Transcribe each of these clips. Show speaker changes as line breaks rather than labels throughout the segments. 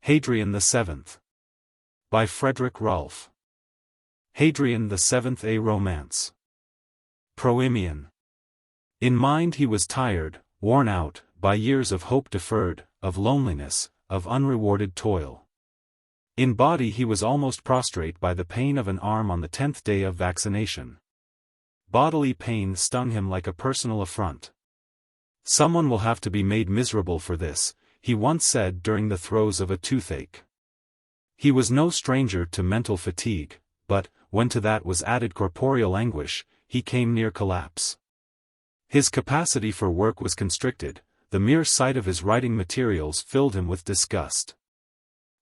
Hadrian the Seventh. By Frederick Rolfe. Hadrian the Seventh, a Romance. Prooimion. In mind he was tired, worn out, by years of hope deferred, of loneliness, of unrewarded toil. In body he was almost prostrate by the pain of an arm on the 10th day of vaccination. Bodily pain stung him like a personal affront. "Someone will have to be made miserable for this," he once said during the throes of a toothache. He was no stranger to mental fatigue, but, when to that was added corporeal anguish, he came near collapse. His capacity for work was constricted, the mere sight of his writing materials filled him with disgust.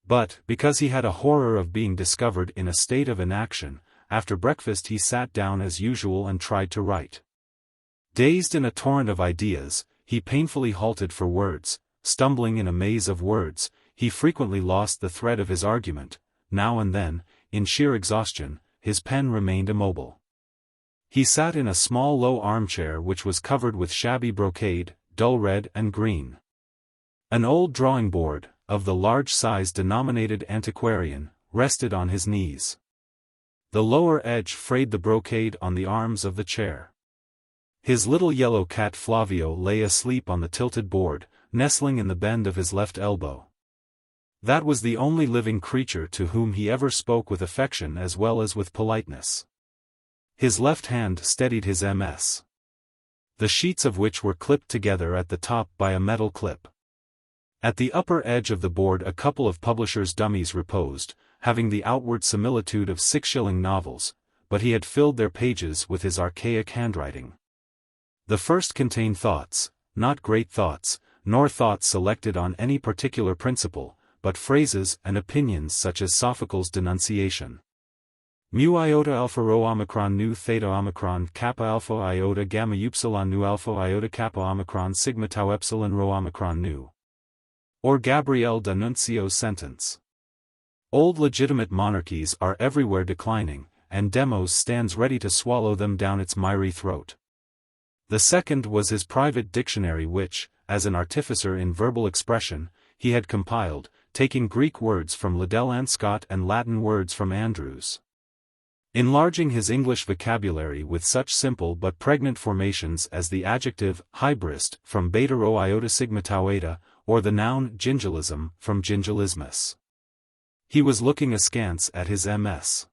But, because he had a horror of being discovered in a state of inaction, after breakfast he sat down as usual and tried to write. Dazed in a torrent of ideas, he painfully halted for words. Stumbling in a maze of words, he frequently lost the thread of his argument. Now and then, in sheer exhaustion, his pen remained immobile. He sat in a small low armchair which was covered with shabby brocade, dull red and green. An old drawing board, of the large size denominated antiquarian, rested on his knees. The lower edge frayed the brocade on the arms of the chair. His little yellow cat Flavio lay asleep on the tilted board, nestling in the bend of his left elbow. That was the only living creature to whom he ever spoke with affection as well as with politeness. His left hand steadied his MS, the sheets of which were clipped together at the top by a metal clip. At the upper edge of the board a couple of publishers' dummies reposed, having the outward similitude of 6-shilling novels, but he had filled their pages with his archaic handwriting. The first contained thoughts, not great thoughts, nor thoughts selected on any particular principle, but phrases and opinions such as Sophocles' denunciation. Mu iota alpha rho omicron nu theta omicron kappa alpha iota gamma upsilon nu alpha iota kappa omicron sigma tau epsilon rho omicron nu. Or Gabriel D'Annunzio's sentence. Old legitimate monarchies are everywhere declining, and Demos stands ready to swallow them down its miry throat. The second was his private dictionary which, as an artificer in verbal expression, he had compiled, taking Greek words from Liddell and Scott and Latin words from Andrews. Enlarging his English vocabulary with such simple but pregnant formations as the adjective hybrist from beta rho iota sigma tau eta, or the noun gingilism from gingilismus. He was looking askance at his MS.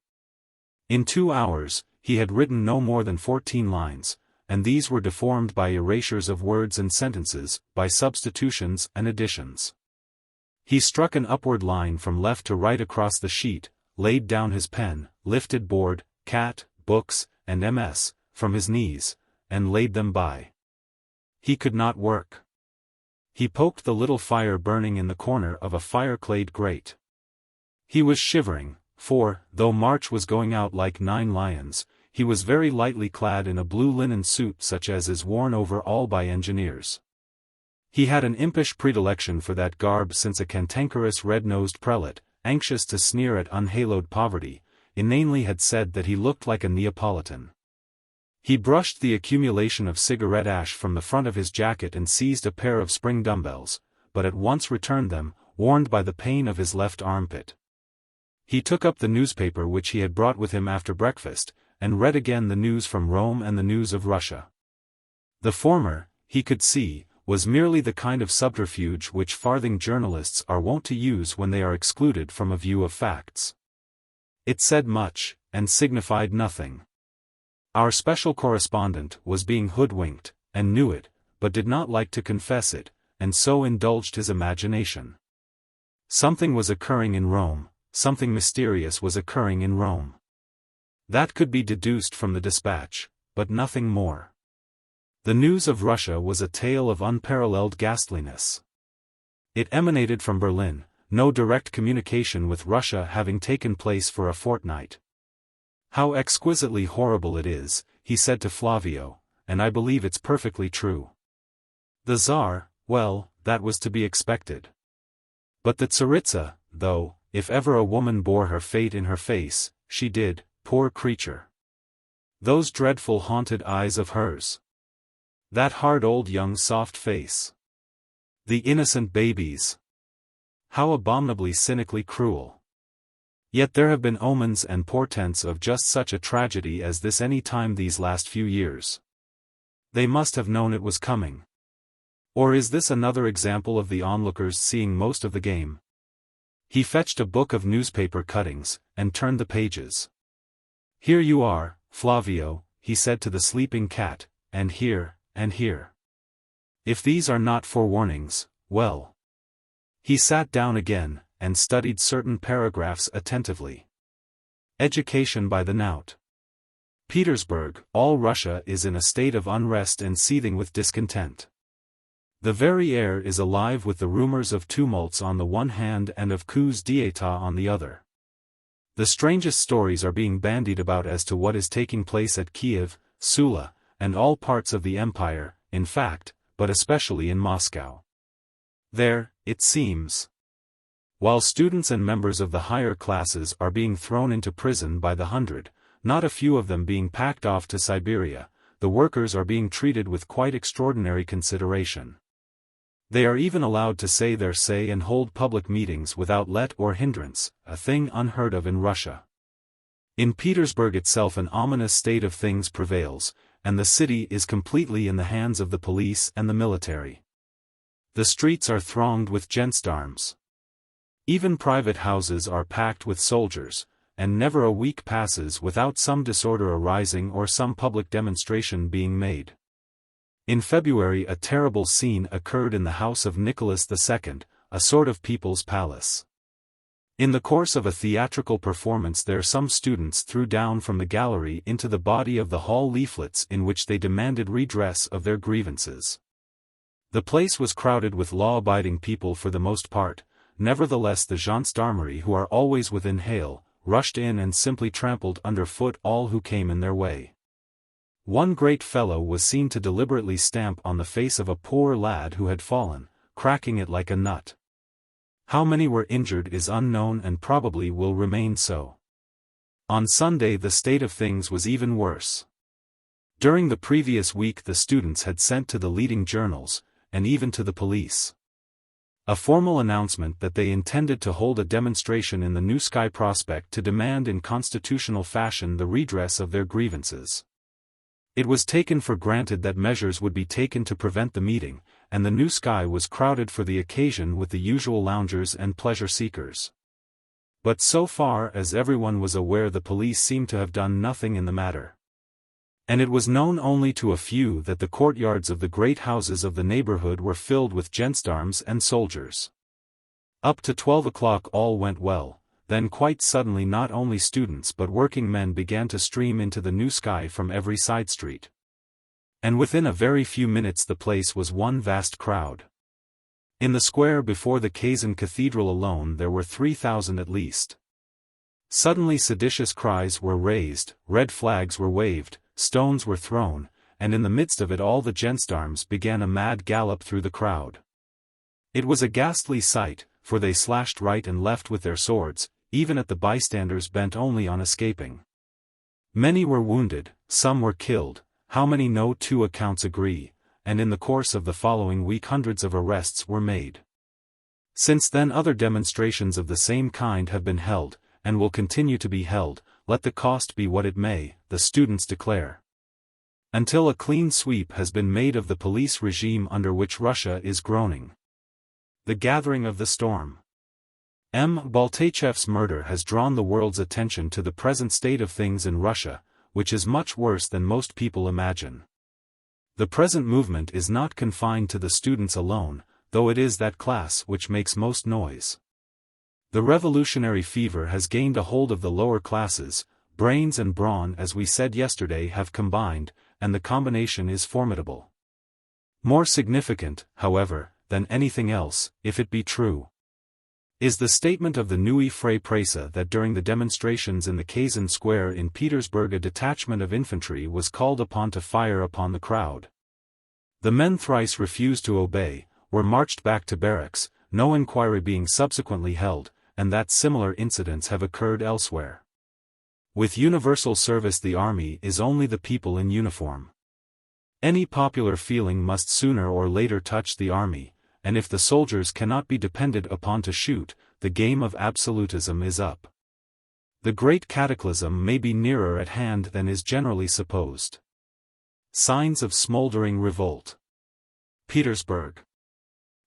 In 2 hours, he had written no more than 14 lines, and these were deformed by erasures of words and sentences, by substitutions and additions. He struck an upward line from left to right across the sheet, laid down his pen, lifted board, cat, books, and MS, from his knees, and laid them by. He could not work. He poked the little fire burning in the corner of a fire-clad grate. He was shivering, for, though March was going out like 9 lions, he was very lightly clad in a blue linen suit such as is worn over all by engineers. He had an impish predilection for that garb since a cantankerous red-nosed prelate, anxious to sneer at unhaloed poverty, inanely had said that he looked like a Neapolitan. He brushed the accumulation of cigarette ash from the front of his jacket and seized a pair of spring dumbbells, but at once returned them, warned by the pain of his left armpit. He took up the newspaper which he had brought with him after breakfast, and read again the news from Rome and the news of Russia. The former, he could see, was merely the kind of subterfuge which farthing journalists are wont to use when they are excluded from a view of facts. It said much, and signified nothing. Our special correspondent was being hoodwinked, and knew it, but did not like to confess it, and so indulged his imagination. Something was occurring in Rome, something mysterious was occurring in Rome. That could be deduced from the dispatch, but nothing more. The news of Russia was a tale of unparalleled ghastliness. It emanated from Berlin, no direct communication with Russia having taken place for a fortnight. "How exquisitely horrible it is," he said to Flavio, "and I believe it's perfectly true. The Tsar, well, that was to be expected. But the Tsaritsa, though, if ever a woman bore her fate in her face, she did, poor creature. Those dreadful haunted eyes of hers. That hard old young soft face. The innocent babies. How abominably cynically cruel. Yet there have been omens and portents of just such a tragedy as this any time these last few years. They must have known it was coming. Or is this another example of the onlookers seeing most of the game? He fetched a book of newspaper cuttings, and turned the pages. "Here you are, Flavio," he said to the sleeping cat, "and here, and here. If these are not forewarnings, well." He sat down again, and studied certain paragraphs attentively. Education by the knout. Petersburg, all Russia is in a state of unrest and seething with discontent. The very air is alive with the rumors of tumults on the one hand and of coups d'état on the other. The strangest stories are being bandied about as to what is taking place at Kiev, Sula, and all parts of the empire, in fact, but especially in Moscow. There, it seems, while students and members of the higher classes are being thrown into prison by the hundred, not a few of them being packed off to Siberia, the workers are being treated with quite extraordinary consideration. They are even allowed to say their say and hold public meetings without let or hindrance, a thing unheard of in Russia. In Petersburg itself an ominous state of things prevails, and the city is completely in the hands of the police and the military. The streets are thronged with gendarmes. Even private houses are packed with soldiers, and never a week passes without some disorder arising or some public demonstration being made. In February a terrible scene occurred in the house of Nicholas II, a sort of people's palace. In the course of a theatrical performance there some students threw down from the gallery into the body of the hall leaflets in which they demanded redress of their grievances. The place was crowded with law-abiding people for the most part, nevertheless the gendarmerie, who are always within hail, rushed in and simply trampled under foot all who came in their way. One great fellow was seen to deliberately stamp on the face of a poor lad who had fallen, cracking it like a nut. How many were injured is unknown and probably will remain so. On Sunday the state of things was even worse. During the previous week the students had sent to the leading journals, and even to the police, a formal announcement that they intended to hold a demonstration in the Nevsky Prospect to demand in constitutional fashion the redress of their grievances. It was taken for granted that measures would be taken to prevent the meeting, and the Nevsky was crowded for the occasion with the usual loungers and pleasure seekers. But so far as everyone was aware the police seemed to have done nothing in the matter. And it was known only to a few that the courtyards of the great houses of the neighborhood were filled with gendarmes and soldiers. Up to 12 o'clock all went well. Then quite suddenly not only students but working men began to stream into the Nevsky from every side street. And within a very few minutes the place was one vast crowd. In the square before the Kazan Cathedral alone there were 3,000 at least. Suddenly seditious cries were raised, red flags were waved, stones were thrown, and in the midst of it all the gendarmes began a mad gallop through the crowd. It was a ghastly sight, for they slashed right and left with their swords, even at the bystanders bent only on escaping. Many were wounded, some were killed, how many no two accounts agree, and in the course of the following week hundreds of arrests were made. Since then other demonstrations of the same kind have been held, and will continue to be held, let the cost be what it may, the students declare. Until a clean sweep has been made of the police regime under which Russia is groaning. The gathering of the storm. Baltachev's murder has drawn the world's attention to the present state of things in Russia, which is much worse than most people imagine. The present movement is not confined to the students alone, though it is that class which makes most noise. The revolutionary fever has gained a hold of the lower classes, brains and brawn as we said yesterday have combined, and the combination is formidable. More significant, however, than anything else, if it be true, is the statement of the Neue Freie Presse that during the demonstrations in the Kazan Square in Petersburg a detachment of infantry was called upon to fire upon the crowd. The men thrice refused to obey, were marched back to barracks, no inquiry being subsequently held, and that similar incidents have occurred elsewhere. With universal service the army is only the people in uniform. Any popular feeling must sooner or later touch the army, and if the soldiers cannot be depended upon to shoot, the game of absolutism is up. The great cataclysm may be nearer at hand than is generally supposed. Signs of smoldering revolt. Petersburg.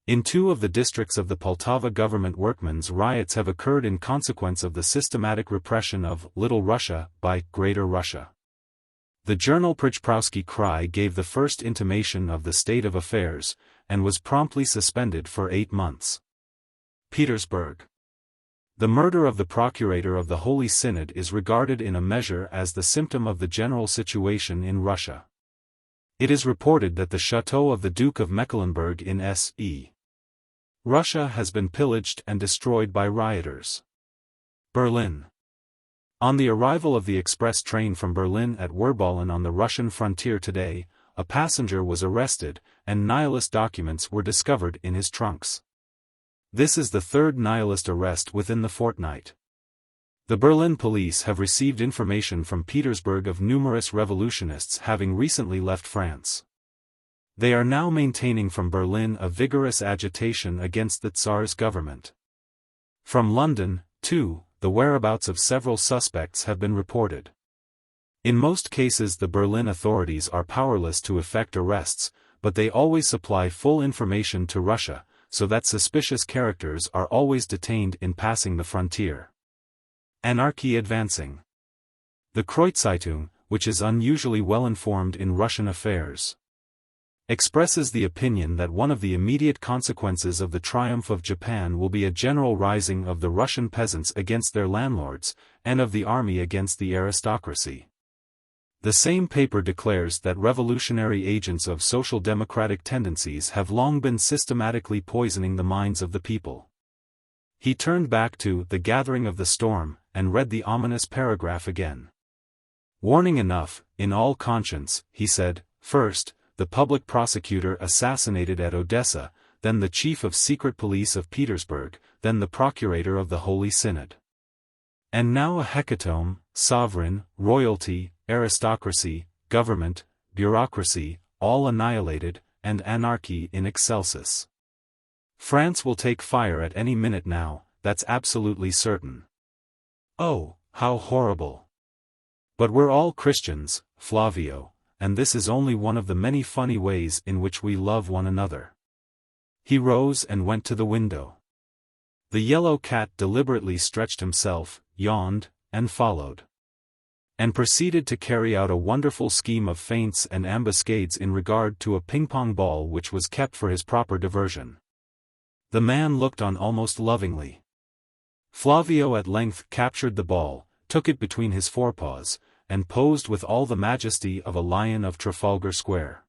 In two of the districts of the Poltava government workmen's riots have occurred in consequence of the systematic repression of Little Russia by Greater Russia. The journal Przybrowski Cry gave the first intimation of the state of affairs, and was promptly suspended for 8 months. Petersburg. The murder of the procurator of the Holy Synod is regarded in a measure as the symptom of the general situation in Russia. It is reported that the chateau of the Duke of Mecklenburg in S.E. Russia has been pillaged and destroyed by rioters. Berlin. On the arrival of the express train from Berlin at Werballen on the Russian frontier today, a passenger was arrested, and nihilist documents were discovered in his trunks. This is the third nihilist arrest within the fortnight. The Berlin police have received information from Petersburg of numerous revolutionists having recently left France. They are now maintaining from Berlin a vigorous agitation against the Tsar's government. From London, too, the whereabouts of several suspects have been reported. In most cases the Berlin authorities are powerless to effect arrests, but they always supply full information to Russia, so that suspicious characters are always detained in passing the frontier. Anarchy advancing. The Kreutzeitung, which is unusually well informed in Russian affairs, expresses the opinion that one of the immediate consequences of the triumph of Japan will be a general rising of the Russian peasants against their landlords, and of the army against the aristocracy. The same paper declares that revolutionary agents of social democratic tendencies have long been systematically poisoning the minds of the people. He turned back to The Gathering of the Storm, and read the ominous paragraph again. Warning enough, in all conscience, he said, first, the public prosecutor assassinated at Odessa, then the chief of secret police of Petersburg, then the procurator of the Holy Synod. And now a hecatomb, sovereign, royalty, aristocracy, government, bureaucracy, all annihilated, and anarchy in excelsis. France will take fire at any minute now, that's absolutely certain. Oh, how horrible. But we're all Christians, Flavio, and this is only one of the many funny ways in which we love one another. He rose and went to the window. The yellow cat deliberately stretched himself, yawned, and followed. And proceeded to carry out a wonderful scheme of feints and ambuscades in regard to a ping-pong ball which was kept for his proper diversion. The man looked on almost lovingly. Flavio at length captured the ball, took it between his forepaws, and posed with all the majesty of a lion of Trafalgar Square.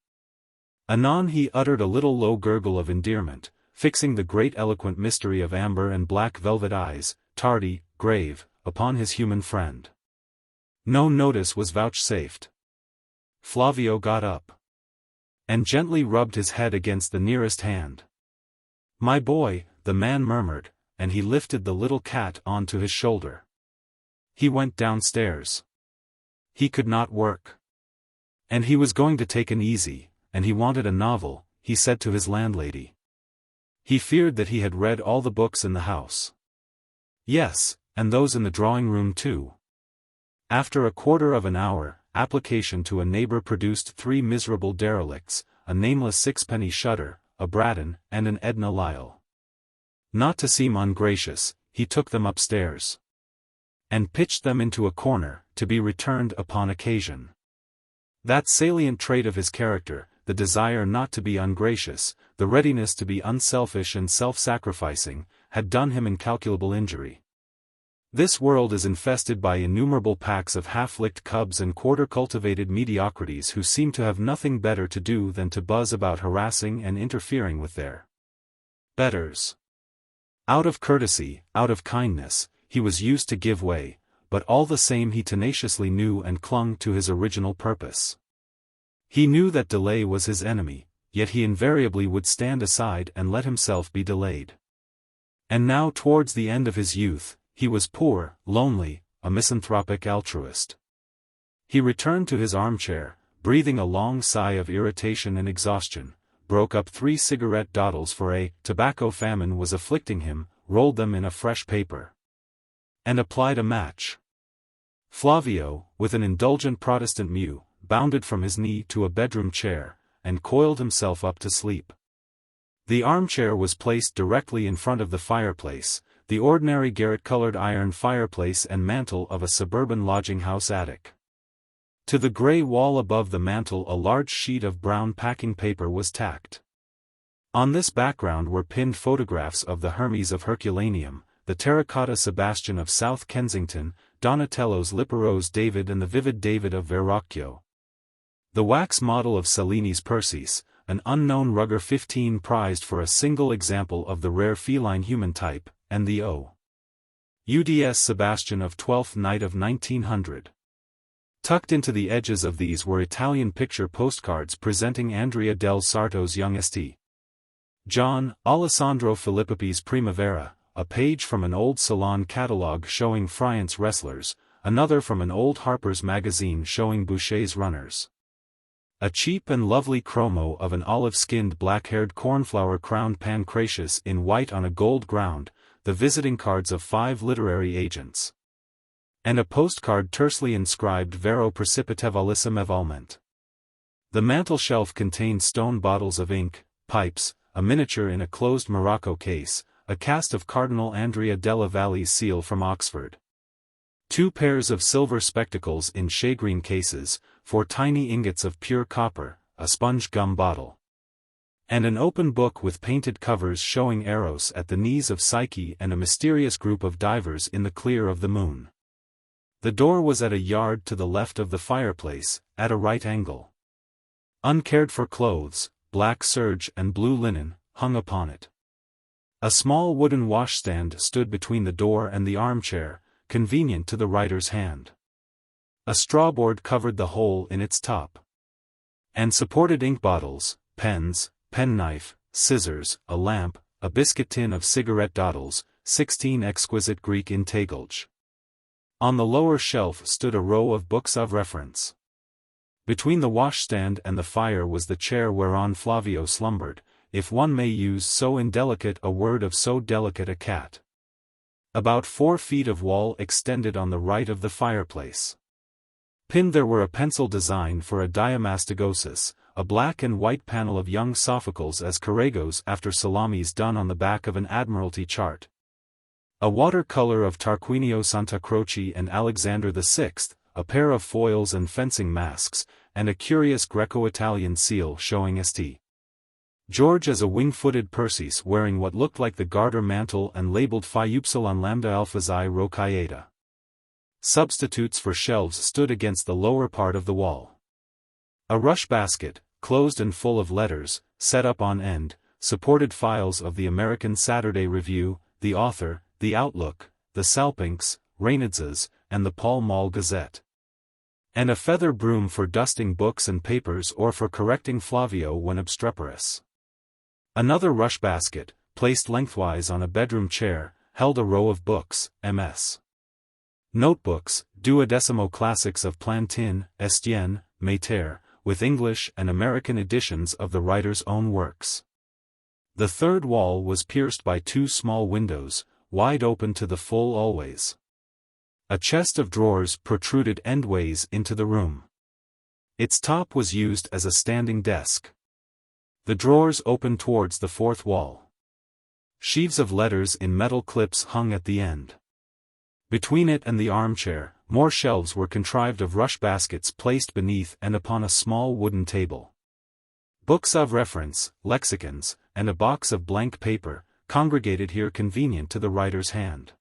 Anon he uttered a little low gurgle of endearment, fixing the great eloquent mystery of amber and black velvet eyes, tardy, grave, upon his human friend. No notice was vouchsafed. Flavio got up, and gently rubbed his head against the nearest hand. "My boy," the man murmured, and he lifted the little cat onto his shoulder. He went downstairs. He could not work. And he was going to take an easy, and he wanted a novel, he said to his landlady. He feared that he had read all the books in the house. Yes, and those in the drawing-room too. After a quarter of an hour, application to a neighbor produced 3 miserable derelicts, a nameless sixpenny Shutter, a Braddon, and an Edna Lyle. Not to seem ungracious, he took them upstairs, and pitched them into a corner, to be returned upon occasion. That salient trait of his character, the desire not to be ungracious, the readiness to be unselfish and self-sacrificing, had done him incalculable injury. This world is infested by innumerable packs of half-licked cubs and quarter-cultivated mediocrities who seem to have nothing better to do than to buzz about harassing and interfering with their betters. Out of courtesy, out of kindness, he was used to give way, but all the same he tenaciously knew and clung to his original purpose. He knew that delay was his enemy, yet he invariably would stand aside and let himself be delayed. And now towards the end of his youth, he was poor, lonely, a misanthropic altruist. He returned to his armchair, breathing a long sigh of irritation and exhaustion, broke up 3 cigarette dawdles for a tobacco famine was afflicting him, rolled them in a fresh paper, and applied a match. Flavio, with an indulgent Protestant mew, bounded from his knee to a bedroom chair, and coiled himself up to sleep. The armchair was placed directly in front of the fireplace, the ordinary garret-colored iron fireplace and mantel of a suburban lodging-house attic. To the grey wall above the mantel a large sheet of brown packing paper was tacked. On this background were pinned photographs of the Hermes of Herculaneum, the terracotta Sebastian of South Kensington, Donatello's Lipperose David and the vivid David of Verrocchio. The wax model of Cellini's Perseus, an unknown Rugger 15 prized for a single example of the rare feline human type, and the O.U.D.S. Sebastian of Twelfth Night of 1900. Tucked into the edges of these were Italian picture postcards presenting Andrea del Sarto's young St. John, Alessandro Filippi's Primavera, a page from an old Salon catalogue showing Friant's wrestlers, another from an old Harper's magazine showing Boucher's runners. A cheap and lovely chromo of an olive-skinned black-haired cornflower-crowned Pancratius in white on a gold ground, the visiting cards of 5 literary agents, and a postcard tersely inscribed Vero precipitavolissime evolment. The mantel-shelf contained stone bottles of ink, pipes, a miniature in a closed morocco case, a cast of Cardinal Andrea della Valle's seal from Oxford, 2 pairs of silver spectacles in shagreen cases, 4 tiny ingots of pure copper, a sponge gum bottle, and an open book with painted covers showing Eros at the knees of Psyche and a mysterious group of divers in the clear of the moon. The door was at a yard to the left of the fireplace, at a right angle. Uncared-for clothes, black serge and blue linen, hung upon it. A small wooden washstand stood between the door and the armchair, convenient to the writer's hand. A strawboard covered the hole in its top, and supported ink bottles, pens, penknife, scissors, a lamp, a biscuit tin of cigarette dawdles, 16 exquisite Greek intaglage. On the lower shelf stood a row of books of reference. Between the washstand and the fire was the chair whereon Flavio slumbered, if one may use so indelicate a word of so delicate a cat. About 4 feet of wall extended on the right of the fireplace. Pinned there were a pencil design for a diamastigosis, a black and white panel of young Sophocles as Corregos after Salamis done on the back of an Admiralty chart, a watercolor of Tarquinio Santa Croce and Alexander VI, a pair of foils and fencing masks, and a curious Greco-Italian seal showing St. George as a wing-footed Perseus wearing what looked like the garter mantle and labeled Phi Upsilon Lambda Alpha Xi Rho Chi Eta. Substitutes for shelves stood against the lower part of the wall. A rush basket, closed and full of letters, set up on end, supported files of the American Saturday Review, the Author, the Outlook, the Salpinks, Reynolds's, and the Pall Mall Gazette. And a feather broom for dusting books and papers or for correcting Flavio when obstreperous. Another rush basket, placed lengthwise on a bedroom chair, held a row of books, MS. Notebooks, duodecimo classics of Plantin, Estienne, Mater, with English and American editions of the writer's own works. The third wall was pierced by 2 small windows, wide open to the full always. A chest of drawers protruded endways into the room. Its top was used as a standing desk. The drawers opened towards the 4th wall. Sheaves of letters in metal clips hung at the end. Between it and the armchair, more shelves were contrived of rush baskets placed beneath and upon a small wooden table. Books of reference, lexicons, and a box of blank paper, congregated here convenient to the writer's hand.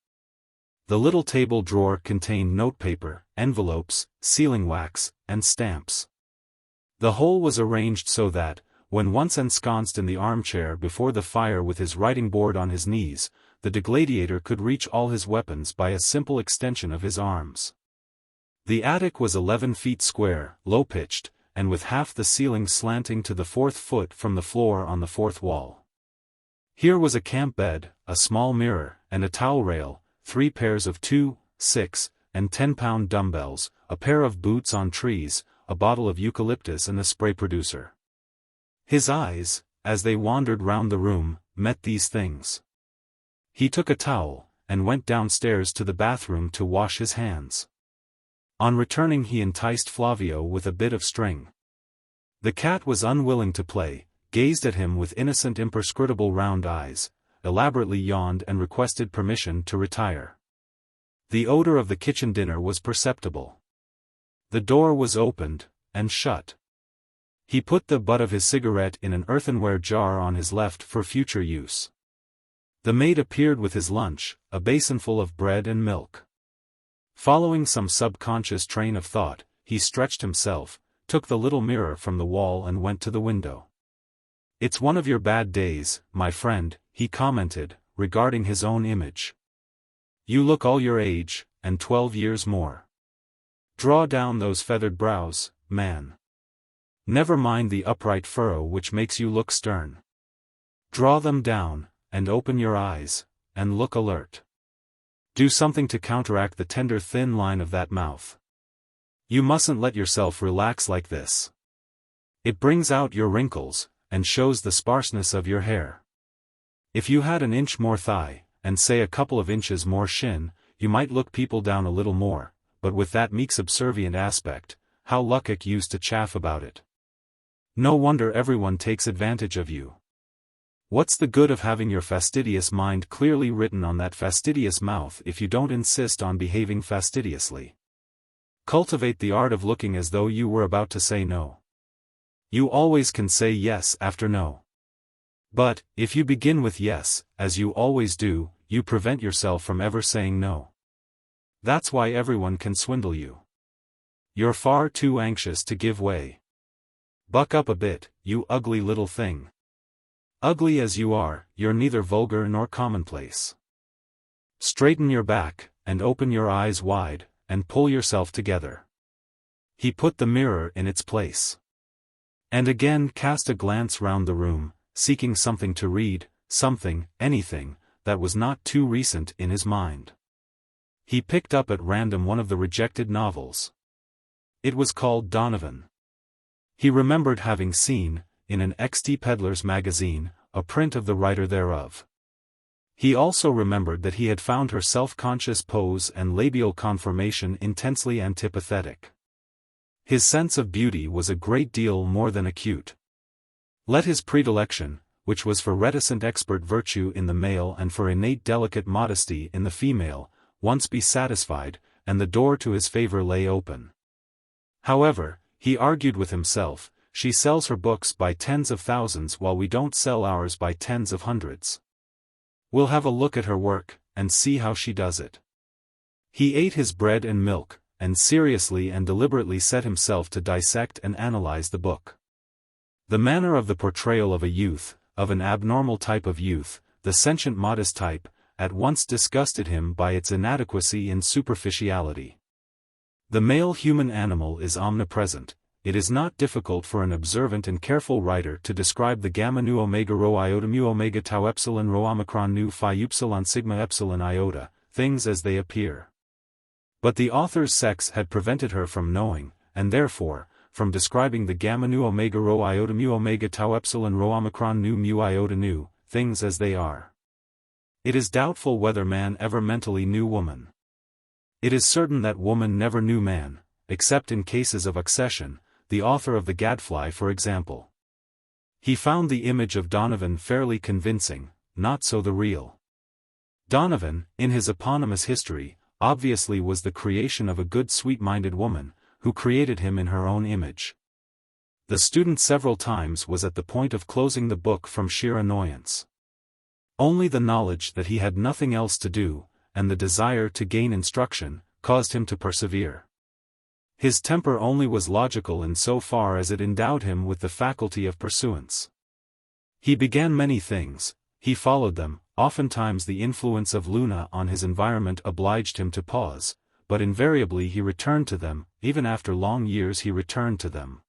The little table drawer contained notepaper, envelopes, sealing wax, and stamps. The whole was arranged so that, when once ensconced in the armchair before the fire with his writing board on his knees, the degladiator could reach all his weapons by a simple extension of his arms. The attic was 11 feet square, low-pitched, and with half the ceiling slanting to the 4th foot from the floor on the 4th wall. Here was a camp bed, a small mirror, and a towel rail, 3 pairs of 2, 6, and 10-pound dumbbells, a pair of boots on trees, a bottle of eucalyptus and a spray producer. His eyes, as they wandered round the room, met these things. He took a towel, and went downstairs to the bathroom to wash his hands. On returning he enticed Flavio with a bit of string. The cat was unwilling to play, gazed at him with innocent imperscrutable round eyes, elaborately yawned and requested permission to retire. The odor of the kitchen dinner was perceptible. The door was opened, and shut. He put the butt of his cigarette in an earthenware jar on his left for future use. The maid appeared with his lunch, a basinful of bread and milk. Following some subconscious train of thought, he stretched himself, took the little mirror from the wall and went to the window. "It's one of your bad days, my friend," he commented, regarding his own image. "You look all your age, and 12 years more. Draw down those feathered brows, man. Never mind the upright furrow which makes you look stern. Draw them down, and open your eyes, and look alert. Do something to counteract the tender thin line of that mouth. You mustn't let yourself relax like this. It brings out your wrinkles, and shows the sparseness of your hair. If you had an inch more thigh, and say a couple of inches more shin, you might look people down a little more, but with that meek subservient aspect, how Luckick used to chaff about it. No wonder everyone takes advantage of you. What's the good of having your fastidious mind clearly written on that fastidious mouth if you don't insist on behaving fastidiously? Cultivate the art of looking as though you were about to say no. You always can say yes after no. But, if you begin with yes, as you always do, you prevent yourself from ever saying no. That's why everyone can swindle you. You're far too anxious to give way. Buck up a bit, you ugly little thing. Ugly as you are, you're neither vulgar nor commonplace. Straighten your back, and open your eyes wide, and pull yourself together." He put the mirror in its place. And again cast a glance round the room, seeking something to read, something, anything, that was not too recent in his mind. He picked up at random one of the rejected novels. It was called Donovan. He remembered having seen, in an XT Peddler's magazine, a print of the writer thereof. He also remembered that he had found her self-conscious pose and labial conformation intensely antipathetic. His sense of beauty was a great deal more than acute. Let his predilection, which was for reticent expert virtue in the male and for innate delicate modesty in the female, once be satisfied, and the door to his favor lay open. However, he argued with himself, she sells her books by tens of thousands while we don't sell ours by tens of hundreds. We'll have a look at her work, and see how she does it. He ate his bread and milk, and seriously and deliberately set himself to dissect and analyze the book. The manner of the portrayal of a youth, of an abnormal type of youth, the sentient modest type, at once disgusted him by its inadequacy and superficiality. The male human animal is omnipresent. It is not difficult for an observant and careful writer to describe the gamma nu omega rho iota mu omega tau epsilon rho omicron nu phi upsilon sigma epsilon iota, things as they appear. But the author's sex had prevented her from knowing, and therefore, from describing the gamma nu omega rho iota mu omega tau epsilon rho omicron nu mu iota nu, things as they are. It is doubtful whether man ever mentally knew woman. It is certain that woman never knew man, except in cases of accession, the author of the Gadfly for example. He found the image of Donovan fairly convincing, not so the real. Donovan, in his eponymous history, obviously was the creation of a good sweet-minded woman, who created him in her own image. The student several times was at the point of closing the book from sheer annoyance. Only the knowledge that he had nothing else to do, and the desire to gain instruction, caused him to persevere. His temper only was logical in so far as it endowed him with the faculty of pursuance. He began many things, he followed them, oftentimes the influence of Luna on his environment obliged him to pause, but invariably he returned to them, even after long years he returned to them.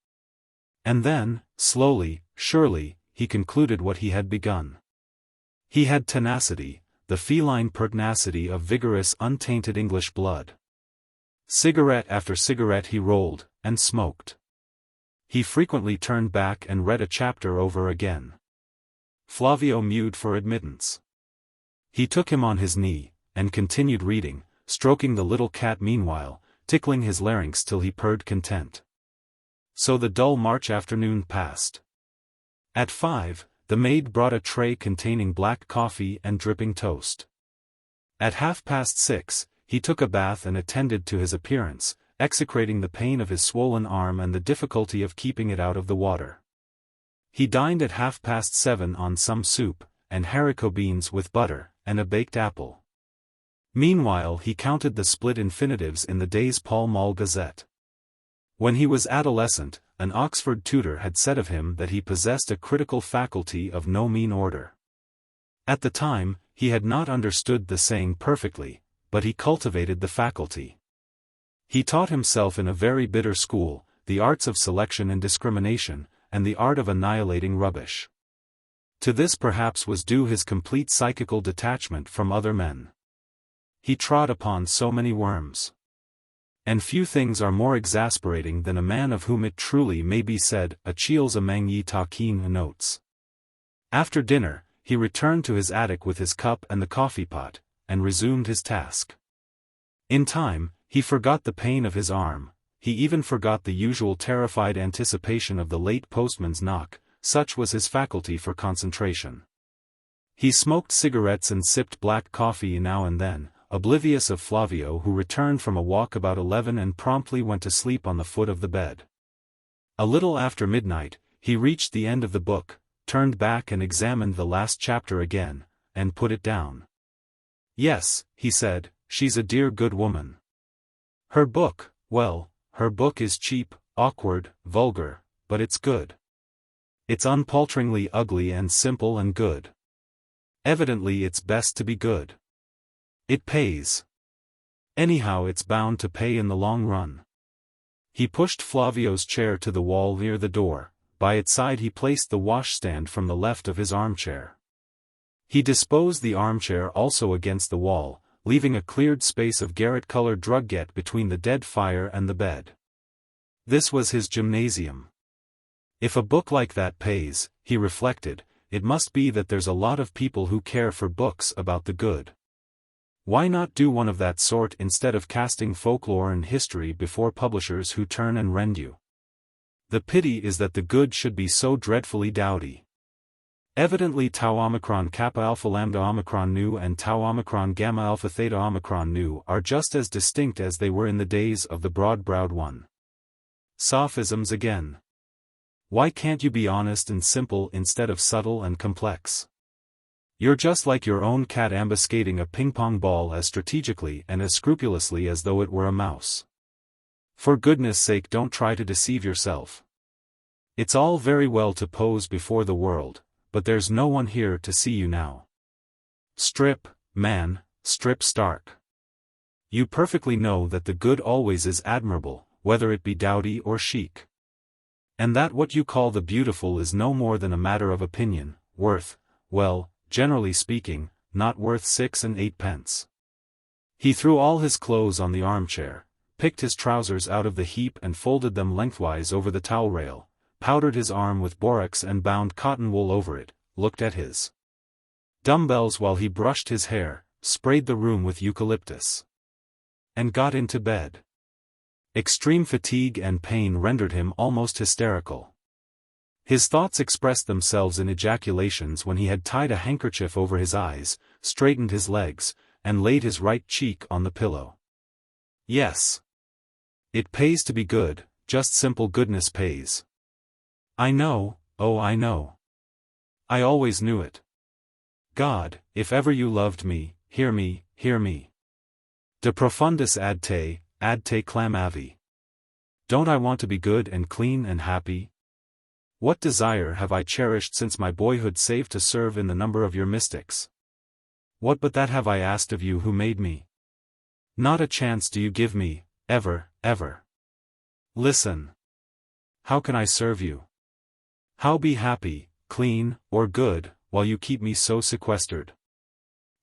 And then, slowly, surely, he concluded what he had begun. He had tenacity, the feline pertinacity of vigorous untainted English blood. Cigarette after cigarette he rolled, and smoked. He frequently turned back and read a chapter over again. Flavio mewed for admittance. He took him on his knee, and continued reading, stroking the little cat meanwhile, tickling his larynx till he purred content. So the dull March afternoon passed. At 5, the maid brought a tray containing black coffee and dripping toast. At 6:30, he took a bath and attended to his appearance, execrating the pain of his swollen arm and the difficulty of keeping it out of the water. He dined at 7:30 on some soup, and haricot beans with butter, and a baked apple. Meanwhile he counted the split infinitives in the day's Pall Mall Gazette. When he was adolescent, an Oxford tutor had said of him that he possessed a critical faculty of no mean order. At the time, he had not understood the saying perfectly, but he cultivated the faculty. He taught himself in a very bitter school, the arts of selection and discrimination, and the art of annihilating rubbish. To this perhaps was due his complete psychical detachment from other men. He trod upon so many worms. And few things are more exasperating than a man of whom it truly may be said, Achilles among ye taquine notes. After dinner, he returned to his attic with his cup and the coffee pot, and resumed his task. In time, he forgot the pain of his arm, he even forgot the usual terrified anticipation of the late postman's knock, such was his faculty for concentration. He smoked cigarettes and sipped black coffee now and then, oblivious of Flavio, who returned from a walk about 11 and promptly went to sleep on the foot of the bed. A little after midnight, he reached the end of the book, turned back and examined the last chapter again, and put it down. Yes, he said, she's a dear good woman. Her book, well, her book is cheap, awkward, vulgar, but it's good. It's unpalteringly ugly and simple and good. Evidently it's best to be good. It pays. Anyhow it's bound to pay in the long run. He pushed Flavio's chair to the wall near the door, by its side he placed the washstand from the left of his armchair. He disposed the armchair also against the wall, leaving a cleared space of garret-colored drugget between the dead fire and the bed. This was his gymnasium. If a book like that pays, he reflected, it must be that there's a lot of people who care for books about the good. Why not do one of that sort instead of casting folklore and history before publishers who turn and rend you? The pity is that the good should be so dreadfully dowdy. Evidently tau omicron kappa alpha lambda omicron nu and tau omicron gamma alpha theta omicron nu are just as distinct as they were in the days of the broad-browed one. Sophisms again. Why can't you be honest and simple instead of subtle and complex? You're just like your own cat ambuscading a ping-pong ball as strategically and as scrupulously as though it were a mouse. For goodness sake don't try to deceive yourself. It's all very well to pose before the world, but there's no one here to see you now. Strip, man, strip stark. You perfectly know that the good always is admirable, whether it be dowdy or chic. And that what you call the beautiful is no more than a matter of opinion, worth, well, generally speaking, not worth 6 and 8 pence. He threw all his clothes on the armchair, picked his trousers out of the heap and folded them lengthwise over the towel rail, powdered his arm with borax and bound cotton wool over it, looked at his dumbbells while he brushed his hair, sprayed the room with eucalyptus, and got into bed. Extreme fatigue and pain rendered him almost hysterical. His thoughts expressed themselves in ejaculations when he had tied a handkerchief over his eyes, straightened his legs, and laid his right cheek on the pillow. Yes. It pays to be good, just simple goodness pays. I know, oh I know. I always knew it. God, if ever you loved me, hear me, hear me. De profundis ad te clamavi. Don't I want to be good and clean and happy? What desire have I cherished since my boyhood save to serve in the number of your mystics? What but that have I asked of you who made me? Not a chance do you give me, ever, ever. Listen. How can I serve you? How be happy, clean, or good, while you keep me so sequestered?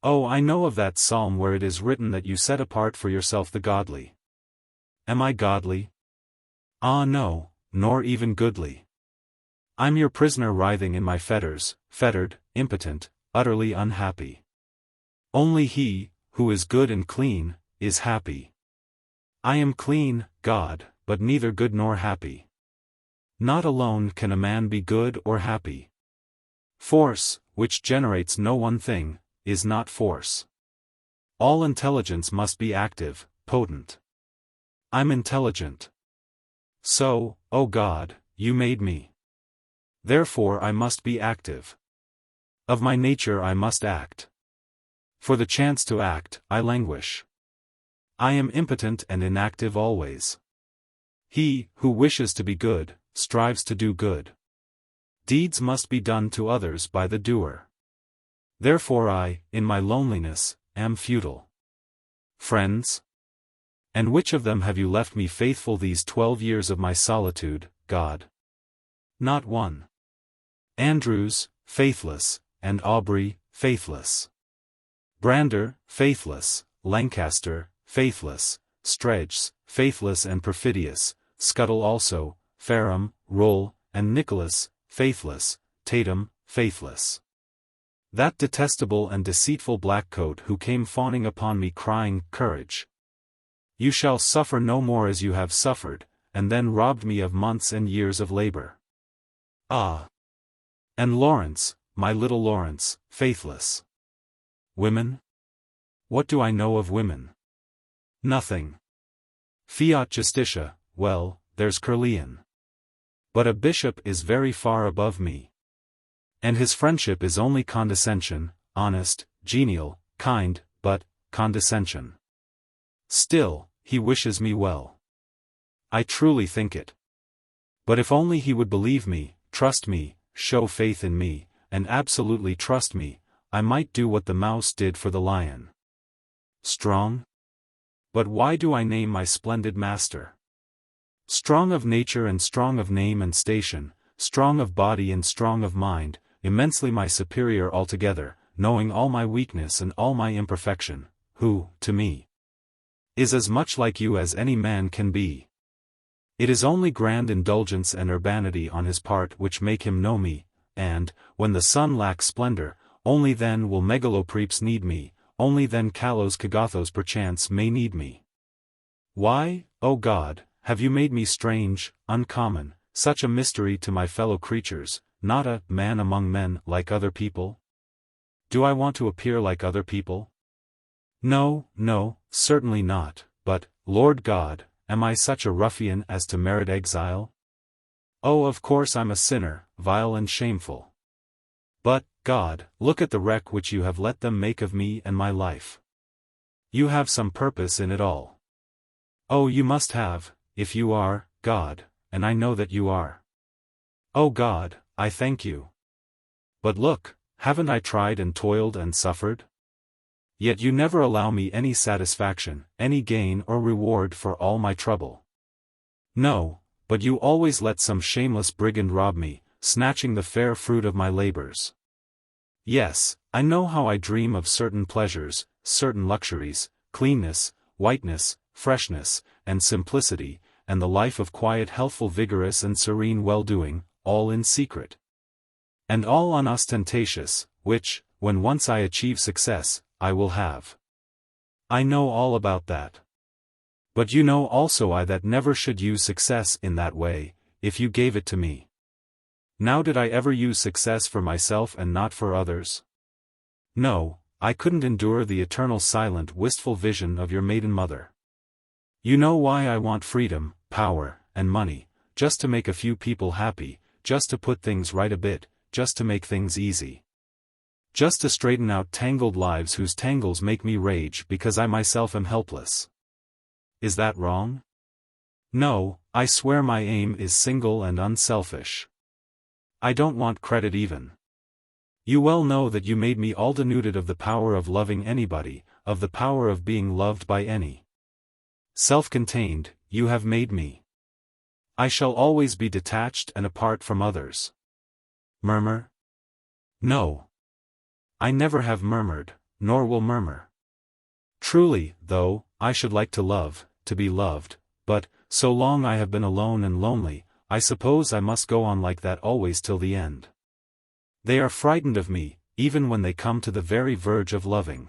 Oh, I know of that psalm where it is written that you set apart for yourself the godly. Am I godly? Ah no, nor even goodly. I'm your prisoner writhing in my fetters, fettered, impotent, utterly unhappy. Only he, who is good and clean, is happy. I am clean, God, but neither good nor happy. Not alone can a man be good or happy. Force, which generates no one thing, is not force. All intelligence must be active, potent. I'm intelligent. So, O God, you made me. Therefore I must be active. Of my nature I must act. For the chance to act, I languish. I am impotent and inactive always. He, who wishes to be good, strives to do good. Deeds must be done to others by the doer. Therefore I, in my loneliness, am futile. Friends? And which of them have you left me faithful these 12 years of my solitude, God? Not one. Andrews, faithless, and Aubrey, faithless. Brander, faithless, Lancaster, faithless, Streghes, faithless and perfidious, Scuttle also, Fareham, Roll, and Nicholas, faithless, Tatum, faithless. That detestable and deceitful blackcoat who came fawning upon me crying, Courage! You shall suffer no more as you have suffered, and then robbed me of months and years of labor. Ah! And Lawrence, my little Lawrence, faithless. Women? What do I know of women? Nothing. Fiat justitia, well, there's Curlian. But a bishop is very far above me. And his friendship is only condescension, honest, genial, kind, but condescension. Still, he wishes me well. I truly think it. But if only he would believe me, trust me, show faith in me, and absolutely trust me, I might do what the mouse did for the lion. Strong? But why do I name my splendid master? Strong of nature and strong of name and station, strong of body and strong of mind, immensely my superior altogether, knowing all my weakness and all my imperfection, who, to me, is as much like you as any man can be. It is only grand indulgence and urbanity on his part which make him know me, and, when the sun lacks splendor, only then will megalopreps need me, only then Kalos Kagathos perchance may need me. Why, O God, have you made me strange, uncommon, such a mystery to my fellow creatures, not a man among men like other people? Do I want to appear like other people? No, no, certainly not, but, Lord God, am I such a ruffian as to merit exile? Oh, of course I'm a sinner, vile and shameful. But, God, look at the wreck which you have let them make of me and my life. You have some purpose in it all. Oh, you must have, if you are, God, and I know that you are. Oh God, I thank you. But look, haven't I tried and toiled and suffered? Yet you never allow me any satisfaction, any gain or reward for all my trouble. No, but you always let some shameless brigand rob me, snatching the fair fruit of my labors. Yes, I know how I dream of certain pleasures, certain luxuries, cleanness, whiteness, freshness, and simplicity, and the life of quiet healthful vigorous and serene well-doing, all in secret. And all unostentatious, which, when once I achieve success, I will have. I know all about that. But you know also I that never should use success in that way, if you gave it to me. Now did I ever use success for myself and not for others? No, I couldn't endure the eternal silent wistful vision of your maiden mother. You know why I want freedom, power, and money, just to make a few people happy, just to put things right a bit, just to make things easy. Just to straighten out tangled lives whose tangles make me rage because I myself am helpless. Is that wrong? No, I swear my aim is single and unselfish. I don't want credit even. You well know that you made me all denuded of the power of loving anybody, of the power of being loved by any. Self-contained, you have made me. I shall always be detached and apart from others. Murmur? No. I never have murmured, nor will murmur. Truly, though, I should like to love, to be loved, but, so long I have been alone and lonely, I suppose I must go on like that always till the end. They are frightened of me, even when they come to the very verge of loving.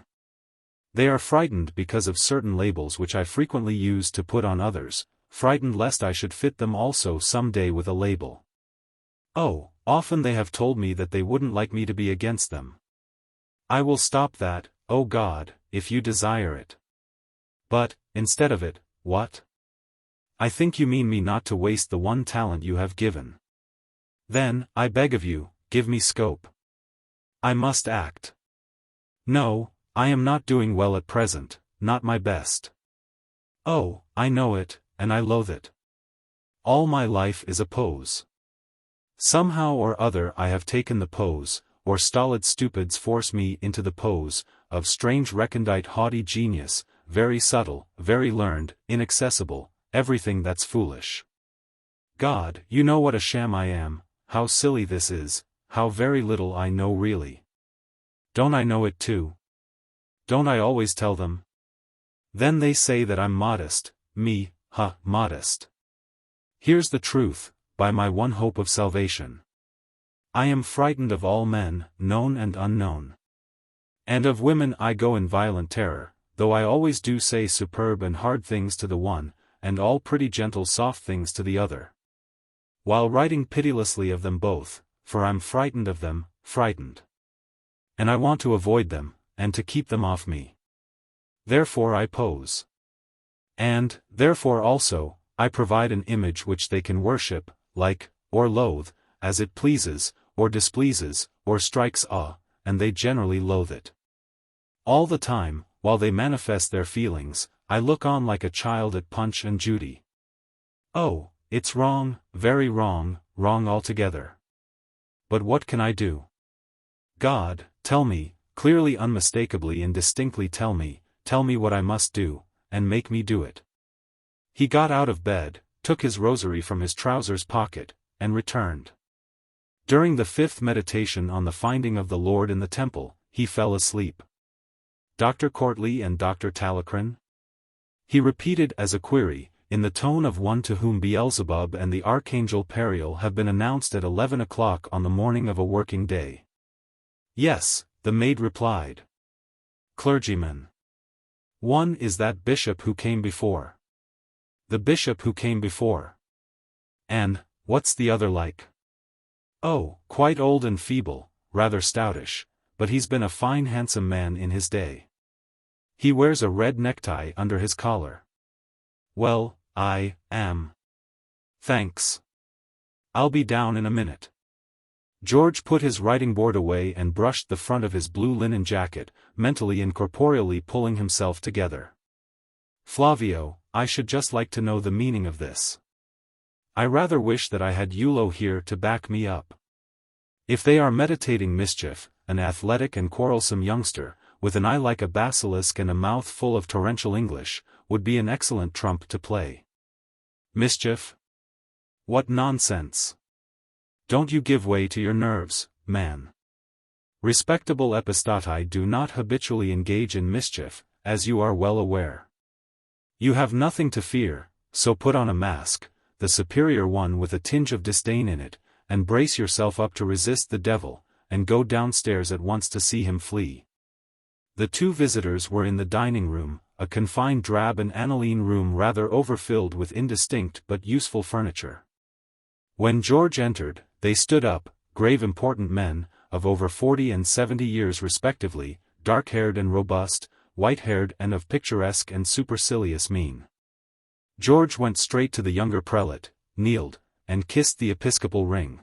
They are frightened because of certain labels which I frequently use to put on others, frightened lest I should fit them also some day with a label. Oh, often they have told me that they wouldn't like me to be against them. I will stop that, O God, if you desire it. But, instead of it, what? I think you mean me not to waste the one talent you have given. Then, I beg of you, give me scope. I must act. No, I am not doing well at present, not my best. Oh, I know it, and I loathe it. All my life is a pose. Somehow or other I have taken the pose, or stolid stupids force me into the pose, of strange recondite haughty genius, very subtle, very learned, inaccessible, everything that's foolish. God, you know what a sham I am, how silly this is, how very little I know really. Don't I know it too? Don't I always tell them? Then they say that I'm modest, me, modest. Here's the truth, by my one hope of salvation. I am frightened of all men, known and unknown. And of women I go in violent terror, though I always do say superb and hard things to the one, and all pretty gentle soft things to the other. While writing pitilessly of them both, for I'm frightened of them, frightened. And I want to avoid them, and to keep them off me. Therefore I pose. And, therefore also, I provide an image which they can worship, like, or loathe, as it pleases, or displeases, or strikes awe, and they generally loathe it. All the time, while they manifest their feelings, I look on like a child at Punch and Judy. Oh, it's wrong, very wrong, wrong altogether. But what can I do? God, tell me, clearly, unmistakably and distinctly tell me what I must do, and make me do it. He got out of bed, took his rosary from his trousers pocket, and returned. During the fifth meditation on the finding of the Lord in the temple, he fell asleep. Dr. Courtly and Dr. Talleyrand? He repeated as a query, in the tone of one to whom Beelzebub and the Archangel Periel have been announced at 11 o'clock on the morning of a working day. Yes, the maid replied. Clergyman. One is that bishop who came before. The bishop who came before. And, what's the other like? Oh, quite old and feeble, rather stoutish, but he's been a fine handsome man in his day. He wears a red necktie under his collar. Well, I am. Thanks. I'll be down in a minute. George put his writing board away and brushed the front of his blue linen jacket, mentally and corporeally pulling himself together. Flavio, I should just like to know the meaning of this. I rather wish that I had Eulo here to back me up. If they are meditating mischief, an athletic and quarrelsome youngster, with an eye like a basilisk and a mouth full of torrential English, would be an excellent trump to play. Mischief? What nonsense! Don't you give way to your nerves, man. Respectable epistati do not habitually engage in mischief, as you are well aware. You have nothing to fear, so put on a mask, the superior one with a tinge of disdain in it, and brace yourself up to resist the devil, and go downstairs at once to see him flee. The two visitors were in the dining room, a confined drab and aniline room rather overfilled with indistinct but useful furniture. When George entered, they stood up, grave important men, of over 40 and 70 years respectively, dark-haired and robust, white-haired and of picturesque and supercilious mien. George went straight to the younger prelate, kneeled, and kissed the episcopal ring.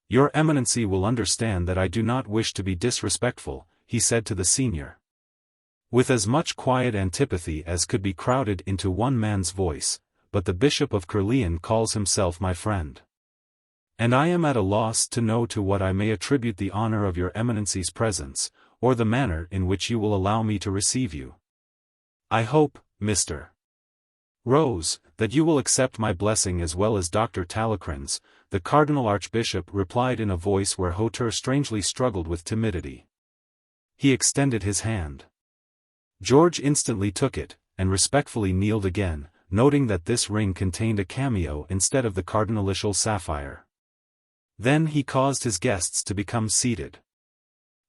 Your Eminency will understand that I do not wish to be disrespectful, he said to the senior. With as much quiet antipathy as could be crowded into one man's voice, but the Bishop of Caerleon calls himself my friend. And I am at a loss to know to what I may attribute the honor of your Eminency's presence, or the manner in which you will allow me to receive you. I hope, Mr. Rose, that you will accept my blessing as well as Dr. Talleyrand's, the Cardinal Archbishop replied in a voice where hauteur strangely struggled with timidity. He extended his hand. George instantly took it, and respectfully kneeled again, noting that this ring contained a cameo instead of the cardinalitial sapphire. Then he caused his guests to become seated.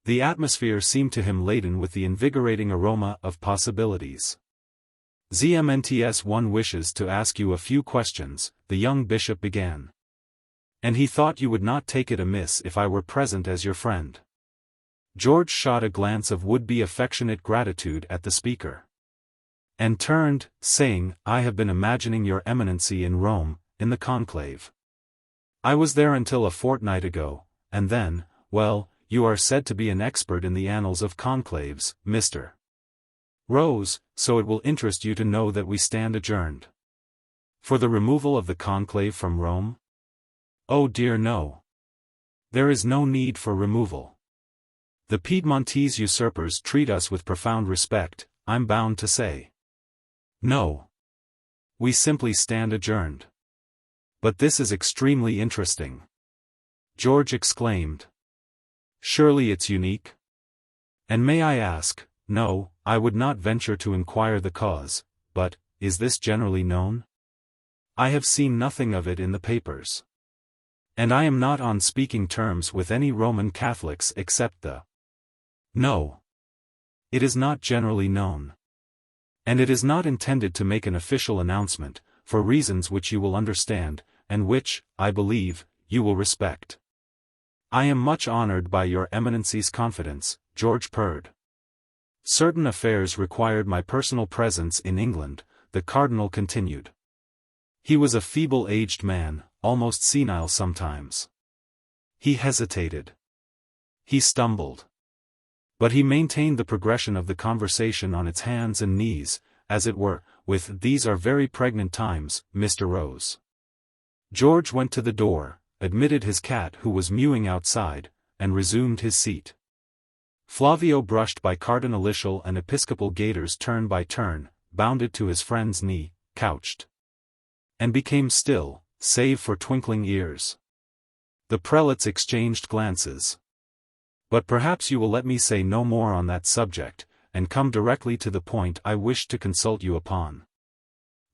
The atmosphere seemed to him laden with the invigorating aroma of possibilities. "Zmnts, one wishes to ask you a few questions," the young bishop began. "And he thought you would not take it amiss if I were present as your friend." George shot a glance of would-be affectionate gratitude at the speaker, and turned, saying, "I have been imagining your eminency in Rome, in the conclave. I was there until a fortnight ago, and then, well, you are said to be an expert in the annals of conclaves, Mr. Rose, so it will interest you to know that we stand adjourned." "For the removal of the conclave from Rome?" "Oh dear no. There is no need for removal. The Piedmontese usurpers treat us with profound respect, I'm bound to say. No. We simply stand adjourned." "But this is extremely interesting," George exclaimed. "Surely it's unique? And may I ask, no, I would not venture to inquire the cause, but, is this generally known? I have seen nothing of it in the papers. And I am not on speaking terms with any Roman Catholics except the—" "No. It is not generally known. And it is not intended to make an official announcement, for reasons which you will understand, and which, I believe, you will respect." "I am much honored by your eminency's confidence," George purred. "Certain affairs required my personal presence in England," the cardinal continued. He was a feeble-aged man, almost senile sometimes. He hesitated. He stumbled. But he maintained the progression of the conversation on its hands and knees, as it were, with "These are very pregnant times, Mr. Rose." George went to the door, admitted his cat who was mewing outside, and resumed his seat. Flavio brushed by cardinalitial and episcopal gaiters turn by turn, bounded to his friend's knee, couched, and became still, save for twinkling ears. The prelates exchanged glances. "But perhaps you will let me say no more on that subject, and come directly to the point I wish to consult you upon."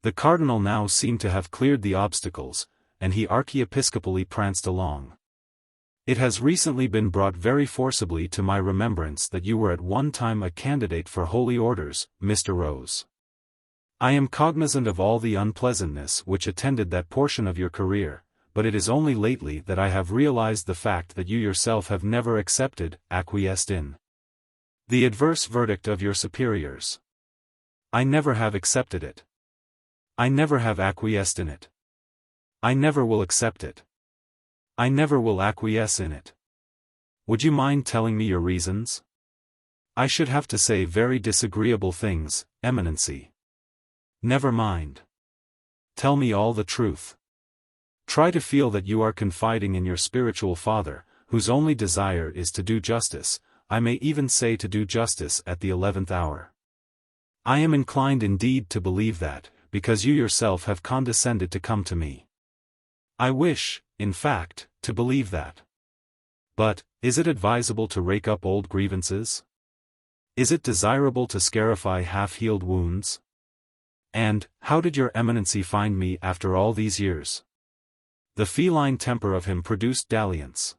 The cardinal now seemed to have cleared the obstacles, and he archiepiscopally pranced along. "It has recently been brought very forcibly to my remembrance that you were at one time a candidate for holy orders, Mr. Rose. I am cognizant of all the unpleasantness which attended that portion of your career, but it is only lately that I have realized the fact that you yourself have never acquiesced in the adverse verdict of your superiors. I never have accepted it. I never have acquiesced in it. I never will accept it. I never will acquiesce in it. Would you mind telling me your reasons? I should have to say very disagreeable things, Eminency." "Never mind. Tell me all the truth. Try to feel that you are confiding in your spiritual father, whose only desire is to do justice, I may even say to do justice at the 11th hour. I am inclined indeed to believe that, because you yourself have condescended to come to me. I wish, in fact, to believe that. But, is it advisable to rake up old grievances? Is it desirable to scarify half-healed wounds? And, how did your eminency find me after all these years?" The feline temper of him produced dalliance.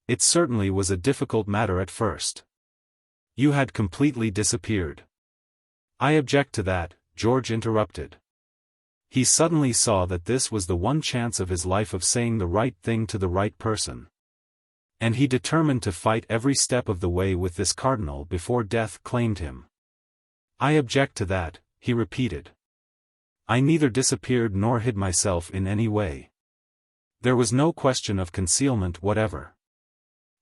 "It certainly was a difficult matter at first. You had completely disappeared." "I object to that," George interrupted. He suddenly saw that this was the one chance of his life of saying the right thing to the right person. And he determined to fight every step of the way with this cardinal before death claimed him. "I object to that," he repeated. "I neither disappeared nor hid myself in any way. There was no question of concealment whatever.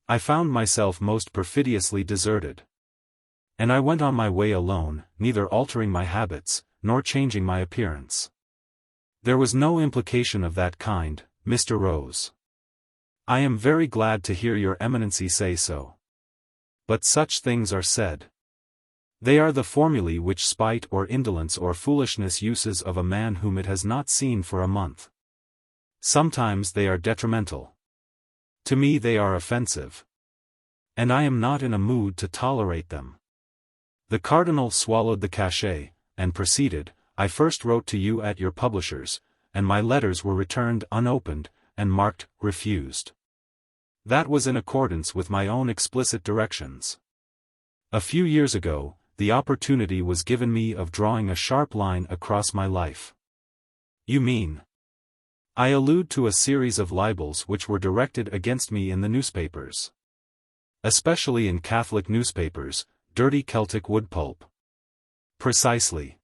I found myself most perfidiously deserted. And I went on my way alone, neither altering my habits, nor changing my appearance. There was no implication of that kind, Mr. Rose. I am very glad to hear your eminency say so. But such things are said. They are the formulae which spite or indolence or foolishness uses of a man whom it has not seen for a month. Sometimes they are detrimental. To me they are offensive. And I am not in a mood to tolerate them." The cardinal swallowed the cachet, and proceeded, I first wrote to you at your publisher's, and my letters were returned unopened, and marked, refused. That was in accordance with my own explicit directions. A few years ago, the opportunity was given me of drawing a sharp line across my life. You mean? I allude to a series of libels which were directed against me in the newspapers. Especially in Catholic newspapers, dirty Celtic woodpulp. Precisely.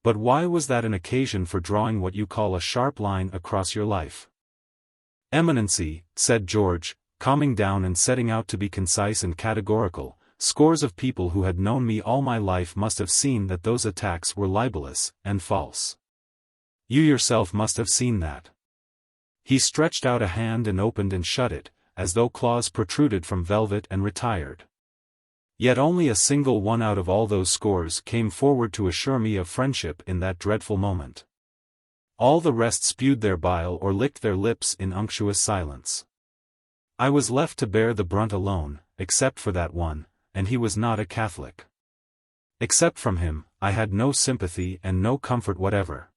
But why was that an occasion for drawing what you call a sharp line across your life? Eminency, said George, calming down and setting out to be concise and categorical, scores of people who had known me all my life must have seen that those attacks were libelous and false. You yourself must have seen that. He stretched out a hand and opened and shut it, as though claws protruded from velvet, and retired. Yet only a single one out of all those scores came forward to assure me of friendship in that dreadful moment. All the rest spewed their bile or licked their lips in unctuous silence. I was left to bear the brunt alone, except for that one, and he was not a Catholic. Except from him, I had no sympathy and no comfort whatever.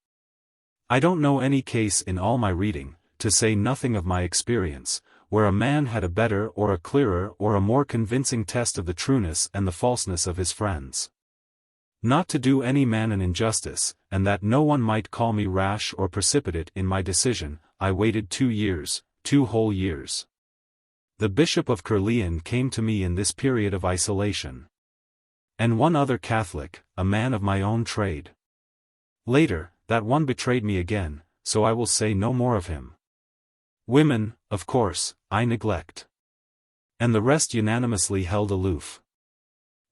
I don't know any case in all my reading, to say nothing of my experience, where a man had a better or a clearer or a more convincing test of the trueness and the falseness of his friends. Not to do any man an injustice, and that no one might call me rash or precipitate in my decision, I waited 2 years, 2 whole years. The Bishop of Caerleon came to me in this period of isolation. And one other Catholic, a man of my own trade. Later, that one betrayed me again, so I will say no more of him. Women, of course, I neglect. And the rest unanimously held aloof.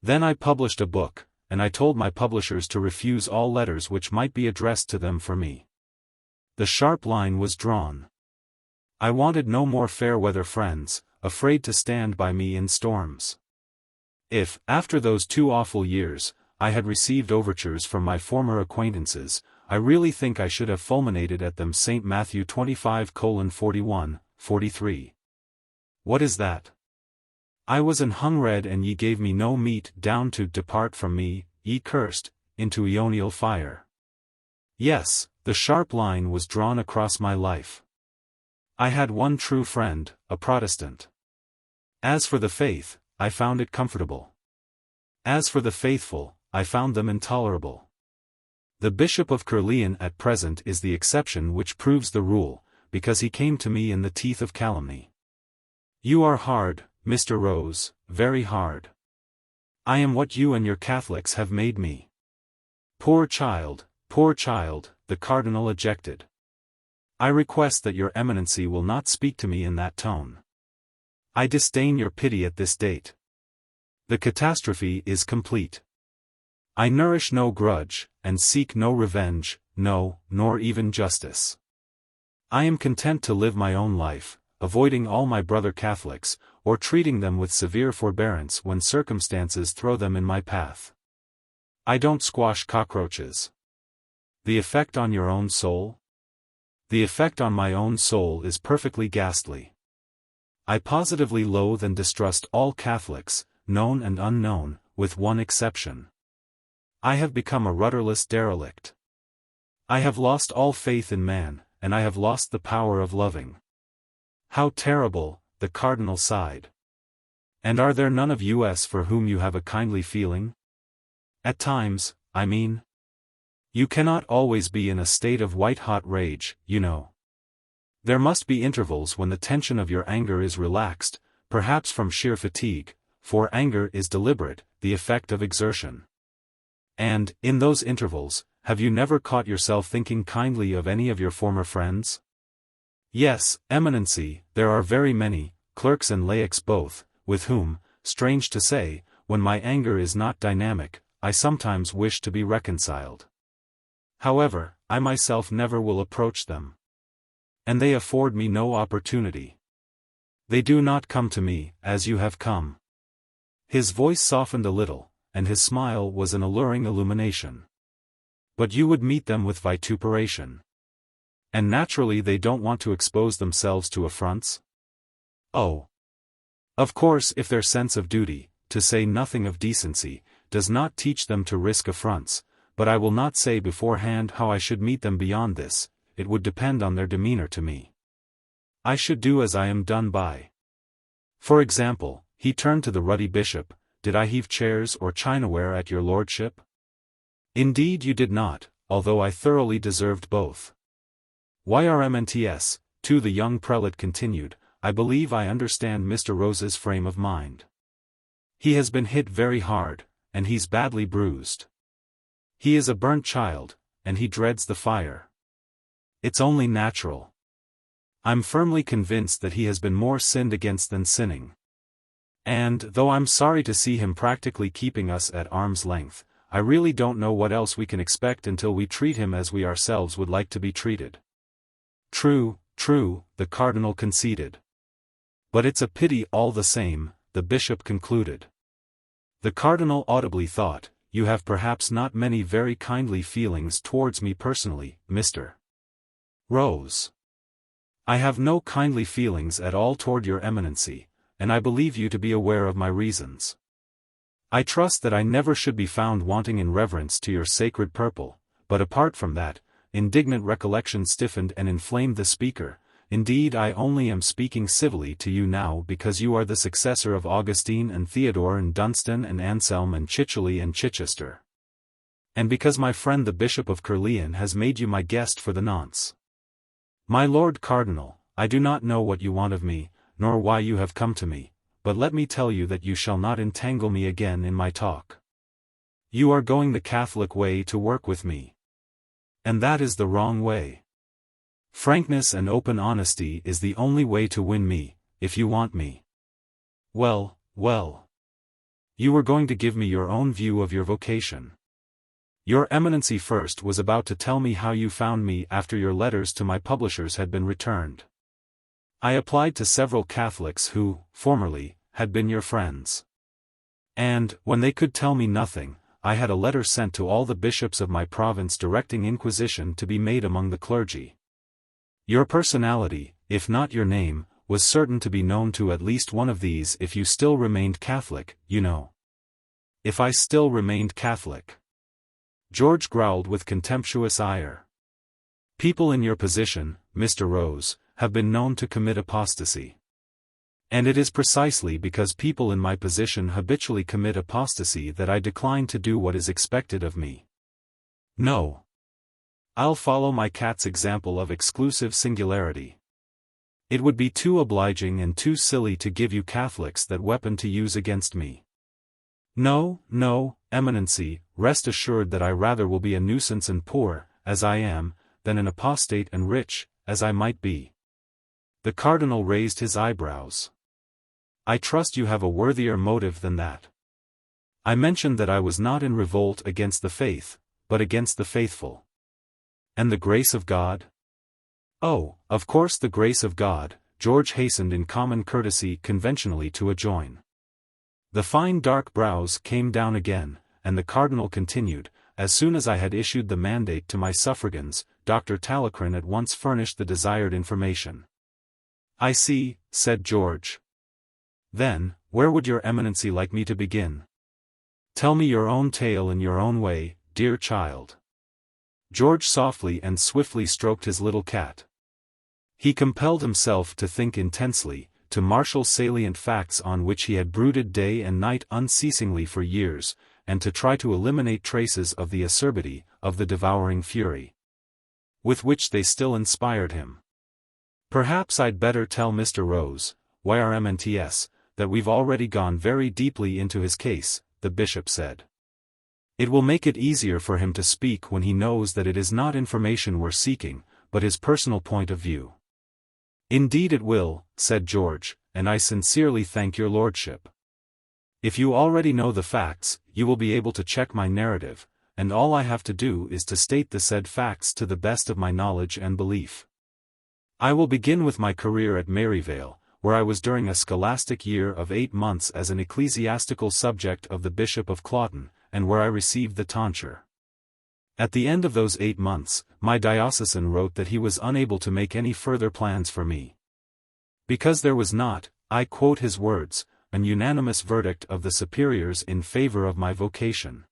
Then I published a book, and I told my publishers to refuse all letters which might be addressed to them for me. The sharp line was drawn. I wanted no more fair-weather friends, afraid to stand by me in storms. If, after those 2 awful years, I had received overtures from my former acquaintances, I really think I should have fulminated at them. St. Matthew 25:41, 43. What is that? I was an hungred and ye gave me no meat, down to depart from me, ye cursed, into aeonial fire. Yes, the sharp line was drawn across my life. I had one true friend, a Protestant. As for the faith, I found it comfortable. As for the faithful, I found them intolerable. The Bishop of Caerleon at present is the exception which proves the rule, because he came to me in the teeth of calumny. You are hard, Mr. Rose, very hard. I am what you and your Catholics have made me. Poor child, the Cardinal ejected. I request that your Eminency will not speak to me in that tone. I disdain your pity at this date. The catastrophe is complete. I nourish no grudge, and seek no revenge, no, nor even justice. I am content to live my own life, avoiding all my brother Catholics, or treating them with severe forbearance when circumstances throw them in my path. I don't squash cockroaches. The effect on your own soul? The effect on my own soul is perfectly ghastly. I positively loathe and distrust all Catholics, known and unknown, with one exception. I have become a rudderless derelict. I have lost all faith in man, and I have lost the power of loving. How terrible, the Cardinal sighed. And are there none of us for whom you have a kindly feeling? At times, I mean. You cannot always be in a state of white-hot rage, you know. There must be intervals when the tension of your anger is relaxed, perhaps from sheer fatigue, for anger is deliberate, the effect of exertion. And, in those intervals, have you never caught yourself thinking kindly of any of your former friends? Yes, Eminency, there are very many, clerks and laics both, with whom, strange to say, when my anger is not dynamic, I sometimes wish to be reconciled. However, I myself never will approach them. And they afford me no opportunity. They do not come to me, as you have come. His voice softened a little, and his smile was an alluring illumination. But you would meet them with vituperation. And naturally they don't want to expose themselves to affronts? Oh. Of course, if their sense of duty, to say nothing of decency, does not teach them to risk affronts, but I will not say beforehand how I should meet them beyond this, it would depend on their demeanor to me. I should do as I am done by. For example, he turned to the ruddy bishop, did I heave chairs or chinaware at your lordship? Indeed you did not, although I thoroughly deserved both. YRMNTS, too, the young prelate continued, I believe I understand Mr. Rose's frame of mind. He has been hit very hard, and he's badly bruised. He is a burnt child, and he dreads the fire. It's only natural. I'm firmly convinced that he has been more sinned against than sinning. And, though I'm sorry to see him practically keeping us at arm's length, I really don't know what else we can expect until we treat him as we ourselves would like to be treated. True, the cardinal conceded. But it's a pity all the same, the bishop concluded. The cardinal audibly thought, you have perhaps not many very kindly feelings towards me personally, Mr. Rose. I have no kindly feelings at all toward your eminency, and I believe you to be aware of my reasons. I trust that I never should be found wanting in reverence to your sacred purple, but apart from that, indignant recollection stiffened and inflamed the speaker. Indeed, I only am speaking civilly to you now because you are the successor of Augustine and Theodore and Dunstan and Anselm and Chichely and Chichester. And because my friend the Bishop of Caerleon has made you my guest for the nonce. My Lord Cardinal, I do not know what you want of me, nor why you have come to me, but let me tell you that you shall not entangle me again in my talk. You are going the Catholic way to work with me. And that is the wrong way. Frankness and open honesty is the only way to win me, if you want me. Well. You were going to give me your own view of your vocation. Your Eminency first was about to tell me how you found me after your letters to my publishers had been returned. I applied to several Catholics who, formerly, had been your friends. And, when they could tell me nothing, I had a letter sent to all the bishops of my province directing inquisition to be made among the clergy. Your personality, if not your name, was certain to be known to at least one of these if you still remained Catholic, you know. If I still remained Catholic. George growled with contemptuous ire. People in your position, Mr. Rose, have been known to commit apostasy. And it is precisely because people in my position habitually commit apostasy that I decline to do what is expected of me. No. I'll follow my cat's example of exclusive singularity. It would be too obliging and too silly to give you Catholics that weapon to use against me. No, Eminency, rest assured that I rather will be a nuisance and poor, as I am, than an apostate and rich, as I might be. The cardinal raised his eyebrows. I trust you have a worthier motive than that. I mentioned that I was not in revolt against the faith, but against the faithful. And the grace of God? Oh, of course the grace of God, George hastened in common courtesy conventionally to adjoin. The fine dark brows came down again, and the cardinal continued, as soon as I had issued the mandate to my suffragans, Dr. Talleyrand at once furnished the desired information. I see, said George. Then, where would your Eminency like me to begin? Tell me your own tale in your own way, dear child. George softly and swiftly stroked his little cat. He compelled himself to think intensely, to marshal salient facts on which he had brooded day and night unceasingly for years, and to try to eliminate traces of the acerbity, of the devouring fury, with which they still inspired him. Perhaps I'd better tell Mr. Rose, YRMNTS, that we've already gone very deeply into his case, the bishop said. It will make it easier for him to speak when he knows that it is not information we're seeking, but his personal point of view. Indeed it will, said George, and I sincerely thank your lordship. If you already know the facts, you will be able to check my narrative, and all I have to do is to state the said facts to the best of my knowledge and belief. I will begin with my career at Maryvale, where I was during a scholastic year of 8 months as an ecclesiastical subject of the Bishop of Claughton, and where I received the tonsure. At the end of those 8 months, my diocesan wrote that he was unable to make any further plans for me. Because there was not, I quote his words, an unanimous verdict of the superiors in favor of my vocation.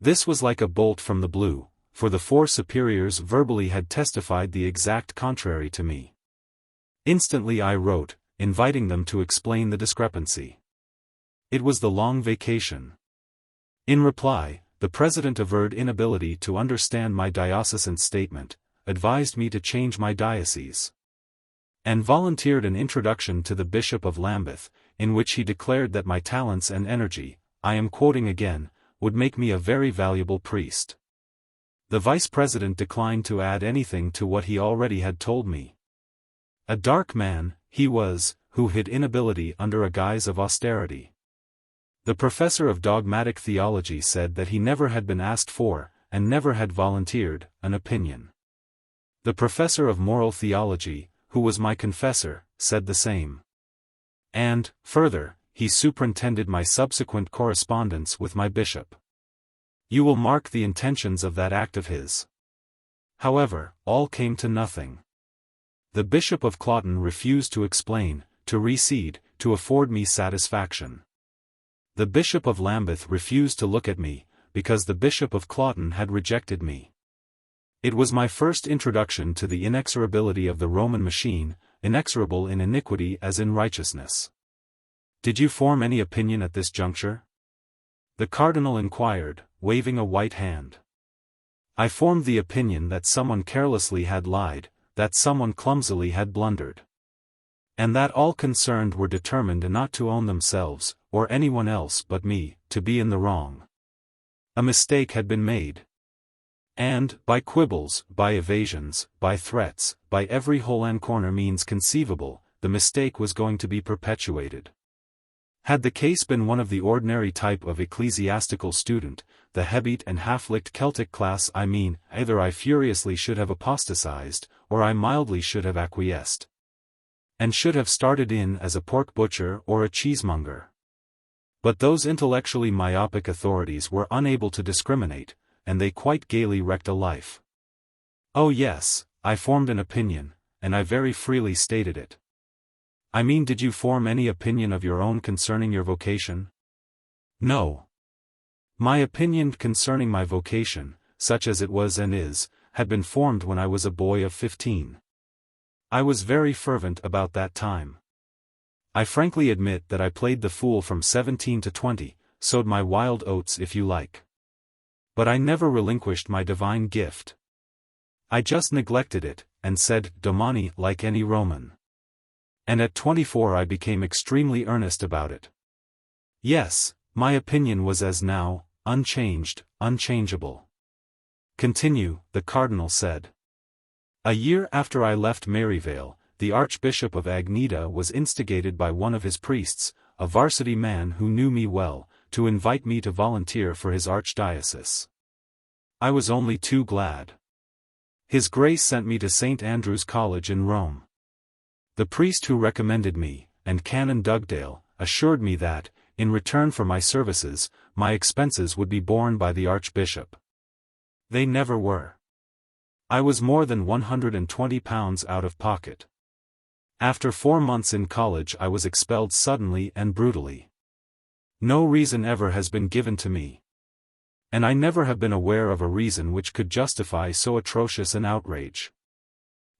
This was like a bolt from the blue, for the four superiors verbally had testified the exact contrary to me. Instantly I wrote, inviting them to explain the discrepancy. It was the long vacation. In reply, the president averred inability to understand my diocesan statement, advised me to change my diocese, and volunteered an introduction to the Bishop of Lambeth, in which he declared that my talents and energy, I am quoting again, would make me a very valuable priest. The vice president declined to add anything to what he already had told me. A dark man, he was, who hid inability under a guise of austerity. The professor of dogmatic theology said that he never had been asked for, and never had volunteered, an opinion. The professor of moral theology, who was my confessor, said the same. And, further, he superintended my subsequent correspondence with my bishop. You will mark the intentions of that act of his. However, all came to nothing. The Bishop of Claughton refused to explain, to recede, to afford me satisfaction. The Bishop of Lambeth refused to look at me, because the Bishop of Claughton had rejected me. It was my first introduction to the inexorability of the Roman machine, inexorable in iniquity as in righteousness. Did you form any opinion at this juncture? The cardinal inquired, waving a white hand. I formed the opinion that someone carelessly had lied, that someone clumsily had blundered, and that all concerned were determined not to own themselves, or anyone else but me, to be in the wrong. A mistake had been made. And, by quibbles, by evasions, by threats, by every hole and corner means conceivable, the mistake was going to be perpetuated. Had the case been one of the ordinary type of ecclesiastical student, the hebete and half-licked Celtic class either I furiously should have apostatized, or I mildly should have acquiesced. And should have started in as a pork butcher or a cheesemonger. But those intellectually myopic authorities were unable to discriminate, and they quite gaily wrecked a life. Oh yes, I formed an opinion, and I very freely stated it. Did you form any opinion of your own concerning your vocation? No. My opinion concerning my vocation, such as it was and is, had been formed when I was a boy of 15. I was very fervent about that time. I frankly admit that I played the fool from 17 to 20, sowed my wild oats if you like. But I never relinquished my divine gift. I just neglected it, and said domani like any Roman. And at 24 I became extremely earnest about it. Yes, my opinion was as now, unchanged, unchangeable. Continue, the cardinal said. A year after I left Maryvale, the Archbishop of Agneta was instigated by one of his priests, a varsity man who knew me well, to invite me to volunteer for his archdiocese. I was only too glad. His Grace sent me to St. Andrew's College in Rome. The priest who recommended me, and Canon Dugdale, assured me that, in return for my services, my expenses would be borne by the Archbishop. They never were. I was more than £120 out of pocket. After 4 months in college I was expelled suddenly and brutally. No reason ever has been given to me. And I never have been aware of a reason which could justify so atrocious an outrage.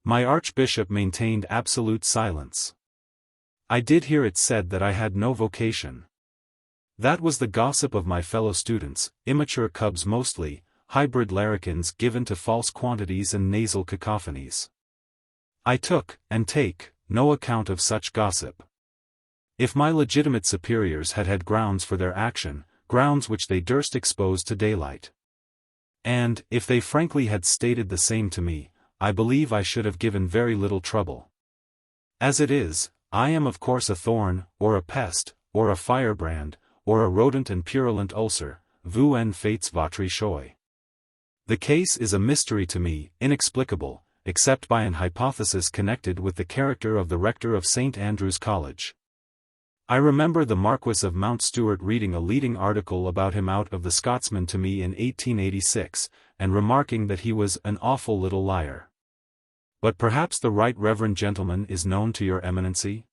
My Archbishop maintained absolute silence. I did hear it said that I had no vocation. That was the gossip of my fellow students, immature cubs mostly, hybrid larrikins given to false quantities and nasal cacophonies. I took, and take, no account of such gossip. If my legitimate superiors had had grounds for their action, grounds which they durst expose to daylight, and, if they frankly had stated the same to me, I believe I should have given very little trouble. As it is, I am of course a thorn, or a pest, or a firebrand, or a rodent and purulent ulcer, vous en faites votre choix. The case is a mystery to me, inexplicable, except by an hypothesis connected with the character of the rector of St. Andrew's College. I remember the Marquess of Mount Stuart reading a leading article about him out of the Scotsman to me in 1886, and remarking that he was an awful little liar. But perhaps the right reverend gentleman is known to your eminency?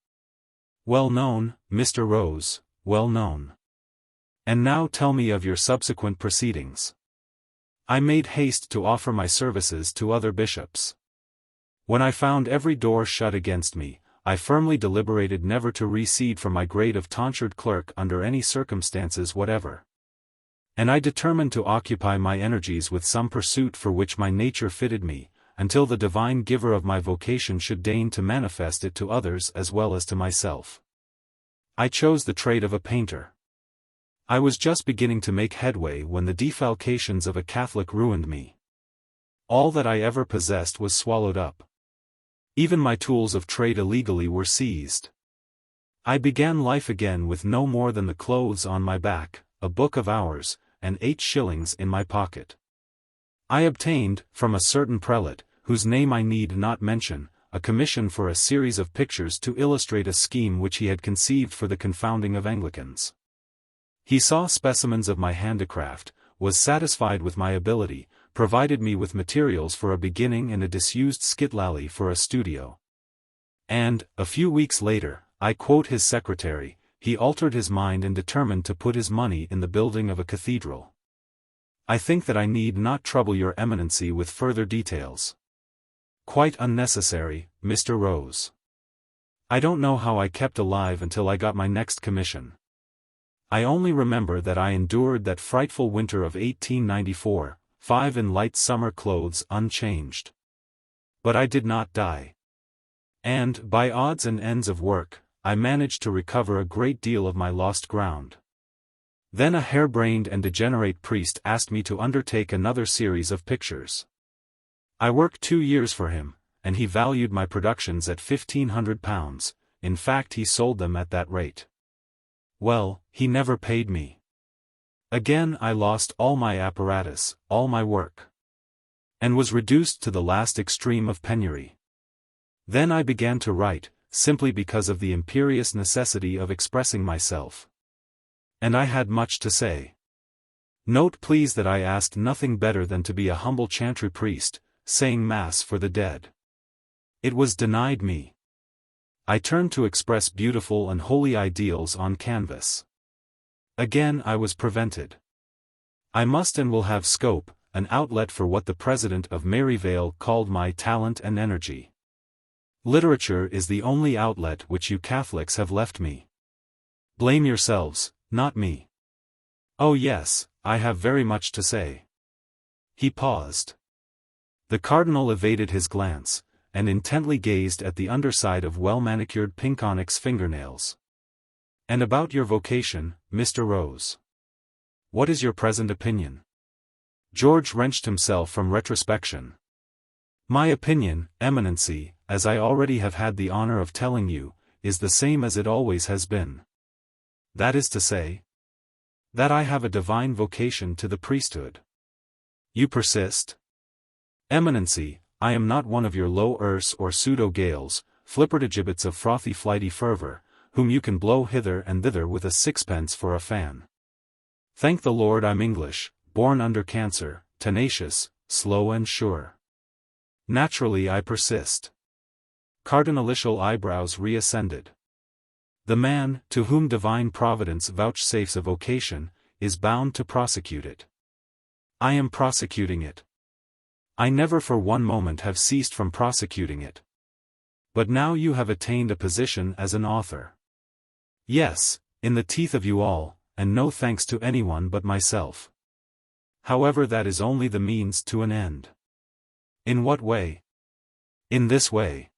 Well known, Mr. Rose, well known. And now tell me of your subsequent proceedings. I made haste to offer my services to other bishops. When I found every door shut against me, I firmly deliberated never to recede from my grade of tonsured clerk under any circumstances whatever. And I determined to occupy my energies with some pursuit for which my nature fitted me, until the divine giver of my vocation should deign to manifest it to others as well as to myself. I chose the trade of a painter. I was just beginning to make headway when the defalcations of a Catholic ruined me. All that I ever possessed was swallowed up. Even my tools of trade illegally were seized. I began life again with no more than the clothes on my back, a book of hours, and 8 shillings in my pocket. I obtained, from a certain prelate, whose name I need not mention, a commission for a series of pictures to illustrate a scheme which he had conceived for the confounding of Anglicans. He saw specimens of my handicraft, was satisfied with my ability, provided me with materials for a beginning and a disused skitlally for a studio. And, a few weeks later, I quote his secretary, he altered his mind and determined to put his money in the building of a cathedral. I think that I need not trouble your eminency with further details. Quite unnecessary, Mr. Rose. I don't know how I kept alive until I got my next commission. I only remember that I endured that frightful winter of 1894, 5 in light summer clothes unchanged. But I did not die. And, by odds and ends of work, I managed to recover a great deal of my lost ground. Then a harebrained and degenerate priest asked me to undertake another series of pictures. I worked 2 years for him, and he valued my productions at £1,500, in fact he sold them at that rate. Well, he never paid me. Again I lost all my apparatus, all my work. And was reduced to the last extreme of penury. Then I began to write, simply because of the imperious necessity of expressing myself. And I had much to say. Note please that I asked nothing better than to be a humble chantry priest, saying Mass for the dead. It was denied me. I turned to express beautiful and holy ideals on canvas. Again I was prevented. I must and will have scope, an outlet for what the president of Maryvale called my talent and energy. Literature is the only outlet which you Catholics have left me. Blame yourselves, not me. Oh yes, I have very much to say. He paused. The cardinal evaded his glance, and intently gazed at the underside of well-manicured pink onyx fingernails. And about your vocation, Mr. Rose. What is your present opinion? George wrenched himself from retrospection. My opinion, Eminency, as I already have had the honor of telling you, is the same as it always has been. That is to say, that I have a divine vocation to the priesthood. You persist? Eminency, I am not one of your low Erse or pseudo-Gales, flippertigibbets of frothy flighty fervor, whom you can blow hither and thither with a sixpence for a fan. Thank the Lord I'm English, born under cancer, tenacious, slow and sure. Naturally I persist. Cardinalitial eyebrows reascended. The man, to whom divine providence vouchsafes a vocation, is bound to prosecute it. I am prosecuting it. I never for one moment have ceased from prosecuting it. But now you have attained a position as an author. Yes, in the teeth of you all, and no thanks to anyone but myself. However, that is only the means to an end. In what way? In this way.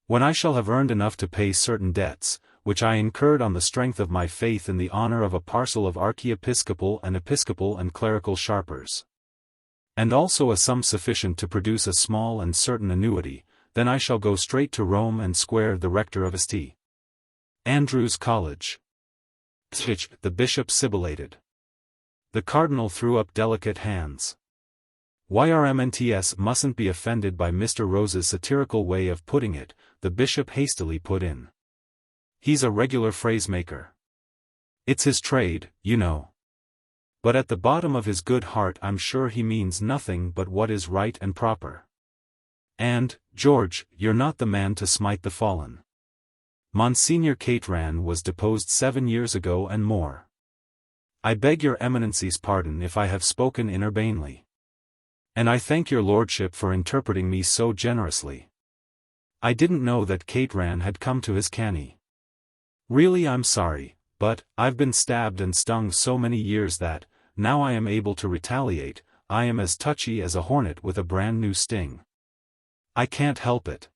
When I shall have earned enough to pay certain debts, which I incurred on the strength of my faith in the honor of a parcel of archiepiscopal and clerical sharpers, and also a sum sufficient to produce a small and certain annuity, then I shall go straight to Rome and square the rector of St. Andrew's College. The bishop sibilated. The cardinal threw up delicate hands. YRMNTS mustn't be offended by Mr. Rose's satirical way of putting it, the bishop hastily put in. He's a regular phrase-maker. It's his trade, you know. But at the bottom of his good heart I'm sure he means nothing but what is right and proper. And, George, you're not the man to smite the fallen. Monsignor Catran was deposed 7 years ago and more. I beg your eminency's pardon if I have spoken inurbanely. And I thank your lordship for interpreting me so generously. I didn't know that Adrian had come to his canny. Really I'm sorry, but, I've been stabbed and stung so many years that, now I am able to retaliate, I am as touchy as a hornet with a brand new sting. I can't help it.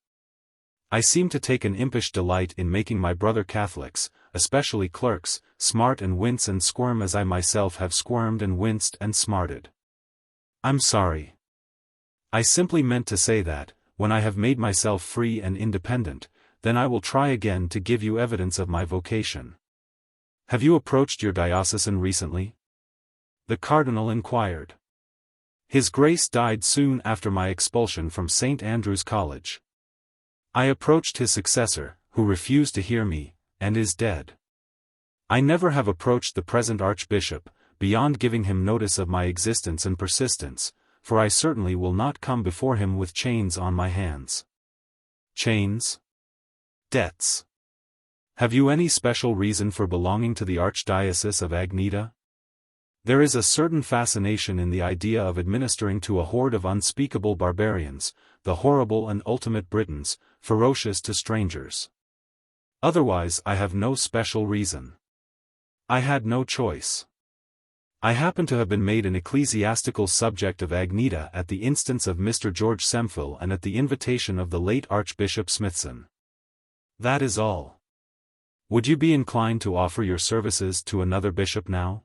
I seem to take an impish delight in making my brother Catholics, especially clerks, smart and wince and squirm as I myself have squirmed and winced and smarted. I'm sorry. I simply meant to say that, when I have made myself free and independent, then I will try again to give you evidence of my vocation. Have you approached your diocesan recently? The Cardinal inquired. His Grace died soon after my expulsion from St. Andrew's College. I approached his successor, who refused to hear me, and is dead. I never have approached the present Archbishop, beyond giving him notice of my existence and persistence, for I certainly will not come before him with chains on my hands. Chains? Debts. Have you any special reason for belonging to the Archdiocese of Agnita? There is a certain fascination in the idea of administering to a horde of unspeakable barbarians, the horrible and ultimate Britons, ferocious to strangers. Otherwise I have no special reason. I had no choice. I happen to have been made an ecclesiastical subject of Agnita at the instance of Mr. George Sempill and at the invitation of the late Archbishop Smithson. That is all. Would you be inclined to offer your services to another bishop now?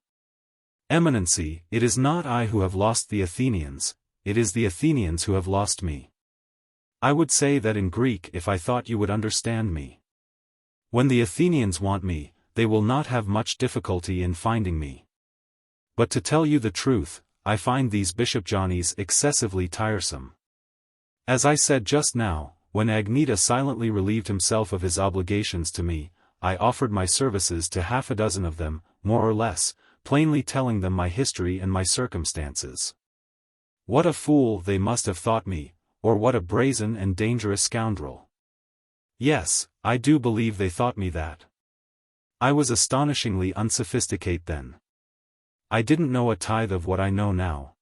Eminency, it is not I who have lost the Athenians, it is the Athenians who have lost me. I would say that in Greek if I thought you would understand me. When the Athenians want me, they will not have much difficulty in finding me. But to tell you the truth, I find these Bishop Johnnies excessively tiresome. As I said just now, when Agnita silently relieved himself of his obligations to me, I offered my services to half a dozen of them, more or less, plainly telling them my history and my circumstances. What a fool they must have thought me, or what a brazen and dangerous scoundrel. Yes, I do believe they thought me that. I was astonishingly unsophisticated then. I didn't know a tithe of what I know now.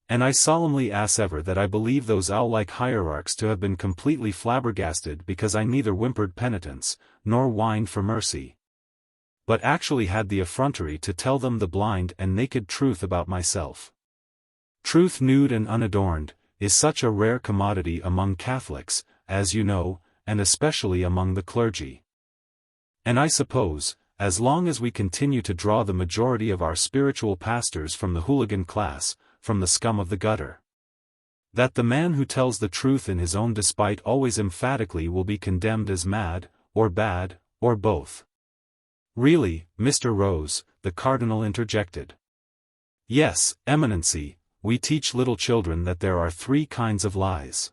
And I solemnly assever that I believe those owl-like hierarchs to have been completely flabbergasted because I neither whimpered penitence, nor whined for mercy, but actually had the effrontery to tell them the blind and naked truth about myself. Truth nude and unadorned, is such a rare commodity among Catholics, as you know, and especially among the clergy. And I suppose, as long as we continue to draw the majority of our spiritual pastors from the hooligan class, from the scum of the gutter, that the man who tells the truth in his own despite always emphatically will be condemned as mad, or bad, or both. Really, Mr. Rose, the Cardinal interjected. Yes, Eminency, we teach little children that there are three kinds of lies.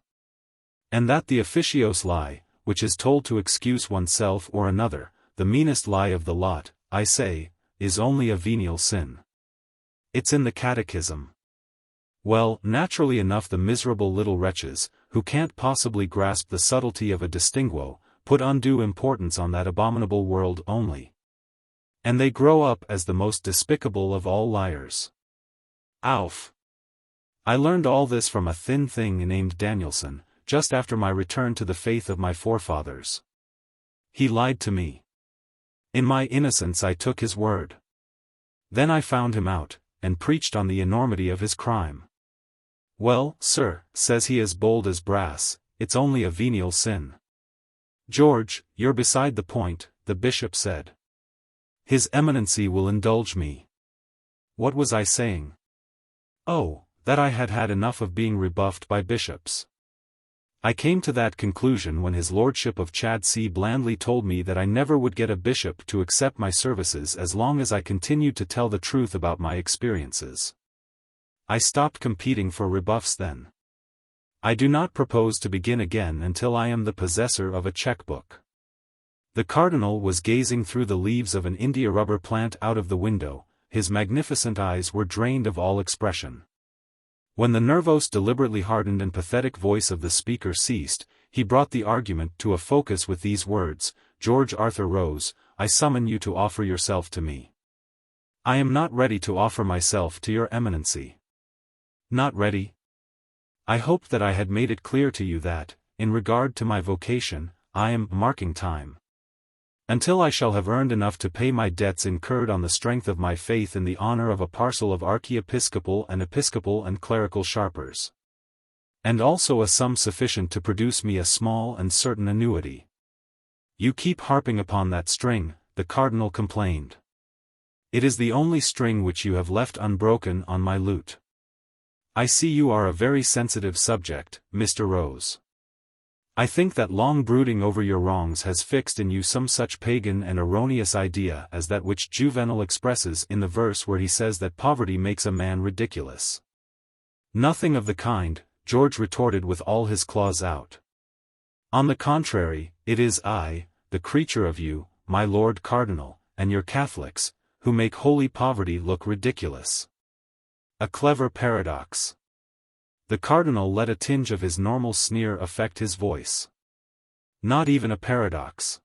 And that the officios lie, which is told to excuse oneself or another, the meanest lie of the lot, I say, is only a venial sin. It's in the Catechism. Well, naturally enough the miserable little wretches, who can't possibly grasp the subtlety of a distinguo, put undue importance on that abominable world only. And they grow up as the most despicable of all liars. Auf! I learned all this from a thin thing named Danielson, just after my return to the faith of my forefathers. He lied to me. In my innocence I took his word. Then I found him out, and preached on the enormity of his crime. Well, sir, says he as bold as brass, it's only a venial sin. George, you're beside the point, the bishop said. His Eminency will indulge me. What was I saying? Oh, that I had had enough of being rebuffed by bishops. I came to that conclusion when his lordship of Chadsey blandly told me that I never would get a bishop to accept my services as long as I continued to tell the truth about my experiences. I stopped competing for rebuffs then. I do not propose to begin again until I am the possessor of a checkbook. The Cardinal was gazing through the leaves of an India rubber plant out of the window, his magnificent eyes were drained of all expression. When the nervous deliberately hardened and pathetic voice of the speaker ceased, he brought the argument to a focus with these words, George Arthur Rose, I summon you to offer yourself to me. I am not ready to offer myself to your Eminency. Not ready? I hoped that I had made it clear to you that, in regard to my vocation, I am marking time. Until I shall have earned enough to pay my debts incurred on the strength of my faith in the honor of a parcel of archiepiscopal and episcopal and clerical sharpers. And also a sum sufficient to produce me a small and certain annuity. You keep harping upon that string, the cardinal complained. It is the only string which you have left unbroken on my lute. I see you are a very sensitive subject, Mr. Rose. I think that long brooding over your wrongs has fixed in you some such pagan and erroneous idea as that which Juvenal expresses in the verse where he says that poverty makes a man ridiculous. Nothing of the kind, George retorted with all his claws out. On the contrary, it is I, the creature of you, my Lord Cardinal, and your Catholics, who make holy poverty look ridiculous. A clever paradox. The cardinal let a tinge of his normal sneer affect his voice. Not even a paradox.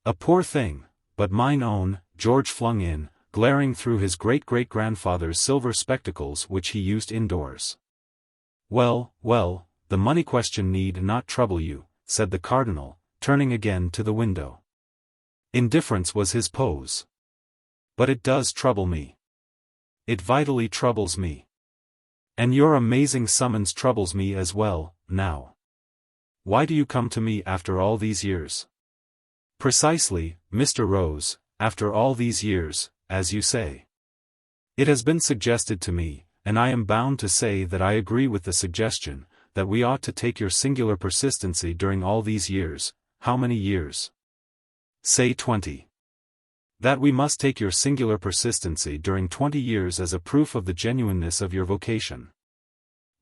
A poor thing, but mine own, George flung in, glaring through his great-great-grandfather's silver spectacles which he used indoors. Well, well, the money question need not trouble you, said the cardinal, turning again to the window. Indifference was his pose. But it does trouble me. It vitally troubles me. And your amazing summons troubles me as well, now. Why do you come to me after all these years? Precisely, Mr. Rose, after all these years, as you say. It has been suggested to me, and I am bound to say that I agree with the suggestion, that we ought to take your singular persistency during all these years. How many years? Say 20. That we must take your singular persistency during 20 years as a proof of the genuineness of your vocation.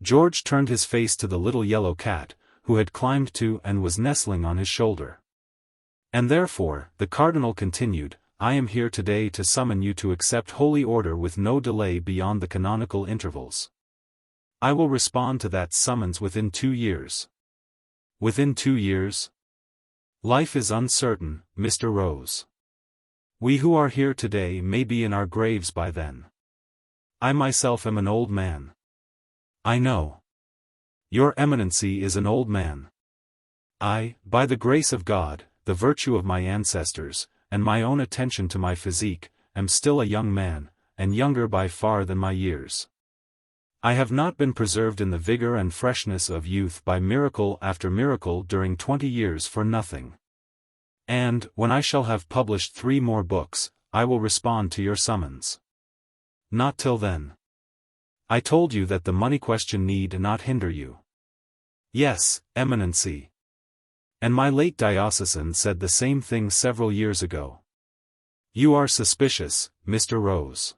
George turned his face to the little yellow cat, who had climbed to and was nestling on his shoulder. And therefore, the cardinal continued, I am here today to summon you to accept holy order with no delay beyond the canonical intervals. I will respond to that summons within 2 years. Within 2 years? Life is uncertain, Mr. Rose. We who are here today may be in our graves by then. I myself am an old man. I know. Your Eminency is an old man. I, by the grace of God, the virtue of my ancestors, and my own attention to my physique, am still a young man, and younger by far than my years. I have not been preserved in the vigor and freshness of youth by miracle after miracle during 20 years for nothing. And, when I shall have published 3 more books, I will respond to your summons. Not till then. I told you that the money question need not hinder you. Yes, Eminency. And my late diocesan said the same thing several years ago. You are suspicious, Mr. Rose.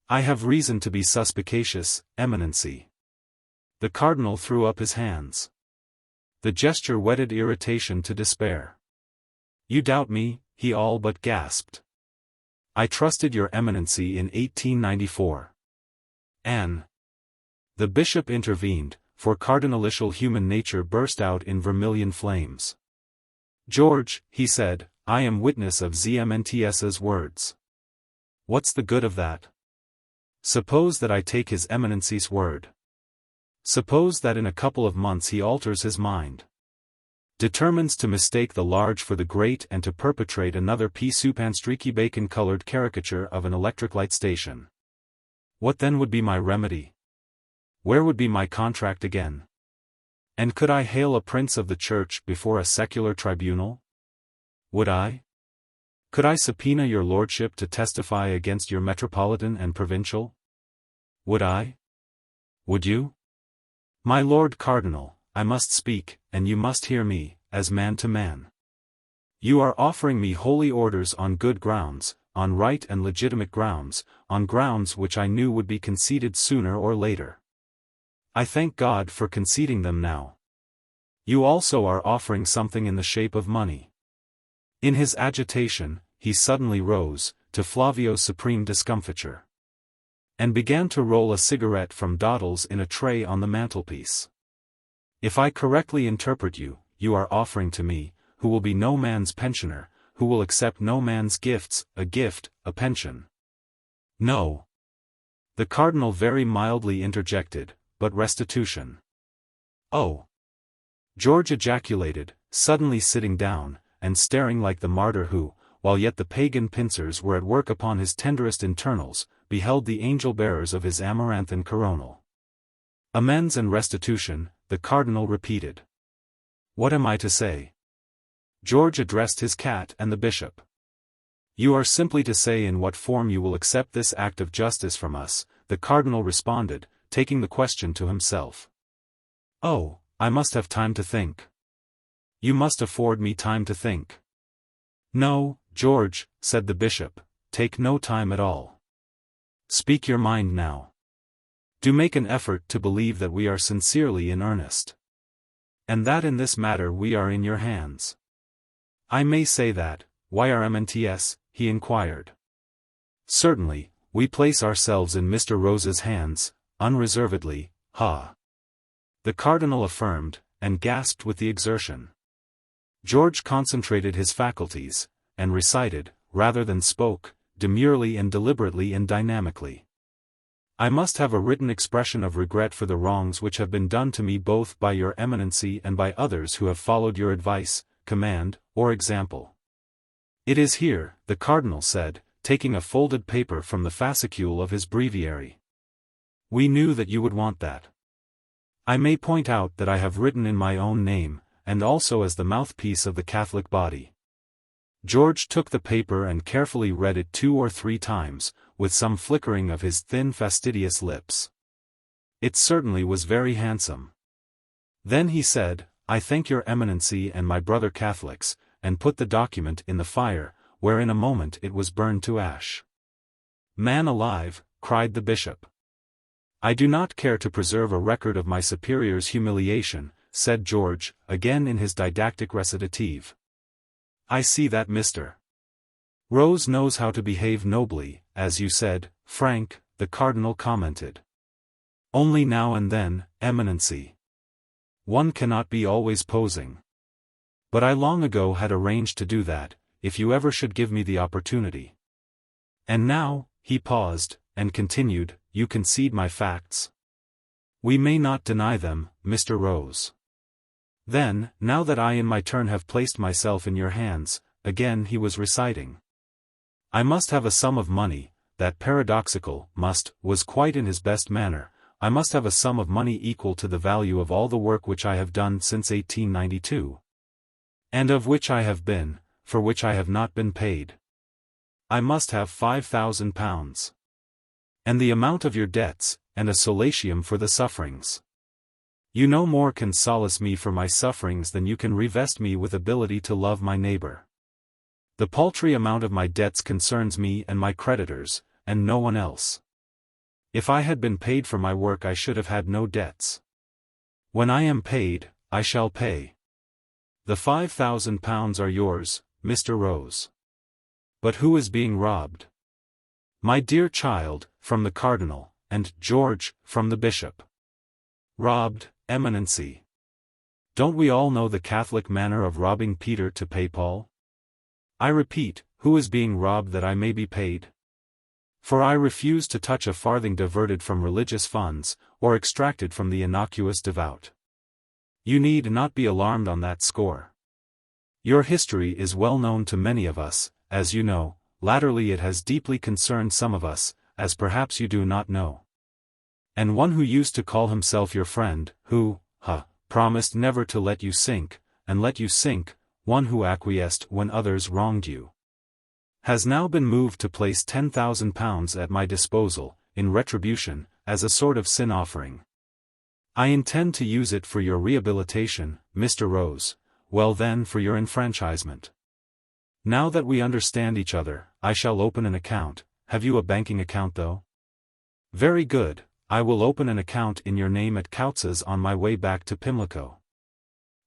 I have reason to be suspicious, Eminency. The cardinal threw up his hands. The gesture wedded irritation to despair. You doubt me, he all but gasped. I trusted your Eminency in 1894. Anne. The bishop intervened, for cardinalitial human nature burst out in vermilion flames. George, he said, I am witness of ZMNTS's words. What's the good of that? Suppose that I take his Eminency's word. Suppose that in a couple of months he alters his mind. Determines to mistake the large for the great and to perpetrate another pea-soup-and-streaky bacon-colored caricature of an electric light station. What then would be my remedy? Where would be my contract again? And could I hail a prince of the church before a secular tribunal? Would I? Could I subpoena your lordship to testify against your metropolitan and provincial? Would I? Would you? My lord cardinal, I must speak, and you must hear me, as man to man. You are offering me holy orders on good grounds, on right and legitimate grounds, on grounds which I knew would be conceded sooner or later. I thank God for conceding them now. You also are offering something in the shape of money. In his agitation, he suddenly rose, to Flavio's supreme discomfiture, and began to roll a cigarette from dawdles in a tray on the mantelpiece. If I correctly interpret you, you are offering to me, who will be no man's pensioner, who will accept no man's gifts, a gift, a pension. No. The cardinal very mildly interjected, but restitution. "Oh!" George ejaculated, suddenly sitting down, and staring like the martyr who, while yet the pagan pincers were at work upon his tenderest internals, beheld the angel-bearers of his amaranthine coronal. "Amends and restitution," the cardinal repeated. "What am I to say?" George addressed his cat and the bishop. "You are simply to say in what form you will accept this act of justice from us," the cardinal responded, taking the question to himself. "Oh, I must have time to think." "You must afford me time to think." "No, George," said the bishop, "take no time at all. Speak your mind now. Do make an effort to believe that we are sincerely in earnest. And that in this matter we are in your hands." "I may say that, YRMNTS?" he inquired. "Certainly, we place ourselves in Mr. Rose's hands, unreservedly, ha!" the cardinal affirmed, and gasped with the exertion. George concentrated his faculties, and recited, rather than spoke, demurely and deliberately and dynamically. "I must have a written expression of regret for the wrongs which have been done to me both by your eminency and by others who have followed your advice, command, or example." "It is here," the cardinal said, taking a folded paper from the fascicule of his breviary. "We knew that you would want that. I may point out that I have written in my own name, and also as the mouthpiece of the Catholic body." George took the paper and carefully read it 2 or 3 times, with some flickering of his thin fastidious lips. It certainly was very handsome. Then he said, "I thank your eminency and my brother Catholics," and put the document in the fire, where in a moment it was burned to ash. "Man alive," cried the bishop. "I do not care to preserve a record of my superior's humiliation," said George, again in his didactic recitative. "I see that Mr. Rose knows how to behave nobly, as you said, Frank," the cardinal commented. "Only now and then, eminency. One cannot be always posing. But I long ago had arranged to do that, if you ever should give me the opportunity. And now," he paused, and continued, "you concede my facts? We may not deny them, Mr. Rose. Then, now that I in my turn have placed myself in your hands," again he was reciting. "I must have a sum of money," that paradoxical "must" was quite in his best manner, "I must have a sum of money equal to the value of all the work which I have done since 1892. And of which I have been, for which I have not been paid. I must have £5,000. And the amount of your debts, and a solatium for the sufferings. You no more can solace me for my sufferings than you can revest me with ability to love my neighbor. The paltry amount of my debts concerns me and my creditors, and no one else. If I had been paid for my work I should have had no debts. When I am paid, I shall pay. The £5,000 are yours, Mr. Rose. But who is being robbed? My dear child, from the cardinal, and George, from the bishop. Robbed, eminency. Don't we all know the Catholic manner of robbing Peter to pay Paul? I repeat, who is being robbed that I may be paid? For I refuse to touch a farthing diverted from religious funds, or extracted from the innocuous devout. You need not be alarmed on that score. Your history is well known to many of us, as you know. Latterly it has deeply concerned some of us, as perhaps you do not know. And one who used to call himself your friend, who, promised never to let you sink, and let you sink, one who acquiesced when others wronged you, has now been moved to place £10,000 at my disposal, in retribution, as a sort of sin offering. I intend to use it for your rehabilitation, Mr. Rose, well then for your enfranchisement. Now that we understand each other, I shall open an account. Have you a banking account though? Very good, I will open an account in your name at Coutz's on my way back to Pimlico.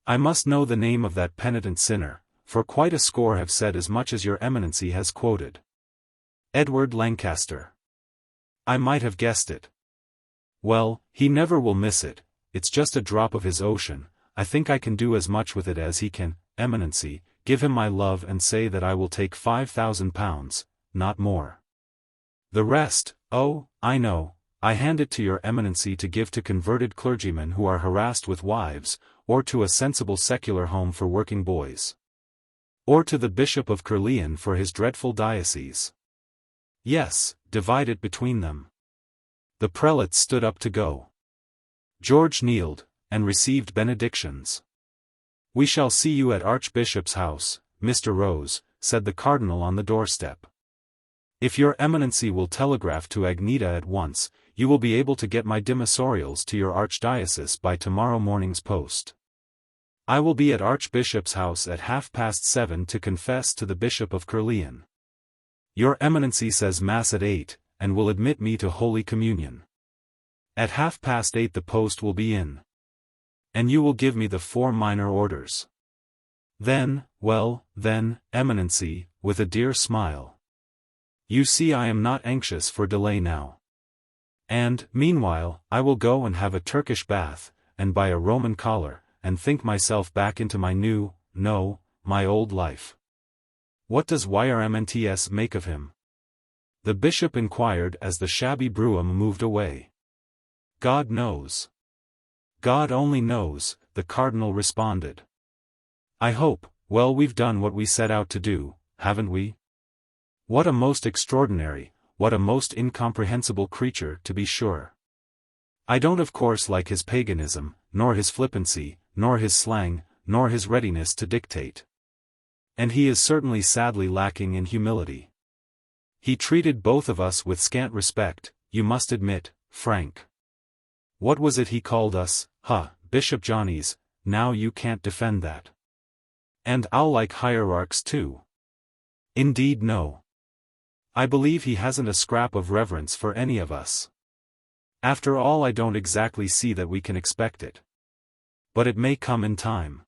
I must know the name of that penitent sinner, for quite a score have said as much as your eminency has quoted. Edward Lancaster. I might have guessed it. Well, he never will miss it, it's just a drop of his ocean. I think I can do as much with it as he can. Eminency, give him my love and say that I will take £5,000, not more. The rest, oh, I know, I hand it to your eminency to give to converted clergymen who are harassed with wives, or to a sensible secular home for working boys. Or to the Bishop of Prooimion for his dreadful diocese. Yes, divide it between them. The prelates stood up to go. George kneeled, and received benedictions. We shall see you at Archbishop's house, Mr. Rose, said the Cardinal on the doorstep. If your eminency will telegraph to Agneta at once, you will be able to get my dimissorials to your archdiocese by tomorrow morning's post. I will be at Archbishop's house at 7:30 to confess to the Bishop of Prooimion. Your eminency says Mass at 8, and will admit me to Holy Communion. At 8:30 the post will be in. And you will give me the 4 minor orders. Then, well, then, eminency, with a dear smile. You see I am not anxious for delay now. And, meanwhile, I will go and have a Turkish bath, and buy a Roman collar, and think myself back into my my old life. What does YRMNTS make of him? The bishop inquired as the shabby brougham moved away. God knows. God only knows, the cardinal responded. I hope, well, we've done what we set out to do, haven't we? What a most extraordinary, what a most incomprehensible creature, to be sure. I don't of course like his paganism, nor his flippancy, nor his slang, nor his readiness to dictate. And he is certainly sadly lacking in humility. He treated both of us with scant respect, you must admit, Frank. What was it he called us? Bishop Johnnies, now you can't defend that. And I'll like hierarchs too. Indeed no. I believe he hasn't a scrap of reverence for any of us. After all, I don't exactly see that we can expect it. But it may come in time.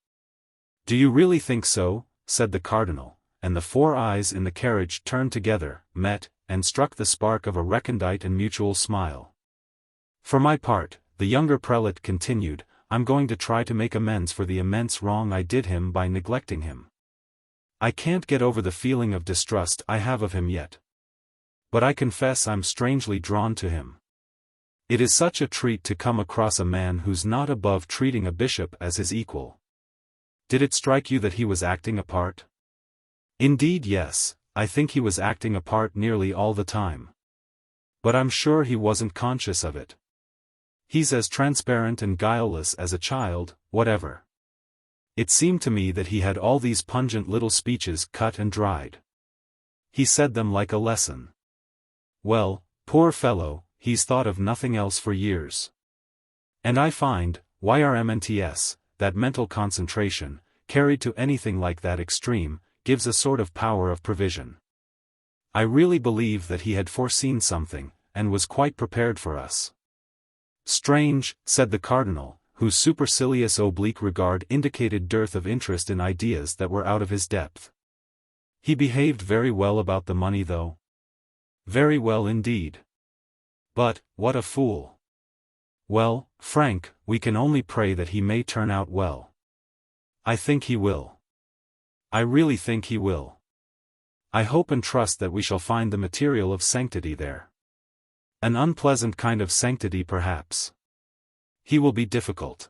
Do you really think so? Said the cardinal, and the 4 eyes in the carriage turned together, met, and struck the spark of a recondite and mutual smile. For my part, the younger prelate continued, I'm going to try to make amends for the immense wrong I did him by neglecting him. I can't get over the feeling of distrust I have of him yet. But I confess I'm strangely drawn to him. It is such a treat to come across a man who's not above treating a bishop as his equal. Did it strike you that he was acting a part? Indeed yes, I think he was acting a part nearly all the time. But I'm sure he wasn't conscious of it. He's as transparent and guileless as a child, whatever. It seemed to me that he had all these pungent little speeches cut and dried. He said them like a lesson. Well, poor fellow, he's thought of nothing else for years. And I find, YRMNTS, that mental concentration, carried to anything like that extreme, gives a sort of power of prevision. I really believe that he had foreseen something, and was quite prepared for us. Strange, said the cardinal, whose supercilious oblique regard indicated dearth of interest in ideas that were out of his depth. He behaved very well about the money though. Very well indeed. But, what a fool. Well, Frank, we can only pray that he may turn out well. I think he will. I really think he will. I hope and trust that we shall find the material of sanctity there. An unpleasant kind of sanctity perhaps. He will be difficult.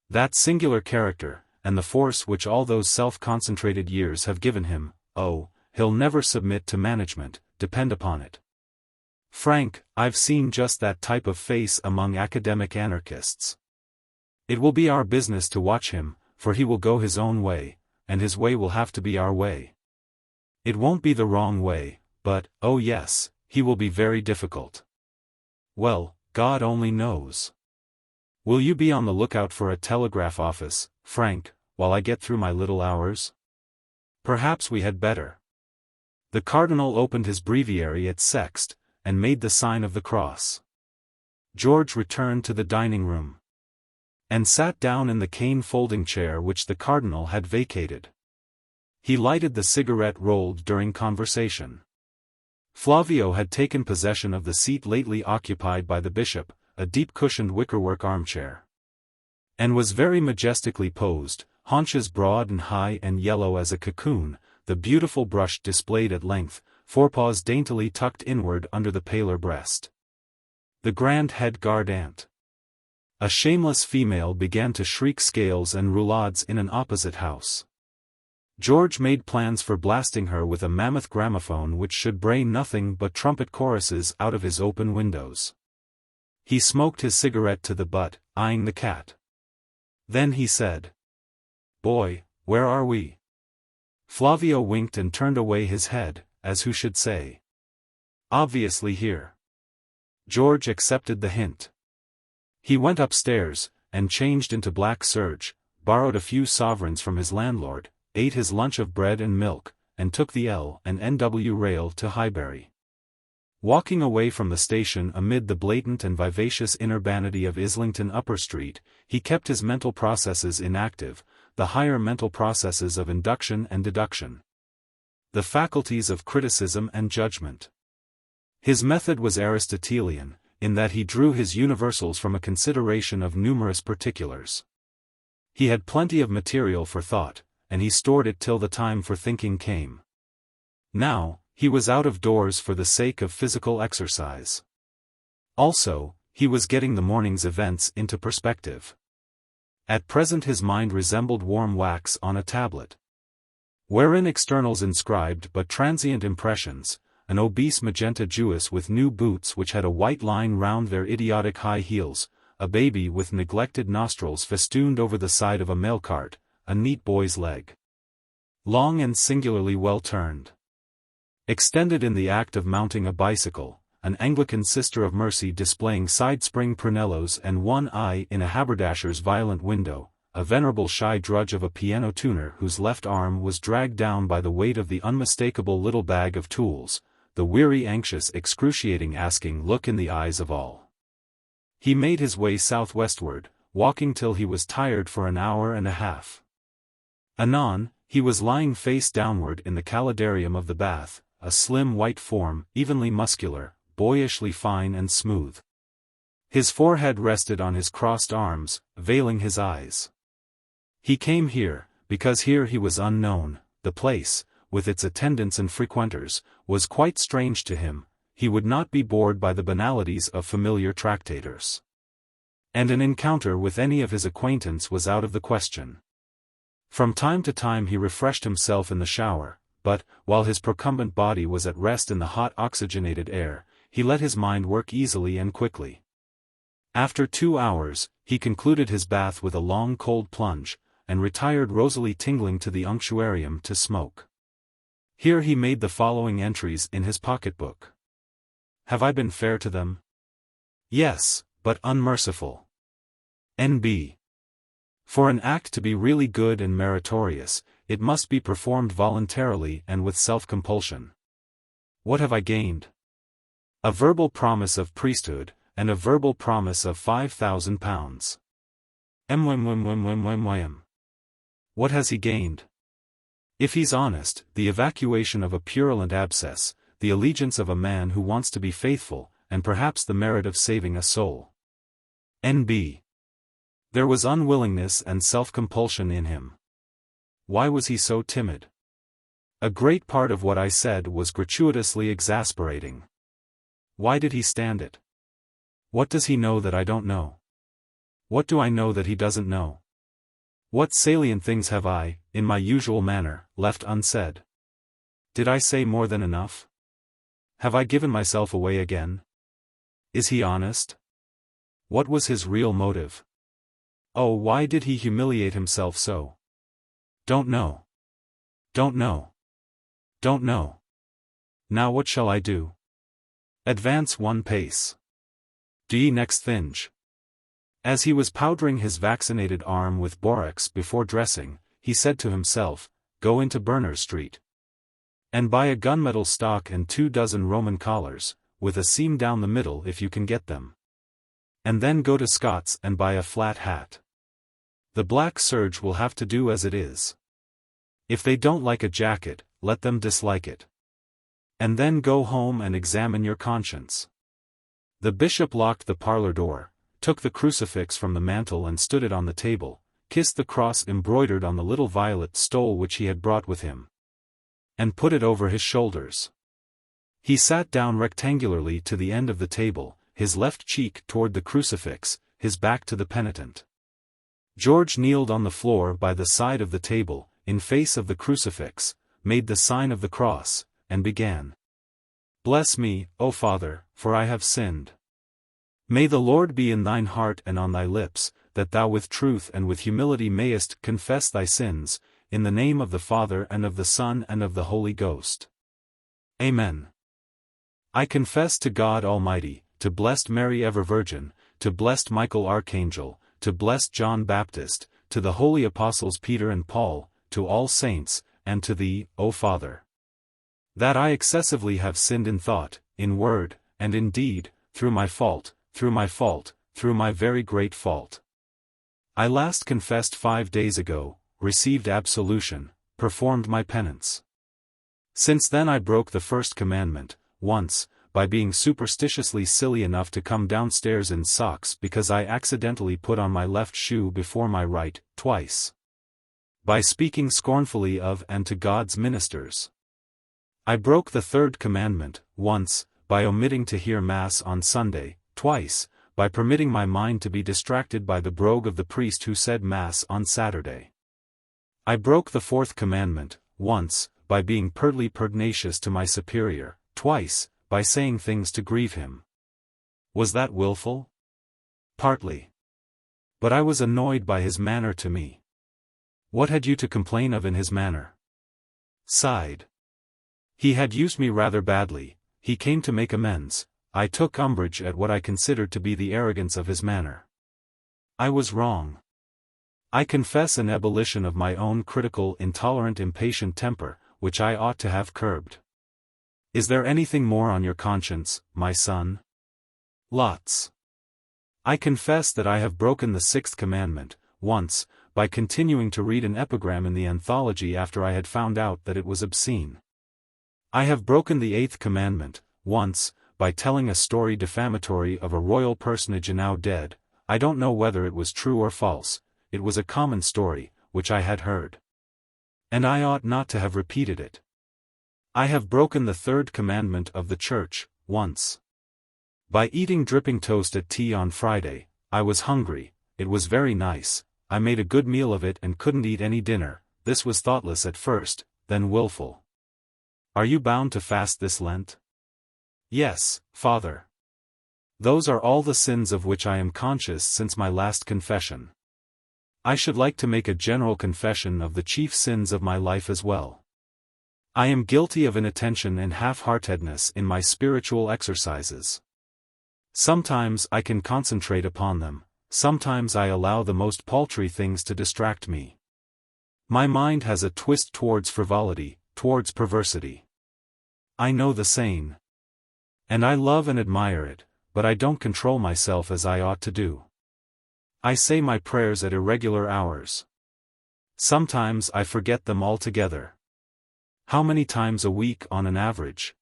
That singular character, and the force which all those self-concentrated years have given him, he'll never submit to management, depend upon it. Frank, I've seen just that type of face among academic anarchists. It will be our business to watch him, for he will go his own way, and his way will have to be our way. It won't be the wrong way, but, oh yes, he will be very difficult. Well, God only knows. Will you be on the lookout for a telegraph office, Frank, while I get through my little hours? Perhaps we had better. The cardinal opened his breviary at Sext, and made the sign of the cross. George returned to the dining room. And sat down in the cane folding chair which the cardinal had vacated. He lighted the cigarette rolled during conversation. Flavio had taken possession of the seat lately occupied by the bishop, a deep-cushioned wickerwork armchair. And was very majestically posed, haunches broad and high and yellow as a cocoon, the beautiful brush displayed at length, forepaws daintily tucked inward under the paler breast. The grand head guard aunt. A shameless female began to shriek scales and roulades in an opposite house. George made plans for blasting her with a mammoth gramophone which should bray nothing but trumpet choruses out of his open windows. He smoked his cigarette to the butt, eyeing the cat. Then he said, "Boy, where are we?" Flavio winked and turned away his head, as who should say, "Obviously here." George accepted the hint. He went upstairs, and changed into black serge, borrowed a few sovereigns from his landlord, ate his lunch of bread and milk, and took the L&N rail to Highbury. Walking away from the station amid the blatant and vivacious inurbanity of Islington Upper Street, he kept his mental processes inactive, the higher mental processes of induction and deduction. The faculties of criticism and judgment. His method was Aristotelian, in that he drew his universals from a consideration of numerous particulars. He had plenty of material for thought, and he stored it till the time for thinking came. Now, he was out of doors for the sake of physical exercise. Also, he was getting the morning's events into perspective. At present his mind resembled warm wax on a tablet, wherein externals inscribed but transient impressions, an obese magenta Jewess with new boots which had a white line round their idiotic high heels, a baby with neglected nostrils festooned over the side of a mail cart, a neat boy's leg, long and singularly well turned, extended in the act of mounting a bicycle, an Anglican Sister of Mercy displaying side-spring prunellos and one eye in a haberdasher's violent window, a venerable shy drudge of a piano tuner whose left arm was dragged down by the weight of the unmistakable little bag of tools, the weary anxious excruciating asking look in the eyes of all. He made his way southwestward, walking till he was tired for an hour and a half. Anon, he was lying face downward in the calidarium of the bath, a slim white form, evenly muscular, boyishly fine and smooth. His forehead rested on his crossed arms, veiling his eyes. He came here, because here he was unknown. The place, with its attendants and frequenters, was quite strange to him. He would not be bored by the banalities of familiar tractators. And an encounter with any of his acquaintance was out of the question. From time to time he refreshed himself in the shower, but, while his procumbent body was at rest in the hot oxygenated air, he let his mind work easily and quickly. After 2 hours, he concluded his bath with a long cold plunge, and retired rosily tingling to the unctuarium to smoke. Here he made the following entries in his pocketbook. Have I been fair to them? Yes, but unmerciful. N.B. For an act to be really good and meritorious, it must be performed voluntarily and with self-compulsion. What have I gained? A verbal promise of priesthood, and a verbal promise of £5,000. What has he gained? If he's honest, the evacuation of a purulent abscess, the allegiance of a man who wants to be faithful, and perhaps the merit of saving a soul. N.B. There was unwillingness and self-compulsion in him. Why was he so timid? A great part of what I said was gratuitously exasperating. Why did he stand it? What does he know that I don't know? What do I know that he doesn't know? What salient things have I, in my usual manner, left unsaid? Did I say more than enough? Have I given myself away again? Is he honest? What was his real motive? Oh, why did he humiliate himself so? Don't know. Don't know. Don't know. Now what shall I do? Advance one pace. Do ye next thinge? As he was powdering his vaccinated arm with borax before dressing, he said to himself, Go into Berners Street. And buy a gunmetal stock and 24 Roman collars, with a seam down the middle if you can get them. And then go to Scott's and buy a flat hat. The black serge will have to do as it is. If they don't like a jacket, let them dislike it. And then go home and examine your conscience. The bishop locked the parlor door, took the crucifix from the mantel and stood it on the table, kissed the cross embroidered on the little violet stole which he had brought with him, and put it over his shoulders. He sat down rectangularly to the end of the table, his left cheek toward the crucifix, his back to the penitent. George kneeled on the floor by the side of the table, in face of the crucifix, made the sign of the cross, and began. Bless me, O Father, for I have sinned. May the Lord be in thine heart and on thy lips, that thou with truth and with humility mayest confess thy sins, in the name of the Father and of the Son and of the Holy Ghost. Amen. I confess to God Almighty, to blessed Mary ever Virgin, to blessed Michael Archangel, to blessed John Baptist, to the holy apostles Peter and Paul, to all saints, and to thee, O Father, that I excessively have sinned in thought, in word, and in deed, through my fault, through my very great fault. I last confessed 5 days ago, received absolution, performed my penance. Since then I broke the first commandment, once, by being superstitiously silly enough to come downstairs in socks because I accidentally put on my left shoe before my right, twice. By speaking scornfully of and to God's ministers. I broke the third commandment, once, by omitting to hear Mass on Sunday, twice, by permitting my mind to be distracted by the brogue of the priest who said Mass on Saturday. I broke the fourth commandment, once, by being pertly pugnacious to my superior, twice, by saying things to grieve him. Was that willful? Partly. But I was annoyed by his manner to me. What had you to complain of in his manner? Sighed. He had used me rather badly, he came to make amends. I took umbrage at what I considered to be the arrogance of his manner. I was wrong. I confess an ebullition of my own critical, intolerant, impatient temper, which I ought to have curbed. Is there anything more on your conscience, my son? Lots. I confess that I have broken the sixth commandment, once, by continuing to read an epigram in the anthology after I had found out that it was obscene. I have broken the eighth commandment, once, by telling a story defamatory of a royal personage now dead. I don't know whether it was true or false, it was a common story, which I had heard. And I ought not to have repeated it. I have broken the third commandment of the Church, once. By eating dripping toast at tea on Friday. I was hungry, it was very nice, I made a good meal of it and couldn't eat any dinner. This was thoughtless at first, then willful. Are you bound to fast this Lent? Yes, Father. Those are all the sins of which I am conscious since my last confession. I should like to make a general confession of the chief sins of my life as well. I am guilty of inattention and half-heartedness in my spiritual exercises. Sometimes I can concentrate upon them, sometimes I allow the most paltry things to distract me. My mind has a twist towards frivolity, towards perversity. I know the saying. And I love and admire it, but I don't control myself as I ought to do. I say my prayers at irregular hours. Sometimes I forget them altogether. How many times a week on an average?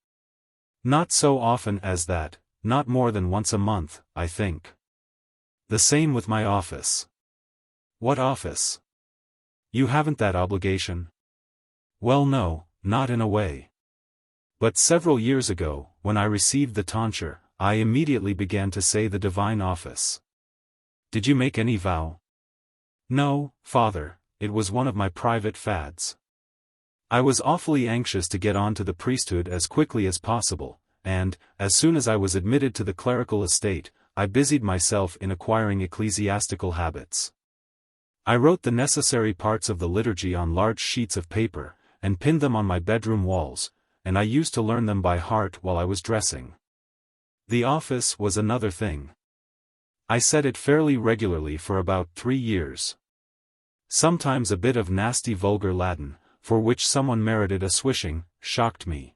Not so often as that, not more than once a month, I think. The same with my office. What office? You haven't that obligation? Well, no, not in a way. But several years ago, when I received the tonsure, I immediately began to say the divine office. Did you make any vow? No, Father, it was one of my private fads. I was awfully anxious to get on to the priesthood as quickly as possible, and, as soon as I was admitted to the clerical estate, I busied myself in acquiring ecclesiastical habits. I wrote the necessary parts of the liturgy on large sheets of paper, and pinned them on my bedroom walls, and I used to learn them by heart while I was dressing. The office was another thing. I said it fairly regularly for about 3 years. Sometimes a bit of nasty vulgar Latin, for which someone merited a swishing, shocked me.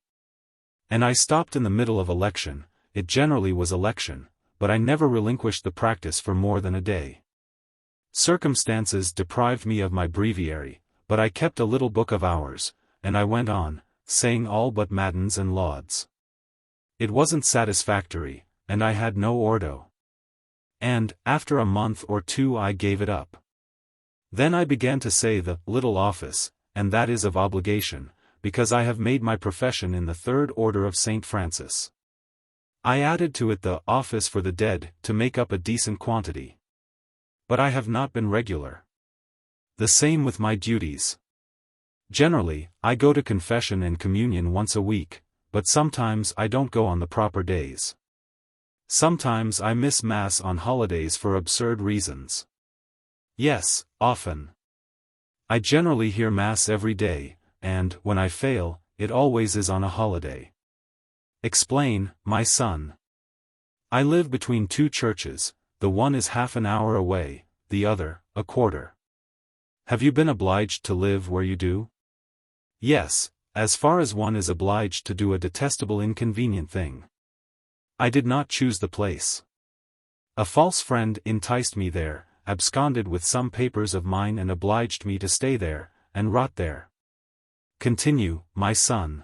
And I stopped in the middle of a lection. It generally was a lection, but I never relinquished the practice for more than a day. Circumstances deprived me of my breviary, but I kept a little book of hours, and I went on, saying all but matins and lauds. It wasn't satisfactory, and I had no ordo. And, after a month or 2 I gave it up. Then I began to say the little office, and that is of obligation, because I have made my profession in the Third Order of St. Francis. I added to it the office for the dead to make up a decent quantity. But I have not been regular. The same with my duties. Generally, I go to confession and communion once a week, but sometimes I don't go on the proper days. Sometimes I miss Mass on holidays for absurd reasons. Yes, often. I generally hear Mass every day, and, when I fail, it always is on a holiday. Explain, my son. I live between two churches, the one is half an hour away, the other, a quarter. Have you been obliged to live where you do? Yes, as far as one is obliged to do a detestable inconvenient thing. I did not choose the place. A false friend enticed me there, absconded with some papers of mine and obliged me to stay there, and rot there. Continue, my son.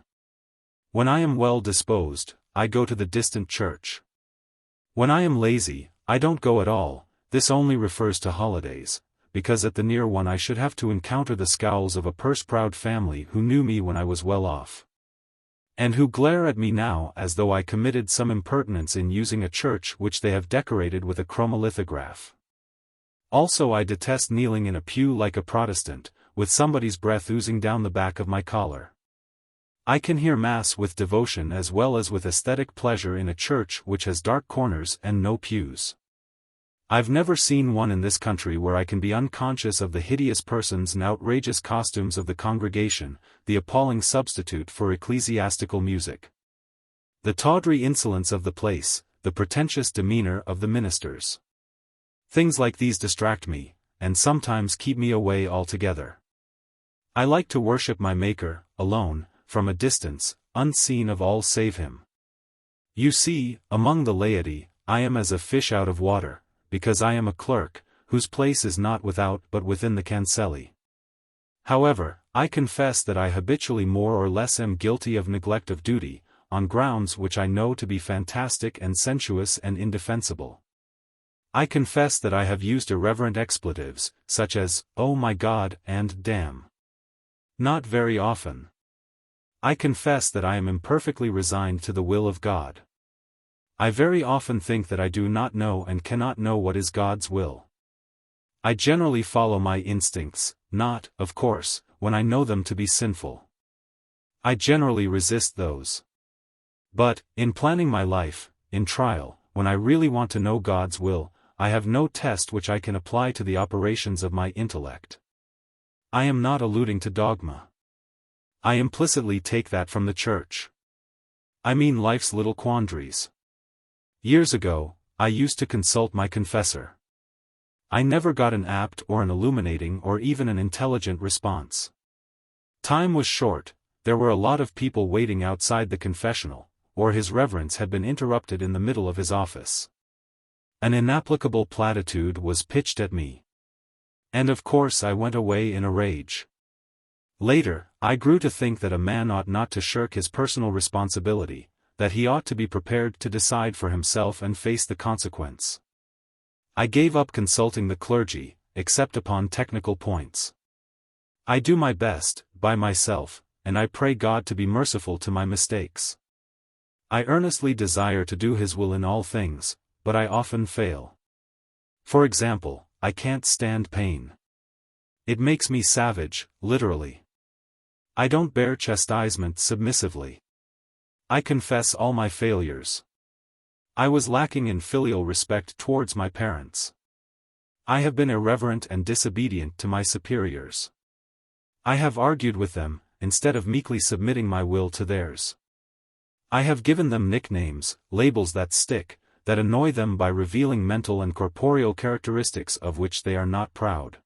When I am well disposed, I go to the distant church. When I am lazy, I don't go at all. This only refers to holidays, because at the near one I should have to encounter the scowls of a purse-proud family who knew me when I was well off, and who glare at me now as though I committed some impertinence in using a church which they have decorated with a chromolithograph. Also, I detest kneeling in a pew like a Protestant, with somebody's breath oozing down the back of my collar. I can hear Mass with devotion as well as with aesthetic pleasure in a church which has dark corners and no pews. I've never seen one in this country where I can be unconscious of the hideous persons and outrageous costumes of the congregation, the appalling substitute for ecclesiastical music, the tawdry insolence of the place, the pretentious demeanor of the ministers. Things like these distract me, and sometimes keep me away altogether. I like to worship my Maker, alone, from a distance, unseen of all save Him. You see, among the laity, I am as a fish out of water, because I am a clerk, whose place is not without but within the cancelli. However, I confess that I habitually more or less am guilty of neglect of duty, on grounds which I know to be fantastic and sensuous and indefensible. I confess that I have used irreverent expletives, such as, "Oh my God," and "damn." Not very often. I confess that I am imperfectly resigned to the will of God. I very often think that I do not know and cannot know what is God's will. I generally follow my instincts, not, of course, when I know them to be sinful. I generally resist those. But, in planning my life, in trial, when I really want to know God's will, I have no test which I can apply to the operations of my intellect. I am not alluding to dogma. I implicitly take that from the Church. I mean life's little quandaries. Years ago, I used to consult my confessor. I never got an apt or an illuminating or even an intelligent response. Time was short, there were a lot of people waiting outside the confessional, or His Reverence had been interrupted in the middle of his office. An inapplicable platitude was pitched at me. And of course I went away in a rage. Later, I grew to think that a man ought not to shirk his personal responsibility, that he ought to be prepared to decide for himself and face the consequence. I gave up consulting the clergy, except upon technical points. I do my best, by myself, and I pray God to be merciful to my mistakes. I earnestly desire to do His will in all things, but I often fail. For example, I can't stand pain. It makes me savage, literally. I don't bear chastisement submissively. I confess all my failures. I was lacking in filial respect towards my parents. I have been irreverent and disobedient to my superiors. I have argued with them, instead of meekly submitting my will to theirs. I have given them nicknames, labels that stick, that annoy them by revealing mental and corporeal characteristics of which they are not proud.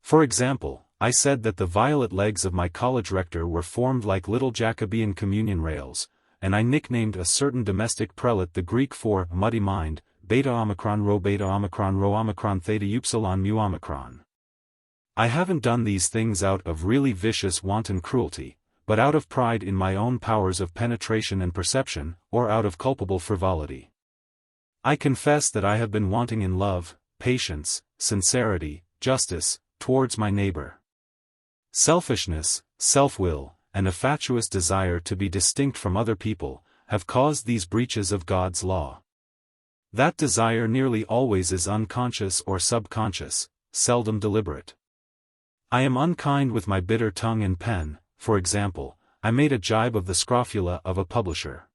For example, I said that the violet legs of my college rector were formed like little Jacobean communion rails, and I nicknamed a certain domestic prelate the Greek for muddy mind, beta omicron rho theta upsilon mu omicron. I haven't done these things out of really vicious wanton cruelty, but out of pride in my own powers of penetration and perception, or out of culpable frivolity. I confess that I have been wanting in love, patience, sincerity, justice, towards my neighbor. Selfishness, self-will, and a fatuous desire to be distinct from other people, have caused these breaches of God's law. That desire nearly always is unconscious or subconscious, seldom deliberate. I am unkind with my bitter tongue and pen. For example, I made a jibe of the scrofula of a publisher.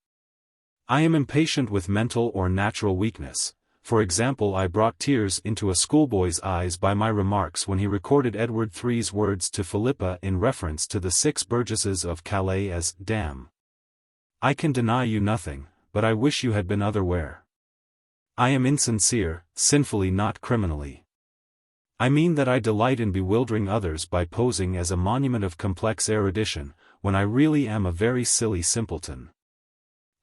I am impatient with mental or natural weakness. For example, I brought tears into a schoolboy's eyes by my remarks when he recorded Edward III's words to Philippa in reference to the 6 burgesses of Calais as damn. I can deny you nothing, but I wish you had been otherwhere. I am insincere, sinfully not criminally. I mean that I delight in bewildering others by posing as a monument of complex erudition, when I really am a very silly simpleton.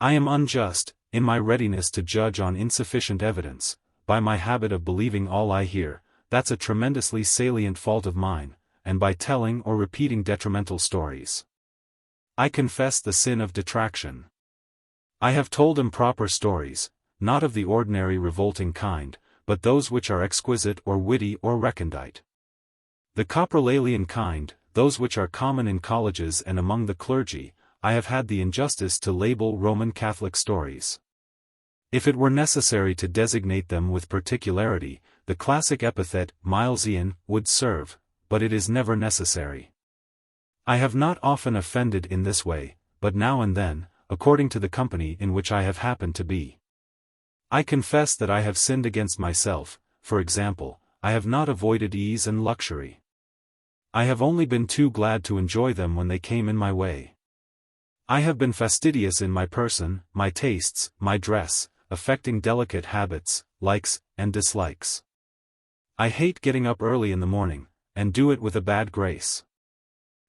I am unjust, in my readiness to judge on insufficient evidence, by my habit of believing all I hear, that's a tremendously salient fault of mine, and by telling or repeating detrimental stories. I confess the sin of detraction. I have told improper stories, not of the ordinary revolting kind, but those which are exquisite or witty or recondite. The coprolalian kind, those which are common in colleges and among the clergy, I have had the injustice to label Roman Catholic stories. If it were necessary to designate them with particularity, the classic epithet, Milesian, would serve, but it is never necessary. I have not often offended in this way, but now and then, according to the company in which I have happened to be. I confess that I have sinned against myself. For example, I have not avoided ease and luxury. I have only been too glad to enjoy them when they came in my way. I have been fastidious in my person, my tastes, my dress, affecting delicate habits, likes, and dislikes. I hate getting up early in the morning, and do it with a bad grace.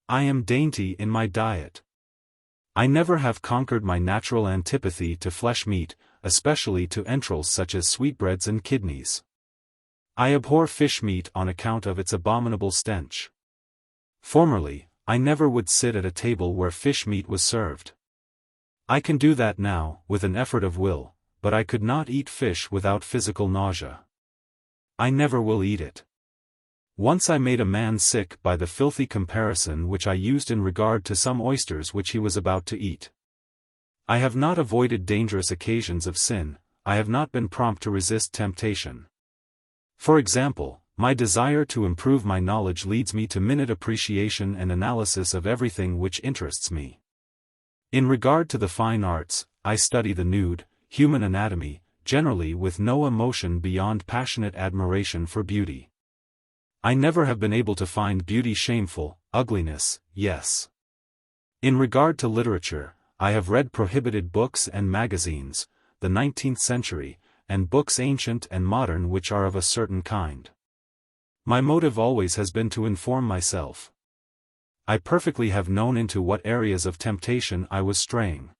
I am dainty in my diet. I never have conquered my natural antipathy to flesh meat, especially to entrails such as sweetbreads and kidneys. I abhor fish meat on account of its abominable stench. Formerly, I never would sit at a table where fish meat was served. I can do that now, with an effort of will, but I could not eat fish without physical nausea. I never will eat it. Once I made a man sick by the filthy comparison which I used in regard to some oysters which he was about to eat. I have not avoided dangerous occasions of sin, I have not been prompt to resist temptation. For example, my desire to improve my knowledge leads me to minute appreciation and analysis of everything which interests me. In regard to the fine arts, I study the nude, human anatomy, generally with no emotion beyond passionate admiration for beauty. I never have been able to find beauty shameful, ugliness, yes. In regard to literature, I have read prohibited books and magazines, the 19th century, and books ancient and modern which are of a certain kind. My motive always has been to inform myself. I perfectly have known into what areas of temptation I was straying.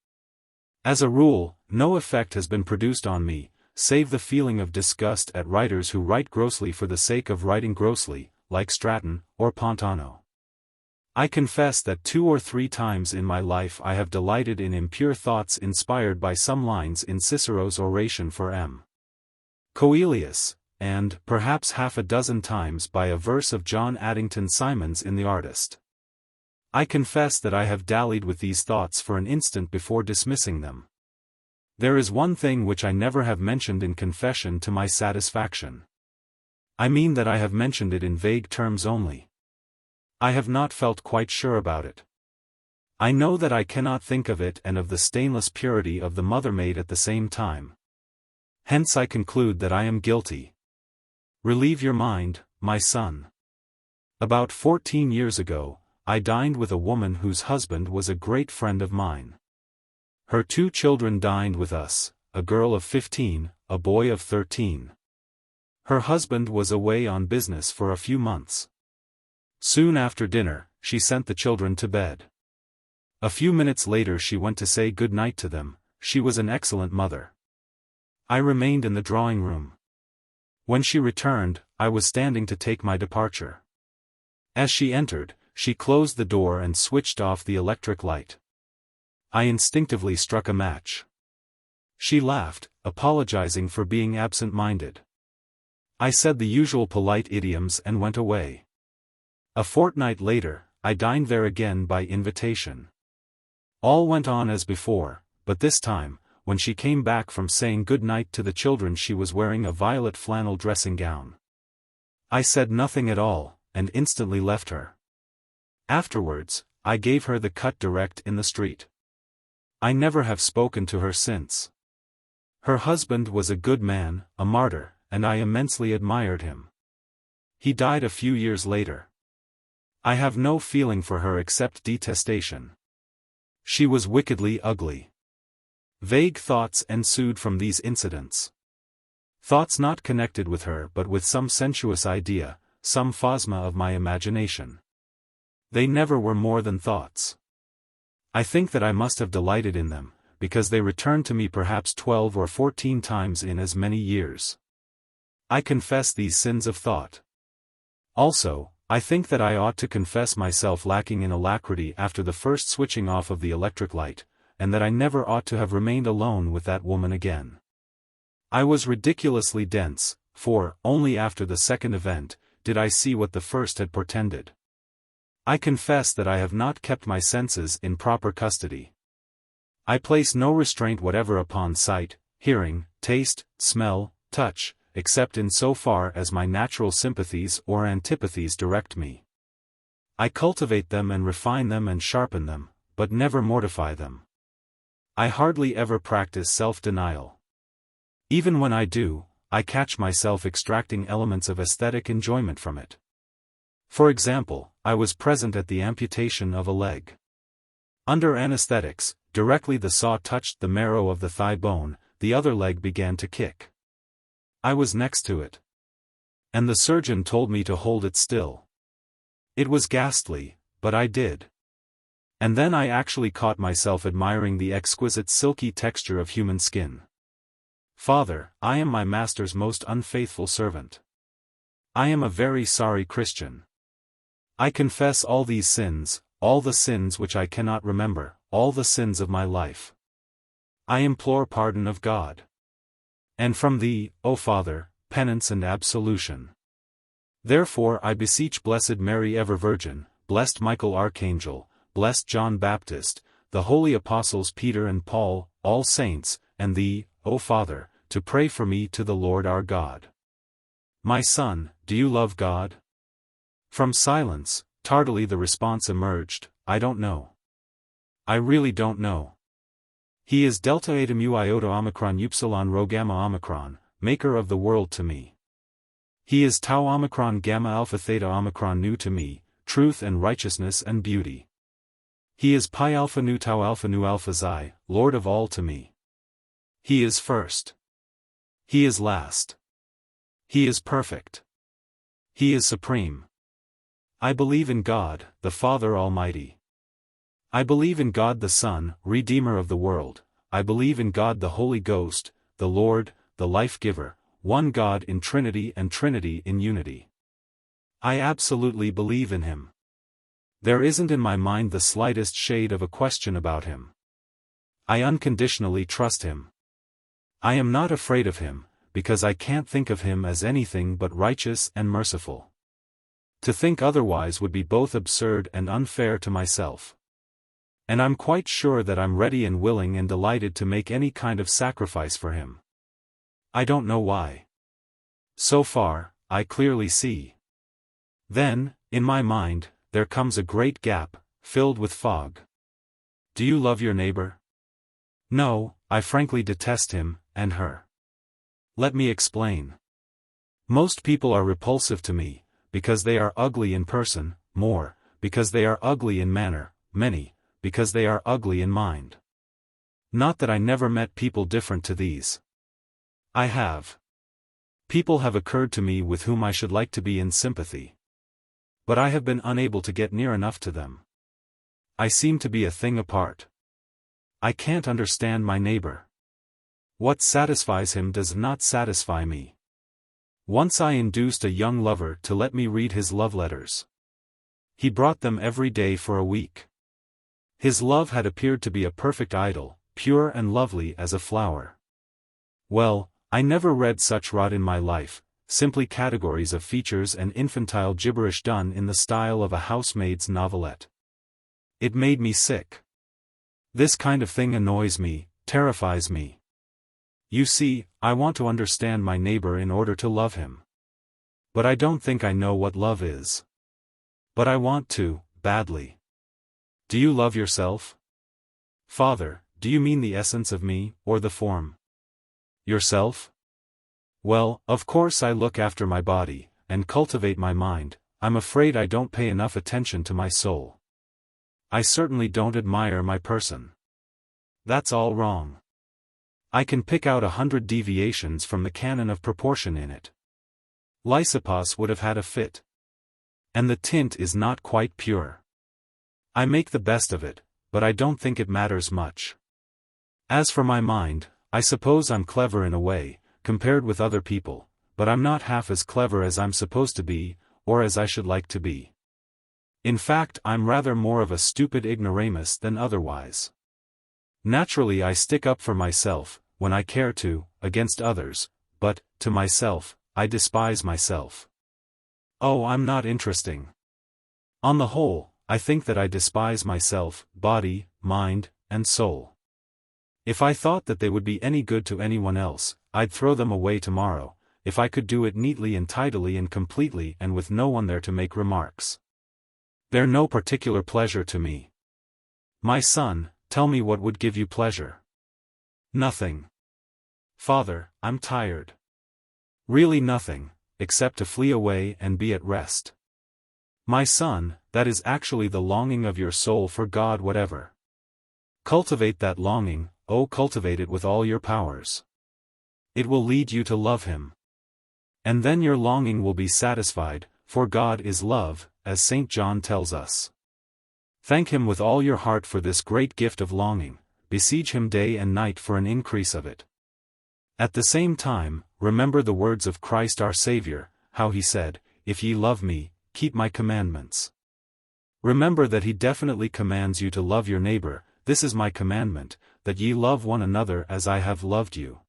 As a rule, no effect has been produced on me, save the feeling of disgust at writers who write grossly for the sake of writing grossly, like Stratton, or Pontano. I confess that 2 or 3 times in my life I have delighted in impure thoughts inspired by some lines in Cicero's oration for M. Coelius, and, perhaps half a dozen times by a verse of John Addington Symonds in The Artist. I confess that I have dallied with these thoughts for an instant before dismissing them. There is one thing which I never have mentioned in confession to my satisfaction. I mean that I have mentioned it in vague terms only. I have not felt quite sure about it. I know that I cannot think of it and of the stainless purity of the mother-maid at the same time. Hence I conclude that I am guilty. Relieve your mind, my son. About 14 years ago, I dined with a woman whose husband was a great friend of mine. Her 2 children dined with us, a girl of 15, a boy of 13. Her husband was away on business for a few months. Soon after dinner, she sent the children to bed. A few minutes later she went to say good night to them. She was an excellent mother. I remained in the drawing room. When she returned, I was standing to take my departure. As she entered, she closed the door and switched off the electric light. I instinctively struck a match. She laughed, apologizing for being absent-minded. I said the usual polite idioms and went away. A fortnight later, I dined there again by invitation. All went on as before, but this time, when she came back from saying good night to the children, she was wearing a violet flannel dressing gown. I said nothing at all, and instantly left her. Afterwards, I gave her the cut direct in the street. I never have spoken to her since. Her husband was a good man, a martyr, and I immensely admired him. He died a few years later. I have no feeling for her except detestation. She was wickedly ugly. Vague thoughts ensued from these incidents. Thoughts not connected with her but with some sensuous idea, some phasma of my imagination. They never were more than thoughts. I think that I must have delighted in them, because they returned to me perhaps 12 or 14 times in as many years. I confess these sins of thought. Also, I think that I ought to confess myself lacking in alacrity after the first switching off of the electric light, and that I never ought to have remained alone with that woman again. I was ridiculously dense, for, only after the second event, did I see what the first had portended. I confess that I have not kept my senses in proper custody. I place no restraint whatever upon sight, hearing, taste, smell, touch, except in so far as my natural sympathies or antipathies direct me. I cultivate them and refine them and sharpen them, but never mortify them. I hardly ever practice self-denial. Even when I do, I catch myself extracting elements of aesthetic enjoyment from it. For example, I was present at the amputation of a leg. Under anesthetics, directly the saw touched the marrow of the thigh bone, the other leg began to kick. I was next to it. And the surgeon told me to hold it still. It was ghastly, but I did. And then I actually caught myself admiring the exquisite silky texture of human skin. Father, I am my master's most unfaithful servant. I am a very sorry Christian. I confess all these sins, all the sins which I cannot remember, all the sins of my life. I implore pardon of God. And from thee, O Father, penance and absolution. Therefore I beseech Blessed Mary Ever Virgin, blessed Michael Archangel, blessed John Baptist, the holy apostles Peter and Paul, all saints, and thee, O Father, to pray for me to the Lord our God. My son, do you love God? From silence, tardily the response emerged, I don't know. I really don't know. He is delta eta mu iota omicron upsilon rho gamma omicron, maker of the world to me. He is tau omicron gamma alpha theta omicron nu to me, truth and righteousness and beauty. He is pi alpha nu alpha xi, Lord of all to me. He is first. He is last. He is perfect. He is supreme. I believe in God, the Father Almighty. I believe in God the Son, Redeemer of the world. I believe in God the Holy Ghost, the Lord, the Life-Giver, one God in Trinity and Trinity in unity. I absolutely believe in Him. There isn't in my mind the slightest shade of a question about Him. I unconditionally trust Him. I am not afraid of Him, because I can't think of Him as anything but righteous and merciful. To think otherwise would be both absurd and unfair to myself. And I'm quite sure that I'm ready and willing and delighted to make any kind of sacrifice for Him. I don't know why. So far, I clearly see. Then, in my mind, there comes a great gap, filled with fog. Do you love your neighbor? No, I frankly detest him, and her. Let me explain. Most people are repulsive to me, because they are ugly in person, more, because they are ugly in manner, many, because they are ugly in mind. Not that I never met people different to these. I have. People have occurred to me with whom I should like to be in sympathy. But I have been unable to get near enough to them. I seem to be a thing apart. I can't understand my neighbor. What satisfies him does not satisfy me. Once I induced a young lover to let me read his love letters. He brought them every day for a week. His love had appeared to be a perfect idyll, pure and lovely as a flower. Well, I never read such rot in my life, simply categories of features and infantile gibberish done in the style of a housemaid's novelette. It made me sick. This kind of thing annoys me, terrifies me. You see, I want to understand my neighbor in order to love him. But I don't think I know what love is. But I want to, badly. Do you love yourself? Father, do you mean the essence of me, or the form? Yourself? Well, of course I look after my body, and cultivate my mind. I'm afraid I don't pay enough attention to my soul. I certainly don't admire my person. That's all wrong. I can pick out 100 deviations from the canon of proportion in it. Lysippus would have had a fit. And the tint is not quite pure. I make the best of it, but I don't think it matters much. As for my mind, I suppose I'm clever in a way, compared with other people, but I'm not half as clever as I'm supposed to be, or as I should like to be. In fact, I'm rather more of a stupid ignoramus than otherwise. Naturally I stick up for myself, when I care to, against others, but, to myself, I despise myself. Oh, I'm not interesting. On the whole, I think that I despise myself, body, mind, and soul. If I thought that they would be any good to anyone else, I'd throw them away tomorrow, if I could do it neatly and tidily and completely and with no one there to make remarks. They're no particular pleasure to me. My son, tell me what would give you pleasure. Nothing. Father, I'm tired. Really nothing, except to flee away and be at rest. My son, that is actually the longing of your soul for God whatever. Cultivate that longing, oh cultivate it with all your powers. It will lead you to love Him. And then your longing will be satisfied, for God is love, as St. John tells us. Thank Him with all your heart for this great gift of longing, beseech Him day and night for an increase of it. At the same time, remember the words of Christ our Saviour, how He said, "If ye love me, keep my commandments." Remember that He definitely commands you to love your neighbor. This is my commandment, that ye love one another as I have loved you.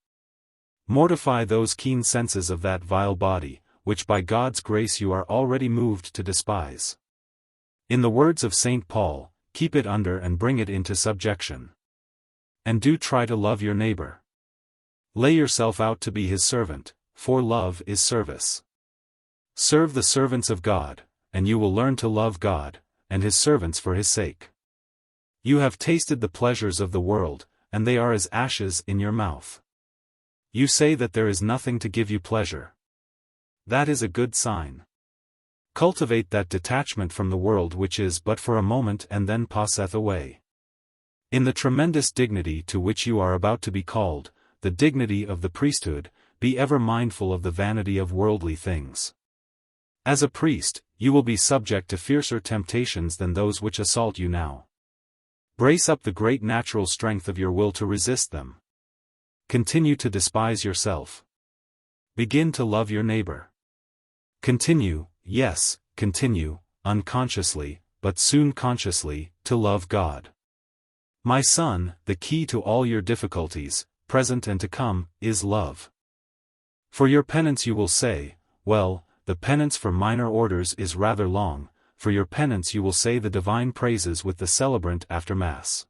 Mortify those keen senses of that vile body, which by God's grace you are already moved to despise. In the words of St. Paul, keep it under and bring it into subjection. And do try to love your neighbor. Lay yourself out to be his servant, for love is service. Serve the servants of God, and you will learn to love God, and His servants for His sake. You have tasted the pleasures of the world, and they are as ashes in your mouth. You say that there is nothing to give you pleasure. That is a good sign. Cultivate that detachment from the world which is but for a moment and then passeth away. In the tremendous dignity to which you are about to be called, the dignity of the priesthood, be ever mindful of the vanity of worldly things. As a priest, you will be subject to fiercer temptations than those which assault you now. Brace up the great natural strength of your will to resist them. Continue to despise yourself. Begin to love your neighbor. Continue, yes, continue, unconsciously, but soon consciously, to love God. My son, the key to all your difficulties, present and to come, is love. For your penance you will say, well, the penance for minor orders is rather long. For your penance you will say the divine praises with the celebrant after Mass.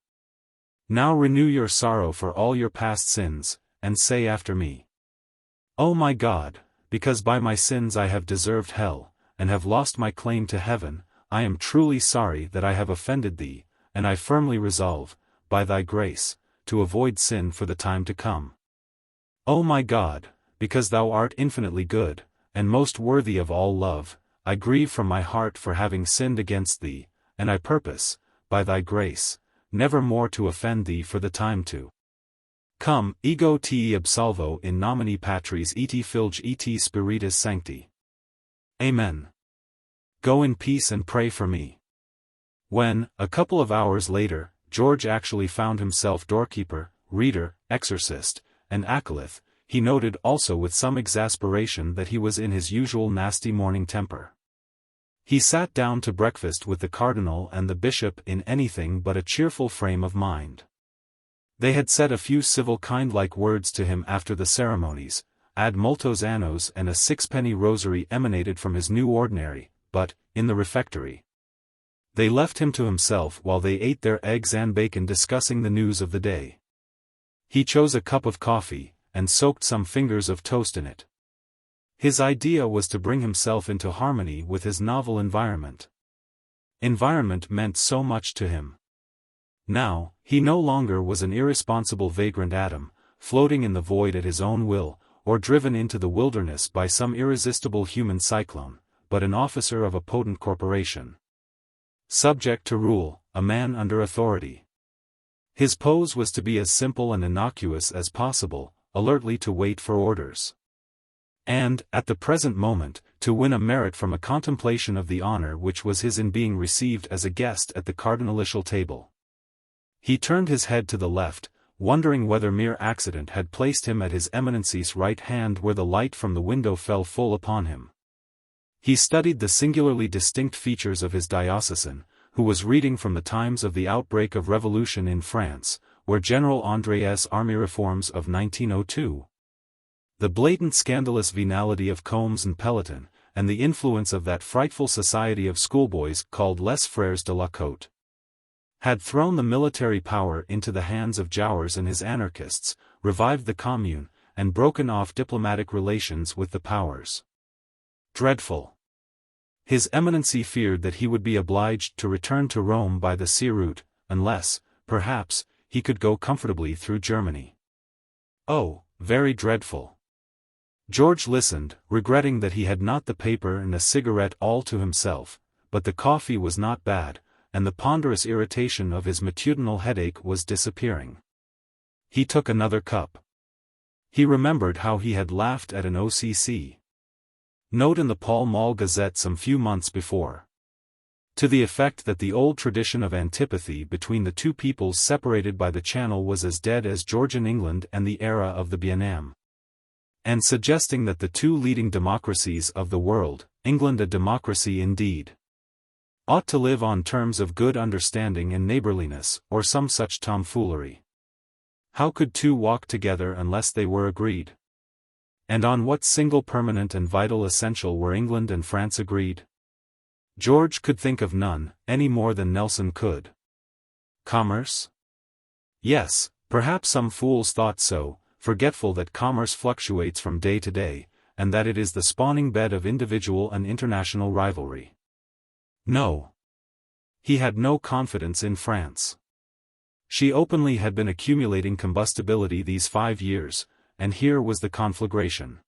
Now renew your sorrow for all your past sins, and say after me. O my God, because by my sins I have deserved hell, and have lost my claim to heaven, I am truly sorry that I have offended Thee, and I firmly resolve, by Thy grace, to avoid sin for the time to come. O my God, because Thou art infinitely good, and most worthy of all love, I grieve from my heart for having sinned against Thee, and I purpose, by Thy grace, never more to offend Thee for the time to come. Ego te absolvo in nomine Patris et Filii et Spiritus Sancti. Amen. Go in peace and pray for me. When, a couple of hours later, George actually found himself doorkeeper, reader, exorcist, and acolyth, he noted also with some exasperation that he was in his usual nasty morning temper. He sat down to breakfast with the cardinal and the bishop in anything but a cheerful frame of mind. They had said a few civil kind-like words to him after the ceremonies, ad multos annos, and a sixpenny rosary emanated from his new ordinary, but, in the refectory, They left him to himself while they ate their eggs and bacon, discussing the news of the day. He chose a cup of coffee, and soaked some fingers of toast in it. His idea was to bring himself into harmony with his novel environment. Environment meant so much to him. Now, he no longer was an irresponsible vagrant atom, floating in the void at his own will, or driven into the wilderness by some irresistible human cyclone, but an officer of a potent corporation. Subject to rule, a man under authority. His pose was to be as simple and innocuous as possible, alertly to wait for orders. And, at the present moment, to win a merit from a contemplation of the honor which was his in being received as a guest at the cardinalitial table. He turned his head to the left, wondering whether mere accident had placed him at His Eminency's right hand where the light from the window fell full upon him. He studied the singularly distinct features of his diocesan, who was reading from the times of the outbreak of revolution in France, where General André's army reforms of 1902. The blatant scandalous venality of Combes and Pelletan, and the influence of that frightful society of schoolboys called Les Frères de la Côte, had thrown the military power into the hands of Jouars and his anarchists, revived the Commune, and broken off diplomatic relations with the powers. Dreadful. His Eminency feared that he would be obliged to return to Rome by the sea route, unless, perhaps, he could go comfortably through Germany. Oh, very dreadful. George listened, regretting that he had not the paper and a cigarette all to himself, but the coffee was not bad, and the ponderous irritation of his matutinal headache was disappearing. He took another cup. He remembered how he had laughed at an OCC note in the Pall Mall Gazette some few months before, to the effect that the old tradition of antipathy between the two peoples separated by the Channel was as dead as Georgian England and the era of the Bien-Aimé, and suggesting that the two leading democracies of the world, England a democracy indeed, ought to live on terms of good understanding and neighborliness, or some such tomfoolery. How could two walk together unless they were agreed? And on what single permanent and vital essential were England and France agreed? George could think of none, any more than Nelson could. Commerce? Yes, perhaps some fools thought so, forgetful that commerce fluctuates from day to day, and that it is the spawning bed of individual and international rivalry. No. He had no confidence in France. She openly had been accumulating combustibility these 5 years, and here was the conflagration.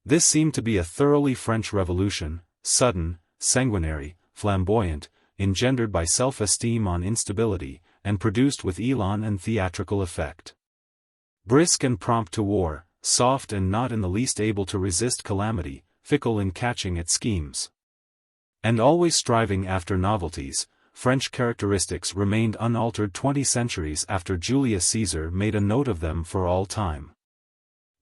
This seemed to be a thoroughly French revolution, sudden, sanguinary, flamboyant, engendered by self-esteem on instability, and produced with elan and theatrical effect. Brisk and prompt to war, soft and not in the least able to resist calamity, fickle in catching at schemes, and always striving after novelties, French characteristics remained unaltered 20 centuries after Julius Caesar made a note of them for all time.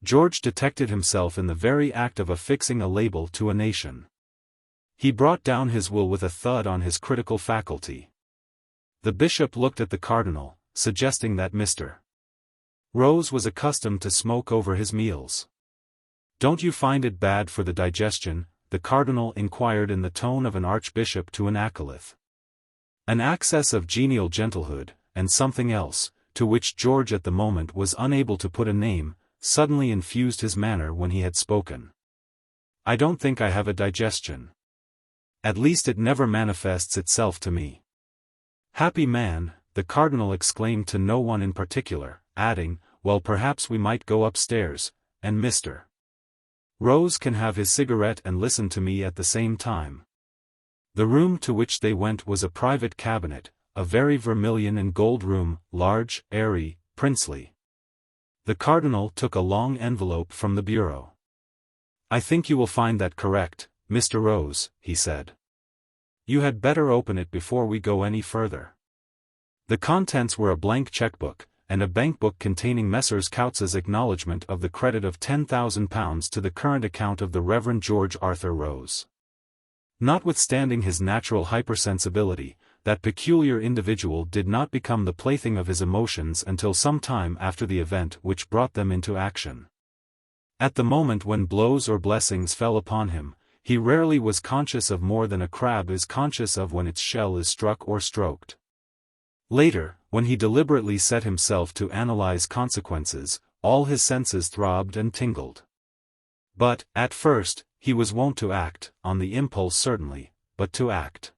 George detected himself in the very act of affixing a label to a nation. He brought down his will with a thud on his critical faculty. The bishop looked at the cardinal, suggesting that Mr. Rose was accustomed to smoke over his meals. "Don't you find it bad for the digestion?" the cardinal inquired in the tone of an archbishop to an acolyth. An access of genial gentlehood, and something else, to which George at the moment was unable to put a name, suddenly infused his manner when he had spoken. "I don't think I have a digestion. At least it never manifests itself to me." "Happy man," the cardinal exclaimed to no one in particular, adding, "Well, perhaps we might go upstairs, and Mr. Rose can have his cigarette and listen to me at the same time." The room to which they went was a private cabinet, a very vermilion and gold room, large, airy, princely. The cardinal took a long envelope from the bureau. "I think you will find that correct, Mr. Rose," he said. "You had better open it before we go any further." The contents were a blank checkbook, and a bankbook containing Messrs. Couts's acknowledgment of the credit of £10,000 to the current account of the Reverend George Arthur Rose. Notwithstanding his natural hypersensibility, that peculiar individual did not become the plaything of his emotions until some time after the event which brought them into action. At the moment when blows or blessings fell upon him, he rarely was conscious of more than a crab is conscious of when its shell is struck or stroked. Later, when he deliberately set himself to analyze consequences, all his senses throbbed and tingled. But, at first, he was wont to act, on the impulse certainly, but to act.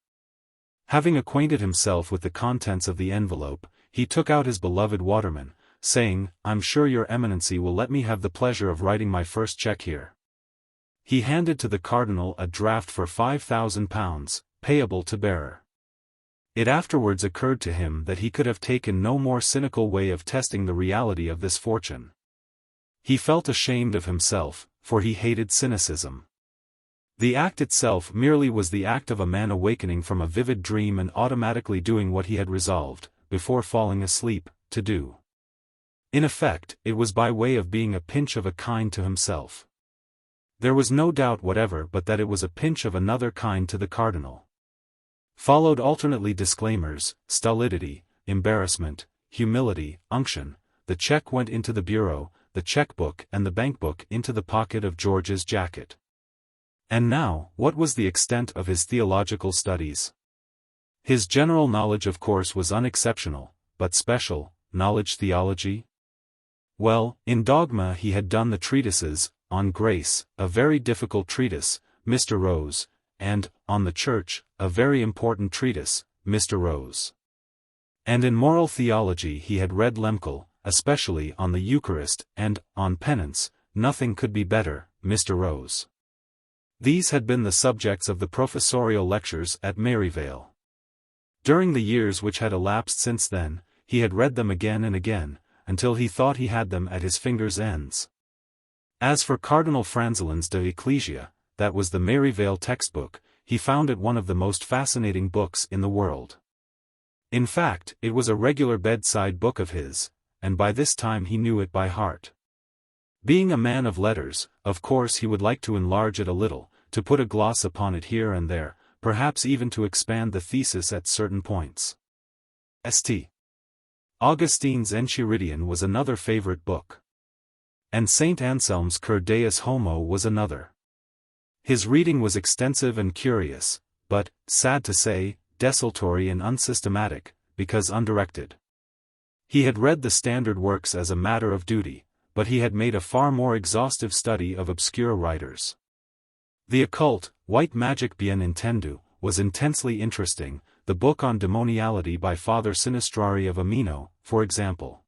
Having acquainted himself with the contents of the envelope, he took out his beloved Waterman, saying, "I'm sure your Eminency will let me have the pleasure of writing my first cheque here." He handed to the Cardinal a draft for £5,000, payable to bearer. It afterwards occurred to him that he could have taken no more cynical way of testing the reality of this fortune. He felt ashamed of himself, for he hated cynicism. The act itself merely was the act of a man awakening from a vivid dream and automatically doing what he had resolved, before falling asleep, to do. In effect, it was by way of being a pinch of a kind to himself. There was no doubt whatever but that it was a pinch of another kind to the Cardinal. Followed alternately disclaimers, stolidity, embarrassment, humility, unction. The cheque went into the bureau, the chequebook and the bankbook into the pocket of George's jacket. And now, what was the extent of his theological studies? His general knowledge of course was unexceptional, but special, knowledge theology? Well, in dogma he had done the treatises, on grace, a very difficult treatise, Mr. Rose, and, on the church, a very important treatise, Mr. Rose. And in moral theology he had read Lemkel, especially on the Eucharist, and, on penance, nothing could be better, Mr. Rose. These had been the subjects of the professorial lectures at Maryvale. During the years which had elapsed since then, he had read them again and again, until he thought he had them at his fingers' ends. As for Cardinal Franzelin's De Ecclesia, that was the Maryvale textbook, he found it one of the most fascinating books in the world. In fact, it was a regular bedside book of his, and by this time he knew it by heart. Being a man of letters, of course he would like to enlarge it a little, to put a gloss upon it here and there, perhaps even to expand the thesis at certain points. St. Augustine's Enchiridion was another favorite book. And St. Anselm's Cur Deus Homo was another. His reading was extensive and curious, but, sad to say, desultory and unsystematic, because undirected. He had read the standard works as a matter of duty, but he had made a far more exhaustive study of obscure writers. The occult, white magic bien intendu, was intensely interesting, the book on demoniality by Father Sinistrari of Amino, for example.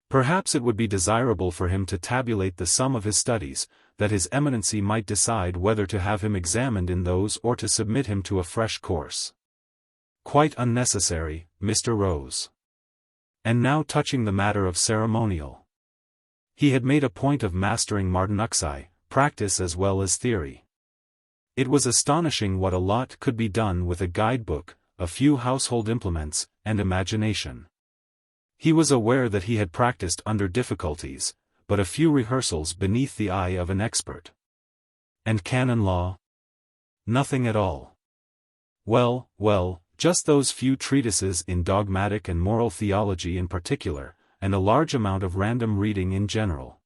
Perhaps it would be desirable for him to tabulate the sum of his studies, that his Eminency might decide whether to have him examined in those or to submit him to a fresh course. Quite unnecessary, Mr. Rose. And now touching the matter of ceremonial. He had made a point of mastering Martinuxi, practice as well as theory. It was astonishing what a lot could be done with a guidebook, a few household implements, and imagination. He was aware that he had practiced under difficulties, but a few rehearsals beneath the eye of an expert. And canon law? Nothing at all. Well, just those few treatises in dogmatic and moral theology in particular, and a large amount of random reading in general.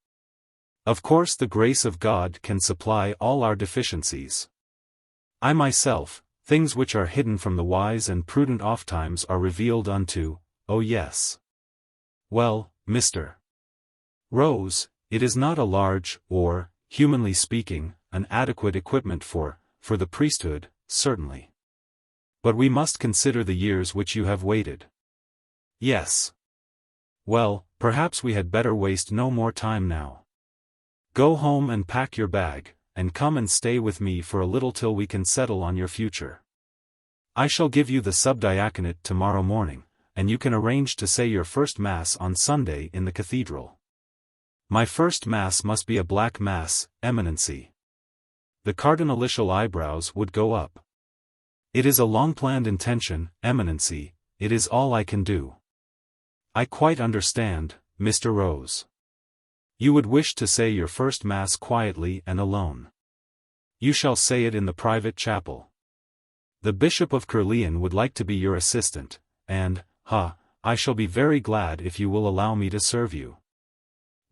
Of course the grace of God can supply all our deficiencies. I myself, things which are hidden from the wise and prudent ofttimes are revealed unto, oh yes. Well, Mr. Rose, it is not a large, or, humanly speaking, an adequate equipment for the priesthood, certainly. But we must consider the years which you have waited. Yes. Well, perhaps we had better waste no more time now. Go home and pack your bag, and come and stay with me for a little till we can settle on your future. I shall give you the subdiaconate tomorrow morning, and you can arrange to say your first Mass on Sunday in the cathedral. My first Mass must be a black Mass, Eminency. The cardinalitial eyebrows would go up. It is a long-planned intention, Eminency, it is all I can do. I quite understand, Mr. Rose. You would wish to say your first Mass quietly and alone. You shall say it in the private chapel. The Bishop of Caerleon would like to be your assistant, and, I shall be very glad if you will allow me to serve you.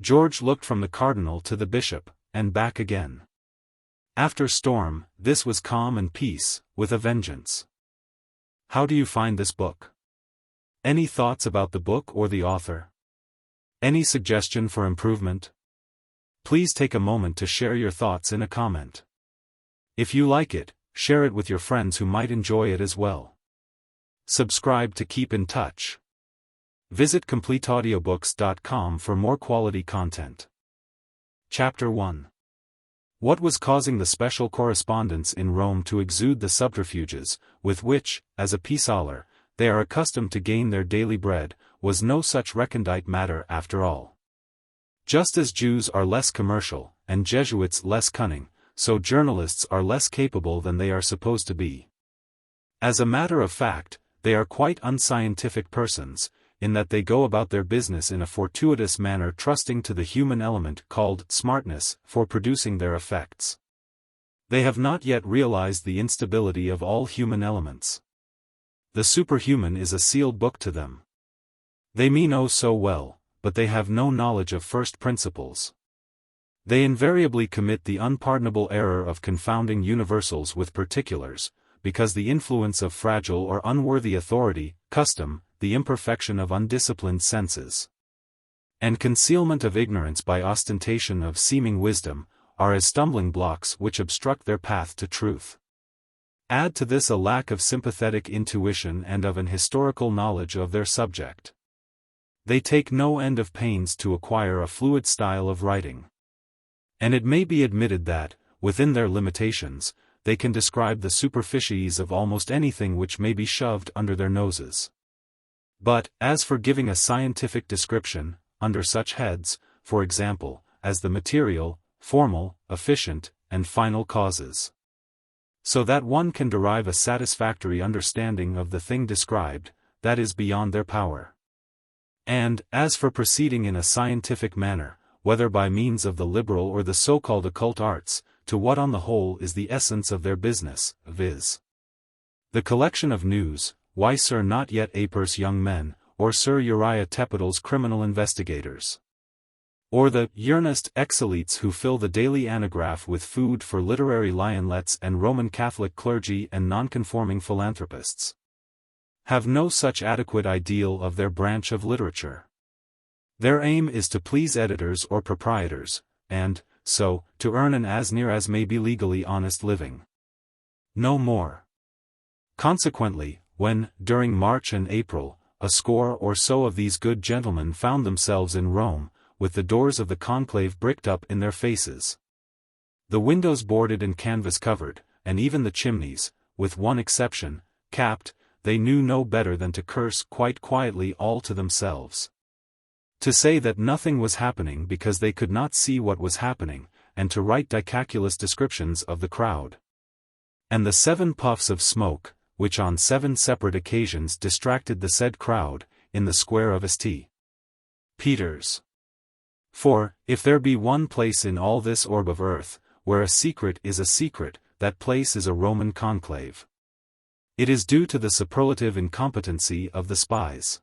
George looked from the Cardinal to the Bishop, and back again. After storm, this was calm and peace, with a vengeance. How do you find this book? Any thoughts about the book or the author? Any suggestion for improvement? Please take a moment to share your thoughts in a comment. If you like it, share it with your friends who might enjoy it as well. Subscribe to keep in touch. Visit CompleteAudiobooks.com for more quality content. Chapter 1. What was causing the special correspondents in Rome to exude the subterfuges, with which, as a peacealler, they are accustomed to gain their daily bread, was no such recondite matter after all. Just as Jews are less commercial, and Jesuits less cunning, so journalists are less capable than they are supposed to be. As a matter of fact, they are quite unscientific persons, in that they go about their business in a fortuitous manner, trusting to the human element called smartness for producing their effects. They have not yet realized the instability of all human elements. The superhuman is a sealed book to them. They mean oh so well, but they have no knowledge of first principles. They invariably commit the unpardonable error of confounding universals with particulars, because the influence of fragile or unworthy authority, custom, the imperfection of undisciplined senses, and concealment of ignorance by ostentation of seeming wisdom, are as stumbling blocks which obstruct their path to truth. Add to this a lack of sympathetic intuition and of an historical knowledge of their subject. They take no end of pains to acquire a fluid style of writing. And it may be admitted that, within their limitations, they can describe the superficies of almost anything which may be shoved under their noses. But, as for giving a scientific description, under such heads, for example, as the material, formal, efficient, and final causes, so that one can derive a satisfactory understanding of the thing described, that is beyond their power. And, as for proceeding in a scientific manner, whether by means of the liberal or the so-called occult arts, to what on the whole is the essence of their business, viz. the collection of news, why Sir not yet Apers young men, or Sir Uriah Tepidal's criminal investigators, or the earnest exiles who fill the daily anagraph with food for literary lionlets and Roman Catholic clergy and nonconforming philanthropists, have no such adequate ideal of their branch of literature. Their aim is to please editors or proprietors, and, so, to earn an as near as may be legally honest living. No more. Consequently, when, during March and April, a score or so of these good gentlemen found themselves in Rome, with the doors of the conclave bricked up in their faces, the windows boarded and canvas covered, and even the chimneys, with one exception, capped, they knew no better than to curse quite quietly all to themselves. To say that nothing was happening because they could not see what was happening, and to write dicaculous descriptions of the crowd. And the 7 puffs of smoke, which on 7 separate occasions distracted the said crowd, in the square of St. Peter's. For, if there be one place in all this orb of earth, where a secret is a secret, that place is a Roman conclave. It is due to the superlative incompetency of the spies.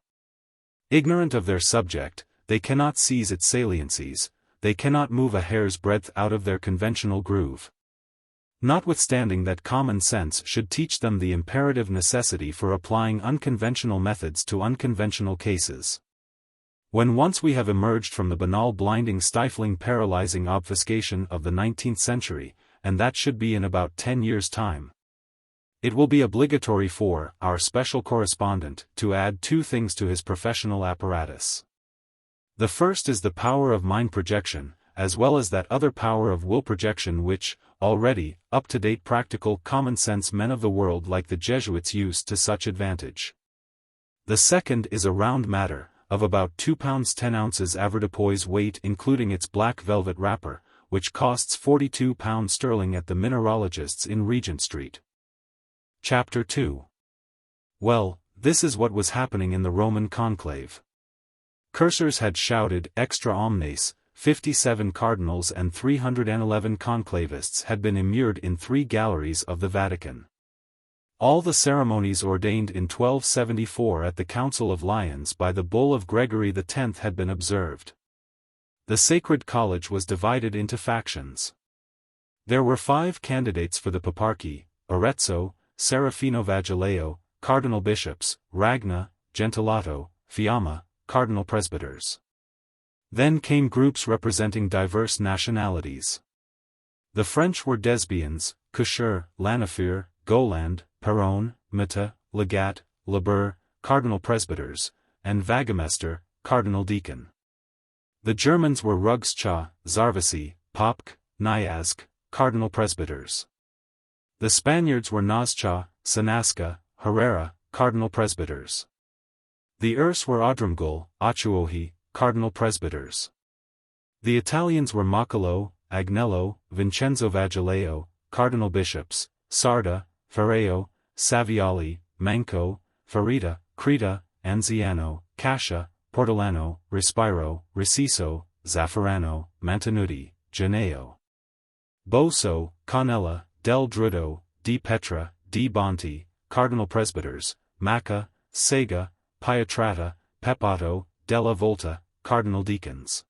Ignorant of their subject, they cannot seize its saliencies, they cannot move a hair's breadth out of their conventional groove. Notwithstanding that common sense should teach them the imperative necessity for applying unconventional methods to unconventional cases. When once we have emerged from the banal blinding stifling paralyzing obfuscation of the 19th century, and that should be in about 10 years' time, it will be obligatory for our special correspondent to add 2 things to his professional apparatus. The first is the power of mind projection, as well as that other power of will projection which, already, up-to-date practical common-sense men of the world like the Jesuits use to such advantage. The second is a round matter, of about 2 pounds 10 ounces avoirdupois weight including its black velvet wrapper, which costs £42 sterling at the mineralogist's in Regent Street. Chapter 2. Well, this is what was happening in the Roman conclave. Cursors had shouted extra omnes, 57 cardinals and 311 conclavists had been immured in 3 galleries of the Vatican. All the ceremonies ordained in 1274 at the Council of Lyons by the bull of Gregory X had been observed. The Sacred College was divided into factions. There were 5 candidates for the paparchy: Arezzo, Serafino Vagileo, cardinal bishops, Ragna, Gentilato, Fiamma, cardinal presbyters. Then came groups representing diverse nationalities. The French were Desbiens, Couture, Lanifere, Goland, Perron, Meta, Legat, Leber, cardinal presbyters, and Vagamester, cardinal deacon. The Germans were Rugscha, Zarvasi, Popk, Nyazk, cardinal presbyters. The Spaniards were Nazcha, Sanasca, Herrera, cardinal presbyters. The Ers were Odrumgul, Achuohi, cardinal presbyters. The Italians were Maccolo, Agnello, Vincenzo Vagileo, cardinal bishops, Sarda, Ferreo, Saviali, Manco, Farida, Creta, Anziano, Cascia, Portolano, Respiro, Riciso, Zaffarano, Mantenuti, Geneo, Boso, Canella, Del Drudo, Di Petra, Di Bonti, cardinal presbyters, Macca, Sega, Pietrata, Pepato, Della Volta, cardinal deacons.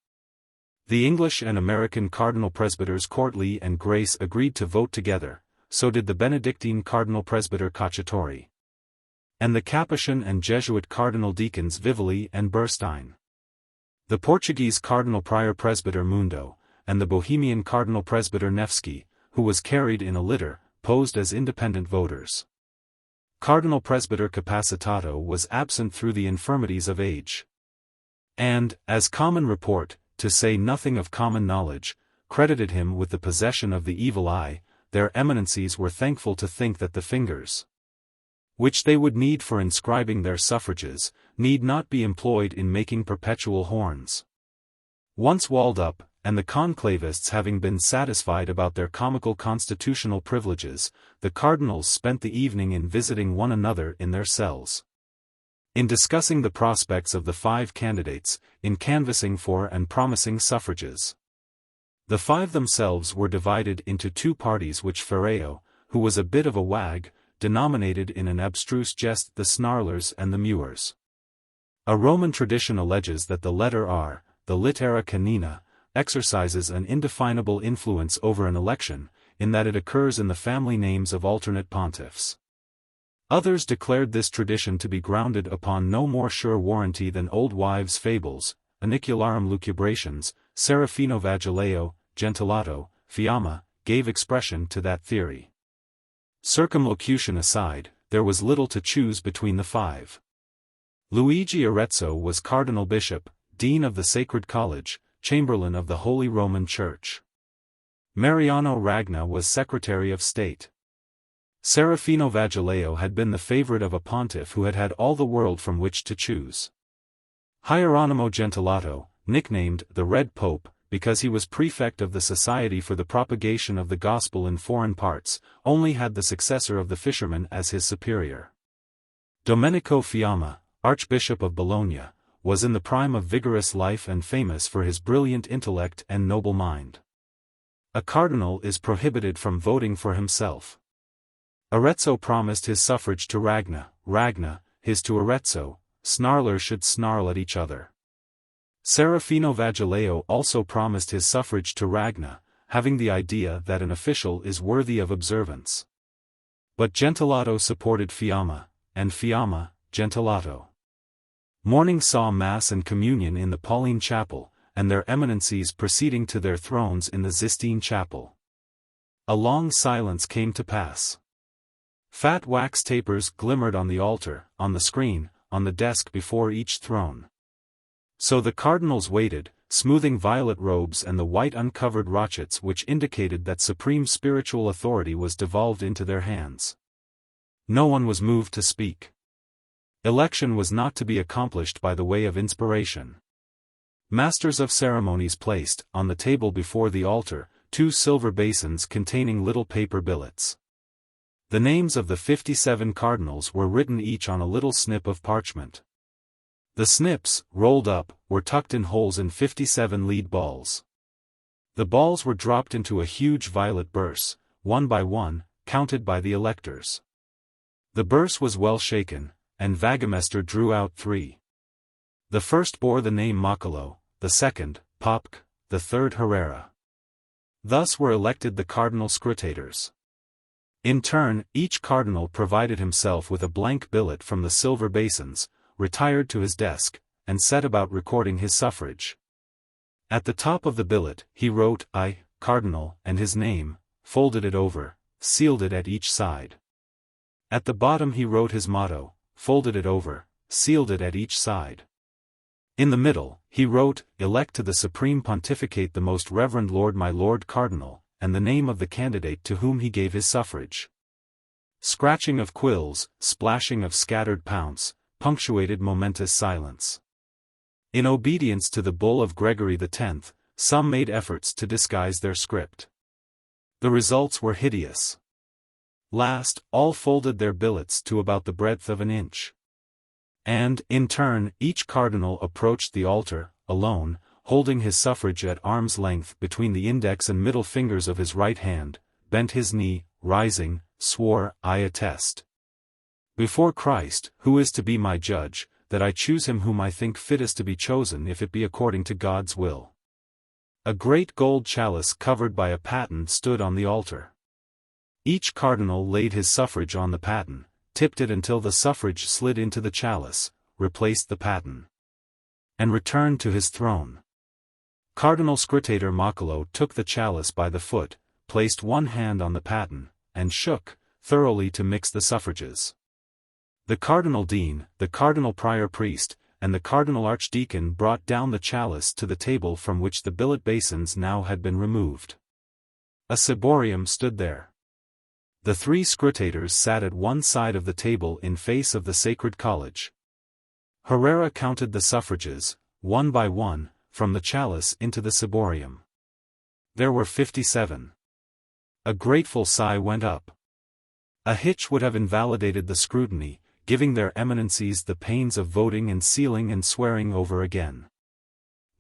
The English and American cardinal presbyters Courtly and Grace agreed to vote together, so did the Benedictine cardinal presbyter Cacciatore. And the Capuchin and Jesuit cardinal deacons Vivoli and Burstein. The Portuguese cardinal prior presbyter Mundo, and the Bohemian cardinal presbyter Nevsky, who was carried in a litter, posed as independent voters. Cardinal presbyter Capacitato was absent through the infirmities of age. And, as common report, to say nothing of common knowledge, credited him with the possession of the evil eye, their eminencies were thankful to think that the fingers, which they would need for inscribing their suffrages, need not be employed in making perpetual horns. Once walled up, and the conclavists having been satisfied about their comical constitutional privileges, the cardinals spent the evening in visiting one another in their cells, in discussing the prospects of the 5 candidates, in canvassing for and promising suffrages. The 5 themselves were divided into 2 parties which Ferreo, who was a bit of a wag, denominated in an abstruse jest the Snarlers and the Mewers. A Roman tradition alleges that the letter R, the littera canina, exercises an indefinable influence over an election, in that it occurs in the family names of alternate pontiffs. Others declared this tradition to be grounded upon no more sure warranty than old wives' fables, anicularum lucubrations. Serafino Vagileo, Gentilato, Fiamma, gave expression to that theory. Circumlocution aside, there was little to choose between the 5. Luigi Arezzo was cardinal bishop, dean of the Sacred College, chamberlain of the Holy Roman Church. Mariano Ragna was secretary of state. Serafino Vagileo had been the favorite of a pontiff who had had all the world from which to choose. Hieronimo Gentilato, nicknamed the Red Pope, because he was prefect of the Society for the Propagation of the Gospel in Foreign Parts, only had the successor of the fisherman as his superior. Domenico Fiamma, Archbishop of Bologna, was in the prime of vigorous life and famous for his brilliant intellect and noble mind. A cardinal is prohibited from voting for himself. Arezzo promised his suffrage to Ragna, Ragna, his to Arezzo. Snarlers should snarl at each other. Serafino Vagileo also promised his suffrage to Ragna, having the idea that an official is worthy of observance. But Gentilato supported Fiamma, and Fiamma, Gentilato. Morning saw Mass and Communion in the Pauline Chapel, and their eminencies proceeding to their thrones in the Sistine Chapel. A long silence came to pass. Fat wax tapers glimmered on the altar, on the screen, on the desk before each throne. So the cardinals waited, smoothing violet robes and the white uncovered rochets which indicated that supreme spiritual authority was devolved into their hands. No one was moved to speak. Election was not to be accomplished by the way of inspiration. Masters of ceremonies placed, on the table before the altar, 2 silver basins containing little paper billets. The names of the 57 cardinals were written each on a little snip of parchment. The snips, rolled up, were tucked in holes in 57 lead balls. The balls were dropped into a huge violet burse, one by one, counted by the electors. The burse was well shaken, and Vagamester drew out 3. The first bore the name Maccolo, the second, Popk, the third Herrera. Thus were elected the cardinal scrutators. In turn, each cardinal provided himself with a blank billet from the silver basins, retired to his desk, and set about recording his suffrage. At the top of the billet, he wrote, "I, Cardinal," and his name, folded it over, sealed it at each side. At the bottom he wrote his motto, folded it over, sealed it at each side. In the middle, he wrote, "Elect to the Supreme Pontificate the Most Reverend Lord my Lord Cardinal," and the name of the candidate to whom he gave his suffrage. Scratching of quills, splashing of scattered pounce, punctuated momentous silence. In obedience to the bull of Gregory X, some made efforts to disguise their script. The results were hideous. Last, all folded their billets to about the breadth of an inch. And, in turn, each cardinal approached the altar, alone, holding his suffrage at arm's length between the index and middle fingers of his right hand, bent his knee, rising, swore, "I attest before Christ, who is to be my judge, that I choose him whom I think fittest to be chosen if it be according to God's will." A great gold chalice covered by a paten stood on the altar. Each cardinal laid his suffrage on the paten, tipped it until the suffrage slid into the chalice, replaced the paten, and returned to his throne. Cardinal Scrutator Machilo took the chalice by the foot, placed one hand on the paten, and shook, thoroughly to mix the suffrages. The Cardinal Dean, the Cardinal Prior Priest, and the Cardinal Archdeacon brought down the chalice to the table from which the billet basins now had been removed. A ciborium stood there. The three scrutators sat at one side of the table in face of the Sacred College. Herrera counted the suffrages, one by one, from the chalice into the ciborium. There were 57. A grateful sigh went up. A hitch would have invalidated the scrutiny, giving their eminencies the pains of voting and sealing and swearing over again.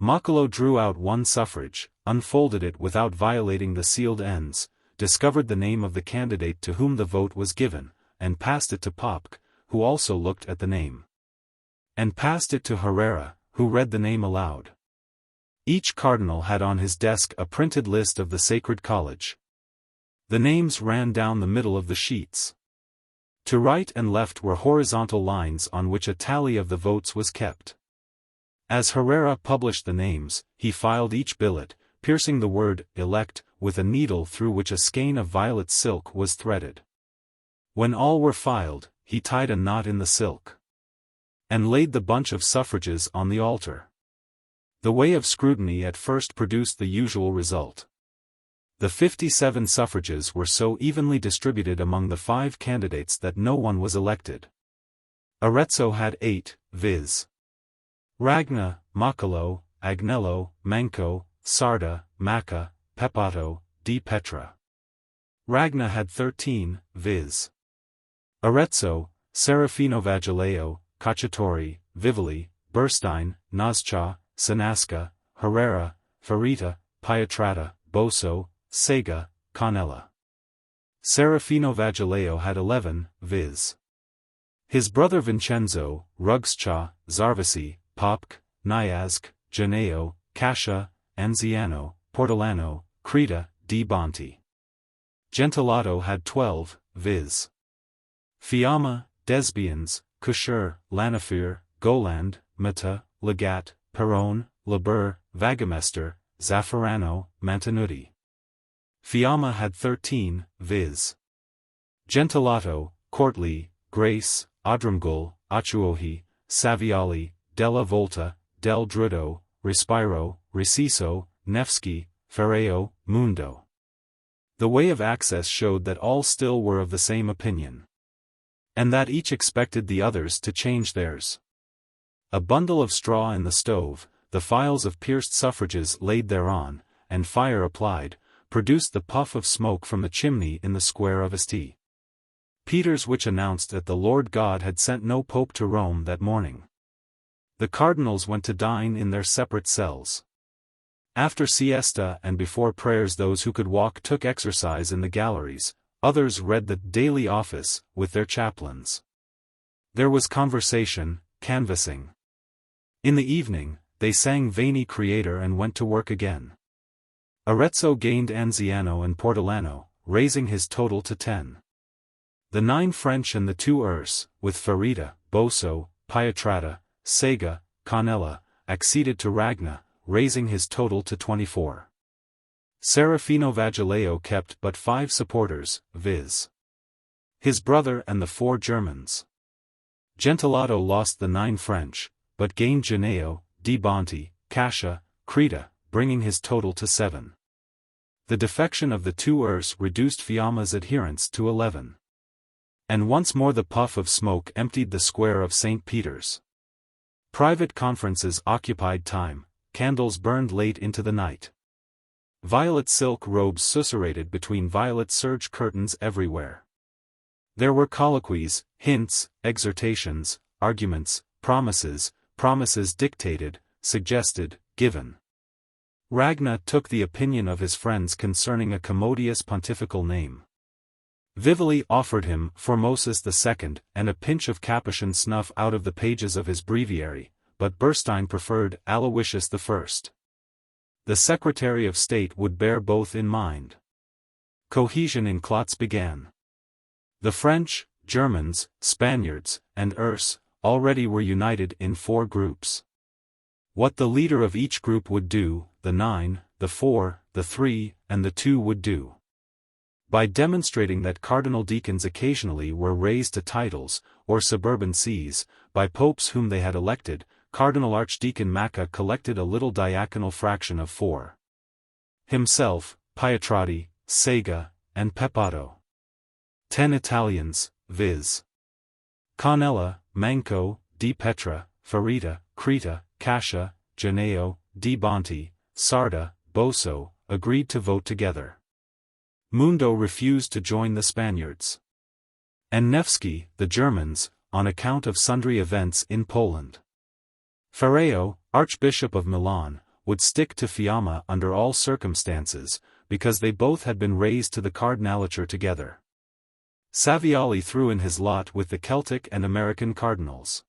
Machilo drew out one suffrage, unfolded it without violating the sealed ends, discovered the name of the candidate to whom the vote was given, and passed it to Popke, who also looked at the name. And passed it to Herrera, who read the name aloud. Each cardinal had on his desk a printed list of the Sacred College. The names ran down the middle of the sheets. To right and left were horizontal lines on which a tally of the votes was kept. As Herrera published the names, he filed each billet, piercing the word "elect" with a needle through which a skein of violet silk was threaded. When all were filed, he tied a knot in the silk, and laid the bunch of suffrages on the altar. The way of scrutiny at first produced the usual result. The 57 suffrages were so evenly distributed among the 5 candidates that no one was elected. Arezzo had 8, viz. Ragna, Machilo, Agnello, Manco, Sarda, Macca, Peppato, Di Petra. Ragna had 13, viz. Arezzo, Serafino Vagileo, Cacciatori, Vivoli, Burstein, Nazca, Sanasca, Herrera, Farita, Pietrata, Boso, Sega, Canella. Serafino Vagileo had 11, viz. His brother Vincenzo, Rugscha, Zarvasi, Popke, Niazc, Janeo, Cascia, Anziano, Portolano, Creta, Di Bonti. Gentilato had 12, viz. Fiamma, Desbians, Couture, Lanifere, Goland, Mata, Legat, Perrone, Labur, Vagamester, Zaffarano, Mantenuti. Fiamma had 13, viz. Gentilato, Courtly, Grace, Adramgul, Achuohi, Saviali, Della Volta, Del Drudo, Respiro, Reciso, Nevsky, Ferreo, Mundo. The way of access showed that all still were of the same opinion, and that each expected the others to change theirs. A bundle of straw in the stove, the files of pierced suffrages laid thereon, and fire applied, produced the puff of smoke from the chimney in the square of St. Peter's which announced that the Lord God had sent no pope to Rome that morning. The cardinals went to dine in their separate cells. After siesta and before prayers those who could walk took exercise in the galleries, others read the daily office with their chaplains. There was conversation, canvassing. In the evening, they sang Veni Creator and went to work again. Arezzo gained Anziano and Portolano, raising his total to 10. The 9 French and the 2 Urs, with Ferita, Boso, Pietrata, Sega, Canella, acceded to Ragna, raising his total to 24. Serafino Vagileo kept but 5 supporters, viz. his brother and the 4 Germans. Gentilato lost the 9 French, but gained Geneo, Di Bonti, Cascia, Creta, bringing his total to 7. The defection of the 2 Urs reduced Fiamma's adherents to 11. And once more the puff of smoke emptied the square of St. Peter's. Private conferences occupied time, candles burned late into the night. Violet silk robes susurrated between violet serge curtains everywhere. There were colloquies, hints, exhortations, arguments, promises dictated, suggested, given. Ragna took the opinion of his friends concerning a commodious pontifical name. Vivalli offered him Formosus II and a pinch of Capuchin snuff out of the pages of his breviary, but Berstein preferred Aloysius I. The Secretary of State would bear both in mind. Cohesion in Klotz began. The French, Germans, Spaniards, and Urs, already were united in 4 groups. What the leader of each group would do, the 9, the 4, the 3, and the 2 would do. By demonstrating that cardinal deacons occasionally were raised to titles, or suburban sees, by popes whom they had elected, Cardinal Archdeacon Macca collected a little diaconal fraction of 4. Himself, Pietrati, Sega, and Peppato. 10 Italians, viz. Canella, Manco, Di Petra, Ferita, Creta, Cascia, Geneo, Di Bonti, Sarda, Boso, agreed to vote together. Mundo refused to join the Spaniards. And Nevsky, the Germans, on account of sundry events in Poland. Ferreo, Archbishop of Milan, would stick to Fiamma under all circumstances, because they both had been raised to the cardinalature together. Savioli threw in his lot with the Celtic and American cardinals.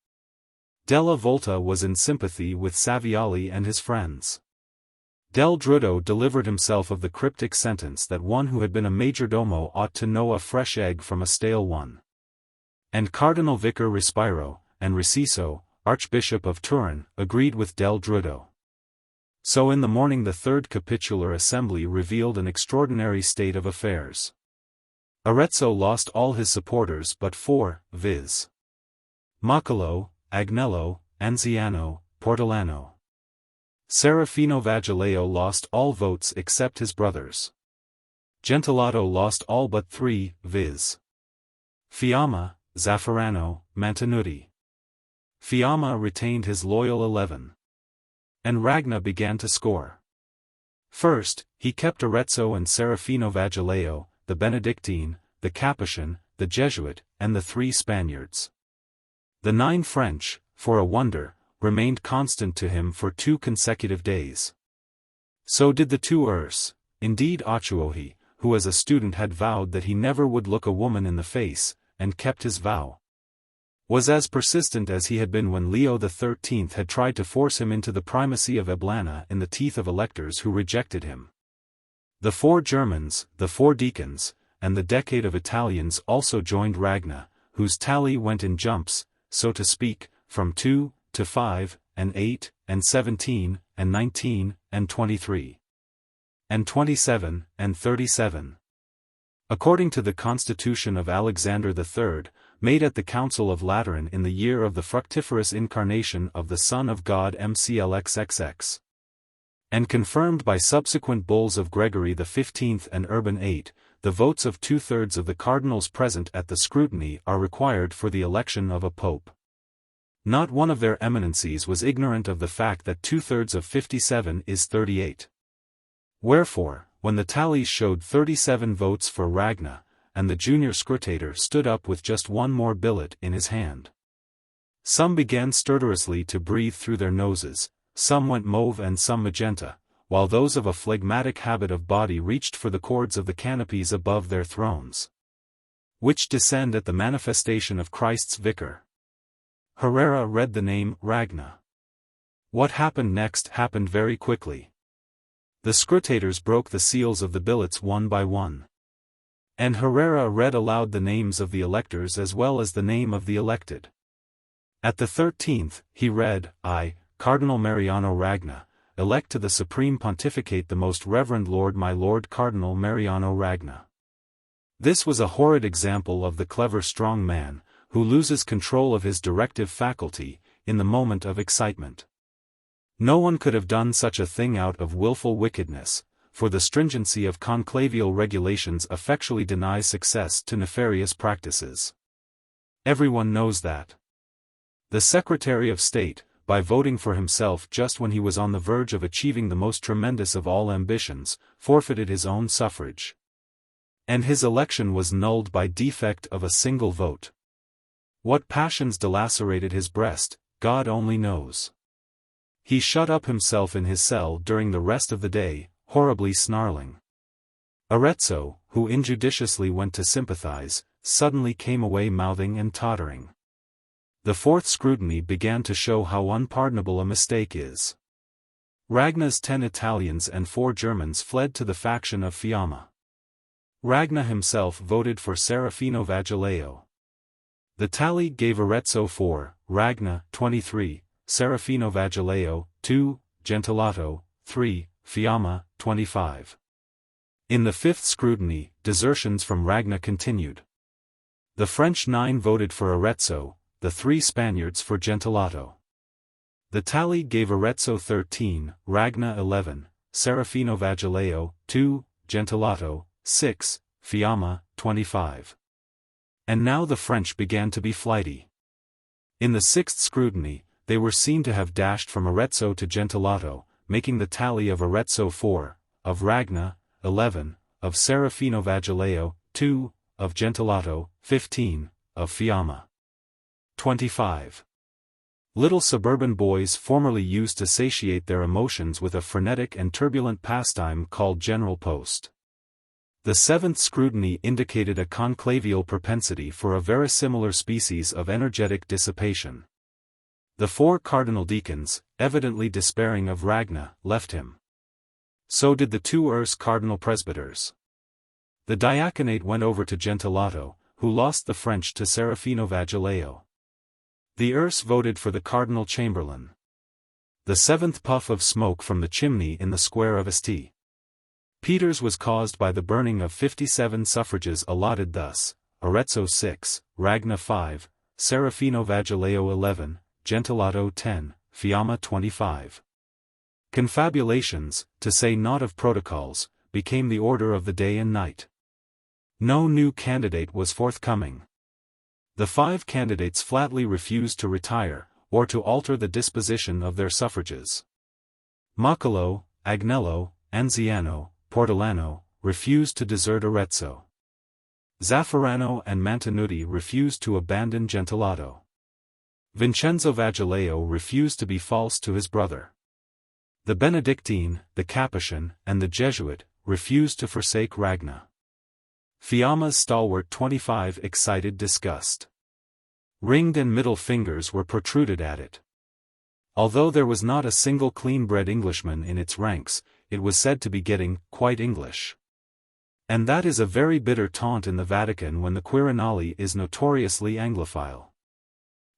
Della Volta was in sympathy with Savioli and his friends. Del Drudo delivered himself of the cryptic sentence that one who had been a majordomo ought to know a fresh egg from a stale one. And Cardinal Vicar Respiro, and Riciso, Archbishop of Turin, agreed with Del Drudo. So in the morning the Third Capitular Assembly revealed an extraordinary state of affairs. Arezzo lost all his supporters but 4, viz. Maccolo, Agnello, Anziano, Portolano. Serafino Vagileo lost all votes except his brothers. Gentilato lost all but 3, viz. Fiamma, Zaffarano, Mantenuti. Fiamma retained his loyal 11. And Ragna began to score. First, he kept Arezzo and Serafino Vagileo, the Benedictine, the Capuchin, the Jesuit, and the 3 Spaniards. The 9 French, for a wonder, remained constant to him for 2 consecutive days. So did the 2 Urs, indeed Acciuohi, who as a student had vowed that he never would look a woman in the face, and kept his vow. Was as persistent as he had been when Leo XIII had tried to force him into the primacy of Eblana in the teeth of electors who rejected him. The 4 Germans, the 4 deacons, and the decade of Italians also joined Ragna, whose tally went in jumps, so to speak, from 2, to 5, and 8, and 17, and 19, and 23. And 27, and 37. According to the Constitution of Alexander III, made at the Council of Lateran in the year of the fructiferous incarnation of the Son of God MCLXXX. And confirmed by subsequent bulls of Gregory XV and Urban VIII, the votes of 2/3 of the cardinals present at the scrutiny are required for the election of a pope. Not one of their eminencies was ignorant of the fact that 2/3 of 57 is 38. Wherefore, when the tallies showed 37 votes for Ragna, and the junior scrutator stood up with just one more billet in his hand, some began stertorously to breathe through their noses, some went mauve and some magenta, while those of a phlegmatic habit of body reached for the cords of the canopies above their thrones, which descend at the manifestation of Christ's vicar. Herrera read the name Ragna. What happened next happened very quickly. The scrutators broke the seals of the billets one by one. And Herrera read aloud the names of the electors as well as the name of the elected. At the 13th, he read, I, Cardinal Mariano Ragna, elect to the Supreme Pontificate the Most Reverend Lord my Lord Cardinal Mariano Ragna. This was a horrid example of the clever strong man, who loses control of his directive faculty, in the moment of excitement. No one could have done such a thing out of willful wickedness, for the stringency of conclavial regulations effectually denies success to nefarious practices. Everyone knows that. The Secretary of State, by voting for himself just when he was on the verge of achieving the most tremendous of all ambitions, forfeited his own suffrage. And his election was nulled by defect of a single vote. What passions dilacerated his breast, God only knows. He shut up himself in his cell during the rest of the day, horribly snarling. Arezzo, who injudiciously went to sympathize, suddenly came away mouthing and tottering. The fourth scrutiny began to show how unpardonable a mistake is. Ragna's 10 Italians and 4 Germans fled to the faction of Fiamma. Ragna himself voted for Serafino Vagileo. The tally gave Arezzo 4, Ragna 23, Serafino Vagileo 2, Gentilato 3, Fiamma 25. In the fifth scrutiny, desertions from Ragna continued. The French 9 voted for Arezzo, the 3 Spaniards for Gentilato. The tally gave Arezzo 13, Ragna 11, Serafino Vagileo 2, Gentilato 6, Fiamma 25. And now the French began to be flighty. In the sixth scrutiny, they were seen to have dashed from Arezzo to Gentilato, making the tally of Arezzo 4, of Ragna 11, of Serafino Vagileo 2, of Gentilato 15, of Fiamma 25. Little suburban boys formerly used to satiate their emotions with a frenetic and turbulent pastime called general post. The seventh scrutiny indicated a conclavial propensity for a verisimilar species of energetic dissipation. The 4 cardinal deacons, evidently despairing of Ragna, left him. So did the 2 Ers cardinal presbyters. The diaconate went over to Gentilato, who lost the French to Serafino Vagileo. The Ers voted for the cardinal chamberlain. The 7th puff of smoke from the chimney in the square of St. Peter's was caused by the burning of 57 suffrages allotted thus, Arezzo 6, Ragna 5, Serafino Vagileo 11, Gentilato 10, Fiamma 25. Confabulations, to say naught of protocols, became the order of the day and night. No new candidate was forthcoming. The 5 candidates flatly refused to retire, or to alter the disposition of their suffrages. Maccolo, Agnello, Anziano, Portolano, refused to desert Arezzo. Zaffarano and Mantenuti refused to abandon Gentilato. Vincenzo Vagileo refused to be false to his brother. The Benedictine, the Capuchin, and the Jesuit, refused to forsake Ragna. Fiamma's stalwart 25 excited disgust. Ringed and middle fingers were protruded at it. Although there was not a single clean-bred Englishman in its ranks, it was said to be getting quite English. And that is a very bitter taunt in the Vatican when the Quirinale is notoriously Anglophile.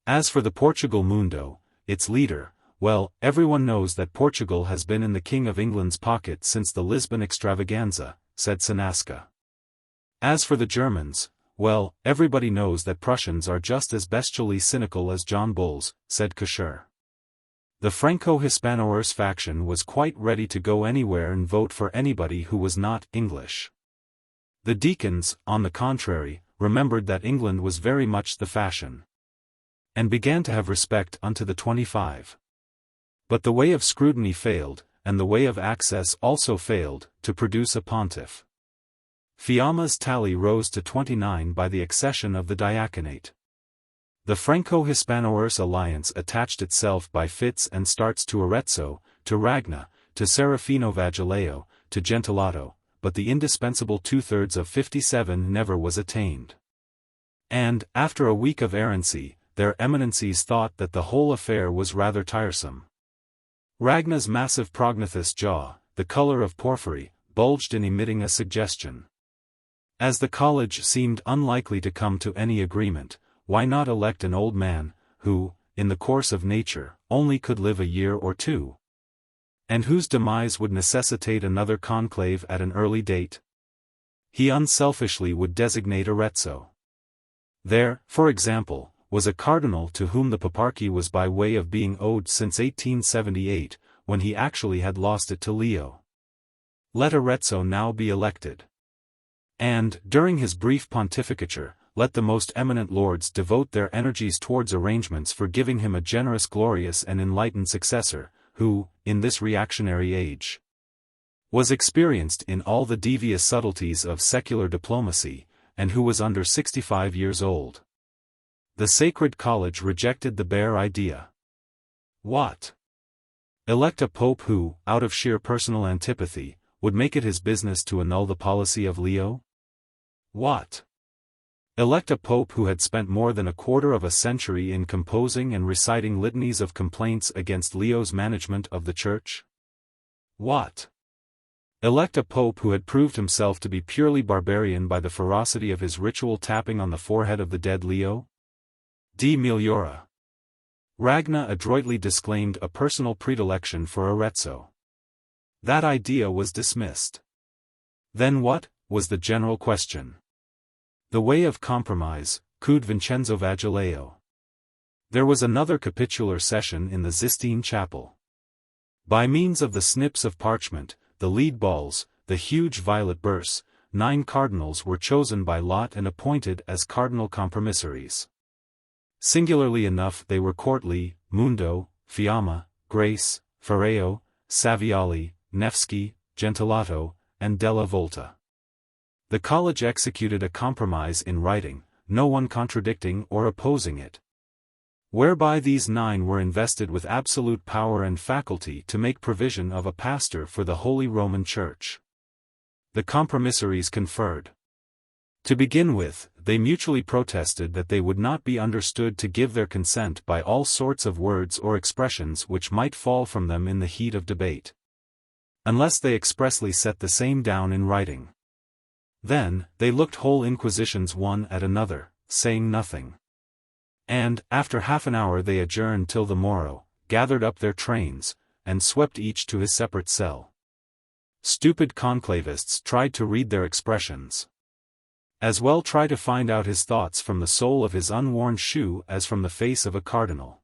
As for the Portugal Mundo, its leader, well, everyone knows that Portugal has been in the King of England's pocket since the Lisbon extravaganza, said Sanasca. As for the Germans, well, everybody knows that Prussians are just as bestially cynical as John Bulls, said Couture. The Franco-Hispano-Ers faction was quite ready to go anywhere and vote for anybody who was not English. The deacons, on the contrary, remembered that England was very much the fashion, and began to have respect unto the 25. But the way of scrutiny failed, and the way of access also failed, to produce a pontiff. Fiamma's tally rose to 29 by the accession of the diaconate. The Franco-Hispano-Ers alliance attached itself by fits and starts to Arezzo, to Ragna, to Serafino Vagileo, to Gentilato, but the indispensable 2/3 of 57 never was attained. And, after a week of errancy, their eminencies thought that the whole affair was rather tiresome. Ragna's massive prognathous jaw, the color of porphyry, bulged in emitting a suggestion. As the college seemed unlikely to come to any agreement, why not elect an old man, who, in the course of nature, only could live a year or two? And whose demise would necessitate another conclave at an early date? He unselfishly would designate Arezzo. There, for example, was a cardinal to whom the paparchy was by way of being owed since 1878, when he actually had lost it to Leo. Let Arezzo now be elected. And, during his brief pontificature, let the most eminent lords devote their energies towards arrangements for giving him a generous, glorious and enlightened successor, who, in this reactionary age, was experienced in all the devious subtleties of secular diplomacy, and who was under 65 years old. The Sacred College rejected the bare idea. What? Elect a pope who, out of sheer personal antipathy, would make it his business to annul the policy of Leo? What? Elect a pope who had spent more than a quarter of a century in composing and reciting litanies of complaints against Leo's management of the Church? What? Elect a pope who had proved himself to be purely barbarian by the ferocity of his ritual tapping on the forehead of the dead Leo? De meliora. Ragna adroitly disclaimed a personal predilection for Arezzo. That idea was dismissed. Then what, was the general question. The way of compromise, coud Vincenzo Vagileo. There was another capitular session in the Sistine Chapel. By means of the snips of parchment, the lead balls, the huge violet burse, 9 cardinals were chosen by lot and appointed as cardinal compromissaries. Singularly enough, they were Courtly, Mundo, Fiamma, Grace, Ferreo, Saviali, Nevsky, Gentilato, and Della Volta. The college executed a compromise in writing, no one contradicting or opposing it, whereby these 9 were invested with absolute power and faculty to make provision of a pastor for the Holy Roman Church. The compromissaries conferred. To begin with, they mutually protested that they would not be understood to give their consent by all sorts of words or expressions which might fall from them in the heat of debate, unless they expressly set the same down in writing. Then, they looked whole inquisitions one at another, saying nothing. And, after half an hour they adjourned till the morrow, gathered up their trains, and swept each to his separate cell. Stupid conclavists tried to read their expressions. As well try to find out his thoughts from the sole of his unworn shoe as from the face of a cardinal.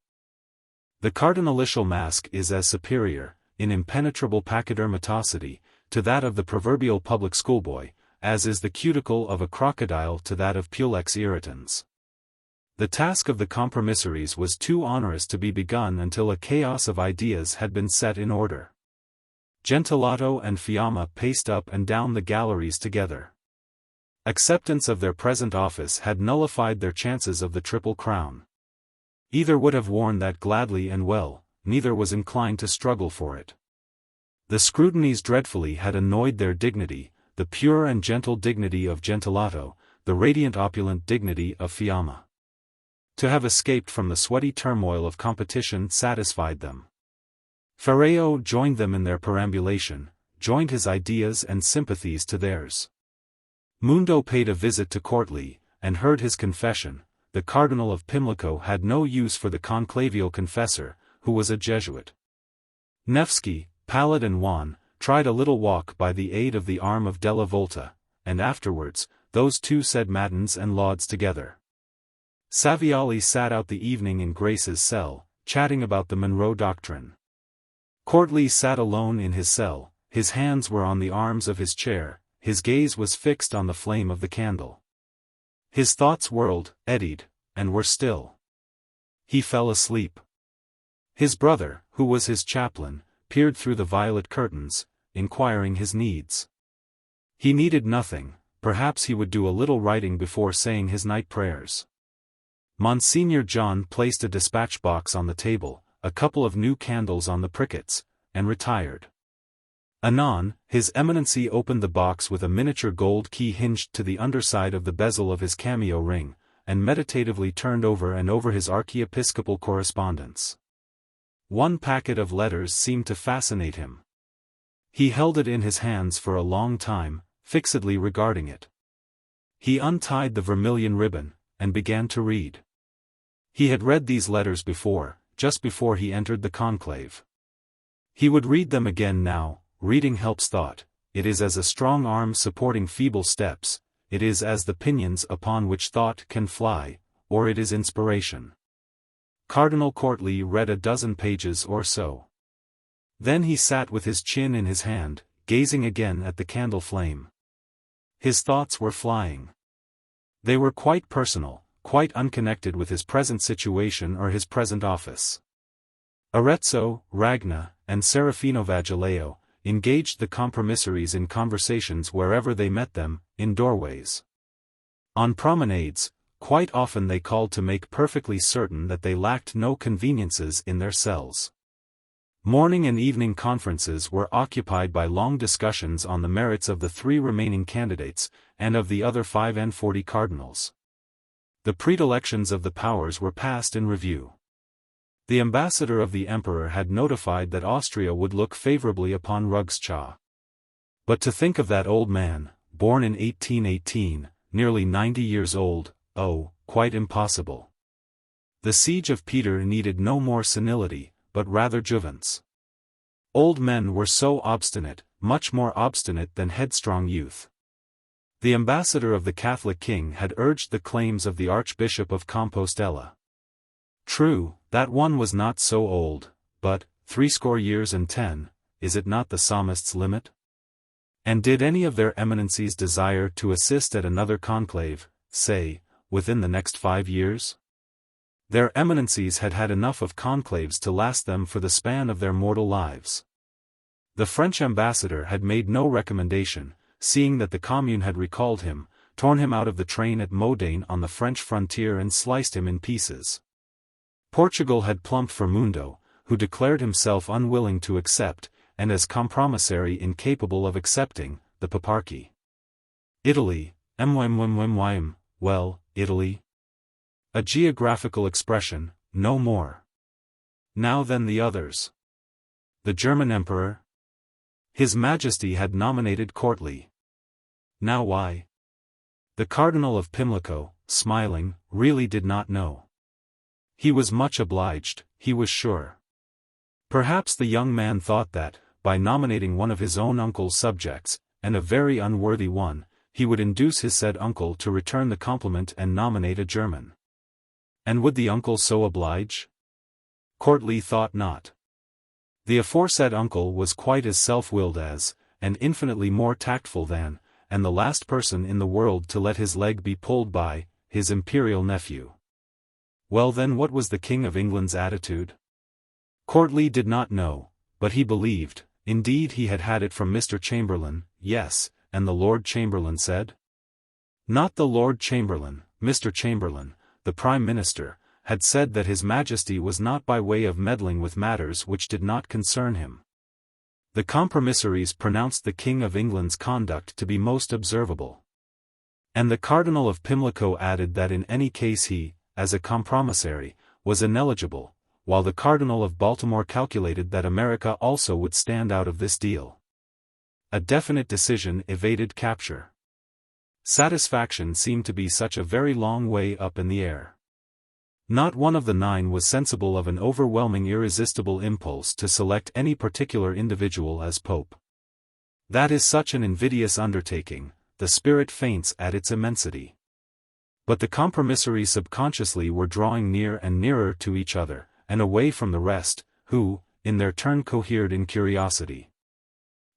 The cardinalitial mask is as superior, in impenetrable pachydermatosity, to that of the proverbial public schoolboy, as is the cuticle of a crocodile to that of Pulex irritans. The task of the compromissaries was too onerous to be begun until a chaos of ideas had been set in order. Gentilato and Fiamma paced up and down the galleries together. Acceptance of their present office had nullified their chances of the triple crown. Either would have worn that gladly and well, neither was inclined to struggle for it. The scrutinies dreadfully had annoyed their dignity, the pure and gentle dignity of Gentilato, the radiant opulent dignity of Fiamma. To have escaped from the sweaty turmoil of competition satisfied them. Ferreo joined them in their perambulation, joined his ideas and sympathies to theirs. Mundo paid a visit to Courtly, and heard his confession. The Cardinal of Pimlico had no use for the conclavial confessor, who was a Jesuit. Nevsky, pallid and wan, tried a little walk by the aid of the arm of Della Volta, and afterwards, those two said matins and lauds together. Saviali sat out the evening in Grace's cell, chatting about the Monroe doctrine. Courtly sat alone in his cell, his hands were on the arms of his chair, his gaze was fixed on the flame of the candle. His thoughts whirled, eddied, and were still. He fell asleep. His brother, who was his chaplain, peered through the violet curtains, inquiring his needs. He needed nothing, perhaps he would do a little writing before saying his night prayers. Monsignor John placed a dispatch box on the table, a couple of new candles on the prickets, and retired. Anon, His Eminency opened the box with a miniature gold key hinged to the underside of the bezel of his cameo ring, and meditatively turned over and over his archiepiscopal correspondence. One packet of letters seemed to fascinate him. He held it in his hands for a long time, fixedly regarding it. He untied the vermilion ribbon, and began to read. He had read these letters before, just before he entered the conclave. He would read them again now. Reading helps thought. It is as a strong arm supporting feeble steps, it is as the pinions upon which thought can fly, or it is inspiration. Cardinal Courtly read a dozen pages or so. Then he sat with his chin in his hand, gazing again at the candle flame. His thoughts were flying. They were quite personal, quite unconnected with his present situation or his present office. Arezzo, Ragna, and Serafino Vagileo engaged the compromissaries in conversations wherever they met them, in doorways. On promenades, quite often they called to make perfectly certain that they lacked no conveniences in their cells. Morning and evening conferences were occupied by long discussions on the merits of the 3 remaining candidates, and of the other 45 cardinals. The predilections of the powers were passed in review. The ambassador of the emperor had notified that Austria would look favorably upon Rugschach. But to think of that old man, born in 1818, nearly 90 years old, oh, quite impossible. The siege of Peter needed no more senility, but rather jouvence. Old men were so obstinate, much more obstinate than headstrong youth. The ambassador of the Catholic king had urged the claims of the Archbishop of Compostela. True, that one was not so old, but 80 years and 10, is it not the psalmist's limit? And did any of their eminencies desire to assist at another conclave, say, within the next 5 years? Their eminencies had had enough of conclaves to last them for the span of their mortal lives. The French ambassador had made no recommendation, seeing that the Commune had recalled him, torn him out of the train at Modane on the French frontier and sliced him in pieces. Portugal had plumped for Mundo, who declared himself unwilling to accept, and as compromissary incapable of accepting, the paparchy. Italy, well, Italy. A geographical expression, no more. Now then the others. The German Emperor? His Majesty had nominated Courtly. Now why? The Cardinal of Pimlico, smiling, really did not know. He was much obliged, he was sure. Perhaps the young man thought that, by nominating one of his own uncle's subjects, and a very unworthy one, he would induce his said uncle to return the compliment and nominate a German. And would the uncle so oblige? Courtly thought not. The aforesaid uncle was quite as self-willed as, and infinitely more tactful than, and the last person in the world to let his leg be pulled by, his imperial nephew. Well then, what was the King of England's attitude? Courtly did not know, but he believed, indeed he had had it from Mr. Chamberlain, yes, and the Lord Chamberlain said? Not the Lord Chamberlain, Mr. Chamberlain, the Prime Minister, had said that His Majesty was not by way of meddling with matters which did not concern him. The compromissaries pronounced the King of England's conduct to be most observable. And the Cardinal of Pimlico added that in any case he, as a compromissary, was ineligible, while the Cardinal of Baltimore calculated that America also would stand out of this deal. A definite decision evaded capture. Satisfaction seemed to be such a very long way up in the air. Not one of the 9 was sensible of an overwhelming irresistible impulse to select any particular individual as Pope. That is such an invidious undertaking, the spirit faints at its immensity. But the compromissaries subconsciously were drawing near and nearer to each other, and away from the rest, who, in their turn cohered in curiosity.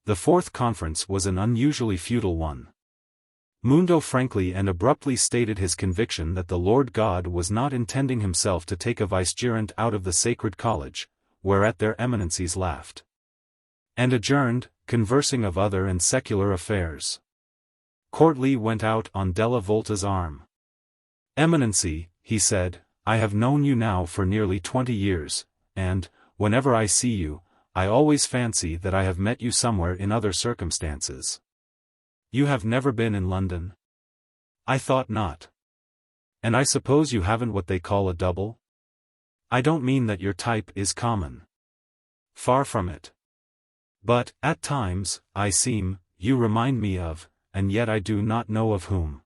The 4th conference was an unusually futile one. Mundo frankly and abruptly stated his conviction that the Lord God was not intending himself to take a vicegerent out of the sacred college, whereat their eminencies laughed. And adjourned, conversing of other and secular affairs. Courtly went out on Della Volta's arm. Eminency, he said, I have known you now for nearly 20 years, and, whenever I see you, I always fancy that I have met you somewhere in other circumstances. You have never been in London? I thought not. And I suppose you haven't what they call a double? I don't mean that your type is common. Far from it. But, at times, you remind me of, and yet I do not know of whom.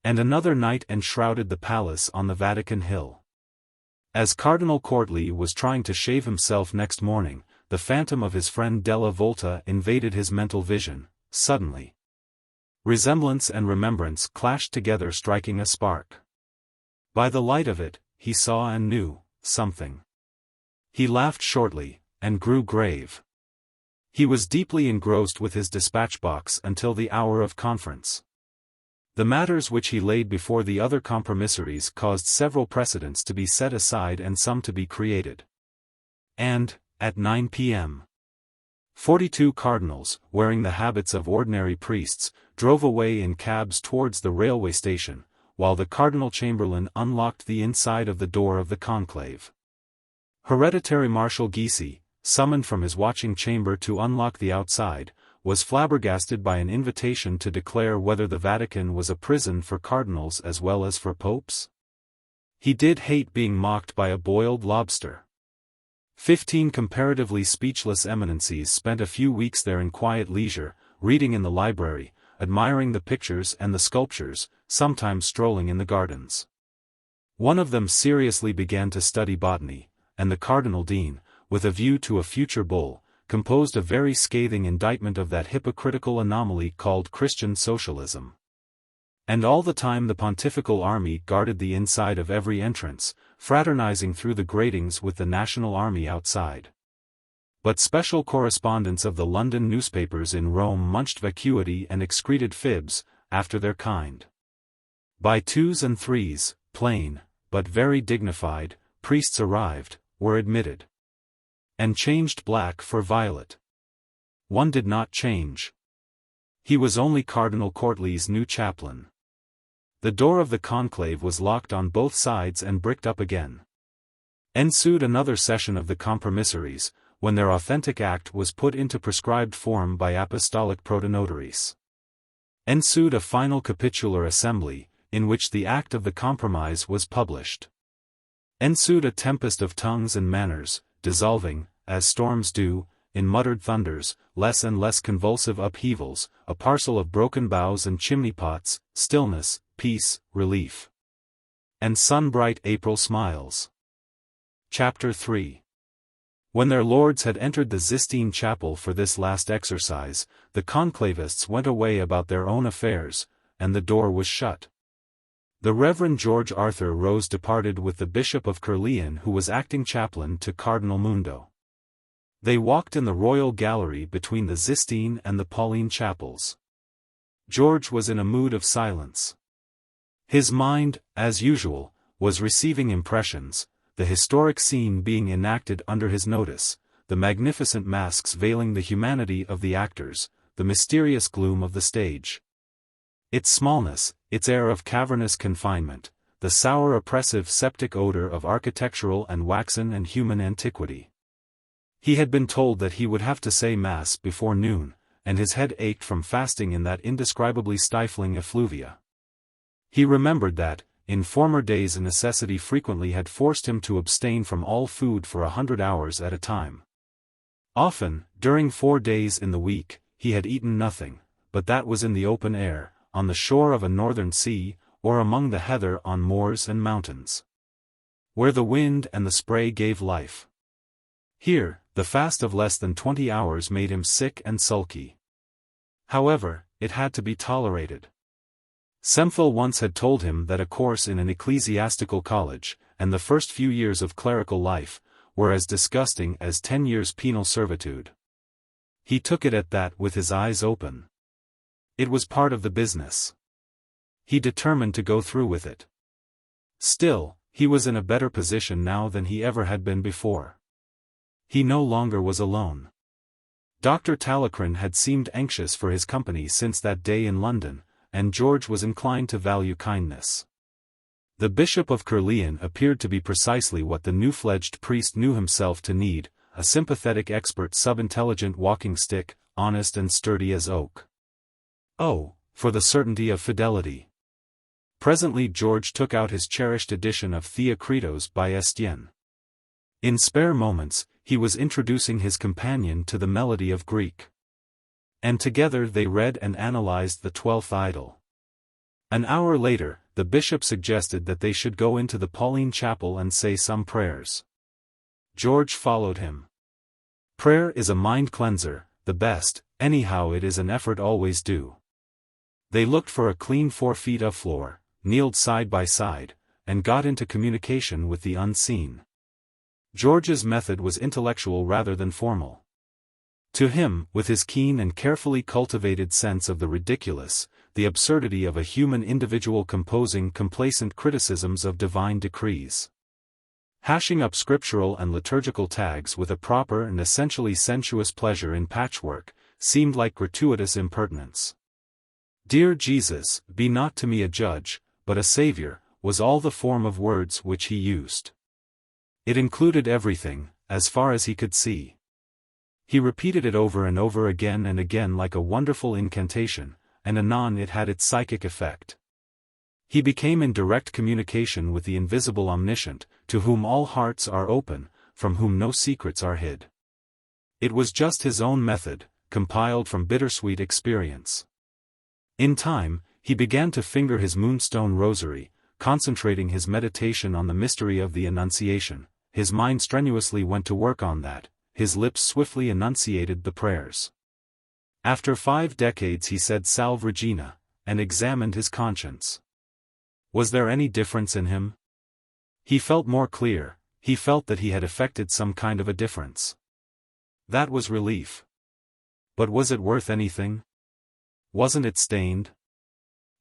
And another night enshrouded the palace on the Vatican Hill. As Cardinal Courtly was trying to shave himself next morning, the phantom of his friend Della Volta invaded his mental vision, suddenly. Resemblance and remembrance clashed together, striking a spark. By the light of it, he saw and knew something. He laughed shortly, and grew grave. He was deeply engrossed with his dispatch box until the hour of conference. The matters which he laid before the other compromissaries caused several precedents to be set aside and some to be created. And, at 9 p.m., 42 cardinals, wearing the habits of ordinary priests, drove away in cabs towards the railway station, while the Cardinal Chamberlain unlocked the inside of the door of the conclave. Hereditary Marshal Gysi, summoned from his watching chamber to unlock the outside, was flabbergasted by an invitation to declare whether the Vatican was a prison for cardinals as well as for popes. He did hate being mocked by a boiled lobster. 15 comparatively speechless eminencies spent a few weeks there in quiet leisure, reading in the library, admiring the pictures and the sculptures, sometimes strolling in the gardens. One of them seriously began to study botany, and the Cardinal Dean, with a view to a future bull, composed a very scathing indictment of that hypocritical anomaly called Christian socialism. And all the time the pontifical army guarded the inside of every entrance, fraternizing through the gratings with the national army outside. But special correspondents of the London newspapers in Rome munched vacuity and excreted fibs, after their kind. By twos and threes, plain, but very dignified, priests arrived, were admitted, and changed black for violet. One did not change. He was only Cardinal Courtly's new chaplain. The door of the conclave was locked on both sides and bricked up again. Ensued another session of the compromissaries, when their authentic act was put into prescribed form by apostolic protonotaries. Ensued a final capitular assembly, in which the act of the compromise was published. Ensued a tempest of tongues and manners, dissolving, as storms do, in muttered thunders, less and less convulsive upheavals, a parcel of broken boughs and chimney-pots, stillness, peace, relief, and sun-bright April smiles. Chapter 3. When their lords had entered the Sistine Chapel for this last exercise, the conclavists went away about their own affairs, and the door was shut. The Reverend George Arthur Rose departed with the Bishop of Caerleon, who was acting chaplain to Cardinal Mundo. They walked in the royal gallery between the Sistine and the Pauline chapels. George was in a mood of silence. His mind, as usual, was receiving impressions, the historic scene being enacted under his notice, the magnificent masks veiling the humanity of the actors, the mysterious gloom of the stage. Its smallness, its air of cavernous confinement, the sour oppressive septic odor of architectural and waxen and human antiquity. He had been told that he would have to say Mass before noon, and his head ached from fasting in that indescribably stifling effluvia. He remembered that, in former days a necessity frequently had forced him to abstain from all food for 100 hours at a time. Often, during 4 days in the week, he had eaten nothing, but that was in the open air, on the shore of a northern sea, or among the heather on moors and mountains, where the wind and the spray gave life. Here, the fast of less than 20 hours made him sick and sulky. However, it had to be tolerated. Semphil once had told him that a course in an ecclesiastical college, and the first few years of clerical life, were as disgusting as 10 years penal servitude. He took it at that with his eyes open. It was part of the business. He determined to go through with it. Still, he was in a better position now than he ever had been before. He no longer was alone. Dr. Talleyrand had seemed anxious for his company since that day in London, and George was inclined to value kindness. The Bishop of Caerleon appeared to be precisely what the new-fledged priest knew himself to need, a sympathetic expert sub-intelligent walking stick, honest and sturdy as oak. Oh, for the certainty of fidelity! Presently George took out his cherished edition of Theocritos by Estienne. In spare moments, he was introducing his companion to the melody of Greek. And together they read and analyzed the 12th Idyll. An hour later, the bishop suggested that they should go into the Pauline chapel and say some prayers. George followed him. Prayer is a mind cleanser, the best, anyhow it is an effort always due. They looked for a clean 4 feet of floor, kneeled side by side, and got into communication with the unseen. George's method was intellectual rather than formal. To him, with his keen and carefully cultivated sense of the ridiculous, the absurdity of a human individual composing complacent criticisms of divine decrees, hashing up scriptural and liturgical tags with a proper and essentially sensuous pleasure in patchwork, seemed like gratuitous impertinence. Dear Jesus, be not to me a judge, but a Savior, was all the form of words which he used. It included everything, as far as he could see. He repeated it over and over again and again like a wonderful incantation, and anon it had its psychic effect. He became in direct communication with the invisible omniscient, to whom all hearts are open, from whom no secrets are hid. It was just his own method, compiled from bittersweet experience. In time, he began to finger his moonstone rosary, concentrating his meditation on the mystery of the Annunciation. His mind strenuously went to work on that, his lips swiftly enunciated the prayers. After 5 decades he said Salve Regina, and examined his conscience. Was there any difference in him? He felt more clear, he felt that he had effected some kind of a difference. That was relief. But was it worth anything? Wasn't it stained?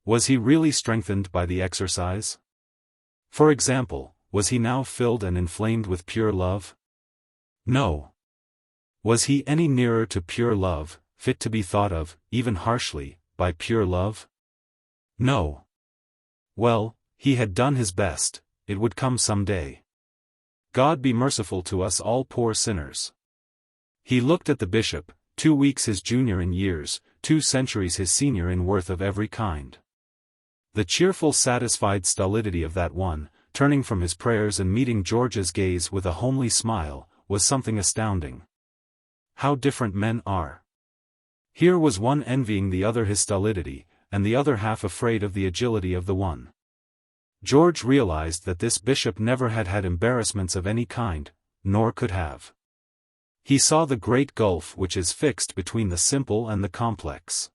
Was he really strengthened by the exercise? For example, was he now filled and inflamed with pure love? No. Was he any nearer to pure love, fit to be thought of, even harshly, by pure love? No. Well, he had done his best, it would come some day. God be merciful to us all poor sinners. He looked at the bishop, 2 weeks his junior in years, 2 centuries his senior in worth of every kind. The cheerful satisfied stolidity of that one, turning from his prayers and meeting George's gaze with a homely smile, was something astounding. How different men are. Here was one envying the other his stolidity, and the other half afraid of the agility of the one. George realized that this bishop never had had embarrassments of any kind, nor could have. He saw the great gulf which is fixed between the simple and the complex.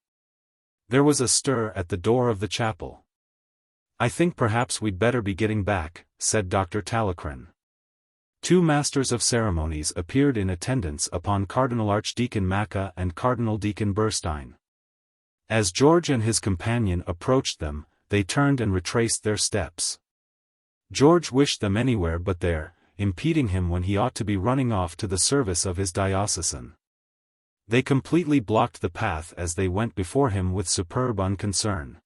There was a stir at the door of the chapel. I think perhaps we'd better be getting back, said Dr. Talleyrand. 2 masters of ceremonies appeared in attendance upon Cardinal Archdeacon Macca and Cardinal Deacon Burstein. As George and his companion approached them, they turned and retraced their steps. George wished them anywhere but there, impeding him when he ought to be running off to the service of his diocesan. They completely blocked the path as they went before him with superb unconcern.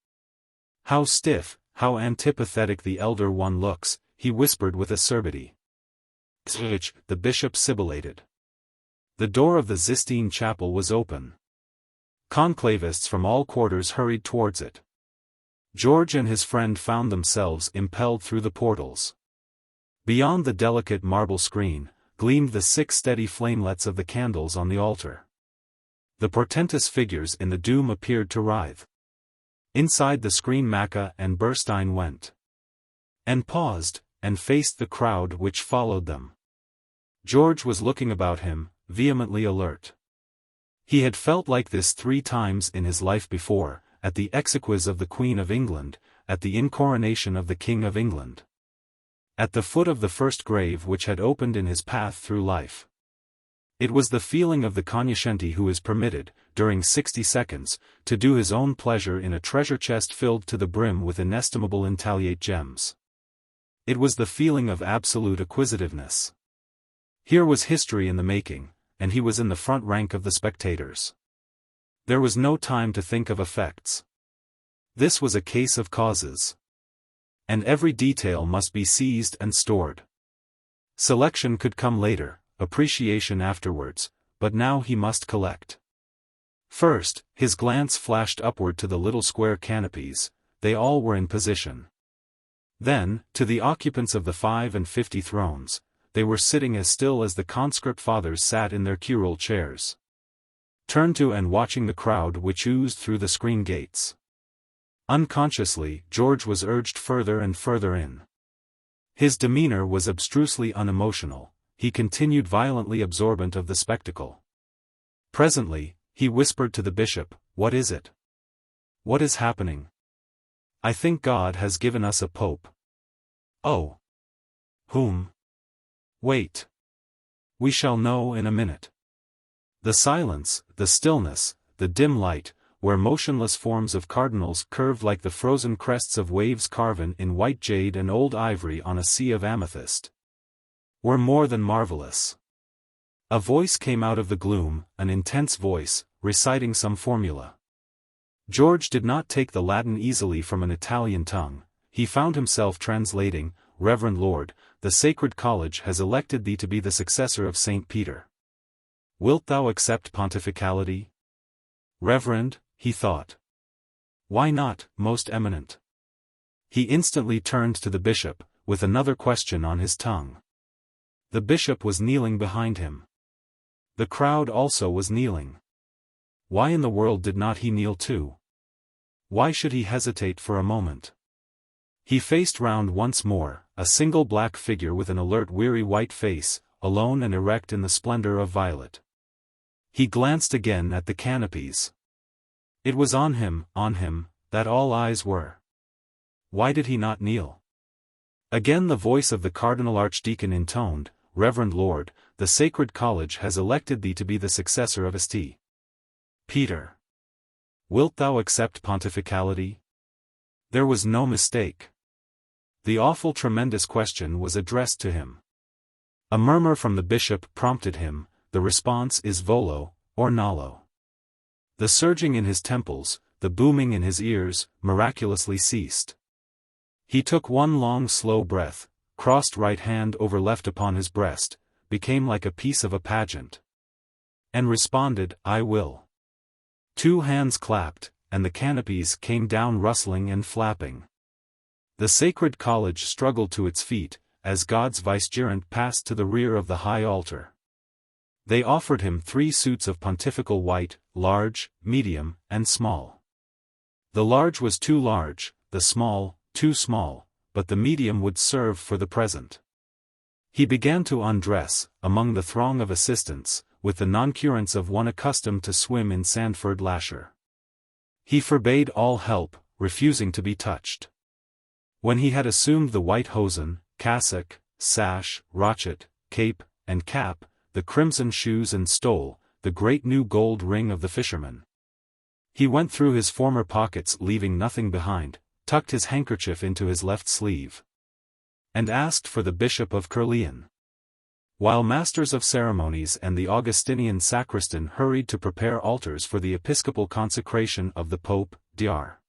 How stiff, how antipathetic the elder one looks, he whispered with acerbity. The bishop sibilated. The door of the Sistine chapel was open. Conclavists from all quarters hurried towards it. George and his friend found themselves impelled through the portals. Beyond the delicate marble screen, gleamed the 6 steady flamelets of the candles on the altar. The portentous figures in the doom appeared to writhe. Inside the screen Macca and Burstein went. And paused, and faced the crowd which followed them. George was looking about him, vehemently alert. He had felt like this 3 times in his life before, at the exequies of the Queen of England, at the incoronation of the King of England. At the foot of the first grave which had opened in his path through life. It was the feeling of the cognoscente who is permitted, during 60 seconds, to do his own pleasure in a treasure chest filled to the brim with inestimable intagliate gems. It was the feeling of absolute acquisitiveness. Here was history in the making, and he was in the front rank of the spectators. There was no time to think of effects. This was a case of causes. And every detail must be seized and stored. Selection could come later, appreciation afterwards, but now he must collect. First, his glance flashed upward to the little square canopies, they all were in position. Then, to the occupants of the 55 thrones, they were sitting as still as the conscript fathers sat in their curule chairs. Turned to and watching the crowd which oozed through the screen gates. Unconsciously, George was urged further and further in. His demeanor was abstrusely unemotional, he continued violently absorbent of the spectacle. Presently, he whispered to the bishop, "What is it? What is happening? I think God has given us a pope." "Oh. Whom?" "Wait. We shall know in a minute." The silence, the stillness, the dim light, where motionless forms of cardinals curved like the frozen crests of waves carven in white jade and old ivory on a sea of amethyst, were more than marvelous. A voice came out of the gloom, an intense voice, reciting some formula. George did not take the Latin easily from an Italian tongue, he found himself translating, "Reverend Lord, the Sacred College has elected thee to be the successor of St. Peter. Wilt thou accept pontificality?" "Reverend," he thought. "Why not, most eminent?" He instantly turned to the bishop, with another question on his tongue. The bishop was kneeling behind him. The crowd also was kneeling. Why in the world did not he kneel too? Why should he hesitate for a moment? He faced round once more, a single black figure with an alert weary white face, alone and erect in the splendor of violet. He glanced again at the canopies. It was on him, that all eyes were. Why did he not kneel? Again the voice of the Cardinal Archdeacon intoned, "Reverend Lord, the Sacred College has elected thee to be the successor of St. Peter. Wilt thou accept pontificality?" There was no mistake. The awful tremendous question was addressed to him. A murmur from the bishop prompted him, the response is volo, or nolo. The surging in his temples, the booming in his ears, miraculously ceased. He took one long slow breath, crossed right hand over left upon his breast, became like a piece of a pageant. And responded, "I will." Two hands clapped, and the canopies came down rustling and flapping. The Sacred College struggled to its feet, as God's vicegerent passed to the rear of the high altar. They offered him 3 suits of pontifical white, large, medium, and small. The large was too large, the small, too small, but the medium would serve for the present. He began to undress, among the throng of assistants, with the noncurance of one accustomed to swim in Sandford lasher. He forbade all help, refusing to be touched. When he had assumed the white hosen, cassock, sash, rochet, cape, and cap, the crimson shoes and stole, the great new gold ring of the fisherman, he went through his former pockets leaving nothing behind, tucked his handkerchief into his left sleeve, and asked for the Bishop of Caerleon. While masters of ceremonies and the Augustinian sacristan hurried to prepare altars for the episcopal consecration of the Pope, Dr.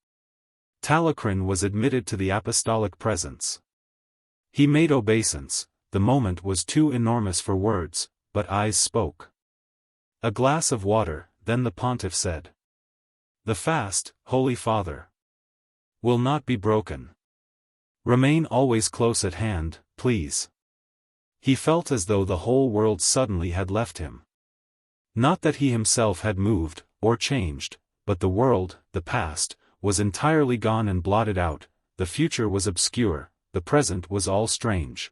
Talocrin was admitted to the apostolic presence. He made obeisance, the moment was too enormous for words, but eyes spoke. "A glass of water," then the pontiff said. "The fast, Holy Father, will not be broken. Remain always close at hand, please." He felt as though the whole world suddenly had left him. Not that he himself had moved, or changed, but the world, the past, was entirely gone and blotted out, the future was obscure, the present was all strange.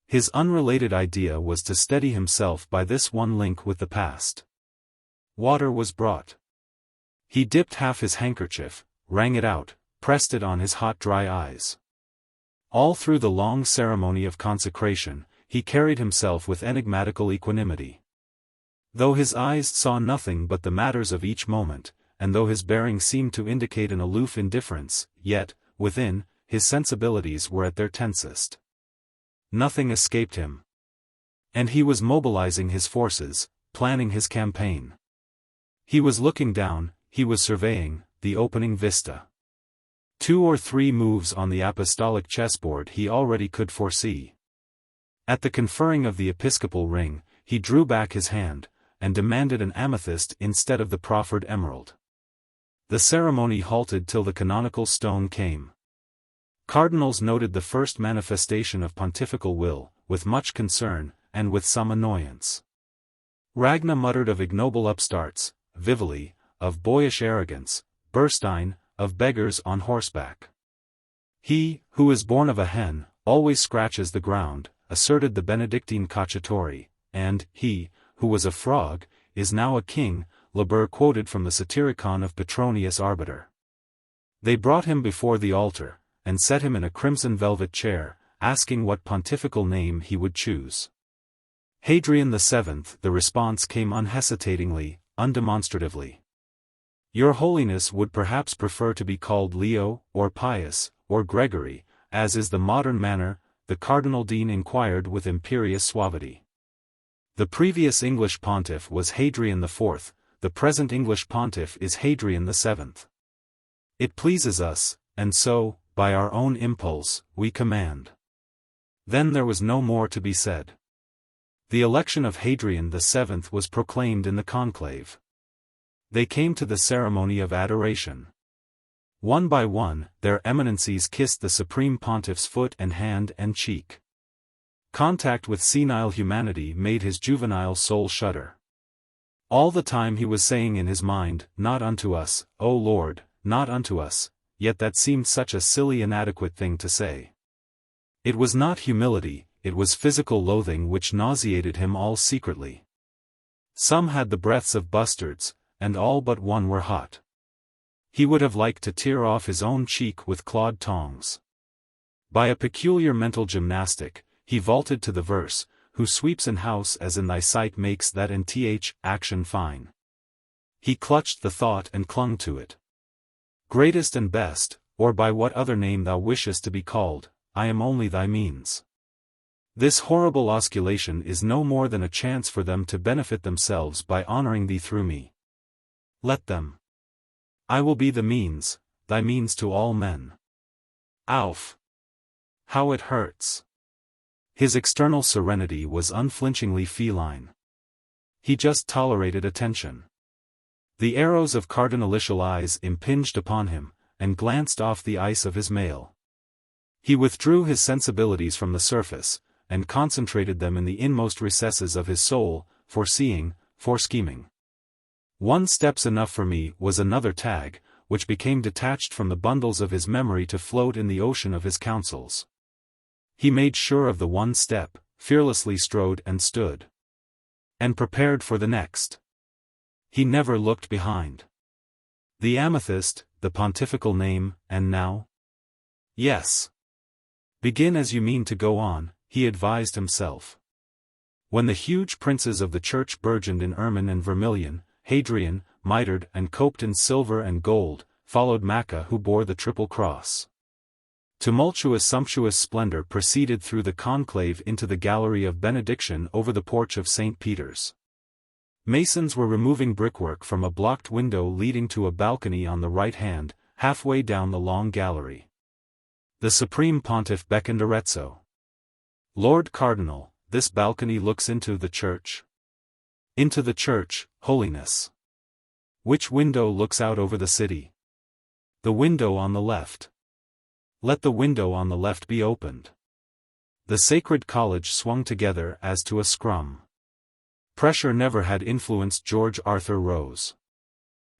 His unrelated idea was to steady himself by this one link with the past. Water was brought. He dipped half his handkerchief, wrung it out, pressed it on his hot dry eyes. All through the long ceremony of consecration, he carried himself with enigmatical equanimity. Though his eyes saw nothing but the matters of each moment, and though his bearing seemed to indicate an aloof indifference, yet, within, his sensibilities were at their tensest. Nothing escaped him. And he was mobilizing his forces, planning his campaign. He was looking down, he was surveying the opening vista. 2 or 3 moves on the apostolic chessboard he already could foresee. At the conferring of the episcopal ring, he drew back his hand, and demanded an amethyst instead of the proffered emerald. The ceremony halted till the canonical stone came. Cardinals noted the first manifestation of pontifical will, with much concern, and with some annoyance. Ragna muttered of ignoble upstarts, Vivoli, of boyish arrogance, Burstein, of beggars on horseback. He, who is born of a hen, always scratches the ground, asserted the Benedictine cacciatori, and he, who was a frog, is now a king, Liber quoted from the Satyricon of Petronius Arbiter. They brought him before the altar, and set him in a crimson velvet chair, asking what pontifical name he would choose. Hadrian VII, the response came unhesitatingly, undemonstratively. Your Holiness would perhaps prefer to be called Leo, or Pius, or Gregory, as is the modern manner, the Cardinal Dean inquired with imperious suavity. The previous English pontiff was Hadrian IV, the present English pontiff is Hadrian VII. It pleases us, and so, by our own impulse, we command. Then there was no more to be said. The election of Hadrian VII was proclaimed in the conclave. They came to the ceremony of adoration. One by one, their eminencies kissed the Supreme Pontiff's foot and hand and cheek. Contact with senile humanity made his juvenile soul shudder. All the time he was saying in his mind, "Not unto us, O Lord, not unto us," yet that seemed such a silly inadequate thing to say. It was not humility, it was physical loathing which nauseated him all secretly. Some had the breaths of bustards, and all but one were hot. He would have liked to tear off his own cheek with clawed tongs. By a peculiar mental gymnastic, he vaulted to the verse, "Who sweeps in house as in thy sight makes that in th action fine." He clutched the thought and clung to it. Greatest and best, or by what other name thou wishest to be called, I am only thy means. This horrible osculation is no more than a chance for them to benefit themselves by honoring thee through me. Let them. I will be the means, thy means to all men. Auf! How it hurts! His external serenity was unflinchingly feline. He just tolerated attention. The arrows of cardinalitial eyes impinged upon him, and glanced off the ice of his mail. He withdrew his sensibilities from the surface, and concentrated them in the inmost recesses of his soul, foreseeing, forescheming. "One step's enough for me" was another tag, which became detached from the bundles of his memory to float in the ocean of his counsels. He made sure of the one step, fearlessly strode and stood. And prepared for the next. He never looked behind. The amethyst, the pontifical name, and now? Yes. Begin as you mean to go on, he advised himself. When the huge princes of the church burgeoned in ermine and vermilion, Hadrian, mitred and coped in silver and gold, followed Macha who bore the triple cross. Tumultuous sumptuous splendor proceeded through the conclave into the gallery of benediction over the porch of St. Peter's. Masons were removing brickwork from a blocked window leading to a balcony on the right hand, halfway down the long gallery. The Supreme Pontiff beckoned Arezzo. "Lord Cardinal, this balcony looks into the church?" "Into the church, Holiness." "Which window looks out over the city?" "The window on the left." "Let the window on the left be opened." The sacred college swung together as to a scrum. Pressure never had influenced George Arthur Rose.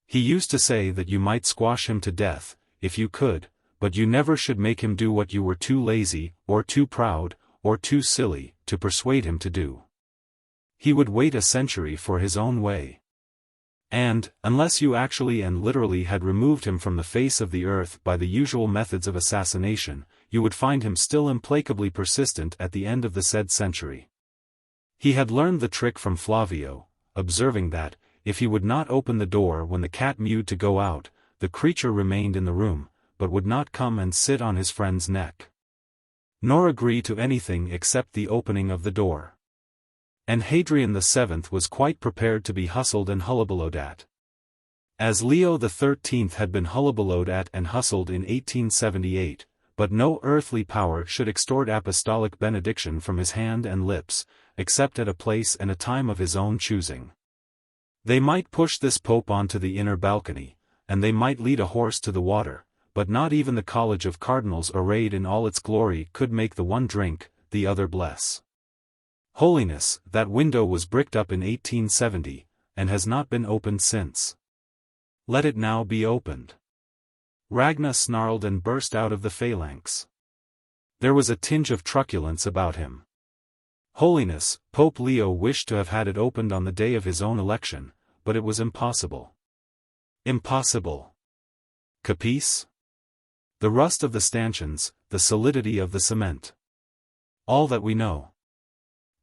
He used to say that you might squash him to death, if you could, but you never should make him do what you were too lazy, or too proud, or too silly, to persuade him to do. He would wait a century for his own way. And, unless you actually and literally had removed him from the face of the earth by the usual methods of assassination, you would find him still implacably persistent at the end of the said century. He had learned the trick from Flavio, observing that, if he would not open the door when the cat mewed to go out, the creature remained in the room, but would not come and sit on his friend's neck. Nor agree to anything except the opening of the door. And Hadrian VII was quite prepared to be hustled and hullabalooed at. As Leo XIII had been hullabalooed at and hustled in 1878, but no earthly power should extort apostolic benediction from his hand and lips, except at a place and a time of his own choosing. They might push this pope onto the inner balcony, and they might lead a horse to the water, but not even the College of Cardinals arrayed in all its glory could make the one drink, the other bless. Holiness, that window was bricked up in 1870, and has not been opened since. Let it now be opened. Ragna snarled and burst out of the phalanx. There was a tinge of truculence about him. Holiness, Pope Leo wished to have had it opened on the day of his own election, but it was impossible. Impossible. Capice? The rust of the stanchions, the solidity of the cement. All that we know.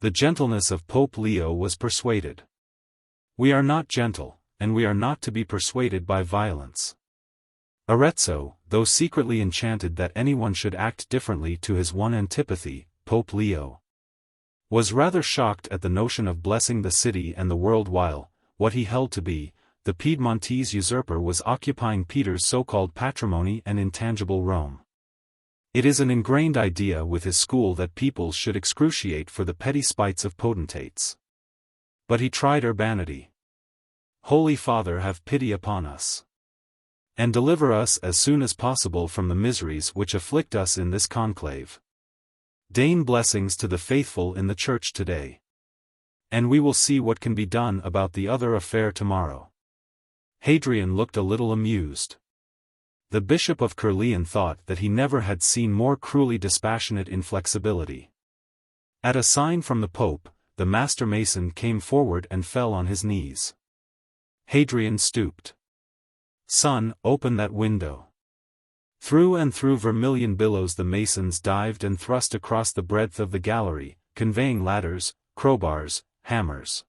The gentleness of Pope Leo was persuaded. We are not gentle, and we are not to be persuaded by violence. Arezzo, though secretly enchanted that anyone should act differently to his one antipathy, Pope Leo, was rather shocked at the notion of blessing the city and the world while, what he held to be, the Piedmontese usurper was occupying Peter's so-called patrimony and intangible Rome. It is an ingrained idea with his school that peoples should excruciate for the petty spites of potentates. But he tried urbanity. Holy Father, have pity upon us. And deliver us as soon as possible from the miseries which afflict us in this conclave. Deign blessings to the faithful in the Church today. And we will see what can be done about the other affair tomorrow. Hadrian looked a little amused. The Bishop of Caerleon thought that he never had seen more cruelly dispassionate inflexibility. At a sign from the Pope, the master mason came forward and fell on his knees. Hadrian stooped. Son, open that window. Through and through vermilion billows the masons dived and thrust across the breadth of the gallery, conveying ladders, crowbars, hammers.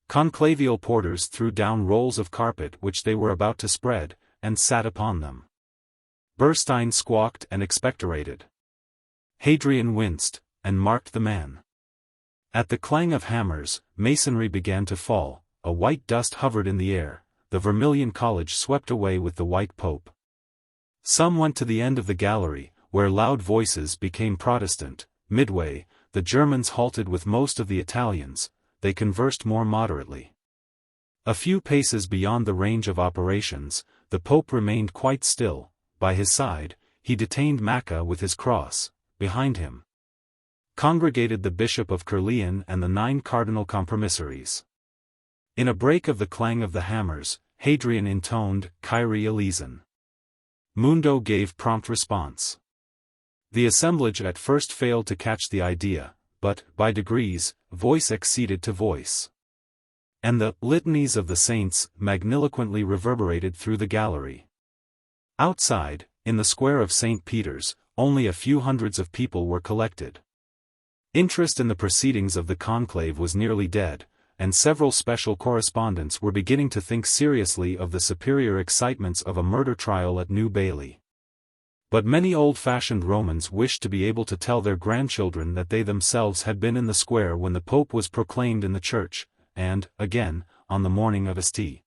Conclavial porters threw down rolls of carpet which they were about to spread, and sat upon them. Burstein squawked and expectorated. Hadrian winced, and marked the man. At the clang of hammers, masonry began to fall, a white dust hovered in the air, the Vermilion College swept away with the white pope. Some went to the end of the gallery, where loud voices became Protestant. Midway, the Germans halted with most of the Italians, they conversed more moderately. A few paces beyond the range of operations, the Pope remained quite still. By his side, he detained Macca with his cross. Behind him congregated the Bishop of Caerleon and the 9 cardinal compromissaries. In a break of the clang of the hammers, Hadrian intoned, Kyrie eleison. Mundo gave prompt response. The assemblage at first failed to catch the idea, but, by degrees, voice acceded to voice. And the litanies of the saints magniloquently reverberated through the gallery. Outside, in the square of St. Peter's, only a few hundreds of people were collected. Interest in the proceedings of the conclave was nearly dead, and several special correspondents were beginning to think seriously of the superior excitements of a murder trial at New Bailey. But many old-fashioned Romans wished to be able to tell their grandchildren that they themselves had been in the square when the Pope was proclaimed in the church, and, again, on the morning of St.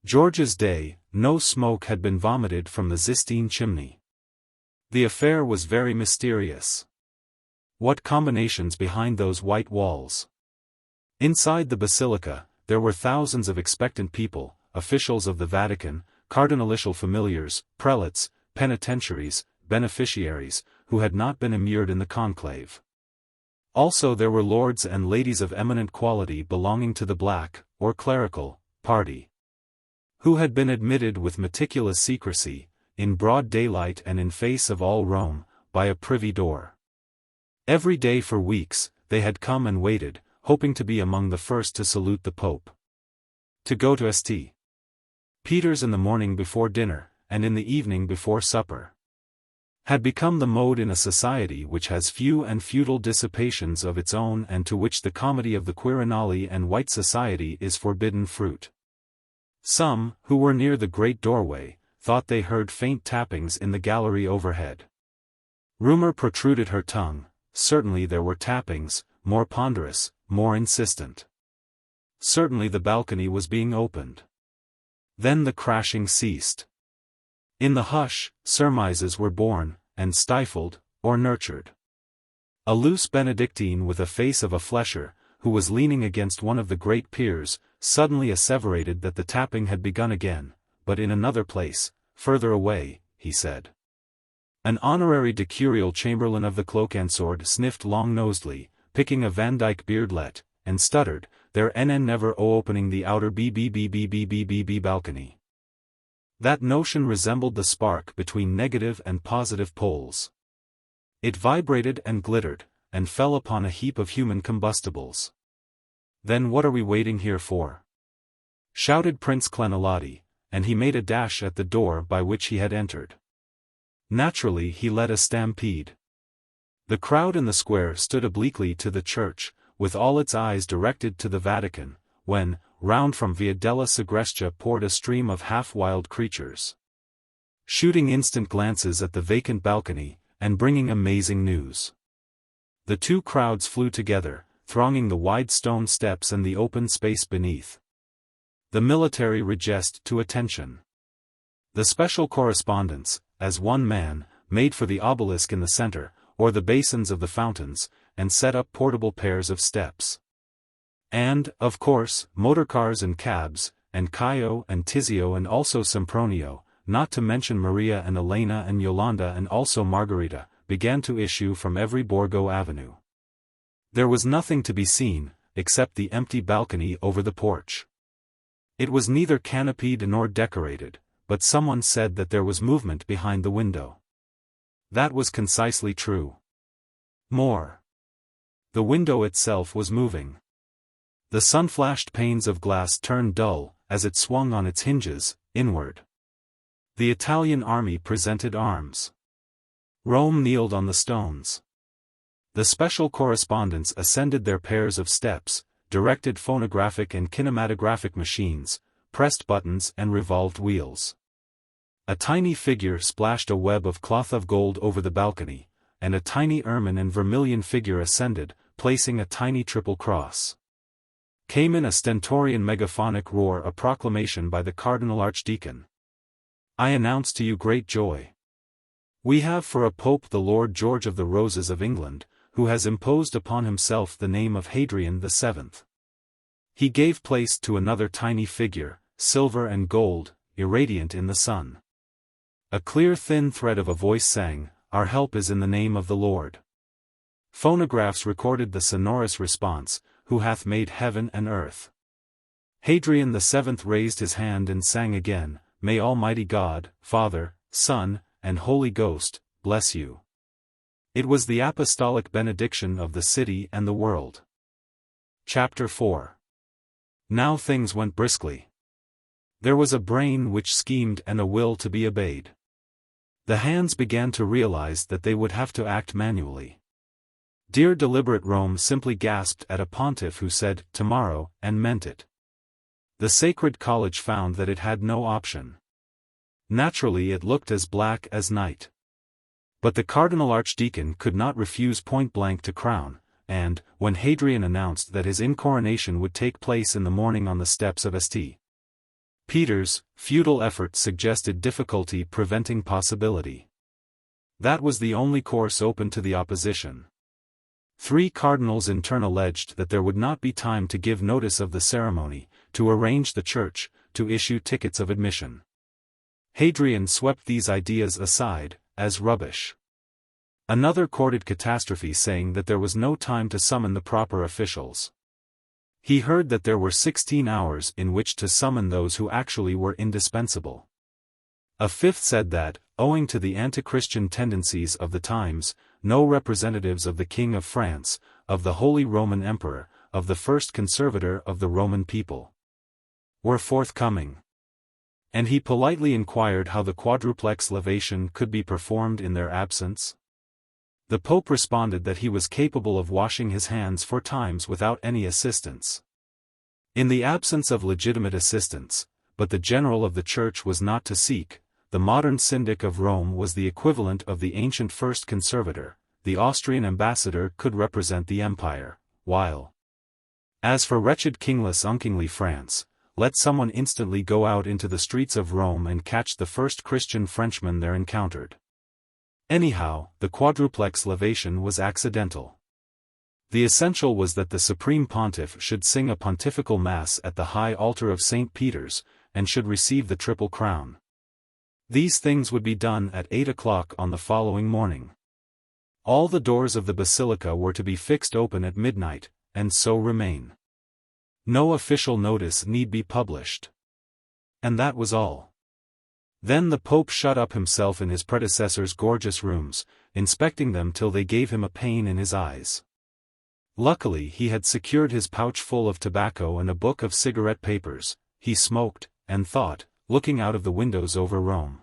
George's Day, no smoke had been vomited from the Sistine chimney. The affair was very mysterious. What combinations behind those white walls? Inside the basilica, there were thousands of expectant people, officials of the Vatican, cardinalitial familiars, prelates, penitentiaries, beneficiaries, who had not been immured in the conclave. Also there were lords and ladies of eminent quality belonging to the black, or clerical, party, who had been admitted with meticulous secrecy, in broad daylight and in face of all Rome, by a privy door. Every day for weeks, they had come and waited, hoping to be among the first to salute the Pope. To go to St. Peter's in the morning before dinner, and in the evening before supper, had become the mode in a society which has few and futile dissipations of its own and to which the comedy of the Quirinale and white society is forbidden fruit. Some, who were near the great doorway, thought they heard faint tappings in the gallery overhead. Rumor protruded her tongue, certainly there were tappings, more ponderous, more insistent. Certainly the balcony was being opened. Then the crashing ceased. In the hush, surmises were born, and stifled, or nurtured. A loose Benedictine with a face of a flesher, who was leaning against one of the great piers, suddenly asseverated that the tapping had begun again, but in another place, further away, he said. An honorary decurial chamberlain of the Cloak and Sword sniffed long-nosedly, picking a Van Dyke beardlet, and stuttered, "There nn never opening the outer b balcony." That notion resembled the spark between negative and positive poles. It vibrated and glittered, and fell upon a heap of human combustibles. "Then what are we waiting here for?" shouted Prince Clenolati, and he made a dash at the door by which he had entered. Naturally he led a stampede. The crowd in the square stood obliquely to the church, with all its eyes directed to the Vatican, when, round from Via della Segrestia poured a stream of half-wild creatures, shooting instant glances at the vacant balcony, and bringing amazing news. The two crowds flew together, thronging the wide stone steps and the open space beneath. The military registered to attention. The special correspondents, as one man, made for the obelisk in the center, or the basins of the fountains, and set up portable pairs of steps. And, of course, motorcars and cabs, and Caio and Tizio and also Sempronio, not to mention Maria and Elena and Yolanda and also Margarita, began to issue from every Borgo avenue. There was nothing to be seen, except the empty balcony over the porch. It was neither canopied nor decorated, but someone said that there was movement behind the window. That was concisely true. More. The window itself was moving. The sun-flashed panes of glass turned dull, as it swung on its hinges, inward. The Italian army presented arms. Rome kneeled on the stones. The special correspondents ascended their pairs of steps, directed phonographic and kinematographic machines, pressed buttons and revolved wheels. A tiny figure splashed a web of cloth of gold over the balcony, and a tiny ermine and vermilion figure ascended, placing a tiny triple cross. Came in a stentorian megaphonic roar a proclamation by the Cardinal Archdeacon. "I announce to you great joy. We have for a Pope the Lord George of the Roses of England, who has imposed upon himself the name of Hadrian the Seventh." He gave place to another tiny figure, silver and gold, irradiant in the sun. A clear thin thread of a voice sang, "Our help is in the name of the Lord." Phonographs recorded the sonorous response, "Who hath made heaven and earth." Hadrian the Seventh raised his hand and sang again, "May Almighty God, Father, Son, and Holy Ghost, bless you." It was the apostolic benediction of the city and the world. Chapter 4. Now things went briskly. There was a brain which schemed and a will to be obeyed. The hands began to realize that they would have to act manually. Dear deliberate Rome simply gasped at a pontiff who said, "Tomorrow," and meant it. The Sacred College found that it had no option. Naturally it looked as black as night. But the Cardinal Archdeacon could not refuse point-blank to crown, and, when Hadrian announced that his incoronation would take place in the morning on the steps of St. Peter's, futile efforts suggested difficulty preventing possibility. That was the only course open to the opposition. 3 cardinals in turn alleged that there would not be time to give notice of the ceremony, to arrange the church, to issue tickets of admission. Hadrian swept these ideas aside, as rubbish. Another courted catastrophe, saying that there was no time to summon the proper officials. He heard that there were 16 hours in which to summon those who actually were indispensable. A fifth said that, owing to the anti-Christian tendencies of the times, no representatives of the King of France, of the Holy Roman Emperor, of the first conservator of the Roman people, were forthcoming. And he politely inquired how the quadruplex lavation could be performed in their absence. The Pope responded that he was capable of washing his hands 4 times without any assistance. In the absence of legitimate assistance, but the general of the Church was not to seek, the modern syndic of Rome was the equivalent of the ancient first conservator, the Austrian ambassador could represent the empire, while, as for wretched kingless unkingly France, let someone instantly go out into the streets of Rome and catch the first Christian Frenchman there encountered. Anyhow, the quadruplex lavation was accidental. The essential was that the Supreme Pontiff should sing a pontifical mass at the high altar of St. Peter's, and should receive the triple crown. These things would be done at 8 o'clock on the following morning. All the doors of the basilica were to be fixed open at midnight, and so remain. No official notice need be published. And that was all. Then the Pope shut up himself in his predecessor's gorgeous rooms, inspecting them till they gave him a pain in his eyes. Luckily he had secured his pouch full of tobacco and a book of cigarette papers. He smoked, and thought, looking out of the windows over Rome.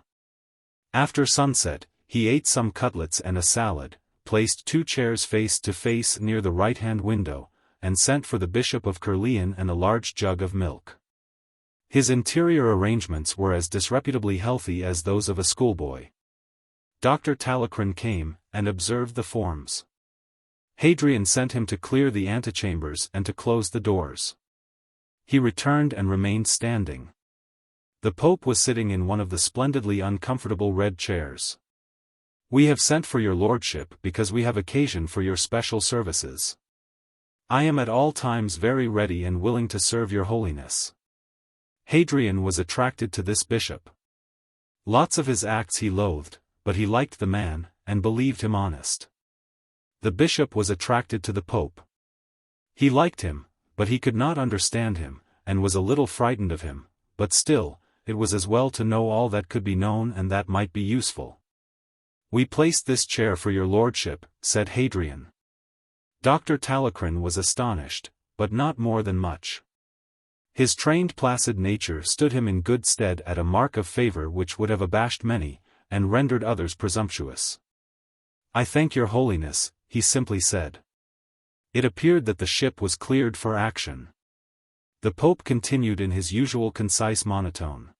After sunset, he ate some cutlets and a salad, placed 2 chairs face to face near the right-hand window, and sent for the Bishop of Prooimion and a large jug of milk. His interior arrangements were as disreputably healthy as those of a schoolboy. Dr. Talleyrand came, and observed the forms. Hadrian sent him to clear the antechambers and to close the doors. He returned and remained standing. The Pope was sitting in one of the splendidly uncomfortable red chairs. "We have sent for your lordship because we have occasion for your special services. I am at all times very ready and willing to serve your holiness." Hadrian was attracted to this bishop. Lots of his acts he loathed, but he liked the man, and believed him honest. The bishop was attracted to the Pope. He liked him, but he could not understand him, and was a little frightened of him, but still, it was as well to know all that could be known and that might be useful. "We placed this chair for your lordship," said Hadrian. Dr. Talleyrand was astonished, but not more than much. His trained placid nature stood him in good stead at a mark of favor which would have abashed many, and rendered others presumptuous. "I thank your holiness," he simply said. It appeared that the ship was cleared for action. The Pope continued in his usual concise monotone.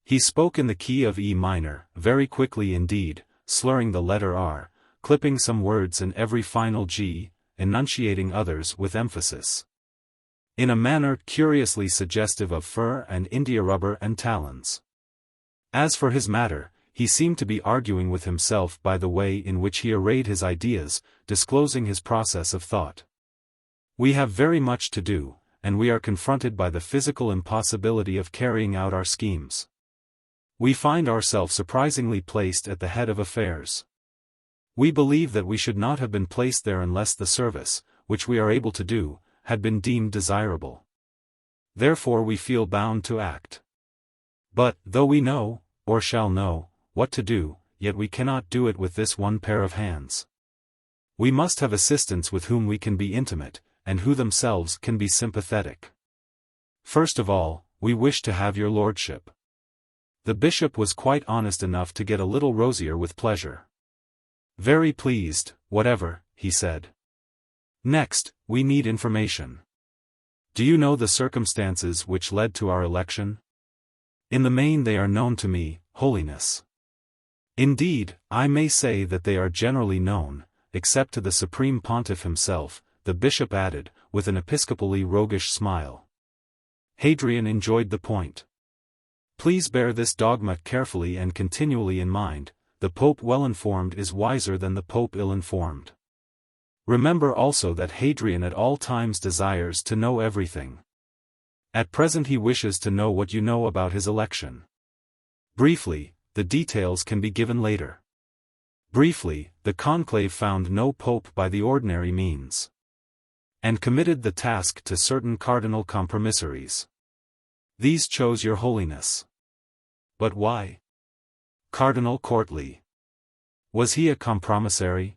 He spoke in the key of E minor, very quickly indeed, slurring the letter R, clipping some words in every final G, enunciating others with emphasis. In a manner curiously suggestive of fur and india rubber and talons. As for his matter, he seemed to be arguing with himself by the way in which he arrayed his ideas, disclosing his process of thought. "We have very much to do, and we are confronted by the physical impossibility of carrying out our schemes. We find ourselves surprisingly placed at the head of affairs. We believe that we should not have been placed there unless the service, which we are able to do, had been deemed desirable. Therefore we feel bound to act. But, though we know, or shall know, what to do, yet we cannot do it with this one pair of hands. We must have assistants with whom we can be intimate, and who themselves can be sympathetic. First of all, we wish to have your lordship." The bishop was quite honest enough to get a little rosier with pleasure. "Very pleased, whatever," he said. "Next, we need information. Do you know the circumstances which led to our election? In the main they are known to me, holiness. Indeed, I may say that they are generally known, except to the Supreme Pontiff himself," the bishop added, with an episcopally roguish smile. Hadrian enjoyed the point. "Please bear this dogma carefully and continually in mind: the Pope well-informed is wiser than the Pope ill-informed. Remember also that Hadrian at all times desires to know everything. At present he wishes to know what you know about his election. Briefly, the details can be given later. Briefly, the conclave found no pope by the ordinary means, and committed the task to certain cardinal compromissaries. These chose your holiness. But why? Cardinal Courtly. Was he a compromissary?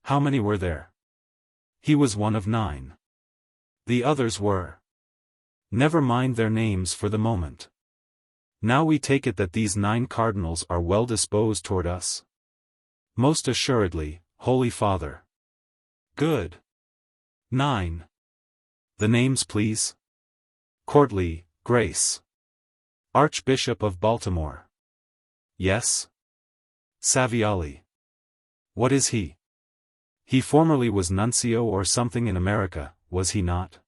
How many were there? He was one of 9. The others were. Never mind their names for the moment. Now we take it that these 9 cardinals are well disposed toward us? Most assuredly, Holy Father. Good. 9. The names please? Courtly, Grace. Archbishop of Baltimore. Yes? Saviali. What is he? He formerly was nuncio or something in America, was he not?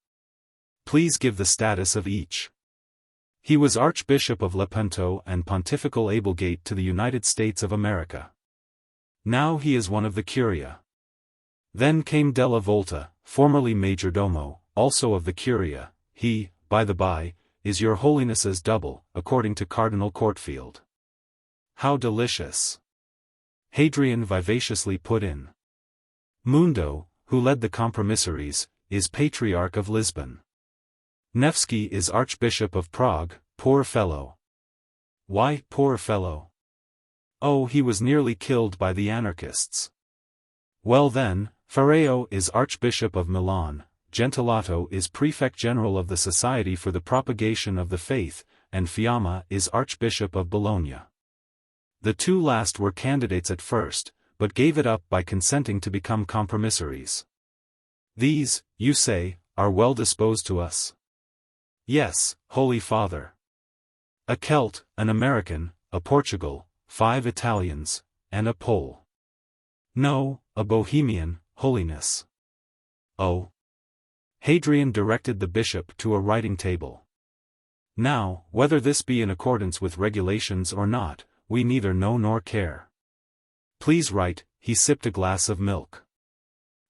Please give the status of each. He was Archbishop of Lepanto and Pontifical Ablegate to the United States of America. Now he is one of the Curia. Then came Della Volta, formerly Majordomo, also of the Curia. He, by the by, is your holiness's double, according to Cardinal Courtfield. How delicious! Hadrian vivaciously put in. Mundo, who led the compromissaries, is Patriarch of Lisbon. Nevsky is Archbishop of Prague, poor fellow. Why, poor fellow? Oh, he was nearly killed by the anarchists. Well then, Ferreo is Archbishop of Milan, Gentilato is Prefect General of the Society for the Propagation of the Faith, and Fiamma is Archbishop of Bologna. The two last were candidates at first, but gave it up by consenting to become compromissaries. These, you say, are well disposed to us? Yes, Holy Father. A Celt, an American, a Portugal, 5 Italians, and a Pole. No, a Bohemian, Holiness. Oh. Hadrian directed the bishop to a writing table. Now, whether this be in accordance with regulations or not, we neither know nor care. Please write. He sipped a glass of milk.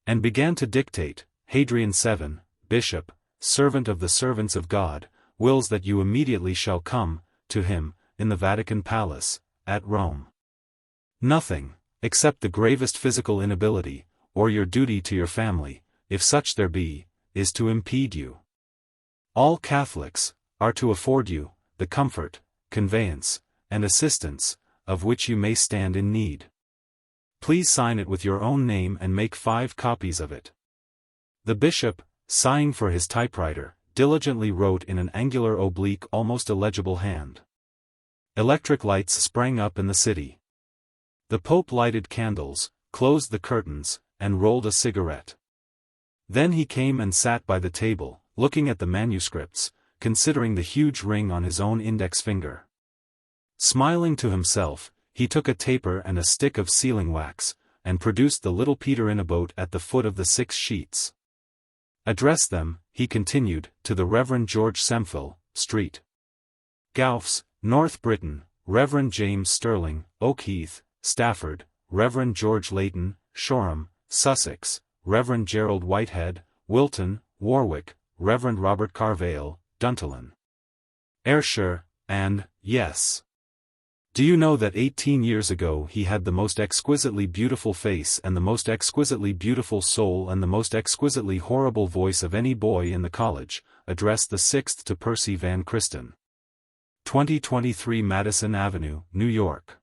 And began to dictate. Hadrian VII, bishop, servant of the servants of God, wills that you immediately shall come, to him, in the Vatican Palace, at Rome. Nothing, except the gravest physical inability, or your duty to your family, if such there be, is to impede you. All Catholics are to afford you the comfort, conveyance, and assistance, of which you may stand in need. Please sign it with your own name and make 5 copies of it. The bishop, sighing for his typewriter, diligently wrote in an angular oblique almost illegible hand. Electric lights sprang up in the city. The Pope lighted candles, closed the curtains, and rolled a cigarette. Then he came and sat by the table, looking at the manuscripts, considering the huge ring on his own index finger. Smiling to himself, he took a taper and a stick of sealing wax, and produced the little Peter in a boat at the foot of the 6 sheets. Address them, he continued, to the Reverend George Sempill, Street. Goughs, North Britain, Reverend James Sterling, Oakheath, Stafford, Reverend George Leighton, Shoreham, Sussex, Reverend Gerald Whitehead, Wilton, Warwick, Reverend Robert Carvale, Duntelin, Ayrshire, and, yes. Do you know that 18 years ago he had the most exquisitely beautiful face and the most exquisitely beautiful soul and the most exquisitely horrible voice of any boy in the college, addressed the 6th to Percy Van Christen. 2023 Madison Avenue, New York.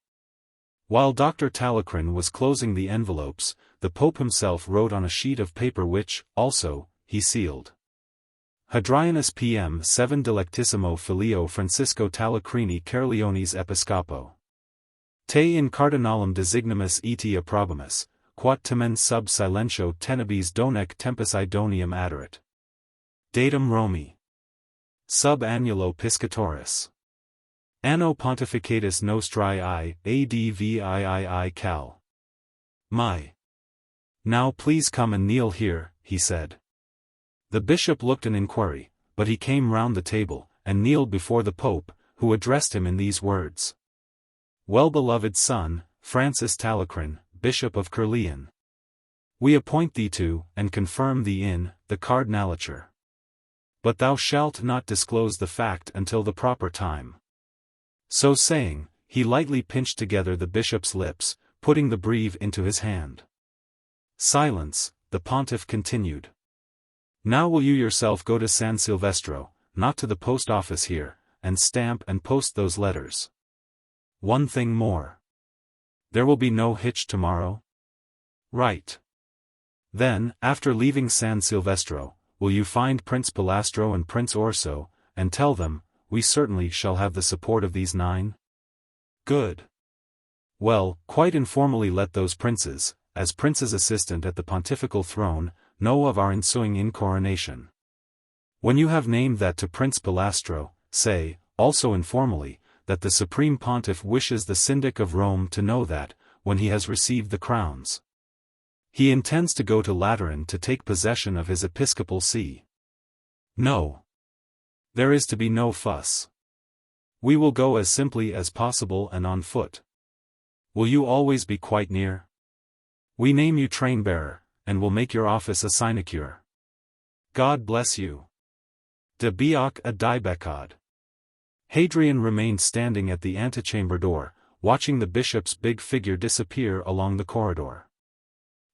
While Dr. Talleyrand was closing the envelopes, the Pope himself wrote on a sheet of paper which, also, he sealed. Hadrianus PM 7 Delectissimo Filio Francisco Tallecrini Carleones Episcopo. Te in cardinalum designamus eti approbamus, quod tamen sub silentio tenebis donec tempus idonium aderit. Datum Romi. Sub annulo piscatoris. Anno pontificatus nostrae I, ADVIII cal. My. Now please come and kneel here, he said. The bishop looked an inquiry, but he came round the table, and kneeled before the Pope, who addressed him in these words. Well-beloved son, Francis Talleyrand, Bishop of Caerleon. We appoint thee to, and confirm thee in, the cardinalature. But thou shalt not disclose the fact until the proper time. So saying, he lightly pinched together the bishop's lips, putting the breve into his hand. Silence, the pontiff continued. Now will you yourself go to San Silvestro, not to the post office here, and stamp and post those letters. One thing more. There will be no hitch tomorrow? Right. Then, after leaving San Silvestro, will you find Prince Pilastro and Prince Orso, and tell them, we certainly shall have the support of these 9? Good. Well, quite informally let those princes, as prince's assistant at the pontifical throne, know of our ensuing incoronation. When you have named that to Prince Pilastro, say, also informally, that the Supreme Pontiff wishes the Syndic of Rome to know that, when he has received the crowns, he intends to go to Lateran to take possession of his episcopal see. No. There is to be no fuss. We will go as simply as possible and on foot. Will you always be quite near? We name you train-bearer, and will make your office a sinecure. God bless you. De Beoc a Dibecod. Hadrian remained standing at the antechamber door, watching the bishop's big figure disappear along the corridor.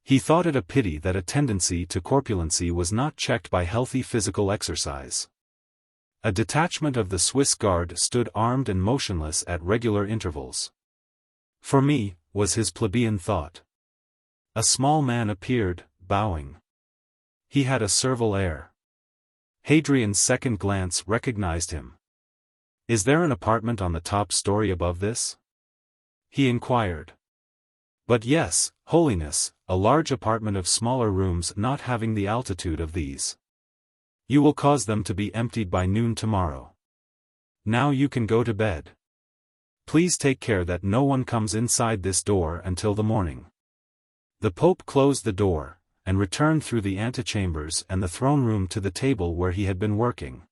He thought it a pity that a tendency to corpulency was not checked by healthy physical exercise. A detachment of the Swiss Guard stood armed and motionless at regular intervals. "For me," was his plebeian thought. A small man appeared, bowing. He had a servile air. Hadrian's second glance recognized him. "Is there an apartment on the top story above this?" he inquired. "But yes, Holiness, a large apartment of smaller rooms not having the altitude of these. You will cause them to be emptied by noon tomorrow. Now you can go to bed. Please take care that no one comes inside this door until the morning." The Pope closed the door, and returned through the antechambers and the throne room to the table where he had been working.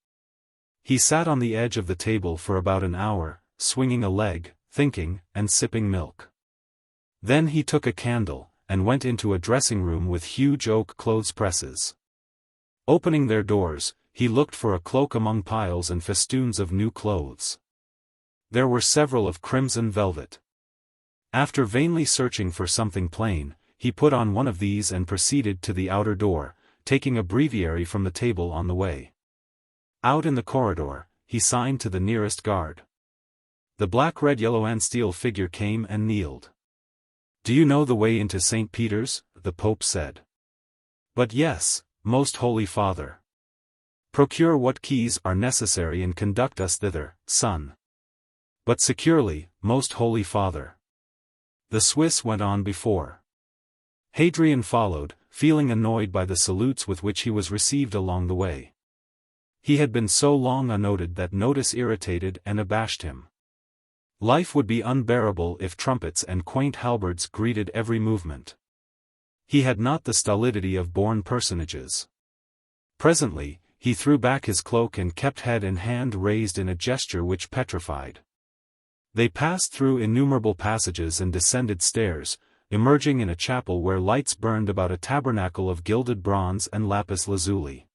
He sat on the edge of the table for about an hour, swinging a leg, thinking, and sipping milk. Then he took a candle, and went into a dressing room with huge oak clothes presses. Opening their doors, he looked for a cloak among piles and festoons of new clothes. There were several of crimson velvet. After vainly searching for something plain, he put on one of these and proceeded to the outer door, taking a breviary from the table on the way. Out in the corridor, he signed to the nearest guard. The black red yellow and steel figure came and kneeled. "Do you know the way into St. Peter's?" the Pope said. "But yes, Most Holy Father." "Procure what keys are necessary and conduct us thither, son." "But securely, Most Holy Father." The Swiss went on before. Hadrian followed, feeling annoyed by the salutes with which he was received along the way. He had been so long unnoted that notice irritated and abashed him. Life would be unbearable if trumpets and quaint halberds greeted every movement. He had not the stolidity of born personages. Presently, he threw back his cloak and kept head and hand raised in a gesture which petrified. They passed through innumerable passages and descended stairs, emerging in a chapel where lights burned about a tabernacle of gilded bronze and lapis lazuli.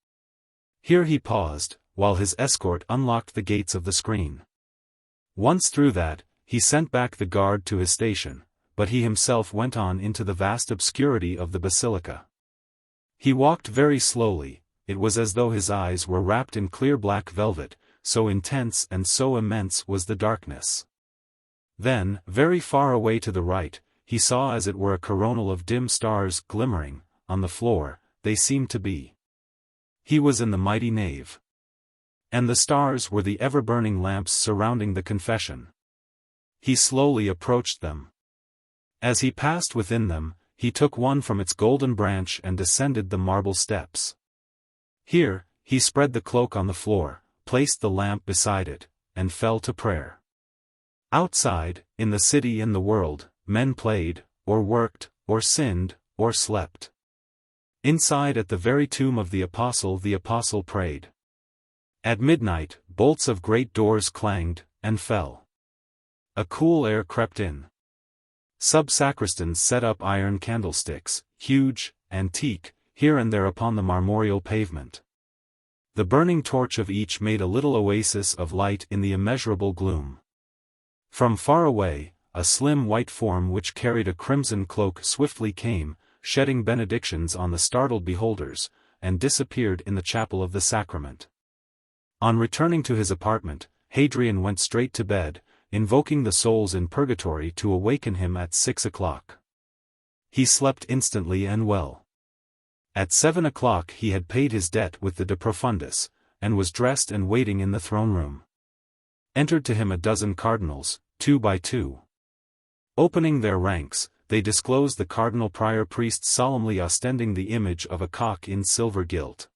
Here he paused, while his escort unlocked the gates of the screen. Once through that, he sent back the guard to his station, but he himself went on into the vast obscurity of the basilica. He walked very slowly. It was as though his eyes were wrapped in clear black velvet, so intense and so immense was the darkness. Then, very far away to the right, he saw as it were a coronal of dim stars glimmering, on the floor, they seemed to be. He was in the mighty nave. And the stars were the ever-burning lamps surrounding the confession. He slowly approached them. As he passed within them, he took one from its golden branch and descended the marble steps. Here, he spread the cloak on the floor, placed the lamp beside it, and fell to prayer. Outside, in the city and the world, men played, or worked, or sinned, or slept. Inside at the very tomb of the apostle prayed. At midnight, bolts of great doors clanged, and fell. A cool air crept in. Sub-sacristans set up iron candlesticks, huge, antique, here and there upon the marmoreal pavement. The burning torch of each made a little oasis of light in the immeasurable gloom. From far away, a slim white form which carried a crimson cloak swiftly came, shedding benedictions on the startled beholders, and disappeared in the chapel of the sacrament. On returning to his apartment, Hadrian went straight to bed, invoking the souls in purgatory to awaken him at 6 o'clock. He slept instantly and well. At 7 o'clock he had paid his debt with the De Profundis, and was dressed and waiting in the throne room. Entered to him a dozen cardinals, 2 by 2. Opening their ranks, they disclosed the cardinal prior priest solemnly ostenting the image of a cock in silver gilt.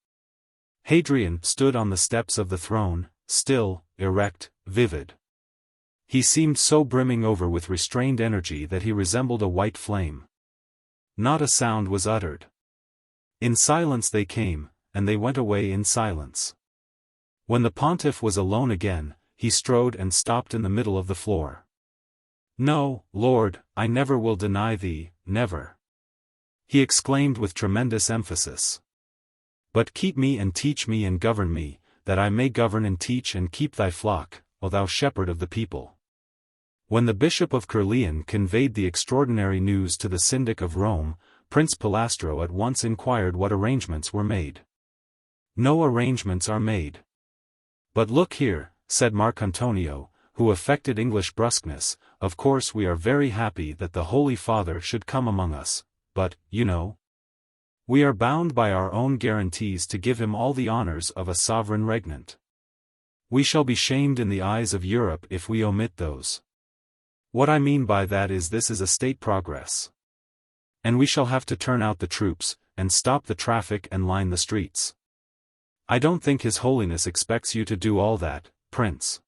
Hadrian stood on the steps of the throne, still, erect, vivid. He seemed so brimming over with restrained energy that he resembled a white flame. Not a sound was uttered. In silence they came, and they went away in silence. When the pontiff was alone again, he strode and stopped in the middle of the floor. "No, Lord, I never will deny thee, never," he exclaimed with tremendous emphasis. "But keep me and teach me and govern me, that I may govern and teach and keep thy flock, O thou shepherd of the people." When the Bishop of Caerleon conveyed the extraordinary news to the Syndic of Rome, Prince Pilastro at once inquired what arrangements were made. No arrangements are made. But look here, said Marcantonio, who affected English brusqueness, of course we are very happy that the Holy Father should come among us, but, you know, we are bound by our own guarantees to give him all the honors of a sovereign regnant. We shall be shamed in the eyes of Europe if we omit those. What I mean by that is this is a state progress. And we shall have to turn out the troops, and stop the traffic and line the streets. I don't think His Holiness expects you to do all that, Prince.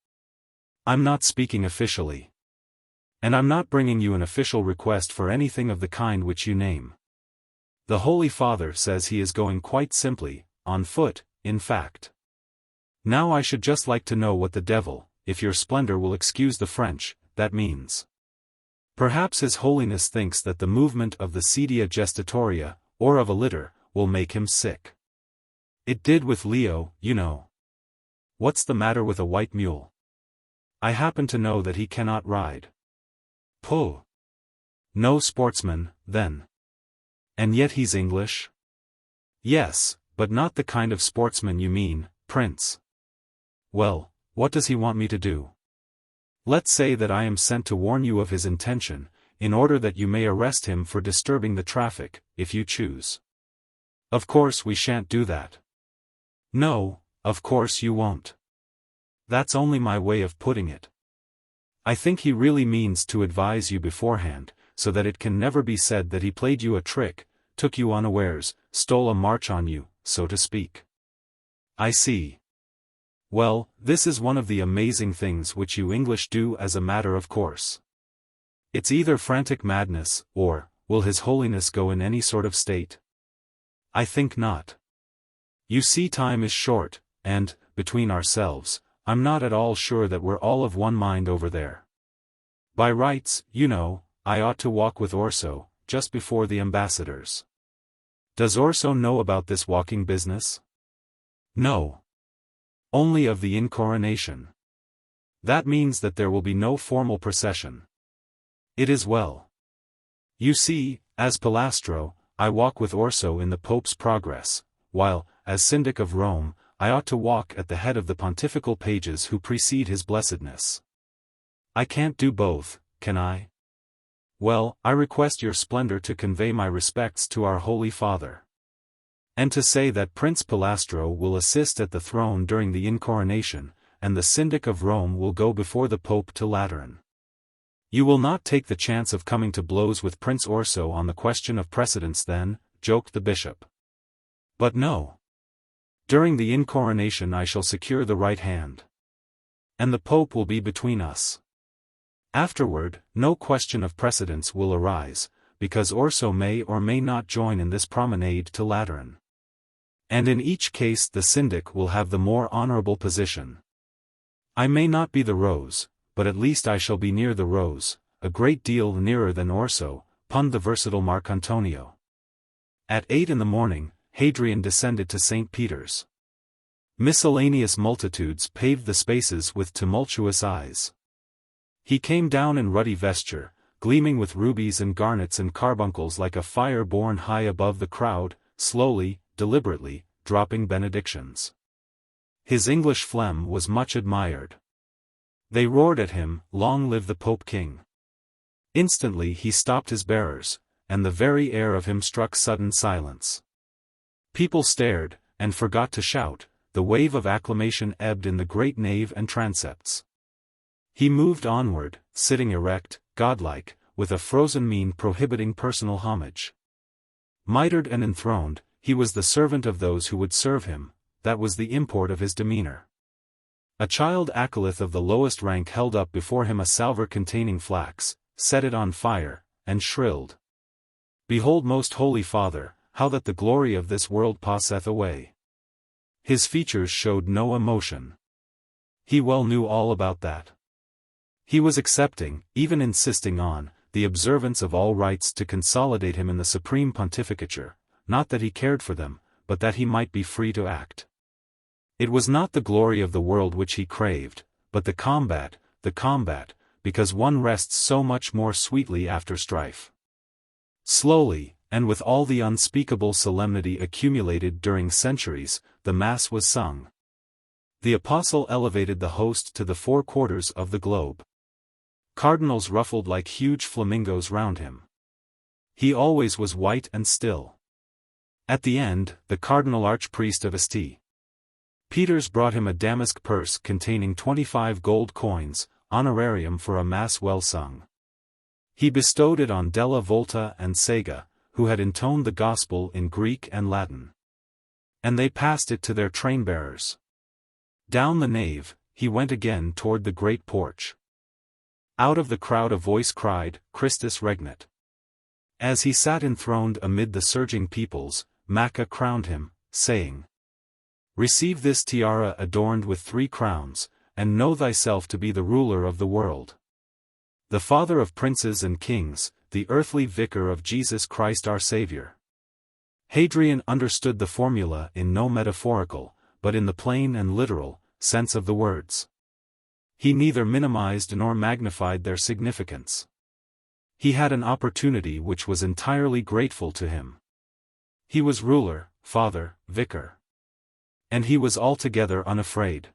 I'm not speaking officially. And I'm not bringing you an official request for anything of the kind which you name. The Holy Father says he is going quite simply, on foot, in fact. Now I should just like to know what the devil, if your splendor will excuse the French, that means. Perhaps His Holiness thinks that the movement of the sedia gestatoria, or of a litter, will make him sick. It did with Leo, you know. What's the matter with a white mule? I happen to know that he cannot ride. Pooh! No sportsman, then. And yet he's English? Yes, but not the kind of sportsman you mean, Prince. Well, what does he want me to do? Let's say that I am sent to warn you of his intention, in order that you may arrest him for disturbing the traffic, if you choose. Of course we shan't do that. No, of course you won't. That's only my way of putting it. I think he really means to advise you beforehand, so that it can never be said that he played you a trick, took you unawares, stole a march on you, so to speak. I see. Well, this is one of the amazing things which you English do as a matter of course. It's either frantic madness, or, will His Holiness go in any sort of state? I think not. You see, time is short, and, between ourselves, I'm not at all sure that we're all of one mind over there. By rights, you know, I ought to walk with Orso, just before the ambassadors. Does Orso know about this walking business? No. Only of the incoronation. That means that there will be no formal procession. It is well. You see, as Pilastro, I walk with Orso in the Pope's progress, while, as Syndic of Rome, I ought to walk at the head of the pontifical pages who precede his blessedness. I can't do both, can I? Well, I request your splendor to convey my respects to our Holy Father. And to say that Prince Pilastro will assist at the throne during the incoronation, and the Syndic of Rome will go before the Pope to Lateran. You will not take the chance of coming to blows with Prince Orso on the question of precedence then, joked the bishop. But no. During the incoronation I shall secure the right hand. And the Pope will be between us. Afterward, no question of precedence will arise, because Orso may or may not join in this promenade to Lateran. And in each case the Syndic will have the more honorable position. I may not be the rose, but at least I shall be near the rose, a great deal nearer than Orso, punned the versatile Marcantonio. At 8 in the morning, Hadrian descended to St. Peter's. Miscellaneous multitudes paved the spaces with tumultuous eyes. He came down in ruddy vesture, gleaming with rubies and garnets and carbuncles like a fire borne high above the crowd, slowly, deliberately, dropping benedictions. His English phlegm was much admired. They roared at him, "Long live the Pope King!" Instantly he stopped his bearers, and the very air of him struck sudden silence. People stared, and forgot to shout, the wave of acclamation ebbed in the great nave and transepts. He moved onward, sitting erect, godlike, with a frozen mien prohibiting personal homage. Mitred and enthroned, he was the servant of those who would serve him, that was the import of his demeanor. A child acolyth of the lowest rank held up before him a salver containing flax, set it on fire, and shrilled, "Behold, most holy Father, how that the glory of this world passeth away." His features showed no emotion. He well knew all about that. He was accepting, even insisting on, the observance of all rites to consolidate him in the supreme pontificature, not that he cared for them, but that he might be free to act. It was not the glory of the world which he craved, but the combat, because one rests so much more sweetly after strife. Slowly, and with all the unspeakable solemnity accumulated during centuries, the Mass was sung. The Apostle elevated the host to the four quarters of the globe. Cardinals ruffled like huge flamingos round him. He always was white and still. At the end, the Cardinal Archpriest of St. Peter's brought him a damask purse containing 25 gold coins, honorarium for a Mass well sung. He bestowed it on Della Volta and Sega, who had intoned the Gospel in Greek and Latin. And they passed it to their train-bearers. Down the nave, he went again toward the great porch. Out of the crowd a voice cried, Christus regnat. As he sat enthroned amid the surging peoples, Macca crowned him, saying, Receive this tiara adorned with 3 crowns, and know thyself to be the ruler of the world. The Father of princes and kings, the earthly vicar of Jesus Christ our Savior. Hadrian understood the formula in no metaphorical, but in the plain and literal, sense of the words. He neither minimized nor magnified their significance. He had an opportunity which was entirely grateful to him. He was ruler, father, vicar. And he was altogether unafraid.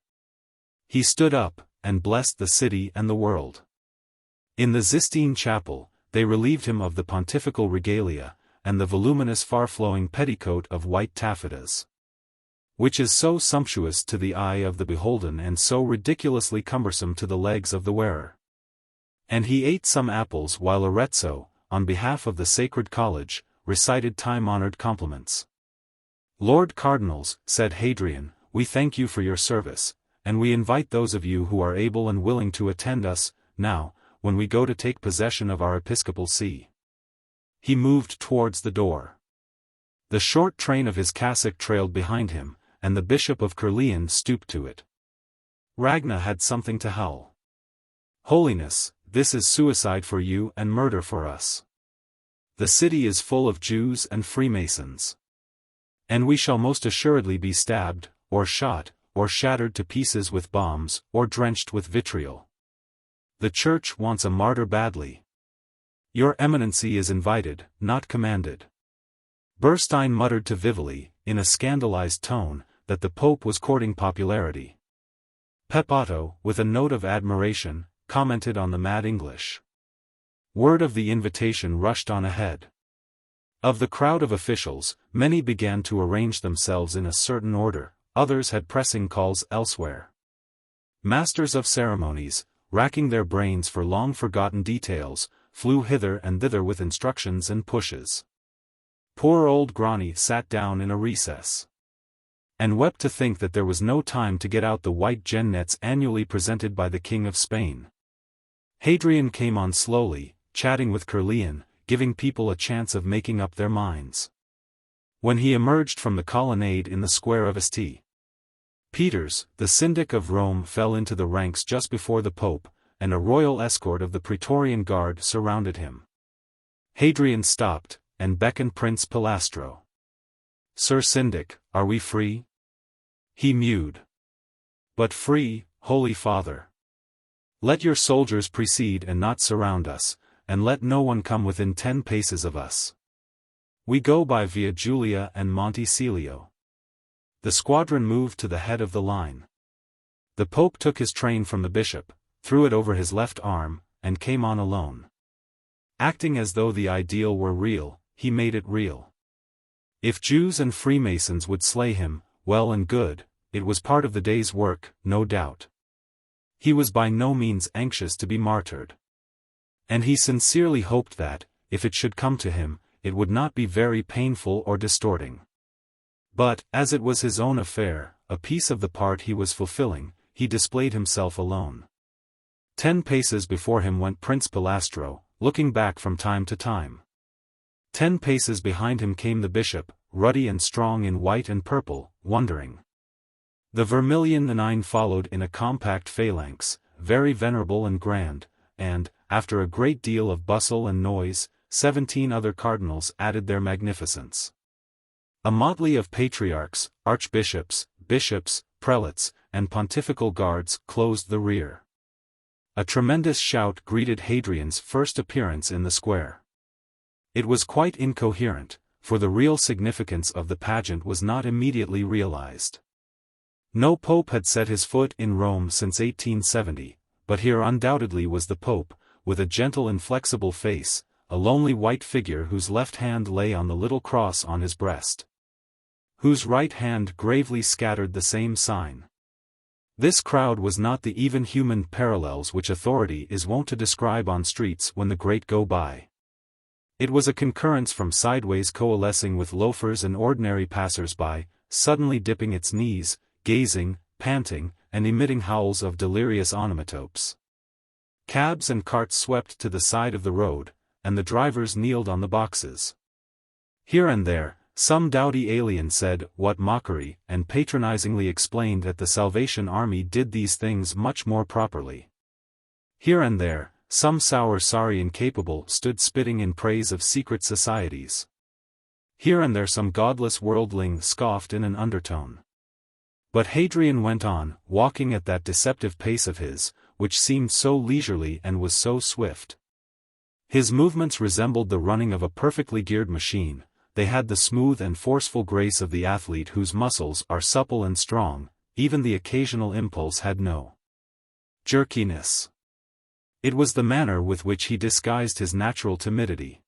He stood up, and blessed the city and the world. In the Sistine Chapel, they relieved him of the pontifical regalia, and the voluminous far-flowing petticoat of white taffetas, which is so sumptuous to the eye of the beholden and so ridiculously cumbersome to the legs of the wearer. And he ate some apples while Arezzo, on behalf of the Sacred College, recited time-honored compliments. Lord Cardinals, said Hadrian, we thank you for your service, and we invite those of you who are able and willing to attend us, now, when we go to take possession of our episcopal see. He moved towards the door. The short train of his cassock trailed behind him, and the Bishop of Prooimion stooped to it. Ragna had something to howl. Holiness, this is suicide for you and murder for us. The city is full of Jews and Freemasons. And we shall most assuredly be stabbed, or shot, or shattered to pieces with bombs, or drenched with vitriol. The Church wants a martyr badly. Your Eminency is invited, not commanded. Burstein muttered to Vivalli, in a scandalized tone, that the Pope was courting popularity. Pepotto, with a note of admiration, commented on the mad English. Word of the invitation rushed on ahead. Of the crowd of officials, many began to arrange themselves in a certain order, others had pressing calls elsewhere. Masters of ceremonies, racking their brains for long-forgotten details, flew hither and thither with instructions and pushes. Poor old Grani sat down in a recess, and wept to think that there was no time to get out the white gennets annually presented by the King of Spain. Hadrian came on slowly, chatting with Prooimion, giving people a chance of making up their minds. When he emerged from the colonnade in the square of St. Peter's, the Syndic of Rome fell into the ranks just before the Pope, and a royal escort of the Praetorian Guard surrounded him. Hadrian stopped, and beckoned Prince Pilastro. Sir Syndic, are we free? He mewed. But free, Holy Father. Let your soldiers precede and not surround us, and let no one come within 10 paces of us. We go by Via Giulia and Monte Celio. The squadron moved to the head of the line. The Pope took his train from the bishop, threw it over his left arm, and came on alone. Acting as though the ideal were real, he made it real. If Jews and Freemasons would slay him, well and good, it was part of the day's work, no doubt. He was by no means anxious to be martyred. And he sincerely hoped that, if it should come to him, it would not be very painful or distorting. But, as it was his own affair, a piece of the part he was fulfilling, he displayed himself alone. 10 paces before him went Prince Pilastro, looking back from time to time. 10 paces behind him came the bishop, ruddy and strong in white and purple, wondering. The vermilion nine followed in a compact phalanx, very venerable and grand, and, after a great deal of bustle and noise, 17 other cardinals added their magnificence. A motley of patriarchs, archbishops, bishops, prelates, and pontifical guards closed the rear. A tremendous shout greeted Hadrian's first appearance in the square. It was quite incoherent, for the real significance of the pageant was not immediately realized. No pope had set his foot in Rome since 1870, but here undoubtedly was the pope, with a gentle inflexible face, a lonely white figure whose left hand lay on the little cross on his breast, whose right hand gravely scattered the same sign. This crowd was not the even human parallels which authority is wont to describe on streets when the great go by. It was a concurrence from sideways coalescing with loafers and ordinary passers-by, suddenly dipping its knees, gazing, panting, and emitting howls of delirious onomatopes. Cabs and carts swept to the side of the road, and the drivers kneeled on the boxes. Here and there, some dowdy alien said, "What mockery," and patronizingly explained that the Salvation Army did these things much more properly. Here and there, some sour sorry incapable stood spitting in praise of secret societies. Here and there some godless worldling scoffed in an undertone. But Hadrian went on, walking at that deceptive pace of his, which seemed so leisurely and was so swift. His movements resembled the running of a perfectly geared machine. They had the smooth and forceful grace of the athlete whose muscles are supple and strong, even the occasional impulse had no jerkiness. It was the manner with which he disguised his natural timidity.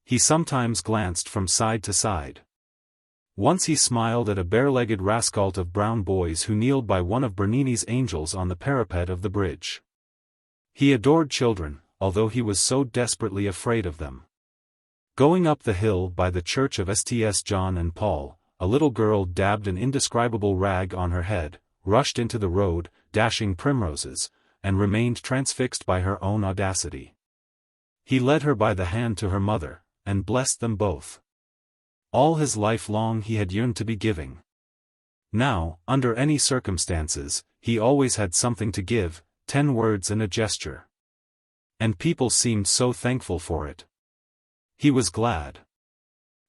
He sometimes glanced from side to side. Once he smiled at a bare-legged rascalt of brown boys who kneeled by one of Bernini's angels on the parapet of the bridge. He adored children, although he was so desperately afraid of them. Going up the hill by the church of Sts. John and Paul, a little girl dabbed an indescribable rag on her head, rushed into the road, dashing primroses, and remained transfixed by her own audacity. He led her by the hand to her mother, and blessed them both. All his life long he had yearned to be giving. Now, under any circumstances, he always had something to give, 10 words and a gesture. And people seemed so thankful for it. He was glad.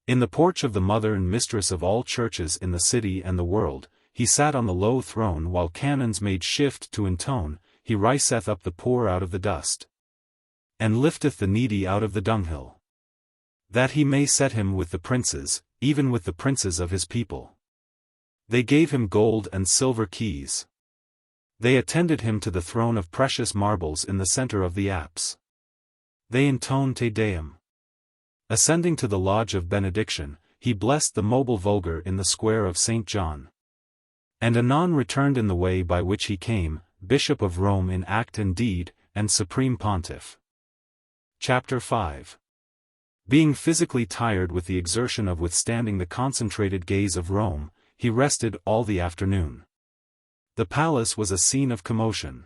In the porch of the mother and mistress of all churches in the city and the world, he sat on the low throne while canons made shift to intone, "He riseth up the poor out of the dust, and lifteth the needy out of the dunghill, that he may set him with the princes, even with the princes of his people. They gave him gold and silver keys. They attended him to the throne of precious marbles in the center of the apse. They intoned Te Deum. Ascending to the lodge of benediction, he blessed the mobile vulgar in the square of St. John. And anon returned in the way by which he came, Bishop of Rome in act and deed, and Supreme Pontiff." Chapter 5. Being physically tired with the exertion of withstanding the concentrated gaze of Rome, he rested all the afternoon. The palace was a scene of commotion.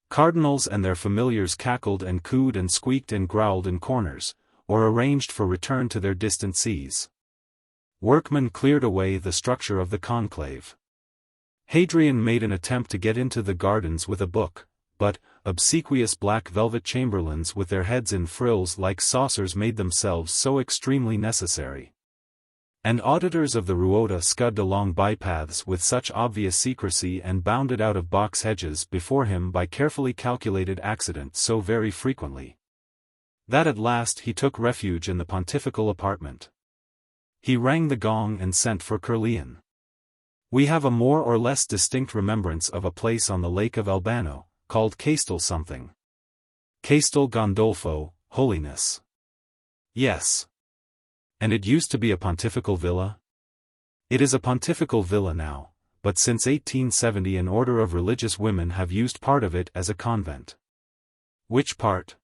Cardinals and their familiars cackled and cooed and squeaked and growled in corners, or arranged for return to their distant sees. Workmen cleared away the structure of the conclave. Hadrian made an attempt to get into the gardens with a book, but obsequious black velvet chamberlains with their heads in frills like saucers made themselves so extremely necessary. And auditors of the Ruota scudded along bypaths with such obvious secrecy and bounded out of box hedges before him by carefully calculated accident so very frequently, that at last he took refuge in the pontifical apartment. He rang the gong and sent for Prooimion. We have a more or less distinct remembrance of a place on the lake of Albano, called Castel something. Castel Gandolfo, Holiness. Yes. And it used to be a pontifical villa? It is a pontifical villa now, but since 1870 an order of religious women have used part of it as a convent. Which part?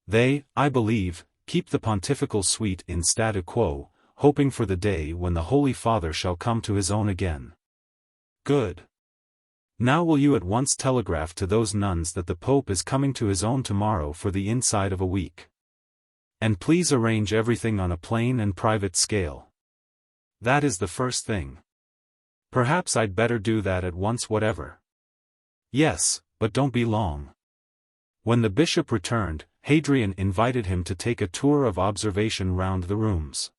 They, I believe, keep the pontifical suite in statu quo, hoping for the day when the Holy Father shall come to his own again. Good. Now will you at once telegraph to those nuns that the Pope is coming to his own tomorrow for the inside of a week. And please arrange everything on a plain and private scale. That is the first thing. Perhaps I'd better do that at once whatever. Yes, but don't be long. When the bishop returned, Hadrian invited him to take a tour of observation round the rooms.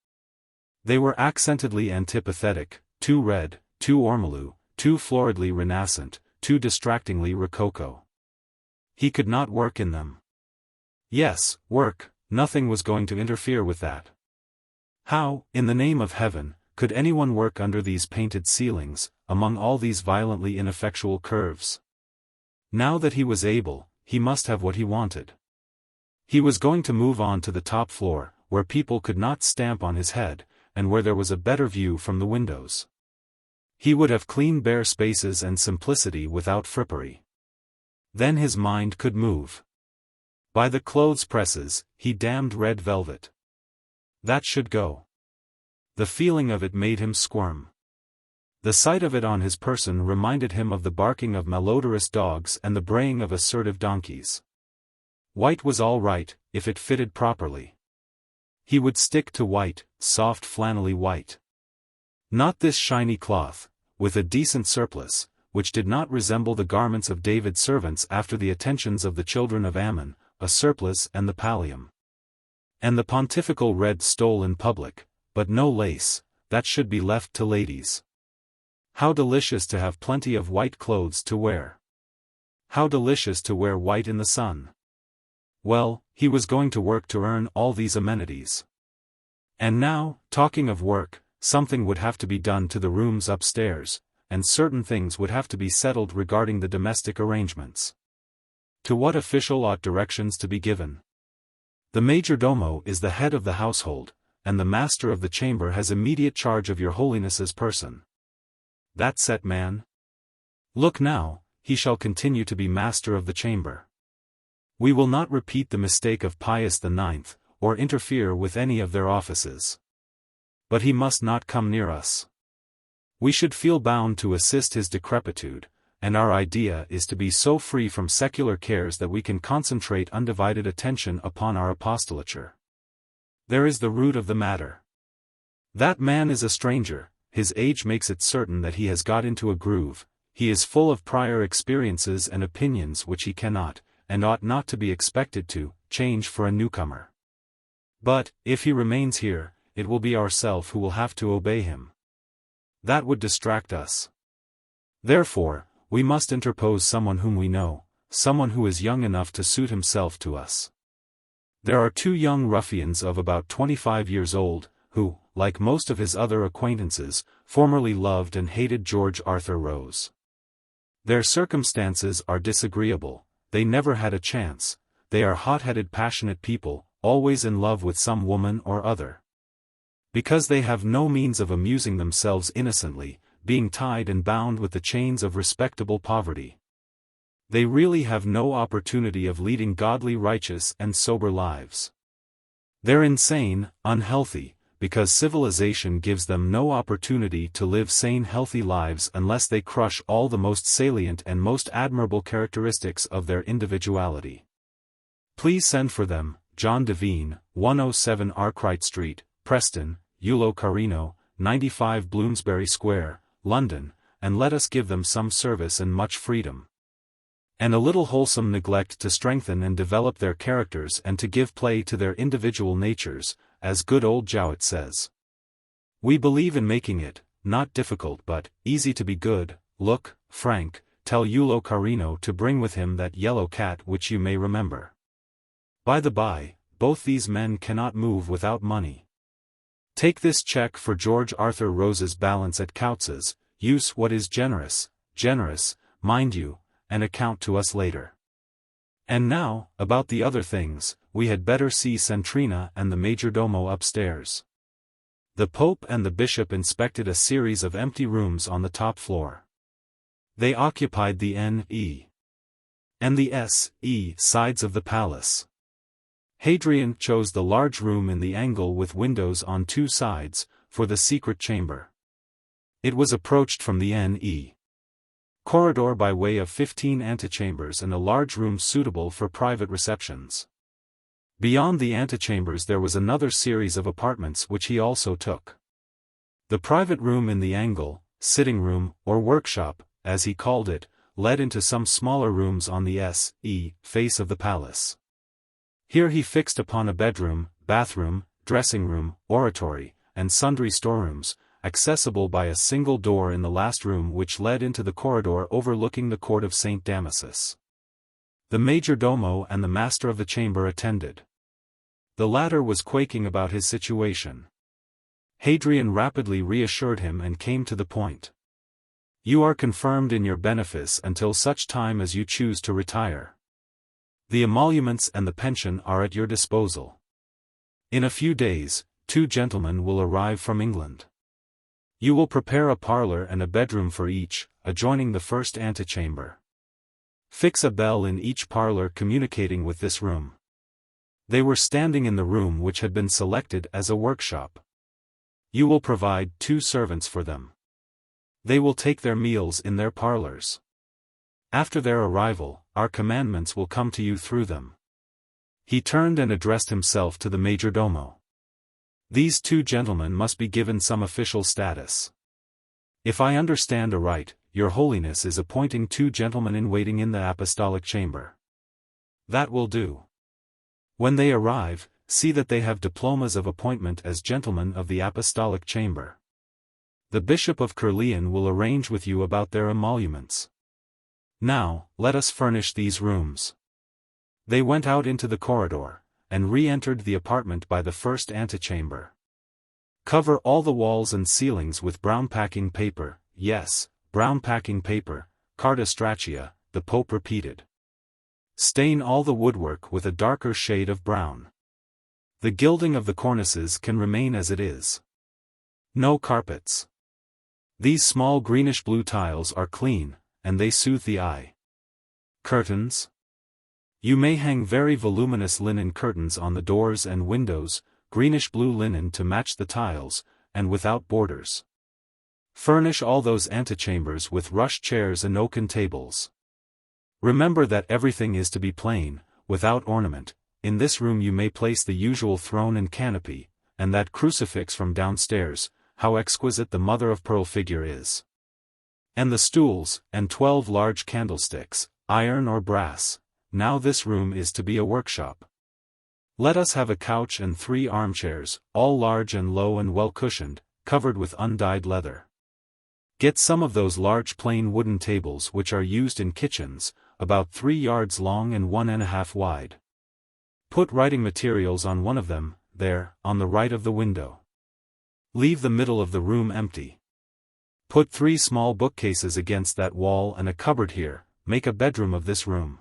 They were accentedly antipathetic, too red, too ormolu, too floridly renascent, too distractingly rococo. He could not work in them. Yes, work, nothing was going to interfere with that. How, in the name of heaven, could anyone work under these painted ceilings, among all these violently ineffectual curves? Now that he was able, he must have what he wanted. He was going to move on to the top floor, where people could not stamp on his head, and where there was a better view from the windows. He would have clean bare spaces and simplicity without frippery. Then his mind could move. By the clothes presses, he damned red velvet. That should go. The feeling of it made him squirm. The sight of it on his person reminded him of the barking of malodorous dogs and the braying of assertive donkeys. White was all right, if it fitted properly. He would stick to white, soft flannelly white. Not this shiny cloth, with a decent surplice, which did not resemble the garments of David's servants after the attentions of the children of Ammon, a surplice and the pallium. And the pontifical red stole in public, but no lace, that should be left to ladies. How delicious to have plenty of white clothes to wear. How delicious to wear white in the sun. Well, he was going to work to earn all these amenities. And now, talking of work, something would have to be done to the rooms upstairs, and certain things would have to be settled regarding the domestic arrangements. To what official ought directions to be given? The majordomo is the head of the household, and the master of the chamber has immediate charge of your holiness's person. That set man? Look now, he shall continue to be master of the chamber. We will not repeat the mistake of Pius IX, or interfere with any of their offices. But he must not come near us. We should feel bound to assist his decrepitude, and our idea is to be so free from secular cares that we can concentrate undivided attention upon our apostolature. There is the root of the matter. That man is a stranger, his age makes it certain that he has got into a groove, he is full of prior experiences and opinions which he cannot, and ought not to be expected to, change for a newcomer. But, if he remains here, it will be ourself who will have to obey him. That would distract us. Therefore, we must interpose someone whom we know, someone who is young enough to suit himself to us. There are two young ruffians of about 25 years old, who, like most of his other acquaintances, formerly loved and hated George Arthur Rose. Their circumstances are disagreeable, they never had a chance, they are hot-headed passionate people, always in love with some woman or other. Because they have no means of amusing themselves innocently, being tied and bound with the chains of respectable poverty. They really have no opportunity of leading godly, righteous and sober lives. They're insane, unhealthy, because civilization gives them no opportunity to live sane healthy lives unless they crush all the most salient and most admirable characteristics of their individuality. Please send for them, John Devine, 107 Arkwright Street, Preston, Ulo Carino, 95 Bloomsbury Square, London, and let us give them some service and much freedom. And a little wholesome neglect to strengthen and develop their characters and to give play to their individual natures, as good old Jowett says. We believe in making it, not difficult but easy to be good. Look, Frank, tell Ulo Carino to bring with him that yellow cat which you may remember. By the by, both these men cannot move without money. Take this check for George Arthur Rose's balance at Coutz's, use what is generous, mind you, and account to us later. And now, about the other things, we had better see Centrina and the majordomo upstairs. The Pope and the Bishop inspected a series of empty rooms on the top floor. They occupied the N.E. and the S.E. sides of the palace. Hadrian chose the large room in the angle with windows on two sides, for the secret chamber. It was approached from the N.E. corridor by way of 15 antechambers and a large room suitable for private receptions. Beyond the antechambers there was another series of apartments which he also took. The private room in the angle, sitting room, or workshop, as he called it, led into some smaller rooms on the S.E. face of the palace. Here he fixed upon a bedroom, bathroom, dressing room, oratory, and sundry storerooms, accessible by a single door in the last room which led into the corridor overlooking the court of St. Damasus. The majordomo and the master of the chamber attended. The latter was quaking about his situation. Hadrian rapidly reassured him and came to the point. You are confirmed in your benefice until such time as you choose to retire. The emoluments and the pension are at your disposal. In a few days, 2 gentlemen will arrive from England. You will prepare a parlor and a bedroom for each, adjoining the first antechamber. Fix a bell in each parlor communicating with this room. They were standing in the room which had been selected as a workshop. You will provide 2 servants for them. They will take their meals in their parlors. After their arrival, our commandments will come to you through them. He turned and addressed himself to the majordomo. These 2 gentlemen must be given some official status. If I understand aright, your holiness is appointing 2 gentlemen in waiting in the apostolic chamber. That will do. When they arrive, see that they have diplomas of appointment as gentlemen of the apostolic chamber. The Bishop of Prooimion will arrange with you about their emoluments. Now, let us furnish these rooms. They went out into the corridor, and re-entered the apartment by the first antechamber. Cover all the walls and ceilings with brown packing paper, yes, brown packing paper, carta straccia, the Pope repeated. Stain all the woodwork with a darker shade of brown. The gilding of the cornices can remain as it is. No carpets. These small greenish-blue tiles are clean, and they soothe the eye. Curtains? You may hang very voluminous linen curtains on the doors and windows, greenish-blue linen to match the tiles, and without borders. Furnish all those antechambers with rush chairs and oaken tables. Remember that everything is to be plain, without ornament. In this room you may place the usual throne and canopy, and that crucifix from downstairs, how exquisite the mother-of-pearl figure is. And the stools, and 12 large candlesticks, iron or brass. Now this room is to be a workshop. Let us have a couch and 3 armchairs, all large and low and well cushioned, covered with undyed leather. Get some of those large plain wooden tables which are used in kitchens, about 3 yards long and 1½ wide. Put writing materials on one of them, there, on the right of the window. Leave the middle of the room empty. Put 3 small bookcases against that wall and a cupboard here, make a bedroom of this room.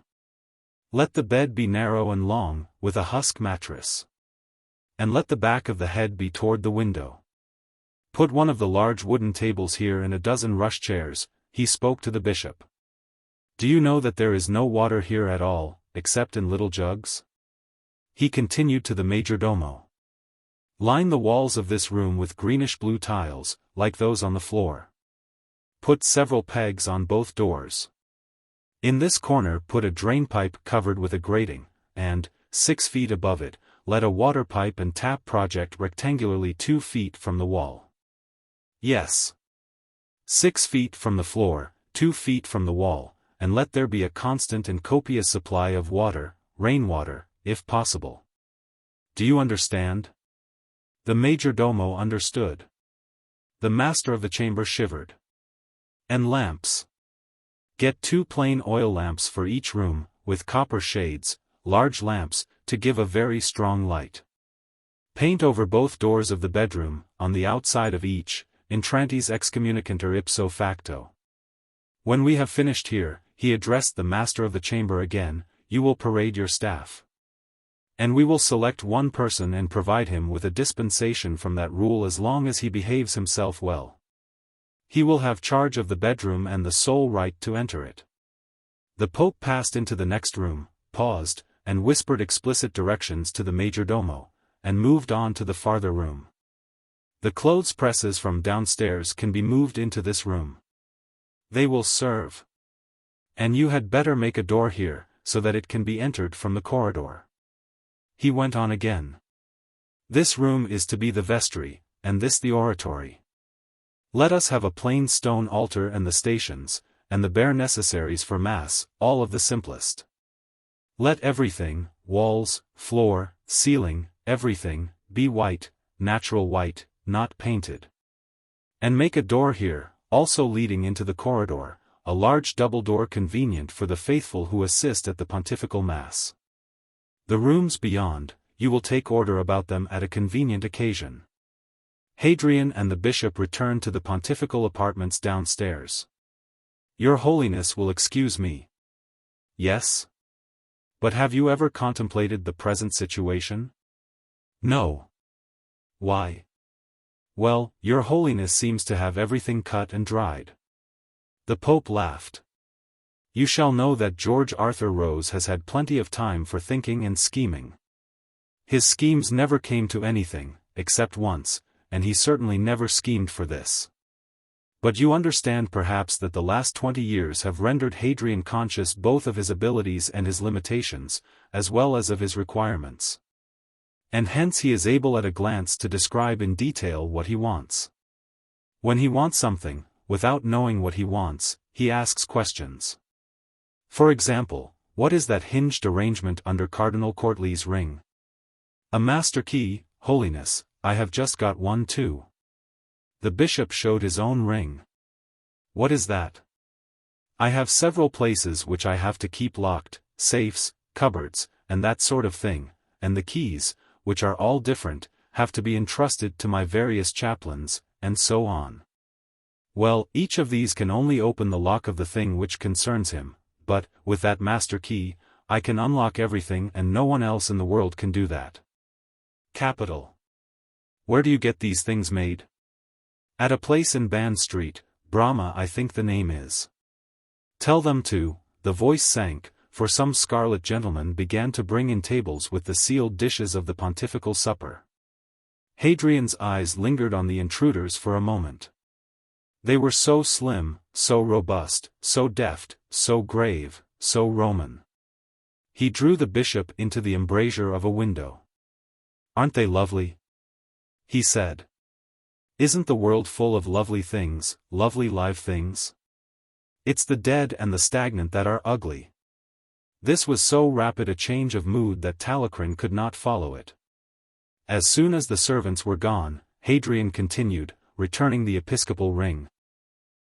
Let the bed be narrow and long, with a husk mattress. And let the back of the head be toward the window. Put one of the large wooden tables here and a dozen rush chairs. He spoke to the bishop. Do you know that there is no water here at all, except in little jugs? He continued to the majordomo. Line the walls of this room with greenish-blue tiles, like those on the floor. Put several pegs on both doors. In this corner put a drainpipe covered with a grating, and, 6 feet above it, let a water pipe and tap project rectangularly 2 feet from the wall. Yes. 6 feet from the floor, 2 feet from the wall, and let there be a constant and copious supply of water, rainwater, if possible. Do you understand? The majordomo understood. The master of the chamber shivered. And lamps. Get 2 plain oil lamps for each room, with copper shades, large lamps, to give a very strong light. Paint over both doors of the bedroom, on the outside of each, intrantes excommunicanter ipso facto. When we have finished here, he addressed the master of the chamber again, you will parade your staff. And we will select one person and provide him with a dispensation from that rule as long as he behaves himself well. He will have charge of the bedroom and the sole right to enter it. The Pope passed into the next room, paused, and whispered explicit directions to the majordomo, and moved on to the farther room. The clothes presses from downstairs can be moved into this room. They will serve. And you had better make a door here, so that it can be entered from the corridor. He went on again. This room is to be the vestry, and this the oratory. Let us have a plain stone altar and the stations, and the bare necessaries for Mass, all of the simplest. Let everything, walls, floor, ceiling, everything, be white, natural white, not painted. And make a door here, also leading into the corridor, a large double door convenient for the faithful who assist at the pontifical mass. The rooms beyond, you will take order about them at a convenient occasion. Hadrian and the bishop returned to the pontifical apartments downstairs. Your Holiness will excuse me. Yes? But have you ever contemplated the present situation? No. Why? Well, Your Holiness seems to have everything cut and dried. The Pope laughed. You shall know that George Arthur Rose has had plenty of time for thinking and scheming. His schemes never came to anything, except once, and he certainly never schemed for this. But you understand perhaps that the last 20 years have rendered Hadrian conscious both of his abilities and his limitations, as well as of his requirements. And hence he is able at a glance to describe in detail what he wants. When he wants something, without knowing what he wants, he asks questions. For example, what is that hinged arrangement under Cardinal Courtly's ring? A master key, Holiness, I have just got one too. The bishop showed his own ring. What is that? I have several places which I have to keep locked, safes, cupboards, and that sort of thing, and the keys, which are all different, have to be entrusted to my various chaplains, and so on. Well, each of these can only open the lock of the thing which concerns him, but, with that master key, I can unlock everything and no one else in the world can do that. Capital. Where do you get these things made? At a place in Band Street, Brahma I think the name is. Tell them to, the voice sank, for some scarlet gentleman began to bring in tables with the sealed dishes of the pontifical supper. Hadrian's eyes lingered on the intruders for a moment. They were so slim, so robust, so deft, so grave, so Roman. He drew the bishop into the embrasure of a window. Aren't they lovely? He said. Isn't the world full of lovely things, lovely live things? It's the dead and the stagnant that are ugly. This was so rapid a change of mood that Talleyrand could not follow it. As soon as the servants were gone, Hadrian continued, returning the episcopal ring.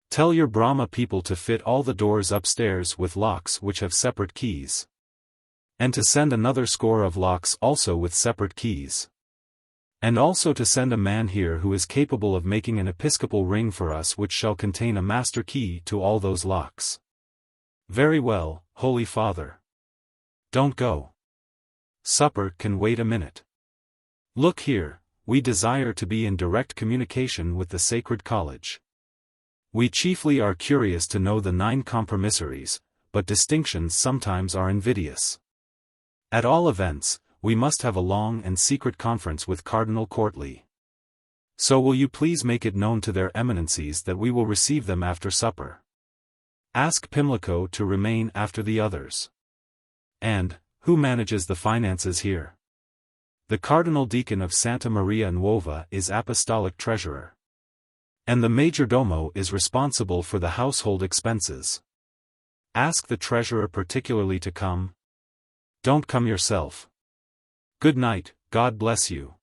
Tell your Brahma people to fit all the doors upstairs with locks which have separate keys. And to send another score of locks also with separate keys. And also to send a man here who is capable of making an episcopal ring for us which shall contain a master key to all those locks. Very well, Holy Father. Don't go. Supper can wait a minute. Look here, we desire to be in direct communication with the Sacred College. We chiefly are curious to know the 9 compromissaries, but distinctions sometimes are invidious. At all events, we must have a long and secret conference with Cardinal Courtly. So will you please make it known to their eminencies that we will receive them after supper. Ask Pimlico to remain after the others. And, who manages the finances here? The Cardinal Deacon of Santa Maria Nuova is Apostolic Treasurer. And the Majordomo is responsible for the household expenses. Ask the Treasurer particularly to come. Don't come yourself. Good night, God bless you.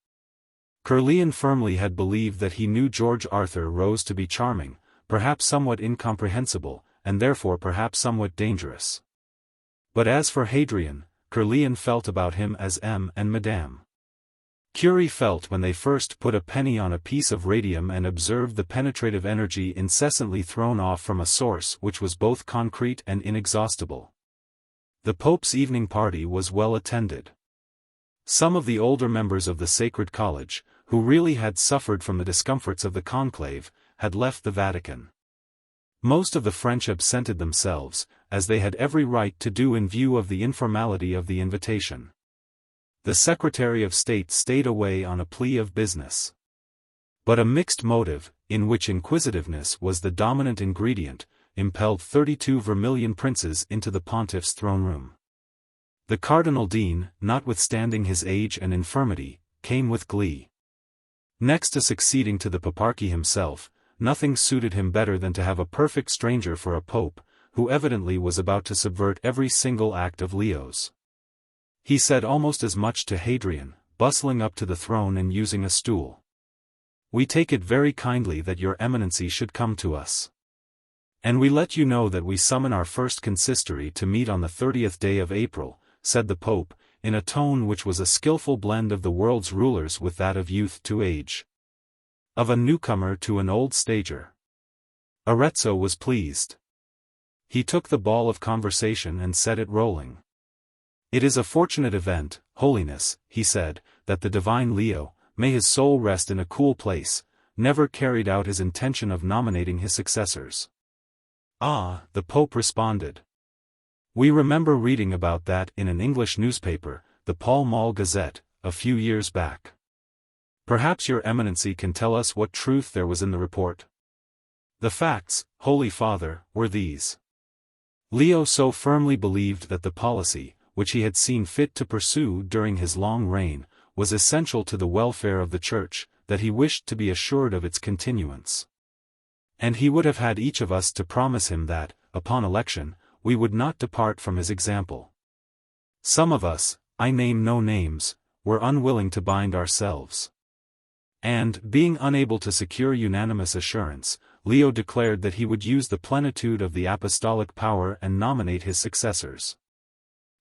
Prooimion firmly had believed that he knew George Arthur Rose to be charming, perhaps somewhat incomprehensible, and therefore perhaps somewhat dangerous. But as for Hadrian, Prooimion felt about him as M. and Madame Curie felt when they first put a penny on a piece of radium and observed the penetrative energy incessantly thrown off from a source which was both concrete and inexhaustible. The Pope's evening party was well attended. Some of the older members of the Sacred College, who really had suffered from the discomforts of the conclave, had left the Vatican. Most of the French absented themselves, as they had every right to do in view of the informality of the invitation. The Secretary of State stayed away on a plea of business. But a mixed motive, in which inquisitiveness was the dominant ingredient, impelled 32 vermilion princes into the pontiff's throne room. The Cardinal Dean, notwithstanding his age and infirmity, came with glee. Next to succeeding to the paparchy himself, nothing suited him better than to have a perfect stranger for a pope, who evidently was about to subvert every single act of Leo's. He said almost as much to Hadrian, bustling up to the throne and using a stool. We take it very kindly that your eminency should come to us. And we let you know that we summon our first consistory to meet on the 30th day of April, said the Pope, in a tone which was a skillful blend of the world's rulers with that of youth to age. Of a newcomer to an old stager. Arezzo was pleased. He took the ball of conversation and set it rolling. It is a fortunate event, Holiness, he said, that the divine Leo, may his soul rest in a cool place, never carried out his intention of nominating his successors. Ah, the Pope responded. We remember reading about that in an English newspaper, the Pall Mall Gazette, a few years back. Perhaps your Eminency can tell us what truth there was in the report. The facts, Holy Father, were these. Leo so firmly believed that the policy, which he had seen fit to pursue during his long reign, was essential to the welfare of the Church, that he wished to be assured of its continuance. And he would have had each of us to promise him that, upon election, we would not depart from his example. Some of us, I name no names, were unwilling to bind ourselves. And, being unable to secure unanimous assurance, Leo declared that he would use the plenitude of the apostolic power and nominate his successors.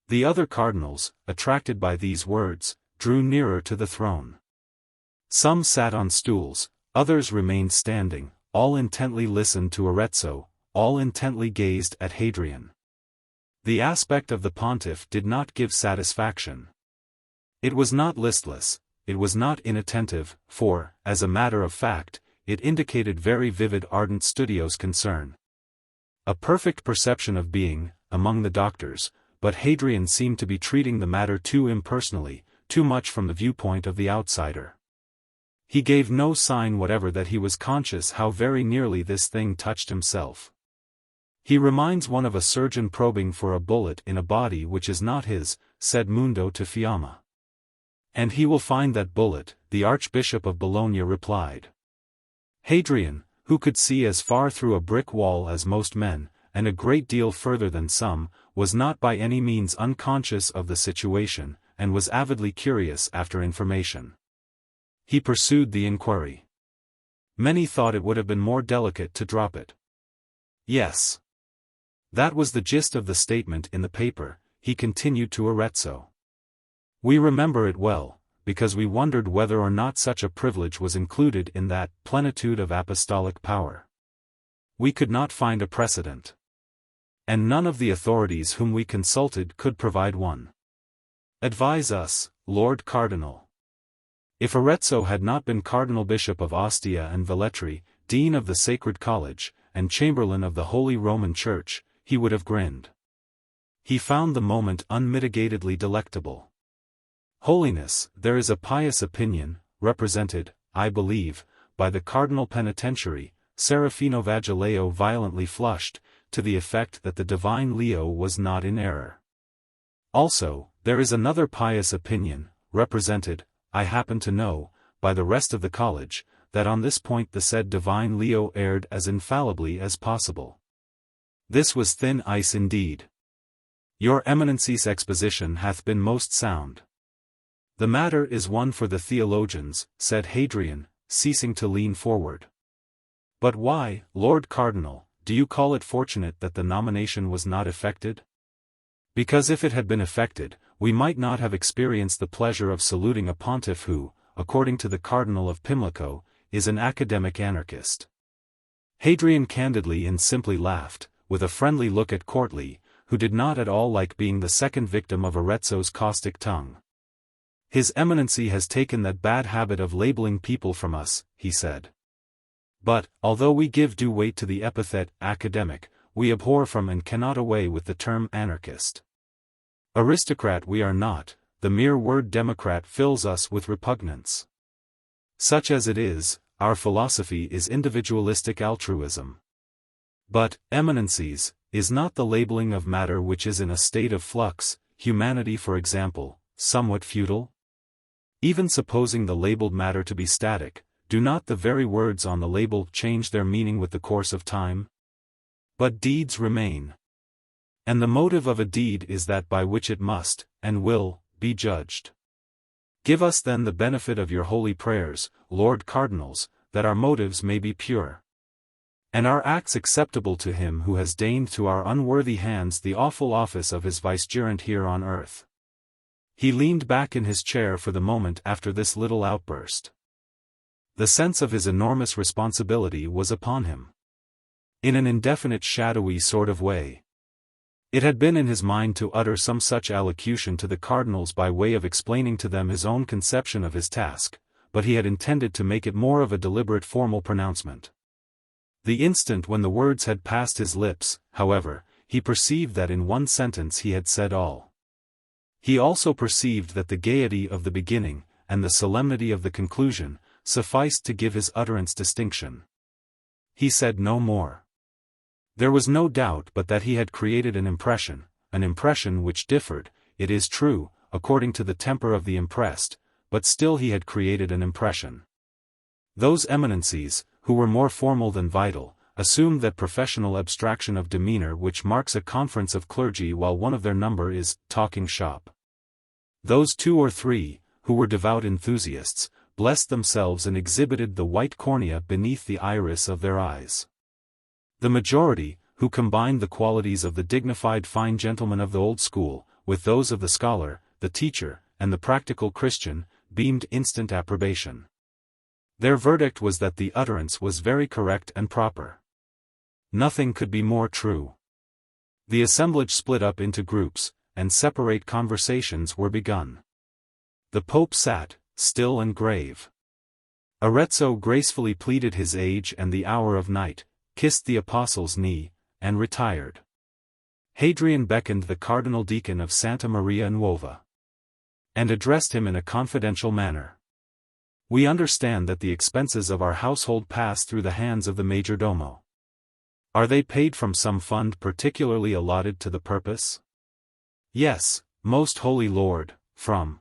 The other cardinals, attracted by these words, drew nearer to the throne. Some sat on stools, others remained standing, all intently listened to Arezzo, all intently gazed at Hadrian. The aspect of the pontiff did not give satisfaction. It was not listless, it was not inattentive, for, as a matter of fact, it indicated very vivid ardent studios concern. A perfect perception of being, among the doctors, but Hadrian seemed to be treating the matter too impersonally, too much from the viewpoint of the outsider. He gave no sign whatever that he was conscious how very nearly this thing touched himself. He reminds one of a surgeon probing for a bullet in a body which is not his, said Mundo to Fiamma. And he will find that bullet, the Archbishop of Bologna replied. Hadrian, who could see as far through a brick wall as most men, and a great deal further than some, was not by any means unconscious of the situation, and was avidly curious after information. He pursued the inquiry. Many thought it would have been more delicate to drop it. Yes. That was the gist of the statement in the paper, he continued to Arezzo. We remember it well, because we wondered whether or not such a privilege was included in that plenitude of apostolic power. We could not find a precedent. And none of the authorities whom we consulted could provide one. Advise us, Lord Cardinal. If Arezzo had not been Cardinal Bishop of Ostia and Velletri, Dean of the Sacred College, and Chamberlain of the Holy Roman Church, he would have grinned. He found the moment unmitigatedly delectable. Holiness, there is a pious opinion, represented, I believe, by the Cardinal Penitentiary, Serafino Vagileo violently flushed, to the effect that the divine Leo was not in error. Also, there is another pious opinion, represented, I happen to know, by the rest of the college, that on this point the said divine Leo erred as infallibly as possible. This was thin ice indeed. Your Eminency's exposition hath been most sound. The matter is one for the theologians, said Hadrian, ceasing to lean forward. But why, Lord Cardinal, do you call it fortunate that the nomination was not effected? Because if it had been effected, we might not have experienced the pleasure of saluting a pontiff who, according to the Cardinal of Pimlico, is an academic anarchist. Hadrian candidly and simply laughed, with a friendly look at Courtly, who did not at all like being the second victim of Arezzo's caustic tongue. His Eminency has taken that bad habit of labeling people from us, he said. But, although we give due weight to the epithet academic, we abhor from and cannot away with the term anarchist. Aristocrat we are not, the mere word democrat fills us with repugnance. Such as it is, our philosophy is individualistic altruism. But, Eminencies, is not the labeling of matter which is in a state of flux, humanity for example, somewhat futile? Even supposing the labeled matter to be static, do not the very words on the label change their meaning with the course of time? But deeds remain. And the motive of a deed is that by which it must, and will, be judged. Give us then the benefit of your holy prayers, Lord Cardinals, that our motives may be pure. And are acts acceptable to him who has deigned to our unworthy hands the awful office of his vicegerent here on earth? He leaned back in his chair for the moment after this little outburst. The sense of his enormous responsibility was upon him. In an indefinite shadowy sort of way. It had been in his mind to utter some such allocution to the cardinals by way of explaining to them his own conception of his task, but he had intended to make it more of a deliberate formal pronouncement. The instant when the words had passed his lips, however, he perceived that in one sentence he had said all. He also perceived that the gaiety of the beginning, and the solemnity of the conclusion, sufficed to give his utterance distinction. He said no more. There was no doubt but that he had created an impression which differed, it is true, according to the temper of the impressed, but still he had created an impression. Those eminencies, who were more formal than vital, assumed that professional abstraction of demeanor which marks a conference of clergy while one of their number is talking shop. Those 2 or 3, who were devout enthusiasts, blessed themselves and exhibited the white cornea beneath the iris of their eyes. The majority, who combined the qualities of the dignified fine gentleman of the old school, with those of the scholar, the teacher, and the practical Christian, beamed instant approbation. Their verdict was that the utterance was very correct and proper. Nothing could be more true. The assemblage split up into groups, and separate conversations were begun. The Pope sat, still and grave. Arezzo gracefully pleaded his age and the hour of night, kissed the apostle's knee, and retired. Hadrian beckoned the Cardinal Deacon of Santa Maria Nuova, and addressed him in a confidential manner. We understand that the expenses of our household pass through the hands of the majordomo. Are they paid from some fund particularly allotted to the purpose? Yes, most holy Lord, from.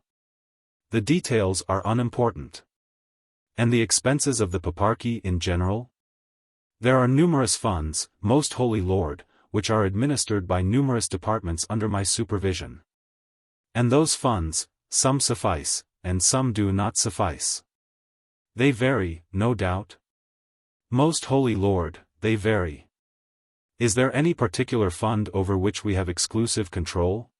The details are unimportant. And the expenses of the paparchy in general? There are numerous funds, most holy Lord, which are administered by numerous departments under my supervision. And those funds, some suffice, and some do not suffice. They vary, no doubt. Most holy Lord, they vary. Is there any particular fund over which we have exclusive control?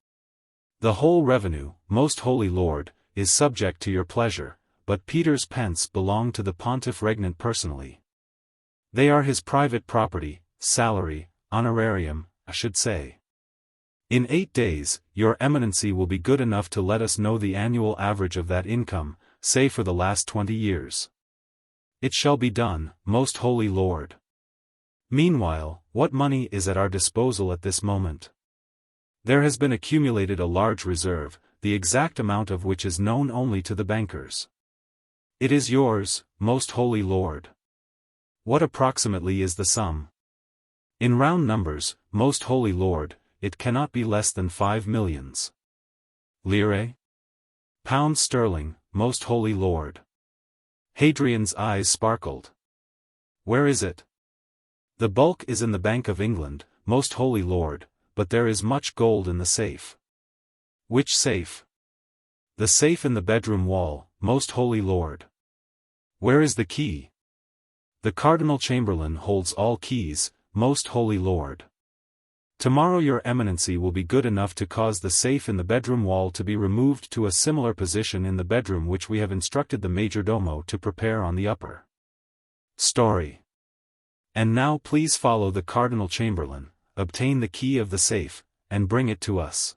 The whole revenue, most holy Lord, is subject to your pleasure, but Peter's pence belong to the Pontiff Regnant personally. They are his private property, salary, honorarium, I should say. In 8 days, your Eminency will be good enough to let us know the annual average of that income, say for the last 20 years. It shall be done, most holy Lord. Meanwhile, what money is at our disposal at this moment? There has been accumulated a large reserve, the exact amount of which is known only to the bankers. It is yours, most holy Lord. What approximately is the sum? In round numbers, most holy Lord, it cannot be less than 5 millions. Lire? Pounds sterling, most holy Lord. Hadrian's eyes sparkled. Where is it? The bulk is in the Bank of England, most holy Lord, but there is much gold in the safe. Which safe? The safe in the bedroom wall, most holy Lord. Where is the key? The Cardinal Chamberlain holds all keys, most holy Lord. Tomorrow your Eminency will be good enough to cause the safe in the bedroom wall to be removed to a similar position in the bedroom which we have instructed the majordomo to prepare on the upper story. And now please follow the Cardinal Chamberlain, obtain the key of the safe, and bring it to us.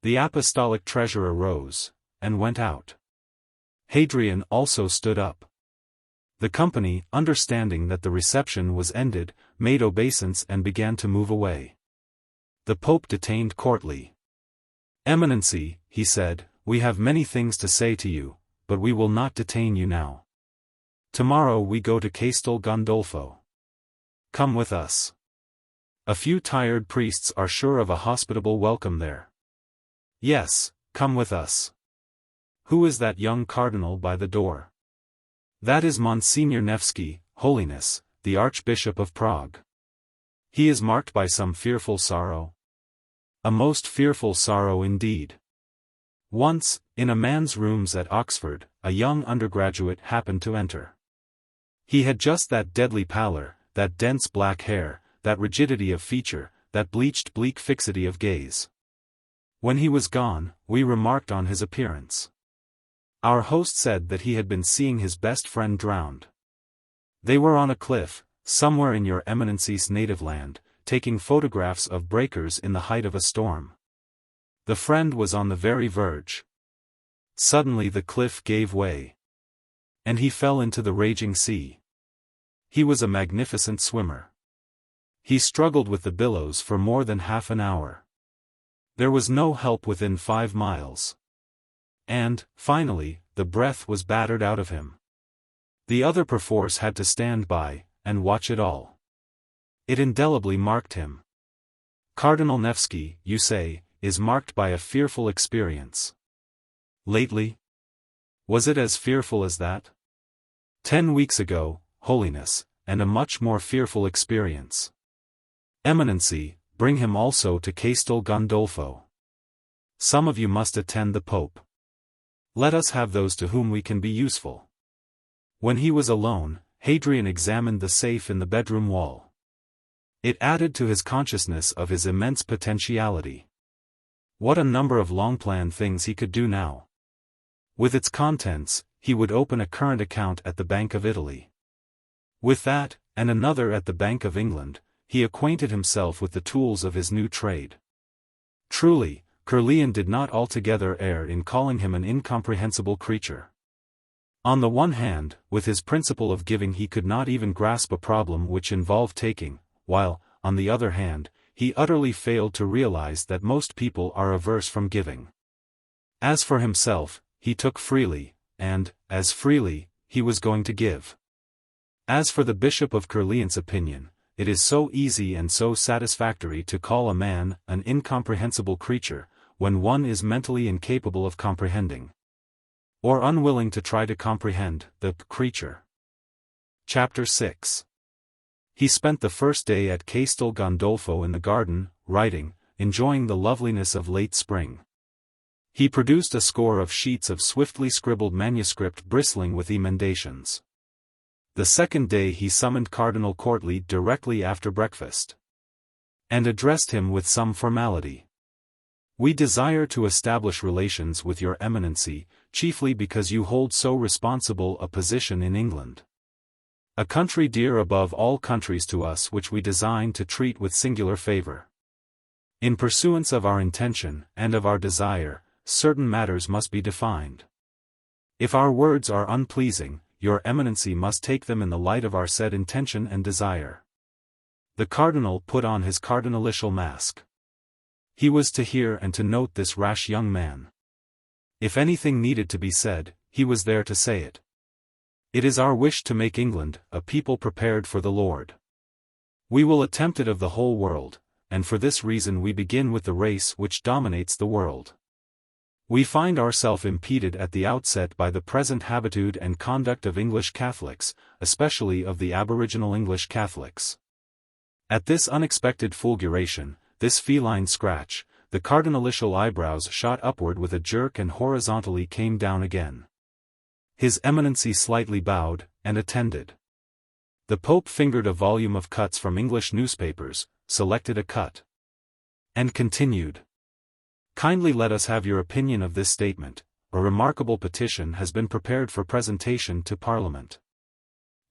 The apostolic treasurer rose, and went out. Hadrian also stood up. The company, understanding that the reception was ended, made obeisance and began to move away. The Pope detained courtly. Eminency, he said, we have many things to say to you, but we will not detain you now. Tomorrow we go to Castel Gandolfo. Come with us. A few tired priests are sure of a hospitable welcome there. Yes, come with us. Who is that young cardinal by the door? That is Monsignor Nevsky, Holiness, the Archbishop of Prague. He is marked by some fearful sorrow. A most fearful sorrow indeed. Once, in a man's rooms at Oxford, a young undergraduate happened to enter. He had just that deadly pallor, that dense black hair, that rigidity of feature, that bleached bleak fixity of gaze. When he was gone, we remarked on his appearance. Our host said that he had been seeing his best friend drowned. They were on a cliff, somewhere in your Eminency's native land, taking photographs of breakers in the height of a storm. The friend was on the very verge. Suddenly the cliff gave way, and he fell into the raging sea. He was a magnificent swimmer. He struggled with the billows for more than half an hour. There was no help within 5 miles. And, finally, the breath was battered out of him. The other perforce had to stand by, and watch it all. It indelibly marked him. Cardinal Nevsky, you say, is marked by a fearful experience. Lately? Was it as fearful as that? 10 weeks ago, Holiness, and a much more fearful experience. Eminency, bring him also to Castel Gandolfo. Some of you must attend the Pope. Let us have those to whom we can be useful. When he was alone, Hadrian examined the safe in the bedroom wall. It added to his consciousness of his immense potentiality. What a number of long-planned things he could do now. With its contents, he would open a current account at the Bank of Italy. With that, and another at the Bank of England, he acquainted himself with the tools of his new trade. Truly, Prooimion did not altogether err in calling him an incomprehensible creature. On the one hand, with his principle of giving he could not even grasp a problem which involved taking, while, on the other hand, he utterly failed to realize that most people are averse from giving. As for himself, he took freely, and, as freely, he was going to give. As for the Bishop of Prooimion's opinion, it is so easy and so satisfactory to call a man an incomprehensible creature, when one is mentally incapable of comprehending, or unwilling to try to comprehend, the creature. Chapter 6. He spent the first day at Castel Gandolfo in the garden, writing, enjoying the loveliness of late spring. He produced a score of sheets of swiftly scribbled manuscript bristling with emendations. The second day he summoned Cardinal Courtly directly after breakfast, and addressed him with some formality. We desire to establish relations with your Eminency, chiefly because you hold so responsible a position in England. A country dear above all countries to us, which we design to treat with singular favor. In pursuance of our intention, and of our desire, certain matters must be defined. If our words are unpleasing, your Eminency must take them in the light of our said intention and desire. The Cardinal put on his cardinalitial mask. He was to hear and to note this rash young man. If anything needed to be said, he was there to say it. It is our wish to make England a people prepared for the Lord. We will attempt it of the whole world, and for this reason we begin with the race which dominates the world. We find ourselves impeded at the outset by the present habitude and conduct of English Catholics, especially of the aboriginal English Catholics. At this unexpected fulguration, this feline scratch, the cardinalitial eyebrows shot upward with a jerk and horizontally came down again. His Eminency slightly bowed, and attended. The Pope fingered a volume of cuts from English newspapers, selected a cut, and continued. Kindly let us have your opinion of this statement. A remarkable petition has been prepared for presentation to Parliament.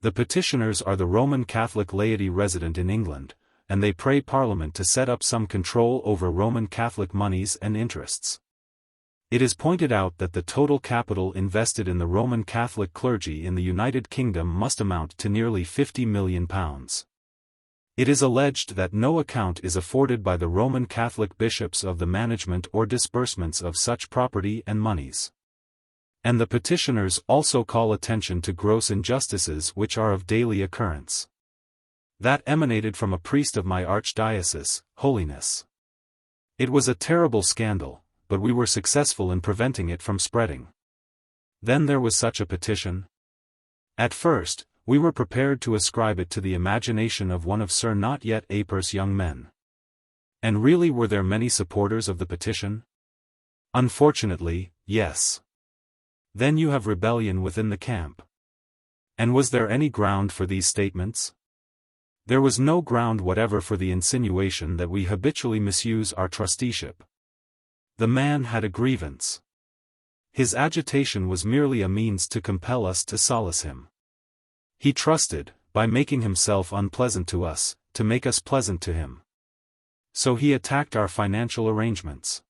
The petitioners are the Roman Catholic laity resident in England, and they pray Parliament to set up some control over Roman Catholic moneys and interests. It is pointed out that the total capital invested in the Roman Catholic clergy in the United Kingdom must amount to nearly £50 million. It is alleged that no account is afforded by the Roman Catholic bishops of the management or disbursements of such property and moneys. And the petitioners also call attention to gross injustices which are of daily occurrence. That emanated from a priest of my archdiocese, Holiness. It was a terrible scandal, but we were successful in preventing it from spreading. Then there was such a petition. At first, we were prepared to ascribe it to the imagination of one of Sir not yet aperse young men. And really were there many supporters of the petition? Unfortunately, yes. Then you have rebellion within the camp. And was there any ground for these statements? There was no ground whatever for the insinuation that we habitually misuse our trusteeship. The man had a grievance. His agitation was merely a means to compel us to solace him. He trusted, by making himself unpleasant to us, to make us pleasant to him. So he attacked our financial arrangements.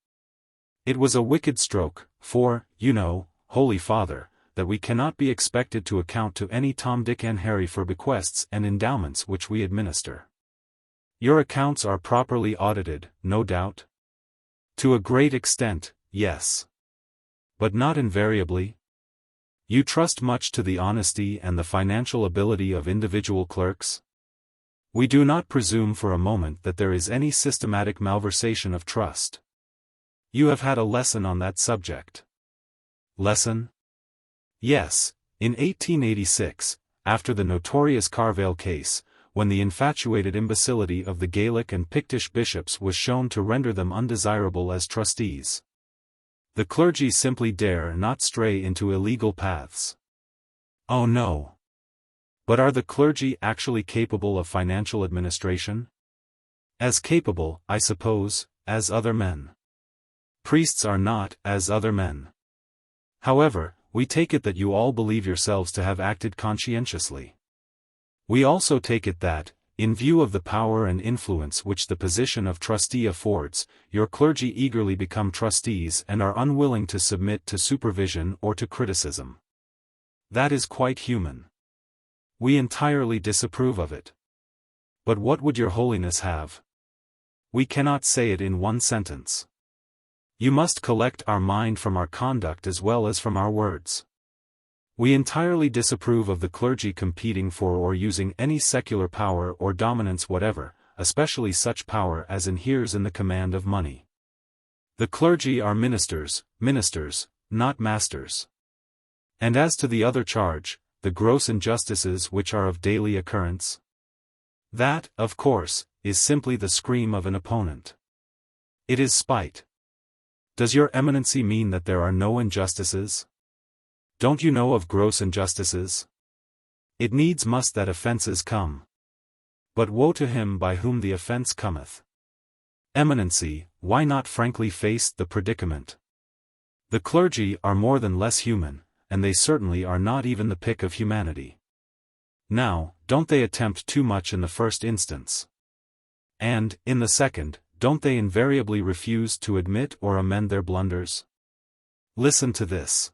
It was a wicked stroke, for, you know, Holy Father, that we cannot be expected to account to any Tom, Dick and Harry for bequests and endowments which we administer. Your accounts are properly audited, no doubt? To a great extent, yes. But not invariably. You trust much to the honesty and the financial ability of individual clerks? We do not presume for a moment that there is any systematic malversation of trust. You have had a lesson on that subject. Lesson? Yes, in 1886, after the notorious Carvale case, when the infatuated imbecility of the Gaelic and Pictish bishops was shown to render them undesirable as trustees. The clergy simply dare not stray into illegal paths. Oh no. But are the clergy actually capable of financial administration? As capable, I suppose, as other men. Priests are not, as other men. However, we take it that you all believe yourselves to have acted conscientiously. We also take it that, in view of the power and influence which the position of trustee affords, your clergy eagerly become trustees and are unwilling to submit to supervision or to criticism. That is quite human. We entirely disapprove of it. But what would your holiness have? We cannot say it in one sentence. You must collect our mind from our conduct as well as from our words. We entirely disapprove of the clergy competing for or using any secular power or dominance whatever, especially such power as inheres in the command of money. The clergy are ministers, not masters. And as to the other charge, the gross injustices which are of daily occurrence? That, of course, is simply the scream of an opponent. It is spite. Does your eminency mean that there are no injustices? Don't you know of gross injustices? It needs must that offences come. But woe to him by whom the offence cometh. Eminency, why not frankly face the predicament? The clergy are more than less human, and they certainly are not even the pick of humanity. Now, don't they attempt too much in the first instance? And, in the second, don't they invariably refuse to admit or amend their blunders? Listen to this.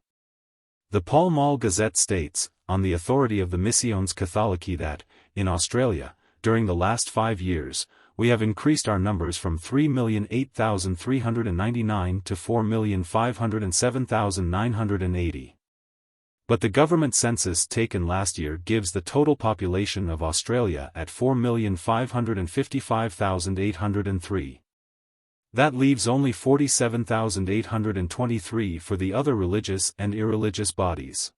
The Pall Mall Gazette states, on the authority of the Missiones Catholici that, in Australia, during the last 5 years, we have increased our numbers from 3,008,399 to 4,507,980. But the government census taken last year gives the total population of Australia at 4,555,803. That leaves only 47,823 for the other religious and irreligious bodies.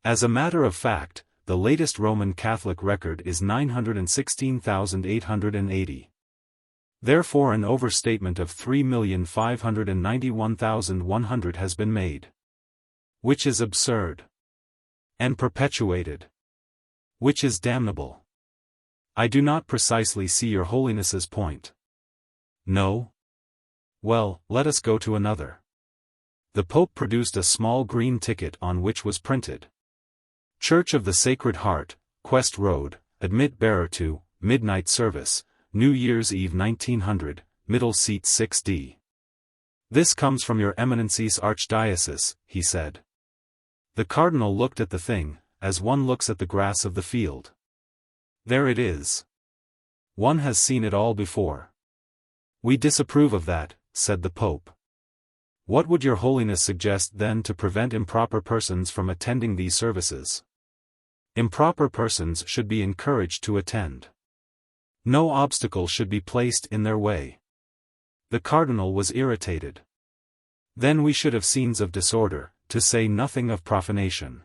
As a matter of fact, the latest Roman Catholic record is 916,880. Therefore an overstatement of 3,591,100 has been made. Which is absurd. And perpetuated. Which is damnable. I do not precisely see your holiness's point. No? Well, let us go to another. The Pope produced a small green ticket on which was printed: Church of the Sacred Heart, Quest Road, admit bearer to midnight service, New Year's Eve 1900, middle seat 6D. This comes from your eminency's archdiocese, he said. The cardinal looked at the thing, as one looks at the grass of the field. There it is. One has seen it all before. We disapprove of that, said the Pope. What would your holiness suggest then to prevent improper persons from attending these services? Improper persons should be encouraged to attend. No obstacle should be placed in their way. The cardinal was irritated. Then we should have scenes of disorder, to say nothing of profanation.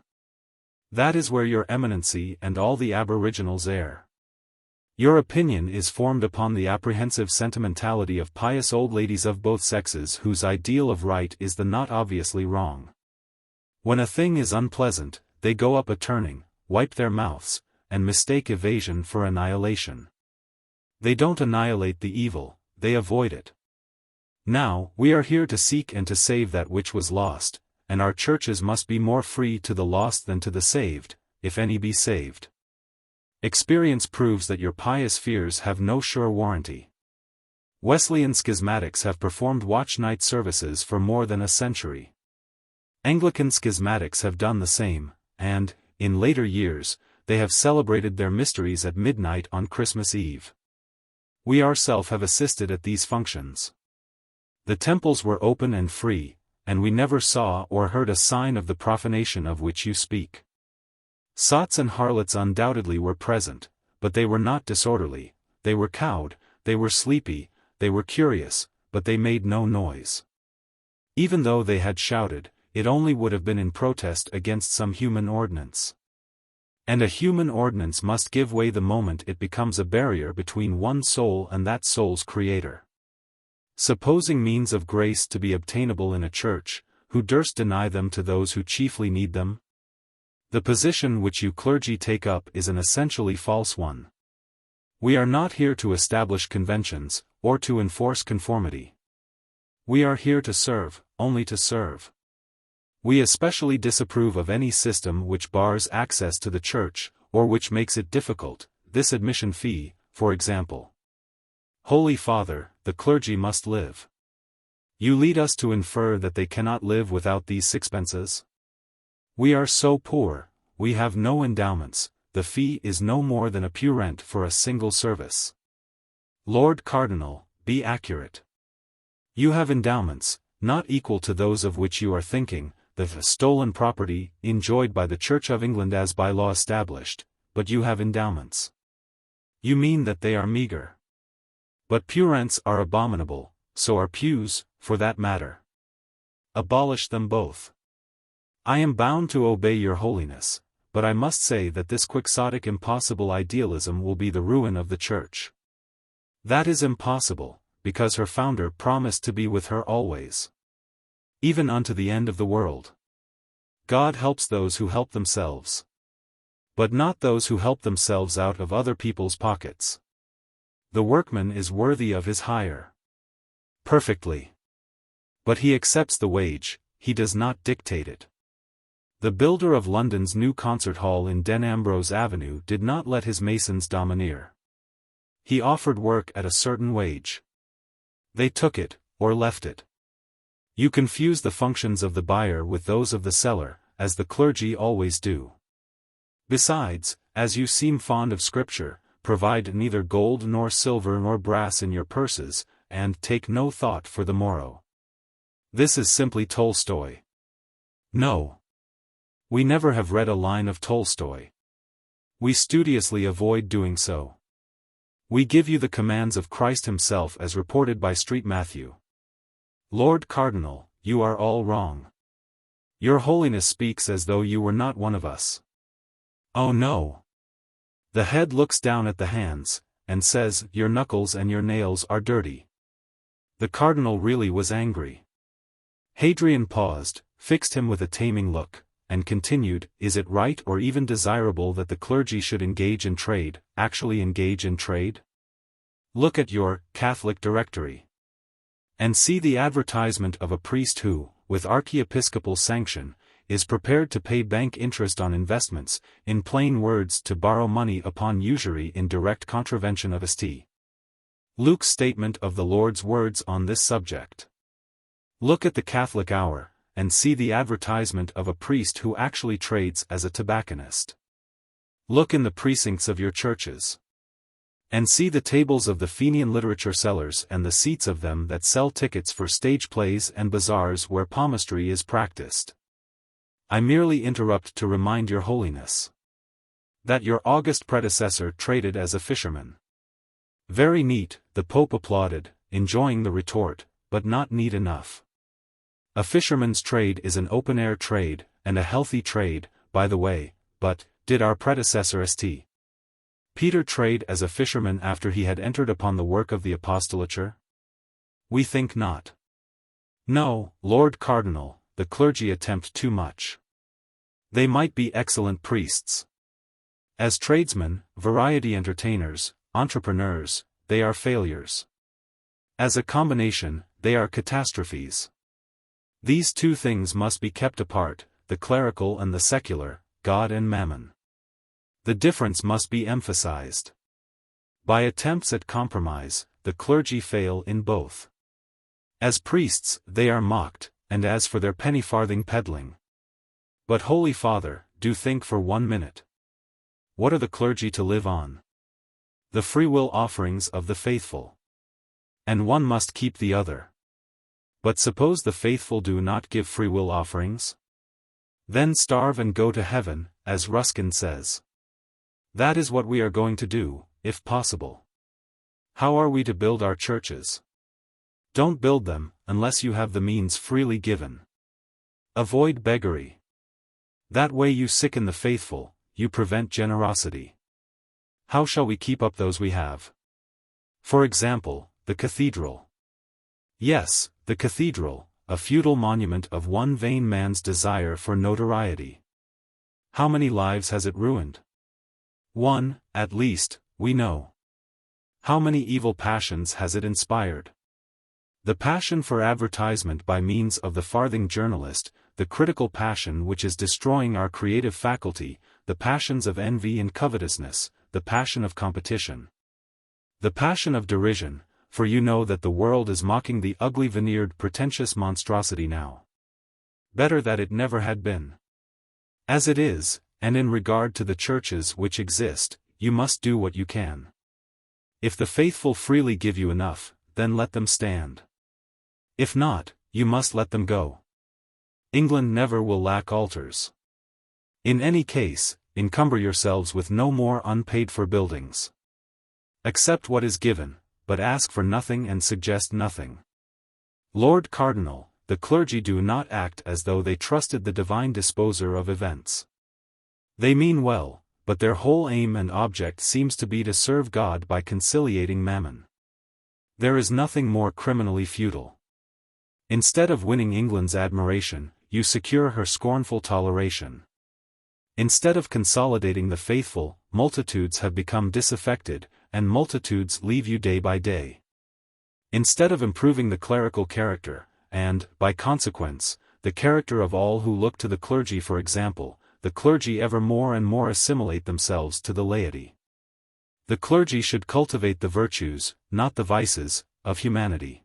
That is where your eminency and all the aboriginals err. Your opinion is formed upon the apprehensive sentimentality of pious old ladies of both sexes whose ideal of right is the not obviously wrong. When a thing is unpleasant, they go up a turning, wipe their mouths, and mistake evasion for annihilation. They don't annihilate the evil, they avoid it. Now, we are here to seek and to save that which was lost, and our churches must be more free to the lost than to the saved, if any be saved. Experience proves that your pious fears have no sure warranty. Wesleyan schismatics have performed watch-night services for more than a century. Anglican schismatics have done the same, and, in later years, they have celebrated their mysteries at midnight on Christmas Eve. We ourselves have assisted at these functions. The temples were open and free, and we never saw or heard a sign of the profanation of which you speak. Sots and harlots undoubtedly were present, but they were not disorderly, they were cowed, they were sleepy, they were curious, but they made no noise. Even though they had shouted, it only would have been in protest against some human ordinance. And a human ordinance must give way the moment it becomes a barrier between one soul and that soul's creator. Supposing means of grace to be obtainable in a church, who durst deny them to those who chiefly need them? The position which you clergy take up is an essentially false one. We are not here to establish conventions, or to enforce conformity. We are here to serve, only to serve. We especially disapprove of any system which bars access to the church, or which makes it difficult, this admission fee, for example. Holy Father, the clergy must live. You lead us to infer that they cannot live without these sixpences? We are so poor, we have no endowments, the fee is no more than a pew rent for a single service. Lord Cardinal, be accurate. You have endowments, not equal to those of which you are thinking, the stolen property, enjoyed by the Church of England as by law established, but you have endowments. You mean that they are meagre. But pew rents are abominable, so are pews, for that matter. Abolish them both. I am bound to obey your holiness, but I must say that this quixotic impossible idealism will be the ruin of the Church. That is impossible, because her founder promised to be with her always. Even unto the end of the world. God helps those who help themselves. But not those who help themselves out of other people's pockets. The workman is worthy of his hire. Perfectly. But he accepts the wage, he does not dictate it. The builder of London's new concert hall in Den Ambrose Avenue did not let his masons domineer. He offered work at a certain wage. They took it, or left it. You confuse the functions of the buyer with those of the seller, as the clergy always do. Besides, as you seem fond of Scripture, provide neither gold nor silver nor brass in your purses, and take no thought for the morrow. This is simply Tolstoy. No. We never have read a line of Tolstoy. We studiously avoid doing so. We give you the commands of Christ himself as reported by Street Matthew. Lord Cardinal, you are all wrong. Your Holiness speaks as though you were not one of us. Oh no. The head looks down at the hands, and says, your knuckles and your nails are dirty. The Cardinal really was angry. Hadrian paused, fixed him with a taming look, and continued, is it right or even desirable that the clergy should engage in trade, actually engage in trade? Look at your Catholic directory. And see the advertisement of a priest who, with archiepiscopal sanction, is prepared to pay bank interest on investments, in plain words to borrow money upon usury in direct contravention of St. Luke's statement of the Lord's words on this subject. Look at the Catholic Hour, and see the advertisement of a priest who actually trades as a tobacconist. Look in the precincts of your churches. And see the tables of the Fenian literature sellers and the seats of them that sell tickets for stage plays and bazaars where palmistry is practiced. I merely interrupt to remind your Holiness that your august predecessor traded as a fisherman. Very neat, the Pope applauded, enjoying the retort, but not neat enough. A fisherman's trade is an open-air trade, and a healthy trade, by the way, but, did our predecessor St. Peter trade as a fisherman after he had entered upon the work of the apostolature? We think not. No, Lord Cardinal, the clergy attempt too much. They might be excellent priests. As tradesmen, variety entertainers, entrepreneurs, they are failures. As a combination, they are catastrophes. These two things must be kept apart, the clerical and the secular, God and mammon. The difference must be emphasized. By attempts at compromise, the clergy fail in both. As priests, they are mocked, and as for their penny-farthing peddling. But Holy Father, do think for 1 minute. What are the clergy to live on? The free will offerings of the faithful. And one must keep the other. But suppose the faithful do not give free will offerings? Then starve and go to heaven, as Ruskin says. That is what we are going to do, if possible. How are we to build our churches? Don't build them, unless you have the means freely given. Avoid beggary. That way you sicken the faithful, you prevent generosity. How shall we keep up those we have? For example, the cathedral. Yes, the cathedral, a feudal monument of one vain man's desire for notoriety. How many lives has it ruined? One, at least, we know. How many evil passions has it inspired? The passion for advertisement by means of the farthing journalist, the critical passion which is destroying our creative faculty, the passions of envy and covetousness, the passion of competition. The passion of derision, for you know that the world is mocking the ugly veneered pretentious monstrosity now. Better that it never had been. As it is, and in regard to the churches which exist, you must do what you can. If the faithful freely give you enough, then let them stand. If not, you must let them go. England never will lack altars. In any case, encumber yourselves with no more unpaid-for buildings. Accept what is given, but ask for nothing and suggest nothing. Lord Cardinal, the clergy do not act as though they trusted the divine disposer of events. They mean well, but their whole aim and object seems to be to serve God by conciliating mammon. There is nothing more criminally futile. Instead of winning England's admiration, you secure her scornful toleration. Instead of consolidating the faithful, multitudes have become disaffected, and multitudes leave you day by day. Instead of improving the clerical character, and, by consequence, the character of all who look to the clergy for example, the clergy ever more and more assimilate themselves to the laity. The clergy should cultivate the virtues, not the vices, of humanity.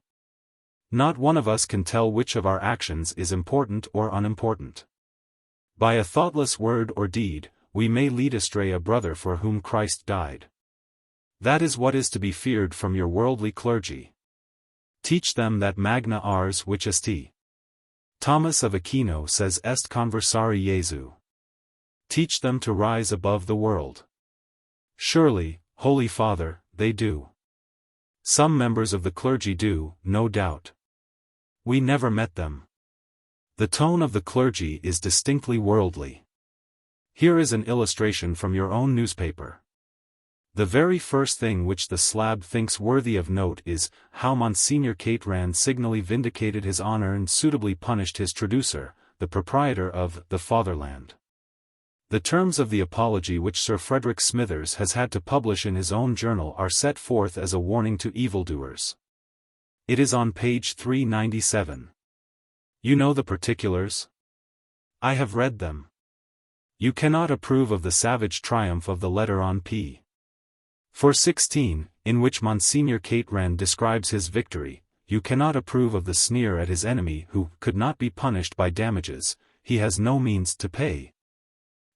Not one of us can tell which of our actions is important or unimportant. By a thoughtless word or deed, we may lead astray a brother for whom Christ died. That is what is to be feared from your worldly clergy. Teach them that magna ars which est. Thomas of Aquino says est conversari Jesu. Teach them to rise above the world. Surely, Holy Father, they do. Some members of the clergy do, no doubt. We never met them. The tone of the clergy is distinctly worldly. Here is an illustration from your own newspaper. The very first thing which the slab thinks worthy of note is, how Monsignor Catran signally vindicated his honor and suitably punished his traducer, the proprietor of The Fatherland. The terms of the apology which Sir Frederick Smithers has had to publish in his own journal are set forth as a warning to evildoers. It is on page 397. You know the particulars? I have read them. You cannot approve of the savage triumph of the letter on p. 416, in which Monsignor Catran describes his victory. You cannot approve of the sneer at his enemy who could not be punished by damages, he has no means to pay.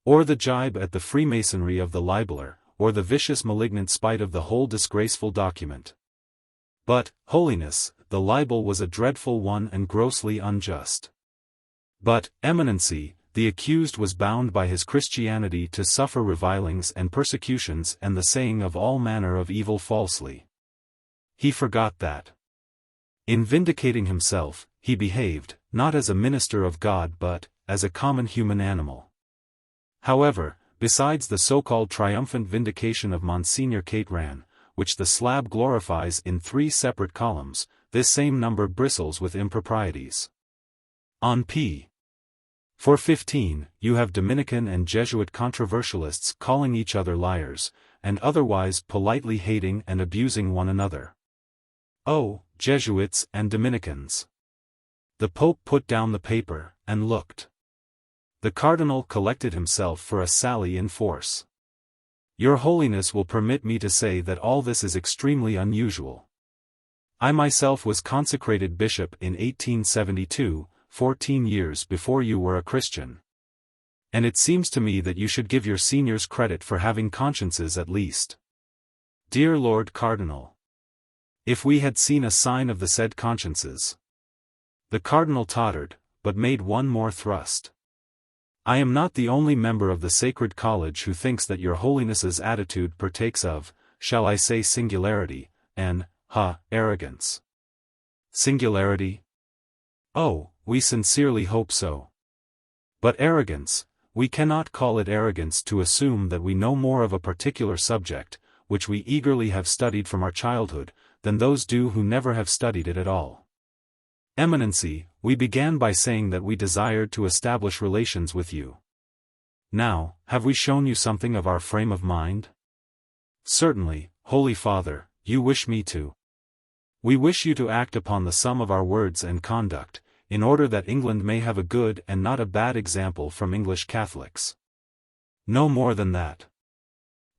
Or the jibe at the Freemasonry of the libeller, or the vicious malignant spite of the whole disgraceful document. But, Holiness, the libel was a dreadful one and grossly unjust. But, Eminency, the accused was bound by his Christianity to suffer revilings and persecutions and the saying of all manner of evil falsely. He forgot that. In vindicating himself, he behaved, not as a minister of God but, as a common human animal. However, besides the so-called triumphant vindication of Monsignor Catran, which the slab glorifies in 3 separate columns, this same number bristles with improprieties. On p. For 15, you have Dominican and Jesuit controversialists calling each other liars, and otherwise politely hating and abusing one another. Oh, Jesuits and Dominicans! The Pope put down the paper, and looked. The Cardinal collected himself for a sally in force. Your Holiness will permit me to say that all this is extremely unusual. I myself was consecrated bishop in 1872, 14 years before you were a Christian. And it seems to me that you should give your seniors credit for having consciences at least. Dear Lord Cardinal! If we had seen a sign of the said consciences. The Cardinal tottered, but made one more thrust. I am not the only member of the Sacred College who thinks that your Holiness's attitude partakes of, shall I say singularity, and, arrogance. Singularity? Oh, we sincerely hope so. But arrogance, we cannot call it arrogance to assume that we know more of a particular subject, which we eagerly have studied from our childhood, than those do who never have studied it at all. Eminency, we began by saying that we desired to establish relations with you. Now, have we shown you something of our frame of mind? Certainly, Holy Father, you wish me to. We wish you to act upon the sum of our words and conduct, in order that England may have a good and not a bad example from English Catholics. No more than that.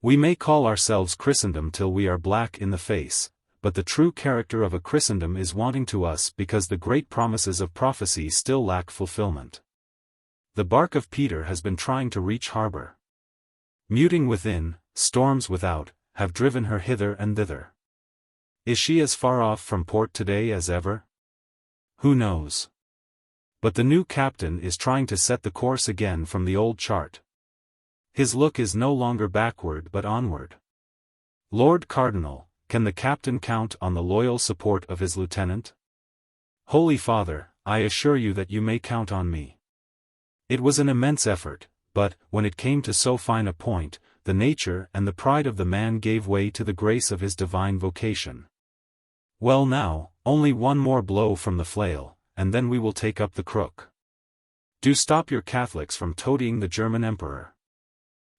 We may call ourselves Christendom till we are black in the face, but the true character of a Christendom is wanting to us because the great promises of prophecy still lack fulfillment. The bark of Peter has been trying to reach harbor. Muting within, storms without, have driven her hither and thither. Is she as far off from port today as ever? Who knows? But the new captain is trying to set the course again from the old chart. His look is no longer backward but onward. Lord Cardinal, can the captain count on the loyal support of his lieutenant? Holy Father, I assure you that you may count on me. It was an immense effort, but, when it came to so fine a point, the nature and the pride of the man gave way to the grace of his divine vocation. Well now, only one more blow from the flail, and then we will take up the crook. Do stop your Catholics from toadying the German Emperor.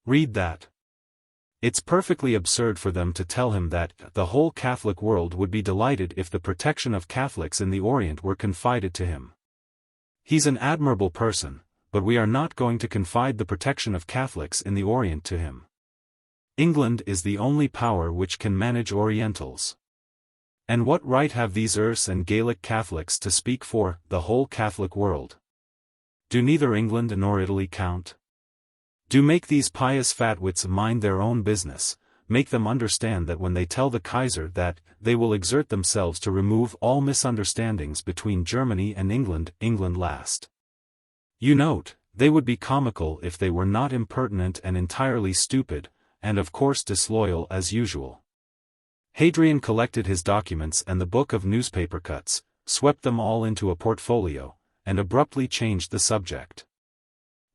Read that. It's perfectly absurd for them to tell him that the whole Catholic world would be delighted if the protection of Catholics in the Orient were confided to him. He's an admirable person, but we are not going to confide the protection of Catholics in the Orient to him. England is the only power which can manage Orientals. And what right have these Erse and Gaelic Catholics to speak for the whole Catholic world? Do neither England nor Italy count? Do make these pious fatwits mind their own business, make them understand that when they tell the Kaiser that they will exert themselves to remove all misunderstandings between Germany and England, England last. You note, they would be comical if they were not impertinent and entirely stupid, and of course disloyal as usual. Hadrian collected his documents and the book of newspaper cuts, swept them all into a portfolio, and abruptly changed the subject.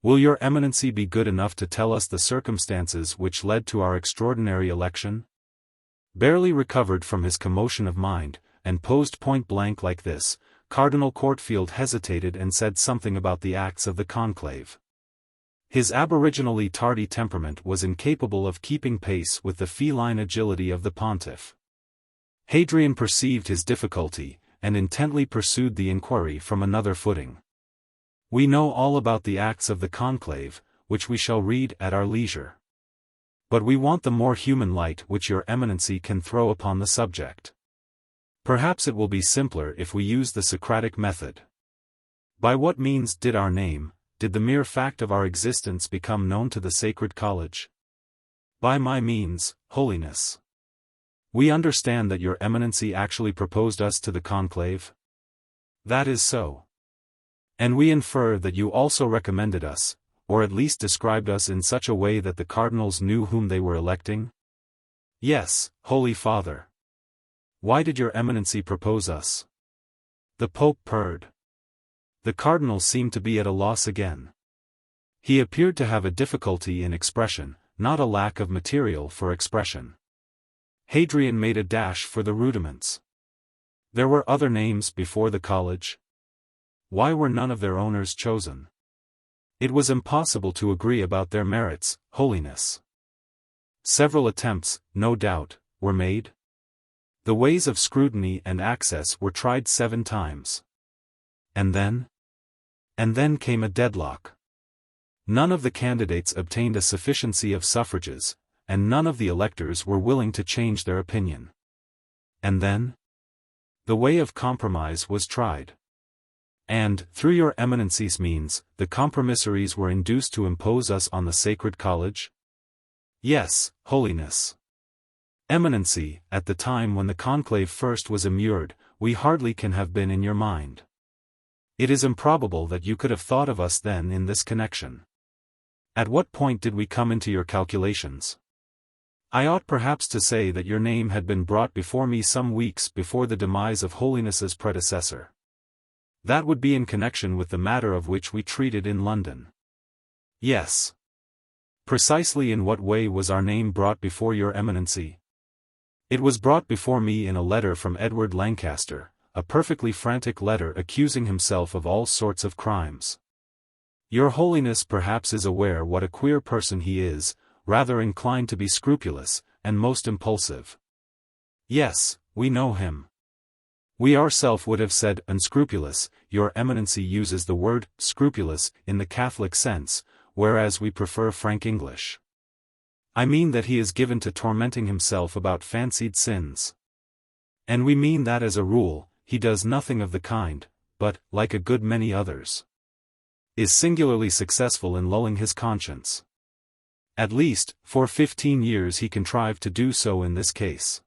Will your Eminency be good enough to tell us the circumstances which led to our extraordinary election? Barely recovered from his commotion of mind, and posed point-blank like this, Cardinal Courtfield hesitated and said something about the acts of the conclave. His aboriginally tardy temperament was incapable of keeping pace with the feline agility of the pontiff. Hadrian perceived his difficulty, and intently pursued the inquiry from another footing. We know all about the acts of the conclave, which we shall read at our leisure. But we want the more human light which your Eminency can throw upon the subject. Perhaps it will be simpler if we use the Socratic method. By what means did the mere fact of our existence become known to the Sacred College? By my means, Holiness. We understand that your Eminency actually proposed us to the conclave. That is so. And we infer that you also recommended us, or at least described us in such a way that the cardinals knew whom they were electing? Yes, Holy Father. Why did your Eminency propose us? The Pope purred. The cardinal seemed to be at a loss again. He appeared to have a difficulty in expression, not a lack of material for expression. Hadrian made a dash for the rudiments. There were other names before the college. Why were none of their owners chosen? It was impossible to agree about their merits, holiness. Several attempts, no doubt, were made. The ways of scrutiny and access were tried 7 times. And then? And then came a deadlock. None of the candidates obtained a sufficiency of suffrages, and none of the electors were willing to change their opinion. And then? The way of compromise was tried. And, through your eminency's means, the compromissaries were induced to impose us on the Sacred College? Yes, Holiness. Eminency, at the time when the conclave first was immured, we hardly can have been in your mind. It is improbable that you could have thought of us then in this connection. At what point did we come into your calculations? I ought perhaps to say that your name had been brought before me some weeks before the demise of Holiness's predecessor. That would be in connection with the matter of which we treated in London. Yes. Precisely in what way was our name brought before your eminency? It was brought before me in a letter from Edward Lancaster, a perfectly frantic letter accusing himself of all sorts of crimes. Your Holiness perhaps is aware what a queer person he is, rather inclined to be scrupulous, and most impulsive. Yes, we know him. We ourselves would have said unscrupulous. Your eminency uses the word scrupulous in the Catholic sense, whereas we prefer frank English. I mean that he is given to tormenting himself about fancied sins. And we mean that as a rule, he does nothing of the kind, but, like a good many others, is singularly successful in lulling his conscience. At least, for 15 years he contrived to do so in this case.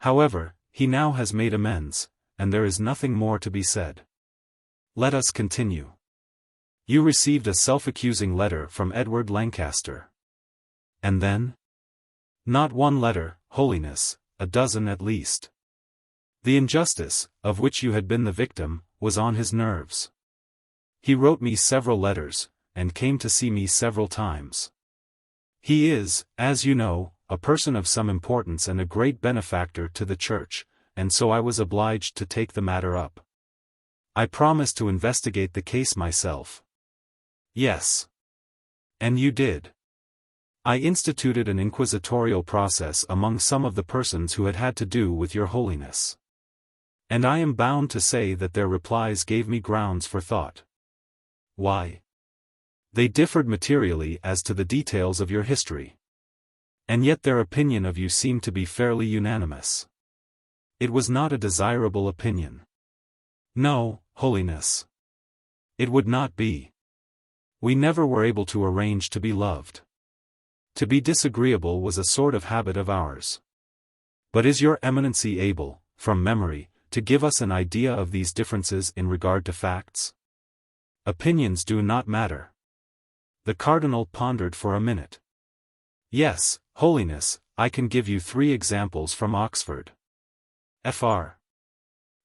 However, he now has made amends, and there is nothing more to be said. Let us continue. You received a self-accusing letter from Edward Lancaster. And then? Not one letter, Holiness, a dozen at least. The injustice, of which you had been the victim, was on his nerves. He wrote me several letters, and came to see me several times. He is, as you know, a person of some importance and a great benefactor to the Church, and so I was obliged to take the matter up. I promised to investigate the case myself. Yes. And you did. I instituted an inquisitorial process among some of the persons who had to do with your Holiness. And I am bound to say that their replies gave me grounds for thought. Why? They differed materially as to the details of your history. And yet their opinion of you seemed to be fairly unanimous. It was not a desirable opinion. No, Holiness. It would not be. We never were able to arrange to be loved. To be disagreeable was a sort of habit of ours. But is your eminency able, from memory, to give us an idea of these differences in regard to facts? Opinions do not matter. The Cardinal pondered for a minute. Yes, Holiness, I can give you 3 examples from Oxford. Fr.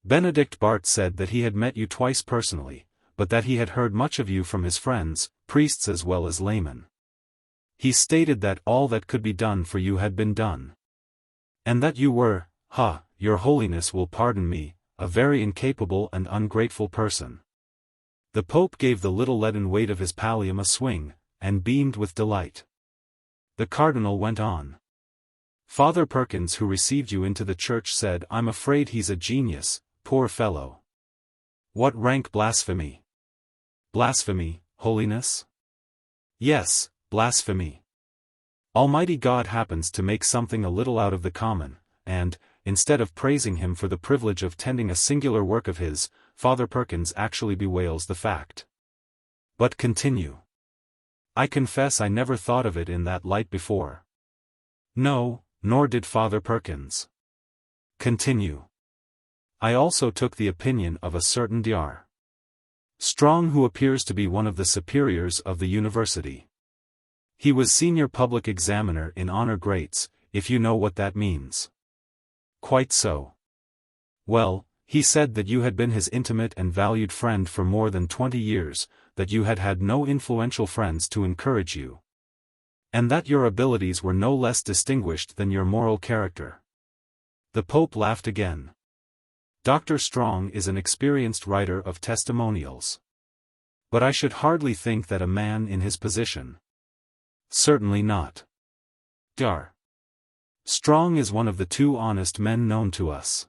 Benedict Bart said that he had met you twice personally, but that he had heard much of you from his friends, priests as well as laymen. He stated that all that could be done for you had been done. And that you were, your Holiness will pardon me, a very incapable and ungrateful person. The Pope gave the little leaden weight of his pallium a swing, and beamed with delight. The Cardinal went on. Father Perkins, who received you into the Church, said, "I'm afraid he's a genius, poor fellow." What rank blasphemy? Blasphemy, Holiness? Yes, blasphemy. Almighty God happens to make something a little out of the common, and, instead of praising him for the privilege of tending a singular work of his, Father Perkins actually bewails the fact. But continue. I confess I never thought of it in that light before. No, nor did Father Perkins. Continue. I also took the opinion of a certain Dr. Strong, who appears to be one of the superiors of the university. He was senior public examiner in honor grades, if you know what that means. Quite so. Well, he said that you had been his intimate and valued friend for more than 20 years, that you had had no influential friends to encourage you. And that your abilities were no less distinguished than your moral character. The Pope laughed again. Dr. Strong is an experienced writer of testimonials. But I should hardly think that a man in his position. Certainly not. Dar. Strong is one of the two honest men known to us.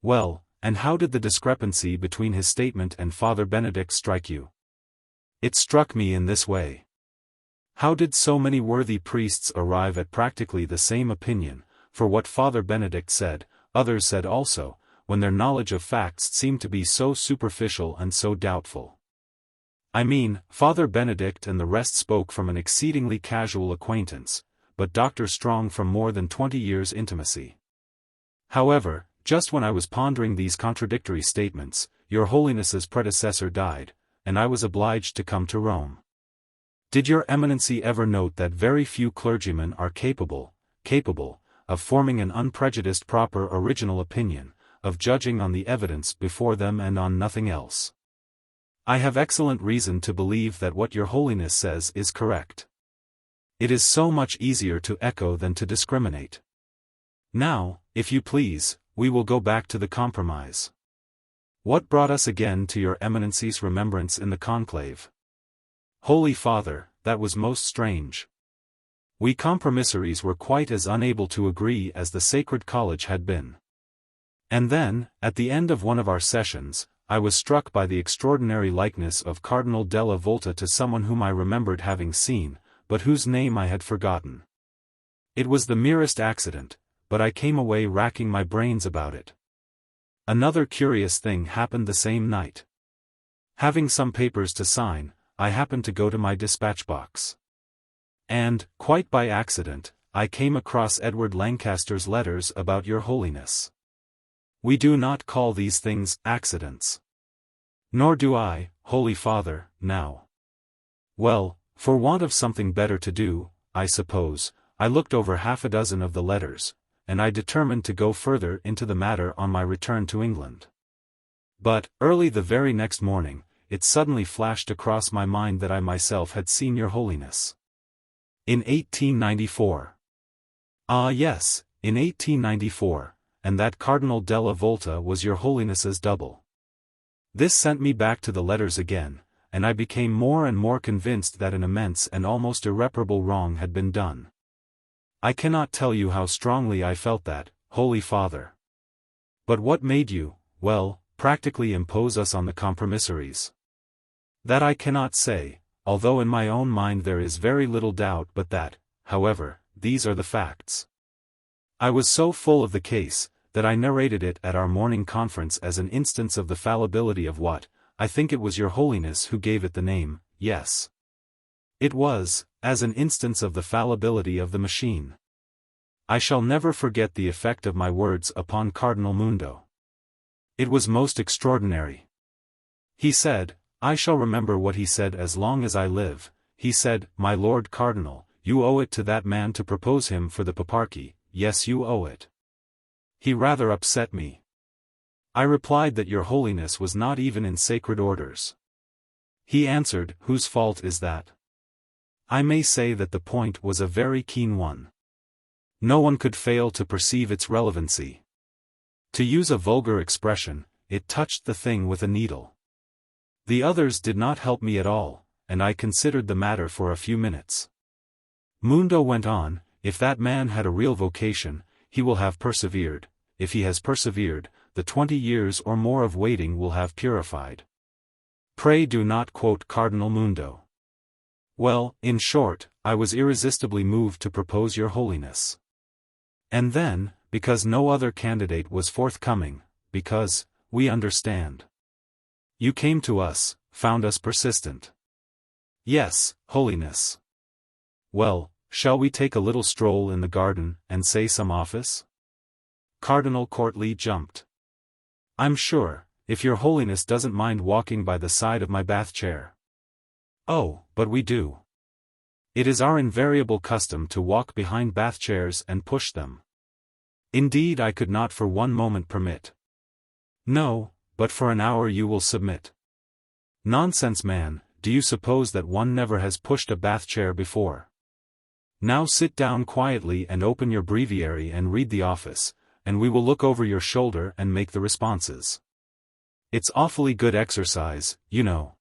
Well, and how did the discrepancy between his statement and Father Benedict strike you? It struck me in this way. How did so many worthy priests arrive at practically the same opinion, for what Father Benedict said, others said also, when their knowledge of facts seemed to be so superficial and so doubtful? I mean, Father Benedict and the rest spoke from an exceedingly casual acquaintance, but Dr. Strong from more than 20 years' intimacy. However, just when I was pondering these contradictory statements, Your Holiness's predecessor died, and I was obliged to come to Rome. Did your Eminency ever note that very few clergymen are capable, of forming an unprejudiced proper original opinion, of judging on the evidence before them and on nothing else? I have excellent reason to believe that what Your Holiness says is correct. It is so much easier to echo than to discriminate. Now, if you please, we will go back to the compromise. What brought us again to your Eminency's remembrance in the conclave? Holy Father, that was most strange. We compromissaries were quite as unable to agree as the Sacred College had been. And then, at the end of one of our sessions, I was struck by the extraordinary likeness of Cardinal della Volta to someone whom I remembered having seen, but whose name I had forgotten. It was the merest accident, but I came away racking my brains about it. Another curious thing happened the same night. Having some papers to sign, I happened to go to my dispatch box. And, quite by accident, I came across Edward Lancaster's letters about Your Holiness. We do not call these things accidents. Nor do I, Holy Father, now. Well, for want of something better to do, I suppose, I looked over half a dozen of the letters, and I determined to go further into the matter on my return to England. But, early the very next morning, it suddenly flashed across my mind that I myself had seen Your Holiness. In 1894. Ah yes, in 1894, and that Cardinal della Volta was Your Holiness's double. This sent me back to the letters again, and I became more and more convinced that an immense and almost irreparable wrong had been done. I cannot tell you how strongly I felt that, Holy Father. But what made you, well, practically impose us on the compromissaries? That I cannot say, although in my own mind there is very little doubt but that, however, these are the facts. I was so full of the case, that I narrated it at our morning conference as an instance of the fallibility of what, I think it was Your Holiness who gave it the name, yes. It was, as an instance of the fallibility of the machine. I shall never forget the effect of my words upon Cardinal Mundo. It was most extraordinary. He said, I shall remember what he said as long as I live, he said, My Lord Cardinal, you owe it to that man to propose him for the paparchy, yes you owe it. He rather upset me. I replied that Your Holiness was not even in sacred orders. He answered, Whose fault is that? I may say that the point was a very keen one. No one could fail to perceive its relevancy. To use a vulgar expression, it touched the thing with a needle. The others did not help me at all, and I considered the matter for a few minutes. Mundo went on, if that man had a real vocation, he will have persevered, if he has persevered, the 20 years or more of waiting will have purified. Pray do not quote Cardinal Mundo. Well, in short, I was irresistibly moved to propose Your Holiness. And then, because no other candidate was forthcoming, because, we understand. You came to us, found us persistent. Yes, Holiness. Well, shall we take a little stroll in the garden, and say some office? Cardinal Courtly jumped. I'm sure, if Your Holiness doesn't mind walking by the side of my bath chair. Oh, but we do. It is our invariable custom to walk behind bath chairs and push them. Indeed I could not for one moment permit. No, but for an hour you will submit. Nonsense man, do you suppose that one never has pushed a bath chair before? Now sit down quietly and open your breviary and read the office, and we will look over your shoulder and make the responses. It's awfully good exercise, you know.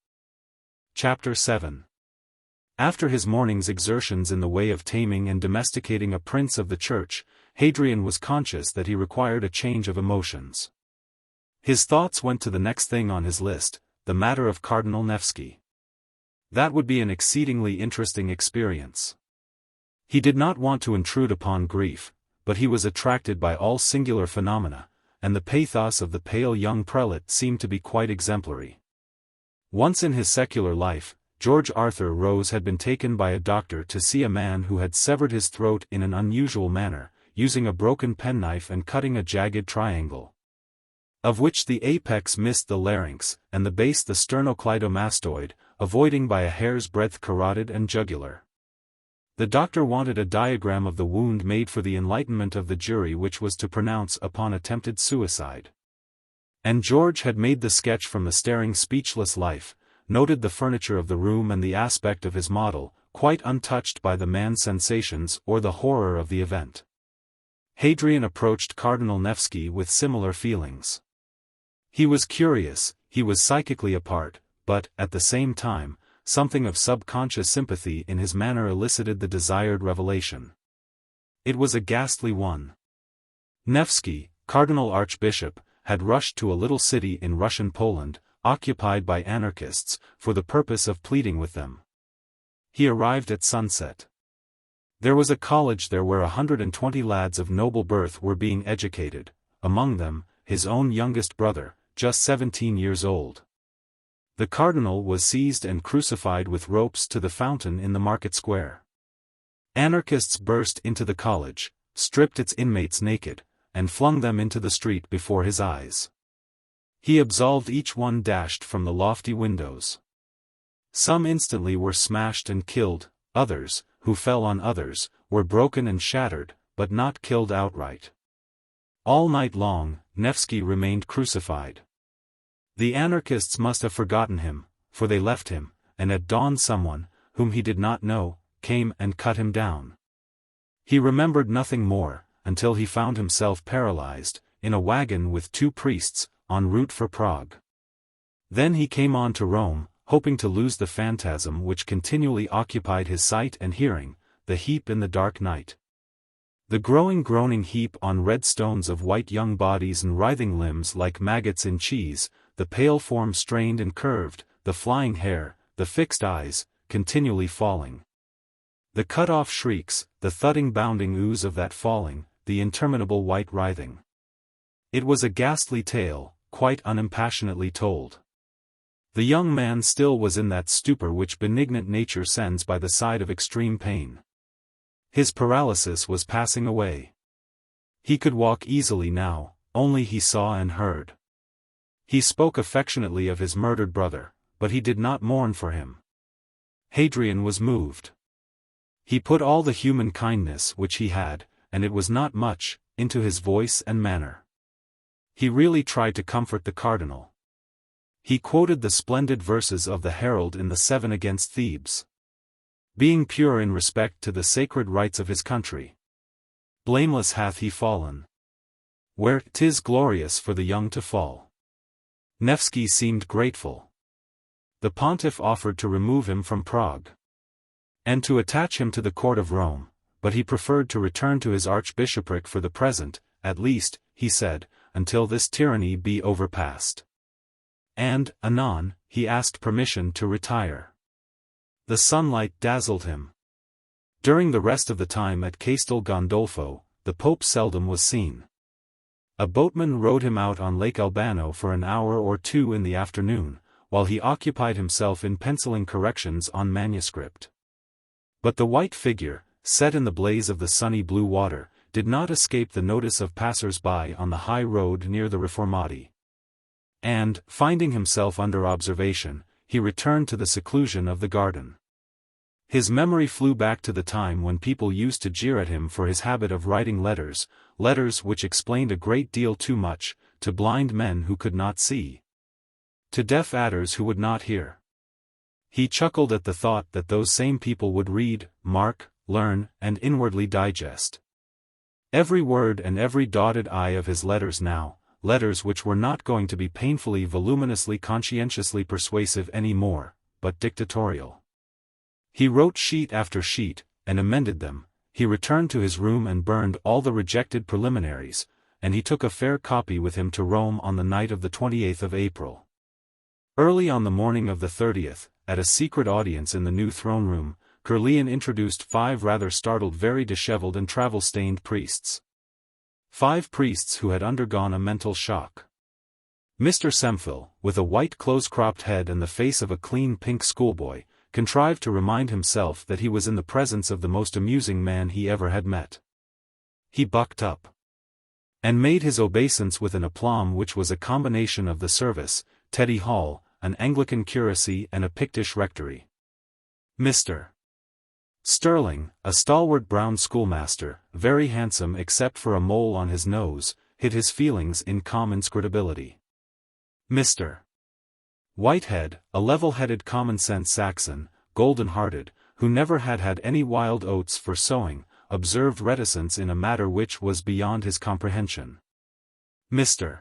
Chapter 7. After his morning's exertions in the way of taming and domesticating a prince of the Church, Hadrian was conscious that he required a change of emotions. His thoughts went to the next thing on his list, the matter of Cardinal Nevsky. That would be an exceedingly interesting experience. He did not want to intrude upon grief, but he was attracted by all singular phenomena, and the pathos of the pale young prelate seemed to be quite exemplary. Once in his secular life, George Arthur Rose had been taken by a doctor to see a man who had severed his throat in an unusual manner, using a broken penknife and cutting a jagged triangle, of which the apex missed the larynx, and the base the sternocleidomastoid, avoiding by a hair's breadth carotid and jugular. The doctor wanted a diagram of the wound made for the enlightenment of the jury which was to pronounce upon attempted suicide. And George had made the sketch from the staring speechless life, noted the furniture of the room and the aspect of his model, quite untouched by the man's sensations or the horror of the event. Hadrian approached Cardinal Nevsky with similar feelings. He was curious, he was psychically apart, but, at the same time, something of subconscious sympathy in his manner elicited the desired revelation. It was a ghastly one. Nevsky, Cardinal Archbishop, had rushed to a little city in Russian Poland, occupied by anarchists, for the purpose of pleading with them. He arrived at sunset. There was a college there where 120 lads of noble birth were being educated, among them, his own youngest brother, just 17 years old. The cardinal was seized and crucified with ropes to the fountain in the market square. Anarchists burst into the college, stripped its inmates naked, and flung them into the street before his eyes. He absolved each one dashed from the lofty windows. Some instantly were smashed and killed, others, who fell on others, were broken and shattered, but not killed outright. All night long, Nevsky remained crucified. The anarchists must have forgotten him, for they left him, and at dawn someone, whom he did not know, came and cut him down. He remembered nothing more, until he found himself paralyzed, in a wagon with 2 priests, en route for Prague. Then he came on to Rome, hoping to lose the phantasm which continually occupied his sight and hearing, the heap in the dark night. The growing groaning heap on red stones of white young bodies and writhing limbs like maggots in cheese, the pale form strained and curved, the flying hair, the fixed eyes, continually falling. The cut-off shrieks, the thudding bounding ooze of that falling, the interminable white writhing. It was a ghastly tale, quite unimpassionately told. The young man still was in that stupor which benignant nature sends by the side of extreme pain. His paralysis was passing away. He could walk easily now, only he saw and heard. He spoke affectionately of his murdered brother, but he did not mourn for him. Hadrian was moved. He put all the human kindness which he had, and it was not much, into his voice and manner. He really tried to comfort the cardinal. He quoted the splendid verses of the Herald in the 7 against Thebes. Being pure in respect to the sacred rights of his country, blameless hath he fallen. Where 'tis glorious for the young to fall. Nevsky seemed grateful. The pontiff offered to remove him from Prague, and to attach him to the court of Rome, but he preferred to return to his archbishopric for the present, at least, he said, until this tyranny be overpassed. And, anon, he asked permission to retire. The sunlight dazzled him. During the rest of the time at Castel Gandolfo, the Pope seldom was seen. A boatman rowed him out on Lake Albano for an hour or 2 in the afternoon, while he occupied himself in penciling corrections on manuscript. But the white figure, set in the blaze of the sunny blue water, did not escape the notice of passers-by on the high road near the Reformati. And, finding himself under observation, he returned to the seclusion of the garden. His memory flew back to the time when people used to jeer at him for his habit of writing letters which explained a great deal too much, to blind men who could not see, to deaf adders who would not hear. He chuckled at the thought that those same people would read, mark, learn, and inwardly digest every word and every dotted I of his letters now, letters which were not going to be painfully voluminously conscientiously persuasive any more, but dictatorial. He wrote sheet after sheet, and amended them. He returned to his room and burned all the rejected preliminaries, and he took a fair copy with him to Rome on the night of the 28th of April. Early on the morning of the 30th, at a secret audience in the new throne room, Prooimion introduced 5 rather startled, very disheveled and travel-stained priests. 5 priests who had undergone a mental shock. Mr. Semphil, with a white close-cropped head and the face of a clean pink schoolboy, contrived to remind himself that he was in the presence of the most amusing man he ever had met. He bucked up and made his obeisance with an aplomb which was a combination of the service, Teddy Hall, an Anglican curacy and a Pictish rectory. Mr. Sterling, a stalwart brown schoolmaster, very handsome except for a mole on his nose, hid his feelings in calm inscrutability. Mr. Whitehead, a level-headed common-sense Saxon, golden-hearted, who never had any wild oats for sowing, observed reticence in a matter which was beyond his comprehension. Mr.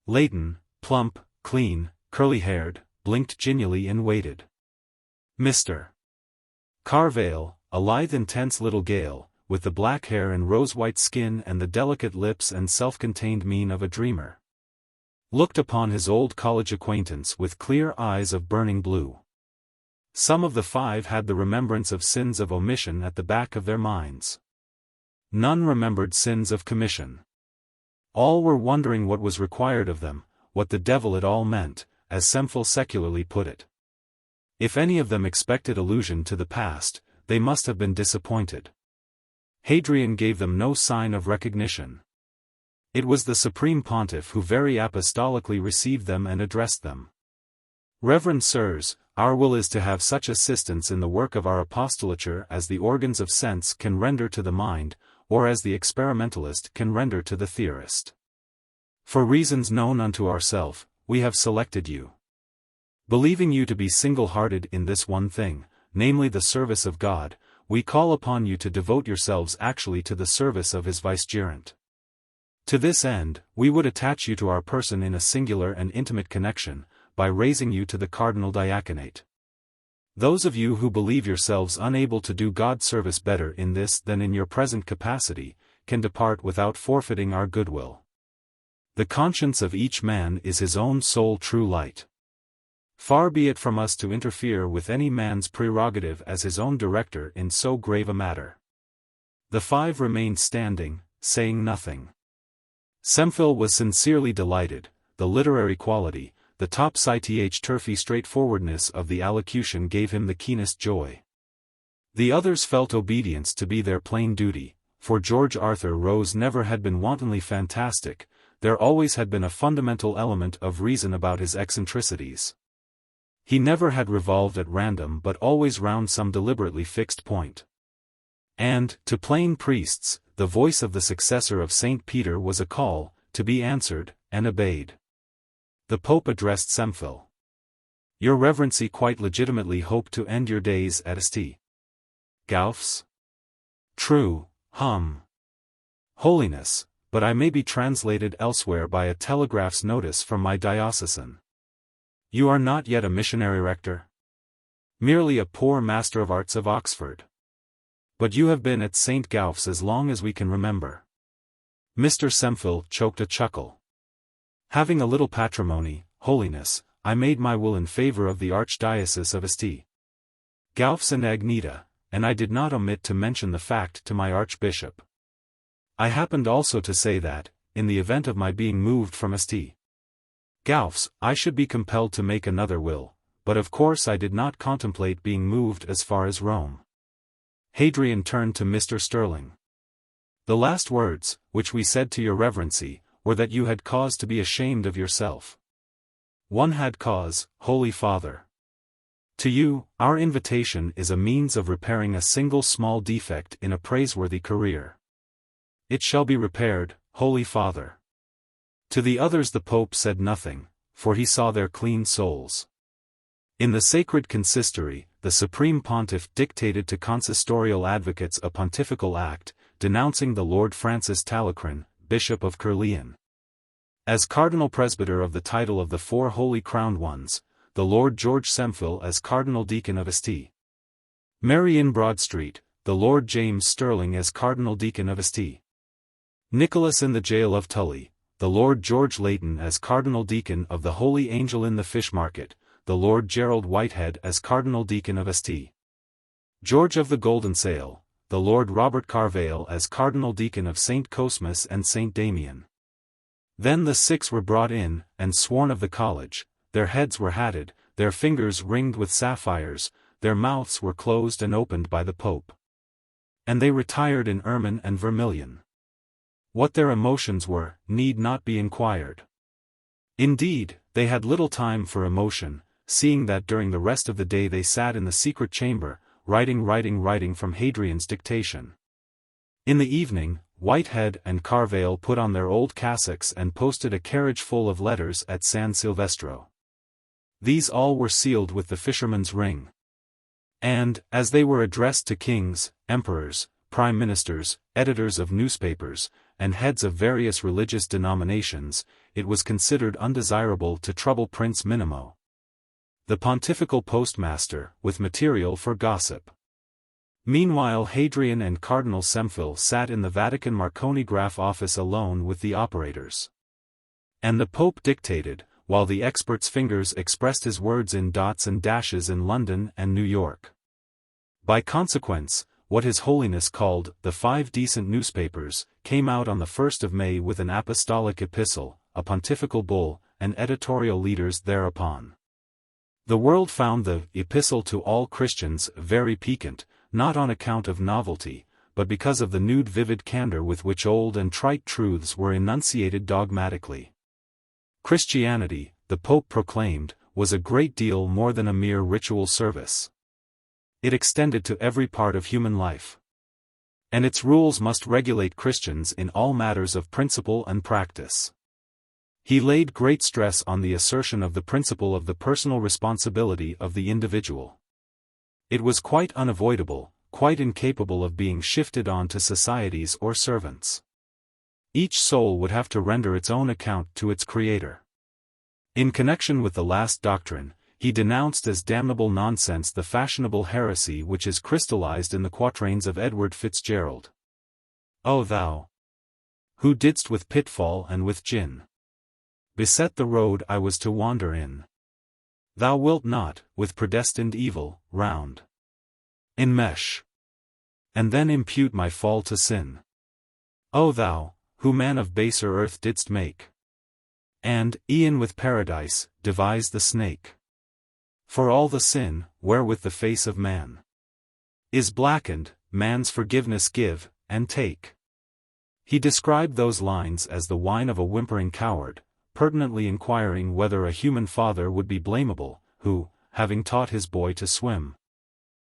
Leighton, plump, clean, curly-haired, blinked genially and waited. Mr. Carvale, a lithe intense little Gael, with the black hair and rose-white skin and the delicate lips and self-contained mien of a dreamer, looked upon his old college acquaintance with clear eyes of burning blue. Some of the 5 had the remembrance of sins of omission at the back of their minds. None remembered sins of commission. All were wondering what was required of them, what the devil it all meant, as Semphil secularly put it. If any of them expected allusion to the past, they must have been disappointed. Hadrian gave them no sign of recognition. It was the Supreme Pontiff who very apostolically received them and addressed them. Reverend Sirs, our will is to have such assistance in the work of our apostolature as the organs of sense can render to the mind, or as the experimentalist can render to the theorist. For reasons known unto ourself, we have selected you. Believing you to be single-hearted in this one thing, namely the service of God, we call upon you to devote yourselves actually to the service of his vicegerent. To this end, we would attach you to our person in a singular and intimate connection, by raising you to the cardinal diaconate. Those of you who believe yourselves unable to do God's service better in this than in your present capacity, can depart without forfeiting our goodwill. The conscience of each man is his own sole true light. Far be it from us to interfere with any man's prerogative as his own director in so grave a matter. The 5 remained standing, saying nothing. Semphil was sincerely delighted. The literary quality, the topsy-turvy straightforwardness of the allocution gave him the keenest joy. The others felt obedience to be their plain duty, for George Arthur Rose never had been wantonly fantastic, there always had been a fundamental element of reason about his eccentricities. He never had revolved at random but always round some deliberately fixed point. And, to plain priests, the voice of the successor of St. Peter was a call, to be answered, and obeyed. The Pope addressed Semphil. Your Reverency quite legitimately hope to end your days at St. Gauff's? True, Holiness, but I may be translated elsewhere by a telegraph's notice from my diocesan. You are not yet a missionary rector? Merely a poor Master of Arts of Oxford. But you have been at St. Gauff's as long as we can remember. Mr. Semphil choked a chuckle. Having a little patrimony, Holiness, I made my will in favor of the Archdiocese of St. Gauff's and Agneta, and I did not omit to mention the fact to my Archbishop. I happened also to say that, in the event of my being moved from St. Gauff's, I should be compelled to make another will, but of course I did not contemplate being moved as far as Rome. Hadrian turned to Mr. Sterling. The last words, which we said to your Reverency, were that you had cause to be ashamed of yourself. One had cause, Holy Father. To you, our invitation is a means of repairing a single small defect in a praiseworthy career. It shall be repaired, Holy Father. To the others the Pope said nothing, for he saw their clean souls. In the sacred consistory, the Supreme Pontiff dictated to consistorial advocates a pontifical act, denouncing the Lord Francis Talleyrand, Bishop of Prooimion. As Cardinal Presbyter of the title of the 4 Holy Crowned Ones, the Lord George Sempill as Cardinal Deacon of St. Mary in Broad Street, the Lord James Sterling as Cardinal Deacon of St. Nicholas in the Jail of Tully, the Lord George Layton as Cardinal Deacon of the Holy Angel in the Fish Market, the Lord Gerald Whitehead as Cardinal Deacon of St. George of the Golden Sail, the Lord Robert Carvale as Cardinal Deacon of St. Cosmas and St. Damian. Then the 6 were brought in, and sworn of the college, their heads were hatted, their fingers ringed with sapphires, their mouths were closed and opened by the Pope. And they retired in ermine and vermilion. What their emotions were, need not be inquired. Indeed, they had little time for emotion, seeing that during the rest of the day they sat in the secret chamber, writing from Hadrian's dictation. In the evening, Whitehead and Carvale put on their old cassocks and posted a carriage full of letters at San Silvestro. These all were sealed with the fisherman's ring. And, as they were addressed to kings, emperors, prime ministers, editors of newspapers, and heads of various religious denominations, it was considered undesirable to trouble Prince Minimo, the pontifical postmaster, with material for gossip. Meanwhile Hadrian and Cardinal Sempill sat in the Vatican Marconigraph office alone with the operators. And the Pope dictated, while the expert's fingers expressed his words in dots and dashes in London and New York. By consequence, what His Holiness called the 5 decent newspapers, came out on the 1st of May with an apostolic epistle, a pontifical bull, and editorial leaders thereupon. The world found the epistle to all Christians very piquant, not on account of novelty, but because of the nude vivid candor with which old and trite truths were enunciated dogmatically. Christianity, the Pope proclaimed, was a great deal more than a mere ritual service. It extended to every part of human life. And its rules must regulate Christians in all matters of principle and practice. He laid great stress on the assertion of the principle of the personal responsibility of the individual. It was quite unavoidable, quite incapable of being shifted on to societies or servants. Each soul would have to render its own account to its Creator. In connection with the last doctrine, he denounced as damnable nonsense the fashionable heresy which is crystallized in the quatrains of Edward Fitzgerald. O thou, who didst with pitfall and with gin beset the road I was to wander in, thou wilt not, with predestined evil, round enmesh, and then impute my fall to sin. O thou, who man of baser earth didst make, and, e'en with paradise, devise the snake. For all the sin, wherewith the face of man is blackened, man's forgiveness give, and take. He described those lines as the whine of a whimpering coward, pertinently inquiring whether a human father would be blamable, who, having taught his boy to swim,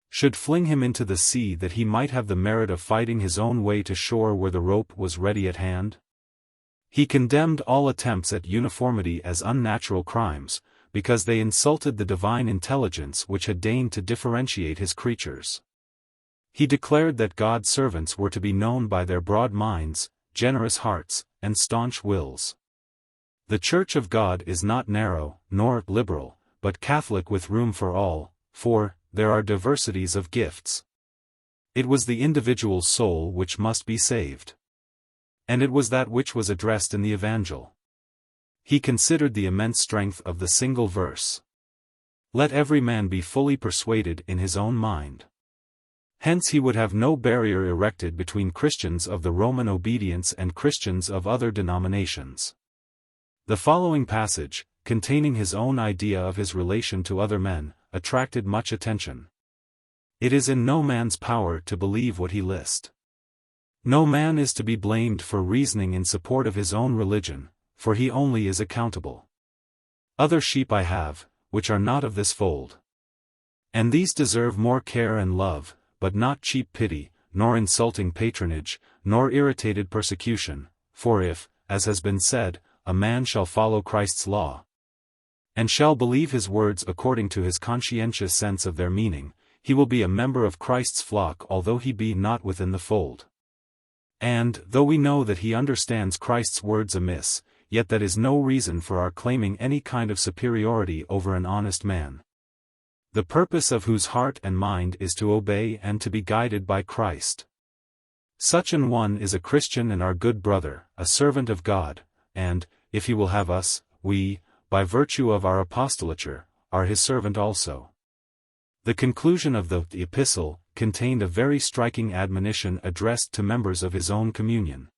should fling him into the sea that he might have the merit of fighting his own way to shore where the rope was ready at hand. He condemned all attempts at uniformity as unnatural crimes, because they insulted the divine intelligence which had deigned to differentiate his creatures. He declared that God's servants were to be known by their broad minds, generous hearts, and staunch wills. The Church of God is not narrow, nor liberal, but Catholic with room for all, for there are diversities of gifts. It was the individual soul which must be saved. And it was that which was addressed in the Evangel. He considered the immense strength of the single verse. Let every man be fully persuaded in his own mind. Hence he would have no barrier erected between Christians of the Roman obedience and Christians of other denominations. The following passage, containing his own idea of his relation to other men, attracted much attention. It is in no man's power to believe what he list. No man is to be blamed for reasoning in support of his own religion, for he only is accountable. Other sheep I have, which are not of this fold. And these deserve more care and love, but not cheap pity, nor insulting patronage, nor irritated persecution, for if, as has been said, a man shall follow Christ's law, and shall believe his words according to his conscientious sense of their meaning, he will be a member of Christ's flock although he be not within the fold. And, though we know that he understands Christ's words amiss, yet that is no reason for our claiming any kind of superiority over an honest man, the purpose of whose heart and mind is to obey and to be guided by Christ. Such an one is a Christian and our good brother, a servant of God, and, if he will have us, we, by virtue of our apostolature, are his servant also. The conclusion of the epistle contained a very striking admonition addressed to members of his own communion,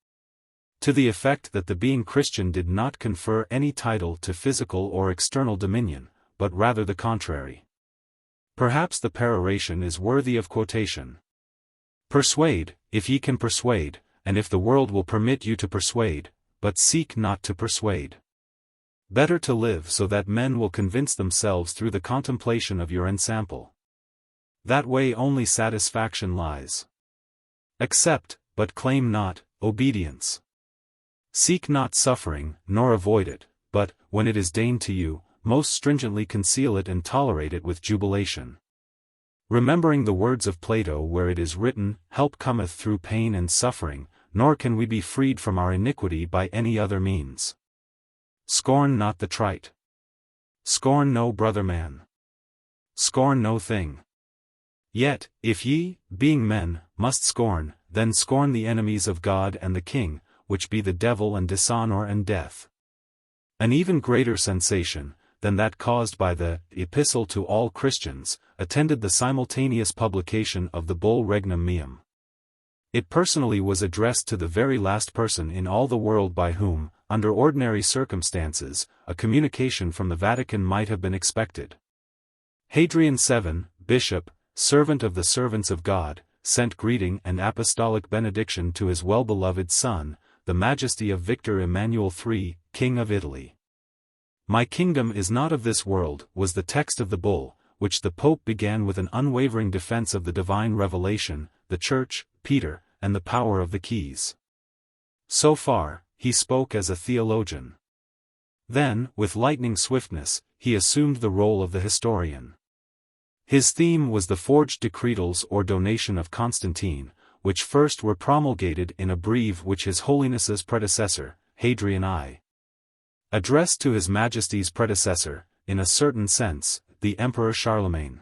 to the effect that the being Christian did not confer any title to physical or external dominion, but rather the contrary. Perhaps the peroration is worthy of quotation. Persuade, if ye can persuade, and if the world will permit you to persuade, but seek not to persuade. Better to live so that men will convince themselves through the contemplation of your ensample. That way only satisfaction lies. Accept, but claim not, obedience. Seek not suffering, nor avoid it, but, when it is deigned to you, most stringently conceal it and tolerate it with jubilation. Remembering the words of Plato where it is written, help cometh through pain and suffering, nor can we be freed from our iniquity by any other means. Scorn not the trite. Scorn no brother man. Scorn no thing. Yet, if ye, being men, must scorn, then scorn the enemies of God and the King, which be the devil and dishonor and death. An even greater sensation, than that caused by the Epistle to all Christians, attended the simultaneous publication of the bull Regnum Meum. It personally was addressed to the very last person in all the world by whom, under ordinary circumstances, a communication from the Vatican might have been expected. Hadrian VII, Bishop, servant of the servants of God, sent greeting and apostolic benediction to his well-beloved son, the Majesty of Victor Emmanuel III, King of Italy. My kingdom is not of this world, was the text of the bull, which the Pope began with an unwavering defense of the divine revelation, the Church, Peter, and the power of the keys. So far, he spoke as a theologian. Then, with lightning swiftness, he assumed the role of the historian. His theme was the forged decretals or donation of Constantine, which first were promulgated in a breve which His Holiness's predecessor, Hadrian I, addressed to His Majesty's predecessor, in a certain sense, the Emperor Charlemagne.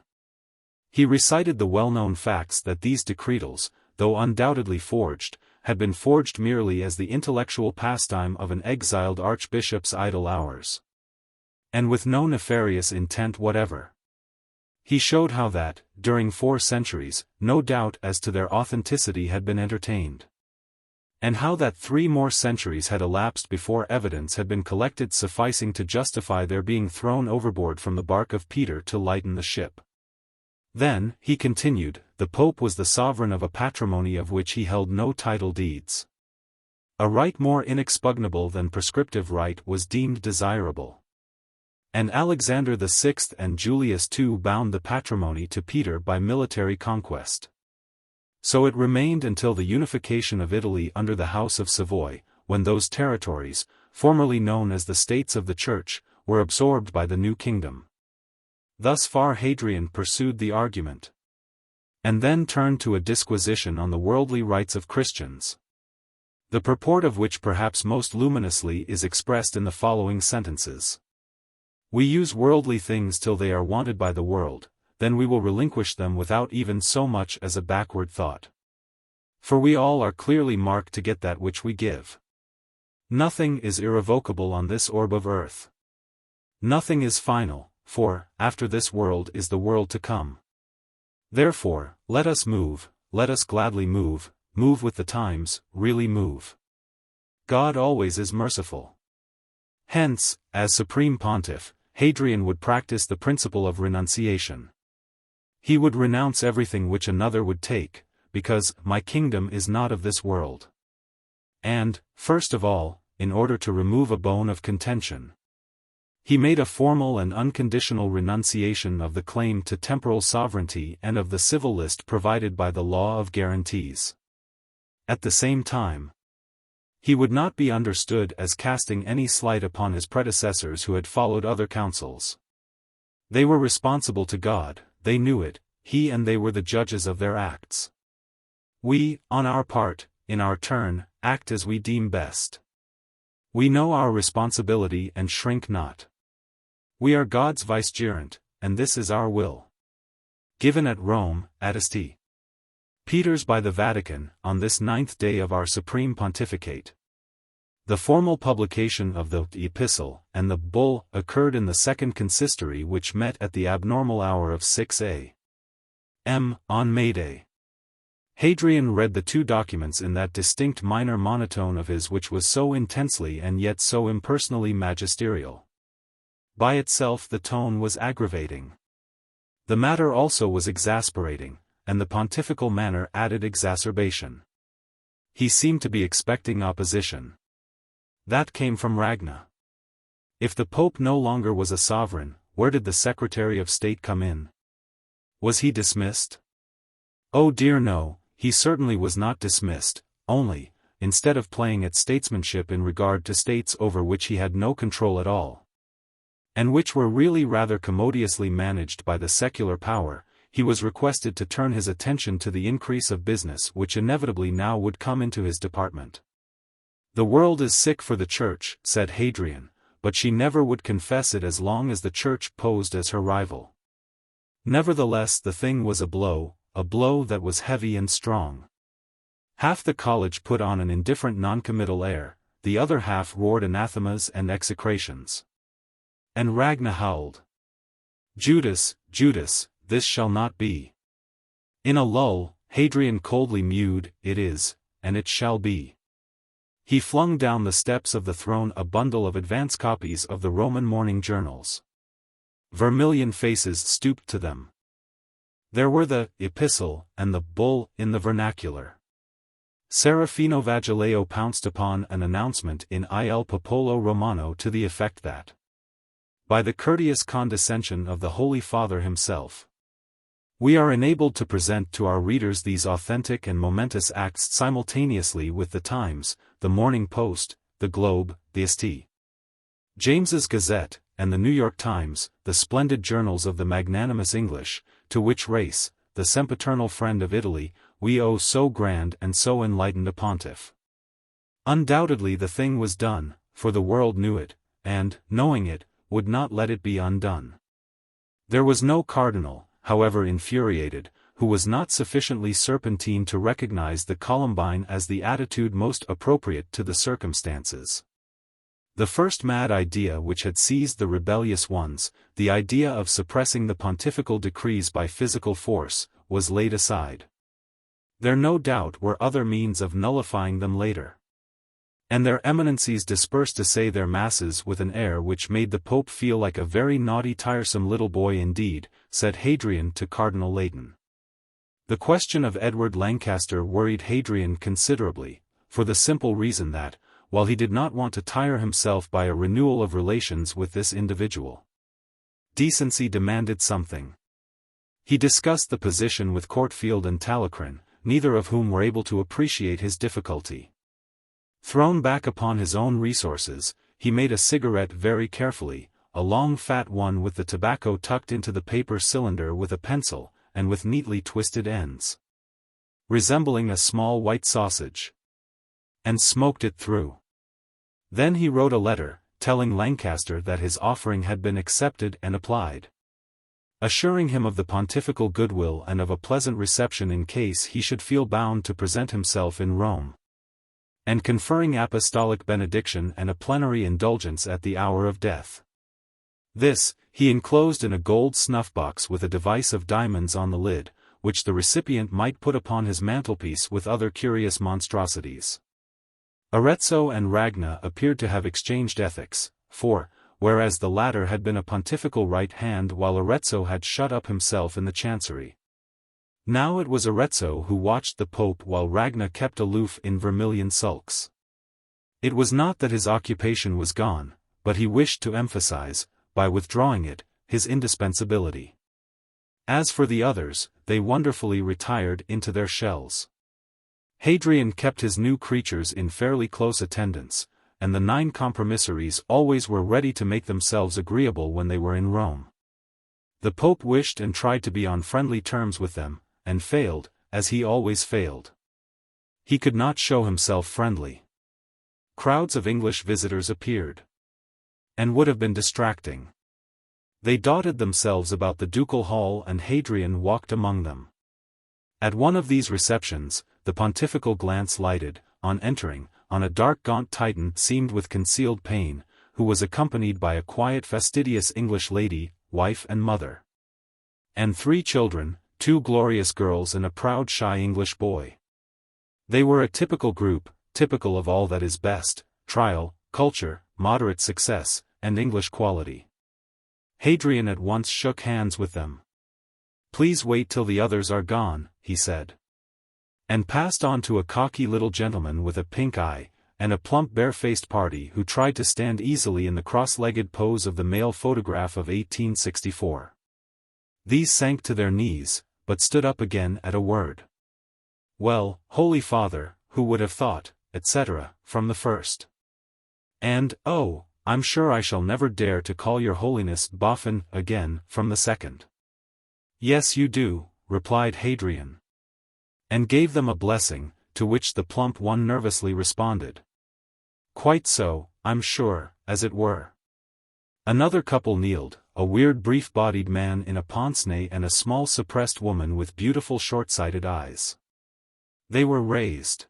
He recited the well-known facts that these decretals, though undoubtedly forged, had been forged merely as the intellectual pastime of an exiled archbishop's idle hours, and with no nefarious intent whatever. He showed how that, during 4 centuries, no doubt as to their authenticity had been entertained, and how that 3 more centuries had elapsed before evidence had been collected sufficing to justify their being thrown overboard from the bark of Peter to lighten the ship. Then, he continued, the Pope was the sovereign of a patrimony of which he held no title deeds. A right more inexpugnable than prescriptive right was deemed desirable. And Alexander VI and Julius II bound the patrimony to Peter by military conquest. So it remained until the unification of Italy under the House of Savoy, when those territories, formerly known as the States of the Church, were absorbed by the new kingdom. Thus far Hadrian pursued the argument, and then turned to a disquisition on the worldly rights of Christians, the purport of which perhaps most luminously is expressed in the following sentences. We use worldly things till they are wanted by the world, then we will relinquish them without even so much as a backward thought. For we all are clearly marked to get that which we give. Nothing is irrevocable on this orb of earth. Nothing is final, for, after this world is the world to come. Therefore, let us move, let us gladly move, move with the times, really move. God always is merciful. Hence, as Supreme Pontiff, Hadrian would practice the principle of renunciation. He would renounce everything which another would take, because, my kingdom is not of this world. And, first of all, in order to remove a bone of contention, he made a formal and unconditional renunciation of the claim to temporal sovereignty and of the civil list provided by the law of guarantees. At the same time, he would not be understood as casting any slight upon his predecessors who had followed other counsels. They were responsible to God, they knew it, he and they were the judges of their acts. We, on our part, in our turn, act as we deem best. We know our responsibility and shrink not. We are God's vicegerent, and this is our will. Given at Rome, at St. Peter's by the Vatican, on this 9th day of our supreme pontificate. The formal publication of the epistle and the bull occurred in the Second Consistory, which met at the abnormal hour of 6 a.m. on May Day. Hadrian read the two documents in that distinct minor monotone of his which was so intensely and yet so impersonally magisterial. By itself the tone was aggravating. The matter also was exasperating, and the pontifical manner added exacerbation. He seemed to be expecting opposition. That came from Ragna. If the Pope no longer was a sovereign, where did the Secretary of State come in? Was he dismissed? Oh dear no, he certainly was not dismissed, only, instead of playing at statesmanship in regard to states over which he had no control at all, and which were really rather commodiously managed by the secular power, he was requested to turn his attention to the increase of business which inevitably now would come into his department. The world is sick for the Church, said Hadrian, but she never would confess it as long as the Church posed as her rival. Nevertheless the thing was a blow that was heavy and strong. Half the college put on an indifferent noncommittal air, the other half roared anathemas and execrations. And Ragna howled, "Judas, Judas, this shall not be." In a lull, Hadrian coldly mewed, "It is, and it shall be." He flung down the steps of the throne a bundle of advance copies of the Roman morning journals. Vermilion faces stooped to them. There were the epistle and the bull in the vernacular. Serafino Vagileo pounced upon an announcement in Il Popolo Romano to the effect that, by the courteous condescension of the Holy Father himself, we are enabled to present to our readers these authentic and momentous acts simultaneously with the Times, the Morning Post, the Globe, the St. James's Gazette, and the New York Times, the splendid journals of the magnanimous English, to which race, the sempiternal friend of Italy, we owe so grand and so enlightened a pontiff. Undoubtedly the thing was done, for the world knew it, and, knowing it, would not let it be undone. There was no cardinal, however infuriated, who was not sufficiently serpentine to recognize the Columbine as the attitude most appropriate to the circumstances. The first mad idea which had seized the rebellious ones, the idea of suppressing the pontifical decrees by physical force, was laid aside. There no doubt were other means of nullifying them later. And their eminencies dispersed to say their masses with an air which made the Pope feel like a very naughty tiresome little boy indeed, said Hadrian to Cardinal Leighton. The question of Edward Lancaster worried Hadrian considerably, for the simple reason that, while he did not want to tire himself by a renewal of relations with this individual, decency demanded something. He discussed the position with Courtfield and Talleyrand, neither of whom were able to appreciate his difficulty. Thrown back upon his own resources, he made a cigarette very carefully, a long fat one with the tobacco tucked into the paper cylinder with a pencil, and with neatly twisted ends, resembling a small white sausage, and smoked it through. Then he wrote a letter, telling Lancaster that his offering had been accepted and applied, assuring him of the pontifical goodwill and of a pleasant reception in case he should feel bound to present himself in Rome, and conferring apostolic benediction and a plenary indulgence at the hour of death. This, he enclosed in a gold snuff-box with a device of diamonds on the lid, which the recipient might put upon his mantelpiece with other curious monstrosities. Arezzo and Ragna appeared to have exchanged ethics, for, whereas the latter had been a pontifical right hand while Arezzo had shut up himself in the chancery, now it was Arezzo who watched the Pope while Ragna kept aloof in vermilion sulks. It was not that his occupation was gone, but he wished to emphasize, by withdrawing it, his indispensability. As for the others, they wonderfully retired into their shells. Hadrian kept his new creatures in fairly close attendance, and the 9 compromissaries always were ready to make themselves agreeable when they were in Rome. The Pope wished and tried to be on friendly terms with them, and failed, as he always failed. He could not show himself friendly. crowds of English visitors appeared. And would have been distracting. They dotted themselves about the ducal hall and Hadrian walked among them. At one of these receptions, the pontifical glance lighted, on entering, on a dark gaunt titan seamed with concealed pain, who was accompanied by a quiet fastidious English lady, wife and mother. And 3 children, 2 glorious girls and a proud shy English boy. They were a typical group, typical of all that is best, trial, culture, moderate success, and English quality. Hadrian at once shook hands with them. "Please wait till the others are gone," he said. And passed on to a cocky little gentleman with a pink eye, and a plump bare-faced party who tried to stand easily in the cross-legged pose of the male photograph of 1864. These sank to their knees, but stood up again at a word. "Well, Holy Father, who would have thought," etc., from the first. And, "Oh, I'm sure I shall never dare to call your holiness boffin again," from the second. "Yes you do," replied Hadrian. And gave them a blessing, to which the plump one nervously responded. "Quite so, I'm sure, as it were." Another couple kneeled, a weird brief-bodied man in a pince-nez and a small suppressed woman with beautiful short-sighted eyes. They were raised.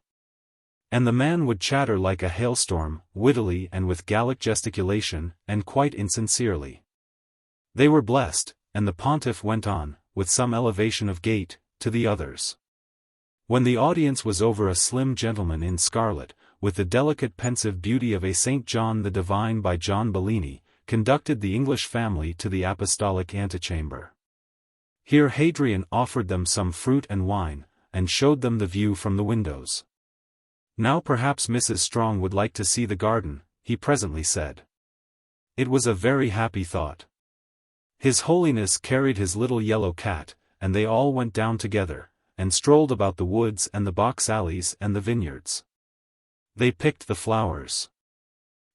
And the man would chatter like a hailstorm, wittily and with Gallic gesticulation, and quite insincerely. They were blessed, and the pontiff went on, with some elevation of gait, to the others. When the audience was over, a slim gentleman in scarlet, with the delicate pensive beauty of a St. John the Divine by John Bellini, conducted the English family to the apostolic antechamber. Here Hadrian offered them some fruit and wine, and showed them the view from the windows. "Now perhaps Mrs. Strong would like to see the garden," he presently said. It was a very happy thought. His Holiness carried his little yellow cat, and they all went down together, and strolled about the woods and the box alleys and the vineyards. They picked the flowers.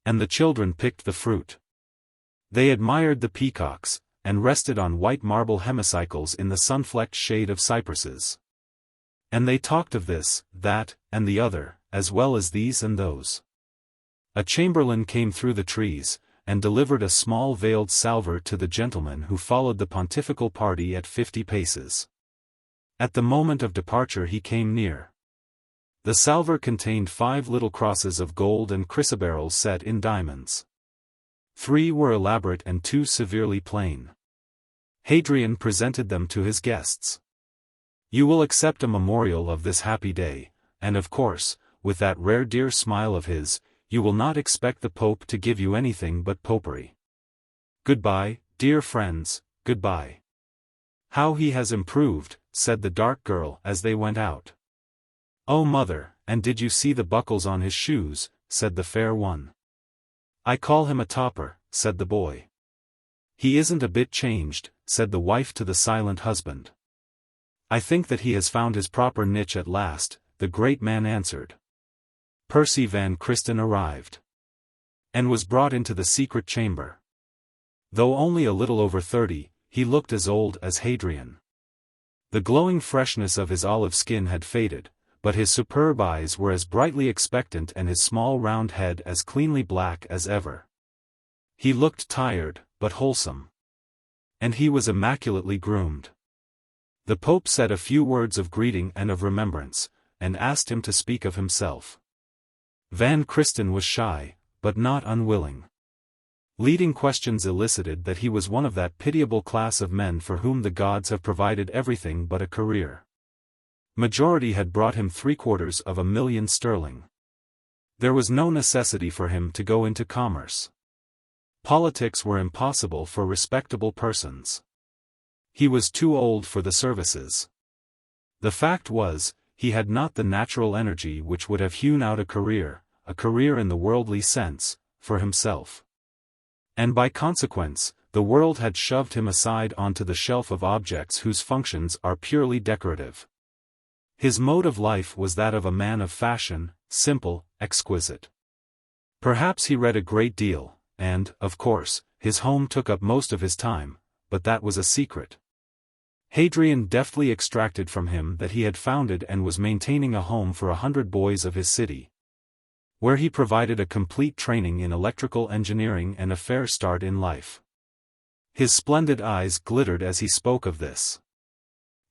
And the children picked the fruit. They admired the peacocks, and rested on white marble hemicycles in the sun-flecked shade of cypresses. And they talked of this, that, and the other, as well as these and those. A chamberlain came through the trees, and delivered a small veiled salver to the gentleman who followed the pontifical party at 50 paces. At the moment of departure he came near. The salver contained 5 little crosses of gold and chrysoberyls set in diamonds. 3 were elaborate and 2 severely plain. Hadrian presented them to his guests. "You will accept a memorial of this happy day, and of course, with that rare dear smile of his, you will not expect the Pope to give you anything but popery. Goodbye, dear friends, goodbye." "How he has improved," said the dark girl as they went out. "Oh mother, and did you see the buckles on his shoes?" said the fair one. "I call him a topper," said the boy. "He isn't a bit changed," said the wife to the silent husband. "I think that he has found his proper niche at last," the great man answered. Percy Van Christen arrived. And was brought into the secret chamber. Though only a little over 30, he looked as old as Hadrian. The glowing freshness of his olive skin had faded, but his superb eyes were as brightly expectant and his small round head as cleanly black as ever. He looked tired, but wholesome. And he was immaculately groomed. The Pope said a few words of greeting and of remembrance, and asked him to speak of himself. Van Christen was shy, but not unwilling. Leading questions elicited that he was one of that pitiable class of men for whom the gods have provided everything but a career. Majority had brought him 750,000 sterling. There was no necessity for him to go into commerce. Politics were impossible for respectable persons. He was too old for the services. The fact was, he had not the natural energy which would have hewn out a career in the worldly sense, for himself. And by consequence, the world had shoved him aside onto the shelf of objects whose functions are purely decorative. His mode of life was that of a man of fashion, simple, exquisite. Perhaps he read a great deal, and, of course, his home took up most of his time, but that was a secret. Hadrian deftly extracted from him that he had founded and was maintaining a home for 100 boys of his city. where he provided a complete training in electrical engineering and a fair start in life. His splendid eyes glittered as he spoke of this.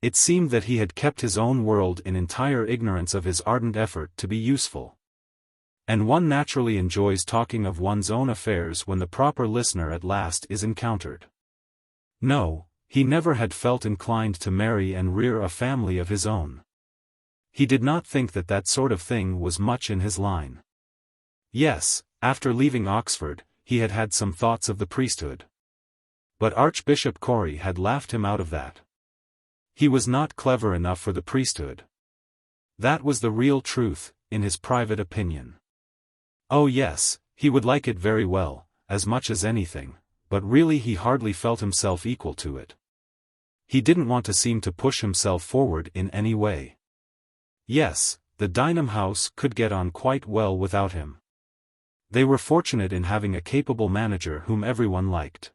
It seemed that he had kept his own world in entire ignorance of his ardent effort to be useful. And one naturally enjoys talking of one's own affairs when the proper listener at last is encountered. No, he never had felt inclined to marry and rear a family of his own. He did not think that that sort of thing was much in his line. Yes, after leaving Oxford, he had had some thoughts of the priesthood. But Archbishop Corey had laughed him out of that. He was not clever enough for the priesthood. That was the real truth, in his private opinion. Oh yes, he would like it very well, as much as anything, but really he hardly felt himself equal to it. He didn't want to seem to push himself forward in any way. Yes, the Dynam House could get on quite well without him. They were fortunate in having a capable manager whom everyone liked.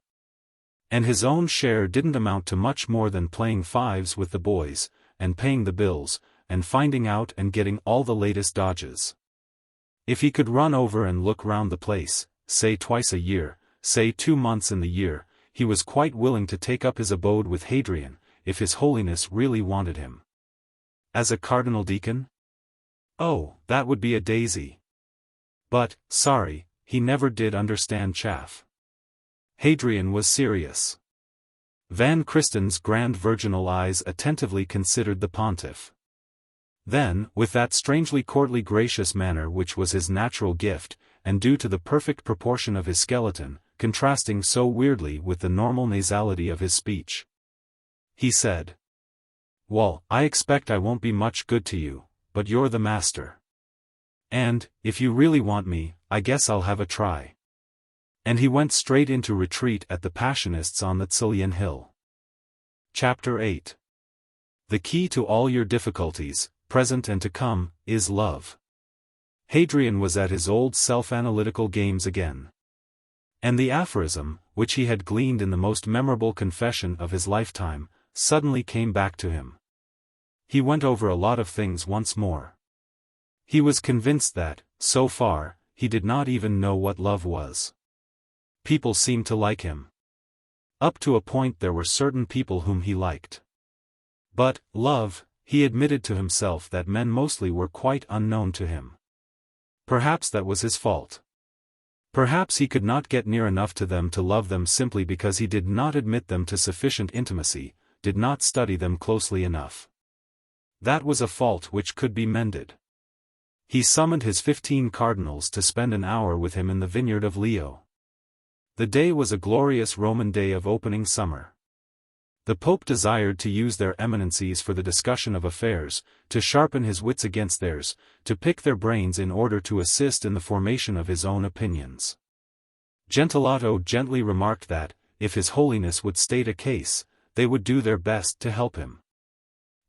And his own share didn't amount to much more than playing fives with the boys, and paying the bills, and finding out and getting all the latest dodges. If he could run over and look round the place, say twice a year, say 2 months in the year, he was quite willing to take up his abode with Hadrian, if His Holiness really wanted him. As a cardinal deacon? Oh, that would be a daisy. But, sorry, he never did understand chaff. Hadrian was serious. Van Christen's grand virginal eyes attentively considered the pontiff. Then, with that strangely courtly gracious manner which was his natural gift, and due to the perfect proportion of his skeleton, contrasting so weirdly with the normal nasality of his speech, he said, "Well, I expect I won't be much good to you, but you're the master. And, if you really want me, I guess I'll have a try." And he went straight into retreat at the Passionists on the Tsilian Hill. Chapter 8. The key to all your difficulties, present and to come, is love. Hadrian was at his old self-analytical games again. And the aphorism, which he had gleaned in the most memorable confession of his lifetime, suddenly came back to him. He went over a lot of things once more. He was convinced that, so far, he did not even know what love was. People seemed to like him. Up to a point there were certain people whom he liked. But, love, he admitted to himself that men mostly were quite unknown to him. Perhaps that was his fault. Perhaps he could not get near enough to them to love them simply because he did not admit them to sufficient intimacy, did not study them closely enough. That was a fault which could be mended. He summoned his 15 cardinals to spend an hour with him in the vineyard of Leo. The day was a glorious Roman day of opening summer. The Pope desired to use their eminencies for the discussion of affairs, to sharpen his wits against theirs, to pick their brains in order to assist in the formation of his own opinions. Gentillato gently remarked that, if His Holiness would state a case, they would do their best to help him.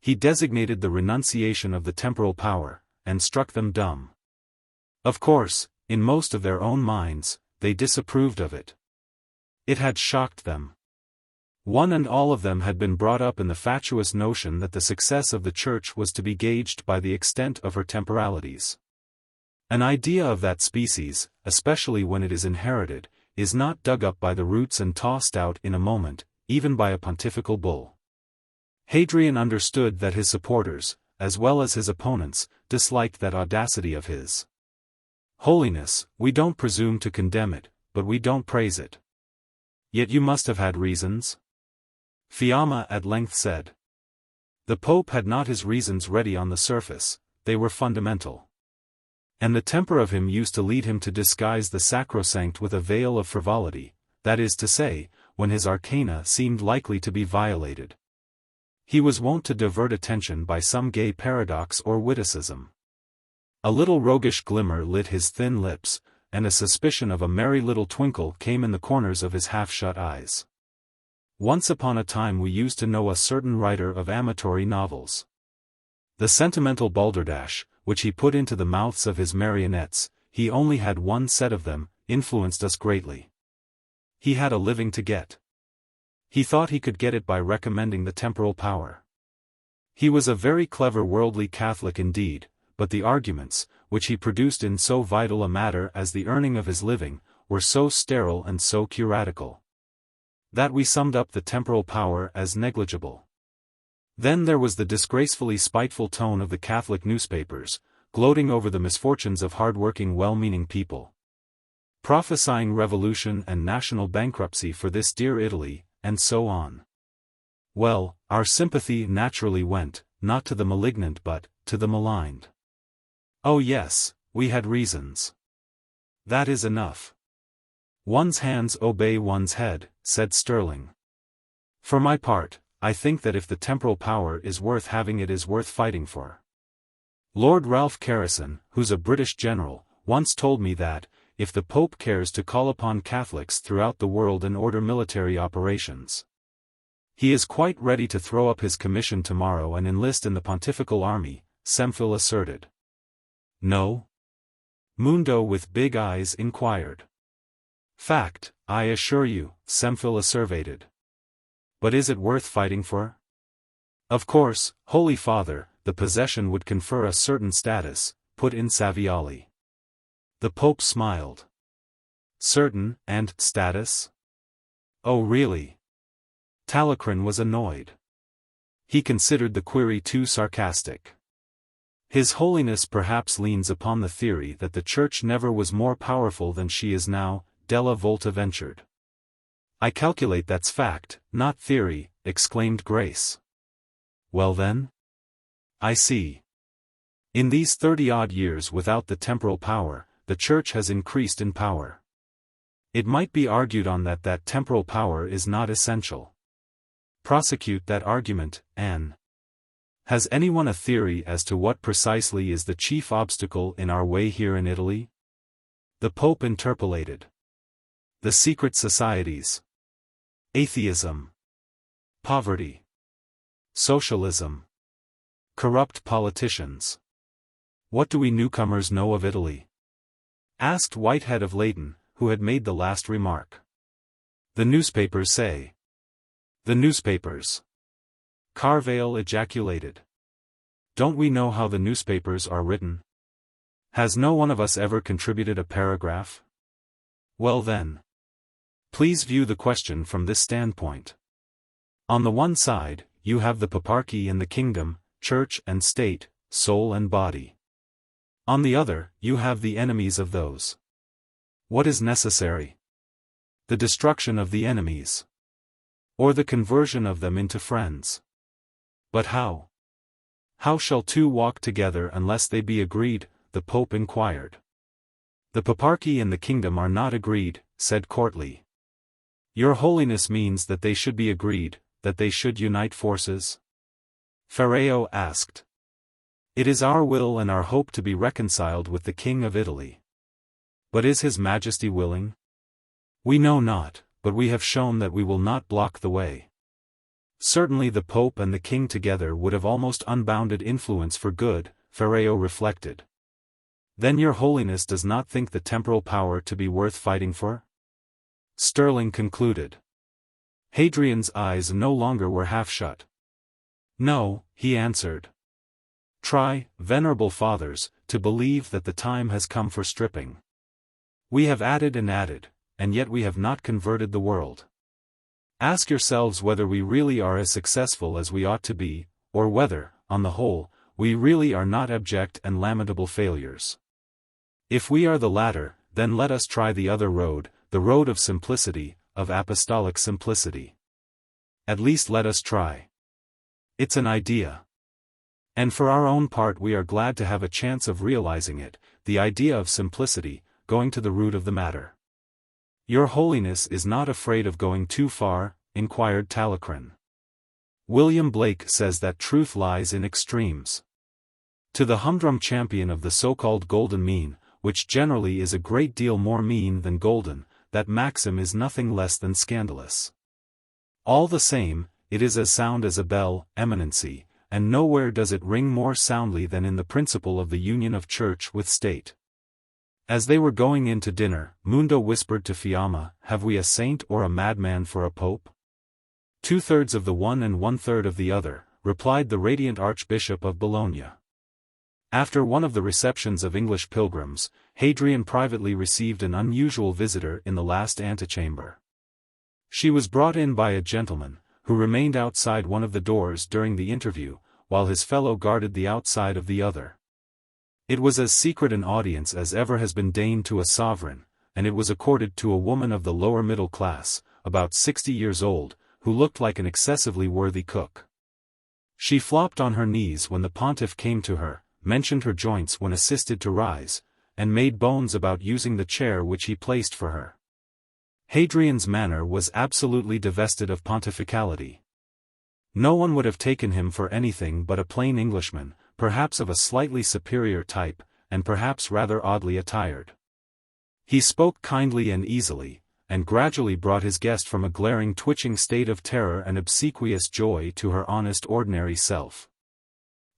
He designated the renunciation of the temporal power, and struck them dumb. Of course, in most of their own minds, they disapproved of it. It had shocked them. One and all of them had been brought up in the fatuous notion that the success of the Church was to be gauged by the extent of her temporalities. An idea of that species, especially when it is inherited, is not dug up by the roots and tossed out in a moment, even by a pontifical bull. Hadrian understood that his supporters, as well as his opponents, disliked that audacity of his. Holiness, we don't presume to condemn it, but we don't praise it. Yet you must have had reasons? Fiamma at length said. The Pope had not his reasons ready on the surface, they were fundamental. And the temper of him used to lead him to disguise the sacrosanct with a veil of frivolity, that is to say, when his arcana seemed likely to be violated. He was wont to divert attention by some gay paradox or witticism. A little roguish glimmer lit his thin lips, and a suspicion of a merry little twinkle came in the corners of his half-shut eyes. Once upon a time we used to know a certain writer of amatory novels. The sentimental balderdash, which he put into the mouths of his marionettes, he only had one set of them, influenced us greatly. He had a living to get. He thought he could get it by recommending the temporal power. He was a very clever worldly Catholic indeed, but the arguments, which he produced in so vital a matter as the earning of his living, were so sterile and so curatical, that we summed up the temporal power as negligible. Then there was the disgracefully spiteful tone of the Catholic newspapers, gloating over the misfortunes of hard-working well-meaning people, prophesying revolution and national bankruptcy for this dear Italy, and so on. Well, our sympathy naturally went, not to the malignant but to the maligned. Oh yes, we had reasons. That is enough. One's hands obey one's head, said Sterling. For my part, I think that if the temporal power is worth having, it is worth fighting for. Lord Ralph Carrison, who's a British general, once told me that, if the Pope cares to call upon Catholics throughout the world and order military operations, he is quite ready to throw up his commission tomorrow and enlist in the pontifical army, Semphil asserted. No? Mundo with big eyes inquired. Fact, I assure you, Semphil asseverated. But is it worth fighting for? Of course, Holy Father, the possession would confer a certain status, put in Savioli. The Pope smiled. Certain, and status? Oh really? Talleyrand was annoyed. He considered the query too sarcastic. His Holiness perhaps leans upon the theory that the Church never was more powerful than she is now, Della Volta ventured. I calculate that's fact, not theory, exclaimed Grace. Well then? I see. In these 30-odd years without the temporal power, the Church has increased in power. It might be argued on that temporal power is not essential. Prosecute that argument, Anne. Has anyone a theory as to what precisely is the chief obstacle in our way here in Italy? The Pope interpolated. The secret societies. Atheism. Poverty. Socialism. Corrupt politicians. What do we newcomers know of Italy? Asked Whitehead of Leyden, who had made the last remark. The newspapers say. The newspapers. Carvale ejaculated. Don't we know how the newspapers are written? Has no one of us ever contributed a paragraph? Well then. Please view the question from this standpoint. On the one side, you have the paparchy and the kingdom, church and state, soul and body. On the other, you have the enemies of those. What is necessary? The destruction of the enemies. Or the conversion of them into friends. But how? How shall two walk together unless they be agreed? The Pope inquired. The paparchy and the kingdom are not agreed, said Courtly. Your Holiness means that they should be agreed, that they should unite forces? Ferreo asked. It is our will and our hope to be reconciled with the King of Italy. But is His Majesty willing? We know not, but we have shown that we will not block the way. Certainly the Pope and the King together would have almost unbounded influence for good, Ferreo reflected. Then your Holiness does not think the temporal power to be worth fighting for? Sterling concluded. Hadrian's eyes no longer were half shut. No, he answered. Try, venerable fathers, to believe that the time has come for stripping. We have added, and yet we have not converted the world. Ask yourselves whether we really are as successful as we ought to be, or whether, on the whole, we really are not abject and lamentable failures. If we are the latter, then let us try the other road, the road of simplicity, of apostolic simplicity. At least let us try. It's an idea. And for our own part we are glad to have a chance of realizing it, the idea of simplicity, going to the root of the matter. Your Holiness is not afraid of going too far? Inquired Talleyrand. William Blake says that truth lies in extremes. To the humdrum champion of the so-called golden mean, which generally is a great deal more mean than golden, that maxim is nothing less than scandalous. All the same, it is as sound as a bell, Eminency, and nowhere does it ring more soundly than in the principle of the union of church with state. As they were going in to dinner, Mundo whispered to Fiamma, have we a saint or a madman for a pope? 2/3 of the one and 1/3 of the other, replied the radiant Archbishop of Bologna. After one of the receptions of English pilgrims, Hadrian privately received an unusual visitor in the last antechamber. She was brought in by a gentleman, who remained outside one of the doors during the interview, while his fellow guarded the outside of the other. It was as secret an audience as ever has been deigned to a sovereign, and it was accorded to a woman of the lower middle class, about 60 years old, who looked like an excessively worthy cook. She flopped on her knees when the pontiff came to her, mentioned her joints when assisted to rise, and made bones about using the chair which he placed for her. Hadrian's manner was absolutely divested of pontificality. No one would have taken him for anything but a plain Englishman, perhaps of a slightly superior type, and perhaps rather oddly attired. He spoke kindly and easily, and gradually brought his guest from a glaring twitching state of terror and obsequious joy to her honest ordinary self.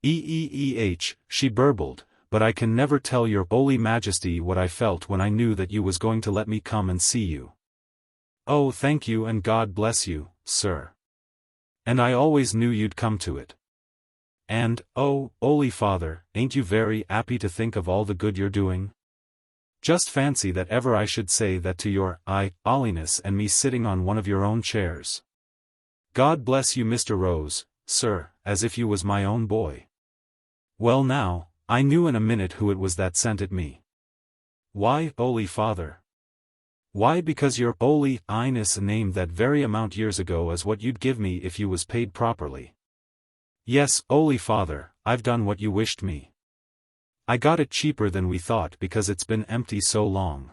She burbled, but I can never tell your holy majesty what I felt when I knew that you was going to let me come and see you. Oh, thank you and God bless you, sir. And I always knew you'd come to it. And, oh, holy father, ain't you very happy to think of all the good you're doing? Just fancy that ever I should say that to your, holiness and me sitting on one of your own chairs. God bless you Mr. Rose, sir, as if you was my own boy. Well now, I knew in a minute who it was that sent it me. Why, holy father? Why, because your holy highness named that very amount years ago as what you'd give me if you was paid properly. Yes, holy father, I've done what you wished me. I got it cheaper than we thought because it's been empty so long.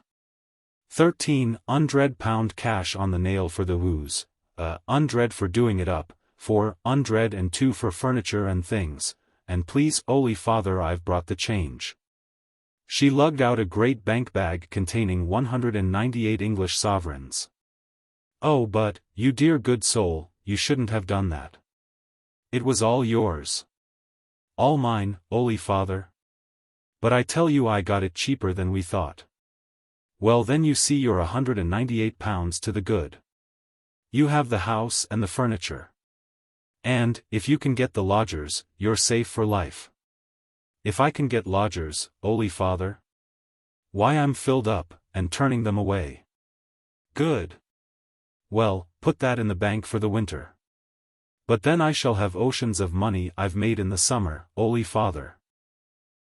1300 pound cash on the nail for the woos, 100 for doing it up, 400 and 2 for furniture and things. And please, holy father, I've brought the change. She lugged out a great bank bag containing 198 English sovereigns. Oh, but, you dear good soul, you shouldn't have done that. It was all yours. All mine, holy father. But I tell you I got it cheaper than we thought. Well then you see you're 198 pounds to the good. You have the house and the furniture. And, if you can get the lodgers, you're safe for life. If I can get lodgers, holy father? Why I'm filled up, and turning them away. Good. Well, put that in the bank for the winter. But then I shall have oceans of money I've made in the summer, holy father.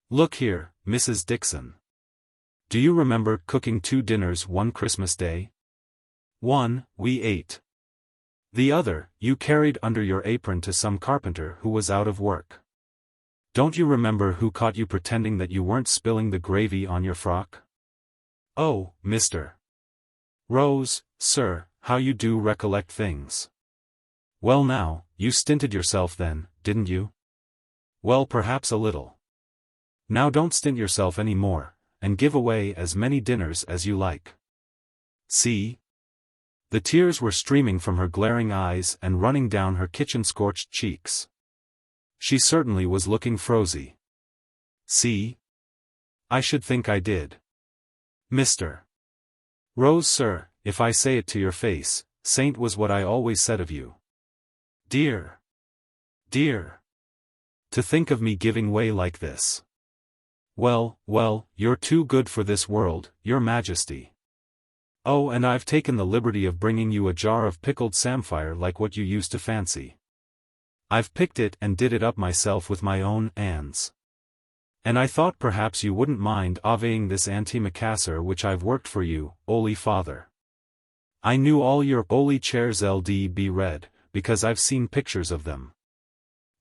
Look here, Mrs. Dixon. Do you remember cooking 2 dinners one Christmas day? One, we ate. The other, you carried under your apron to some carpenter who was out of work. Don't you remember who caught you pretending that you weren't spilling the gravy on your frock? Oh, Mr. Rose, sir, how you do recollect things. Well now, you stinted yourself then, didn't you? Well, perhaps a little. Now don't stint yourself any more, and give away as many dinners as you like. See? The tears were streaming from her glaring eyes and running down her kitchen-scorched cheeks. She certainly was looking frosy. See? I should think I did. Mr. Rose, sir, if I say it to your face, saint was what I always said of you. Dear. Dear. To think of me giving way like this. Well, you're too good for this world, your majesty. Oh, and I've taken the liberty of bringing you a jar of pickled samphire like what you used to fancy. I've picked it and did it up myself with my own hands. And I thought perhaps you wouldn't mind obeying this antimacassar which I've worked for you, holy father. I knew all your holy chairs be red, because I've seen pictures of them.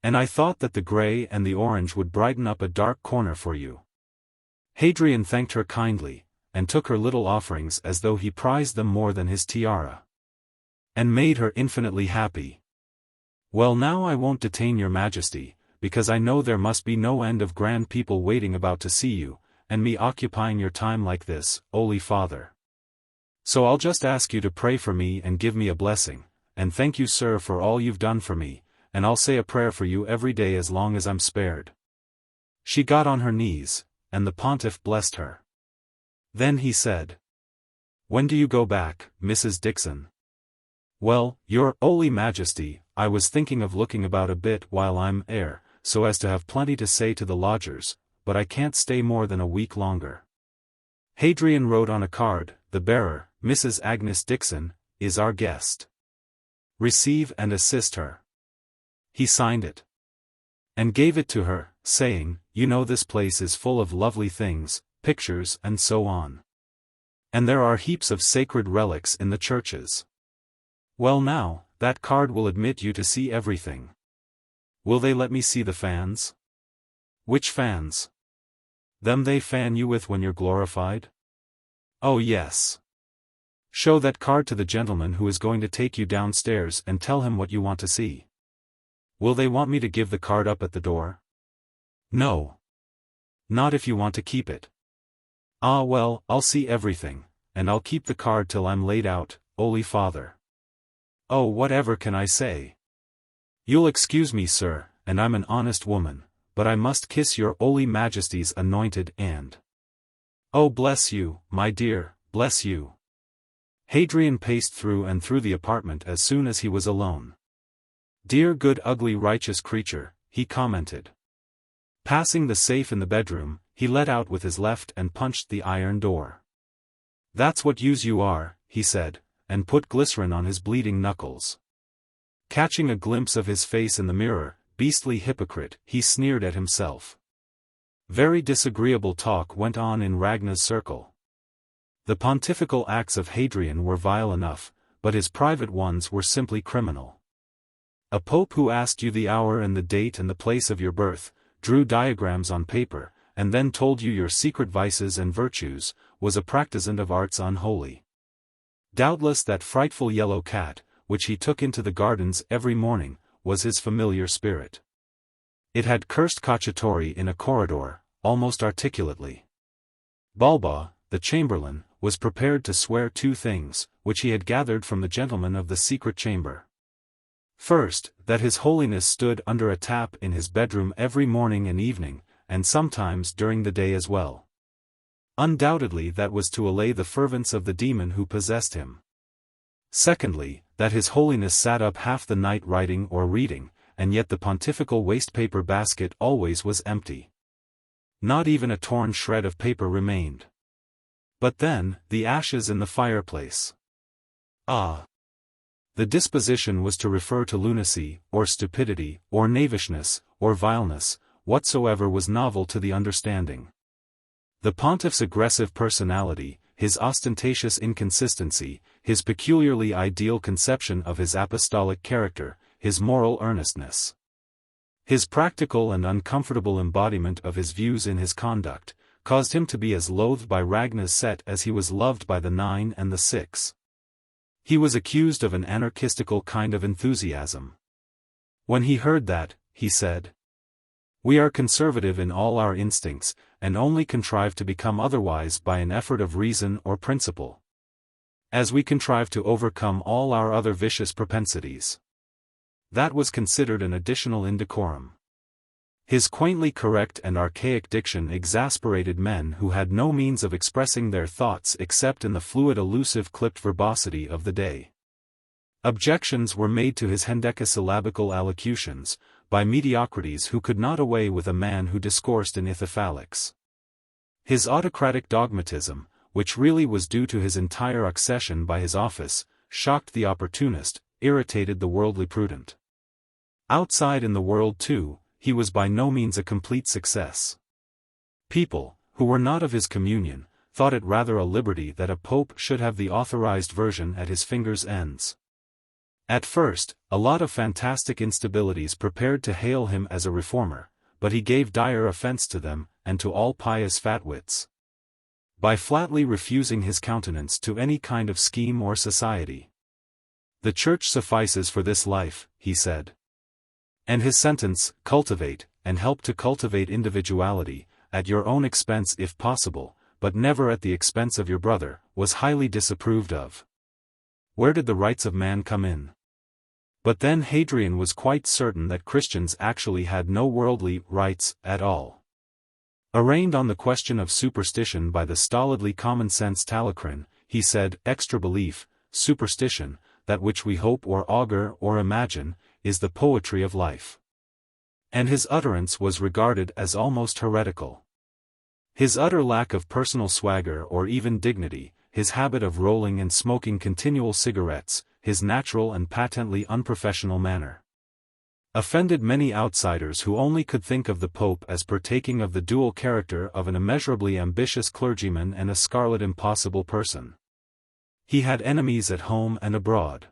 And I thought that the grey and the orange would brighten up a dark corner for you. Hadrian thanked her kindly, and took her little offerings as though he prized them more than his tiara. And made her infinitely happy. Well now I won't detain your majesty, because I know there must be no end of grand people waiting about to see you, and me occupying your time like this, holy father. So I'll just ask you to pray for me and give me a blessing, and thank you sir for all you've done for me, and I'll say a prayer for you every day as long as I'm spared. She got on her knees, and the pontiff blessed her. Then he said, When do you go back, Mrs. Dixon? Well, your holy majesty, I was thinking of looking about a bit while I'm here, so as to have plenty to say to the lodgers, but I can't stay more than a week longer. Hadrian wrote on a card, "The bearer, Mrs. Agnes Dixon, is our guest. Receive and assist her." He signed it and gave it to her, saying, "You know this place is full of lovely things, pictures and so on. And there are heaps of sacred relics in the churches. Well now, that card will admit you to see everything. Will they let me see the fans?" "Which fans?" "Them they fan you with when you're glorified?" "Oh yes." "Show that card to the gentleman who is going to take you downstairs and tell him what you want to see." "Will they want me to give the card up at the door?" "No. Not if you want to keep it." "Ah well, I'll see everything, and I'll keep the card till I'm laid out, 'Oly Father." "Oh, whatever can I say? You'll excuse me, sir, and I'm an honest woman, but I must kiss your 'Oly Majesty's anointed hand." "Oh bless you, my dear, bless you." Hadrian paced through and through the apartment as soon as he was alone. "Dear good ugly righteous creature," he commented. Passing the safe in the bedroom, he let out with his left and punched the iron door. "That's what you are," he said, and put glycerin on his bleeding knuckles. Catching a glimpse of his face in the mirror, "Beastly hypocrite," he sneered at himself. Very disagreeable talk went on in Ragna's circle. The pontifical acts of Hadrian were vile enough, but his private ones were simply criminal. A pope who asked you the hour and the date and the place of your birth, drew diagrams on paper, and then told you your secret vices and virtues, was a practicant of arts unholy. Doubtless that frightful yellow cat, which he took into the gardens every morning, was his familiar spirit. It had cursed cacciatori in a corridor, almost articulately. Balba, the chamberlain, was prepared to swear two things, which he had gathered from the gentlemen of the secret chamber. First, that His Holiness stood under a tap in his bedroom every morning and evening, and sometimes during the day as well. Undoubtedly that was to allay the fervence of the demon who possessed him. Secondly, that His Holiness sat up half the night writing or reading, and yet the pontifical wastepaper basket always was empty. Not even a torn shred of paper remained. But then, the ashes in the fireplace. Ah! The disposition was to refer to lunacy, or stupidity, or knavishness, or vileness, whatsoever was novel to the understanding. The pontiff's aggressive personality, his ostentatious inconsistency, his peculiarly ideal conception of his apostolic character, his moral earnestness. His practical and uncomfortable embodiment of his views in his conduct, caused him to be as loathed by Ragna's set as he was loved by the 9 and the 6. He was accused of an anarchistical kind of enthusiasm. When he heard that, he said, "We are conservative in all our instincts, and only contrive to become otherwise by an effort of reason or principle. As we contrive to overcome all our other vicious propensities." That was considered an additional indecorum. His quaintly correct and archaic diction exasperated men who had no means of expressing their thoughts except in the fluid elusive clipped verbosity of the day. Objections were made to his hendecasyllabical allocutions, by mediocrities who could not away with a man who discoursed in ithyphallics. His autocratic dogmatism, which really was due to his entire accession by his office, shocked the opportunist, irritated the worldly prudent. Outside in the world too, he was by no means a complete success. People, who were not of his communion, thought it rather a liberty that a pope should have the authorized version at his fingers' ends. At first, a lot of fantastic instabilities prepared to hail him as a reformer, but he gave dire offense to them, and to all pious fatwits, by flatly refusing his countenance to any kind of scheme or society. "The Church suffices for this life," he said. And his sentence, "Cultivate, and help to cultivate individuality, at your own expense if possible, but never at the expense of your brother," was highly disapproved of. Where did the rights of man come in? But then Hadrian was quite certain that Christians actually had no worldly rights at all. Arraigned on the question of superstition by the stolidly common-sense Talacrin, he said, "Extra belief, superstition, that which we hope or augur or imagine, is the poetry of life." And his utterance was regarded as almost heretical. His utter lack of personal swagger or even dignity, his habit of rolling and smoking continual cigarettes, his natural and patently unprofessional manner, offended many outsiders who only could think of the Pope as partaking of the dual character of an immeasurably ambitious clergyman and a scarlet impossible person. He had enemies at home and abroad.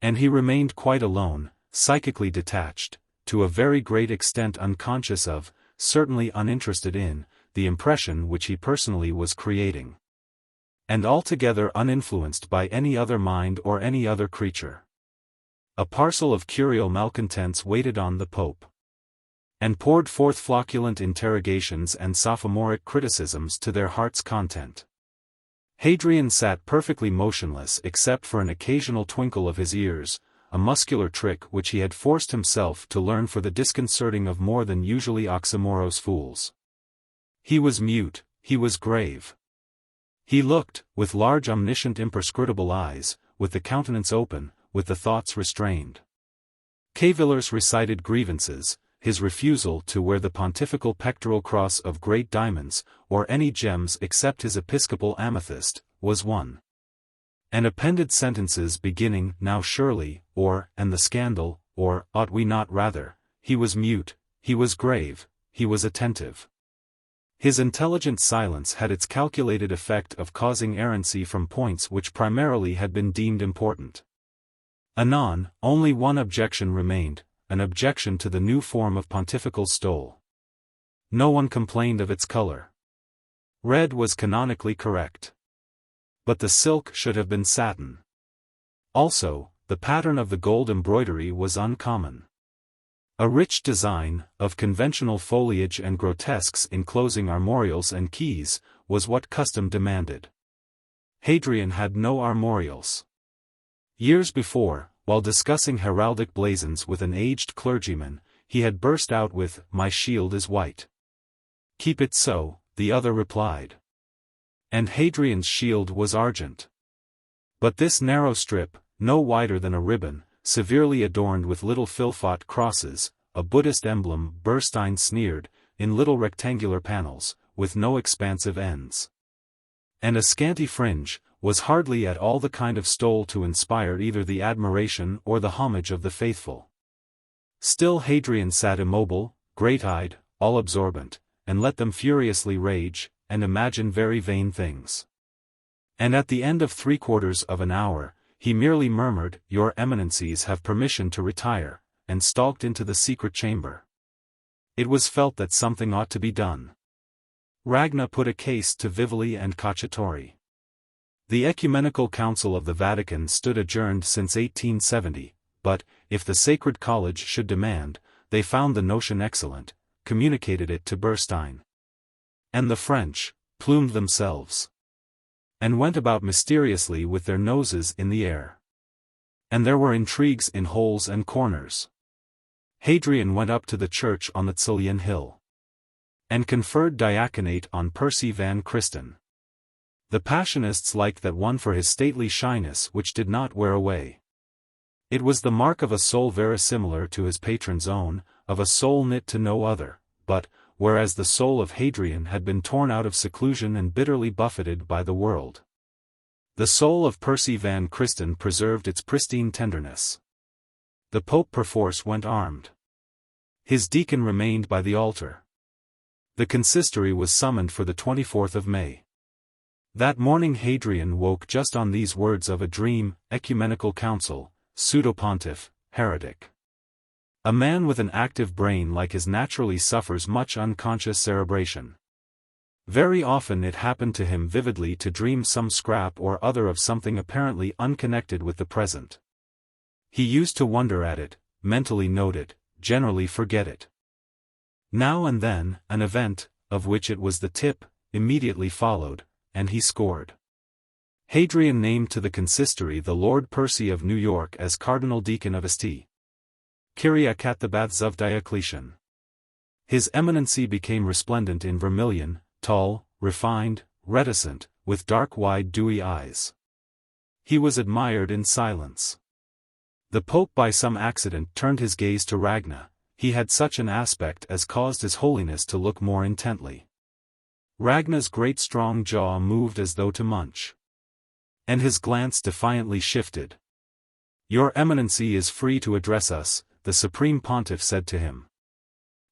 And he remained quite alone, psychically detached, to a very great extent unconscious of, certainly uninterested in, the impression which he personally was creating. And altogether uninfluenced by any other mind or any other creature. A parcel of curio malcontents waited on the Pope, and poured forth flocculent interrogations and sophomoric criticisms to their heart's content. Hadrian sat perfectly motionless except for an occasional twinkle of his ears, a muscular trick which he had forced himself to learn for the disconcerting of more than usually oxymorose fools. He was mute, he was grave. He looked, with large omniscient imperscrutable eyes, with the countenance open, with the thoughts restrained. Cavillers recited grievances, his refusal to wear the pontifical pectoral cross of great diamonds, or any gems except his episcopal amethyst, was one. And appended sentences beginning, now surely, or, and the scandal, or, ought we not rather, he was mute, he was grave, he was attentive. His intelligent silence had its calculated effect of causing errancy from points which primarily had been deemed important. Anon, only one objection remained, an objection to the new form of pontifical stole. No one complained of its color. Red was canonically correct. But the silk should have been satin. Also, the pattern of the gold embroidery was uncommon. A rich design, of conventional foliage and grotesques enclosing armorials and keys, was what custom demanded. Hadrian had no armorials. Years before, while discussing heraldic blazons with an aged clergyman, he had burst out with, "My shield is white." "Keep it so," the other replied. And Hadrian's shield was argent. But this narrow strip, no wider than a ribbon, severely adorned with little Philpot crosses, a Buddhist emblem Burstein sneered, in little rectangular panels, with no expansive ends, and a scanty fringe, was hardly at all the kind of stole to inspire either the admiration or the homage of the faithful. Still Hadrian sat immobile, great-eyed, all-absorbent, and let them furiously rage, and imagine very vain things. And at the end of 3/4 of an hour, he merely murmured, "Your Eminencies have permission to retire," and stalked into the secret chamber. It was felt that something ought to be done. Ragna put a case to Vivoli and Cacciatori. The Ecumenical Council of the Vatican stood adjourned since 1870, but, if the Sacred College should demand, they found the notion excellent, communicated it to Burstein. And the French plumed themselves, and went about mysteriously with their noses in the air. And there were intrigues in holes and corners. Hadrian went up to the church on the Tsilian hill, and conferred diaconate on Percy van Christen. The Passionists liked that one for his stately shyness which did not wear away. It was the mark of a soul verisimilar to his patron's own, of a soul knit to no other, but, whereas the soul of Hadrian had been torn out of seclusion and bitterly buffeted by the world, the soul of Percy van Christen preserved its pristine tenderness. The Pope perforce went armed. His deacon remained by the altar. The consistory was summoned for the 24th of May. That morning Hadrian woke just on these words of a dream: Ecumenical Council, pseudopontiff, heretic. A man with an active brain like his naturally suffers much unconscious cerebration. Very often it happened to him vividly to dream some scrap or other of something apparently unconnected with the present. He used to wonder at it, mentally note it, generally forget it. Now and then, an event, of which it was the tip, immediately followed, and he scored. Hadrian named to the consistory the Lord Percy of New York as Cardinal Deacon of St. Kyriac at the Baths of Diocletian. His eminency became resplendent in vermilion, tall, refined, reticent, with dark wide dewy eyes. He was admired in silence. The Pope by some accident turned his gaze to Ragna. He had such an aspect as caused His Holiness to look more intently. Ragnar's great strong jaw moved as though to munch. And his glance defiantly shifted. "Your Eminency is free to address us," the Supreme Pontiff said to him.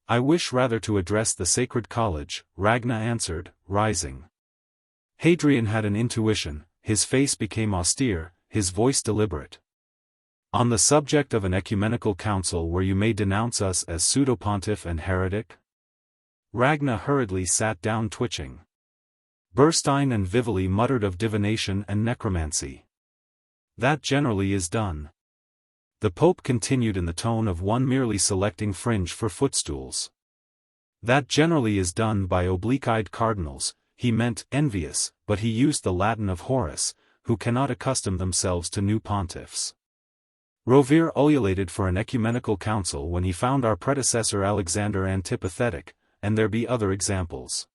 "I wish rather to address the Sacred College," Ragnar answered, rising. Hadrian had an intuition, his face became austere, his voice deliberate. "On the subject of an ecumenical council where you may denounce us as pseudopontiff and heretic?" Ragnar hurriedly sat down, twitching. Burstein and Vivalli muttered of divination and necromancy. "That generally is done." The Pope continued in the tone of one merely selecting fringe for footstools. "That generally is done by oblique-eyed cardinals," he meant envious, but he used the Latin of Horace, who cannot accustom themselves to new pontiffs. Rovere ululated for an ecumenical council when he found our predecessor Alexander antipathetic, and there be other examples.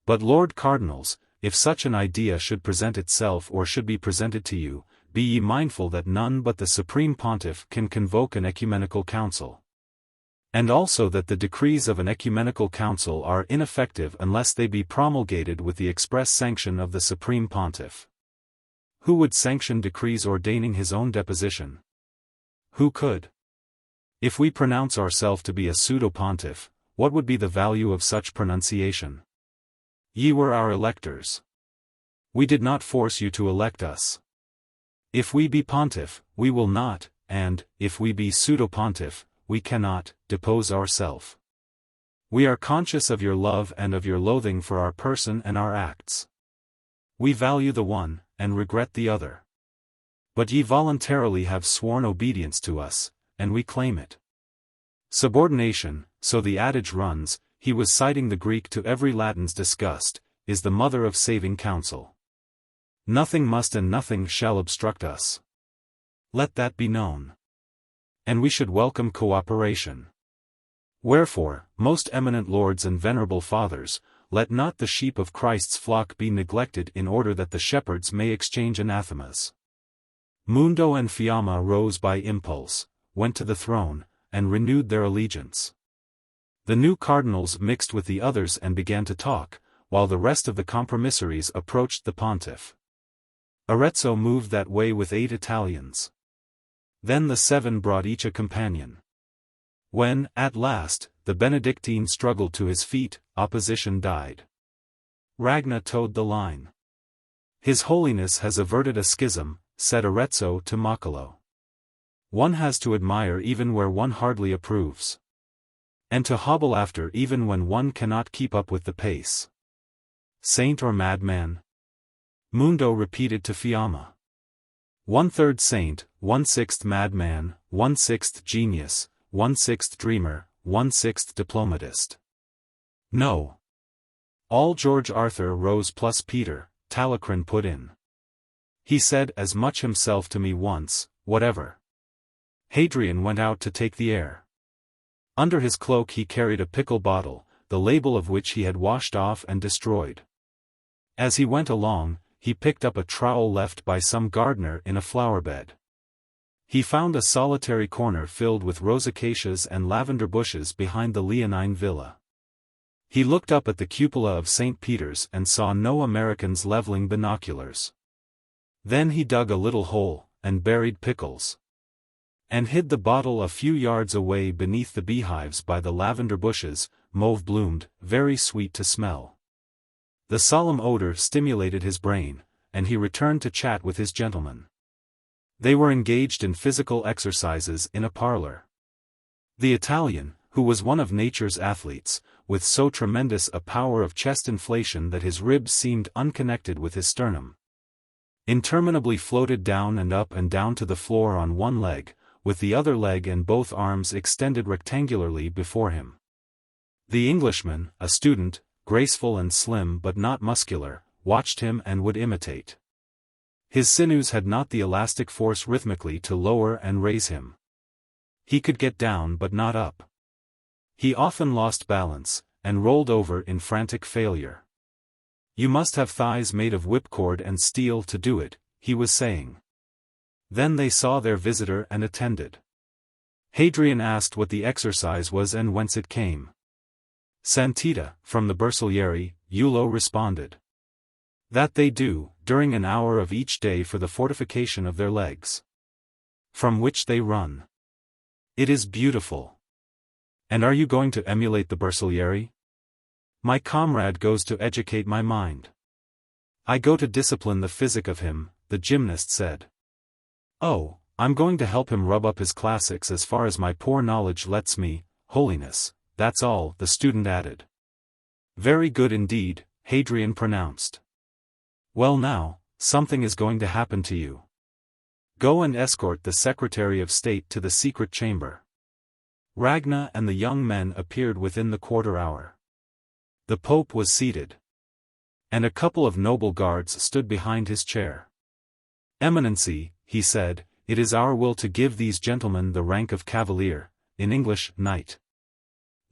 But Lord Cardinals, if such an idea should present itself or should be presented to you, be ye mindful that none but the Supreme Pontiff can convoke an ecumenical council. And also that the decrees of an ecumenical council are ineffective unless they be promulgated with the express sanction of the Supreme Pontiff. Who would sanction decrees ordaining his own deposition? Who could? If we pronounce ourselves to be a pseudo-pontiff, what would be the value of such pronunciation? Ye were our electors. We did not force you to elect us. If we be pontiff, we will not, and, if we be pseudo-pontiff, we cannot, depose ourselves. We are conscious of your love and of your loathing for our person and our acts. We value the one, and regret the other. But ye voluntarily have sworn obedience to us, and we claim it. Subordination, so the adage runs, he was citing the Greek to every Latin's disgust, is the mother of saving counsel. Nothing must and nothing shall obstruct us. Let that be known. And we should welcome cooperation. Wherefore, most eminent lords and venerable fathers, let not the sheep of Christ's flock be neglected in order that the shepherds may exchange anathemas. Mundo and Fiamma rose by impulse, went to the throne, and renewed their allegiance. The new cardinals mixed with the others and began to talk, while the rest of the compromissaries approached the pontiff. Arezzo moved that way with 8 Italians. Then the 7 brought each a companion. When, at last, the Benedictine struggled to his feet, opposition died. Ragnar towed the line. "His Holiness has averted a schism," said Arezzo to Maccolo. "One has to admire even where one hardly approves. And to hobble after even when one cannot keep up with the pace. Saint or madman?" Mundo repeated to Fiamma. 1/3 saint, 1/6 madman, 1/6 genius, 1/6 dreamer, 1/6 diplomatist. No. All George Arthur rose plus Peter, Talacrin put in. "He said as much himself to me once, whatever." Hadrian went out to take the air. Under his cloak he carried a pickle bottle, the label of which he had washed off and destroyed. As he went along, he picked up a trowel left by some gardener in a flower-bed. He found a solitary corner filled with rosaceaceas and lavender bushes behind the Leonine villa. He looked up at the cupola of St. Peter's and saw no Americans leveling binoculars. Then he dug a little hole, and buried pickles. And hid the bottle a few yards away beneath the beehives by the lavender bushes, mauve-bloomed, very sweet to smell. The solemn odor stimulated his brain, and he returned to chat with his gentlemen. They were engaged in physical exercises in a parlor. The Italian, who was one of nature's athletes, with so tremendous a power of chest inflation that his ribs seemed unconnected with his sternum, interminably floated down and down to the floor on one leg, with the other leg and both arms extended rectangularly before him. The Englishman, a student, graceful and slim but not muscular, watched him and would imitate. His sinews had not the elastic force rhythmically to lower and raise him. He could get down but not up. He often lost balance, and rolled over in frantic failure. "You must have thighs made of whipcord and steel to do it," he was saying. Then they saw their visitor and attended. Hadrian asked what the exercise was and whence it came. "Santita, from the Bersaglieri, Eulo responded. That they do, during an hour of each day for the fortification of their legs, from which they run. It is beautiful. And are you going to emulate the Bersaglieri? My comrade goes to educate my mind. I go to discipline the physic of him, the gymnast said. Oh, I'm going to help him rub up his classics as far as my poor knowledge lets me, Holiness, that's all, the student added. Very good indeed, Hadrian pronounced. Well now, something is going to happen to you. Go and escort the Secretary of State to the secret chamber. Ragna and the young men appeared within the quarter hour. The Pope was seated. And a couple of noble guards stood behind his chair. Eminency, he said, it is our will to give these gentlemen the rank of cavalier, in English, knight.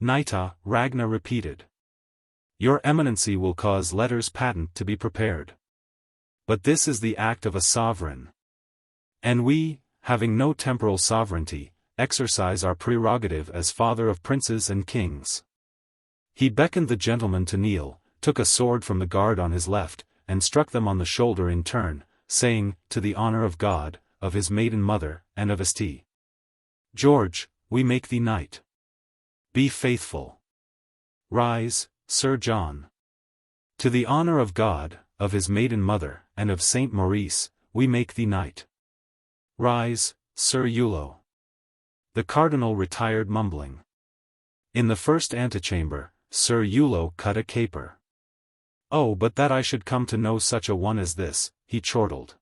Knighta, Ragna repeated. Your Eminency will cause letters patent to be prepared. But this is the act of a sovereign. And we, having no temporal sovereignty, exercise our prerogative as father of princes and kings. He beckoned the gentlemen to kneel, took a sword from the guard on his left, and struck them on the shoulder in turn, saying, to the honor of God, of his maiden mother, and of St. George, we make thee knight. Be faithful. Rise, Sir John. To the honor of God, of his maiden mother, and of Saint Maurice, we make thee knight. Rise, Sir Eulo. The cardinal retired mumbling. In the first antechamber, Sir Eulo cut a caper. Oh, but that I should come to know such a one as this, he chortled.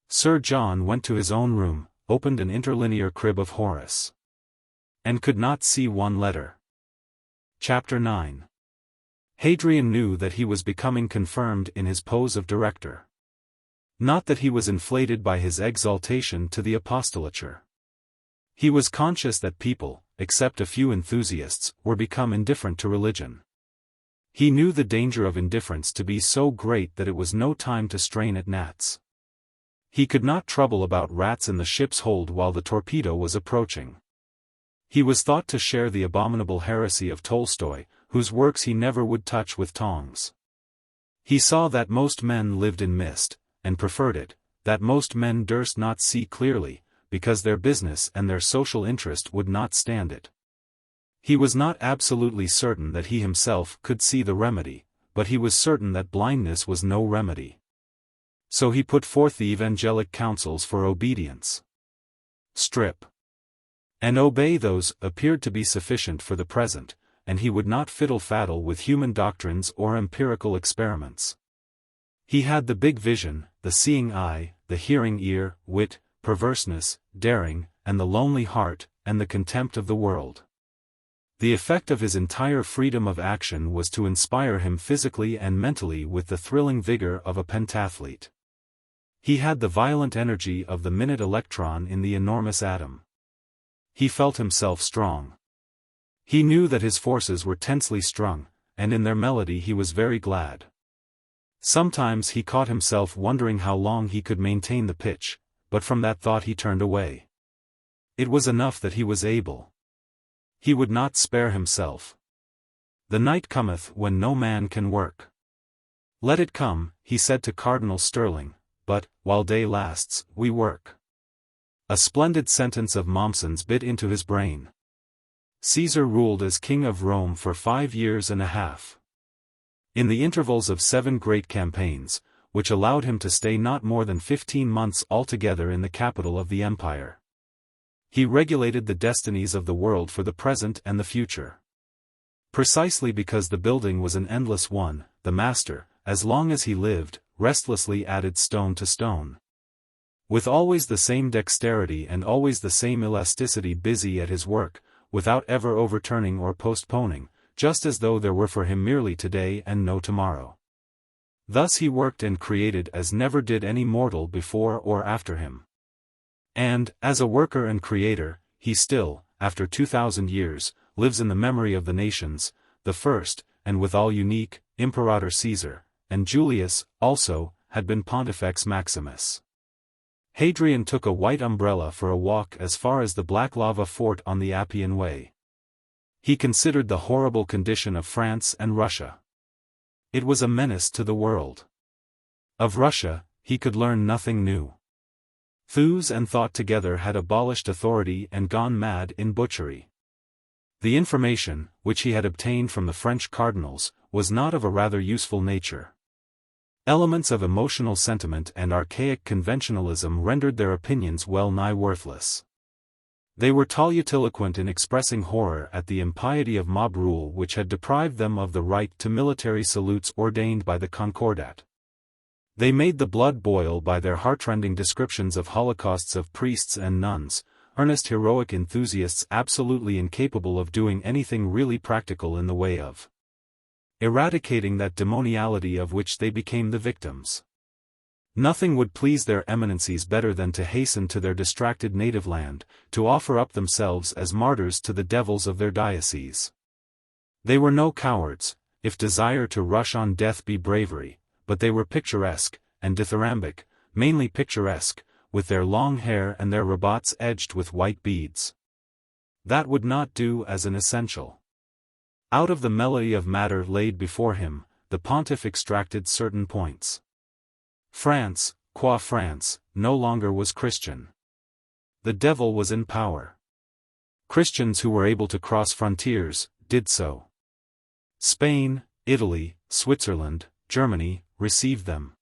Sir John went to his own room, opened an interlinear crib of Horace. And could not see one letter. Chapter 9. Hadrian knew that he was becoming confirmed in his pose of director. Not that he was inflated by his exaltation to the apostolature. He was conscious that people, except a few enthusiasts, were become indifferent to religion. He knew the danger of indifference to be so great that it was no time to strain at gnats. He could not trouble about rats in the ship's hold while the torpedo was approaching. He was thought to share the abominable heresy of Tolstoy, whose works he never would touch with tongs. He saw that most men lived in mist, and preferred it, that most men durst not see clearly, because their business and their social interest would not stand it. He was not absolutely certain that he himself could see the remedy, but he was certain that blindness was no remedy. So he put forth the evangelic counsels for obedience. Strip. And obey those appeared to be sufficient for the present, and he would not fiddle-faddle with human doctrines or empirical experiments. He had the big vision, the seeing eye, the hearing ear, wit, perverseness, daring, and the lonely heart, and the contempt of the world. The effect of his entire freedom of action was to inspire him physically and mentally with the thrilling vigor of a pentathlete. He had the violent energy of the minute electron in the enormous atom. He felt himself strong. He knew that his forces were tensely strung, and in their melody he was very glad. Sometimes he caught himself wondering how long he could maintain the pitch, but from that thought he turned away. It was enough that he was able. He would not spare himself. The night cometh when no man can work. Let it come, he said to Cardinal Sterling, but, while day lasts, we work. A splendid sentence of Mommsen's bit into his brain. Caesar ruled as king of Rome for 5 years and a half. In the intervals of 7 great campaigns, which allowed him to stay not more than 15 months altogether in the capital of the empire. He regulated the destinies of the world for the present and the future. Precisely because the building was an endless one, the master, as long as he lived, restlessly added stone to stone. With always the same dexterity and always the same elasticity busy at his work, without ever overturning or postponing, just as though there were for him merely today and no tomorrow. Thus he worked and created as never did any mortal before or after him. And, as a worker and creator, he still, after 2,000 years, lives in the memory of the nations, the first, and withal unique, Imperator Caesar, and Julius, also, had been Pontifex Maximus. Hadrian took a white umbrella for a walk as far as the black lava fort on the Appian Way. He considered the horrible condition of France and Russia. It was a menace to the world. Of Russia, he could learn nothing new. Thews and thought together had abolished authority and gone mad in butchery. The information, which he had obtained from the French cardinals, was not of a rather useful nature. Elements of emotional sentiment and archaic conventionalism rendered their opinions well nigh worthless. They were toluloquent in expressing horror at the impiety of mob rule which had deprived them of the right to military salutes ordained by the Concordat. They made the blood boil by their heartrending descriptions of holocausts of priests and nuns, earnest heroic enthusiasts absolutely incapable of doing anything really practical in the way of eradicating that demoniality of which they became the victims. Nothing would please their eminencies better than to hasten to their distracted native land, to offer up themselves as martyrs to the devils of their diocese. They were no cowards, if desire to rush on death be bravery, but they were picturesque, and dithyrambic, mainly picturesque, with their long hair and their rabots edged with white beads. That would not do as an essential. Out of the melody of matter laid before him, the pontiff extracted certain points. France, qua France, no longer was Christian. The devil was in power. Christians who were able to cross frontiers, did so. Spain, Italy, Switzerland, Germany, received them.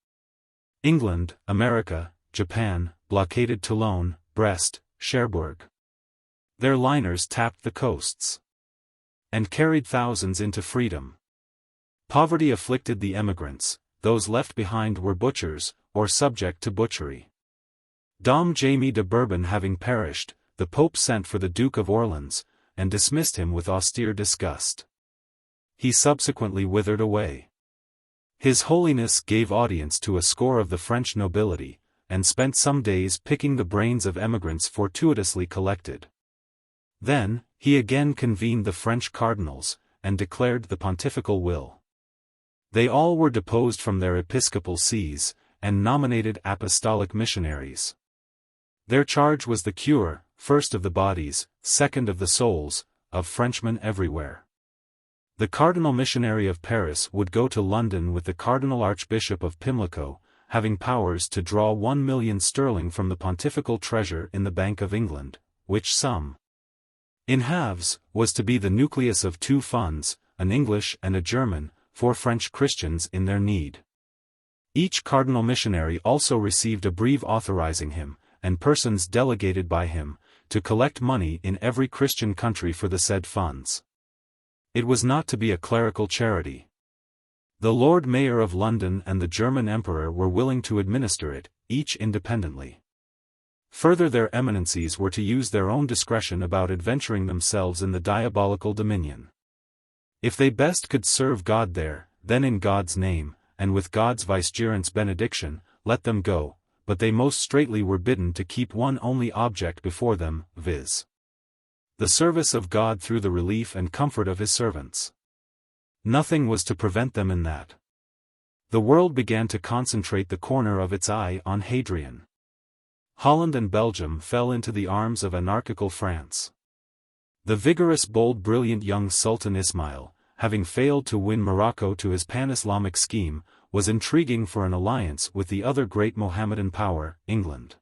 England, America, Japan, blockaded Toulon, Brest, Cherbourg. Their liners tapped the coasts and carried thousands into freedom. Poverty afflicted the emigrants, those left behind were butchers, or subject to butchery. Dom Jaime de Bourbon having perished, the Pope sent for the Duke of Orleans, and dismissed him with austere disgust. He subsequently withered away. His Holiness gave audience to a score of the French nobility, and spent some days picking the brains of emigrants fortuitously collected. Then, he again convened the French cardinals, and declared the pontifical will. They all were deposed from their episcopal sees, and nominated apostolic missionaries. Their charge was the cure, first of the bodies, second of the souls, of Frenchmen everywhere. The cardinal missionary of Paris would go to London with the Cardinal Archbishop of Pimlico, having powers to draw 1,000,000 sterling from the pontifical treasure in the Bank of England, which sum, in halves, was to be the nucleus of two funds, an English and a German, for French Christians in their need. Each cardinal missionary also received a breve authorizing him, and persons delegated by him, to collect money in every Christian country for the said funds. It was not to be a clerical charity. The Lord Mayor of London and the German Emperor were willing to administer it, each independently. Further, their eminencies were to use their own discretion about adventuring themselves in the diabolical dominion. If they best could serve God there, then in God's name, and with God's vicegerent's benediction, let them go, but they most straitly were bidden to keep one only object before them, viz. the service of God through the relief and comfort of his servants. Nothing was to prevent them in that. The world began to concentrate the corner of its eye on Hadrian. Holland and Belgium fell into the arms of anarchical France. The vigorous, bold, brilliant young Sultan Ismail, having failed to win Morocco to his pan-Islamic scheme, was intriguing for an alliance with the other great Mohammedan power, England.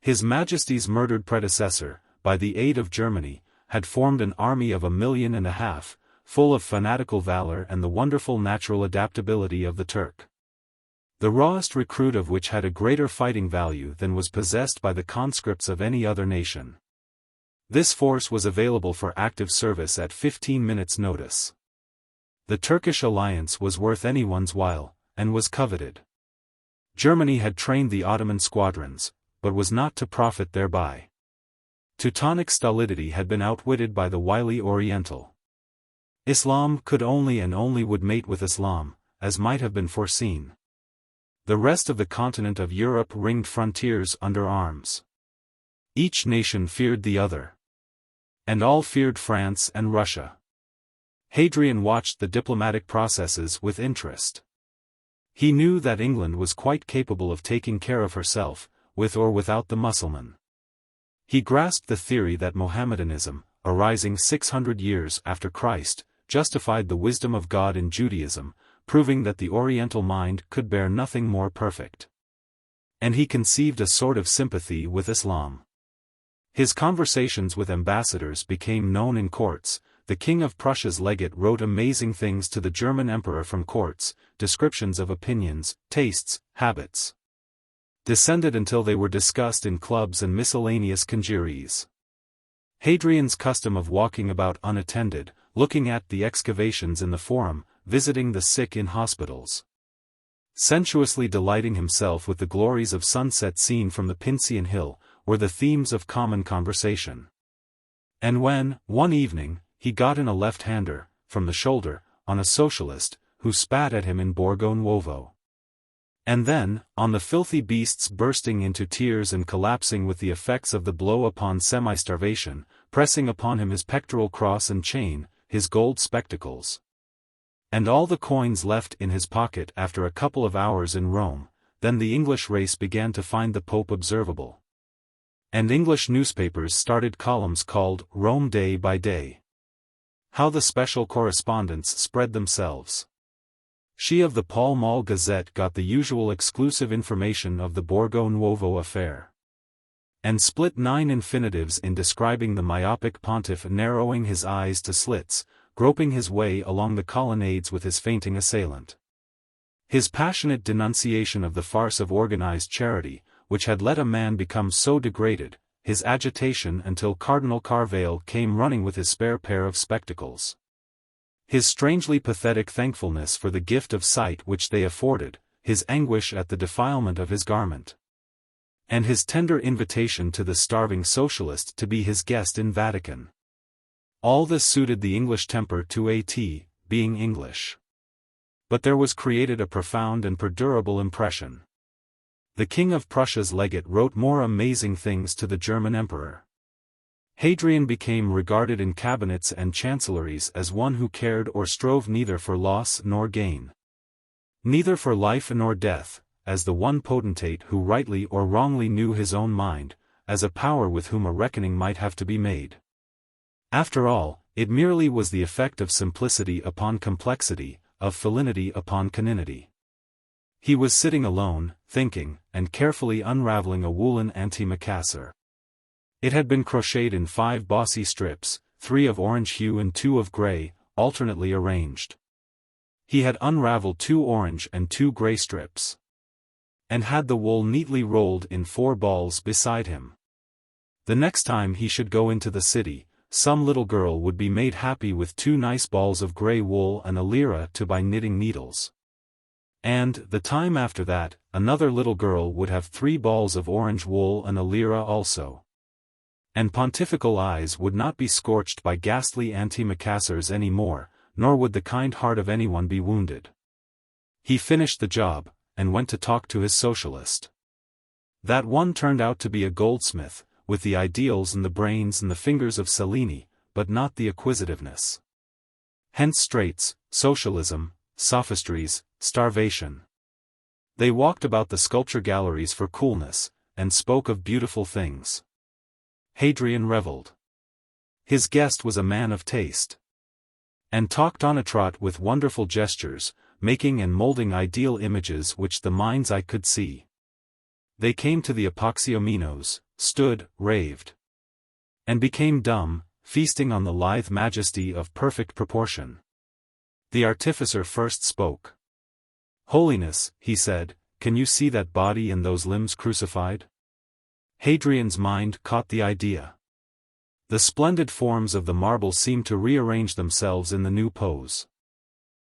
His Majesty's murdered predecessor, by the aid of Germany, had formed an army of 1.5 million, full of fanatical valor and the wonderful natural adaptability of the Turk. The rawest recruit of which had a greater fighting value than was possessed by the conscripts of any other nation. This force was available for active service at 15 minutes' notice. The Turkish alliance was worth anyone's while, and was coveted. Germany had trained the Ottoman squadrons, but was not to profit thereby. Teutonic stolidity had been outwitted by the wily Oriental. Islam could only and only would mate with Islam, as might have been foreseen. The rest of the continent of Europe ringed frontiers under arms. Each nation feared the other. And all feared France and Russia. Hadrian watched the diplomatic processes with interest. He knew that England was quite capable of taking care of herself, with or without the Mussulman. He grasped the theory that Mohammedanism, arising 600 years after Christ, justified the wisdom of God in Judaism, proving that the Oriental mind could bear nothing more perfect. And he conceived a sort of sympathy with Islam. His conversations with ambassadors became known in courts. The King of Prussia's legate wrote amazing things to the German emperor from courts, descriptions of opinions, tastes, habits. Descended until they were discussed in clubs and miscellaneous congeries. Hadrian's custom of walking about unattended, looking at the excavations in the Forum, visiting the sick in hospitals. Sensuously delighting himself with the glories of sunset seen from the Pincian Hill, were the themes of common conversation. And when, one evening, he got in a left-hander, from the shoulder, on a socialist, who spat at him in Borgo Nuovo. And then, on the filthy beasts bursting into tears and collapsing with the effects of the blow upon semi-starvation, pressing upon him his pectoral cross and chain, his gold spectacles. And all the coins left in his pocket after a couple of hours in Rome, then the English race began to find the Pope observable. And English newspapers started columns called Rome Day by Day. How the special correspondents spread themselves. She of the Pall Mall Gazette got the usual exclusive information of the Borgo Nuovo affair. And split 9 infinitives in describing the myopic pontiff narrowing his eyes to slits, groping his way along the colonnades with his fainting assailant. His passionate denunciation of the farce of organized charity, which had let a man become so degraded, his agitation until Cardinal Carvale came running with his spare pair of spectacles. His strangely pathetic thankfulness for the gift of sight which they afforded, his anguish at the defilement of his garment. And his tender invitation to the starving socialist to be his guest in Vatican. All this suited the English temper to a T, being English. But there was created a profound and perdurable impression. The King of Prussia's legate wrote more amazing things to the German emperor. Hadrian became regarded in cabinets and chancelleries as one who cared or strove neither for loss nor gain. Neither for life nor death, as the one potentate who rightly or wrongly knew his own mind, as a power with whom a reckoning might have to be made. After all, it merely was the effect of simplicity upon complexity, of felinity upon caninity. He was sitting alone, thinking, and carefully unraveling a woolen antimacassar. It had been crocheted in 5 bossy strips, 3 of orange hue and 2 of grey, alternately arranged. He had unraveled 2 orange and 2 grey strips. And had the wool neatly rolled in 4 balls beside him. The next time he should go into the city, some little girl would be made happy with 2 nice balls of grey wool and a lira to buy knitting needles. And, the time after that, another little girl would have 3 balls of orange wool and a lira also. And pontifical eyes would not be scorched by ghastly antimacassars any more, nor would the kind heart of anyone be wounded. He finished the job, and went to talk to his socialist. That one turned out to be a goldsmith, with the ideals and the brains and the fingers of Cellini, but not the acquisitiveness. Hence straits, socialism, sophistries, starvation. They walked about the sculpture galleries for coolness, and spoke of beautiful things. Hadrian revelled. His guest was a man of taste. And talked on a trot with wonderful gestures, making and moulding ideal images which the mind's eye could see. They came to the Apoxiomenos, stood, raved. And became dumb, feasting on the lithe majesty of perfect proportion. The artificer first spoke. "Holiness," he said, "can you see that body and those limbs crucified?" Hadrian's mind caught the idea. The splendid forms of the marble seemed to rearrange themselves in the new pose.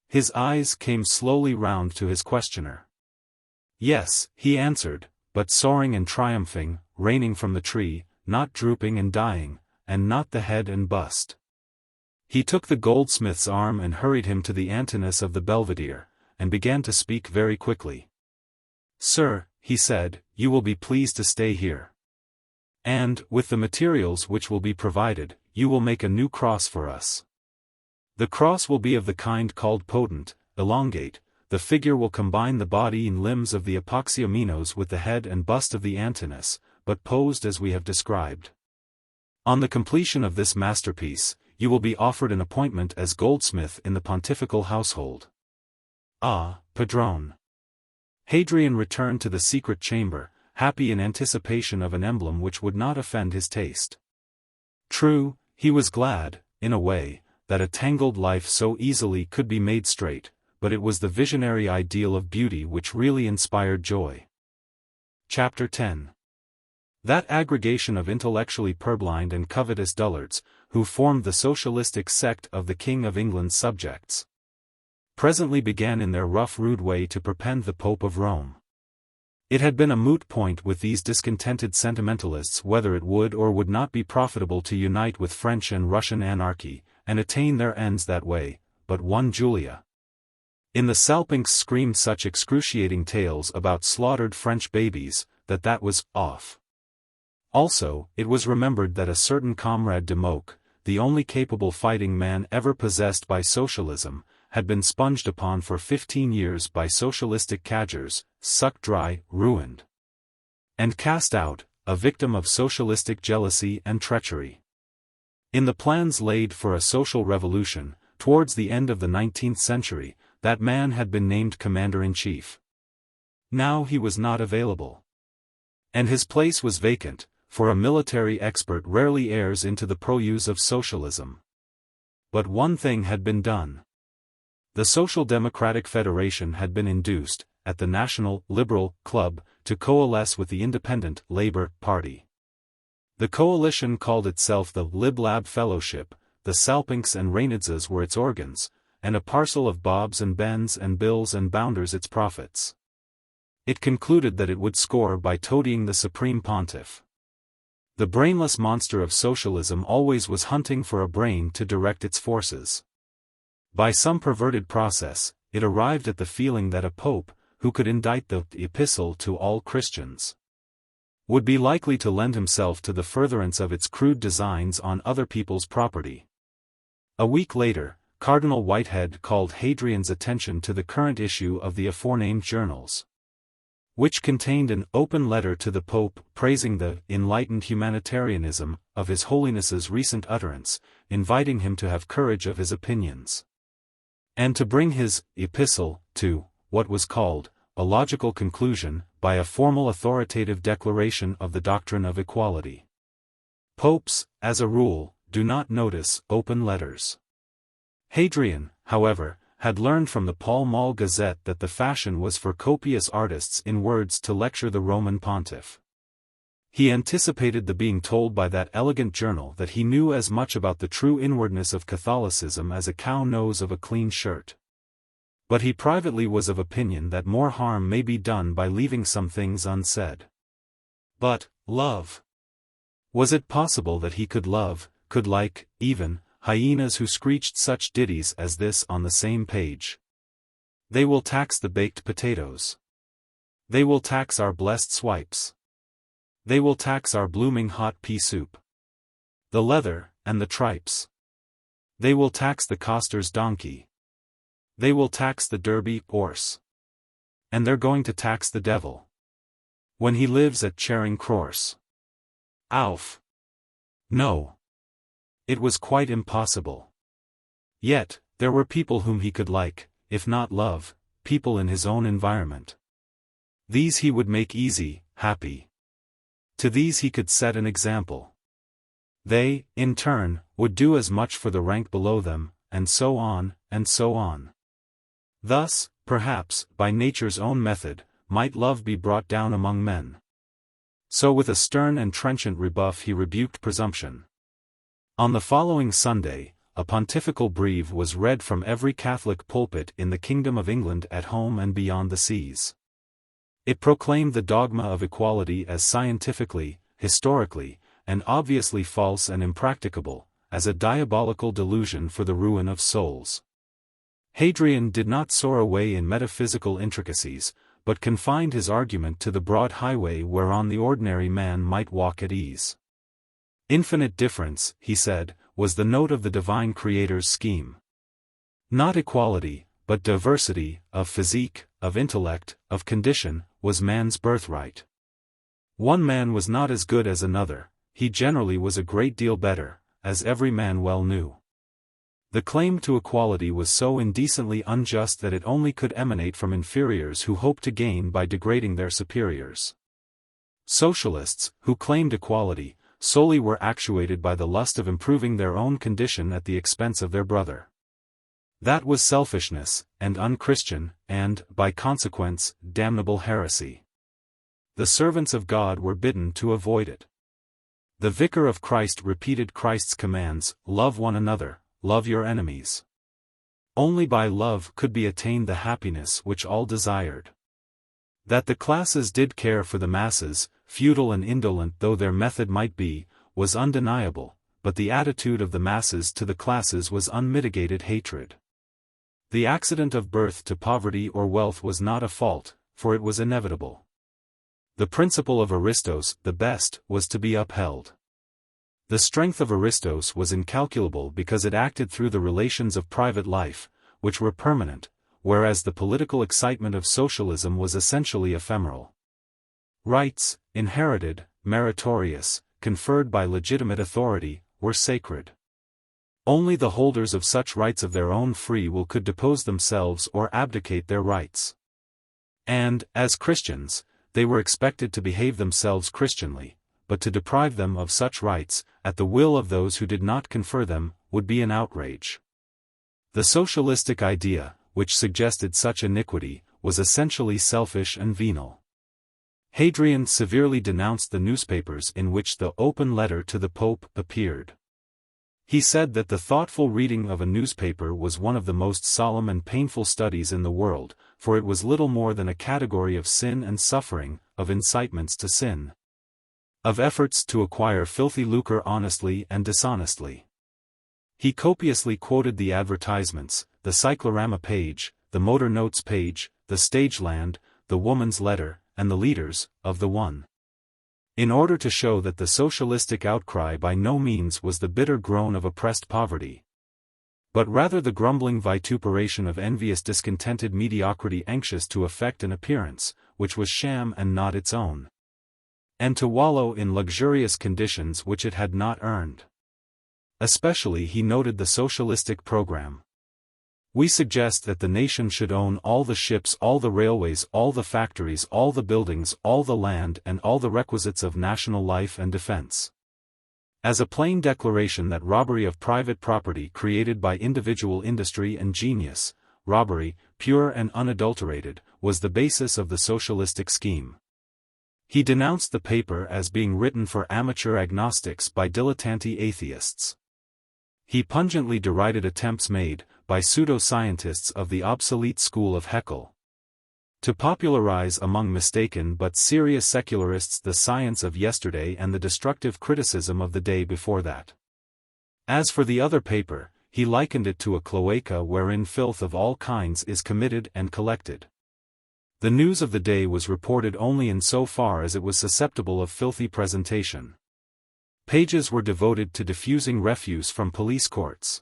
His eyes came slowly round to his questioner. "Yes," he answered, "but soaring and triumphing, reigning from the tree, not drooping and dying, and not the head and bust." He took the goldsmith's arm and hurried him to the Antinous of the Belvedere, and began to speak very quickly. "Sir," he said, "you will be pleased to stay here. And, with the materials which will be provided, you will make a new cross for us. The cross will be of the kind called potent, elongate. The figure will combine the body and limbs of the Apoxiomenos with the head and bust of the Antinous, but posed as we have described. On the completion of this masterpiece, you will be offered an appointment as goldsmith in the pontifical household. Ah, padrone. Hadrian returned to the secret chamber, happy in anticipation of an emblem which would not offend his taste. True, he was glad, in a way, that a tangled life so easily could be made straight, but it was the visionary ideal of beauty which really inspired joy. Chapter 10. That aggregation of intellectually purblind and covetous dullards, who formed the socialistic sect of the King of England's subjects, presently began in their rough rude way to perpend the Pope of Rome. It had been a moot point with these discontented sentimentalists whether it would or would not be profitable to unite with French and Russian anarchy, and attain their ends that way, but one Julia. In the Salpinks screamed such excruciating tales about slaughtered French babies, that was off. Also, it was remembered that a certain Comrade de Mock, the only capable fighting man ever possessed by socialism, had been sponged upon for 15 years by socialistic cadgers, sucked dry, ruined, and cast out, a victim of socialistic jealousy and treachery. In the plans laid for a social revolution, towards the end of the 19th century, that man had been named commander-in-chief. Now he was not available. And his place was vacant, for a military expert rarely errs into the purlieus of socialism. But one thing had been done. The Social Democratic Federation had been induced, at the National Liberal Club, to coalesce with the Independent Labour Party. The coalition called itself the Lib-Lab Fellowship, the Salpinks and Reynoldses were its organs, and a parcel of Bobs and Bens and Bills and Bounders its prophets. It concluded that it would score by toadying the Supreme Pontiff. The brainless monster of socialism always was hunting for a brain to direct its forces. By some perverted process, it arrived at the feeling that a pope, who could indite the epistle to all Christians, would be likely to lend himself to the furtherance of its crude designs on other people's property. A week later, Cardinal Whitehead called Hadrian's attention to the current issue of the aforenamed journals, which contained an open letter to the Pope praising the enlightened humanitarianism of His Holiness's recent utterance, inviting him to have courage of his opinions, and to bring his epistle to what was called a logical conclusion by a formal authoritative declaration of the doctrine of equality. Popes, as a rule, do not notice open letters. Hadrian, however, had learned from the Pall Mall Gazette that the fashion was for copious artists in words to lecture the Roman pontiff. He anticipated the being told by that elegant journal that he knew as much about the true inwardness of Catholicism as a cow knows of a clean shirt. But he privately was of opinion that more harm may be done by leaving some things unsaid. But, love. Was it possible that he could love, could like, even, hyenas who screeched such ditties as this on the same page? They will tax the baked potatoes. They will tax our blessed swipes. They will tax our blooming hot pea soup. The leather, and the tripes. They will tax the coster's donkey. They will tax the Derby horse. And they're going to tax the devil, when he lives at Charing Cross. Alf. No. It was quite impossible. Yet, there were people whom he could like, if not love, people in his own environment. These he would make easy, happy. To these he could set an example. They, in turn, would do as much for the rank below them, and so on, and so on. Thus, perhaps, by nature's own method, might love be brought down among men. So with a stern and trenchant rebuff he rebuked presumption. On the following Sunday, a pontifical breve was read from every Catholic pulpit in the Kingdom of England at home and beyond the seas. It proclaimed the dogma of equality as scientifically, historically, and obviously false and impracticable, as a diabolical delusion for the ruin of souls. Hadrian did not soar away in metaphysical intricacies, but confined his argument to the broad highway whereon the ordinary man might walk at ease. Infinite difference, he said, was the note of the divine Creator's scheme. Not equality, but diversity, of physique, of intellect, of condition, was man's birthright. One man was not as good as another, he generally was a great deal better, as every man well knew. The claim to equality was so indecently unjust that it only could emanate from inferiors who hoped to gain by degrading their superiors. Socialists, who claimed equality, solely were actuated by the lust of improving their own condition at the expense of their brother. That was selfishness, and unchristian, and, by consequence, damnable heresy. The servants of God were bidden to avoid it. The Vicar of Christ repeated Christ's commands: love one another, love your enemies. Only by love could be attained the happiness which all desired. That the classes did care for the masses, feudal and indolent though their method might be, was undeniable, but the attitude of the masses to the classes was unmitigated hatred. The accident of birth to poverty or wealth was not a fault, for it was inevitable. The principle of Aristos, the best, was to be upheld. The strength of Aristos was incalculable because it acted through the relations of private life, which were permanent, whereas the political excitement of socialism was essentially ephemeral. Rights, inherited, meritorious, conferred by legitimate authority, were sacred. Only the holders of such rights of their own free will could depose themselves or abdicate their rights. And, as Christians, they were expected to behave themselves Christianly, but to deprive them of such rights, at the will of those who did not confer them, would be an outrage. The socialistic idea, which suggested such iniquity, was essentially selfish and venal. Hadrian severely denounced the newspapers in which the open letter to the Pope appeared. He said that the thoughtful reading of a newspaper was one of the most solemn and painful studies in the world, for it was little more than a category of sin and suffering, of incitements to sin, of efforts to acquire filthy lucre honestly and dishonestly. He copiously quoted the advertisements, the cyclorama page, the motor notes page, the stage land, the woman's letter, and the leaders, of the one, in order to show that the socialistic outcry by no means was the bitter groan of oppressed poverty, but rather the grumbling vituperation of envious discontented mediocrity anxious to effect an appearance, which was sham and not its own, and to wallow in luxurious conditions which it had not earned. Especially he noted the socialistic program. We suggest that the nation should own all the ships, all the railways, all the factories, all the buildings, all the land, and all the requisites of national life and defense. As a plain declaration that robbery of private property created by individual industry and genius, robbery, pure and unadulterated, was the basis of the socialistic scheme. He denounced the paper as being written for amateur agnostics by dilettante atheists. He pungently derided attempts made, by pseudo-scientists of the obsolete school of Haeckel, to popularize among mistaken but serious secularists the science of yesterday and the destructive criticism of the day before that. As for the other paper, he likened it to a cloaca wherein filth of all kinds is committed and collected. The news of the day was reported only in so far as it was susceptible of filthy presentation. Pages were devoted to diffusing refuse from police courts,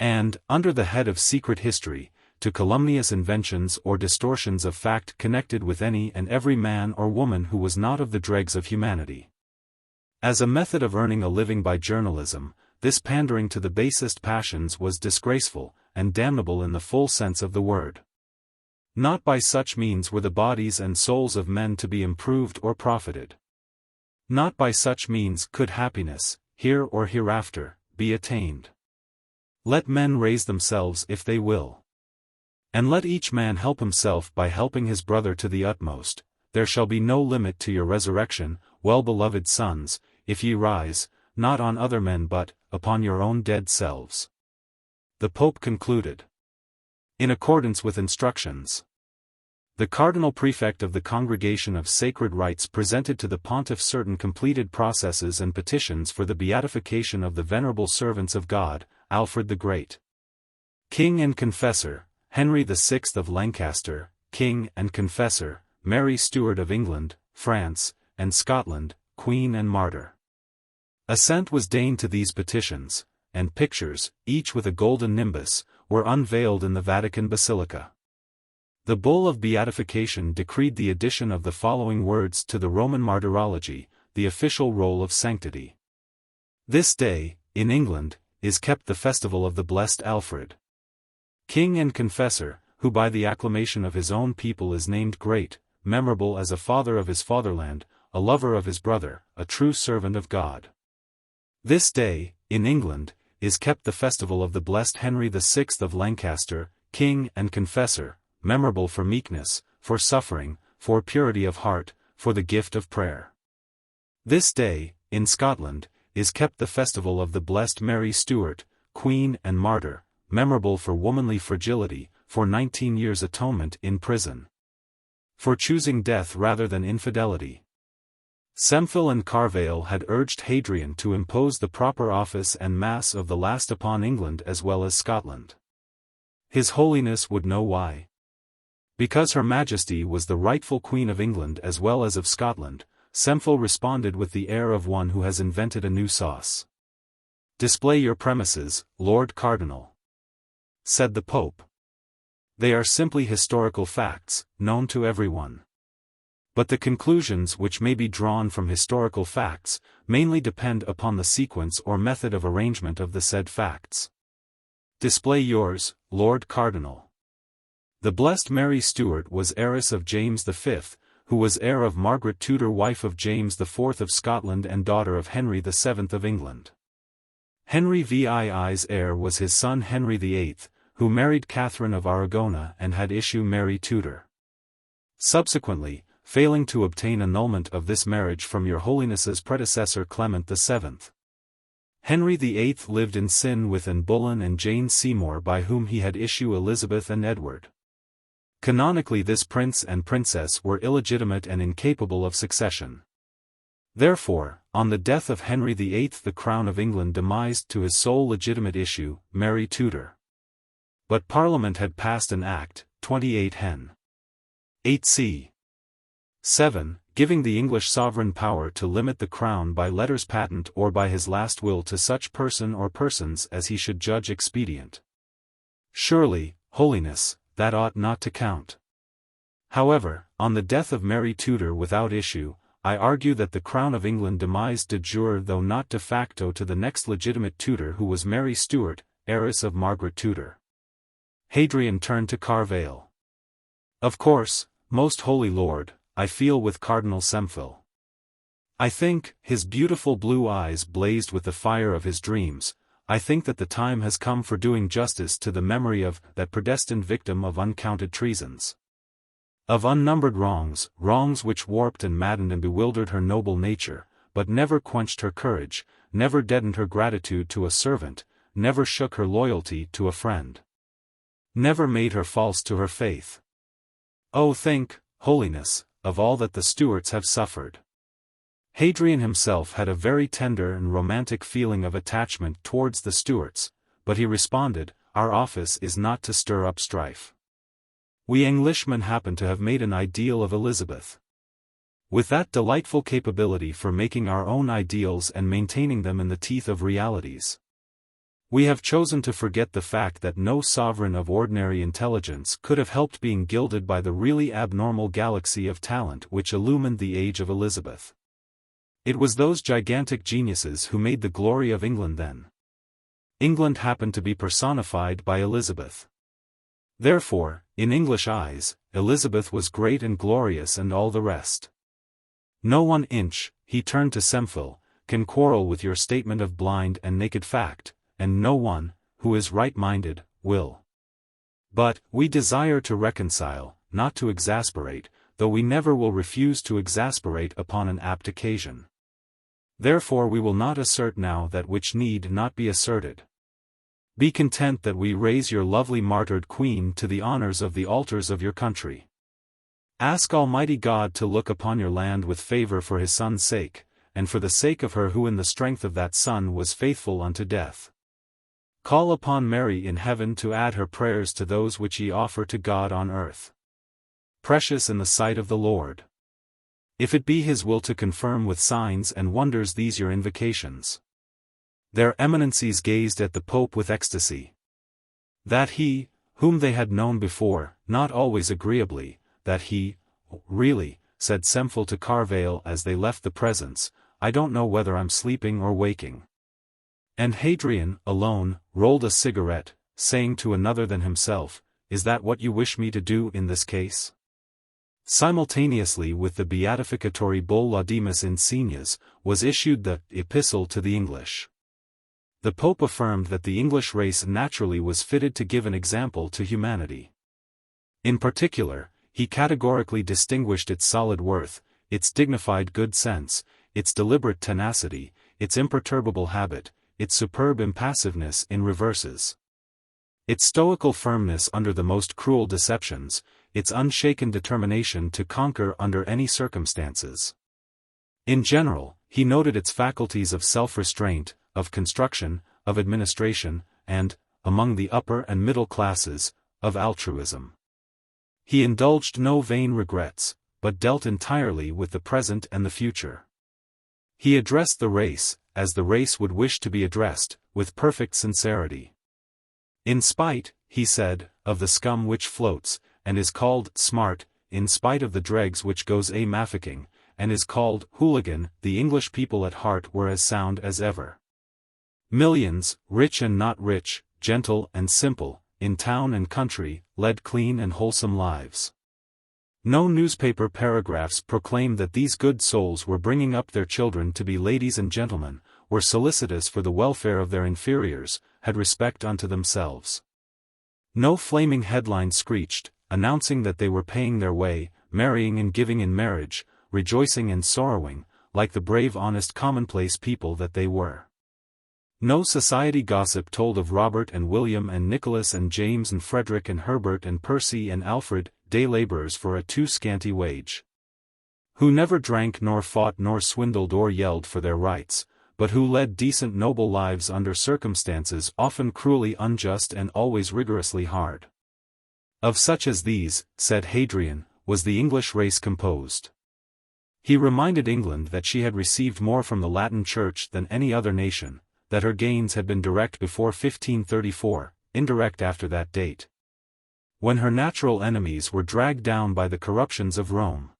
and, under the head of secret history, to calumnious inventions or distortions of fact connected with any and every man or woman who was not of the dregs of humanity. As a method of earning a living by journalism, this pandering to the basest passions was disgraceful, and damnable in the full sense of the word. Not by such means were the bodies and souls of men to be improved or profited. Not by such means could happiness, here or hereafter, be attained. Let men raise themselves if they will. And let each man help himself by helping his brother to the utmost. There shall be no limit to your resurrection, well-beloved sons, if ye rise, not on other men but, upon your own dead selves. The Pope concluded. In accordance with instructions, the Cardinal Prefect of the Congregation of Sacred Rites presented to the Pontiff certain completed processes and petitions for the beatification of the venerable servants of God, Alfred the Great, King and Confessor, Henry VI of Lancaster, King and Confessor, Mary Stuart of England, France, and Scotland, Queen and Martyr. Assent was deigned to these petitions, and pictures, each with a golden nimbus, were unveiled in the Vatican Basilica. The bull of beatification decreed the addition of the following words to the Roman Martyrology, the official roll of sanctity. This day, in England, is kept the festival of the blessed Alfred, king and confessor, who by the acclamation of his own people is named great, memorable as a father of his fatherland, a lover of his brother, a true servant of God. This day, in England, is kept the festival of the blessed Henry VI of Lancaster, king and confessor, memorable for meekness, for suffering, for purity of heart, for the gift of prayer. This day, in Scotland, is kept the festival of the blessed Mary Stuart, queen and martyr, memorable for womanly fragility, for 19 years' atonement in prison, for choosing death rather than infidelity. Semphil and Carvale had urged Hadrian to impose the proper office and mass of the last upon England as well as Scotland. His Holiness would know why. Because Her Majesty was the rightful Queen of England as well as of Scotland, Semphil responded with the air of one who has invented a new sauce. "Display your premises, Lord Cardinal," said the Pope. "They are simply historical facts, known to everyone. But the conclusions which may be drawn from historical facts, mainly depend upon the sequence or method of arrangement of the said facts. Display yours, Lord Cardinal." The blessed Mary Stuart was heiress of James V, who was heir of Margaret Tudor, wife of James IV of Scotland and daughter of Henry VII of England. Henry VII's heir was his son Henry VIII, who married Catherine of Aragon and had issue Mary Tudor. Subsequently, failing to obtain annulment of this marriage from your Holiness's predecessor Clement VII, Henry VIII lived in sin with Anne Boleyn and Jane Seymour, by whom he had issue Elizabeth and Edward. Canonically this prince and princess were illegitimate and incapable of succession. Therefore, on the death of Henry VIII the crown of England demised to his sole legitimate issue, Mary Tudor. But Parliament had passed an Act, 28 Hen. 8 c. 7, giving the English sovereign power to limit the crown by letters patent or by his last will to such person or persons as he should judge expedient. Surely, Holiness, that ought not to count. However, on the death of Mary Tudor without issue, I argue that the crown of England demised de jure though not de facto to the next legitimate Tudor, who was Mary Stuart, heiress of Margaret Tudor. Hadrian turned to Carvale. "Of course, most holy lord, I feel with Cardinal Semphil. I think," his beautiful blue eyes blazed with the fire of his dreams, "I think that the time has come for doing justice to the memory of that predestined victim of uncounted treasons, of unnumbered wrongs, wrongs which warped and maddened and bewildered her noble nature, but never quenched her courage, never deadened her gratitude to a servant, never shook her loyalty to a friend, never made her false to her faith. Oh, think, Holiness, of all that the Stuarts have suffered." Hadrian himself had a very tender and romantic feeling of attachment towards the Stuarts, but he responded, "Our office is not to stir up strife. We Englishmen happen to have made an ideal of Elizabeth. With that delightful capability for making our own ideals and maintaining them in the teeth of realities, we have chosen to forget the fact that no sovereign of ordinary intelligence could have helped being gilded by the really abnormal galaxy of talent which illumined the age of Elizabeth. It was those gigantic geniuses who made the glory of England then. England happened to be personified by Elizabeth. Therefore, in English eyes, Elizabeth was great and glorious and all the rest. No 1 inch," he turned to Semphil, "can quarrel with your statement of blind and naked fact, and no one, who is right-minded, will. But, we desire to reconcile, not to exasperate, though we never will refuse to exasperate upon an apt occasion. Therefore we will not assert now that which need not be asserted. Be content that we raise your lovely martyred queen to the honors of the altars of your country. Ask Almighty God to look upon your land with favor for his Son's sake, and for the sake of her who in the strength of that Son was faithful unto death. Call upon Mary in heaven to add her prayers to those which ye offer to God on earth. Precious in the sight of the Lord. If it be his will to confirm with signs and wonders these your invocations." Their eminencies gazed at the Pope with ecstasy. That he, whom they had known before, not always agreeably, that he, "Really," said Semphil to Carvale as they left the presence, "I don't know whether I'm sleeping or waking. And Hadrian, alone, rolled a cigarette, saying to another than himself, "Is that what you wish me to do in this case?" Simultaneously with the beatificatory bull Laudamus Insignias, was issued the Epistle to the English. The Pope affirmed that the English race naturally was fitted to give an example to humanity. In particular, he categorically distinguished its solid worth, its dignified good sense, its deliberate tenacity, its imperturbable habit, its superb impassiveness in reverses, its stoical firmness under the most cruel deceptions, its unshaken determination to conquer under any circumstances. In general, he noted its faculties of self-restraint, of construction, of administration, and, among the upper and middle classes, of altruism. He indulged no vain regrets, but dealt entirely with the present and the future. He addressed the race, as the race would wish to be addressed, with perfect sincerity. In spite, he said, of the scum which floats, and is called smart, in spite of the dregs which goes a-mafficking, and is called hooligan, the English people at heart were as sound as ever. Millions, rich and not rich, gentle and simple, in town and country, led clean and wholesome lives. No newspaper paragraphs proclaimed that these good souls were bringing up their children to be ladies and gentlemen, were solicitous for the welfare of their inferiors, had respect unto themselves. No flaming headline screeched, announcing that they were paying their way, marrying and giving in marriage, rejoicing and sorrowing, like the brave honest commonplace people that they were. No society gossip told of Robert and William and Nicholas and James and Frederick and Herbert and Percy and Alfred, day laborers for a too scanty wage, who never drank nor fought nor swindled or yelled for their rights, but who led decent noble lives under circumstances often cruelly unjust and always rigorously hard. Of such as these, said Hadrian, was the English race composed. He reminded England that she had received more from the Latin Church than any other nation, that her gains had been direct before 1534, indirect after that date, when her natural enemies were dragged down by the corruptions of Rome.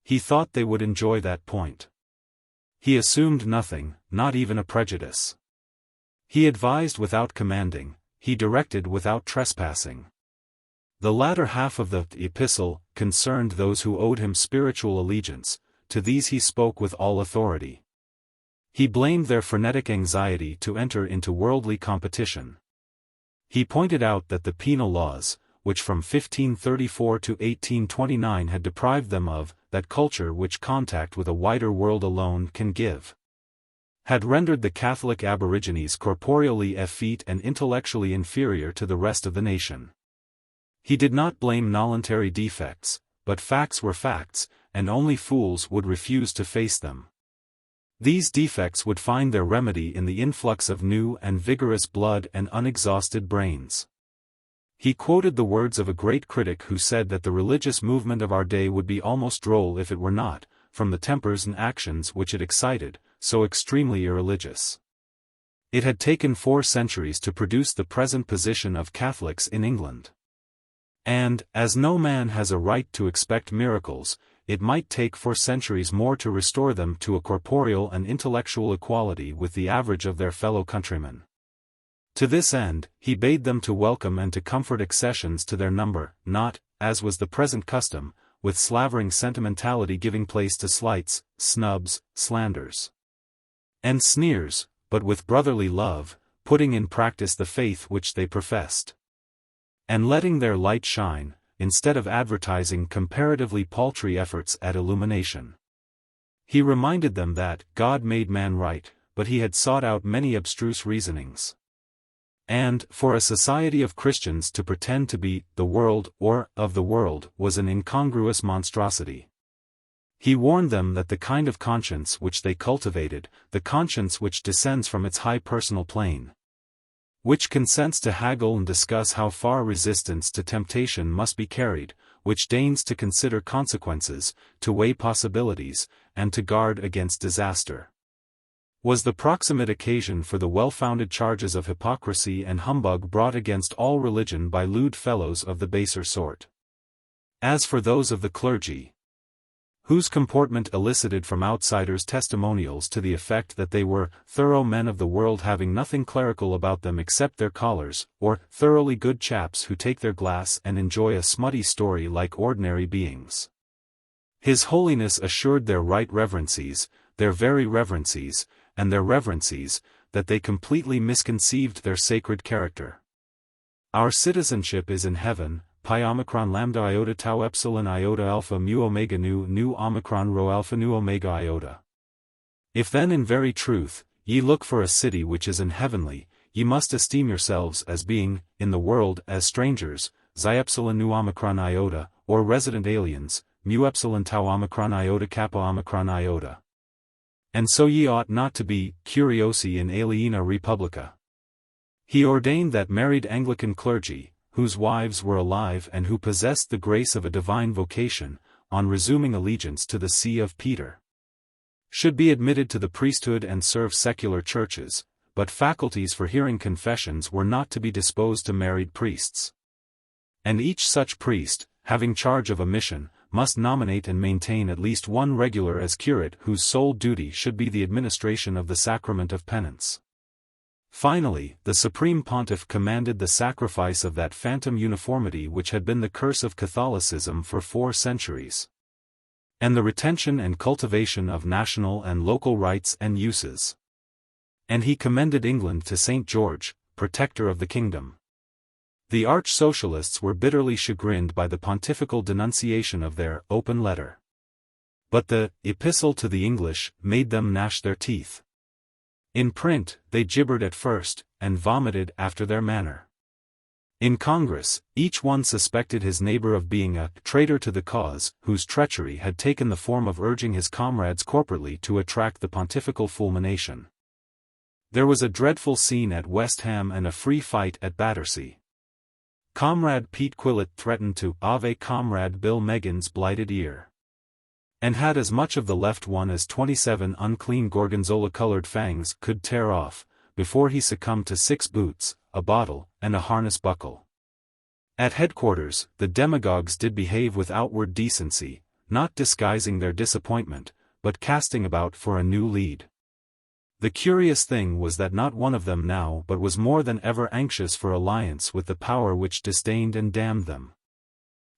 He thought they would enjoy that point. He assumed nothing, not even a prejudice. He advised without commanding, he directed without trespassing. The latter half of the epistle concerned those who owed him spiritual allegiance, to these he spoke with all authority. He blamed their frenetic anxiety to enter into worldly competition. He pointed out that the penal laws, which from 1534 to 1829 had deprived them of that culture which contact with a wider world alone can give, had rendered the Catholic aborigines corporeally effete and intellectually inferior to the rest of the nation. He did not blame voluntary defects, but facts were facts, and only fools would refuse to face them. These defects would find their remedy in the influx of new and vigorous blood and unexhausted brains. He quoted the words of a great critic who said that the religious movement of our day would be almost droll if it were not, from the tempers and actions which it excited, so extremely irreligious. It had taken 4 centuries to produce the present position of Catholics in England. And, as no man has a right to expect miracles, it might take 4 centuries more to restore them to a corporeal and intellectual equality with the average of their fellow countrymen. To this end, he bade them to welcome and to comfort accessions to their number, not, as was the present custom, with slavering sentimentality giving place to slights, snubs, slanders, and sneers, but with brotherly love, putting in practice the faith which they professed, and letting their light shine, instead of advertising comparatively paltry efforts at illumination. He reminded them that God made man right, but he had sought out many abstruse reasonings. And, for a society of Christians to pretend to be the world or of the world was an incongruous monstrosity. He warned them that the kind of conscience which they cultivated, the conscience which descends from its high personal plane, which consents to haggle and discuss how far resistance to temptation must be carried, which deigns to consider consequences, to weigh possibilities, and to guard against disaster, was the proximate occasion for the well-founded charges of hypocrisy and humbug brought against all religion by lewd fellows of the baser sort. As for those of the clergy, whose comportment elicited from outsiders testimonials to the effect that they were thorough men of the world having nothing clerical about them except their collars, or thoroughly good chaps who take their glass and enjoy a smutty story like ordinary beings. His Holiness assured their right reverencies, their very reverencies, and their reverencies, that they completely misconceived their sacred character. Our citizenship is in heaven, pi omicron lambda iota tau epsilon iota alpha mu omega nu omicron rho alpha nu omega iota. If then in very truth, ye look for a city which is in heavenly, ye must esteem yourselves as being, in the world, as strangers, xi epsilon nu omicron iota, or resident aliens, mu epsilon tau omicron iota kappa omicron iota. And so ye ought not to be, curiosi in aliena republica. He ordained that married Anglican clergy, whose wives were alive and who possessed the grace of a divine vocation, on resuming allegiance to the See of Peter, should be admitted to the priesthood and serve secular churches, but faculties for hearing confessions were not to be disposed to married priests. And each such priest, having charge of a mission, must nominate and maintain at least one regular as curate whose sole duty should be the administration of the sacrament of penance. Finally, the Supreme Pontiff commanded the sacrifice of that phantom uniformity which had been the curse of Catholicism for 4 centuries, and the retention and cultivation of national and local rights and uses. And he commended England to St. George, protector of the kingdom. The arch-socialists were bitterly chagrined by the pontifical denunciation of their open letter. But the epistle to the English made them gnash their teeth. In print, they gibbered at first, and vomited after their manner. In Congress, each one suspected his neighbor of being a traitor to the cause, whose treachery had taken the form of urging his comrades corporately to attract the pontifical fulmination. There was a dreadful scene at West Ham and a free fight at Battersea. Comrade Pete Quillett threatened to ave Comrade Bill Megan's blighted ear, and had as much of the left one as 27 unclean gorgonzola-colored fangs could tear off, before he succumbed to 6 boots, a bottle, and a harness buckle. At headquarters, the demagogues did behave with outward decency, not disguising their disappointment, but casting about for a new lead. The curious thing was that not one of them now but was more than ever anxious for alliance with the power which disdained and damned them.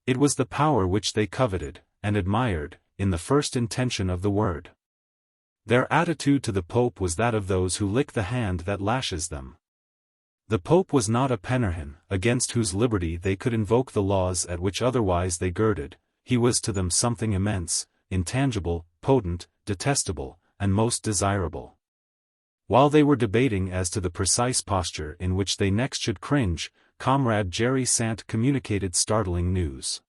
It was the power which they coveted, and admired, in the first intention of the word. Their attitude to the Pope was that of those who lick the hand that lashes them. The Pope was not a Pennerhan, against whose liberty they could invoke the laws at which otherwise they girded. He was to them something immense, intangible, potent, detestable, and most desirable. While they were debating as to the precise posture in which they next should cringe, Comrade Jerry Sant communicated startling news.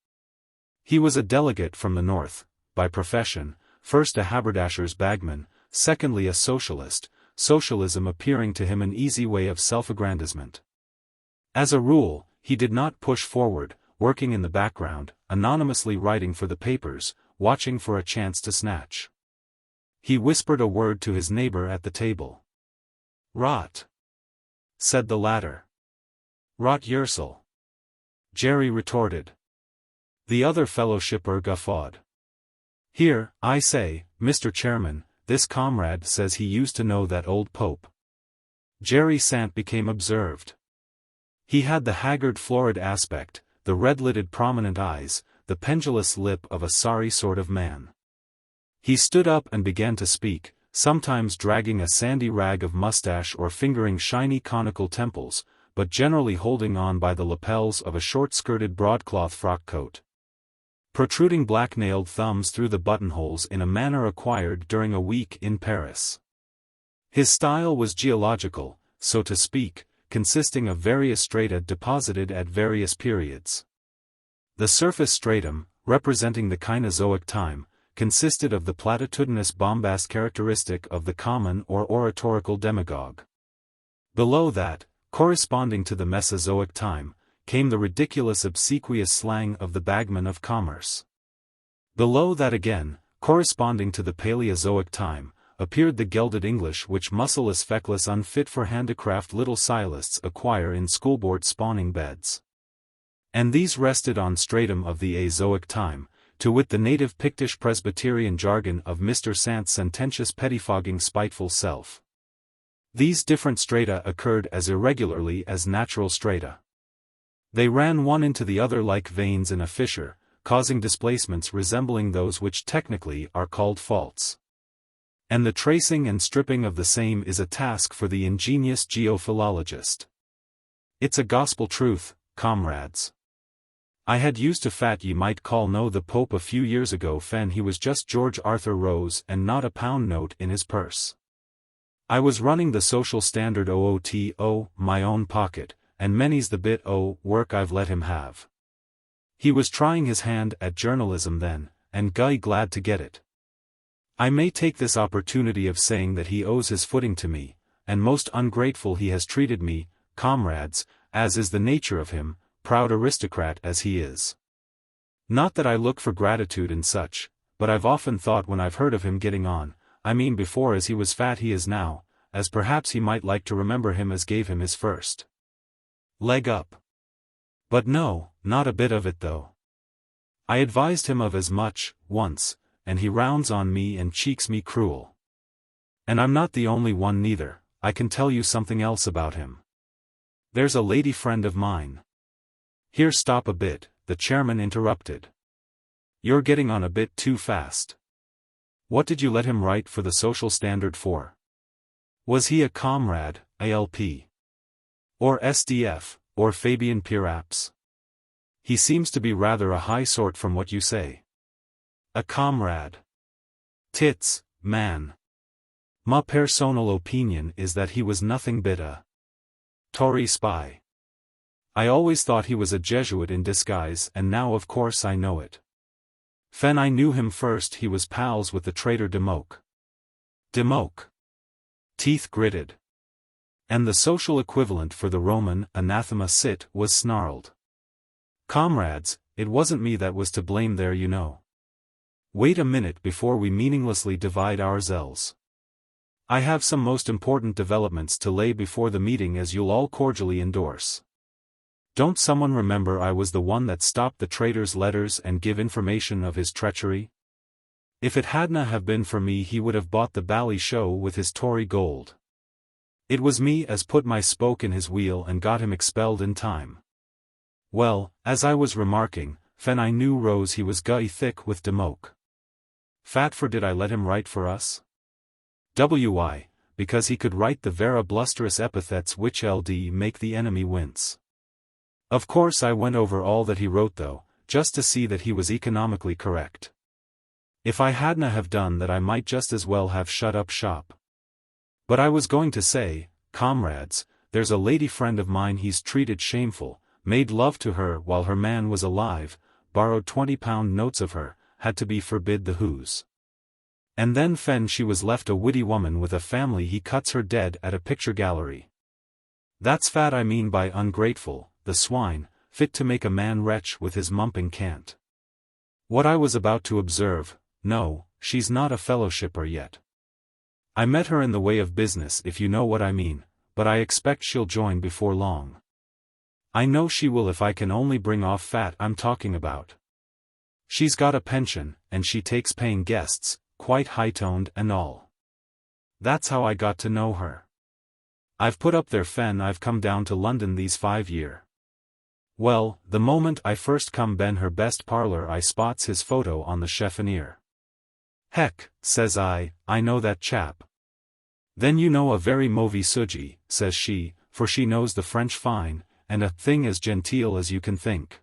He was a delegate from the North, by profession, first a haberdasher's bagman, secondly a socialist, socialism appearing to him an easy way of self-aggrandizement. As a rule, he did not push forward, working in the background, anonymously writing for the papers, watching for a chance to snatch. He whispered a word to his neighbor at the table. "Rot," said the latter. "Rot yourself," Jerry retorted. The other fellowshipper guffawed. "Here, I say, Mr. Chairman, this comrade says he used to know that old Pope." Jerry Sant became observed. He had the haggard florid aspect, the red-lidded prominent eyes, the pendulous lip of a sorry sort of man. He stood up and began to speak, sometimes dragging a sandy rag of mustache or fingering shiny conical temples, but generally holding on by the lapels of a short-skirted broadcloth frock coat. Protruding black-nailed thumbs through the buttonholes in a manner acquired during a week in Paris. His style was geological, so to speak, consisting of various strata deposited at various periods. The surface stratum, representing the Cainozoic time, consisted of the platitudinous bombast characteristic of the common or oratorical demagogue. Below that, corresponding to the Mesozoic time, came the ridiculous obsequious slang of the bagman of commerce. Below that again, corresponding to the Paleozoic time, appeared the gelded English which muscleless feckless unfit for handicraft little sciolists acquire in schoolboard spawning beds. And these rested on stratum of the Azoic time, to wit the native Pictish Presbyterian jargon of Mr. Sant's sententious pettifogging spiteful self. These different strata occurred as irregularly as natural strata. They ran one into the other like veins in a fissure, causing displacements resembling those which technically are called faults. And the tracing and stripping of the same is a task for the ingenious geophilologist. It's a gospel truth, comrades. I had used to fat ye might call know the Pope a few years ago fen he was just George Arthur Rose and not a pound note in his purse. I was running the social standard OOTO, my own pocket, and many's the bit work I've let him have. He was trying his hand at journalism then, and guy glad to get it. I may take this opportunity of saying that he owes his footing to me, and most ungrateful he has treated me, comrades, as is the nature of him, proud aristocrat as he is. Not that I look for gratitude in such, but I've often thought when I've heard of him getting on, I mean before as he was fat he is now, as perhaps he might like to remember him as gave him his first leg up. But no, not a bit of it though. I advised him of as much, once, and he rounds on me and cheeks me cruel. And I'm not the only one neither, I can tell you something else about him. There's a lady friend of mine. Here stop a bit, the chairman interrupted. You're getting on a bit too fast. What did you let him write for the social standard for? Was he a comrade, ALP? Or SDF, or Fabian Piraps? He seems to be rather a high sort from what you say. A comrade. Tits, man. My personal opinion is that he was nothing but a Tory spy. I always thought he was a Jesuit in disguise and now of course I know it. Fen I knew him first he was pals with the traitor Democ. Democ. Teeth gritted. And the social equivalent for the Roman anathema sit was snarled. Comrades, it wasn't me that was to blame there you know. Wait a minute before we meaninglessly divide ourselves. I have some most important developments to lay before the meeting as you'll all cordially endorse. Don't someone remember I was the one that stopped the traitor's letters and give information of his treachery? If it hadna have been for me he would have bought the bally show with his Tory gold. It was me as put my spoke in his wheel and got him expelled in time. Well, as I was remarking, fen I knew Rose he was guy thick with Democ. Fat for did I let him write for us? Why, because he could write the vera blusterous epithets which ld make the enemy wince. Of course I went over all that he wrote though, just to see that he was economically correct. If I hadna have done that I might just as well have shut up shop. But I was going to say, comrades, there's a lady friend of mine he's treated shameful, made love to her while her man was alive, borrowed £20 notes of her, had to be forbid the who's. And then fen she was left a witty woman with a family he cuts her dead at a picture gallery. That's fat I mean by ungrateful, the swine, fit to make a man wretch with his mumping cant. What I was about to observe, no, she's not a fellowshipper yet. I met her in the way of business if you know what I mean, but I expect she'll join before long. I know she will if I can only bring off fat I'm talking about. She's got a pension, and she takes paying guests, quite high-toned and all. That's how I got to know her. I've put up there fen I've come down to London these 5 year. Well, the moment I first come ben her best parlour I spots his photo on the chiffonier. Heck, says I know that chap. Then you know a very mauvais sujet, says she, for she knows the French fine, and a thing as genteel as you can think.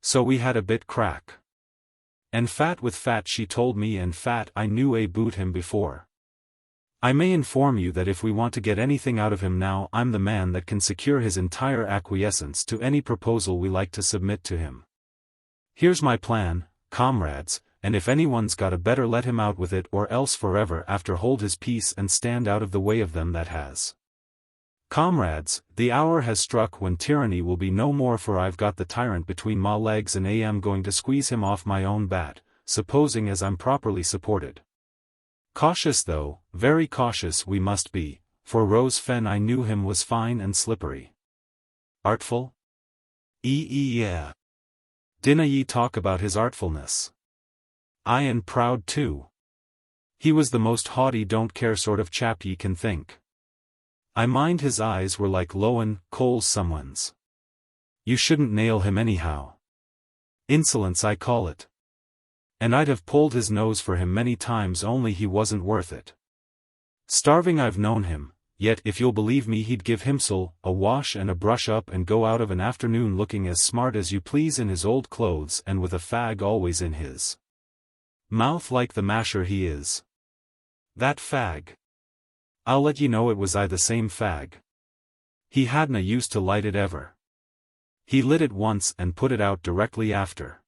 So we had a bit crack. And fat with fat she told me and fat I knew about him before. I may inform you that if we want to get anything out of him now I'm the man that can secure his entire acquiescence to any proposal we like to submit to him. Here's my plan, comrades, and if anyone's got a better let him out with it or else forever after hold his peace and stand out of the way of them that has. Comrades, the hour has struck when tyranny will be no more for I've got the tyrant between my legs and am going to squeeze him off my own bat, supposing as I'm properly supported. Cautious though, very cautious we must be, for Rose fen I knew him was fine and slippery. Artful? Yeah. Dinna ye talk about his artfulness. Aye, and proud too. He was the most haughty don't-care sort of chap ye can think. I mind his eyes were like lowen coals someone's. You shouldn't nail him anyhow. Insolence I call it. And I'd have pulled his nose for him many times, only he wasn't worth it. Starving I've known him, yet if you'll believe me he'd give himself a wash and a brush up and go out of an afternoon looking as smart as you please in his old clothes and with a fag always in his mouth like the masher he is. That fag. I'll let ye know it was the same fag. He hadna used to light it ever. He lit it once and put it out directly after.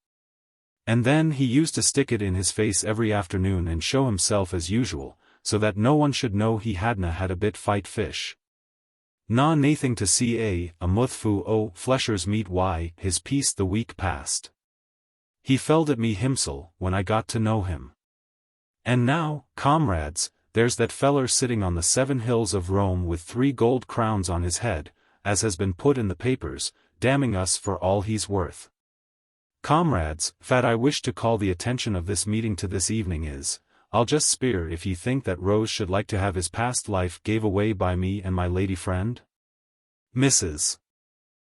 And then he used to stick it in his face every afternoon and show himself as usual, so that no one should know he hadna had a bit fight fish. Na nathing to see a muthfu o fleshers meat why his peace the week past. He felled at me himsel when I got to know him. And now, comrades, there's that feller sitting on the 7 hills of Rome with 3 gold crowns on his head, as has been put in the papers, damning us for all he's worth. Comrades, fat I wish to call the attention of this meeting to this evening is, I'll just speer if ye think that Rose should like to have his past life gave away by me and my lady friend? Mrs.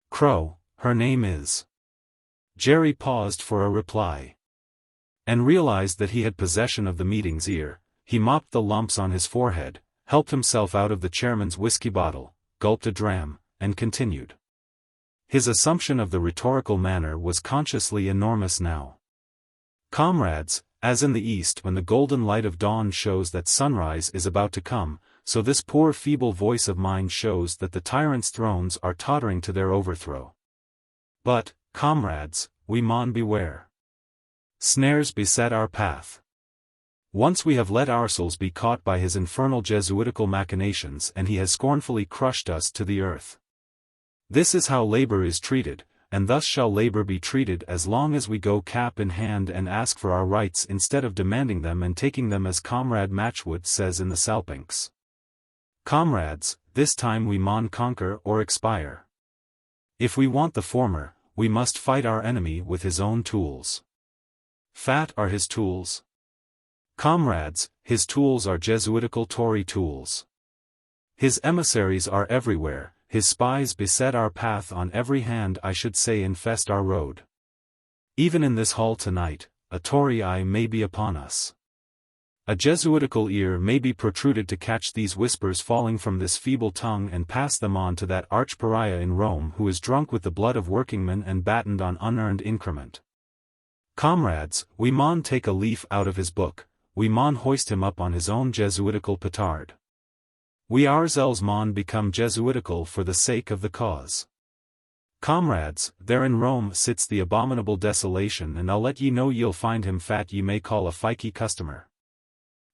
Crow, her name is. Jerry paused for a reply. And realized that he had possession of the meeting's ear. He mopped the lumps on his forehead, helped himself out of the chairman's whiskey bottle, gulped a dram, and continued. His assumption of the rhetorical manner was consciously enormous now. Comrades, as in the East when the golden light of dawn shows that sunrise is about to come, so this poor feeble voice of mine shows that the tyrants' thrones are tottering to their overthrow. But, comrades, we maun beware. Snares beset our path. Once we have let ourselves be caught by his infernal Jesuitical machinations and he has scornfully crushed us to the earth. This is how labor is treated, and thus shall labor be treated as long as we go cap in hand and ask for our rights instead of demanding them and taking them, as Comrade Matchwood says in the Salpinks. Comrades, this time we maun conquer or expire. If we want the former, we must fight our enemy with his own tools. Fat are his tools. Comrades, his tools are Jesuitical Tory tools. His emissaries are everywhere, his spies beset our path on every hand, I should say infest our road. Even in this hall tonight, a Tory eye may be upon us. A Jesuitical ear may be protruded to catch these whispers falling from this feeble tongue and pass them on to that arch-pariah in Rome who is drunk with the blood of workingmen and battened on unearned increment. Comrades, we maun take a leaf out of his book. We maun hoist him up on his own Jesuitical petard. We ourselves maun become Jesuitical for the sake of the cause. Comrades, there in Rome sits the abominable desolation, and I'll let ye know ye'll find him fat ye may call a fikey customer.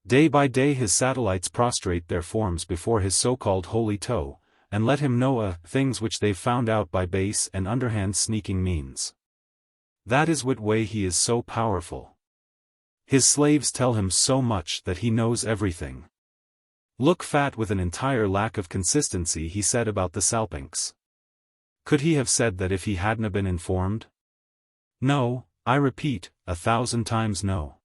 Day by day his satellites prostrate their forms before his so-called holy toe, and let him know things which they've found out by base and underhand sneaking means. That is what way he is so powerful. His slaves tell him so much that he knows everything. Look fat with an entire lack of consistency he said about the Salpinks. Could he have said that if he hadna been informed? No, I repeat, 1,000 times no.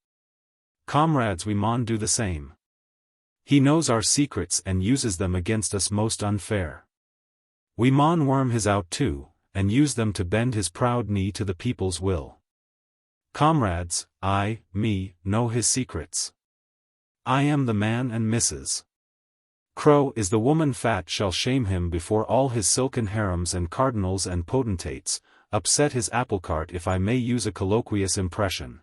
Comrades, we maun do the same. He knows our secrets and uses them against us most unfair. We maun worm his out too, and use them to bend his proud knee to the people's will. Comrades, me, know his secrets. I am the man, and Mrs. Crow is the woman. Fat shall shame him before all his silken harems and cardinals and potentates, upset his apple cart, if I may use a colloquious impression.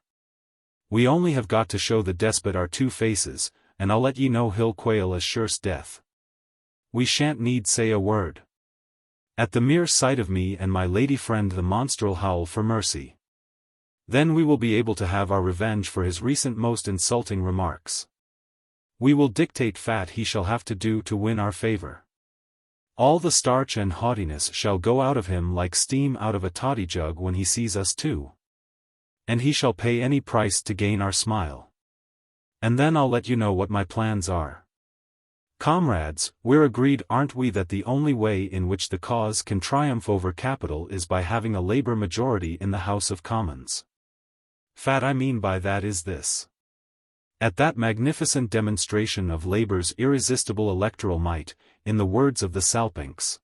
We only have got to show the despot our 2 faces, and I'll let ye know he'll quail as sure's death. We shan't need say a word. At the mere sight of me and my lady friend the monstrel howl for mercy. Then we will be able to have our revenge for his recent most insulting remarks. We will dictate fat he shall have to do to win our favor. All the starch and haughtiness shall go out of him like steam out of a toddy jug when he sees us too. And he shall pay any price to gain our smile. And then I'll let you know what my plans are. Comrades, we're agreed, aren't we, that the only way in which the cause can triumph over capital is by having a Labour majority in the House of Commons? What I mean by that is this. At that magnificent demonstration of Labour's irresistible electoral might, in the words of the Salpinks,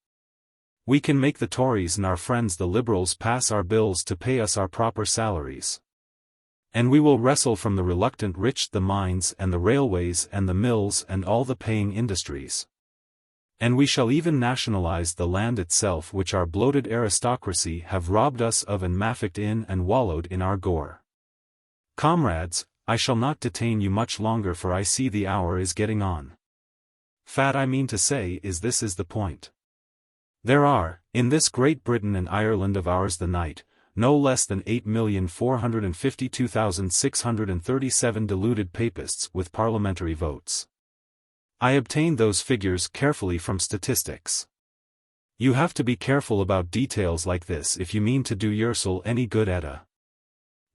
we can make the Tories and our friends the Liberals pass our bills to pay us our proper salaries. And we will wrestle from the reluctant rich the mines and the railways and the mills and all the paying industries. And we shall even nationalize the land itself which our bloated aristocracy have robbed us of and mafficked in and wallowed in our gore. Comrades, I shall not detain you much longer, for I see the hour is getting on. What I mean to say is, this is the point. There are, in this Great Britain and Ireland of ours the night, no less than 8,452,637 deluded papists with parliamentary votes. I obtained those figures carefully from statistics. You have to be careful about details like this if you mean to do yourself any good at a.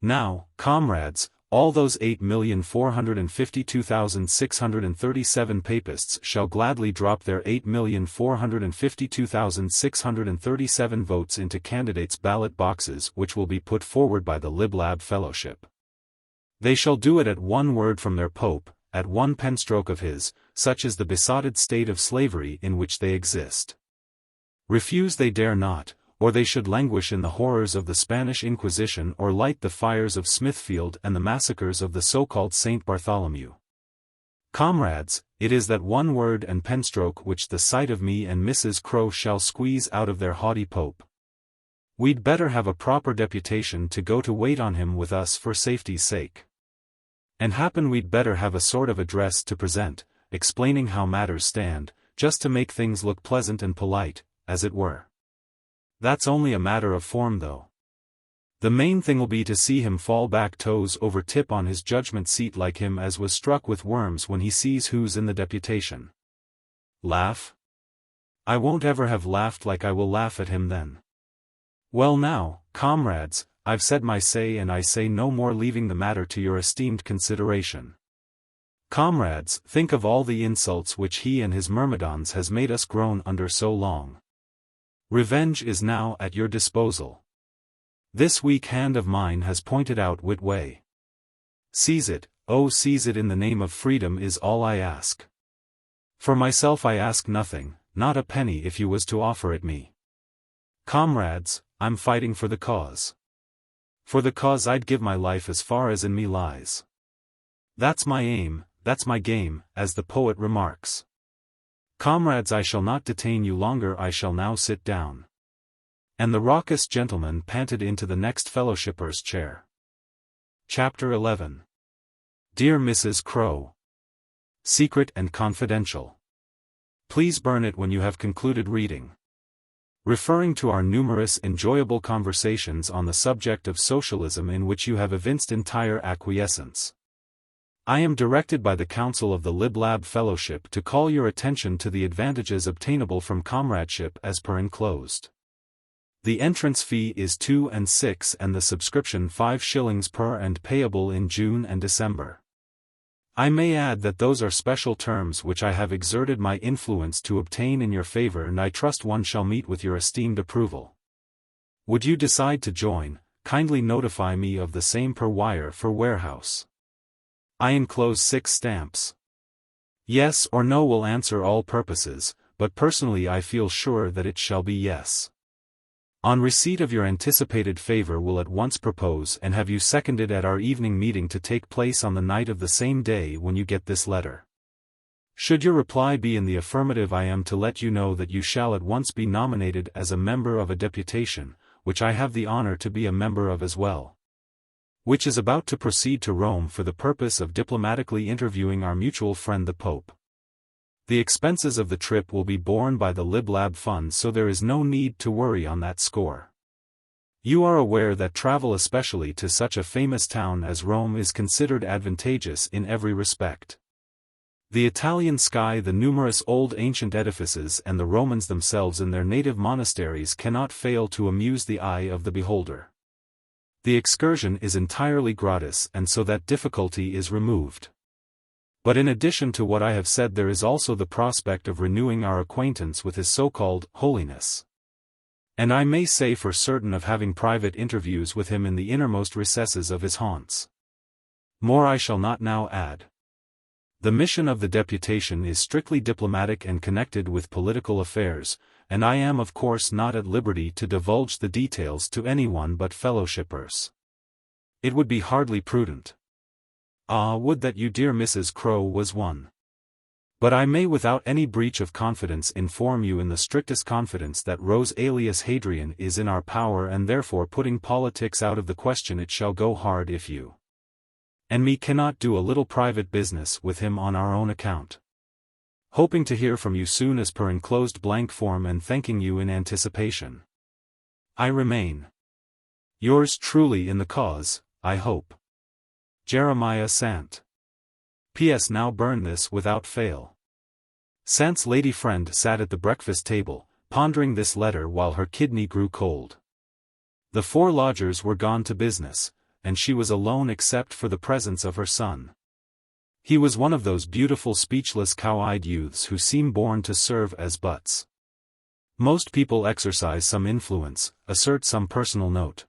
Now, comrades, all those 8,452,637 papists shall gladly drop their 8,452,637 votes into candidates' ballot boxes which will be put forward by the Lib-Lab Fellowship. They shall do it at one word from their Pope, at one penstroke of his, such is the besotted state of slavery in which they exist. Refuse they dare not, or they should languish in the horrors of the Spanish Inquisition or light the fires of Smithfield and the massacres of the so-called St. Bartholomew. Comrades, it is that one word and penstroke which the sight of me and Mrs. Crowe shall squeeze out of their haughty Pope. We'd better have a proper deputation to go to wait on him with us for safety's sake. And happen we'd better have a sort of address to present, explaining how matters stand, just to make things look pleasant and polite, as it were. That's only a matter of form though. The main thing'll be to see him fall back toes over tip on his judgment seat like him as was struck with worms when he sees who's in the deputation. Laugh? I won't ever have laughed like I will laugh at him then. Well now, comrades, I've said my say and I say no more, leaving the matter to your esteemed consideration. Comrades, think of all the insults which he and his myrmidons has made us groan under so long. Revenge is now at your disposal. This weak hand of mine has pointed out whit way. Seize it, oh seize it, in the name of freedom is all I ask. For myself I ask nothing, not a penny if you was to offer it me. Comrades, I'm fighting for the cause. For the cause I'd give my life as far as in me lies. That's my aim, that's my game, as the poet remarks. Comrades, I shall not detain you longer, I shall now sit down. And the raucous gentleman panted into the next fellowshipper's chair. Chapter 11. Dear Mrs. Crowe. Secret and confidential. Please burn it when you have concluded reading. Referring to our numerous enjoyable conversations on the subject of socialism in which you have evinced entire acquiescence. I am directed by the Council of the Lib-Lab Fellowship to call your attention to the advantages obtainable from comradeship as per enclosed. The entrance fee is 2 and 6 and the subscription 5 shillings per and payable in June and December. I may add that those are special terms which I have exerted my influence to obtain in your favor, and I trust one shall meet with your esteemed approval. Would you decide to join, kindly notify me of the same per wire for warehouse. I enclose 6 stamps. Yes or no will answer all purposes, but personally I feel sure that it shall be yes. On receipt of your anticipated favor will at once propose and have you seconded at our evening meeting to take place on the night of the same day when you get this letter. Should your reply be in the affirmative, I am to let you know that you shall at once be nominated as a member of a deputation, which I have the honor to be a member of as well, which is about to proceed to Rome for the purpose of diplomatically interviewing our mutual friend the Pope. The expenses of the trip will be borne by the Lib-Lab Fund, so there is no need to worry on that score. You are aware that travel especially to such a famous town as Rome is considered advantageous in every respect. The Italian sky, the numerous old ancient edifices, and the Romans themselves in their native monasteries cannot fail to amuse the eye of the beholder. The excursion is entirely gratis, and so that difficulty is removed. But in addition to what I have said, there is also the prospect of renewing our acquaintance with His so-called Holiness. And I may say for certain of having private interviews with him in the innermost recesses of his haunts. More I shall not now add. The mission of the deputation is strictly diplomatic and connected with political affairs, and I am of course not at liberty to divulge the details to anyone but fellowshippers. It would be hardly prudent. Ah, would that you, dear Mrs. Crowe, was one. But I may without any breach of confidence inform you in the strictest confidence that Rose alias Hadrian is in our power, and therefore putting politics out of the question it shall go hard if you and me cannot do a little private business with him on our own account. Hoping to hear from you soon as per enclosed blank form, and thanking you in anticipation, I remain yours truly in the cause, I hope, Jeremiah Sant. P.S. Now burn this without fail. Sant's lady friend sat at the breakfast table, pondering this letter while her kidney grew cold. The 4 lodgers were gone to business, and she was alone except for the presence of her son. He was one of those beautiful speechless cow-eyed youths who seem born to serve as butts. Most people exercise some influence, assert some personal note.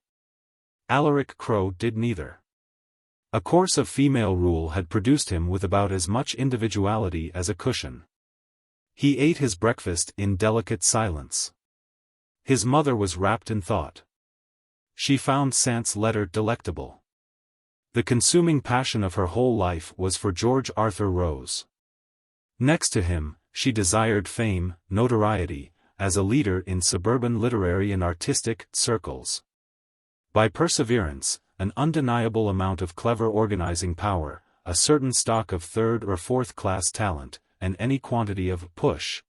Alaric Crowe did neither. A course of female rule had produced him with about as much individuality as a cushion. He ate his breakfast in delicate silence. His mother was wrapped in thought. She found Sant's letter delectable. The consuming passion of her whole life was for George Arthur Rose. Next to him, she desired fame, notoriety, as a leader in suburban literary and artistic circles. By perseverance, an undeniable amount of clever organizing power, a certain stock of 3rd or 4th class talent, and any quantity of push.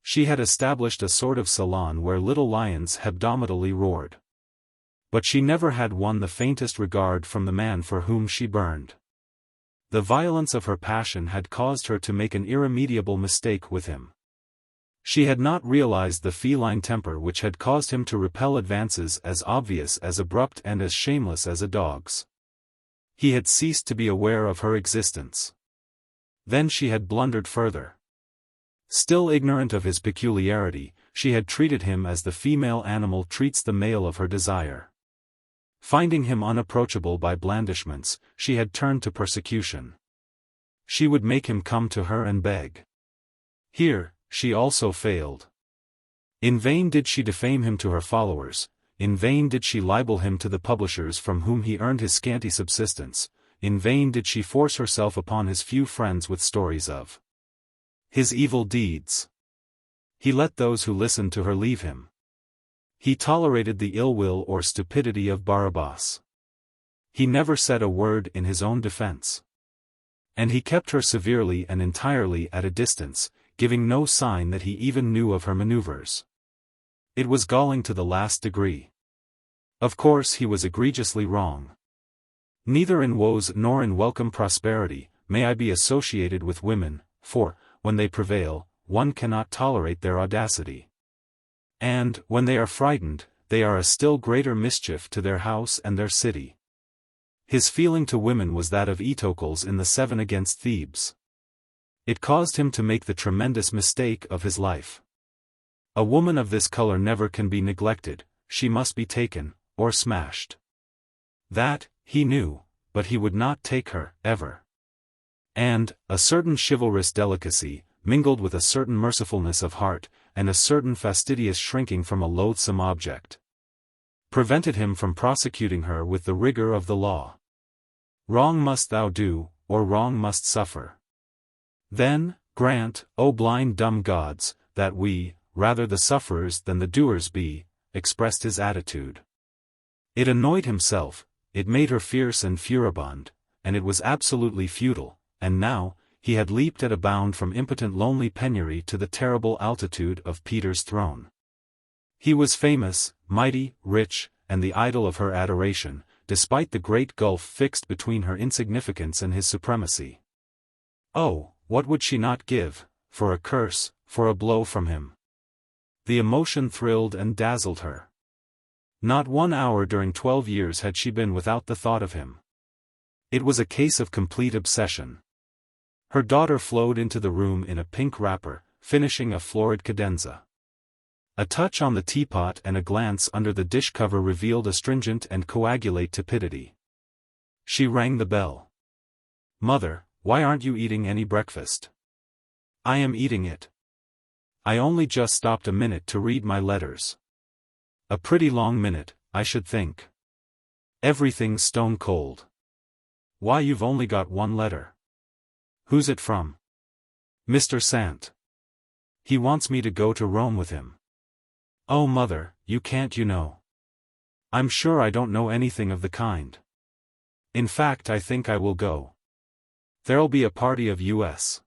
She had established a sort of salon where little lions hebdomadally roared. But she never had won the faintest regard from the man for whom she burned. The violence of her passion had caused her to make an irremediable mistake with him. She had not realized the feline temper which had caused him to repel advances as obvious, as abrupt, and as shameless as a dog's. He had ceased to be aware of her existence. Then she had blundered further. Still ignorant of his peculiarity, she had treated him as the female animal treats the male of her desire. Finding him unapproachable by blandishments, she had turned to persecution. She would make him come to her and beg. Here, she also failed. In vain did she defame him to her followers, in vain did she libel him to the publishers from whom he earned his scanty subsistence, in vain did she force herself upon his few friends with stories of his evil deeds. He let those who listened to her leave him. He tolerated the ill will or stupidity of Barabbas. He never said a word in his own defense. And he kept her severely and entirely at a distance, giving no sign that he even knew of her maneuvers. It was galling to the last degree. Of course he was egregiously wrong. Neither in woes nor in welcome prosperity may I be associated with women, for, when they prevail, one cannot tolerate their audacity. And, when they are frightened, they are a still greater mischief to their house and their city. His feeling to women was that of Eteocles in the 7 against Thebes. It caused him to make the tremendous mistake of his life. A woman of this color never can be neglected, she must be taken, or smashed. That, he knew, but he would not take her, ever. And, a certain chivalrous delicacy, mingled with a certain mercifulness of heart, and a certain fastidious shrinking from a loathsome object, prevented him from prosecuting her with the rigor of the law. Wrong must thou do, or wrong must suffer. Then, grant, O blind dumb gods, that we, rather the sufferers than the doers be, expressed his attitude. It annoyed himself, it made her fierce and furibund, and it was absolutely futile, and now, he had leaped at a bound from impotent lonely penury to the terrible altitude of Peter's throne. He was famous, mighty, rich, and the idol of her adoration, despite the great gulf fixed between her insignificance and his supremacy. Oh, what would she not give, for a curse, for a blow from him? The emotion thrilled and dazzled her. Not 1 hour during 12 years had she been without the thought of him. It was a case of complete obsession. Her daughter flowed into the room in a pink wrapper, finishing a florid cadenza. A touch on the teapot and a glance under the dish cover revealed astringent and coagulate tepidity. She rang the bell. "Mother, why aren't you eating any breakfast?" "I am eating it. I only just stopped a minute to read my letters." "A pretty long minute, I should think. Everything's stone cold." "Why, you've only got one letter." "Who's it from?" "Mr. Sant. He wants me to go to Rome with him." "Oh, Mother, you can't, you know." "I'm sure I don't know anything of the kind. In fact, I think I will go. There'll be a party of US.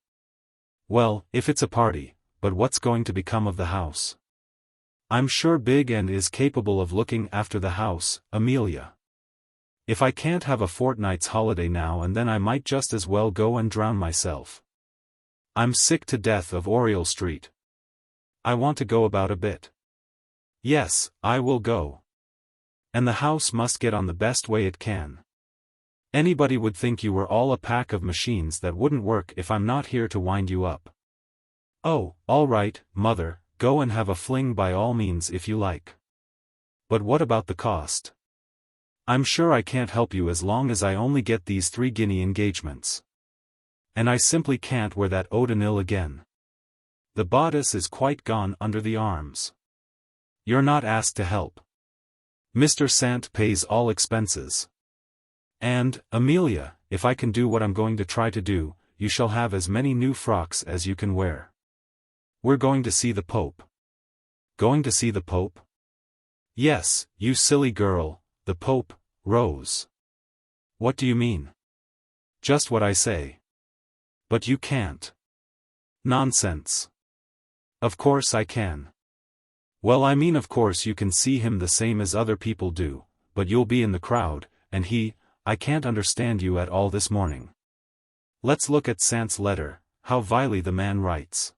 "Well, if it's a party, but what's going to become of the house?" "I'm sure Big N is capable of looking after the house, Amelia. If I can't have a fortnight's holiday now and then I might just as well go and drown myself. I'm sick to death of Oriel Street. I want to go about a bit." "Yes, I will go. And the house must get on the best way it can. Anybody would think you were all a pack of machines that wouldn't work if I'm not here to wind you up." "Oh, all right, Mother, go and have a fling by all means if you like. But what about the cost? I'm sure I can't help you as long as I only get these 3 guinea engagements. And I simply can't wear that eau de Nil again. The bodice is quite gone under the arms. You're not asked to help. Mr. Sant pays all expenses. And, Amelia, if I can do what I'm going to try to do, you shall have as many new frocks as you can wear. We're going to see the Pope." "Going to see the Pope?" "Yes, you silly girl, the Pope, Rose." "What do you mean?" "Just what I say." "But you can't." "Nonsense. Of course I can." "Well, I mean, of course you can see him the same as other people do, but you'll be in the crowd, and I can't understand you at all this morning. Let's look at Sant's letter. How vilely the man writes.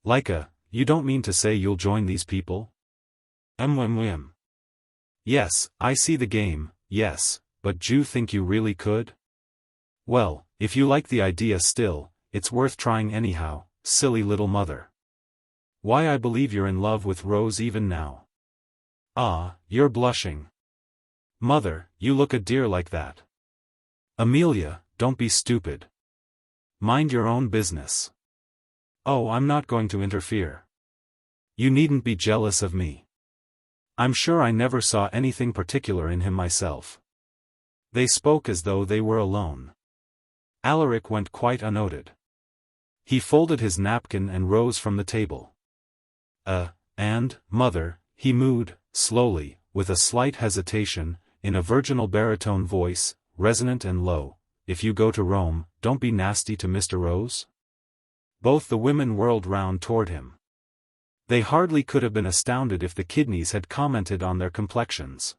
You don't mean to say you'll join these people?" "Yes, I see the game, yes, but d'you think you really could?" "Well, if you like the idea still, it's worth trying anyhow, silly little mother. Why, I believe you're in love with Rose even now." "Ah, you're blushing. Mother, you look a dear like that." "Amelia, don't be stupid. Mind your own business." "Oh, I'm not going to interfere. You needn't be jealous of me. I'm sure I never saw anything particular in him myself." They spoke as though they were alone. Alaric went quite unnoted. He folded his napkin and rose from the table. And, Mother," he mooed, slowly, with a slight hesitation, in a virginal baritone voice, resonant and low, "if you go to Rome, don't be nasty to Mr. Rose?" Both the women whirled round toward him. They hardly could have been astounded if the kidneys had commented on their complexions.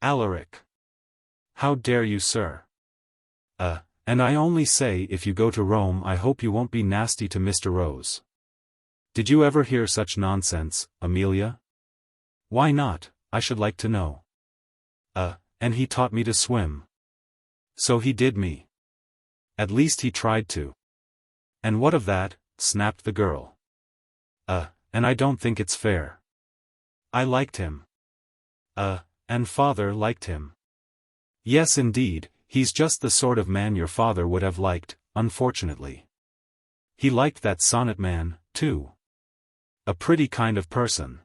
"Alaric! How dare you, sir? And I only say if you go to Rome I hope you won't be nasty to Mr. Rose. Did you ever hear such nonsense, Amelia?" "Why not, I should like to know." And he taught me to swim." "So he did me. At least he tried to." "And what of that?" snapped the girl. And I don't think it's fair. I liked him. And father liked him." "Yes indeed, he's just the sort of man your father would have liked, unfortunately. He liked that sonnet man, too. A pretty kind of person.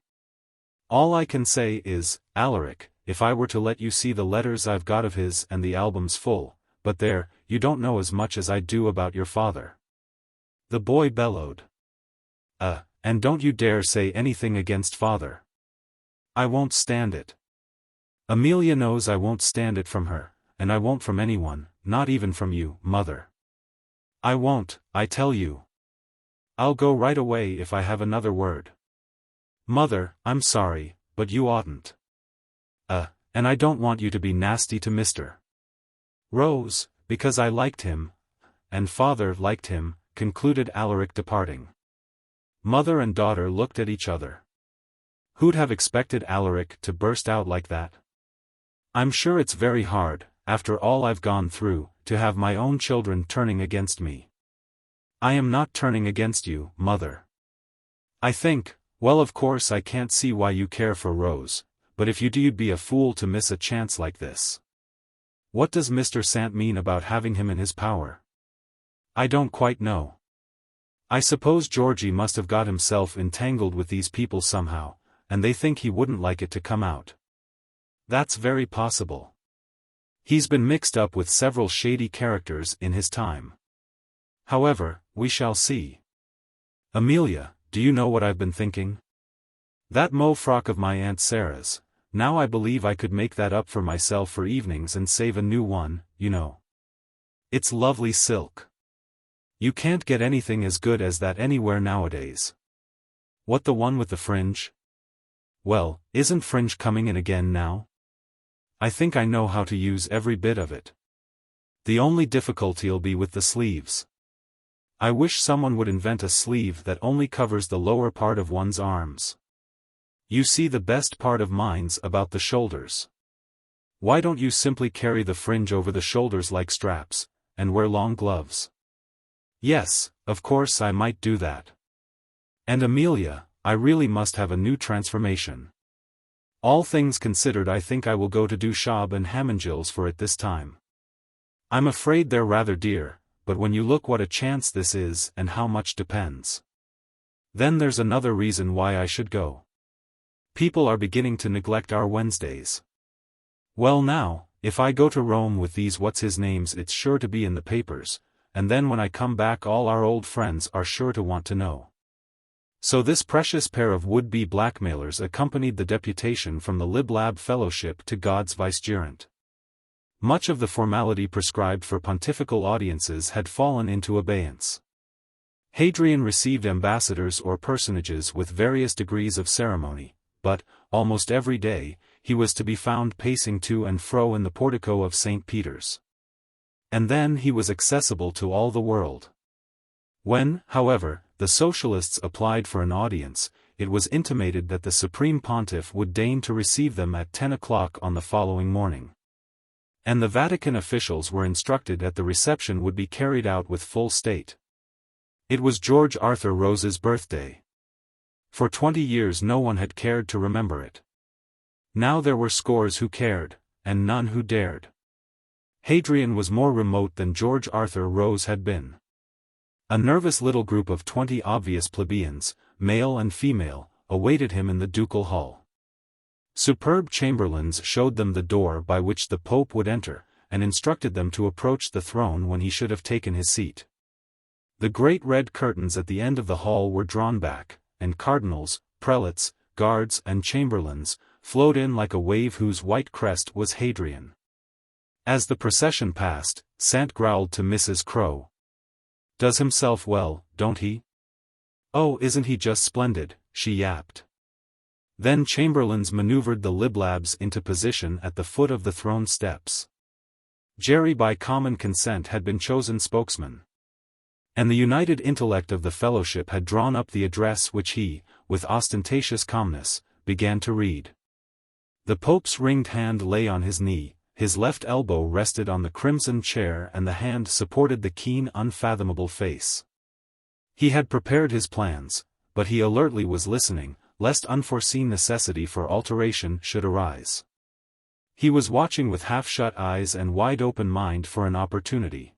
All I can say is, Alaric, if I were to let you see the letters I've got of his and the album's full, but there, you don't know as much as I do about your father." The boy bellowed. And don't you dare say anything against father. I won't stand it. Amelia knows I won't stand it from her, and I won't from anyone, not even from you, Mother. I won't, I tell you. I'll go right away if I have another word. Mother, I'm sorry, but you oughtn't. And I don't want you to be nasty to Mr. Rose, because I liked him, and father liked him, concluded Alaric, departing. Mother and daughter looked at each other. Who'd have expected Alaric to burst out like that? I'm sure it's very hard, after all I've gone through, to have my own children turning against me. I am not turning against you, Mother. I think, Well, of course I can't see why you care for Rose, but if you do, you'd be a fool to miss a chance like this. What does Mr. Sant mean about having him in his power? I don't quite know. I suppose Georgie must have got himself entangled with these people somehow, and they think he wouldn't like it to come out. That's very possible. He's been mixed up with several shady characters in his time. However, we shall see. Amelia, do you know what I've been thinking? That mauve frock of my Aunt Sarah's, now I believe I could make that up for myself for evenings and save a new one, you know. It's lovely silk. You can't get anything as good as that anywhere nowadays. What, the one with the fringe? Well, isn't fringe coming in again now? I think I know how to use every bit of it. The only difficulty'll be with the sleeves. I wish someone would invent a sleeve that only covers the lower part of one's arms. You see, the best part of mine's about the shoulders. Why don't you simply carry the fringe over the shoulders like straps, and wear long gloves? Yes, of course I might do that. And Amelia, I really must have a new transformation. All things considered, I think I will go to Duchab and Hamongil's for it this time. I'm afraid they're rather dear, but when you look what a chance this is and how much depends. Then there's another reason why I should go. People are beginning to neglect our Wednesdays. Well now, if I go to Rome with these what's-his-names, it's sure to be in the papers, and then when I come back all our old friends are sure to want to know. So this precious pair of would-be blackmailers accompanied the deputation from the Lib Lab Fellowship to God's vicegerent. Much of the formality prescribed for pontifical audiences had fallen into abeyance. Hadrian received ambassadors or personages with various degrees of ceremony, but, almost every day, he was to be found pacing to and fro in the portico of St. Peter's. And then he was accessible to all the world. When, however, the socialists applied for an audience, it was intimated that the Supreme Pontiff would deign to receive them at 10 o'clock on the following morning. And the Vatican officials were instructed that the reception would be carried out with full state. It was George Arthur Rose's birthday. For 20 years no one had cared to remember it. Now there were scores who cared, and none who dared. Hadrian was more remote than George Arthur Rose had been. A nervous little group of 20 obvious plebeians, male and female, awaited him in the ducal hall. Superb chamberlains showed them the door by which the Pope would enter, and instructed them to approach the throne when he should have taken his seat. The great red curtains at the end of the hall were drawn back, and cardinals, prelates, guards and chamberlains flowed in like a wave whose white crest was Hadrian. As the procession passed, Sant growled to Mrs. Crowe. "Does himself well, don't he?" "Oh, isn't he just splendid," she yapped. Then chamberlains maneuvered the liblabs into position at the foot of the throne steps. Jerry by common consent had been chosen spokesman. And the united intellect of the fellowship had drawn up the address which he, with ostentatious calmness, began to read. The Pope's ringed hand lay on his knee, his left elbow rested on the crimson chair and the hand supported the keen unfathomable face. He had prepared his plans, but he alertly was listening, lest unforeseen necessity for alteration should arise. He was watching with half-shut eyes and wide-open mind for an opportunity.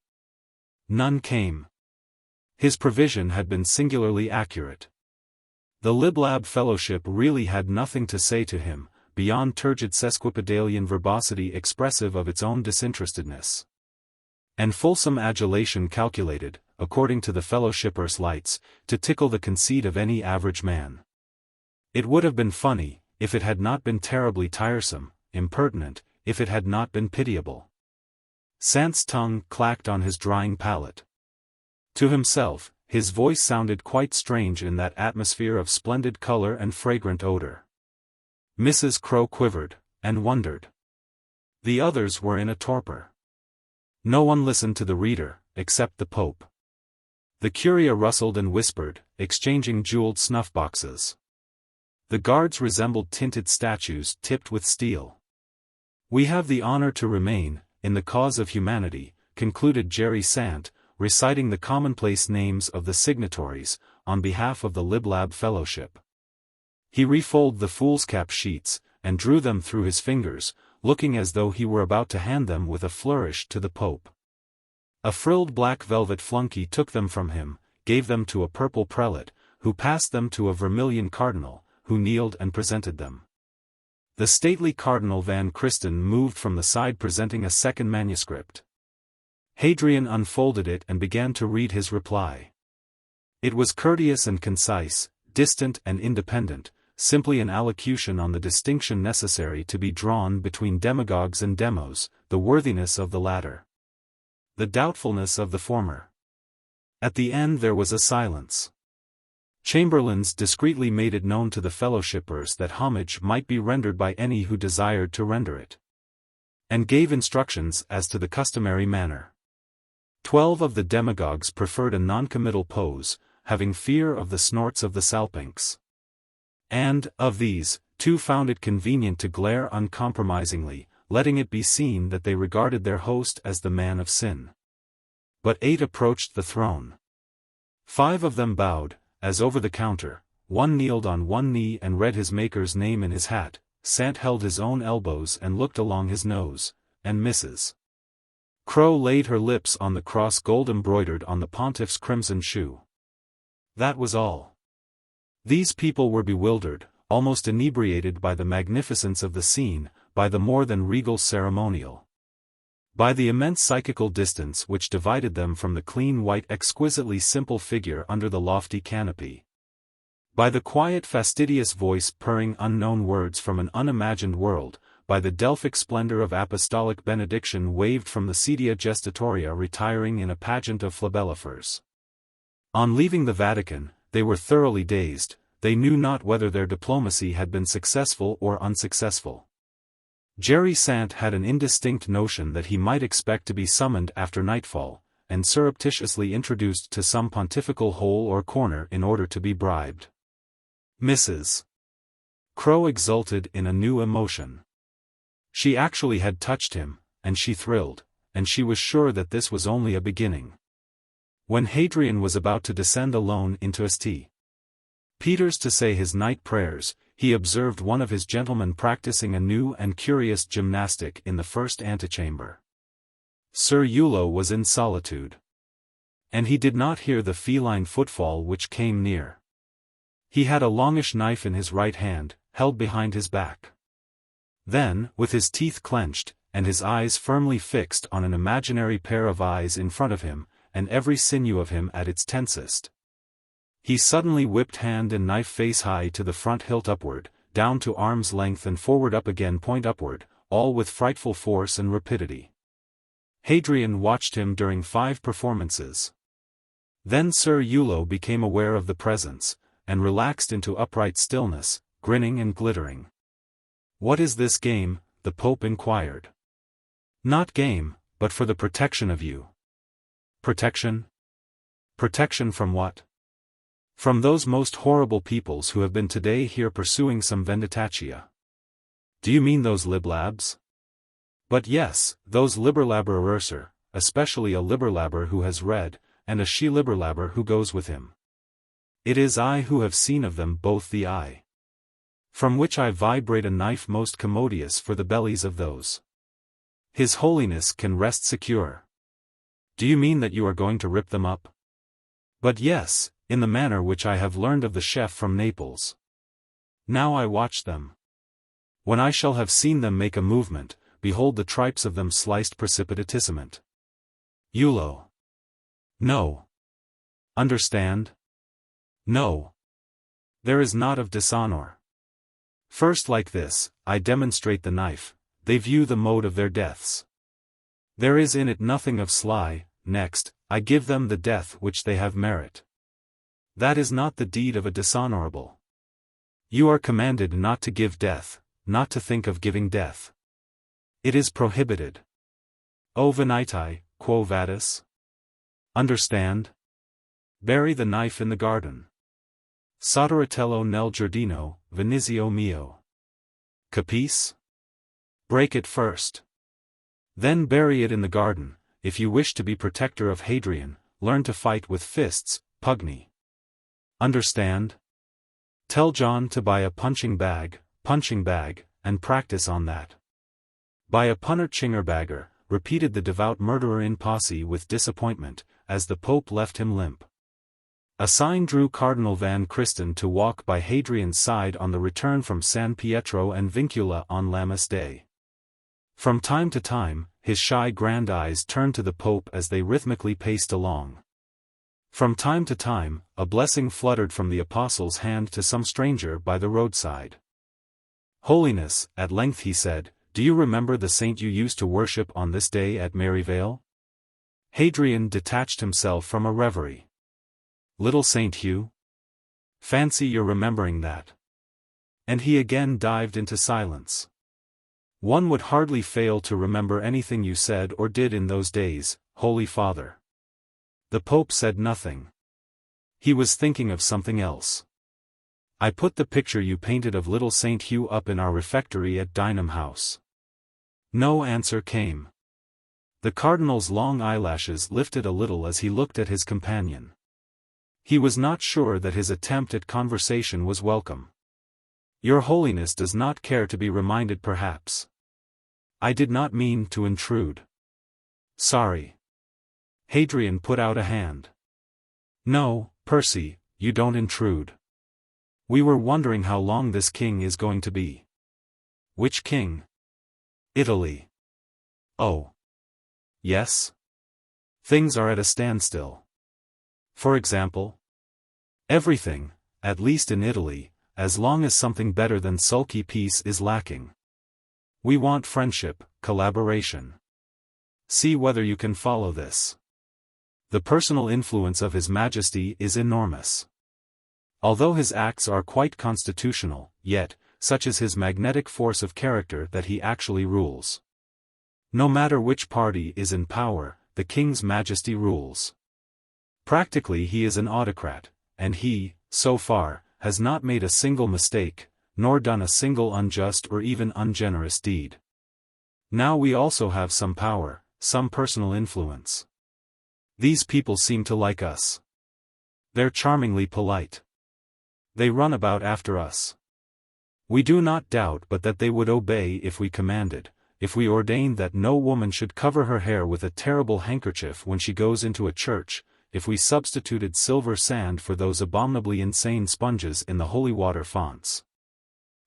None came. His prevision had been singularly accurate. The Liblab Fellowship really had nothing to say to him, beyond turgid sesquipedalian verbosity expressive of its own disinterestedness. And fulsome adulation calculated, according to the fellowshippers' lights, to tickle the conceit of any average man. It would have been funny, if it had not been terribly tiresome, impertinent, if it had not been pitiable. Sant's tongue clacked on his drying palate. To himself, his voice sounded quite strange in that atmosphere of splendid color and fragrant odor. Mrs. Crowe quivered, and wondered. The others were in a torpor. No one listened to the reader, except the Pope. The curia rustled and whispered, exchanging jeweled snuff-boxes. The guards resembled tinted statues tipped with steel. "We have the honor to remain, in the cause of humanity," concluded Jerry Sant, reciting the commonplace names of the signatories, on behalf of the Liblab Fellowship. He refolded the foolscap sheets, and drew them through his fingers, looking as though he were about to hand them with a flourish to the Pope. A frilled black velvet flunky took them from him, gave them to a purple prelate, who passed them to a vermilion cardinal, who kneeled and presented them. The stately Cardinal Van Christen moved from the side presenting a second manuscript. Hadrian unfolded it and began to read his reply. It was courteous and concise, distant and independent, simply an allocution on the distinction necessary to be drawn between demagogues and demos, the worthiness of the latter, the doubtfulness of the former. At the end there was a silence. Chamberlains discreetly made it known to the fellowshippers that homage might be rendered by any who desired to render it, and gave instructions as to the customary manner. 12 of the demagogues preferred a noncommittal pose, having fear of the snorts of the salpinx. And, of these, 2 found it convenient to glare uncompromisingly, letting it be seen that they regarded their host as the man of sin. But 8 approached the throne. 5 of them bowed, as over the counter, 1 kneeled on 1 knee and read his Maker's name in his hat, Sant held his own elbows and looked along his nose, and Mrs. Crow laid her lips on the cross gold embroidered on the pontiff's crimson shoe. That was all. These people were bewildered, almost inebriated by the magnificence of the scene, by the more than regal ceremonial, by the immense psychical distance which divided them from the clean white exquisitely simple figure under the lofty canopy, by the quiet fastidious voice purring unknown words from an unimagined world, by the Delphic splendor of apostolic benediction waved from the sedia gestatoria retiring in a pageant of flabellifers. On leaving the Vatican, they were thoroughly dazed, they knew not whether their diplomacy had been successful or unsuccessful. Jerry Sant had an indistinct notion that he might expect to be summoned after nightfall, and surreptitiously introduced to some pontifical hole or corner in order to be bribed. Mrs. Crow exulted in a new emotion. She actually had touched him, and she thrilled, and she was sure that this was only a beginning. When Hadrian was about to descend alone into St. Peter's to say his night prayers, he observed one of his gentlemen practicing a new and curious gymnastic in the first antechamber. Sir Eulo was in solitude, and he did not hear the feline footfall which came near. He had a longish knife in his right hand, held behind his back. Then, with his teeth clenched, and his eyes firmly fixed on an imaginary pair of eyes in front of him, and every sinew of him at its tensest, he suddenly whipped hand and knife face high to the front hilt upward, down to arm's length and forward up again point upward, all with frightful force and rapidity. Hadrian watched him during 5 performances. Then Sir Eulo became aware of the presence, and relaxed into upright stillness, grinning and glittering. "What is this game?" the Pope inquired. "Not game, but for the protection of you." "Protection? Protection from what?" "From those most horrible peoples who have been today here pursuing some venditaccia." "Do you mean those liblabs?" "But yes, those liberlabererser, especially a liberlaber who has read, and a she-liberlaber who goes with him. It is I who have seen of them both the eye, from which I vibrate a knife most commodious for the bellies of those. His Holiness can rest secure." "Do you mean that you are going to rip them up?" "But yes, in the manner which I have learned of the chef from Naples. Now I watch them. When I shall have seen them make a movement, behold the tripes of them sliced precipitatissiment." Eulo. "No. Understand? No. There is naught of dishonor. First like this, I demonstrate the knife, they view the mode of their deaths. There is in it nothing of sly, next, I give them the death which they have merit. That is not the deed of a dishonorable. You are commanded not to give death, not to think of giving death. It is prohibited. O venite, quo vadis? Understand? Bury the knife in the garden. Soteratello nel giardino, Venizio mio. Capice? Break it first. Then bury it in the garden. If you wish to be protector of Hadrian, learn to fight with fists, pugni. Understand? Tell John to buy a punching bag, and practice on that. Buy a punner-chinger-bagger, repeated the devout murderer in Papacy with disappointment, as the Pope left him limp. A sign drew Cardinal Van Christen to walk by Hadrian's side on the return from San Pietro and Vincula on Lammas Day. From time to time, his shy grand eyes turned to the Pope as they rhythmically paced along. From time to time, a blessing fluttered from the apostle's hand to some stranger by the roadside. "Holiness," at length he said, "do you remember the saint you used to worship on this day at Maryvale?" Hadrian detached himself from a reverie. "Little Saint Hugh? Fancy you're remembering that." And he again dived into silence. "One would hardly fail to remember anything you said or did in those days, Holy Father." The Pope said nothing. He was thinking of something else. "I put the picture you painted of little Saint Hugh up in our refectory at Dynam House." No answer came. The Cardinal's long eyelashes lifted a little as he looked at his companion. He was not sure that his attempt at conversation was welcome. "Your Holiness does not care to be reminded perhaps. I did not mean to intrude." "Sorry." Hadrian put out a hand. "No, Percy, you don't intrude. We were wondering how long this king is going to be." "Which king?" "Italy." "Oh. Yes? Things are at a standstill." "For example?" "Everything, at least in Italy, as long as something better than sulky peace is lacking. We want friendship, collaboration. See whether you can follow this. The personal influence of His Majesty is enormous. Although his acts are quite constitutional, yet, such is his magnetic force of character that he actually rules. No matter which party is in power, the King's Majesty rules. Practically he is an autocrat, and he, so far, has not made a single mistake, nor done a single unjust or even ungenerous deed. Now we also have some power, some personal influence. These people seem to like us. They're charmingly polite. They run about after us. We do not doubt but that they would obey if we commanded, if we ordained that no woman should cover her hair with a terrible handkerchief when she goes into a church, if we substituted silver sand for those abominably insane sponges in the holy water fonts.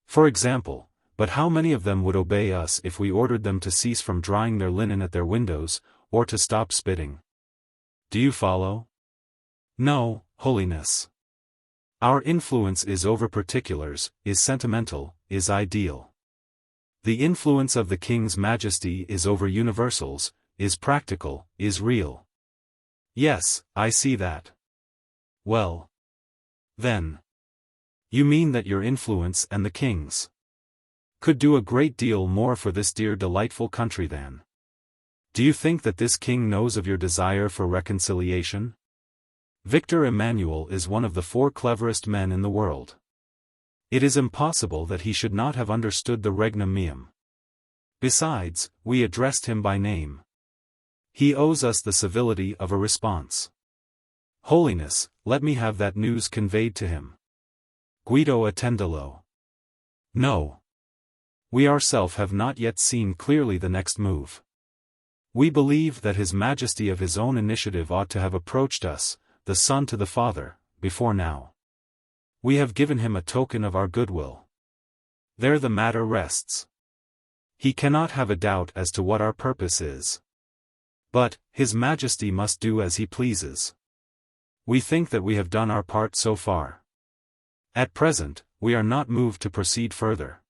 For example, but how many of them would obey us if we ordered them to cease from drying their linen at their windows, or to stop spitting? Do you follow? No, Holiness. Our influence is over particulars, is sentimental, is ideal. The influence of the King's Majesty is over universals, is practical, is real. Yes, I see that. Well. Then. You mean that your influence and the King's could do a great deal more for this dear delightful country than. Do you think that this king knows of your desire for reconciliation? Victor Emmanuel is one of the 4 cleverest men in the world. It is impossible that he should not have understood the regnum meum. Besides, we addressed him by name. He owes us the civility of a response. Holiness, let me have that news conveyed to him. Guido attendilo. No. We ourselves have not yet seen clearly the next move. We believe that His Majesty of his own initiative ought to have approached us, the Son to the Father, before now. We have given him a token of our goodwill. There the matter rests. He cannot have a doubt as to what our purpose is. But, His Majesty must do as he pleases. We think that we have done our part so far. At present, we are not moved to proceed further.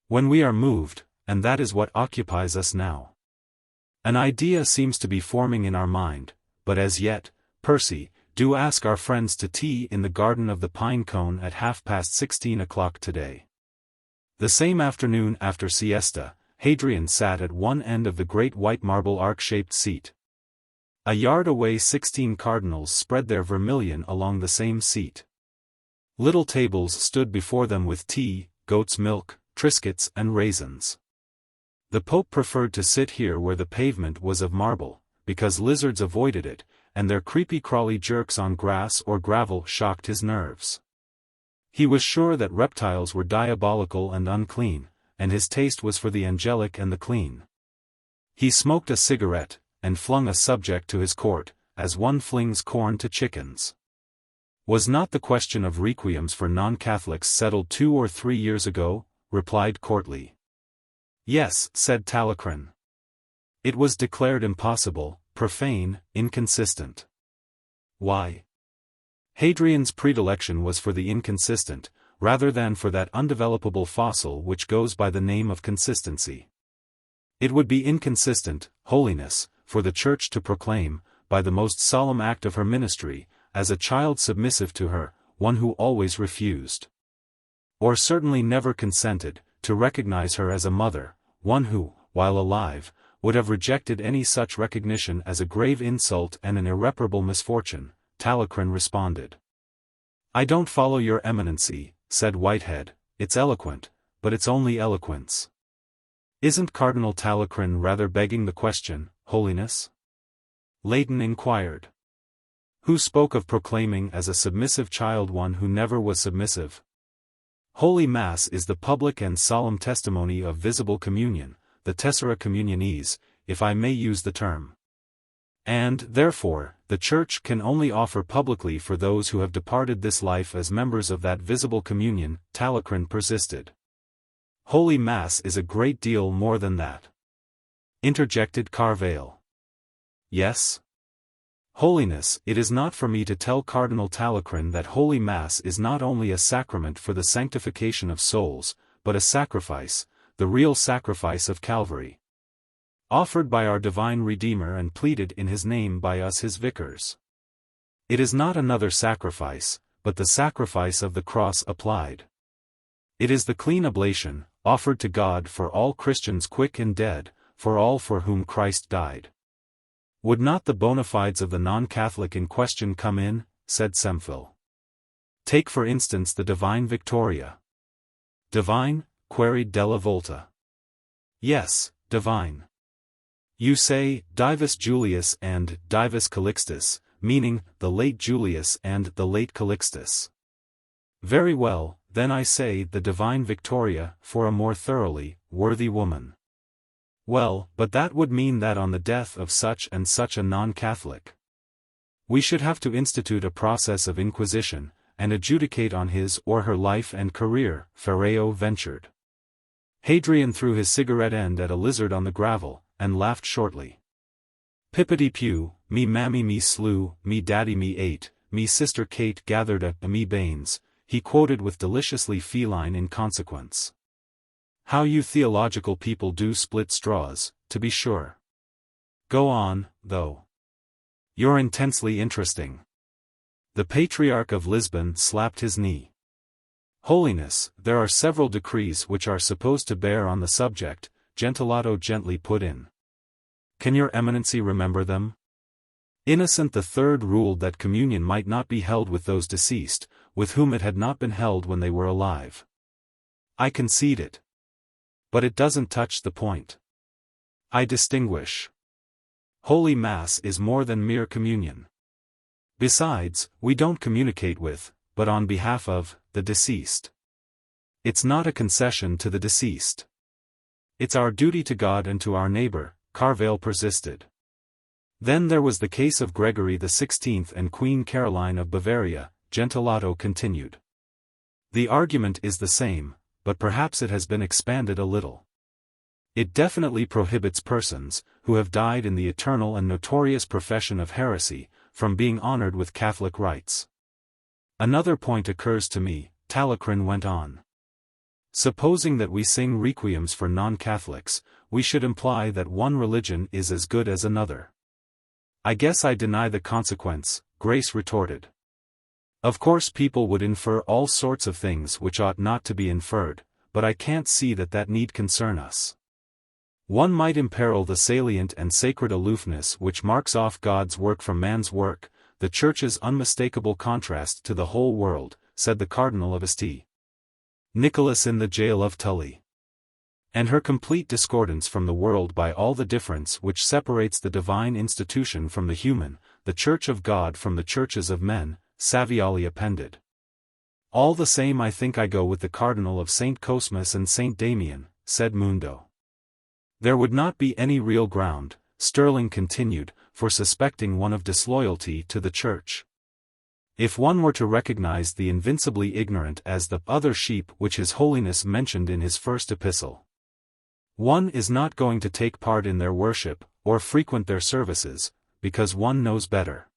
When we are moved, and that is what occupies us now. An idea seems to be forming in our mind, but as yet, Percy, do ask our friends to tea in the garden of the Pine Cone at 16:30 today. The same afternoon after siesta, Hadrian sat at one end of the great white marble arc-shaped seat. A yard away 16 cardinals spread their vermilion along the same seat. Little tables stood before them with tea, goat's milk, triscuits and raisins. The Pope preferred to sit here where the pavement was of marble, because lizards avoided it, and their creepy-crawly jerks on grass or gravel shocked his nerves. He was sure that reptiles were diabolical and unclean, and his taste was for the angelic and the clean. He smoked a cigarette, and flung a subject to his court, as one flings corn to chickens. Was not the question of requiems for non-Catholics settled 2 or 3 years ago? Replied Courtly. Yes, said Talleyrand. It was declared impossible, profane, inconsistent. Why? Hadrian's predilection was for the inconsistent, rather than for that undevelopable fossil which goes by the name of consistency. It would be inconsistent, holiness, for the Church to proclaim, by the most solemn act of her ministry, as a child submissive to her, one who always refused, or certainly never consented, to recognize her as a mother, one who, while alive, would have rejected any such recognition as a grave insult and an irreparable misfortune. Talleyrand responded. I don't follow your eminency, said Whitehead. It's eloquent, but it's only eloquence. Isn't Cardinal Talleyrand rather begging the question, holiness? Leighton inquired. Who spoke of proclaiming as a submissive child one who never was submissive? Holy Mass is the public and solemn testimony of visible communion, the tessera communionis, if I may use the term. And, therefore, the Church can only offer publicly for those who have departed this life as members of that visible communion, Talleyrand persisted. Holy Mass is a great deal more than that. Interjected Carvale. Yes? Holiness, it is not for me to tell Cardinal Talleyrand that Holy Mass is not only a sacrament for the sanctification of souls, but a sacrifice, the real sacrifice of Calvary, offered by our divine Redeemer and pleaded in his name by us his vicars. It is not another sacrifice, but the sacrifice of the cross applied. It is the clean oblation, offered to God for all Christians quick and dead, for all for whom Christ died. Would not the bona fides of the non-Catholic in question come in? Said Semphil. Take for instance the divine Victoria. Divine? Queried Della Volta. Yes, divine. You say, Divus Julius and Divus Calixtus, meaning, the late Julius and the late Calixtus. Very well, then I say the divine Victoria, for a more thoroughly worthy woman. Well, but that would mean that on the death of such and such a non-Catholic, we should have to institute a process of inquisition, and adjudicate on his or her life and career, Ferreo ventured. Hadrian threw his cigarette end at a lizard on the gravel, and laughed shortly. Pippity pew, me mammy me slew, me daddy me ate, me sister Kate gathered a me banes, he quoted with deliciously feline inconsequence. How you theological people do split straws, to be sure. Go on, though. You're intensely interesting. The Patriarch of Lisbon slapped his knee. Holiness, there are several decrees which are supposed to bear on the subject, Gentilato gently put in. Can your eminency remember them? Innocent III ruled that communion might not be held with those deceased, with whom it had not been held when they were alive. I concede it. But it doesn't touch the point. I distinguish. Holy Mass is more than mere communion. Besides, we don't communicate with, but on behalf of, the deceased. It's not a concession to the deceased. It's our duty to God and to our neighbor, Carvale persisted. Then there was the case of Gregory XVI and Queen Caroline of Bavaria, Gentilato continued. The argument is the same, but perhaps it has been expanded a little. It definitely prohibits persons, who have died in the eternal and notorious profession of heresy, from being honored with Catholic rites. Another point occurs to me, Talleyrand went on. Supposing that we sing requiems for non-Catholics, we should imply that one religion is as good as another. I guess I deny the consequence, Grace retorted. Of course people would infer all sorts of things which ought not to be inferred, but I can't see that that need concern us. One might imperil the salient and sacred aloofness which marks off God's work from man's work, the Church's unmistakable contrast to the whole world, said the Cardinal of St. Nicholas in the jail of Tully. And her complete discordance from the world by all the difference which separates the divine institution from the human, the Church of God from the churches of men, Savioli appended. All the same I think I go with the Cardinal of St. Cosmas and St. Damian, said Mundo. There would not be any real ground, Sterling continued, for suspecting one of disloyalty to the Church. If one were to recognize the invincibly ignorant as the other sheep which His Holiness mentioned in his first epistle, one is not going to take part in their worship, or frequent their services, because one knows better.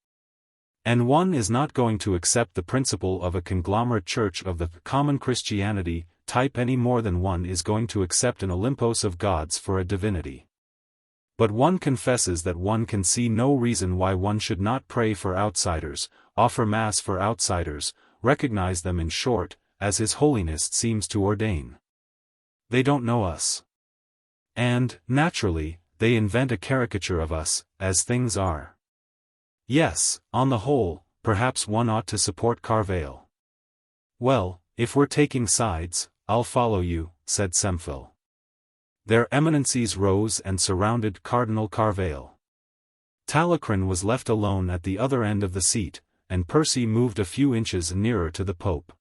And one is not going to accept the principle of a conglomerate church of the common Christianity type any more than one is going to accept an Olympos of gods for a divinity. But one confesses that one can see no reason why one should not pray for outsiders, offer Mass for outsiders, recognize them in short, as His Holiness seems to ordain. They don't know us. And, naturally, they invent a caricature of us, as things are. Yes, on the whole, perhaps one ought to support Carvale. Well, if we're taking sides, I'll follow you, said Semphil. Their eminencies rose and surrounded Cardinal Carvale. Talleyrand was left alone at the other end of the seat, and Percy moved a few inches nearer to the Pope.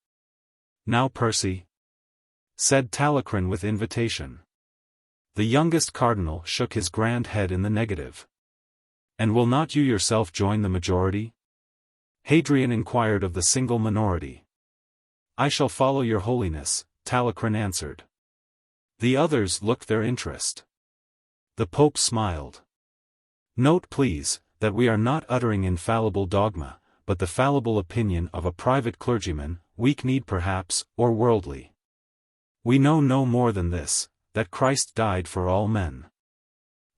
Now Percy, said Talleyrand with invitation. The youngest cardinal shook his grand head in the negative. And will not you yourself join the majority? Hadrian inquired of the single minority. I shall follow your Holiness, Talleyrand answered. The others looked their interest. The Pope smiled. Note please, that we are not uttering infallible dogma, but the fallible opinion of a private clergyman, weak-kneed perhaps, or worldly. We know no more than this, that Christ died for all men.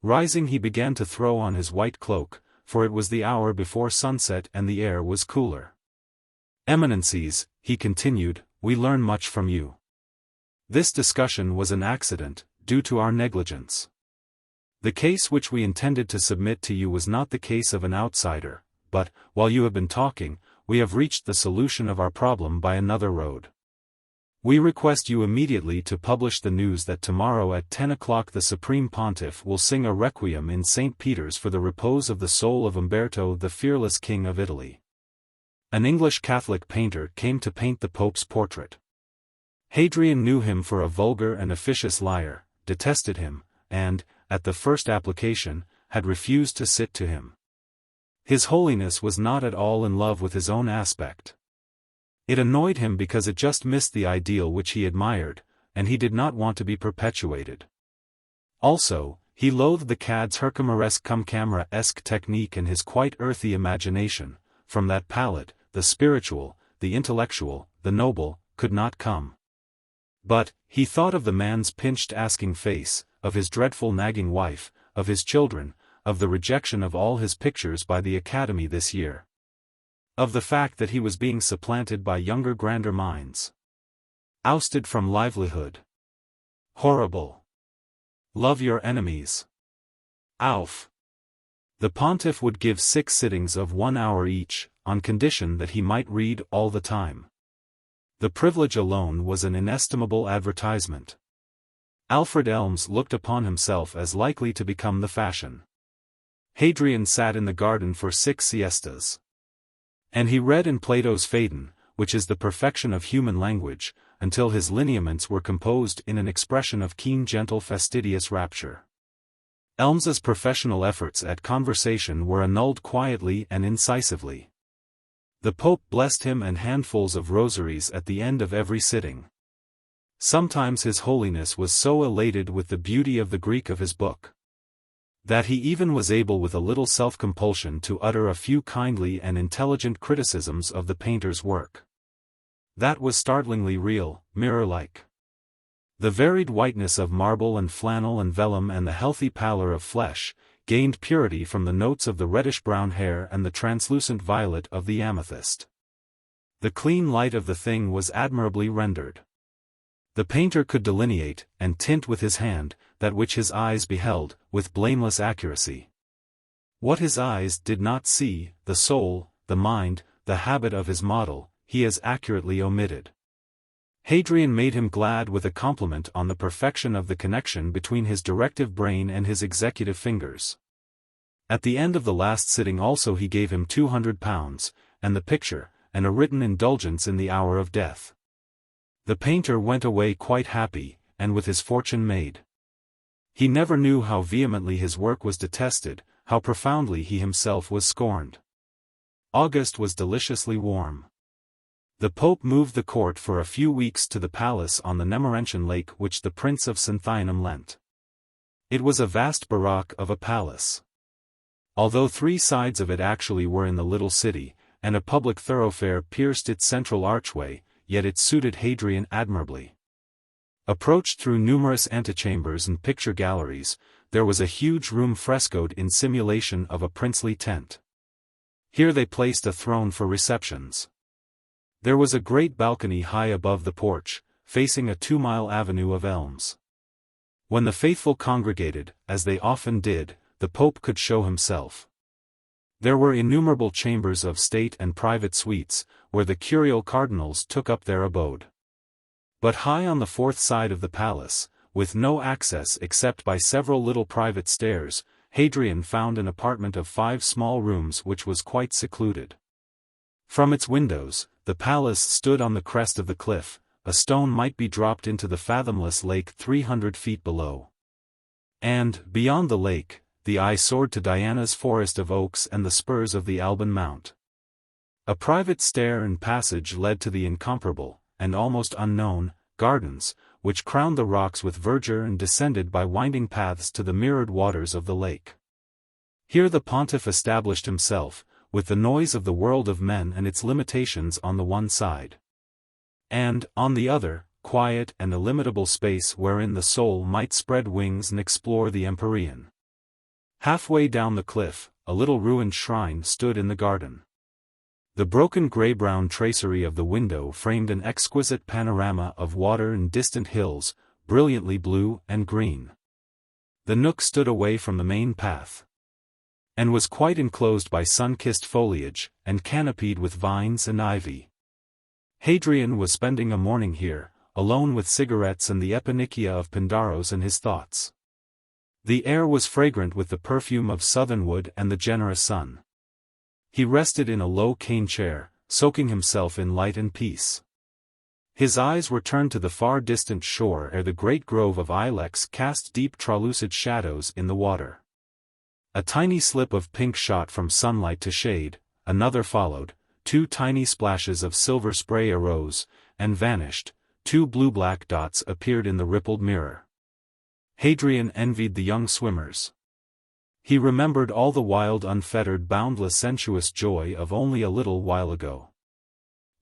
Rising he began to throw on his white cloak, for it was the hour before sunset and the air was cooler. Eminencies, he continued, we learn much from you. This discussion was an accident, due to our negligence. The case which we intended to submit to you was not the case of an outsider, but, while you have been talking, we have reached the solution of our problem by another road. We request you immediately to publish the news that tomorrow at 10 o'clock the Supreme Pontiff will sing a requiem in St. Peter's for the repose of the soul of Umberto the fearless King of Italy. An English Catholic painter came to paint the Pope's portrait. Hadrian knew him for a vulgar and officious liar, detested him, and, at the first application, had refused to sit to him. His Holiness was not at all in love with his own aspect. It annoyed him because it just missed the ideal which he admired, and he did not want to be perpetuated. Also, he loathed the cad's Herkimeresque cum camera-esque technique and his quite earthy imagination. From that palate, the spiritual, the intellectual, the noble, could not come. But, he thought of the man's pinched asking face, of his dreadful nagging wife, of his children, of the rejection of all his pictures by the Academy this year. Of the fact that he was being supplanted by younger grander minds. Ousted from livelihood. Horrible. Love your enemies. Auf. The pontiff would give 6 sittings of 1 hour each, on condition that he might read all the time. The privilege alone was an inestimable advertisement. Alfred Elms looked upon himself as likely to become the fashion. Hadrian sat in the garden for 6 siestas. And he read in Plato's Phaedon, which is the perfection of human language, until his lineaments were composed in an expression of keen gentle fastidious rapture. Elms's professional efforts at conversation were annulled quietly and incisively. The Pope blessed him and handfuls of rosaries at the end of every sitting. Sometimes His Holiness was so elated with the beauty of the Greek of his book, that he even was able with a little self-compulsion to utter a few kindly and intelligent criticisms of the painter's work. That was startlingly real, mirror-like. The varied whiteness of marble and flannel and vellum and the healthy pallor of flesh, gained purity from the notes of the reddish-brown hair and the translucent violet of the amethyst. The clean light of the thing was admirably rendered. The painter could delineate, and tint with his hand, that which his eyes beheld, with blameless accuracy. What his eyes did not see, the soul, the mind, the habit of his model, he as accurately omitted. Hadrian made him glad with a compliment on the perfection of the connection between his directive brain and his executive fingers. At the end of the last sitting also he gave him £200, and the picture, and a written indulgence in the hour of death. The painter went away quite happy, and with his fortune made. He never knew how vehemently his work was detested, how profoundly he himself was scorned. August was deliciously warm. The Pope moved the court for a few weeks to the palace on the Nemorentian lake which the Prince of Cynthianum lent. It was a vast barrack of a palace. Although 3 sides of it actually were in the little city, and a public thoroughfare pierced its central archway, yet it suited Hadrian admirably. Approached through numerous antechambers and picture galleries, there was a huge room frescoed in simulation of a princely tent. Here they placed a throne for receptions. There was a great balcony high above the porch, facing a 2-mile avenue of elms. When the faithful congregated, as they often did, the Pope could show himself. There were innumerable chambers of state and private suites, where the curial cardinals took up their abode. But high on the 4th side of the palace, with no access except by several little private stairs, Hadrian found an apartment of 5 small rooms which was quite secluded. From its windows, the palace stood on the crest of the cliff. A stone might be dropped into the fathomless lake 300 feet below. And, beyond the lake, the eye soared to Diana's forest of oaks and the spurs of the Alban Mount. A private stair and passage led to the incomparable, and almost unknown, gardens, which crowned the rocks with verdure and descended by winding paths to the mirrored waters of the lake. Here the pontiff established himself, with the noise of the world of men and its limitations on the one side. And, on the other, quiet and illimitable space wherein the soul might spread wings and explore the empyrean. Halfway down the cliff, a little ruined shrine stood in the garden. The broken grey-brown tracery of the window framed an exquisite panorama of water and distant hills, brilliantly blue and green. The nook stood away from the main path, and was quite enclosed by sun-kissed foliage, and canopied with vines and ivy. Hadrian was spending a morning here, alone with cigarettes and the eponychia of Pindaros and his thoughts. The air was fragrant with the perfume of southernwood and the generous sun. He rested in a low cane chair, soaking himself in light and peace. His eyes were turned to the far distant shore ere the great grove of ilex cast deep translucid shadows in the water. A tiny slip of pink shot from sunlight to shade, another followed, 2 tiny splashes of silver spray arose, and vanished, 2 blue-black dots appeared in the rippled mirror. Hadrian envied the young swimmers. He remembered all the wild unfettered boundless sensuous joy of only a little while ago.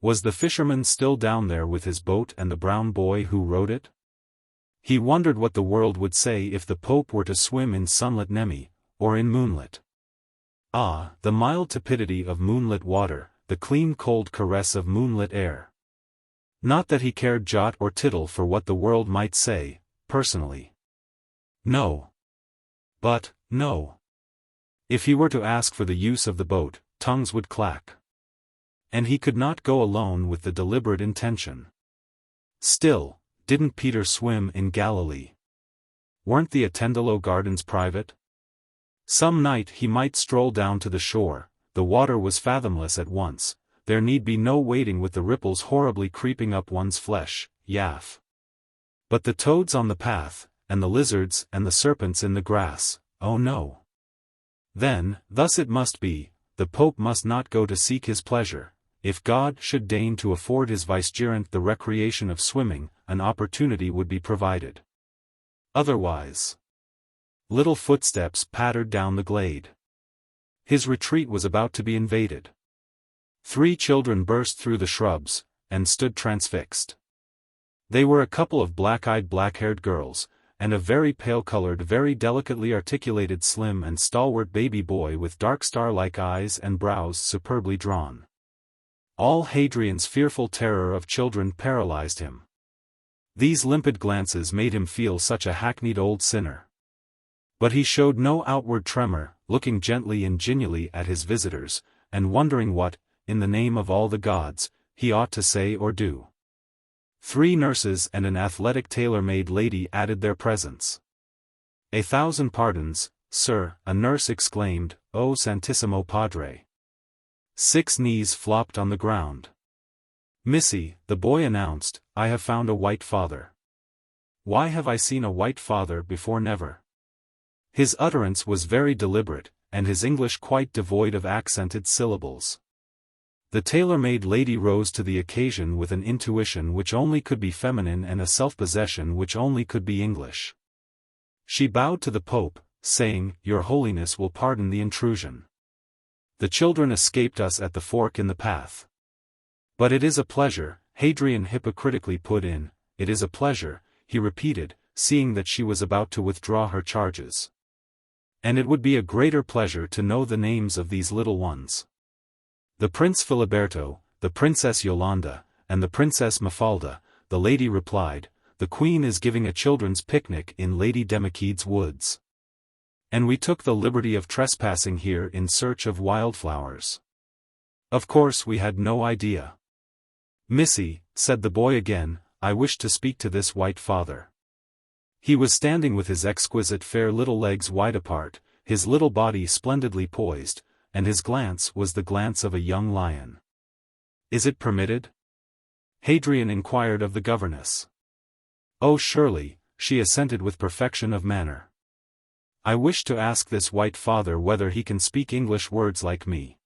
Was the fisherman still down there with his boat and the brown boy who rowed it? He wondered what the world would say if the Pope were to swim in sunlit Nemi, or in moonlit. Ah, the mild tepidity of moonlit water, the clean cold caress of moonlit air. Not that he cared jot or tittle for what the world might say, personally. No. But, no. If he were to ask for the use of the boat, tongues would clack. And he could not go alone with the deliberate intention. Still, didn't Peter swim in Galilee? Weren't the Attendolo gardens private? Some night he might stroll down to the shore. The water was fathomless at once, there need be no waiting with the ripples horribly creeping up one's flesh, yaff. But the toads on the path, and the lizards and the serpents in the grass, oh no. Then, thus it must be, the Pope must not go to seek his pleasure. If God should deign to afford his vicegerent the recreation of swimming, an opportunity would be provided. Otherwise. Little footsteps pattered down the glade. His retreat was about to be invaded. 3 children burst through the shrubs, and stood transfixed. They were a couple of black-eyed black-haired girls, and a very pale-colored very delicately articulated slim and stalwart baby boy with dark star-like eyes and brows superbly drawn. All Hadrian's fearful terror of children paralyzed him. These limpid glances made him feel such a hackneyed old sinner. But he showed no outward tremor, looking gently and genially at his visitors, and wondering what, in the name of all the gods, he ought to say or do. 3 nurses and an athletic tailor-made lady added their presence. "1,000 pardons, sir," a nurse exclaimed, "O Santissimo Padre." 6 knees flopped on the ground. "Missy," the boy announced, "I have found a white father." "Why have I seen a white father before? Never." His utterance was very deliberate, and his English quite devoid of accented syllables. The tailor-made lady rose to the occasion with an intuition which only could be feminine and a self-possession which only could be English. She bowed to the Pope, saying, "Your Holiness will pardon the intrusion. The children escaped us at the fork in the path." "But it is a pleasure," Hadrian hypocritically put in. "It is a pleasure," he repeated, seeing that she was about to withdraw her charges. "And it would be a greater pleasure to know the names of these little ones. The Prince Filiberto, the Princess Yolanda, and the Princess Mafalda," the lady replied. "The Queen is giving a children's picnic in Lady Democede's woods. And we took the liberty of trespassing here in search of wildflowers. Of course we had no idea." "Missy," said the boy again, "I wish to speak to this white father." He was standing with his exquisite fair little legs wide apart, his little body splendidly poised, and his glance was the glance of a young lion. "Is it permitted?" Hadrian inquired of the governess. "Oh, surely," she assented with perfection of manner. "I wish to ask this white father whether he can speak English words like me."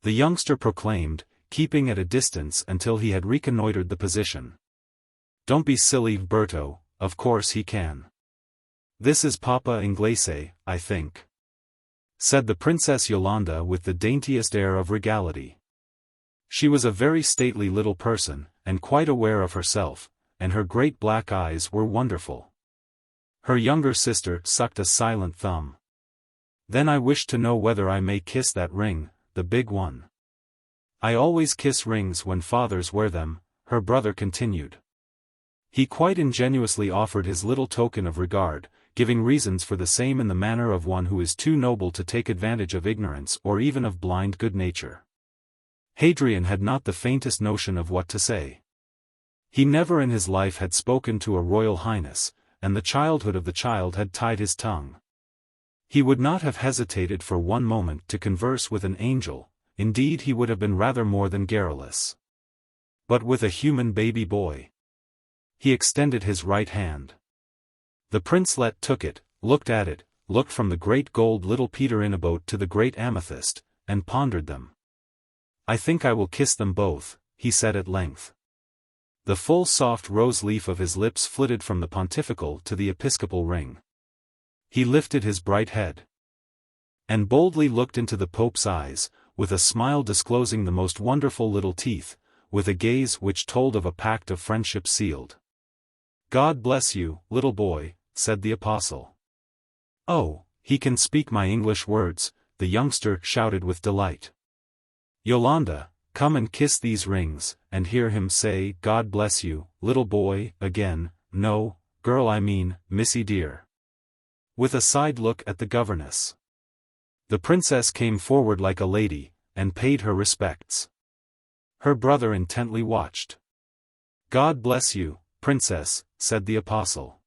The youngster proclaimed, keeping at a distance until he had reconnoitered the position. "Don't be silly, Berto, of course he can. This is Papa Inglese, I think," said the Princess Yolanda with the daintiest air of regality. She was a very stately little person, and quite aware of herself, and her great black eyes were wonderful. Her younger sister sucked a silent thumb. "Then I wish to know whether I may kiss that ring, the big one." "I always kiss rings when fathers wear them," her brother continued. He quite ingenuously offered his little token of regard, giving reasons for the same in the manner of one who is too noble to take advantage of ignorance or even of blind good nature. Hadrian had not the faintest notion of what to say. He never in his life had spoken to a royal highness, and the childhood of the child had tied his tongue. He would not have hesitated for one moment to converse with an angel, indeed he would have been rather more than garrulous. But with a human baby boy. He extended his right hand. The princelet took it, looked at it, looked from the great gold little Peter in a boat to the great amethyst, and pondered them. "I think I will kiss them both," he said at length. The full soft rose leaf of his lips flitted from the pontifical to the episcopal ring. He lifted his bright head and boldly looked into the Pope's eyes, with a smile disclosing the most wonderful little teeth, with a gaze which told of a pact of friendship sealed. "God bless you, little boy," said the apostle. "Oh, he can speak my English words," the youngster shouted with delight. "Yolanda, come and kiss these rings, and hear him say, 'God bless you, little boy,' again, no, girl I mean, Missy dear." With a side look at the governess. The princess came forward like a lady, and paid her respects. Her brother intently watched. "God bless you, princess," said the apostle.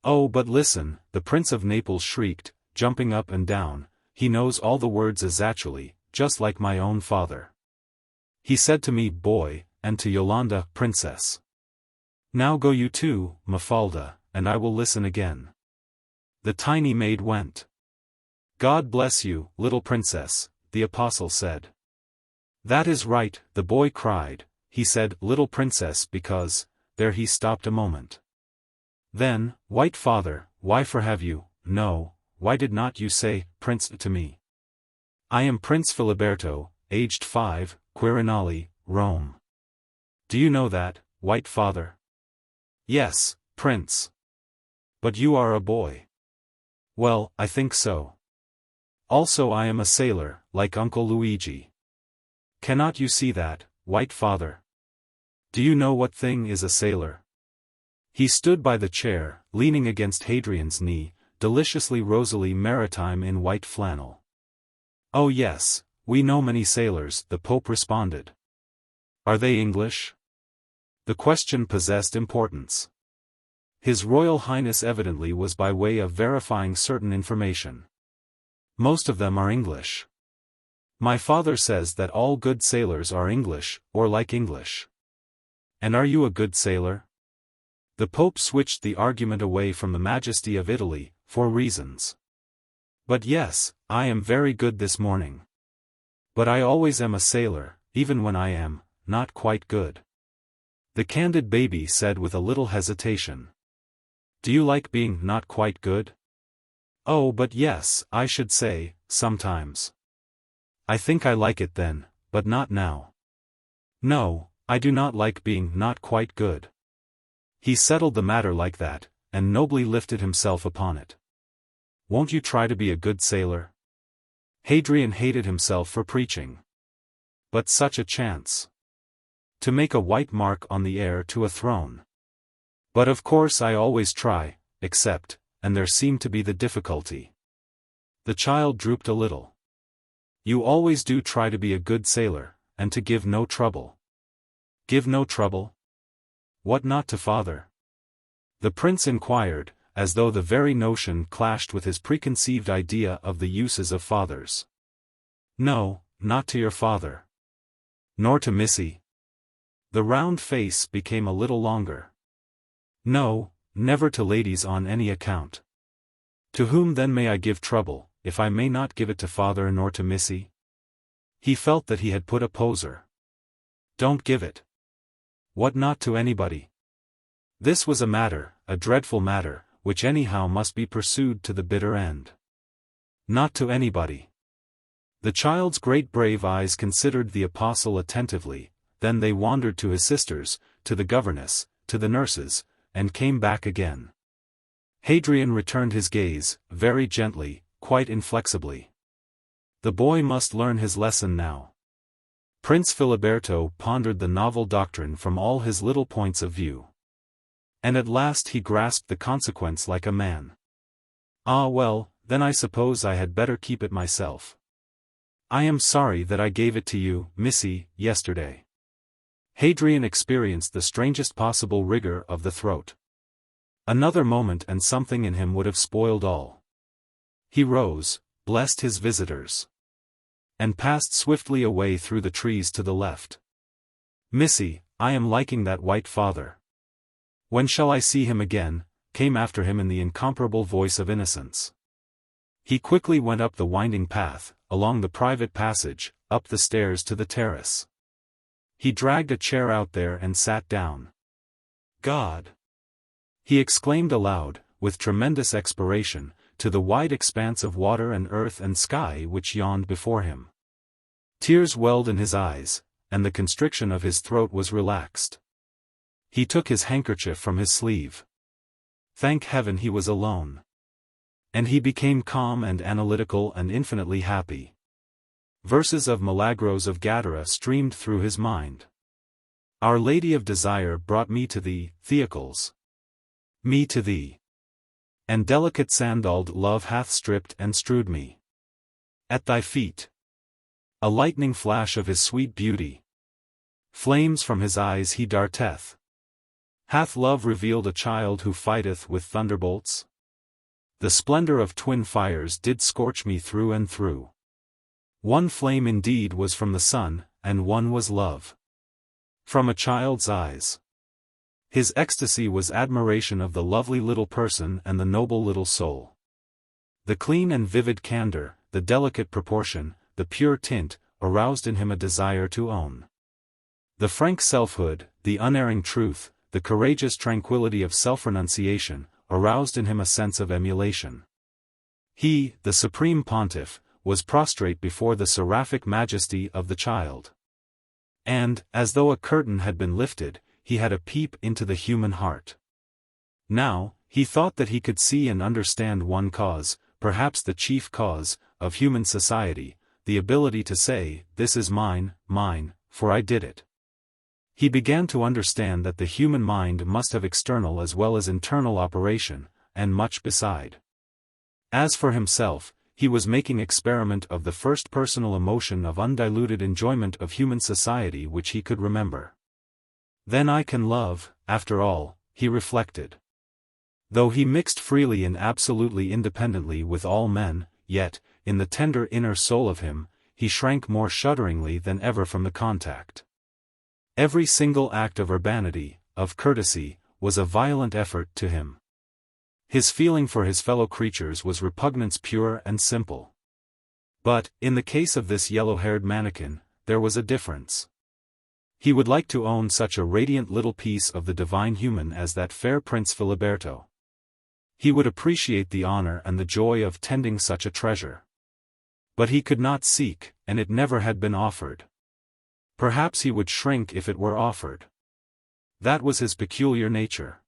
"Oh, but listen," the Prince of Naples shrieked, jumping up and down, "he knows all the words exactly, just like my own father. He said to me, 'boy,' and to Yolanda, 'princess.' Now go you too, Mafalda, and I will listen again." The tiny maid went. "God bless you, little princess," the apostle said. "That is right," the boy cried. He said, "little princess," because, there he stopped a moment. Then, "White father, why for have you, no, why did not you say, prince to me? I am Prince Filiberto, aged 5, Quirinale, Rome. Do you know that, white father?" "Yes, prince." "But you are a boy." "Well, I think so. Also I am a sailor, like Uncle Luigi. Cannot you see that, white father? Do you know what thing is a sailor?" He stood by the chair, leaning against Hadrian's knee, deliciously rosily maritime in white flannel. "Oh yes, we know many sailors," the Pope responded. "Are they English?" The question possessed importance. His Royal Highness evidently was by way of verifying certain information. "Most of them are English." My father says that all good sailors are English, or like English. And are you a good sailor? The Pope switched the argument away from the majesty of Italy, for reasons. But yes, I am very good this morning. But I always am a sailor, even when I am not quite good. The candid baby said with a little hesitation. Do you like being not quite good? Oh, but yes, I should say, sometimes. I think I like it then, but not now. No, I do not like being not quite good. He settled the matter like that, and nobly lifted himself upon it. Won't you try to be a good sailor? Hadrian hated himself for preaching. But such a chance. To make a white mark on the heir to a throne. But of course I always try, except, and there seemed to be the difficulty. The child drooped a little. You always do try to be a good sailor, and to give no trouble. Give no trouble? What not to father? The prince inquired, as though the very notion clashed with his preconceived idea of the uses of fathers. No, not to your father. Nor to Missy. The round face became a little longer. No, never to ladies on any account. To whom then may I give trouble, if I may not give it to father nor to Missy? He felt that he had put a poser. Don't give it. What not to anybody? This was a matter, a dreadful matter, which anyhow must be pursued to the bitter end. Not to anybody. The child's great brave eyes considered the apostle attentively, then they wandered to his sisters, to the governess, to the nurses, and came back again. Hadrian returned his gaze, very gently, quite inflexibly. The boy must learn his lesson now. Prince Filiberto pondered the novel doctrine from all his little points of view. And at last he grasped the consequence like a man. Ah well, then I suppose I had better keep it myself. I am sorry that I gave it to you, Missy, yesterday. Hadrian experienced the strangest possible rigor of the throat. Another moment and something in him would have spoiled all. He rose, blessed his visitors, and passed swiftly away through the trees to the left. Missy, I am liking that white father. When shall I see him again? Came after him in the incomparable voice of innocence. He quickly went up the winding path, along the private passage, up the stairs to the terrace. He dragged a chair out there and sat down. God! He exclaimed aloud, with tremendous expiration, to the wide expanse of water and earth and sky which yawned before him. Tears welled in his eyes, and the constriction of his throat was relaxed. He took his handkerchief from his sleeve. Thank heaven he was alone. And he became calm and analytical and infinitely happy. Verses of Milagros of Gadara streamed through his mind. Our Lady of Desire brought me to thee, Theocles. Me to thee. And delicate sandaled love hath stripped and strewed me. At thy feet. A lightning flash of his sweet beauty. Flames from his eyes he darteth. Hath love revealed a child who fighteth with thunderbolts? The splendor of twin fires did scorch me through and through. One flame indeed was from the sun, and one was love. From a child's eyes. His ecstasy was admiration of the lovely little person and the noble little soul. The clean and vivid candor, the delicate proportion, the pure tint, aroused in him a desire to own. The frank selfhood, the unerring truth, the courageous tranquility of self-renunciation, aroused in him a sense of emulation. He, the supreme pontiff, was prostrate before the seraphic majesty of the child. And, as though a curtain had been lifted, he had a peep into the human heart. Now, he thought that he could see and understand one cause, perhaps the chief cause, of human society, the ability to say, "This is mine, mine, for I did it." He began to understand that the human mind must have external as well as internal operation, and much beside. As for himself, he was making experiment of the first personal emotion of undiluted enjoyment of human society which he could remember. Then I can love, after all, he reflected. Though he mixed freely and absolutely independently with all men, yet, in the tender inner soul of him, he shrank more shudderingly than ever from the contact. Every single act of urbanity, of courtesy, was a violent effort to him. His feeling for his fellow creatures was repugnance pure and simple. But, in the case of this yellow-haired mannequin, there was a difference. He would like to own such a radiant little piece of the divine human as that fair Prince Filiberto. He would appreciate the honor and the joy of tending such a treasure. But he could not seek, and it never had been offered. Perhaps he would shrink if it were offered. That was his peculiar nature.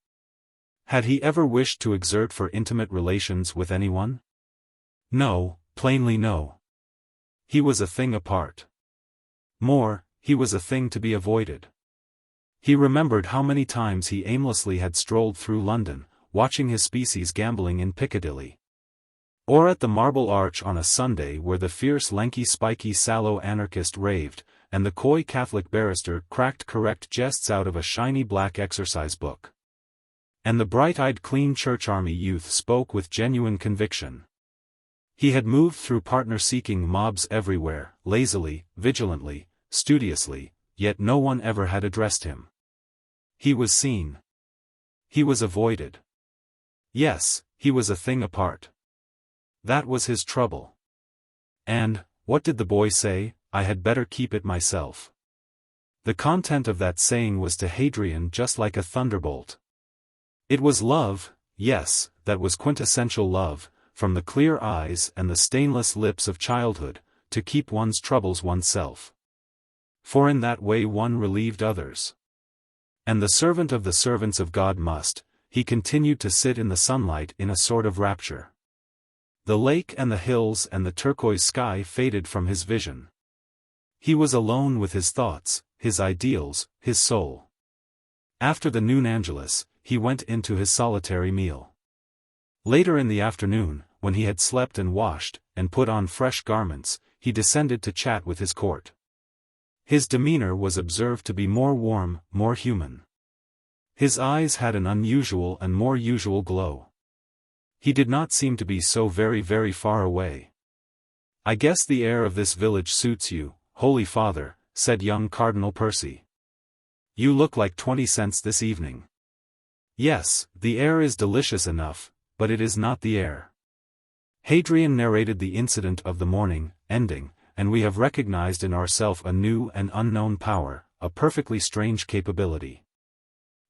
Had he ever wished to exert for intimate relations with anyone? No, plainly no. He was a thing apart. More, he was a thing to be avoided. He remembered how many times he aimlessly had strolled through London, watching his species gambling in Piccadilly. Or at the Marble Arch on a Sunday where the fierce lanky spiky sallow anarchist raved, and the coy Catholic barrister cracked correct jests out of a shiny black exercise book. And the bright-eyed clean church army youth spoke with genuine conviction. He had moved through partner-seeking mobs everywhere, lazily, vigilantly, studiously, yet no one ever had addressed him. He was seen. He was avoided. Yes, he was a thing apart. That was his trouble. And, what did the boy say? I had better keep it myself. The content of that saying was to Hadrian just like a thunderbolt. It was love, yes, that was quintessential love, from the clear eyes and the stainless lips of childhood, to keep one's troubles oneself. For in that way one relieved others. And the servant of the servants of God must, he continued to sit in the sunlight in a sort of rapture. The lake and the hills and the turquoise sky faded from his vision. He was alone with his thoughts, his ideals, his soul. After the noon angelus, he went into his solitary meal. Later in the afternoon, when he had slept and washed, and put on fresh garments, he descended to chat with his court. His demeanor was observed to be more warm, more human. His eyes had an unusual and more usual glow. He did not seem to be so very, very far away. "I guess the air of this village suits you, Holy Father," said young Cardinal Percy. "You look like 20 cents this evening." "Yes, the air is delicious enough, but it is not the air." Hadrian narrated the incident of the morning, ending, and we have recognized in ourself a new and unknown power, a perfectly strange capability.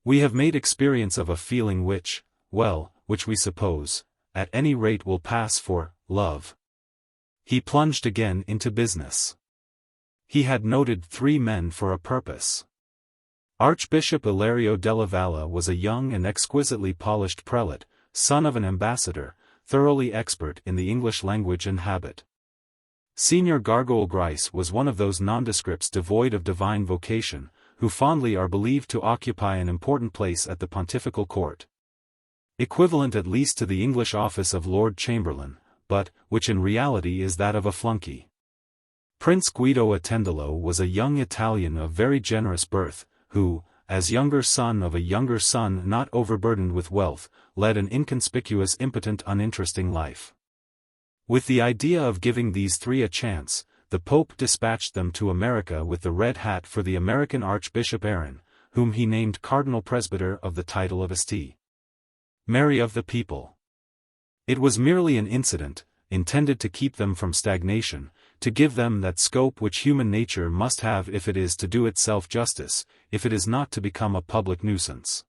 We have made experience of a feeling which, well, which we suppose, at any rate will pass for love. He plunged again into business. He had noted 3 men for a purpose. Archbishop Ilario della Valle was a young and exquisitely polished prelate, son of an ambassador, thoroughly expert in the English language and habit. Senior Gargoyle Grice was one of those nondescripts devoid of divine vocation, who fondly are believed to occupy an important place at the pontifical court. Equivalent at least to the English office of Lord Chamberlain, but which in reality is that of a flunky. Prince Guido Attendolo was a young Italian of very generous birth, who, as younger son of a younger son not overburdened with wealth, led an inconspicuous impotent uninteresting life. With the idea of giving these 3 a chance, the Pope dispatched them to America with the red hat for the American Archbishop Adrian, whom he named Cardinal Presbyter of the title of St. Mary of the People. It was merely an incident, intended to keep them from stagnation, to give them that scope which human nature must have if it is to do itself justice, if it is not to become a public nuisance.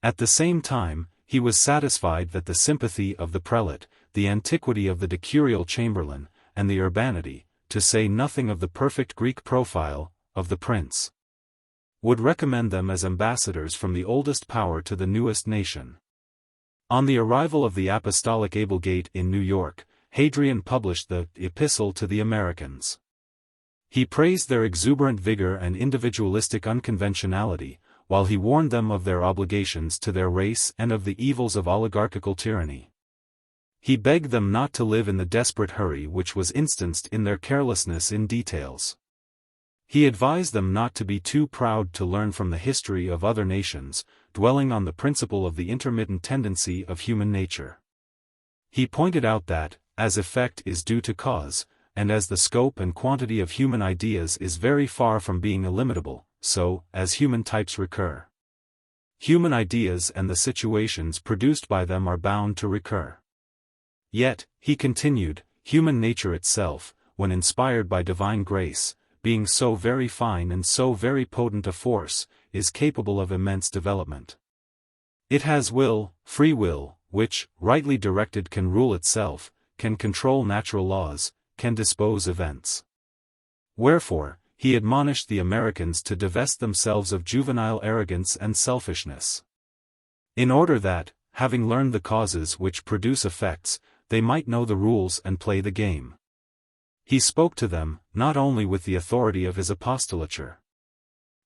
At the same time, he was satisfied that the sympathy of the prelate, the antiquity of the decurial chamberlain, and the urbanity, to say nothing of the perfect Greek profile, of the prince, would recommend them as ambassadors from the oldest power to the newest nation. On the arrival of the Apostolic Ablegate in New York, Hadrian published the Epistle to the Americans. He praised their exuberant vigor and individualistic unconventionality, while he warned them of their obligations to their race and of the evils of oligarchical tyranny. He begged them not to live in the desperate hurry which was instanced in their carelessness in details. He advised them not to be too proud to learn from the history of other nations, dwelling on the principle of the intermittent tendency of human nature. He pointed out that, as effect is due to cause, and as the scope and quantity of human ideas is very far from being illimitable, so, as human types recur, human ideas and the situations produced by them are bound to recur. Yet, he continued, human nature itself, when inspired by divine grace, being so very fine and so very potent a force, is capable of immense development. It has will, free will, which, rightly directed can rule itself, can control natural laws, can dispose events. Wherefore, he admonished the Americans to divest themselves of juvenile arrogance and selfishness, in order that, having learned the causes which produce effects, they might know the rules and play the game. He spoke to them, not only with the authority of his apostolature,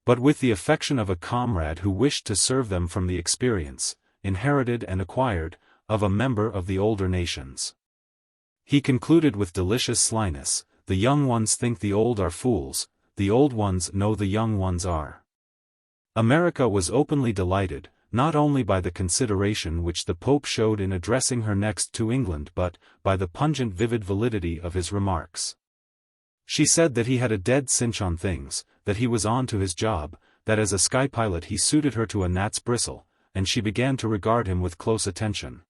but with the affection of a comrade who wished to serve them from the experience, inherited and acquired, of a member of the older nations. He concluded with delicious slyness, the young ones think the old are fools, the old ones know the young ones are. America was openly delighted, not only by the consideration which the Pope showed in addressing her next to England but, by the pungent vivid validity of his remarks. She said that he had a dead cinch on things, that he was on to his job, that as a sky pilot he suited her to a gnat's bristle, and she began to regard him with close attention.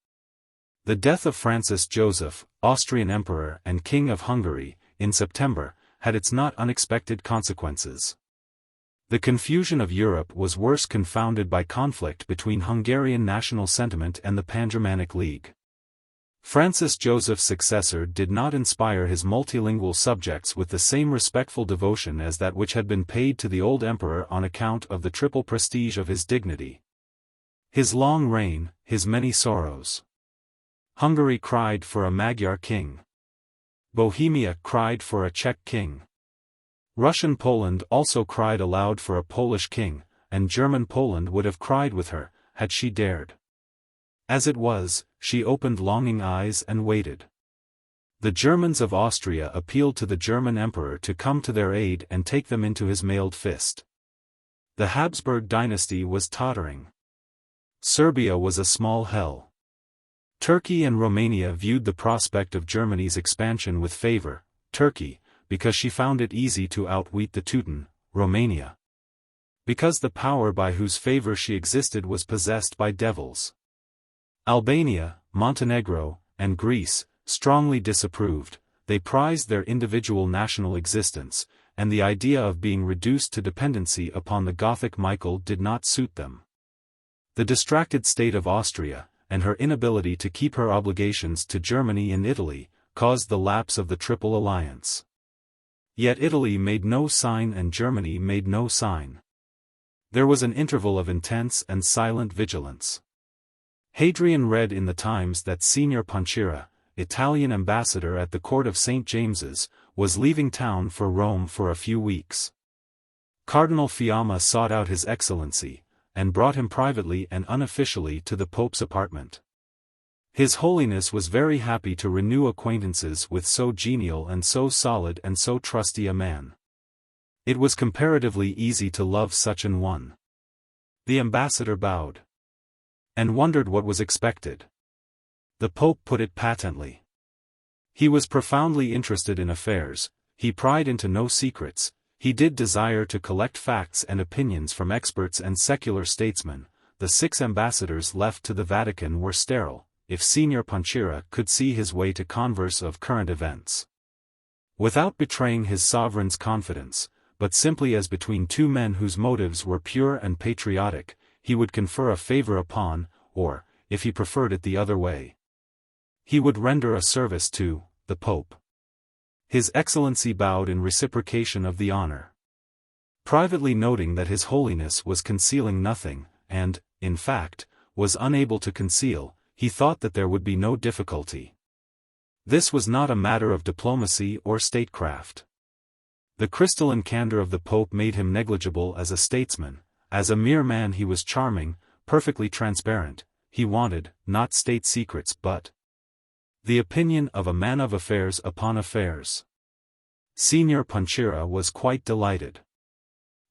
The death of Francis Joseph, Austrian Emperor and King of Hungary, in September, had its not unexpected consequences. The confusion of Europe was worse confounded by conflict between Hungarian national sentiment and the Pan-Germanic League. Francis Joseph's successor did not inspire his multilingual subjects with the same respectful devotion as that which had been paid to the old emperor on account of the triple prestige of his dignity. His long reign, his many sorrows. Hungary cried for a Magyar king. Bohemia cried for a Czech king. Russian Poland also cried aloud for a Polish king, and German Poland would have cried with her, had she dared. As it was, she opened longing eyes and waited. The Germans of Austria appealed to the German emperor to come to their aid and take them into his mailed fist. The Habsburg dynasty was tottering. Serbia was a small hell. Turkey and Romania viewed the prospect of Germany's expansion with favor, Turkey, because she found it easy to outwit the Teuton, Romania, because the power by whose favor she existed was possessed by devils. Albania, Montenegro, and Greece, strongly disapproved, they prized their individual national existence, and the idea of being reduced to dependency upon the Gothic Michael did not suit them. The distracted state of Austria, and her inability to keep her obligations to Germany and Italy, caused the lapse of the Triple Alliance. Yet Italy made no sign and Germany made no sign. There was an interval of intense and silent vigilance. Hadrian read in the Times that Signor Ponchira, Italian ambassador at the court of St. James's, was leaving town for Rome for a few weeks. Cardinal Fiamma sought out His Excellency, and brought him privately and unofficially to the Pope's apartment. His Holiness was very happy to renew acquaintances with so genial and so solid and so trusty a man. It was comparatively easy to love such an one. The ambassador bowed, and wondered what was expected. The Pope put it patently. He was profoundly interested in affairs, he pried into no secrets, he did desire to collect facts and opinions from experts and secular statesmen. The 6 ambassadors left to the Vatican were sterile, if Signor Ponchira could see his way to converse of current events. Without betraying his sovereign's confidence, but simply as between two men whose motives were pure and patriotic, he would confer a favor upon, or, if he preferred it the other way, he would render a service to, the Pope. His Excellency bowed in reciprocation of the honor, privately noting that His Holiness was concealing nothing, and, in fact, was unable to conceal. He thought that there would be no difficulty. This was not a matter of diplomacy or statecraft. The crystalline candor of the Pope made him negligible as a statesman. As a mere man he was charming, perfectly transparent. He wanted, not state secrets but the opinion of a man of affairs upon affairs. Signor Ponchira was quite delighted.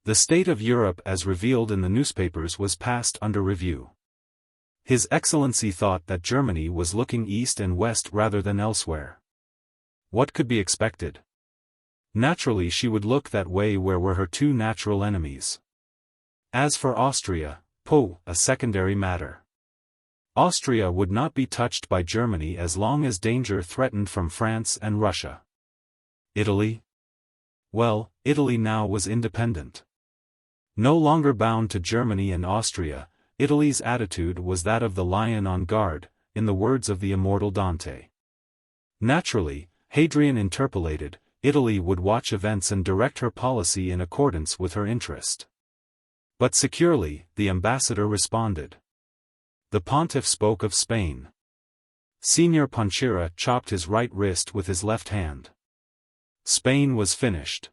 The state of Europe as revealed in the newspapers was passed under review. His Excellency thought that Germany was looking east and west rather than elsewhere. What could be expected? Naturally she would look that way where were her two natural enemies. As for Austria, a secondary matter. Austria would not be touched by Germany as long as danger threatened from France and Russia. Italy? Well, Italy now was independent. No longer bound to Germany and Austria, Italy's attitude was that of the lion on guard, in the words of the immortal Dante. Naturally, Hadrian interpolated, Italy would watch events and direct her policy in accordance with her interest. But securely, the ambassador responded. The pontiff spoke of Spain. Signor Ponchira chopped his right wrist with his left hand. Spain was finished.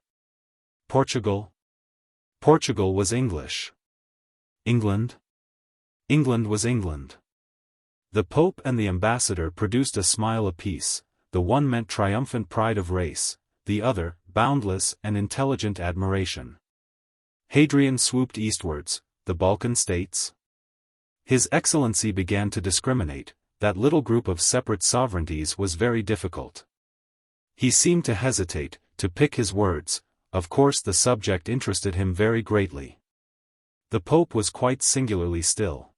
Portugal? Portugal was English. England? England was England. The Pope and the ambassador produced a smile apiece, the one meant triumphant pride of race, the other, boundless and intelligent admiration. Hadrian swooped eastwards, the Balkan states. His Excellency began to discriminate, that little group of separate sovereignties was very difficult. He seemed to hesitate, to pick his words, of course the subject interested him very greatly. The Pope was quite singularly still.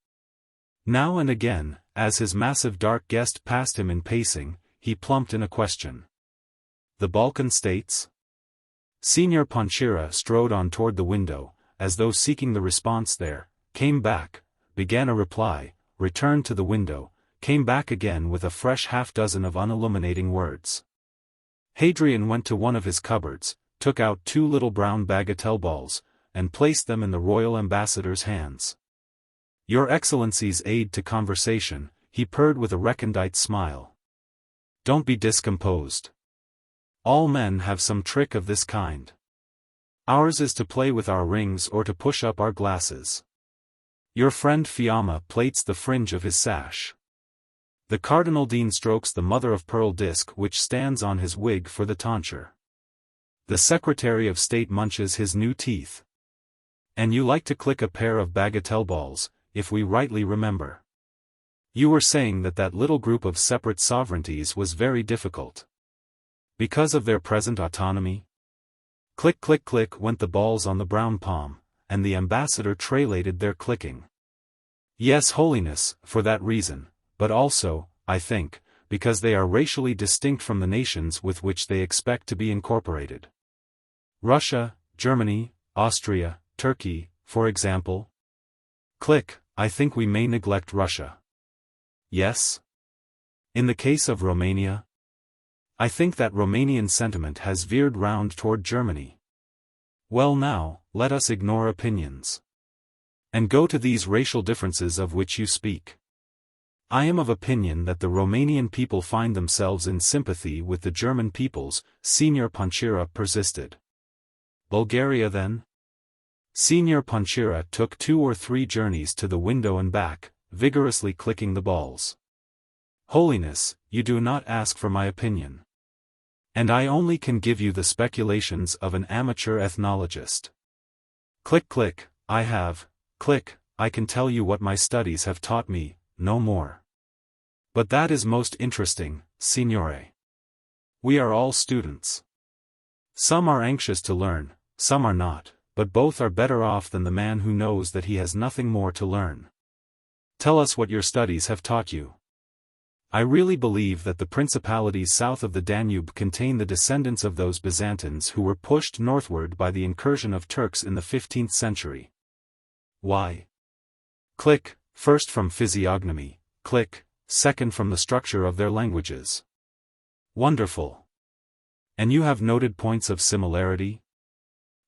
Now and again, as his massive dark guest passed him in pacing, he plumped in a question. The Balkan states? Signor Ponchira strode on toward the window, as though seeking the response there, came back, began a reply, returned to the window, came back again with a fresh half-dozen of unilluminating words. Hadrian went to one of his cupboards, took out two little brown bagatelle balls, and placed them in the royal ambassador's hands. Your Excellency's aid to conversation, he purred with a recondite smile. Don't be discomposed. All men have some trick of this kind. Ours is to play with our rings or to push up our glasses. Your friend Fiamma plaits the fringe of his sash. The Cardinal Dean strokes the mother-of-pearl disc which stands on his wig for the tonsure. The Secretary of State munches his new teeth. And you like to click a pair of bagatelle balls, if we rightly remember. You were saying that that little group of separate sovereignties was very difficult. Because of their present autonomy? Click click click went the balls on the brown palm, and the ambassador trailated their clicking. Yes, Holiness, for that reason, but also, I think, because they are racially distinct from the nations with which they expect to be incorporated. Russia, Germany, Austria, Turkey, for example. Click, I think we may neglect Russia. Yes? In the case of Romania? I think that Romanian sentiment has veered round toward Germany. Well now, let us ignore opinions. And go to these racial differences of which you speak. I am of opinion that the Romanian people find themselves in sympathy with the German peoples, Signor Ponchira persisted. Bulgaria then? Signor Ponchira took 2 or 3 journeys to the window and back, vigorously clicking the balls. Holiness, you do not ask for my opinion. And I only can give you the speculations of an amateur ethnologist. Click click, I can tell you what my studies have taught me, no more. But that is most interesting, Signore. We are all students. Some are anxious to learn, some are not, but both are better off than the man who knows that he has nothing more to learn. Tell us what your studies have taught you. I really believe that the principalities south of the Danube contain the descendants of those Byzantines who were pushed northward by the incursion of Turks in the 15th century. Why? Click, first from physiognomy, click, second from the structure of their languages. Wonderful. And you have noted points of similarity?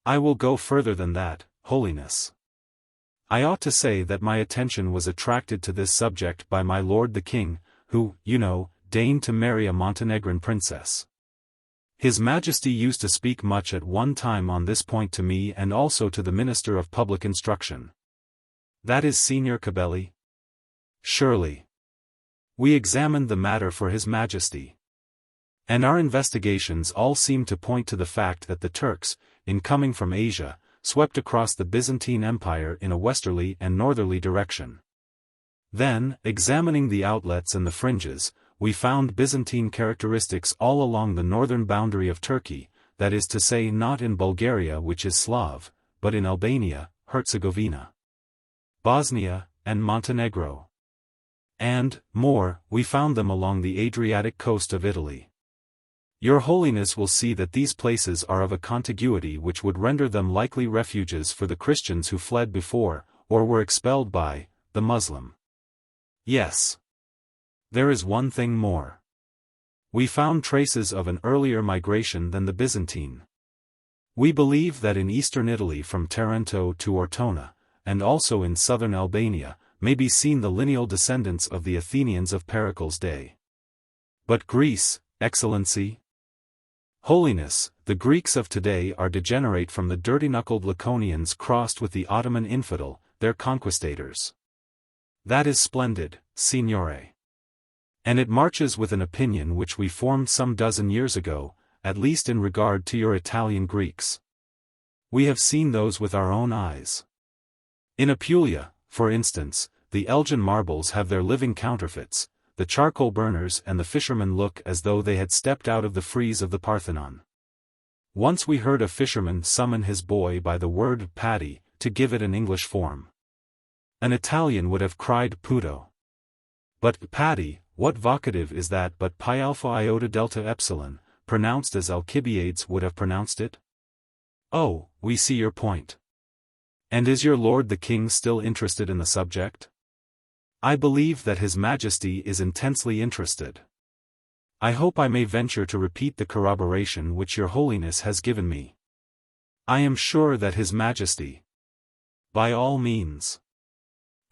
I will go further than that, Holiness. I ought to say that my attention was attracted to this subject by my lord the king, who, you know, deigned to marry a Montenegrin princess. His Majesty used to speak much at one time on this point to me and also to the Minister of Public Instruction. That is Signor Cabelli? Surely. We examined the matter for His Majesty. And our investigations all seem to point to the fact that the Turks, in coming from Asia, swept across the Byzantine Empire in a westerly and northerly direction. Then, examining the outlets and the fringes, we found Byzantine characteristics all along the northern boundary of Turkey, that is to say not in Bulgaria which is Slav, but in Albania, Herzegovina, Bosnia, and Montenegro. And, more, we found them along the Adriatic coast of Italy. Your Holiness will see that these places are of a contiguity which would render them likely refuges for the Christians who fled before, or were expelled by, the Muslim. Yes. There is one thing more. We found traces of an earlier migration than the Byzantine. We believe that in eastern Italy from Taranto to Ortona, and also in southern Albania, may be seen the lineal descendants of the Athenians of Pericles' day. But Greece, Excellency? Holiness, the Greeks of today are degenerate from the dirty-knuckled Laconians crossed with the Ottoman infidel, their conquistators. That is splendid, Signore. And it marches with an opinion which we formed some dozen years ago, at least in regard to your Italian Greeks. We have seen those with our own eyes. In Apulia, for instance, the Elgin marbles have their living counterfeits, the charcoal burners and the fishermen look as though they had stepped out of the frieze of the Parthenon. Once we heard a fisherman summon his boy by the word paddy, to give it an English form. An Italian would have cried puto. But paddy, what vocative is that but pi alpha iota delta epsilon, pronounced as Alcibiades would have pronounced it? Oh, we see your point. And is your lord the king still interested in the subject? I believe that His Majesty is intensely interested. I hope I may venture to repeat the corroboration which your Holiness has given me. I am sure that His Majesty. By all means.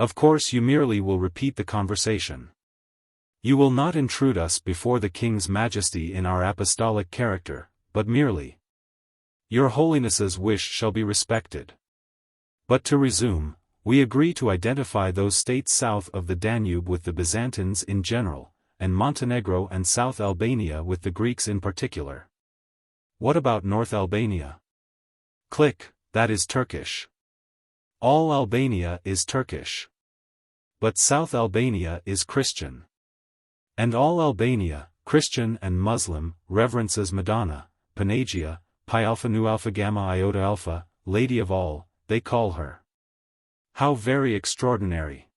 Of course you merely will repeat the conversation. You will not intrude us before the King's Majesty in our apostolic character, but merely. Your Holiness's wish shall be respected. But to resume, we agree to identify those states south of the Danube with the Byzantines in general, and Montenegro and South Albania with the Greeks in particular. What about North Albania? Click, that is Turkish. All Albania is Turkish. But South Albania is Christian. And all Albania, Christian and Muslim, reverences Madonna, Panagia, Pi Alpha Nu Alpha Gamma Iota Alpha, Lady of all, they call her. How very extraordinary.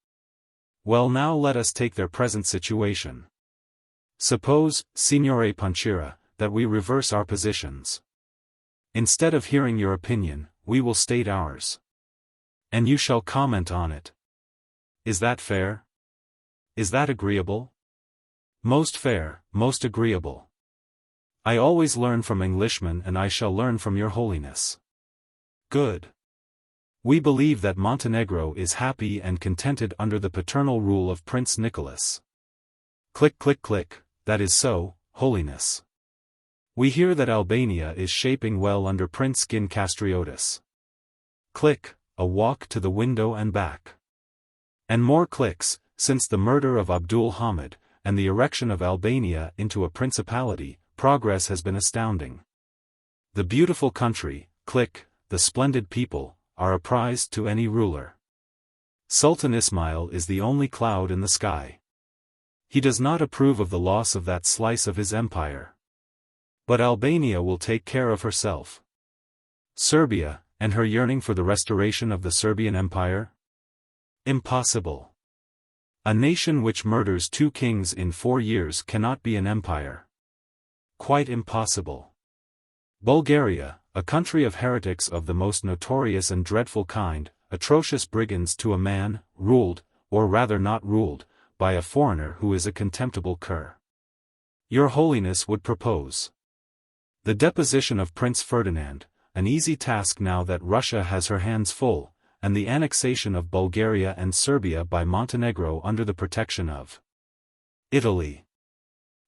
Well, now let us take their present situation. Suppose, Signore Panchira, that we reverse our positions. Instead of hearing your opinion, we will state ours. And you shall comment on it. Is that fair? Is that agreeable? Most fair, most agreeable. I always learn from Englishmen and I shall learn from your Holiness. Good. We believe that Montenegro is happy and contented under the paternal rule of Prince Nicholas. Click click click, that is so, Holiness. We hear that Albania is shaping well under Prince Gincastriotis. Click, a walk to the window and back. And more clicks, since the murder of Abdul Hamid, and the erection of Albania into a principality, progress has been astounding. The beautiful country, click, the splendid people, are a prize to any ruler. Sultan Ismail is the only cloud in the sky. He does not approve of the loss of that slice of his empire. But Albania will take care of herself. Serbia, and her yearning for the restoration of the Serbian Empire? Impossible. A nation which murders 2 kings in 4 years cannot be an empire. Quite impossible. Bulgaria, a country of heretics of the most notorious and dreadful kind, atrocious brigands to a man, ruled, or rather not ruled, by a foreigner who is a contemptible cur. Your Holiness would propose the deposition of Prince Ferdinand, an easy task now that Russia has her hands full, and the annexation of Bulgaria and Serbia by Montenegro under the protection of Italy.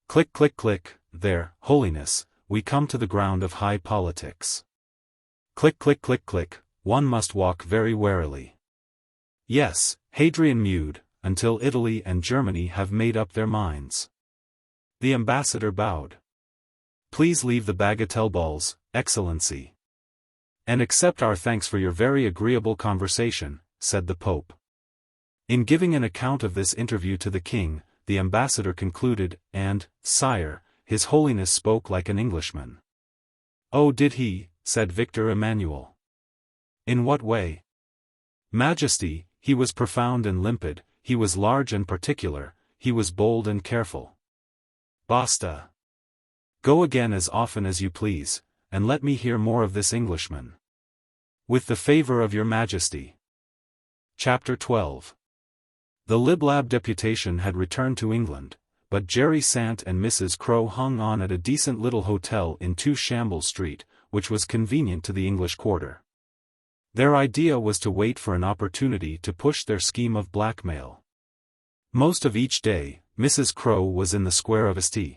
Click click click, there, Holiness, we come to the ground of high politics. Click click click click, one must walk very warily. Yes, Hadrian mewed, until Italy and Germany have made up their minds. The ambassador bowed. Please leave the bagatelle balls, Excellency. And accept our thanks for your very agreeable conversation, said the Pope. In giving an account of this interview to the king, the ambassador concluded, and, sire, His Holiness spoke like an Englishman. Oh, did he? Said Victor Emmanuel. In what way? Majesty, he was profound and limpid, he was large and particular, he was bold and careful. Basta. Go again as often as you please, and let me hear more of this Englishman. With the favor of your Majesty. Chapter 12. The Liblab deputation had returned to England, but Jerry Sant and Mrs. Crowe hung on at a decent little hotel in 2 Shambles Street, which was convenient to the English quarter. Their idea was to wait for an opportunity to push their scheme of blackmail. Most of each day, Mrs. Crowe was in the square of St.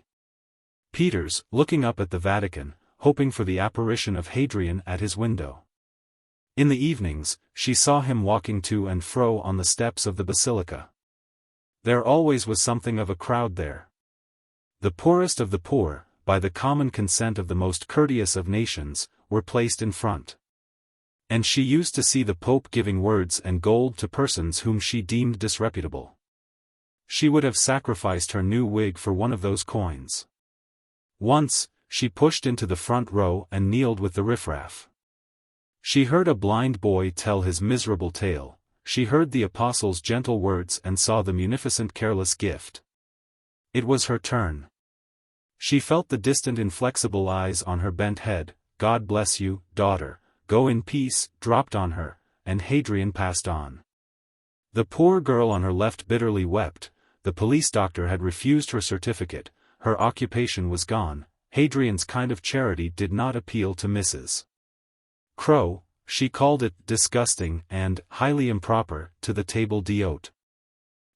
Peter's, looking up at the Vatican, hoping for the apparition of Hadrian at his window. In the evenings, she saw him walking to and fro on the steps of the basilica. There always was something of a crowd there. The poorest of the poor, by the common consent of the most courteous of nations, were placed in front. And she used to see the Pope giving words and gold to persons whom she deemed disreputable. She would have sacrificed her new wig for one of those coins. Once, she pushed into the front row and kneeled with the riffraff. She heard a blind boy tell his miserable tale, she heard the apostle's gentle words and saw the munificent careless gift. It was her turn. She felt the distant inflexible eyes on her bent head, God bless you, daughter, go in peace, dropped on her, and Hadrian passed on. The poor girl on her left bitterly wept, the police doctor had refused her certificate, her occupation was gone, Hadrian's kind of charity did not appeal to Mrs. Crowe, she called it disgusting and highly improper to the table d'hôte.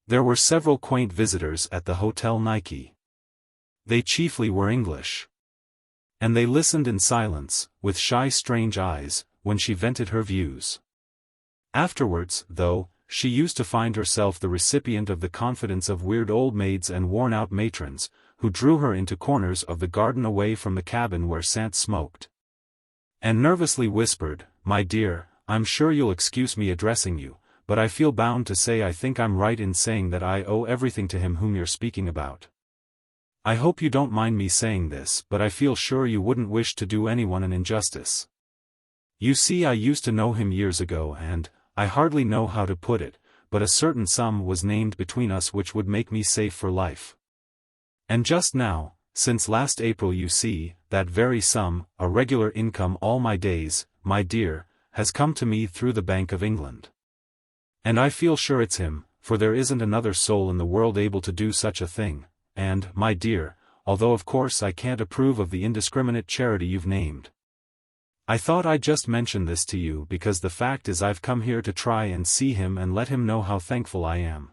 There were several quaint visitors at the Hotel Nike. They chiefly were English. And they listened in silence, with shy strange eyes, when she vented her views. Afterwards, though, she used to find herself the recipient of the confidence of weird old maids and worn-out matrons, who drew her into corners of the garden away from the cabin where Sant smoked. And nervously whispered, my dear, I'm sure you'll excuse me addressing you, but I feel bound to say I think I'm right in saying that I owe everything to him whom you're speaking about. I hope you don't mind me saying this, but I feel sure you wouldn't wish to do anyone an injustice. You see, I used to know him years ago and, I hardly know how to put it, but a certain sum was named between us which would make me safe for life. And just now, since last April you see, that very sum, a regular income all my days, my dear, has come to me through the Bank of England. And I feel sure it's him, for there isn't another soul in the world able to do such a thing, and, my dear, although of course I can't approve of the indiscriminate charity you've named. I thought I'd just mention this to you because the fact is I've come here to try and see him and let him know how thankful I am.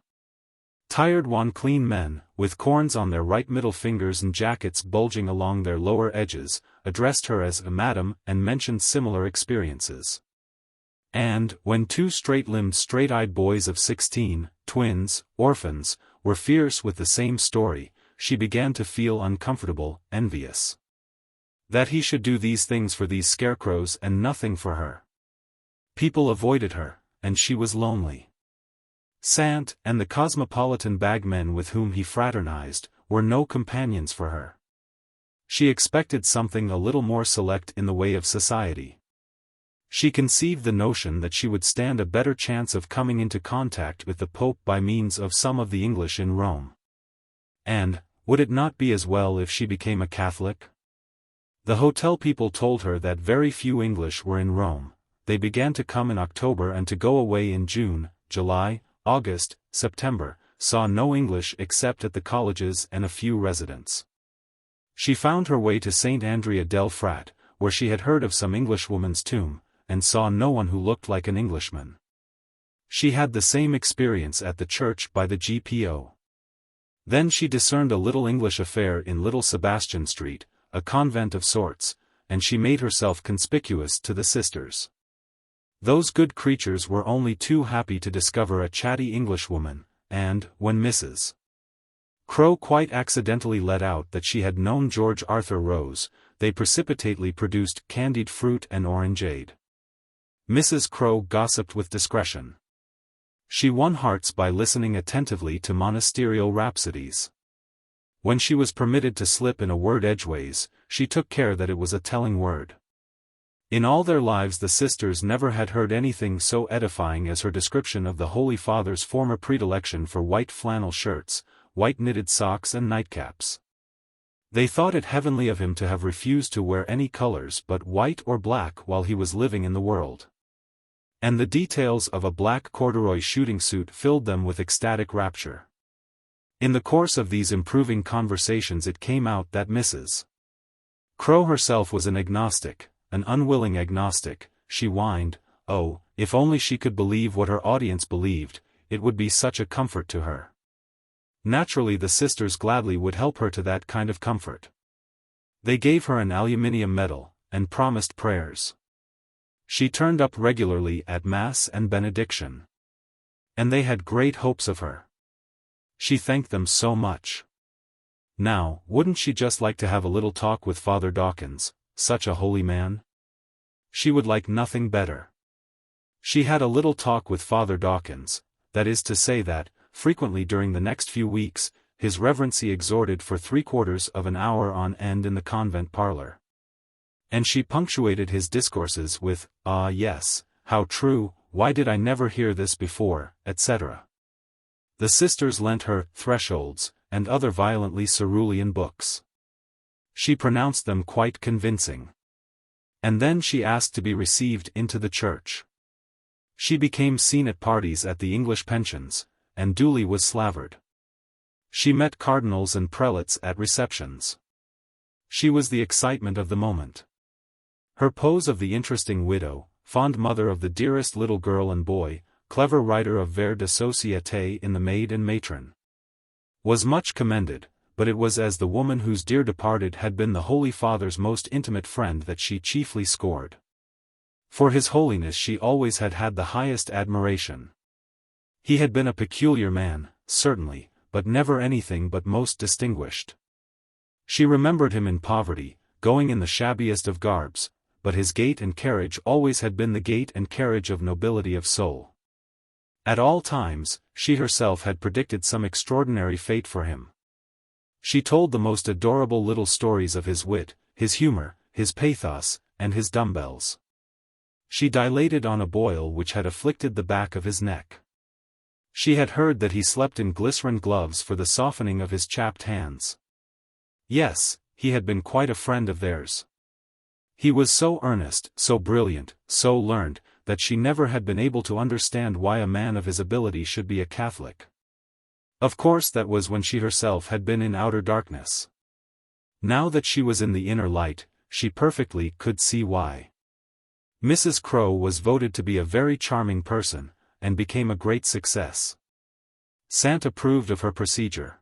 Tired wan clean men, with corns on their right middle fingers and jackets bulging along their lower edges, addressed her as a madam and mentioned similar experiences. And, when 2 straight-limbed straight-eyed boys of 16, twins, orphans, were fierce with the same story, she began to feel uncomfortable, envious. That he should do these things for these scarecrows and nothing for her. People avoided her, and she was lonely. Sant, and the cosmopolitan bagmen with whom he fraternized, were no companions for her. She expected something a little more select in the way of society. She conceived the notion that she would stand a better chance of coming into contact with the Pope by means of some of the English in Rome. And, would it not be as well if she became a Catholic? The hotel people told her that very few English were in Rome, they began to come in October and to go away in June, July, August, September, saw no English except at the colleges and a few residents. She found her way to St. Andrea del Frat, where she had heard of some Englishwoman's tomb, and saw no one who looked like an Englishman. She had the same experience at the church by the GPO. Then she discerned a little English affair in Little Sebastian Street, a convent of sorts, and she made herself conspicuous to the sisters. Those good creatures were only too happy to discover a chatty Englishwoman, and, when Mrs. Crowe quite accidentally let out that she had known George Arthur Rose, they precipitately produced candied fruit and orangeade. Mrs. Crowe gossiped with discretion. She won hearts by listening attentively to monasterial rhapsodies. When she was permitted to slip in a word edgeways, she took care that it was a telling word. In all their lives the sisters never had heard anything so edifying as her description of the Holy Father's former predilection for white flannel shirts, white knitted socks and nightcaps. They thought it heavenly of him to have refused to wear any colors but white or black while he was living in the world. And the details of a black corduroy shooting suit filled them with ecstatic rapture. In the course of these improving conversations it came out that Mrs. Crowe herself was an agnostic, an unwilling agnostic. She whined, oh, if only she could believe what her audience believed, it would be such a comfort to her. Naturally the sisters gladly would help her to that kind of comfort. They gave her an aluminium medal, and promised prayers. She turned up regularly at Mass and benediction. And they had great hopes of her. She thanked them so much. Now, wouldn't she just like to have a little talk with Father Dawkins, such a holy man? She would like nothing better. She had a little talk with Father Dawkins, that is to say that, frequently during the next few weeks, His Reverency exhorted for 3/4 of an hour on end in the convent parlor. And she punctuated his discourses with, ah yes, how true, why did I never hear this before, etc. The sisters lent her Thresholds, and other violently cerulean books. She pronounced them quite convincing. And then she asked to be received into the church. She became seen at parties at the English pensions, and duly was slavered. She met cardinals and prelates at receptions. She was the excitement of the moment. Her pose of the interesting widow, fond mother of the dearest little girl and boy, clever writer of vers de société in The Maid and Matron, was much commended, but it was as the woman whose dear departed had been the Holy Father's most intimate friend that she chiefly scored. For His Holiness she always had had the highest admiration. He had been a peculiar man, certainly, but never anything but most distinguished. She remembered him in poverty, going in the shabbiest of garbs, but his gait and carriage always had been the gait and carriage of nobility of soul. At all times, she herself had predicted some extraordinary fate for him. She told the most adorable little stories of his wit, his humor, his pathos, and his dumbbells. She dilated on a boil which had afflicted the back of his neck. She had heard that he slept in glycerin gloves for the softening of his chapped hands. Yes, he had been quite a friend of theirs. He was so earnest, so brilliant, so learned, that she never had been able to understand why a man of his ability should be a Catholic. Of course that was when she herself had been in outer darkness. Now that she was in the inner light, she perfectly could see why. Mrs. Crowe was voted to be a very charming person, and became a great success. Sant approved of her procedure.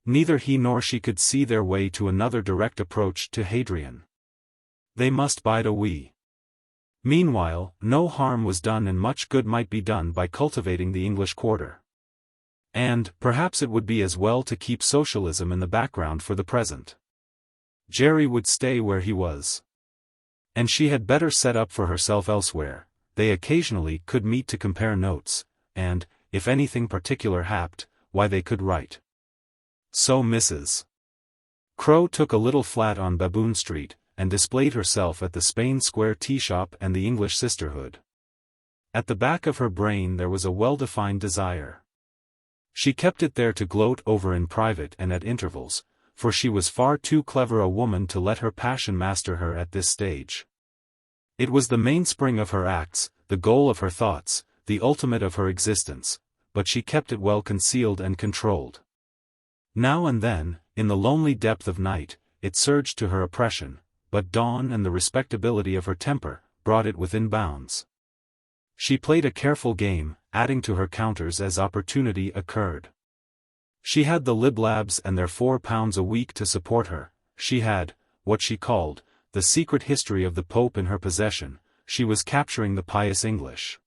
Neither he nor she could see their way to another direct approach to Hadrian. They must bide a wee. Meanwhile, no harm was done and much good might be done by cultivating the English quarter. And, perhaps it would be as well to keep socialism in the background for the present. Jerry would stay where he was. And she had better set up for herself elsewhere. They occasionally could meet to compare notes, and, if anything particular happed, why they could write. So Mrs. Crowe took a little flat on Baboon Street, and displayed herself at the Spain Square tea shop and the English Sisterhood. At the back of her brain there was a well-defined desire. She kept it there to gloat over in private and at intervals, for she was far too clever a woman to let her passion master her at this stage. It was the mainspring of her acts, the goal of her thoughts, the ultimate of her existence, but she kept it well concealed and controlled. Now and then, in the lonely depth of night, it surged to her oppression, but dawn and the respectability of her temper brought it within bounds. She played a careful game, adding to her counters as opportunity occurred. She had the Liblabs and their £4 a week to support her. She had, what she called, the secret history of the Pope in her possession. She was capturing the pious English.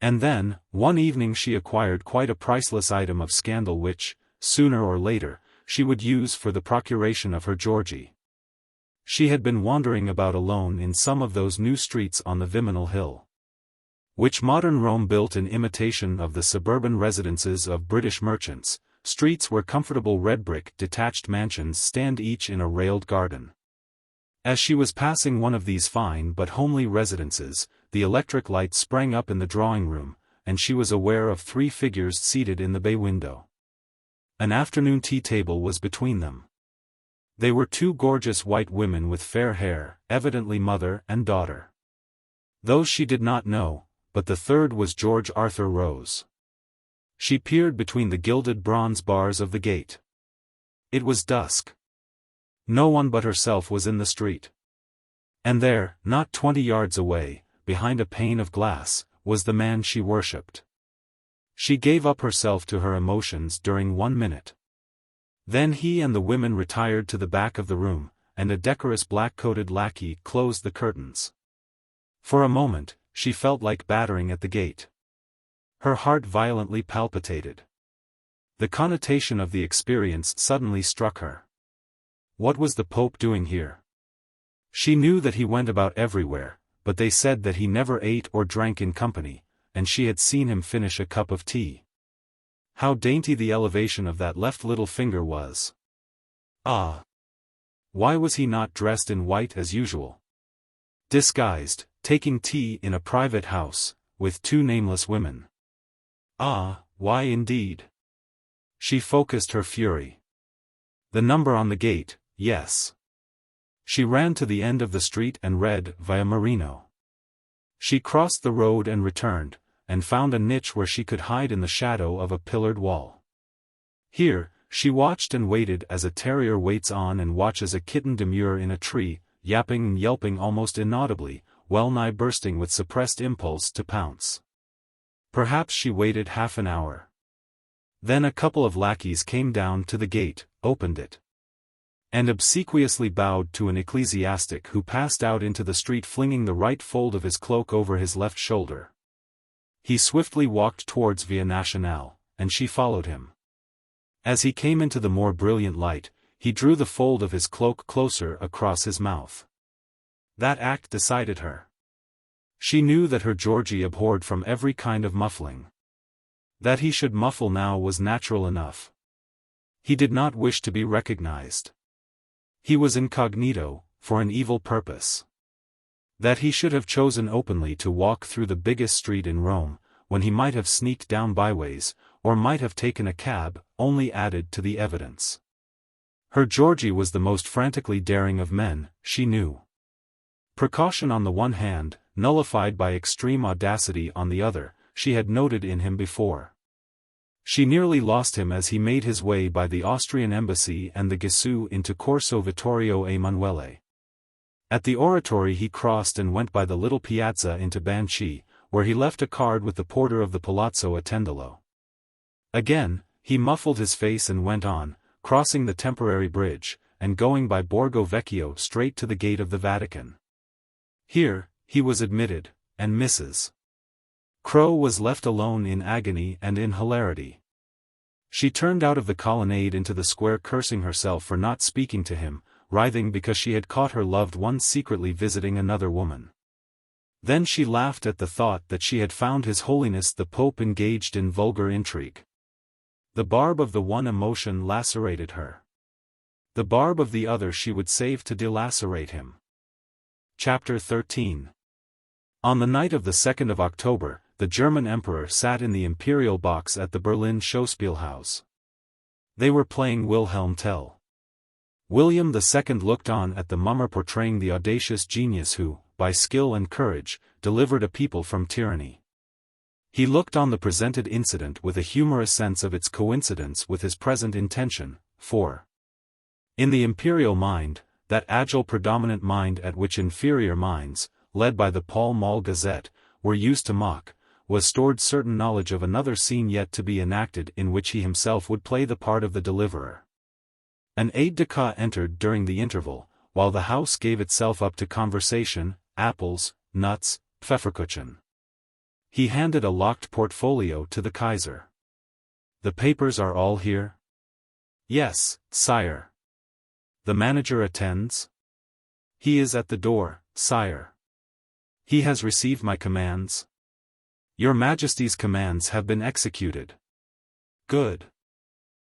And then, one evening she acquired quite a priceless item of scandal which, sooner or later, she would use for the procuration of her Georgie. She had been wandering about alone in some of those new streets on the Viminal Hill. which modern Rome built in imitation of the suburban residences of British merchants, streets where comfortable red brick detached mansions stand each in a railed garden. As she was passing one of these fine but homely residences, the electric light sprang up in the drawing room, and she was aware of 3 figures seated in the bay window. An afternoon tea table was between them. They were 2 gorgeous white women with fair hair, evidently mother and daughter. Those she did not know, but the third was George Arthur Rose. She peered between the gilded bronze bars of the gate. It was dusk. No one but herself was in the street. And there, not 20 yards away, behind a pane of glass, was the man she worshipped. She gave up herself to her emotions during 1 minute. Then he and the women retired to the back of the room, and a decorous black-coated lackey closed the curtains. For a moment, she felt like battering at the gate. Her heart violently palpitated. The connotation of the experience suddenly struck her. What was the Pope doing here? She knew that he went about everywhere, but they said that he never ate or drank in company, and she had seen him finish a cup of tea. How dainty the elevation of that left little finger was. Ah! Why was he not dressed in white as usual? Disguised, taking tea in a private house, with 2 nameless women. Ah, why indeed? She focused her fury. The number on the gate, yes. She ran to the end of the street and read Via Marino. She crossed the road and returned, and found a niche where she could hide in the shadow of a pillared wall. Here, she watched and waited as a terrier waits on and watches a kitten demure in a tree, yapping and yelping almost inaudibly, well-nigh bursting with suppressed impulse to pounce. Perhaps she waited half an hour. Then a couple of lackeys came down to the gate, opened it, and obsequiously bowed to an ecclesiastic who passed out into the street flinging the right fold of his cloak over his left shoulder. He swiftly walked towards Via Nationale, and she followed him. As he came into the more brilliant light, he drew the fold of his cloak closer across his mouth. That act decided her. She knew that her Georgie abhorred from every kind of muffling. That he should muffle now was natural enough. He did not wish to be recognized. He was incognito, for an evil purpose. That he should have chosen openly to walk through the biggest street in Rome, when he might have sneaked down byways, or might have taken a cab, only added to the evidence. Her Georgie was the most frantically daring of men, she knew. Precaution on the one hand, nullified by extreme audacity on the other, she had noted in him before. She nearly lost him as he made his way by the Austrian embassy and the Gesù into Corso Vittorio Emanuele. At the oratory he crossed and went by the little piazza into Banchi, where he left a card with the porter of the Palazzo Attendolo. Again, he muffled his face and went on, crossing the temporary bridge, and going by Borgo Vecchio straight to the gate of the Vatican. Here, he was admitted, and Mrs. Crowe was left alone in agony and in hilarity. She turned out of the colonnade into the square cursing herself for not speaking to him, writhing because she had caught her loved one secretly visiting another woman. Then she laughed at the thought that she had found His Holiness the Pope engaged in vulgar intrigue. The barb of the one emotion lacerated her. The barb of the other she would save to delacerate him. Chapter 13. On the night of the 2nd of October, the German Emperor sat in the imperial box at the Berlin Schauspielhaus. They were playing Wilhelm Tell. William II looked on at the mummer portraying the audacious genius who, by skill and courage, delivered a people from tyranny. He looked on the presented incident with a humorous sense of its coincidence with his present intention, for in the imperial mind, that agile predominant mind at which inferior minds, led by the Pall Mall Gazette, were used to mock, was stored certain knowledge of another scene yet to be enacted in which he himself would play the part of the deliverer. An aide-de-camp entered during the interval, while the house gave itself up to conversation, apples, nuts, Pfefferkuchen. He handed a locked portfolio to the Kaiser. "The papers are all here?" "Yes, sire." "The manager attends?" "He is at the door, sire." "He has received my commands?" Your Majesty's commands have been executed. Good.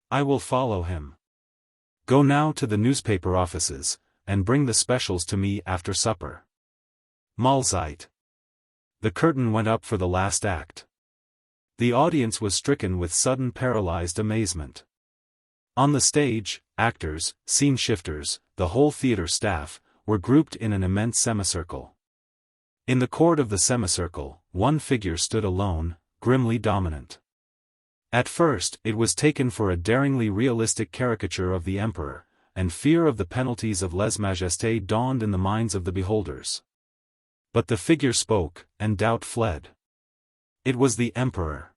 I will follow him. Go now to the newspaper offices, and bring the specials to me after supper. Mahlzeit. The curtain went up for the last act. The audience was stricken with sudden paralyzed amazement. On the stage, actors, scene shifters, the whole theater staff, were grouped in an immense semicircle. In the chord of the semicircle, one figure stood alone, grimly dominant. At first, it was taken for a daringly realistic caricature of the emperor, and fear of the penalties of lèse-majesté dawned in the minds of the beholders. But the figure spoke, and doubt fled. It was the emperor.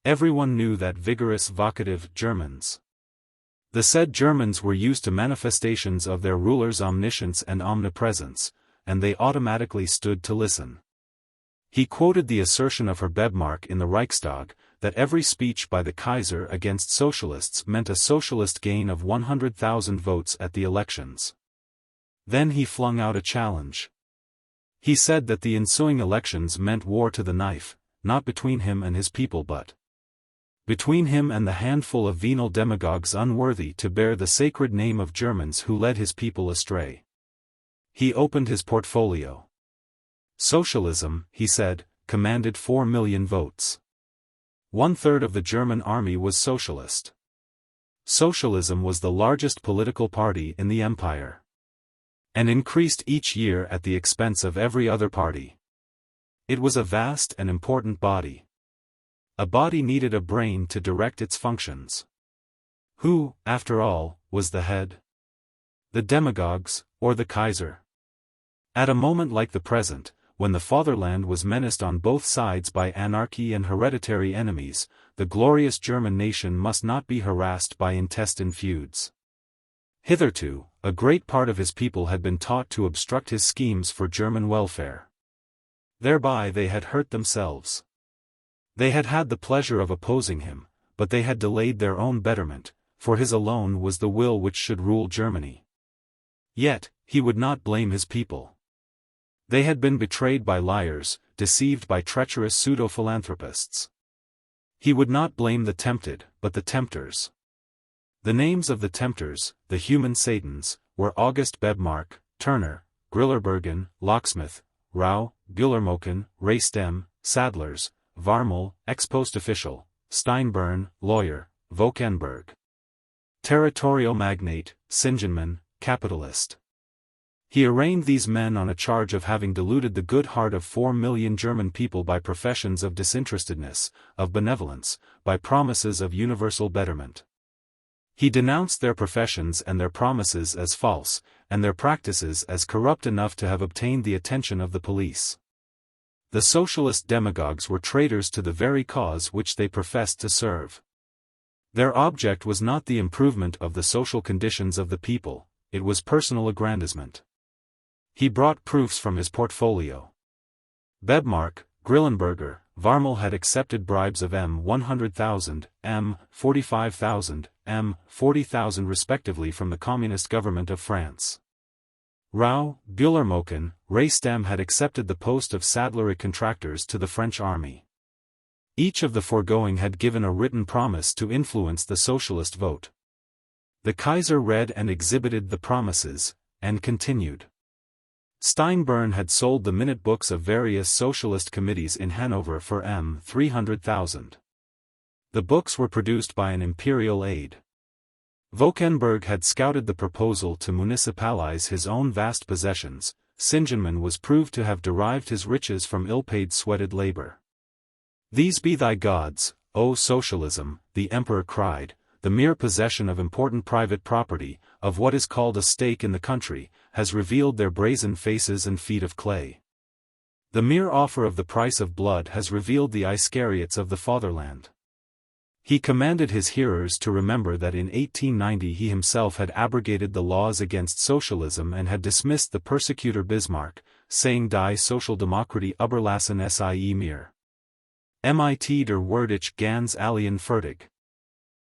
Everyone knew that vigorous vocative Germans. The said Germans were used to manifestations of their ruler's omniscience and omnipresence, and they automatically stood to listen. He quoted the assertion of Herr Bismarck in the Reichstag, that every speech by the Kaiser against socialists meant a socialist gain of 100,000 votes at the elections. Then he flung out a challenge. He said that the ensuing elections meant war to the knife, not between him and his people but between him and the handful of venal demagogues unworthy to bear the sacred name of Germans who led his people astray. He opened his portfolio. Socialism, he said, commanded 4 million votes. 1/3 of the German army was socialist. Socialism was the largest political party in the empire, and increased each year at the expense of every other party. It was a vast and important body. A body needed a brain to direct its functions. Who, after all, was the head? The demagogues, or the Kaiser? At a moment like the present, when the fatherland was menaced on both sides by anarchy and hereditary enemies, the glorious German nation must not be harassed by intestine feuds. Hitherto, a great part of his people had been taught to obstruct his schemes for German welfare. Thereby they had hurt themselves. They had had the pleasure of opposing him, but they had delayed their own betterment, for his alone was the will which should rule Germany. Yet, he would not blame his people. They had been betrayed by liars, deceived by treacherous pseudo-philanthropists. He would not blame the tempted, but the tempters. The names of the tempters, the human Satans, were August Bismarck, Turner, Grillerbergen, Locksmith, Rau, Güllermoken, Raystem, Sadlers, Varmel, ex-post official, Steinbern, lawyer, Vokenberg. Territorial magnate, Singenman, capitalist. He arraigned these men on a charge of having deluded the good heart of 4 million German people by professions of disinterestedness, of benevolence, by promises of universal betterment. He denounced their professions and their promises as false, and their practices as corrupt enough to have obtained the attention of the police. The socialist demagogues were traitors to the very cause which they professed to serve. Their object was not the improvement of the social conditions of the people, it was personal aggrandizement. He brought proofs from his portfolio. Bismarck, Grillenberger, Varmel had accepted bribes of M 100,000, M 45,000, M 40,000 respectively from the Communist government of France. Rau, Güllermoken, Raystem had accepted the post of Sadlery contractors to the French army. Each of the foregoing had given a written promise to influence the socialist vote. The Kaiser read and exhibited the promises, and continued. Steinbern had sold the minute books of various socialist committees in Hanover for M 300,000. The books were produced by an imperial aide. Vokenberg had scouted the proposal to municipalize his own vast possessions. Singenman was proved to have derived his riches from ill-paid sweated labor. These be thy gods, O socialism, the emperor cried, the mere possession of important private property, of what is called a stake in the country, has revealed their brazen faces and feet of clay. The mere offer of the price of blood has revealed the Iscariots of the fatherland. He commanded his hearers to remember that in 1890 he himself had abrogated the laws against socialism and had dismissed the persecutor Bismarck, saying Die Sozialdemokratie überlassen sie mir. Mit der Werdich ganz alien fertig.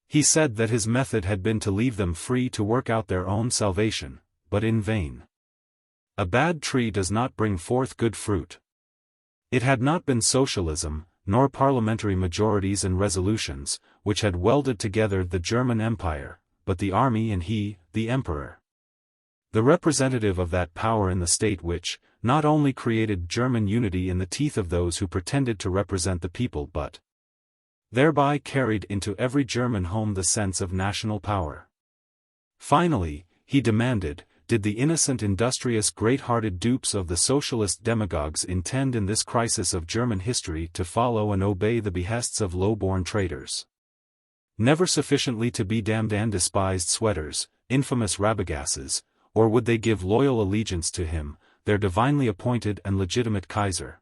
He said that his method had been to leave them free to work out their own salvation, but in vain. A bad tree does not bring forth good fruit. It had not been socialism, nor parliamentary majorities and resolutions, which had welded together the German Empire, but the army and he, the emperor. The representative of that power in the state which, not only created German unity in the teeth of those who pretended to represent the people but thereby carried into every German home the sense of national power. Finally, he demanded, did the innocent industrious great-hearted dupes of the socialist demagogues intend in this crisis of German history to follow and obey the behests of low-born traitors? Never sufficiently to be damned and despised sweaters, infamous rabagasses, or would they give loyal allegiance to him, their divinely appointed and legitimate Kaiser?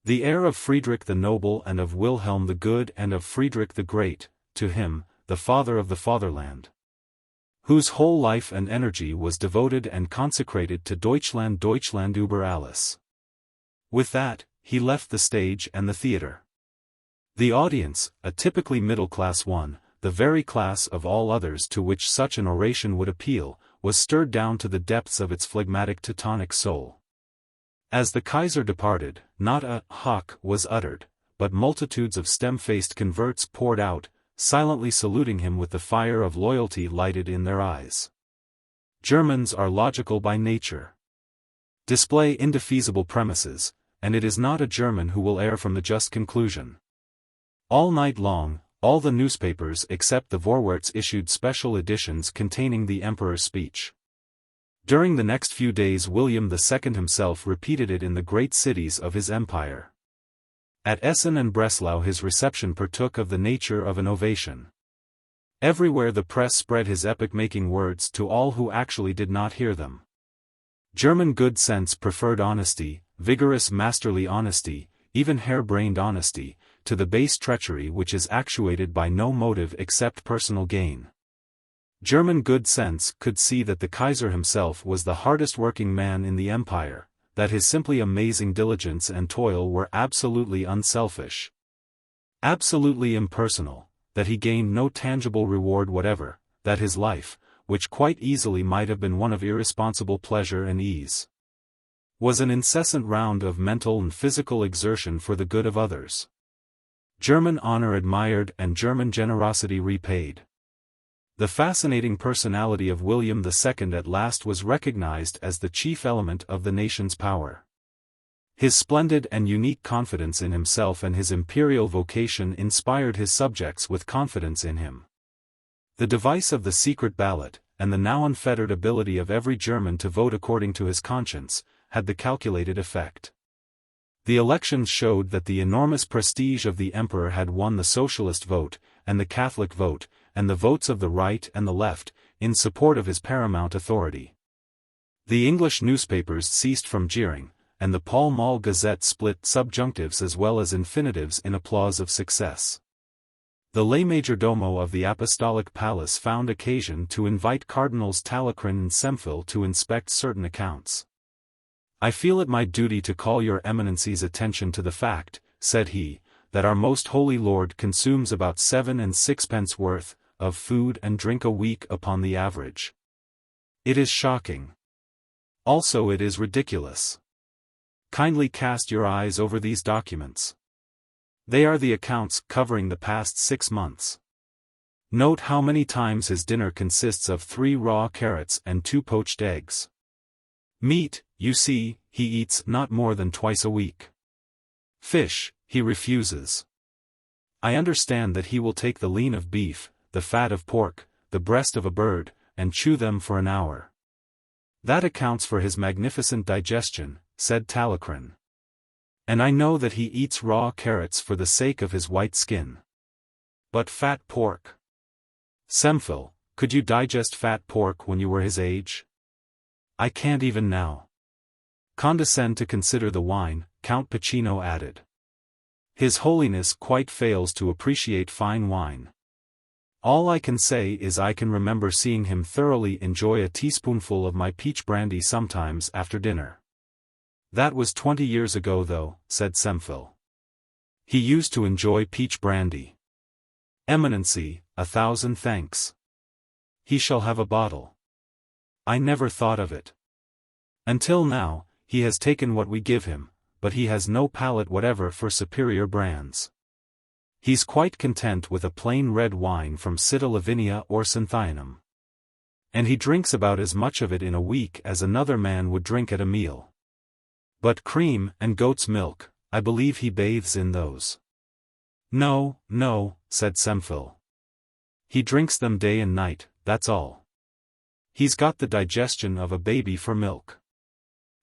The heir of Friedrich the Noble and of Wilhelm the Good and of Friedrich the Great, to him, the father of the fatherland, whose whole life and energy was devoted and consecrated to Deutschland über alles. With that, he left the stage and the theatre. The audience, a typically middle-class one, the very class of all others to which such an oration would appeal, was stirred down to the depths of its phlegmatic Teutonic soul. As the Kaiser departed, not a "Hoch" was uttered, but multitudes of stem-faced converts poured out, silently saluting him with the fire of loyalty lighted in their eyes. Germans are logical by nature. Display indefeasible premises, and it is not a German who will err from the just conclusion. All night long, all the newspapers except the Vorwärts issued special editions containing the emperor's speech. During the next few days William II himself repeated it in the great cities of his empire. At Essen and Breslau his reception partook of the nature of an ovation. Everywhere the press spread his epoch-making words to all who actually did not hear them. German good sense preferred honesty, vigorous masterly honesty, even hair-brained honesty, to the base treachery which is actuated by no motive except personal gain. German good sense could see that the Kaiser himself was the hardest working man in the empire, that his simply amazing diligence and toil were absolutely unselfish, absolutely impersonal, that he gained no tangible reward whatever, that his life, which quite easily might have been one of irresponsible pleasure and ease, was an incessant round of mental and physical exertion for the good of others. German honor admired and German generosity repaid. The fascinating personality of William II at last was recognized as the chief element of the nation's power. His splendid and unique confidence in himself and his imperial vocation inspired his subjects with confidence in him. The device of the secret ballot, and the now unfettered ability of every German to vote according to his conscience, had the calculated effect. The elections showed that the enormous prestige of the emperor had won the socialist vote, and the Catholic vote, and the votes of the right and the left, in support of his paramount authority. The English newspapers ceased from jeering, and the Pall Mall Gazette split subjunctives as well as infinitives in applause of success. The lay majordomo of the Apostolic Palace found occasion to invite Cardinals Talleyrand and Semfil to inspect certain accounts. "I feel it my duty to call your eminency's attention to the fact," said he, "that our most holy Lord consumes about 7 and 6 worth of food and drink a week upon the average. It is shocking. Also it is ridiculous. Kindly cast your eyes over these documents. They are the accounts covering the past 6 months. Note how many times his dinner consists of 3 raw carrots and 2 poached eggs. Meat, you see, he eats not more than twice a week. Fish, he refuses. I understand that he will take the lean of beef, the fat of pork, the breast of a bird, and chew them for an hour. That accounts for his magnificent digestion," said Talleyrand. "And I know that he eats raw carrots for the sake of his white skin. But fat pork. Semfil, could you digest fat pork when you were his age? I can't even now. Condescend to consider the wine," Count Pacino added. "His Holiness quite fails to appreciate fine wine. All I can say is I can remember seeing him thoroughly enjoy a teaspoonful of my peach brandy sometimes after dinner." "That was 20 years ago though," said Semfil. "He used to enjoy peach brandy. Eminency, 1,000 thanks. He shall have a bottle. I never thought of it. Until now, he has taken what we give him, but he has no palate whatever for superior brands. He's quite content with a plain red wine from Citta Lavinia or Cynthianum. And he drinks about as much of it in a week as another man would drink at a meal. But cream and goat's milk, I believe he bathes in those. No, no, said Semphil. He drinks them day and night, that's all. He's got the digestion of a baby for milk.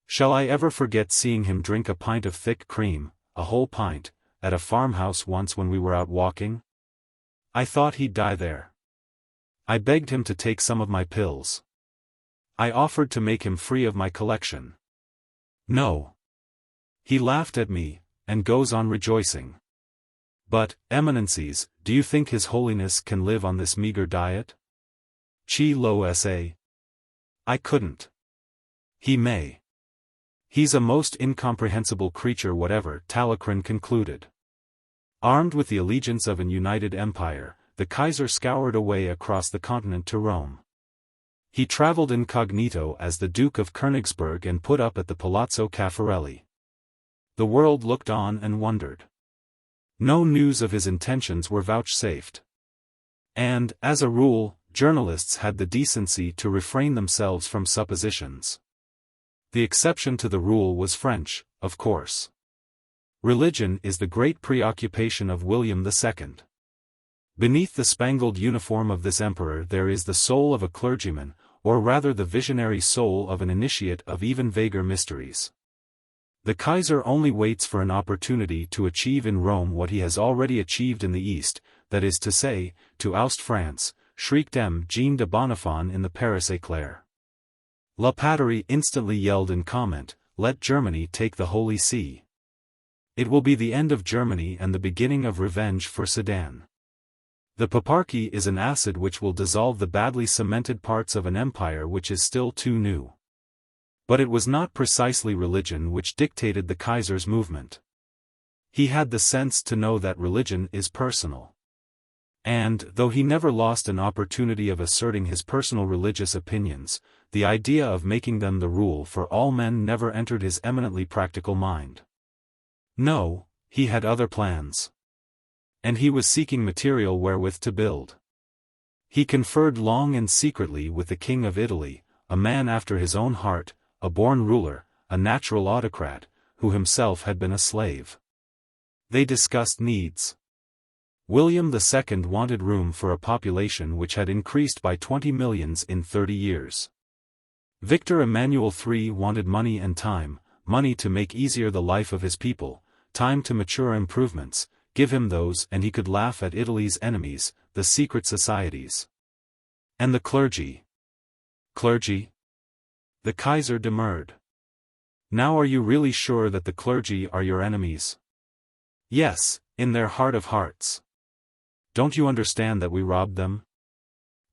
Shall I ever forget seeing him drink a pint of thick cream, a whole pint, at a farmhouse once when we were out walking? I thought he'd die there. I begged him to take some of my pills. I offered to make him free of my collection. No. He laughed at me, and goes on rejoicing. But, Eminencies, do you think His Holiness can live on this meager diet? Chi lo sa. I couldn't. He may. He's a most incomprehensible creature whatever, Talleyrand concluded. Armed with the allegiance of an united empire, the Kaiser scoured away across the continent to Rome. He traveled incognito as the Duke of Königsberg and put up at the Palazzo Caffarelli. The world looked on and wondered. No news of his intentions were vouchsafed. And, as a rule, journalists had the decency to refrain themselves from suppositions. The exception to the rule was French, of course. Religion is the great preoccupation of William II. Beneath the spangled uniform of this emperor there is the soul of a clergyman, or rather the visionary soul of an initiate of even vaguer mysteries. The Kaiser only waits for an opportunity to achieve in Rome what he has already achieved in the East, that is to say, to oust France, shrieked Jean de Bonifant in the Paris Éclair. La Patrie instantly yelled in comment, let Germany take the Holy See. It will be the end of Germany and the beginning of revenge for Sedan. The Paparchy is an acid which will dissolve the badly cemented parts of an empire which is still too new. But it was not precisely religion which dictated the Kaiser's movement. He had the sense to know that religion is personal. And, though he never lost an opportunity of asserting his personal religious opinions, the idea of making them the rule for all men never entered his eminently practical mind. No, he had other plans. And he was seeking material wherewith to build. He conferred long and secretly with the King of Italy, a man after his own heart, a born ruler, a natural autocrat, who himself had been a slave. They discussed needs. William II wanted room for a population which had increased by 20 millions in 30 years. Victor Emmanuel III wanted money and time, money to make easier the life of his people, time to mature improvements. Give him those and he could laugh at Italy's enemies, the secret societies. And the clergy. Clergy? The Kaiser demurred. Now are you really sure that the clergy are your enemies? Yes, in their heart of hearts. Don't you understand that we robbed them?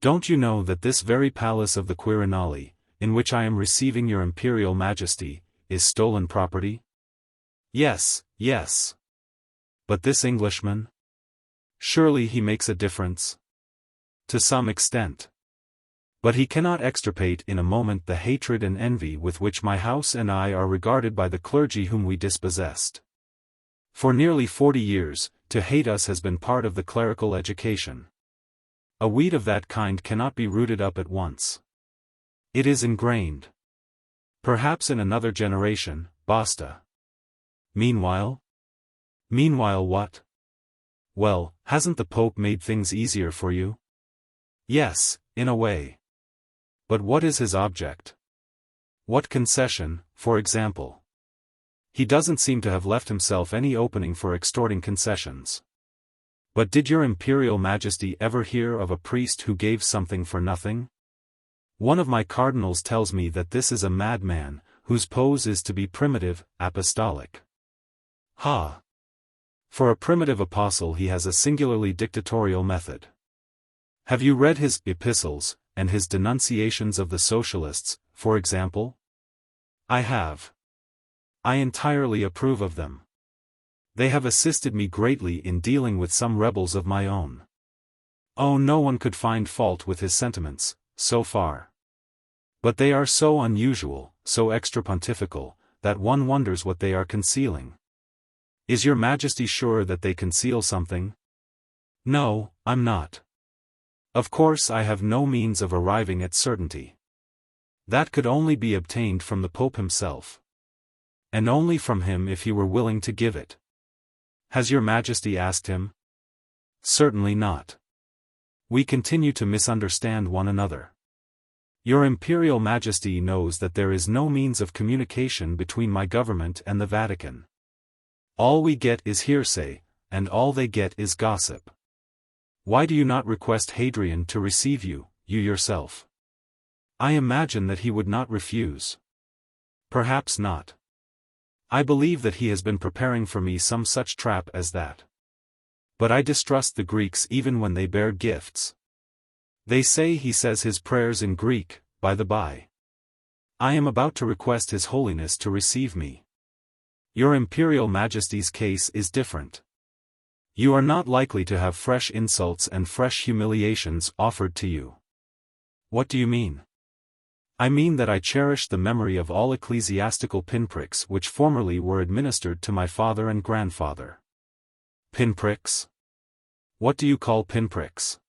Don't you know that this very palace of the Quirinali, in which I am receiving your imperial majesty, is stolen property? Yes, yes. But this Englishman? Surely he makes a difference? To some extent. But he cannot extirpate in a moment the hatred and envy with which my house and I are regarded by the clergy whom we dispossessed. For nearly 40 years, to hate us has been part of the clerical education. A weed of that kind cannot be rooted up at once. It is ingrained. Perhaps in another generation, basta. Meanwhile? Meanwhile what? Well, hasn't the Pope made things easier for you? Yes, in a way. But what is his object? What concession, for example? He doesn't seem to have left himself any opening for extorting concessions. But did your Imperial Majesty ever hear of a priest who gave something for nothing? One of my cardinals tells me that this is a madman, whose pose is to be primitive, apostolic. Ha! For a primitive apostle he has a singularly dictatorial method. Have you read his epistles, and his denunciations of the socialists, for example? I have. I entirely approve of them. They have assisted me greatly in dealing with some rebels of my own. Oh, no one could find fault with his sentiments, so far. But they are so unusual, so extra-pontifical, that one wonders what they are concealing. Is your Majesty sure that they conceal something? No, I'm not. Of course I have no means of arriving at certainty. That could only be obtained from the Pope himself. And only from him if he were willing to give it. Has your Majesty asked him? Certainly not. We continue to misunderstand one another. Your Imperial Majesty knows that there is no means of communication between my government and the Vatican. All we get is hearsay, and all they get is gossip. Why do you not request Hadrian to receive you, you yourself? I imagine that he would not refuse. Perhaps not. I believe that he has been preparing for me some such trap as that. But I distrust the Greeks even when they bear gifts. They say he says his prayers in Greek, by the by. I am about to request His Holiness to receive me. Your Imperial Majesty's case is different. You are not likely to have fresh insults and fresh humiliations offered to you. What do you mean? I mean that I cherish the memory of all ecclesiastical pinpricks which formerly were administered to my father and grandfather. Pinpricks? What do you call pinpricks?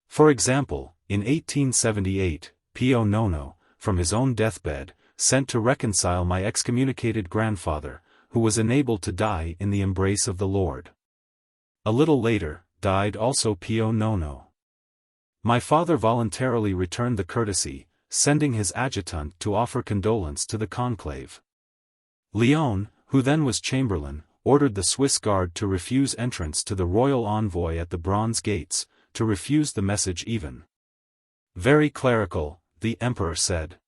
For example, in 1878, Pio IX, from his own deathbed, sent to reconcile my excommunicated grandfather, who was enabled to die in the embrace of the Lord. A little later, died also Pio IX. My father voluntarily returned the courtesy, sending his adjutant to offer condolence to the conclave. Leon, who then was chamberlain, ordered the Swiss guard to refuse entrance to the royal envoy at the bronze gates, to refuse the message even. Very clerical, the emperor said.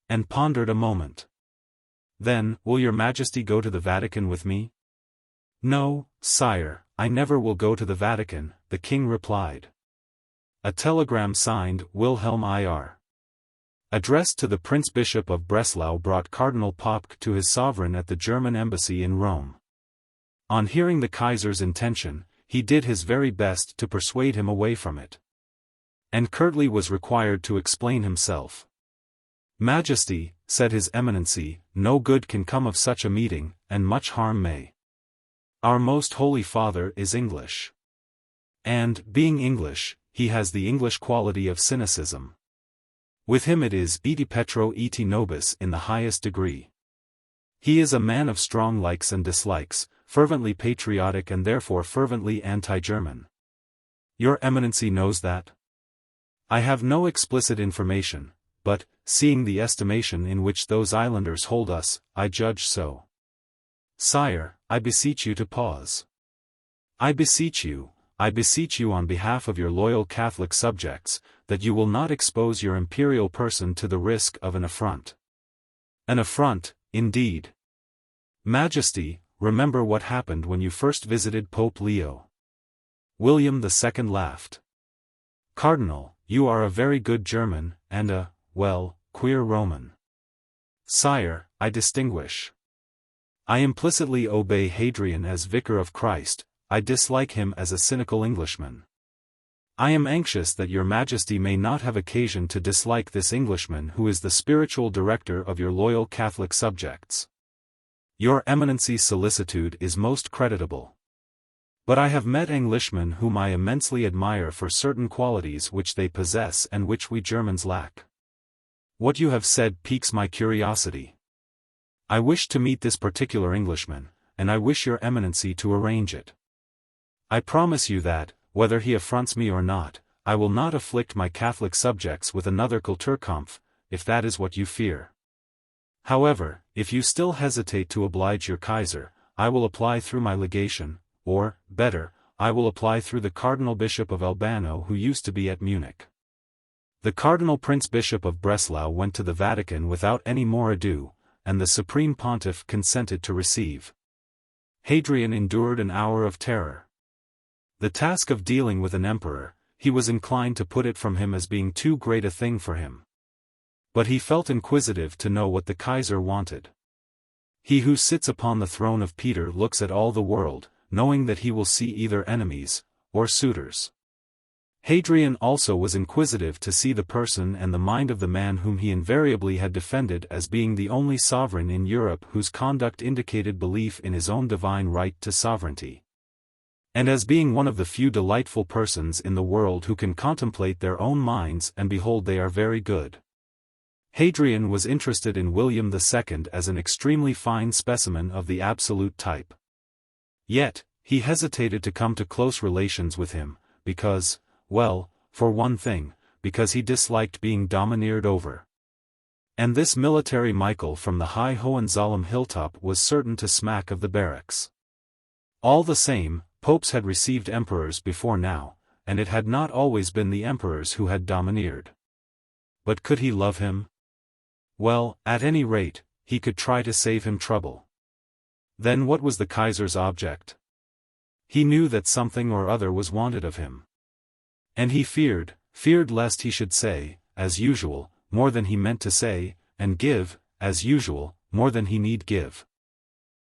And pondered a moment. Then, will your Majesty go to the Vatican with me? No, sire, I never will go to the Vatican, the king replied. A telegram signed, Wilhelm IR. Addressed to the Prince Bishop of Breslau brought Cardinal Popke to his sovereign at the German embassy in Rome. On hearing the Kaiser's intention, he did his very best to persuade him away from it. And curtly was required to explain himself. Majesty, said His Eminency, no good can come of such a meeting, and much harm may. Our most Holy Father is English. And, being English, he has the English quality of cynicism. With him it is iti petro iti nobis in the highest degree. He is a man of strong likes and dislikes, fervently patriotic and therefore fervently anti-German. Your Eminency knows that? I have no explicit information, but, seeing the estimation in which those islanders hold us, I judge so. Sire, I beseech you to pause. I beseech you on behalf of your loyal Catholic subjects, that you will not expose your imperial person to the risk of an affront. An affront, indeed. Majesty, remember what happened when you first visited Pope Leo. William II laughed. Cardinal, you are a very good German, and a, well, queer Roman. Sire, I distinguish. I implicitly obey Hadrian as Vicar of Christ, I dislike him as a cynical Englishman. I am anxious that your Majesty may not have occasion to dislike this Englishman who is the spiritual director of your loyal Catholic subjects. Your Eminency's solicitude is most creditable. But I have met Englishmen whom I immensely admire for certain qualities which they possess and which we Germans lack. What you have said piques my curiosity. I wish to meet this particular Englishman, and I wish your Eminency to arrange it. I promise you that, whether he affronts me or not, I will not afflict my Catholic subjects with another Kulturkampf, if that is what you fear. However, if you still hesitate to oblige your Kaiser, I will apply through my legation, or, better, I will apply through the Cardinal Bishop of Albano who used to be at Munich. The Cardinal Prince Bishop of Breslau went to the Vatican without any more ado, and the Supreme Pontiff consented to receive. Hadrian endured an hour of terror. The task of dealing with an emperor, he was inclined to put it from him as being too great a thing for him. But he felt inquisitive to know what the Kaiser wanted. He who sits upon the throne of Peter looks at all the world, knowing that he will see either enemies, or suitors. Hadrian also was inquisitive to see the person and the mind of the man whom he invariably had defended as being the only sovereign in Europe whose conduct indicated belief in his own divine right to sovereignty. And as being one of the few delightful persons in the world who can contemplate their own minds and behold they are very good. Hadrian was interested in William II as an extremely fine specimen of the absolute type. Yet, he hesitated to come to close relations with him, because, well, for one thing, because he disliked being domineered over. And this military Michael from the high Hohenzollern hilltop was certain to smack of the barracks. All the same, popes had received emperors before now, and it had not always been the emperors who had domineered. But could he love him? Well, at any rate, he could try to save him trouble. Then what was the Kaiser's object? He knew that something or other was wanted of him. And he feared lest he should say, as usual, more than he meant to say, and give, as usual, more than he need give.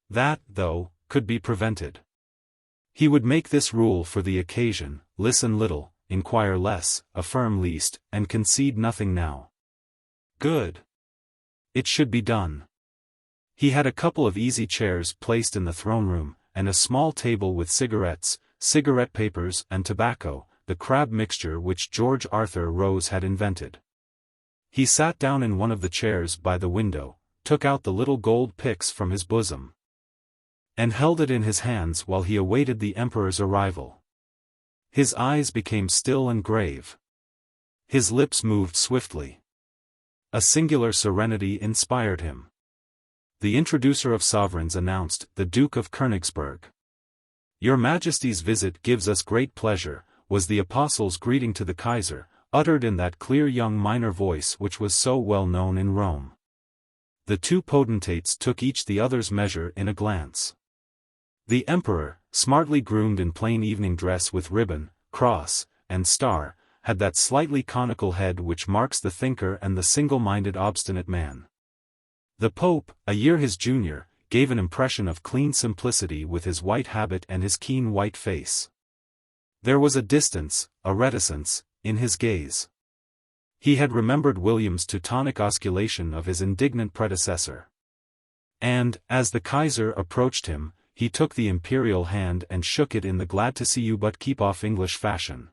That, though, could be prevented. He would make this rule for the occasion: listen little, inquire less, affirm least, and concede nothing now. Good. It should be done. He had a couple of easy chairs placed in the throne room, and a small table with cigarettes, cigarette papers and tobacco, the crab mixture which George Arthur Rose had invented. He sat down in one of the chairs by the window, took out the little gold pyx from his bosom, and held it in his hands while he awaited the emperor's arrival. His eyes became still and grave. His lips moved swiftly. A singular serenity inspired him. The introducer of sovereigns announced, the Duke of Königsberg. "Your Majesty's visit gives us great pleasure," was the apostle's greeting to the Kaiser, uttered in that clear young minor voice which was so well known in Rome. The two potentates took each the other's measure in a glance. The emperor, smartly groomed in plain evening dress with ribbon, cross, and star, had that slightly conical head which marks the thinker and the single-minded obstinate man. The Pope, a year his junior, gave an impression of clean simplicity with his white habit and his keen white face. There was a distance, a reticence, in his gaze. He had remembered William's Teutonic osculation of his indignant predecessor. And, as the Kaiser approached him, he took the imperial hand and shook it in the glad-to-see-you-but-keep-off English fashion.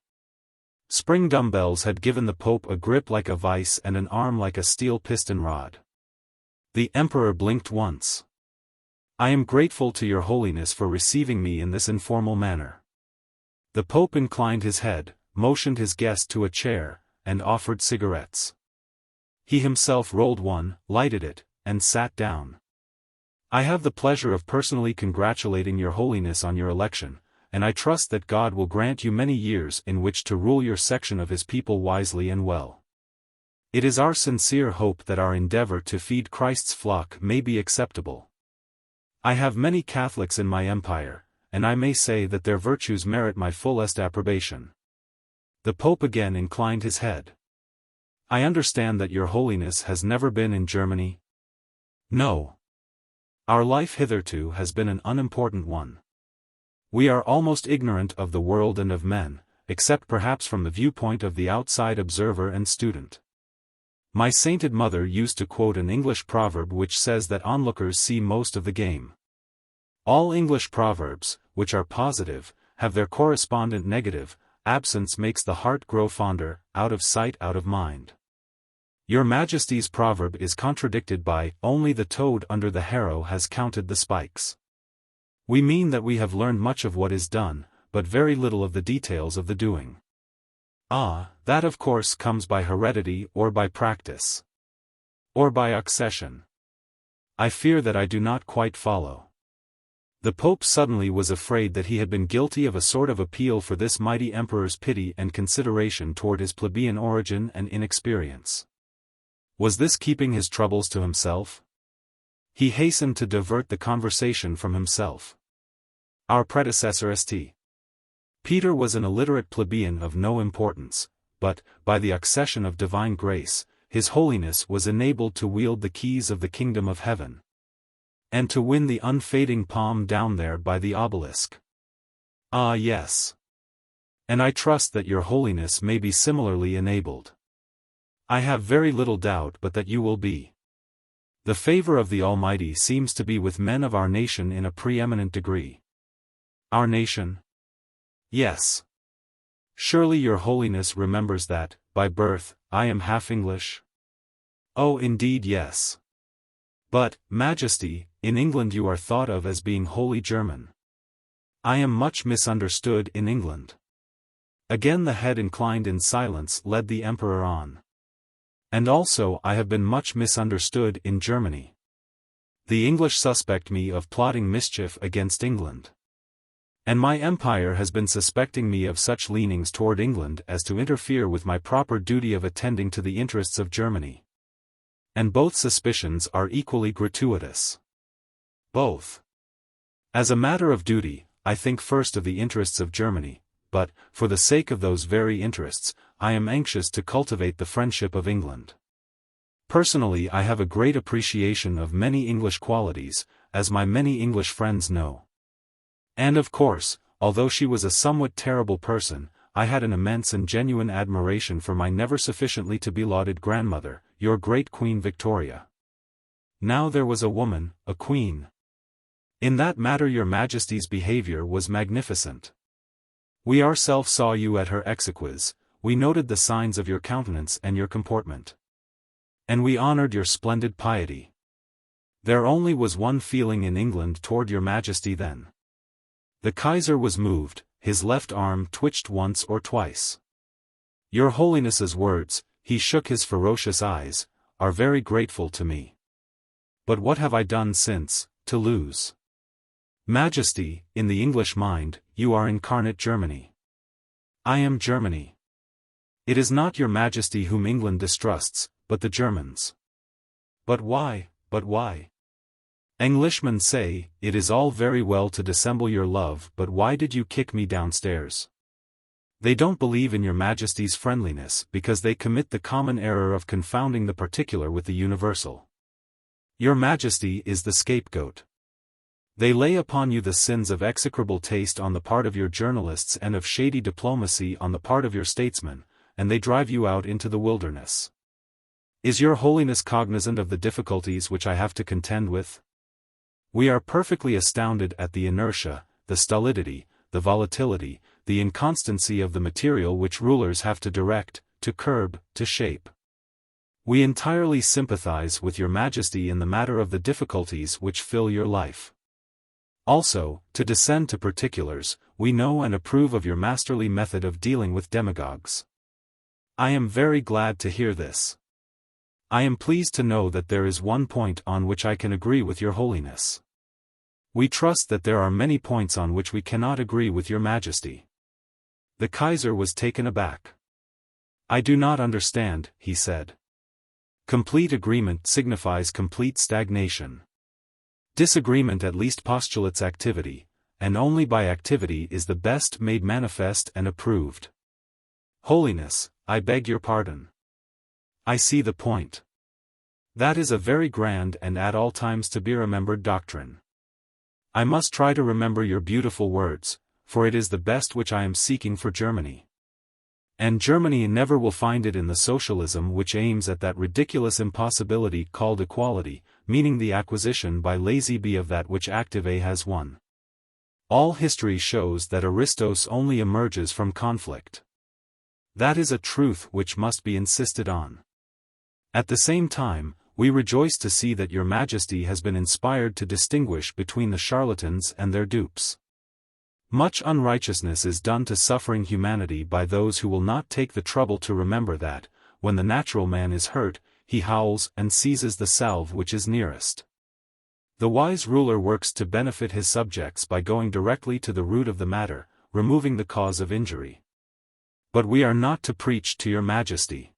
Spring dumbbells had given the Pope a grip like a vice and an arm like a steel piston rod. The emperor blinked once. "I am grateful to your holiness for receiving me in this informal manner." The Pope inclined his head, motioned his guest to a chair, and offered cigarettes. He himself rolled one, lighted it, and sat down. "I have the pleasure of personally congratulating your holiness on your election, and I trust that God will grant you many years in which to rule your section of his people wisely and well. It is our sincere hope that our endeavor to feed Christ's flock may be acceptable. I have many Catholics in my empire, and I may say that their virtues merit my fullest approbation." The Pope again inclined his head. "I understand that your holiness has never been in Germany?" "No. Our life hitherto has been an unimportant one. We are almost ignorant of the world and of men, except perhaps from the viewpoint of the outside observer and student. My sainted mother used to quote an English proverb which says that onlookers see most of the game. All English proverbs, which are positive, have their correspondent negative: absence makes the heart grow fonder, out of sight out of mind. Your Majesty's proverb is contradicted by, only the toad under the harrow has counted the spikes. We mean that we have learned much of what is done, but very little of the details of the doing. Ah, that of course comes by heredity or by practice. Or by accession. I fear that I do not quite follow." The Pope suddenly was afraid that he had been guilty of a sort of appeal for this mighty emperor's pity and consideration toward his plebeian origin and inexperience. Was this keeping his troubles to himself? He hastened to divert the conversation from himself. "Our predecessor St. Peter was an illiterate plebeian of no importance, but, by the accession of divine grace, his holiness was enabled to wield the keys of the kingdom of heaven, and to win the unfading palm down there by the obelisk." "Ah yes. And I trust that your holiness may be similarly enabled. I have very little doubt but that you will be. The favor of the Almighty seems to be with men of our nation in a preeminent degree. Our nation? Yes. Surely your holiness remembers that, by birth, I am half English? Oh, indeed, yes. But, Majesty, in England you are thought of as being wholly German. I am much misunderstood in England. Again the head inclined in silence led the emperor on. And also I have been much misunderstood in Germany. The English suspect me of plotting mischief against England. And my empire has been suspecting me of such leanings toward England as to interfere with my proper duty of attending to the interests of Germany. And both suspicions are equally gratuitous. Both. As a matter of duty, I think first of the interests of Germany, but, for the sake of those very interests, I am anxious to cultivate the friendship of England. Personally I have a great appreciation of many English qualities, as my many English friends know. And of course, although she was a somewhat terrible person, I had an immense and genuine admiration for my never sufficiently to be lauded grandmother, your great Queen Victoria. Now there was a woman, a queen. In that matter your Majesty's behavior was magnificent. We ourselves saw you at her exequies, we noted the signs of your countenance and your comportment. And we honored your splendid piety. There only was one feeling in England toward your Majesty then. The Kaiser was moved, his left arm twitched once or twice. Your Holiness's words, he shook his ferocious eyes, are very grateful to me. But what have I done since, to lose? Majesty, in the English mind, you are incarnate Germany. I am Germany. It is not your Majesty whom England distrusts, but the Germans. But why, but why? Englishmen say, it is all very well to dissemble your love, but why did you kick me downstairs? They don't believe in your Majesty's friendliness because they commit the common error of confounding the particular with the universal. Your Majesty is the scapegoat. They lay upon you the sins of execrable taste on the part of your journalists and of shady diplomacy on the part of your statesmen, and they drive you out into the wilderness. Is your Holiness cognizant of the difficulties which I have to contend with? We are perfectly astounded at the inertia, the stolidity, the volatility, the inconstancy of the material which rulers have to direct, to curb, to shape. We entirely sympathize with your Majesty in the matter of the difficulties which fill your life. Also, to descend to particulars, we know and approve of your masterly method of dealing with demagogues. I am very glad to hear this. I am pleased to know that there is one point on which I can agree with your Holiness. We trust that there are many points on which we cannot agree with your Majesty. The Kaiser was taken aback. I do not understand, he said. Complete agreement signifies complete stagnation. Disagreement at least postulates activity, and only by activity is the best made manifest and approved. Holiness, I beg your pardon. I see the point. That is a very grand and at all times to be remembered doctrine. I must try to remember your beautiful words, for it is the best which I am seeking for Germany. And Germany never will find it in the socialism which aims at that ridiculous impossibility called equality, meaning the acquisition by lazy B of that which active A has won. All history shows that aristos only emerges from conflict. That is a truth which must be insisted on. At the same time, we rejoice to see that your Majesty has been inspired to distinguish between the charlatans and their dupes. Much unrighteousness is done to suffering humanity by those who will not take the trouble to remember that, when the natural man is hurt, he howls and seizes the salve which is nearest. The wise ruler works to benefit his subjects by going directly to the root of the matter, removing the cause of injury. But we are not to preach to your Majesty.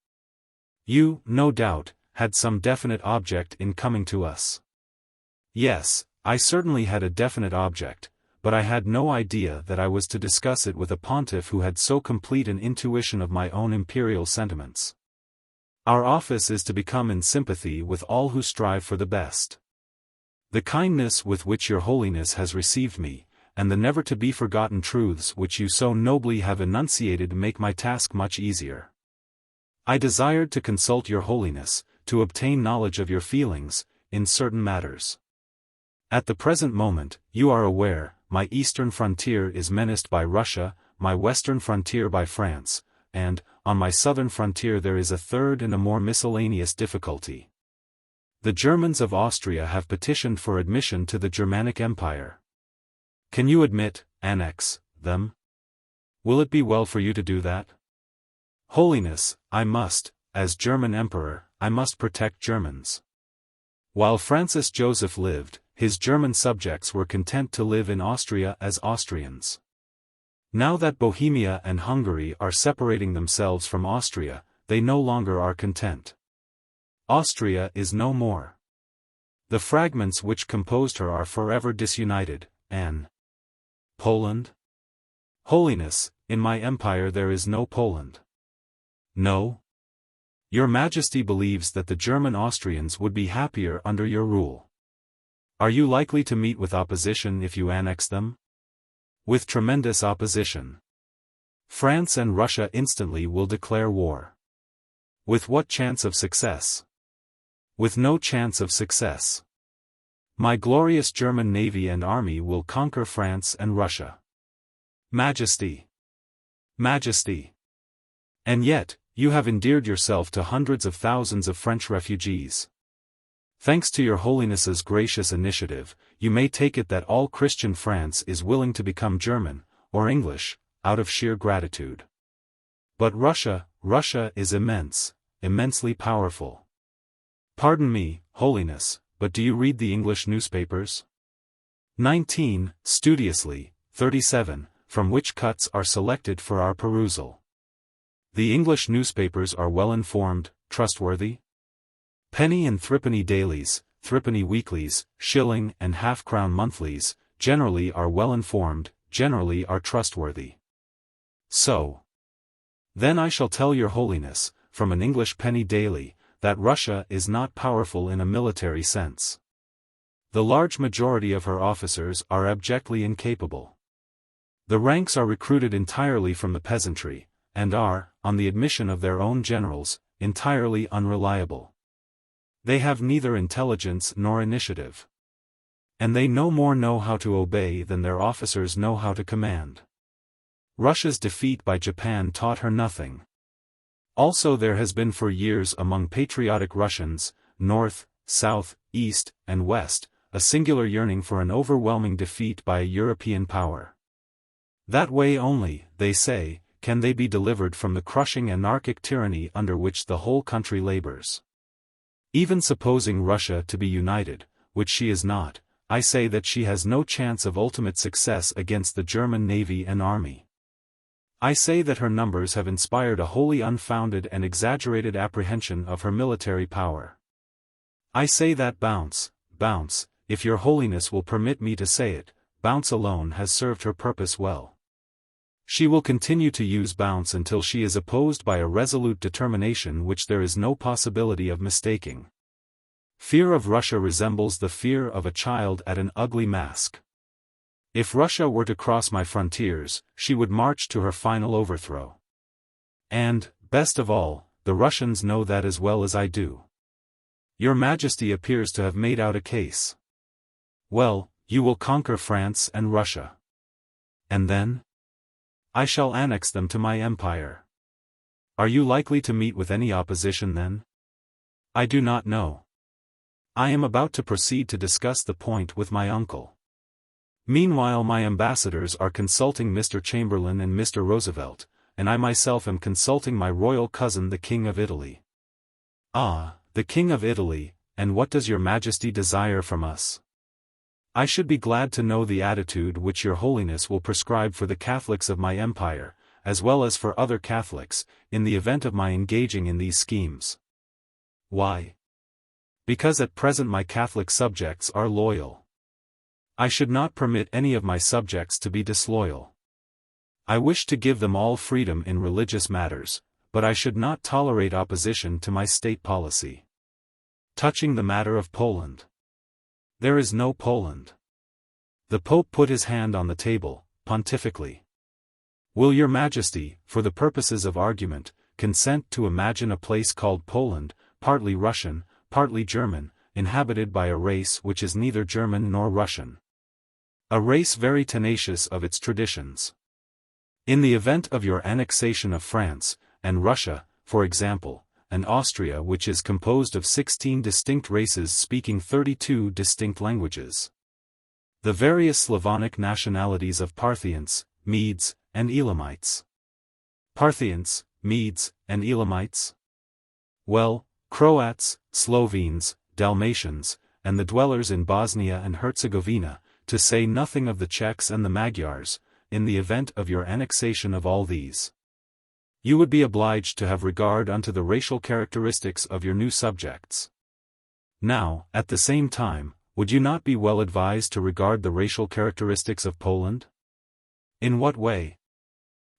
You, no doubt, had some definite object in coming to us. Yes, I certainly had a definite object, but I had no idea that I was to discuss it with a pontiff who had so complete an intuition of my own imperial sentiments. Our office is to become in sympathy with all who strive for the best. The kindness with which your Holiness has received me, and the never-to-be-forgotten truths which you so nobly have enunciated make my task much easier. I desired to consult your holiness, to obtain knowledge of your feelings, in certain matters. At the present moment, you are aware, my eastern frontier is menaced by Russia, my western frontier by France, and, on my southern frontier there is a third and a more miscellaneous difficulty. The Germans of Austria have petitioned for admission to the Germanic Empire. Can you annex them? Will it be well for you to do that? Holiness, I must, as German Emperor, I must protect Germans. While Francis Joseph lived, his German subjects were content to live in Austria as Austrians. Now that Bohemia and Hungary are separating themselves from Austria, they no longer are content. Austria is no more. The fragments which composed her are forever disunited, and Poland? Holiness, in my empire there is no Poland. No? Your Majesty believes that the German Austrians would be happier under your rule. Are you likely to meet with opposition if you annex them? With tremendous opposition. France and Russia instantly will declare war. With what chance of success? With no chance of success. My glorious German navy and army will conquer France and Russia. Majesty. Majesty. And yet, you have endeared yourself to hundreds of thousands of French refugees. Thanks to your Holiness's gracious initiative, you may take it that all Christian France is willing to become German, or English, out of sheer gratitude. But Russia is immense, immensely powerful. Pardon me, Holiness, but do you read the English newspapers? 19, studiously, 37, from which cuts are selected for our perusal. The English newspapers are well-informed, trustworthy? Penny and threepenny dailies, threepenny weeklies, shilling and half-crown monthlies, generally are well-informed, generally are trustworthy. So. Then I shall tell your Holiness, from an English penny daily, that Russia is not powerful in a military sense. The large majority of her officers are abjectly incapable. The ranks are recruited entirely from the peasantry, and are, on the admission of their own generals, entirely unreliable. They have neither intelligence nor initiative. And they no more know how to obey than their officers know how to command. Russia's defeat by Japan taught her nothing. Also there has been for years among patriotic Russians, north, south, east, and west, a singular yearning for an overwhelming defeat by a European power. That way only, they say, can they be delivered from the crushing anarchic tyranny under which the whole country labors. Even supposing Russia to be united, which she is not, I say that she has no chance of ultimate success against the German navy and army. I say that her numbers have inspired a wholly unfounded and exaggerated apprehension of her military power. I say that bounce, if your Holiness will permit me to say it, bounce alone has served her purpose well. She will continue to use bounce until she is opposed by a resolute determination which there is no possibility of mistaking. Fear of Russia resembles the fear of a child at an ugly mask. If Russia were to cross my frontiers, she would march to her final overthrow. And, best of all, the Russians know that as well as I do. Your Majesty appears to have made out a case. Well, you will conquer France and Russia. And then? I shall annex them to my empire. Are you likely to meet with any opposition then? I do not know. I am about to proceed to discuss the point with my uncle. Meanwhile my ambassadors are consulting Mr. Chamberlain and Mr. Roosevelt, and I myself am consulting my royal cousin the King of Italy. Ah, the King of Italy, and what does your Majesty desire from us? I should be glad to know the attitude which your Holiness will prescribe for the Catholics of my empire, as well as for other Catholics, in the event of my engaging in these schemes. Why? Because at present my Catholic subjects are loyal. I should not permit any of my subjects to be disloyal. I wish to give them all freedom in religious matters, but I should not tolerate opposition to my state policy. Touching the matter of Poland. There is no Poland. The Pope put his hand on the table, pontifically. Will your Majesty, for the purposes of argument, consent to imagine a place called Poland, partly Russian, partly German, inhabited by a race which is neither German nor Russian? A race very tenacious of its traditions. In the event of your annexation of France, and Russia, for example, and Austria, which is composed of 16 distinct races speaking 32 distinct languages. The various Slavonic nationalities of Parthians, Medes, and Elamites. Parthians, Medes, and Elamites? Well, Croats, Slovenes, Dalmatians, and the dwellers in Bosnia and Herzegovina, to say nothing of the Czechs and the Magyars, in the event of your annexation of all these. You would be obliged to have regard unto the racial characteristics of your new subjects. Now, at the same time, would you not be well advised to regard the racial characteristics of Poland? In what way?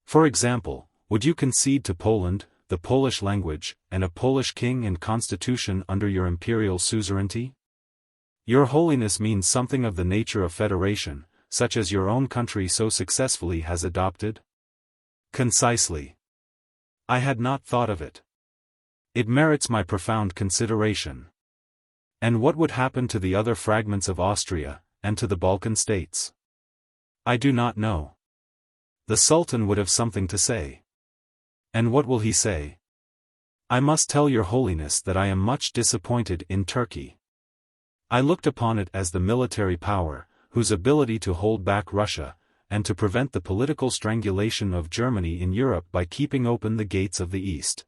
For example, would you concede to Poland, the Polish language, and a Polish king and constitution under your imperial suzerainty? Your Holiness means something of the nature of federation, such as your own country so successfully has adopted? Concisely. I had not thought of it. It merits my profound consideration. And what would happen to the other fragments of Austria, and to the Balkan states? I do not know. The Sultan would have something to say. And what will he say? I must tell your Holiness that I am much disappointed in Turkey. I looked upon it as the military power, whose ability to hold back Russia, and to prevent the political strangulation of Germany in Europe by keeping open the gates of the East,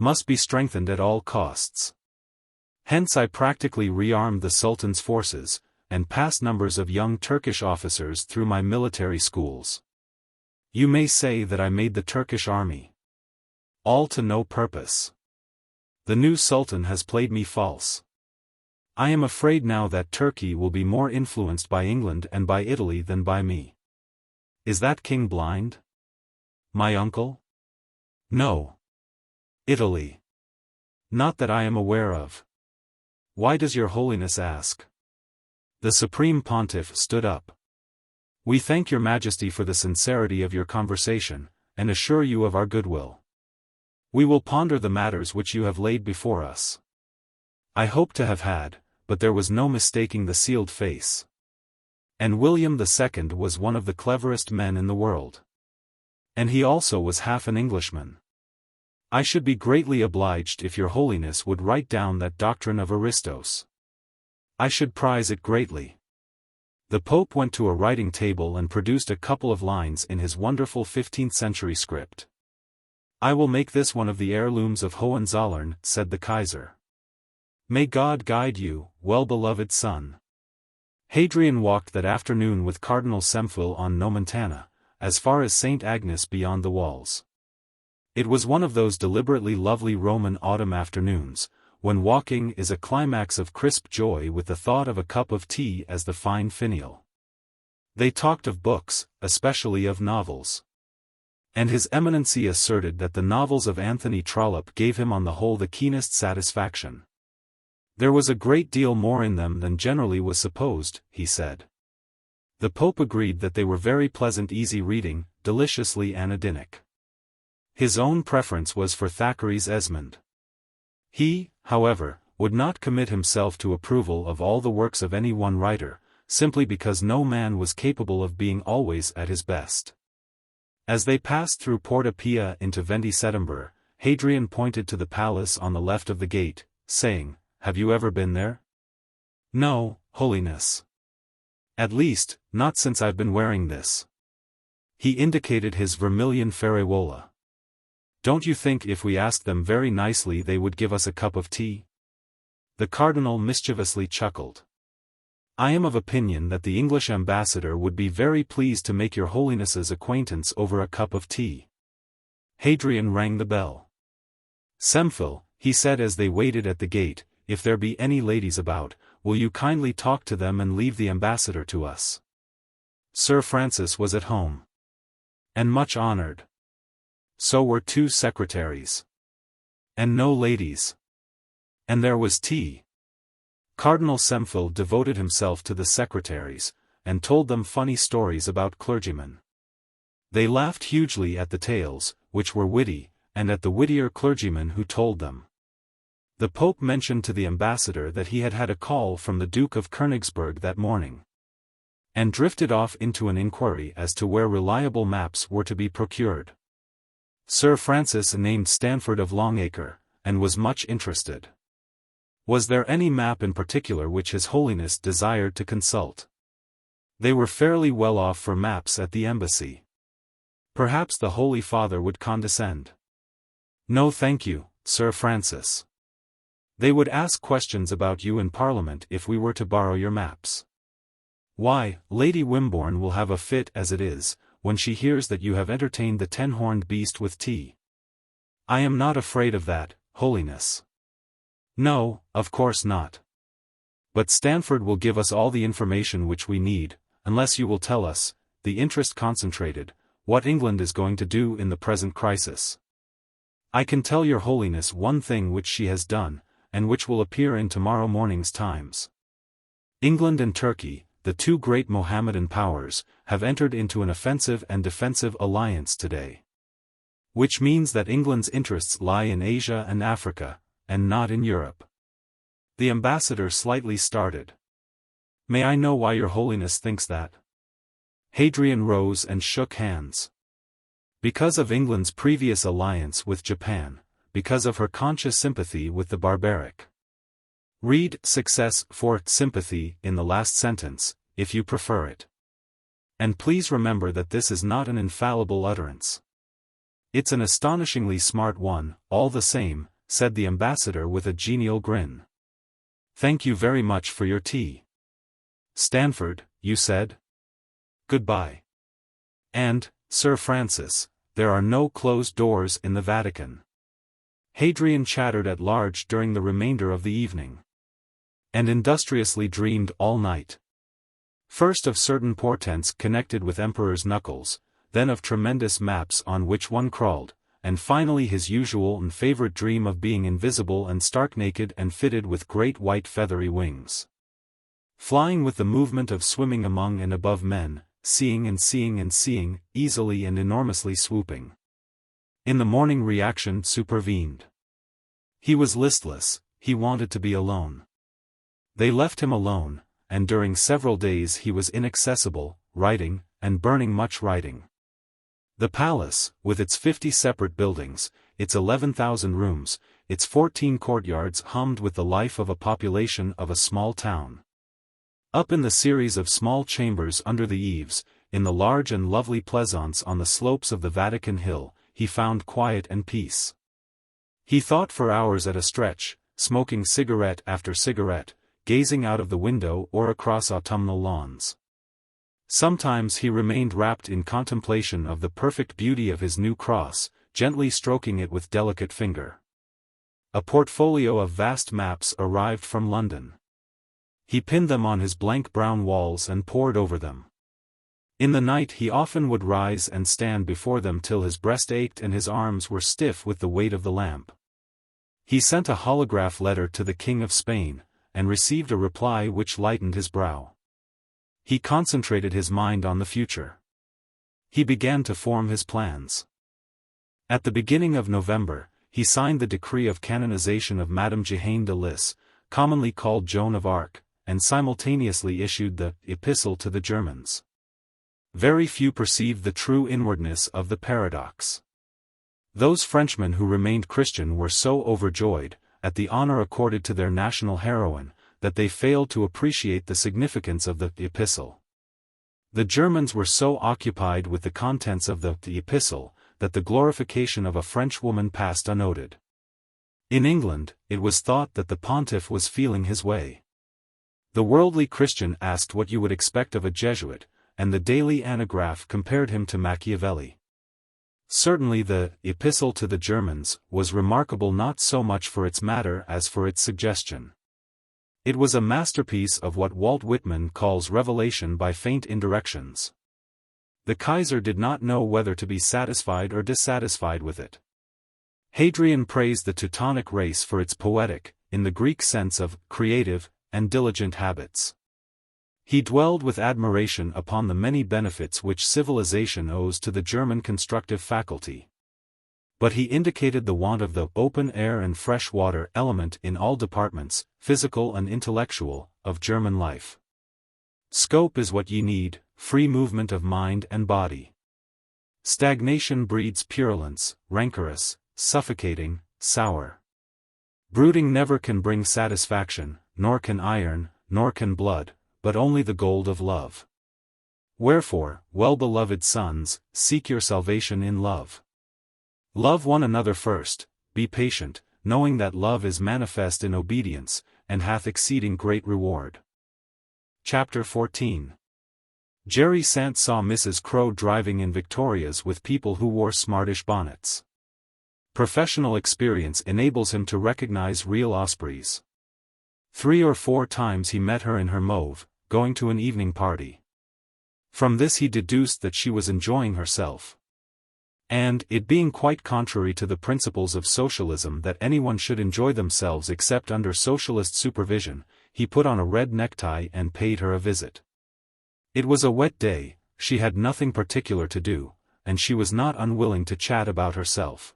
must be strengthened at all costs. Hence I practically rearmed the Sultan's forces, and passed numbers of young Turkish officers through my military schools. You may say that I made the Turkish army. All to no purpose. The new Sultan has played me false. I am afraid now that Turkey will be more influenced by England and by Italy than by me. Is that king blind? My uncle? No. Italy. Not that I am aware of. Why does your Holiness ask? The Supreme Pontiff stood up. We thank your Majesty for the sincerity of your conversation, and assure you of our goodwill. We will ponder the matters which you have laid before us. I hope to have had, but there was no mistaking the sealed face. And William II was one of the cleverest men in the world. And he also was half an Englishman. I should be greatly obliged if your Holiness would write down that doctrine of Aristos. I should prize it greatly. The Pope went to a writing table and produced a couple of lines in his wonderful 15th-century script. I will make this one of the heirlooms of Hohenzollern, said the Kaiser. May God guide you, well-beloved son. Hadrian walked that afternoon with Cardinal Semfil on Nomentana, as far as St. Agnes beyond the walls. It was one of those deliberately lovely Roman autumn afternoons, when walking is a climax of crisp joy with the thought of a cup of tea as the fine finial. They talked of books, especially of novels. And His Eminency asserted that the novels of Anthony Trollope gave him on the whole the keenest satisfaction. There was a great deal more in them than generally was supposed, he said. The Pope agreed that they were very pleasant easy reading, deliciously anodinic. His own preference was for Thackeray's Esmond. He, however, would not commit himself to approval of all the works of any one writer, simply because no man was capable of being always at his best. As they passed through Porta Pia into Ventisetember, Hadrian pointed to the palace on the left of the gate, saying, "Have you ever been there?" "No, Holiness. At least, not since I've been wearing this." He indicated his vermilion ferraiuola. "Don't you think if we asked them very nicely they would give us a cup of tea?" The Cardinal mischievously chuckled. "I am of opinion that the English ambassador would be very pleased to make your Holiness's acquaintance over a cup of tea." Hadrian rang the bell. "Semfil," he said as they waited at the gate, "if there be any ladies about, will you kindly talk to them and leave the ambassador to us?" Sir Francis was at home. And much honored. So were 2 secretaries. And no ladies. And there was tea. Cardinal Semfil devoted himself to the secretaries, and told them funny stories about clergymen. They laughed hugely at the tales, which were witty, and at the wittier clergymen who told them. The Pope mentioned to the ambassador that he had had a call from the Duke of Königsberg that morning, and drifted off into an inquiry as to where reliable maps were to be procured. Sir Francis named Stanford of Longacre, and was much interested. Was there any map in particular which His Holiness desired to consult? They were fairly well off for maps at the embassy. Perhaps the Holy Father would condescend. No thank you, Sir Francis. They would ask questions about you in Parliament if we were to borrow your maps. Why, Lady Wimborne will have a fit as it is, when she hears that you have entertained the 10-horned beast with tea. I am not afraid of that, Holiness. No, of course not. But Stanford will give us all the information which we need, unless you will tell us, the interest concentrated, what England is going to do in the present crisis. I can tell your Holiness one thing which she has done, and which will appear in tomorrow morning's Times. England and Turkey, the two great Mohammedan powers, have entered into an offensive and defensive alliance today. Which means that England's interests lie in Asia and Africa, and not in Europe. The ambassador slightly started. May I know why your Holiness thinks that? Hadrian rose and shook hands. Because of England's previous alliance with Japan, because of her conscious sympathy with the barbaric. Read success for sympathy in the last sentence, if you prefer it. And please remember that this is not an infallible utterance. It's an astonishingly smart one, all the same, said the ambassador with a genial grin. Thank you very much for your tea. Stanford, you said? Goodbye. And, Sir Francis, there are no closed doors in the Vatican. Hadrian chattered at large during the remainder of the evening. And industriously dreamed all night. First of certain portents connected with Emperor's knuckles, then of tremendous maps on which one crawled, and finally his usual and favorite dream of being invisible and stark naked and fitted with great white feathery wings. Flying with the movement of swimming among and above men, seeing and seeing and seeing, easily and enormously swooping. In the morning reaction supervened. He was listless, he wanted to be alone. They left him alone, and during several days he was inaccessible, writing, and burning much writing. The palace, with its 50 separate buildings, its 11,000 rooms, its 14 courtyards hummed with the life of a population of a small town. Up in the series of small chambers under the eaves, in the large and lovely pleasaunce on the slopes of the Vatican Hill, he found quiet and peace. He thought for hours at a stretch, smoking cigarette after cigarette, gazing out of the window or across autumnal lawns. Sometimes he remained wrapped in contemplation of the perfect beauty of his new cross, gently stroking it with delicate finger. A portfolio of vast maps arrived from London. He pinned them on his blank brown walls and pored over them. In the night he often would rise and stand before them till his breast ached and his arms were stiff with the weight of the lamp. He sent a holograph letter to the King of Spain, and received a reply which lightened his brow. He concentrated his mind on the future. He began to form his plans. At the beginning of November, he signed the decree of canonization of Madame Jehanne de Lys, commonly called Joan of Arc, and simultaneously issued the Epistle to the Germans. Very few perceived the true inwardness of the paradox. Those Frenchmen who remained Christian were so overjoyed, at the honor accorded to their national heroine, that they failed to appreciate the significance of the epistle. The Germans were so occupied with the contents of the epistle, that the glorification of a French woman passed unnoted. In England, it was thought that the pontiff was feeling his way. The worldly Christian asked what you would expect of a Jesuit, and the Daily Anagraph compared him to Machiavelli. Certainly the Epistle to the Germans was remarkable not so much for its matter as for its suggestion. It was a masterpiece of what Walt Whitman calls revelation by faint indirections. The Kaiser did not know whether to be satisfied or dissatisfied with it. Hadrian praised the Teutonic race for its poetic, in the Greek sense of creative, and diligent habits. He dwelled with admiration upon the many benefits which civilization owes to the German constructive faculty. But he indicated the want of the open air and fresh water element in all departments, physical and intellectual, of German life. Scope is what ye need, free movement of mind and body. Stagnation breeds purulence, rancorous, suffocating, sour. Brooding never can bring satisfaction, nor can iron, nor can blood, but only the gold of love. Wherefore, well-beloved sons, seek your salvation in love. Love one another first, be patient, knowing that love is manifest in obedience, and hath exceeding great reward. Chapter 14. Jerry Sant saw Mrs. Crowe driving in Victorias with people who wore smartish bonnets. Professional experience enables him to recognize real ospreys. 3 or 4 times he met her in her mauve, going to an evening party. From this he deduced that she was enjoying herself. And, it being quite contrary to the principles of socialism that anyone should enjoy themselves except under socialist supervision, he put on a red necktie and paid her a visit. It was a wet day, she had nothing particular to do, and she was not unwilling to chat about herself.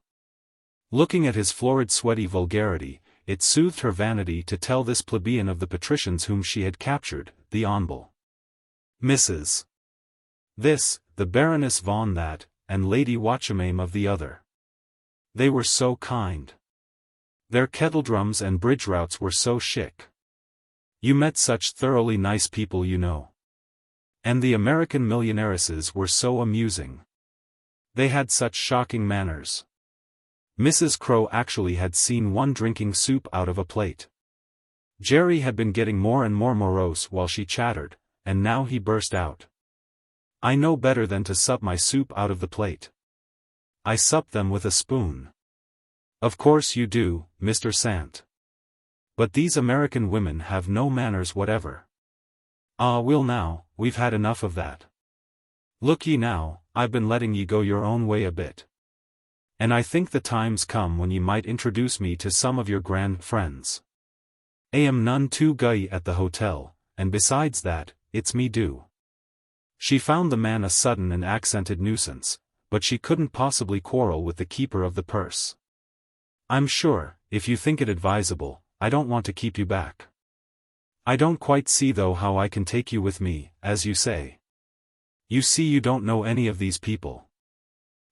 Looking at his florid sweaty vulgarity, it soothed her vanity to tell this plebeian of the patricians whom she had captured, the Honourable Mrs. This, the Baroness von that, and Lady Watchemaim of the other. They were so kind. Their kettledrums and bridge routes were so chic. You met such thoroughly nice people, you know. And the American millionairesses were so amusing. They had such shocking manners. Mrs. Crowe actually had seen one drinking soup out of a plate. Jerry had been getting more and more morose while she chattered, and now he burst out. I know better than to sup my soup out of the plate. I sup them with a spoon. Of course you do, Mr. Sant. But these American women have no manners whatever. Ah, well now, we've had enough of that. Look ye now, I've been letting ye go your own way a bit. And I think the time's come when ye might introduce me to some of your grand friends. I am none too gay at the hotel, and besides that, it's me do. She found the man a sudden and accented nuisance, but she couldn't possibly quarrel with the keeper of the purse. I'm sure, if you think it advisable, I don't want to keep you back. I don't quite see though how I can take you with me, as you say. You see you don't know any of these people.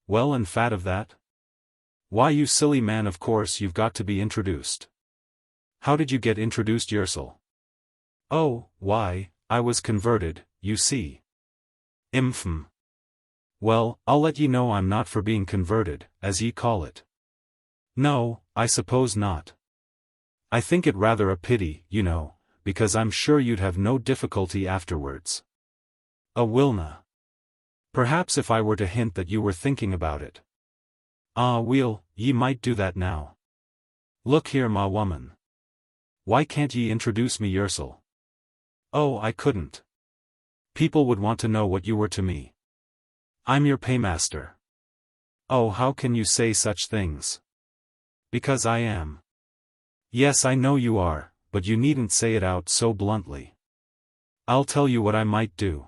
Well, and fat of that? Why, you silly man, of course you've got to be introduced. How did you get introduced yourself? Oh, why, I was converted, you see. Well, I'll let ye know I'm not for being converted, as ye call it. No, I suppose not. I think it rather a pity, you know, because I'm sure you'd have no difficulty afterwards. A Wilna. Perhaps if I were to hint that you were thinking about it. Ah, weel, ye might do that now. Look here, ma woman. Why can't ye introduce me yourself? Oh, I couldn't. People would want to know what you were to me. I'm your paymaster. Oh, how can you say such things? Because I am. Yes, I know you are, but you needn't say it out so bluntly. I'll tell you what I might do.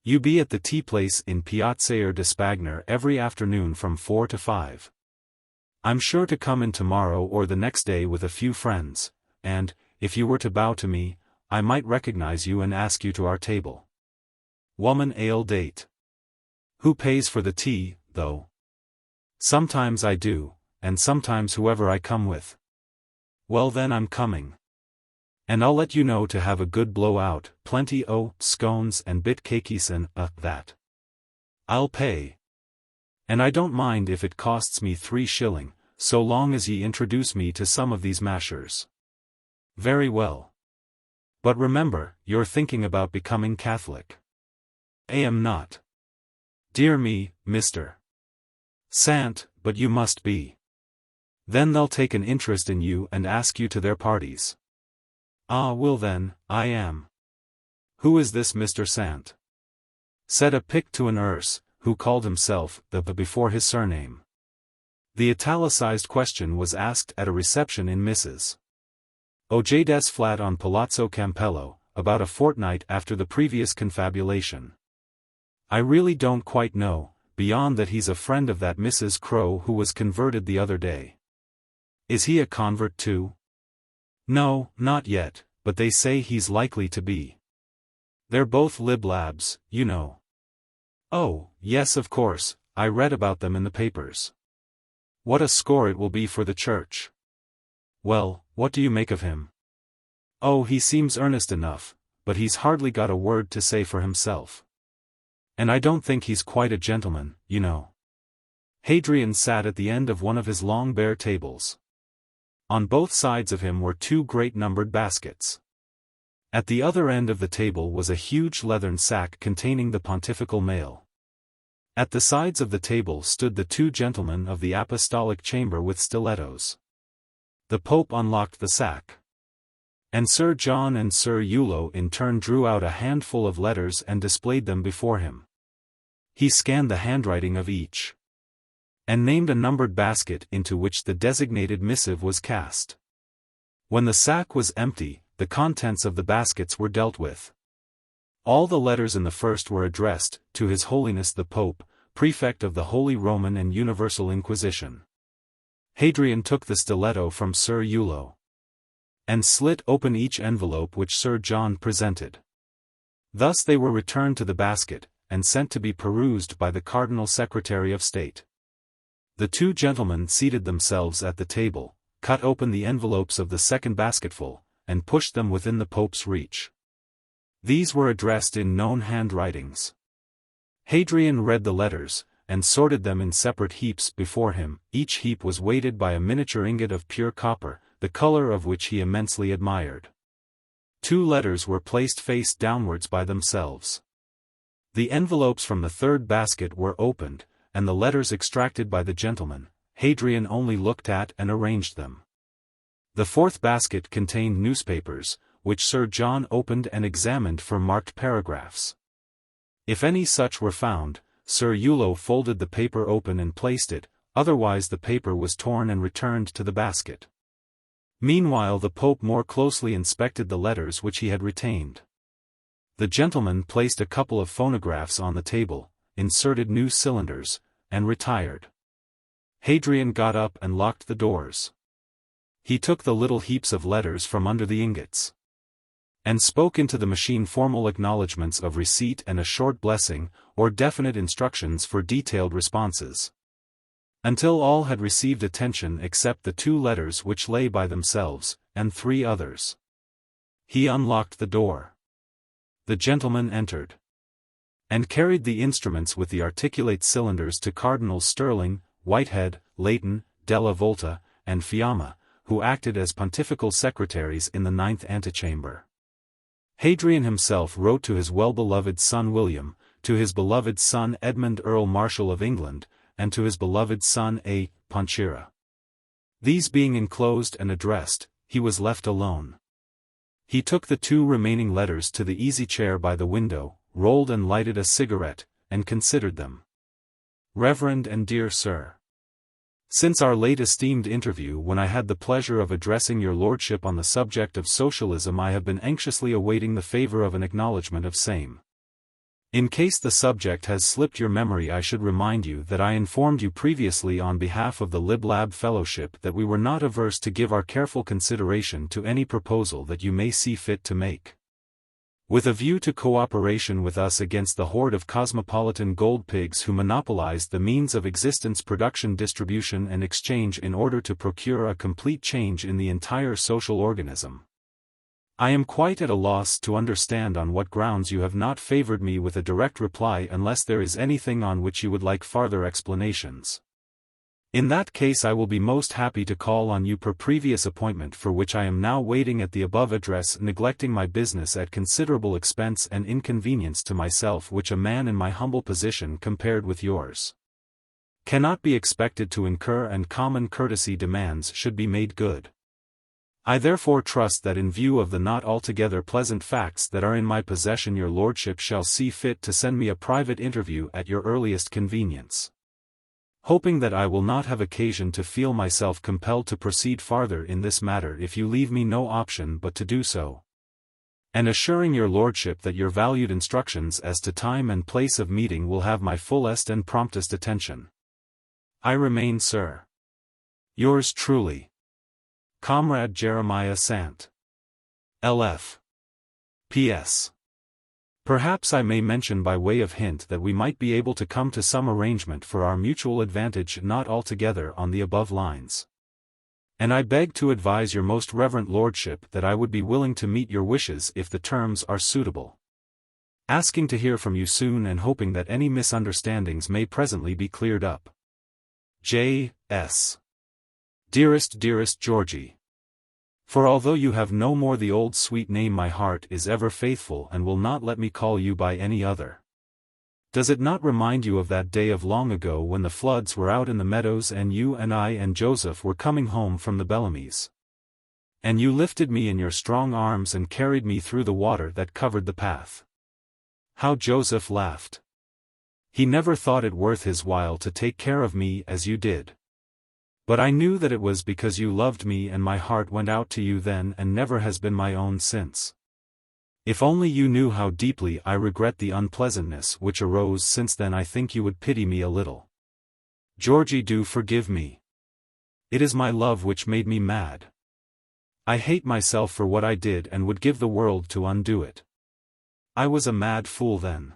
You be at the tea place in Piazza de Spagna every afternoon from 4 to 5. I'm sure to come in tomorrow or the next day with a few friends, and, if you were to bow to me, I might recognize you and ask you to our table. Woman ale date. Who pays for the tea, though? Sometimes I do, and sometimes whoever I come with. Well then, I'm coming. And I'll let you know to have a good blowout, plenty o' scones and bit cakeys and that. I'll pay. And I don't mind if it costs me 3 shilling, so long as ye introduce me to some of these mashers. Very well. But remember, you're thinking about becoming Catholic. I am not. Dear me, Mr. Sant, but you must be. Then they'll take an interest in you and ask you to their parties. Ah, well then, I am. Who is this Mr. Sant? Said a Pict to an Erse, who called himself the before his surname. The italicized question was asked at a reception in Mrs. Ojda's flat on Palazzo Campello, about a fortnight after the previous confabulation. I really don't quite know, beyond that he's a friend of that Mrs. Crowe who was converted the other day. Is he a convert too? No, not yet, but they say he's likely to be. They're both lib-labs, you know. Oh, yes, of course, I read about them in the papers. What a score it will be for the church. Well, what do you make of him? Oh, he seems earnest enough, but he's hardly got a word to say for himself. And I don't think he's quite a gentleman, you know. Hadrian sat at the end of one of his long bare tables. On both sides of him were two great numbered baskets. At the other end of the table was a huge leathern sack containing the pontifical mail. At the sides of the table stood the two gentlemen of the apostolic chamber with stilettos. The Pope unlocked the sack. And Sir John and Sir Eulo in turn drew out a handful of letters and displayed them before him. He scanned the handwriting of each, and named a numbered basket into which the designated missive was cast. When the sack was empty, the contents of the baskets were dealt with. All the letters in the first were addressed to His Holiness the Pope, Prefect of the Holy Roman and Universal Inquisition. Hadrian took the stiletto from Sir Eulo and slit open each envelope which Sir John presented. Thus they were returned to the basket, and sent to be perused by the Cardinal Secretary of State. The two gentlemen seated themselves at the table, cut open the envelopes of the second basketful, and pushed them within the Pope's reach. These were addressed in known handwritings. Hadrian read the letters, and sorted them in separate heaps before him. Each heap was weighted by a miniature ingot of pure copper, the color of which he immensely admired. 2 letters were placed face downwards by themselves. The envelopes from the third basket were opened, and the letters extracted by the gentleman. Hadrian only looked at and arranged them. The fourth basket contained newspapers, which Sir John opened and examined for marked paragraphs. If any such were found, Sir Eulo folded the paper open and placed it, otherwise the paper was torn and returned to the basket. Meanwhile the Pope more closely inspected the letters which he had retained. The gentleman placed a couple of phonographs on the table, inserted new cylinders, and retired. Hadrian got up and locked the doors. He took the little heaps of letters from under the ingots, and spoke into the machine formal acknowledgments of receipt and a short blessing, or definite instructions for detailed responses. Until all had received attention except the 2 letters which lay by themselves, and 3 others. He unlocked the door. The gentleman entered, and carried the instruments with the articulate cylinders to Cardinals Stirling, Whitehead, Leighton, Della Volta, and Fiamma, who acted as pontifical secretaries in the 9th antechamber. Hadrian himself wrote to his well-beloved son William, to his beloved son Edmund Earl Marshal of England, and to his beloved son A. Ponchira. These being enclosed and addressed, he was left alone. He took the 2 remaining letters to the easy-chair by the window, rolled and lighted a cigarette, and considered them. Reverend and dear Sir, since our late esteemed interview when I had the pleasure of addressing your lordship on the subject of socialism, I have been anxiously awaiting the favor of an acknowledgment of same. In case the subject has slipped your memory, I should remind you that I informed you previously on behalf of the Lib Lab Fellowship that we were not averse to give our careful consideration to any proposal that you may see fit to make, with a view to cooperation with us against the horde of cosmopolitan gold pigs who monopolized the means of existence, production, distribution and exchange in order to procure a complete change in the entire social organism. I am quite at a loss to understand on what grounds you have not favored me with a direct reply, unless there is anything on which you would like farther explanations. In that case I will be most happy to call on you per previous appointment, for which I am now waiting at the above address, neglecting my business at considerable expense and inconvenience to myself, which a man in my humble position compared with yours cannot be expected to incur, and common courtesy demands should be made good. I therefore trust that in view of the not altogether pleasant facts that are in my possession, your lordship shall see fit to send me a private interview at your earliest convenience, hoping that I will not have occasion to feel myself compelled to proceed farther in this matter if you leave me no option but to do so. and assuring your lordship that your valued instructions as to time and place of meeting will have my fullest and promptest attention. I remain, sir, yours truly, Comrade Jeremiah Sant. L.F. P.S. Perhaps I may mention by way of hint that we might be able to come to some arrangement for our mutual advantage not altogether on the above lines. And I beg to advise your most reverend lordship that I would be willing to meet your wishes if the terms are suitable. Asking to hear from you soon and hoping that any misunderstandings may presently be cleared up. J.S. Dearest Georgie. For although you have no more the old sweet name, my heart is ever faithful and will not let me call you by any other. Does it not remind you of that day of long ago when the floods were out in the meadows and you and I and Joseph were coming home from the Bellamys? And you lifted me in your strong arms and carried me through the water that covered the path. How Joseph laughed! He never thought it worth his while to take care of me as you did. But I knew that it was because you loved me, and my heart went out to you then and never has been my own since. If only you knew how deeply I regret the unpleasantness which arose since then, I think you would pity me a little. Georgie, do forgive me. It is my love which made me mad. I hate myself for what I did and would give the world to undo it. I was a mad fool then.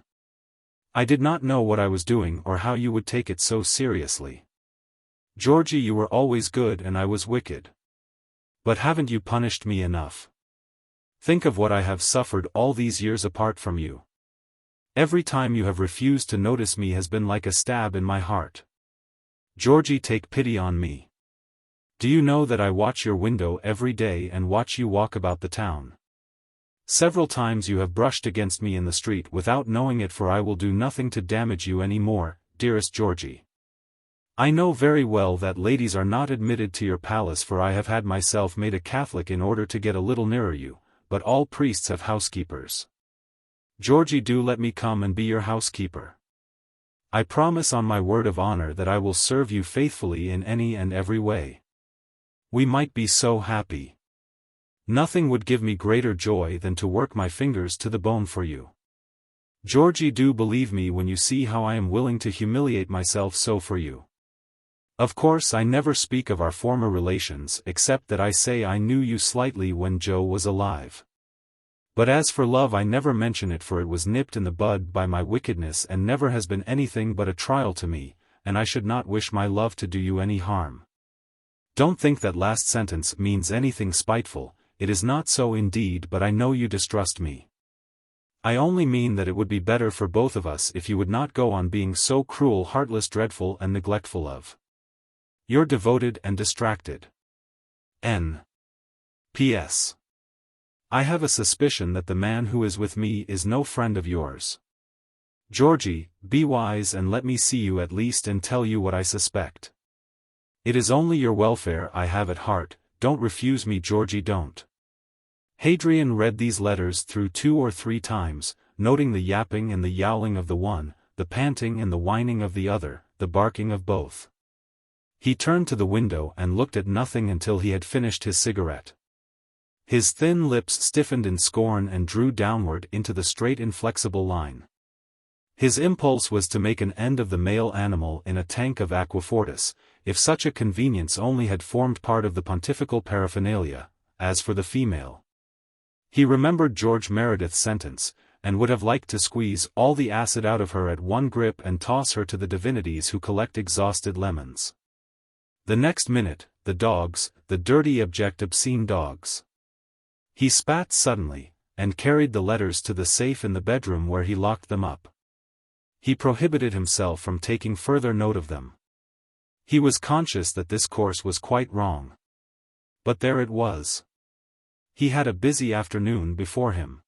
I did not know what I was doing or how you would take it so seriously. Georgie, you were always good and I was wicked. But haven't you punished me enough? Think of what I have suffered all these years apart from you. Every time you have refused to notice me has been like a stab in my heart. Georgie, take pity on me. Do you know that I watch your window every day and watch you walk about the town? Several times you have brushed against me in the street without knowing it, for I will do nothing to damage you any more, dearest Georgie. I know very well that ladies are not admitted to your palace, for I have had myself made a Catholic in order to get a little nearer you, but all priests have housekeepers. Georgie, do let me come and be your housekeeper. I promise on my word of honor that I will serve you faithfully in any and every way. We might be so happy. Nothing would give me greater joy than to work my fingers to the bone for you. Georgie, do believe me when you see how I am willing to humiliate myself so for you. Of course I never speak of our former relations except that I say I knew you slightly when Joe was alive. But as for love, I never mention it, for it was nipped in the bud by my wickedness and never has been anything but a trial to me, and I should not wish my love to do you any harm. Don't think that last sentence means anything spiteful, it is not so indeed, but I know you distrust me. I only mean that it would be better for both of us if you would not go on being so cruel, heartless, dreadful and neglectful of your devoted and distracted N. P.S. I have a suspicion that the man who is with me is no friend of yours. Georgie, be wise and let me see you at least and tell you what I suspect. It is only your welfare I have at heart. Don't refuse me, Georgie, don't. Hadrian read these letters through 2 or 3 times, noting the yapping and the yowling of the one, the panting and the whining of the other, the barking of both. He turned to the window and looked at nothing until he had finished his cigarette. His thin lips stiffened in scorn and drew downward into the straight inflexible line. His impulse was to make an end of the male animal in a tank of aquafortis, if such a convenience only had formed part of the pontifical paraphernalia. As for the female, he remembered George Meredith's sentence, and would have liked to squeeze all the acid out of her at one grip and toss her to the divinities who collect exhausted lemons. The next minute, the dogs, the dirty, abject, obscene dogs. He spat suddenly, and carried the letters to the safe in the bedroom where he locked them up. He prohibited himself from taking further note of them. He was conscious that this course was quite wrong. But there it was. He had a busy afternoon before him.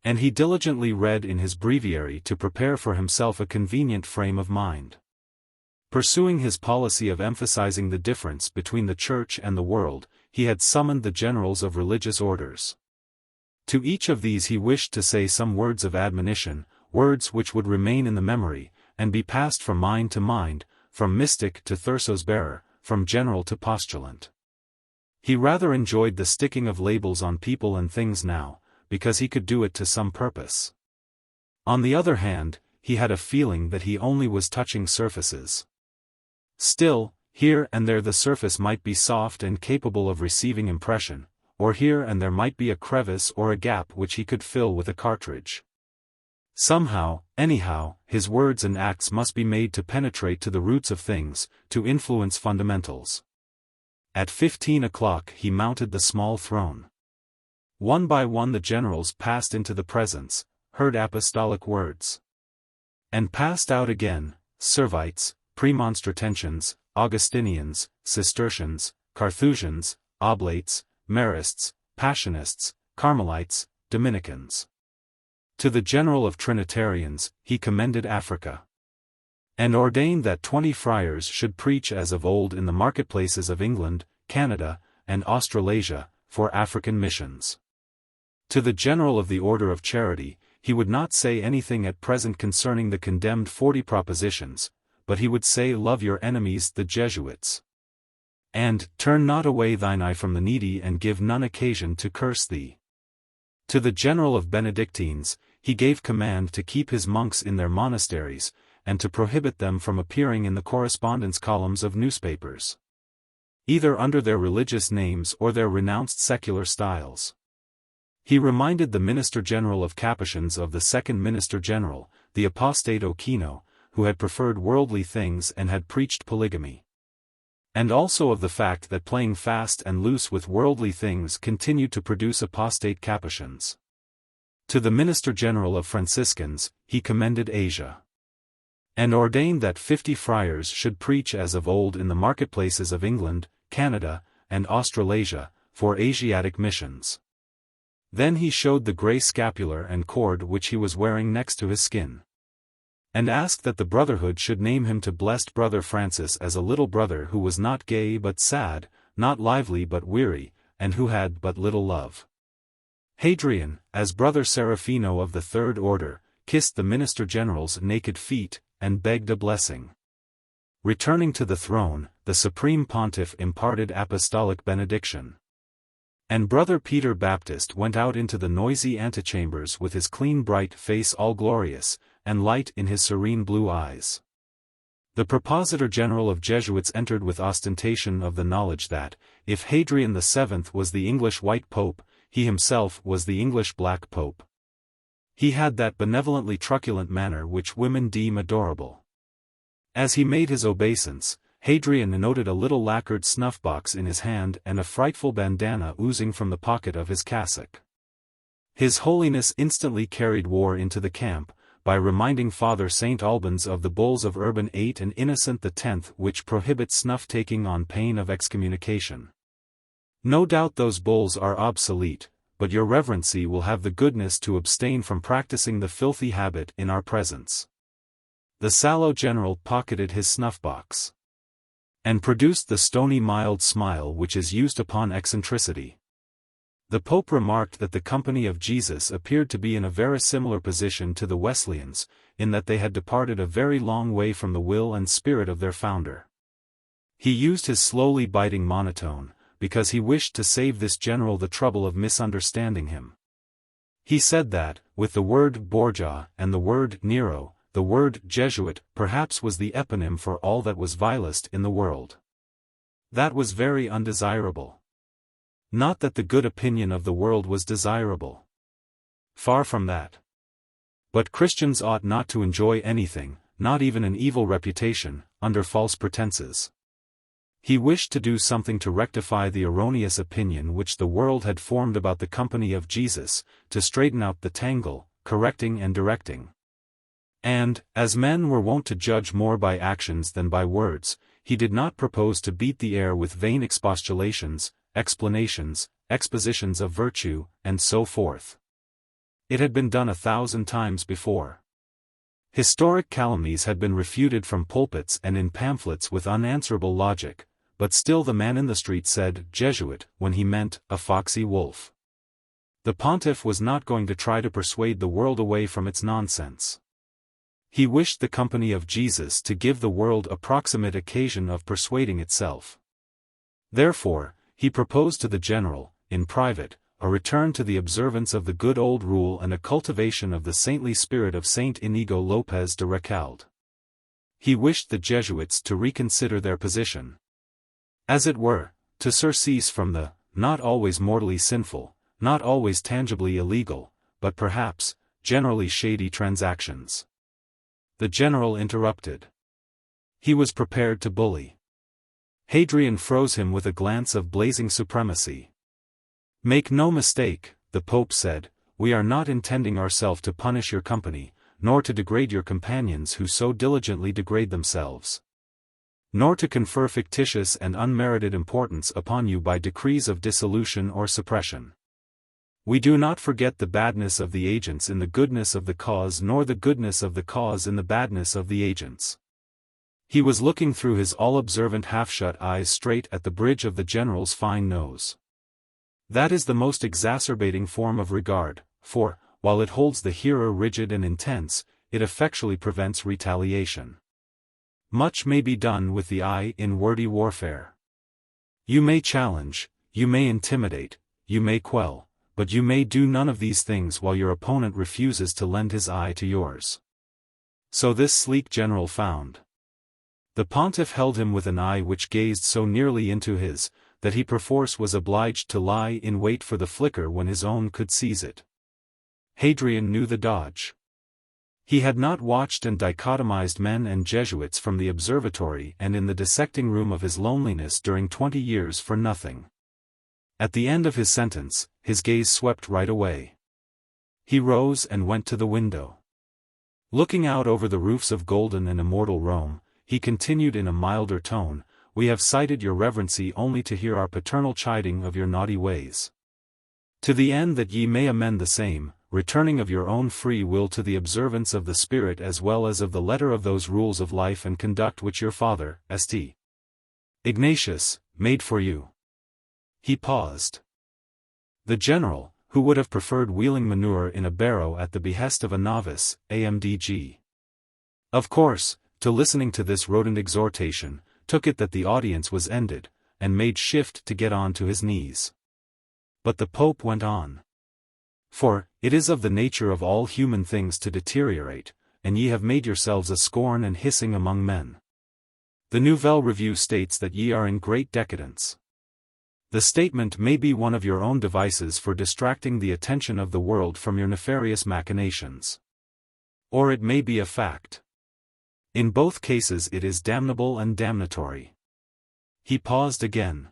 And he diligently read in his breviary to prepare for himself a convenient frame of mind. Pursuing his policy of emphasizing the difference between the Church and the world, he had summoned the generals of religious orders. To each of these he wished to say some words of admonition, words which would remain in the memory, and be passed from mind to mind, from mystic to thyrsos bearer, from general to postulant. He rather enjoyed the sticking of labels on people and things now, because he could do it to some purpose. On the other hand, he had a feeling that he only was touching surfaces. Still, here and there the surface might be soft and capable of receiving impression, or here and there might be a crevice or a gap which he could fill with a cartridge. Somehow, anyhow, his words and acts must be made to penetrate to the roots of things, to influence fundamentals. At 15 o'clock he mounted the small throne. One by one the generals passed into the presence, heard apostolic words, and passed out again: Servites, Premonstratensians, Augustinians, Cistercians, Carthusians, Oblates, Marists, Passionists, Carmelites, Dominicans. To the general of Trinitarians, he commended Africa, and ordained that 20 friars should preach as of old in the marketplaces of England, Canada, and Australasia, for African missions. To the general of the Order of Charity, he would not say anything at present concerning the condemned 40 propositions, but he would say, love your enemies the Jesuits, and turn not away thine eye from the needy, and give none occasion to curse thee. To the general of Benedictines, he gave command to keep his monks in their monasteries, and to prohibit them from appearing in the correspondence columns of newspapers, either under their religious names or their renounced secular styles. He reminded the Minister General of Capuchins of the second Minister General, the apostate Ochino, who had preferred worldly things and had preached polygamy, and also of the fact that playing fast and loose with worldly things continued to produce apostate Capuchins. To the Minister General of Franciscans, he commended Asia, and ordained that 50 friars should preach as of old in the marketplaces of England, Canada, and Australasia, for Asiatic missions. Then he showed the grey scapular and cord which he was wearing next to his skin, and asked that the brotherhood should name him to Blessed Brother Francis as a little brother who was not gay but sad, not lively but weary, and who had but little love. Hadrian, as Brother Serafino of the Third Order, kissed the Minister General's naked feet, and begged a blessing. Returning to the throne, the Supreme Pontiff imparted apostolic benediction, and Brother Peter Baptist went out into the noisy antechambers with his clean bright face all glorious, and light in his serene blue eyes. The Propositor General of Jesuits entered with ostentation of the knowledge that, if Hadrian the Seventh was the English White Pope, he himself was the English Black Pope. He had that benevolently truculent manner which women deem adorable. As he made his obeisance, Hadrian noted a little lacquered snuff-box in his hand and a frightful bandana oozing from the pocket of his cassock. His Holiness instantly carried war into the camp, by reminding Father St. Albans of the bulls of Urban VIII and Innocent X which prohibit snuff-taking on pain of excommunication. No doubt those bulls are obsolete, but your reverency will have the goodness to abstain from practicing the filthy habit in our presence. The sallow general pocketed his snuff-box, and produced the stony mild smile which is used upon eccentricity. The Pope remarked that the Company of Jesus appeared to be in a very similar position to the Wesleyans, in that they had departed a very long way from the will and spirit of their founder. He used his slowly biting monotone, because he wished to save this general the trouble of misunderstanding him. He said that, with the word Borgia and the word Nero, the word Jesuit perhaps was the eponym for all that was vilest in the world. That was very undesirable. Not that the good opinion of the world was desirable. Far from that. But Christians ought not to enjoy anything, not even an evil reputation, under false pretenses. He wished to do something to rectify the erroneous opinion which the world had formed about the Company of Jesus, to straighten out the tangle, correcting and directing. And, as men were wont to judge more by actions than by words, he did not propose to beat the air with vain expostulations, explanations, expositions of virtue, and so forth. It had been done 1,000 times before. Historic calumnies had been refuted from pulpits and in pamphlets with unanswerable logic, but still the man in the street said Jesuit when he meant a foxy wolf. The pontiff was not going to try to persuade the world away from its nonsense. He wished the Company of Jesus to give the world a proximate occasion of persuading itself. Therefore, he proposed to the general, in private, a return to the observance of the good old rule and a cultivation of the saintly spirit of Saint Inigo López de Recalde. He wished the Jesuits to reconsider their position. As it were, to surcease from the, not always mortally sinful, not always tangibly illegal, but perhaps, generally shady transactions. The general interrupted. He was prepared to bully. Hadrian froze him with a glance of blazing supremacy. "Make no mistake," the Pope said, "we are not intending ourselves to punish your company, nor to degrade your companions who so diligently degrade themselves, nor to confer fictitious and unmerited importance upon you by decrees of dissolution or suppression. We do not forget the badness of the agents in the goodness of the cause nor the goodness of the cause in the badness of the agents." He was looking through his all-observant half-shut eyes straight at the bridge of the general's fine nose. That is the most exacerbating form of regard, for, while it holds the hearer rigid and intense, it effectually prevents retaliation. Much may be done with the eye in wordy warfare. You may challenge, you may intimidate, you may quell, but you may do none of these things while your opponent refuses to lend his eye to yours. So this sleek general found. The pontiff held him with an eye which gazed so nearly into his, that he perforce was obliged to lie in wait for the flicker when his own could seize it. Hadrian knew the dodge. He had not watched and dichotomized men and Jesuits from the observatory and in the dissecting room of his loneliness during 20 years for nothing. At the end of his sentence, his gaze swept right away. He rose and went to the window. Looking out over the roofs of golden and immortal Rome, he continued in a milder tone, "We have cited your reverency only to hear our paternal chiding of your naughty ways. To the end that ye may amend the same, returning of your own free will to the observance of the spirit as well as of the letter of those rules of life and conduct which your father, St. Ignatius, made for you." He paused. The general, who would have preferred wheeling manure in a barrow at the behest of a novice, AMDG. Of course, to listening to this rodent exhortation, took it that the audience was ended, and made shift to get on to his knees. But the Pope went on. "For, it is of the nature of all human things to deteriorate, and ye have made yourselves a scorn and hissing among men. The Nouvelle Review states that ye are in great decadence. The statement may be one of your own devices for distracting the attention of the world from your nefarious machinations. Or it may be a fact. In both cases it is damnable and damnatory." He paused again.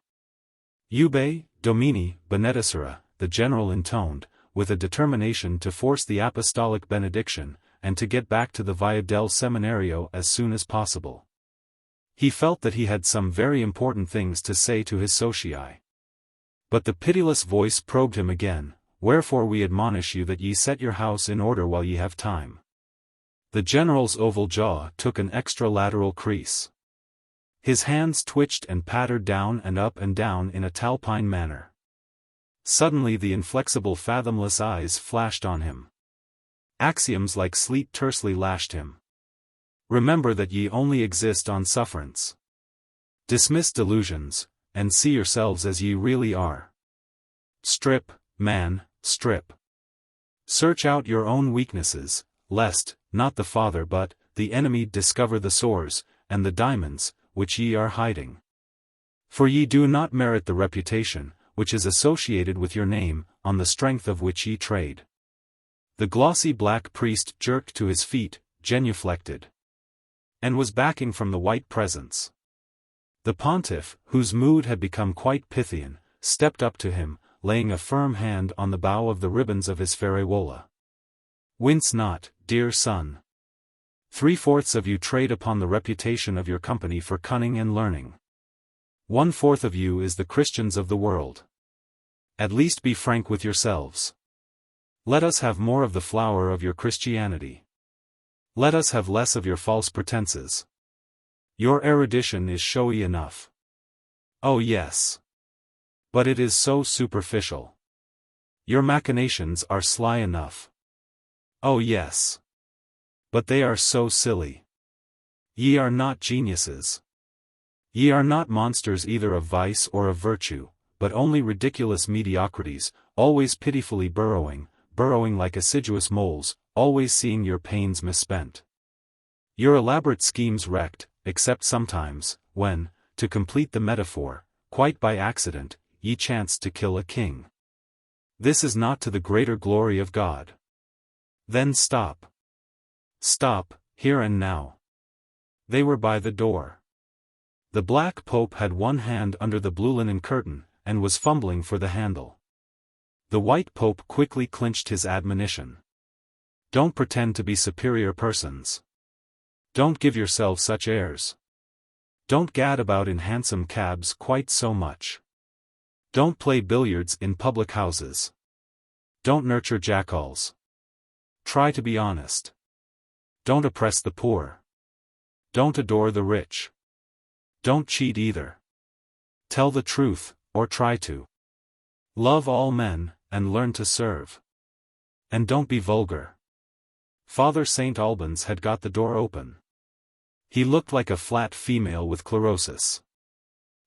"Ube, Domini, benedicere," the general intoned, with a determination to force the apostolic benediction, and to get back to the Via del Seminario as soon as possible. He felt that he had some very important things to say to his socii. But the pitiless voice probed him again, "Wherefore we admonish you that ye set your house in order while ye have time." The general's oval jaw took an extra-lateral crease. His hands twitched and pattered down and up and down in a talpine manner. Suddenly the inflexible fathomless eyes flashed on him. Axioms like sleet tersely lashed him. "Remember that ye only exist on sufferance. Dismiss delusions, and see yourselves as ye really are. Strip, man, strip. Search out your own weaknesses, lest, not the Father but, the enemy discover the sores, and the diamonds, which ye are hiding. For ye do not merit the reputation, which is associated with your name, on the strength of which ye trade." The glossy black priest jerked to his feet, genuflected, and was backing from the white presence. The pontiff, whose mood had become quite Pythian, stepped up to him, laying a firm hand on the bow of the ribbons of his ferraiuola. "Wince not, dear son. 3/4 of you trade upon the reputation of your company for cunning and learning. 1/4 of you is the Christians of the world. At least be frank with yourselves. Let us have more of the flower of your Christianity. Let us have less of your false pretenses. Your erudition is showy enough. Oh yes. But it is so superficial. Your machinations are sly enough. Oh yes. But they are so silly. Ye are not geniuses. Ye are not monsters either of vice or of virtue, but only ridiculous mediocrities, always pitifully burrowing like assiduous moles, always seeing your pains misspent. Your elaborate schemes wrecked, except sometimes, when, to complete the metaphor, quite by accident, ye chanced to kill a king. This is not to the greater glory of God. Then stop. Stop, here and now. They were by the door. The Black Pope had one hand under the blue linen curtain, and was fumbling for the handle. The White Pope quickly clinched his admonition. Don't pretend to be superior persons. Don't give yourselves such airs. Don't gad about in hansom cabs quite so much. Don't play billiards in public houses. Don't nurture jackals. Try to be honest. Don't oppress the poor. Don't adore the rich. Don't cheat either. Tell the truth, or try to. Love all men, and learn to serve. And don't be vulgar. Father St. Albans had got the door open. He looked like a flat female with chlorosis.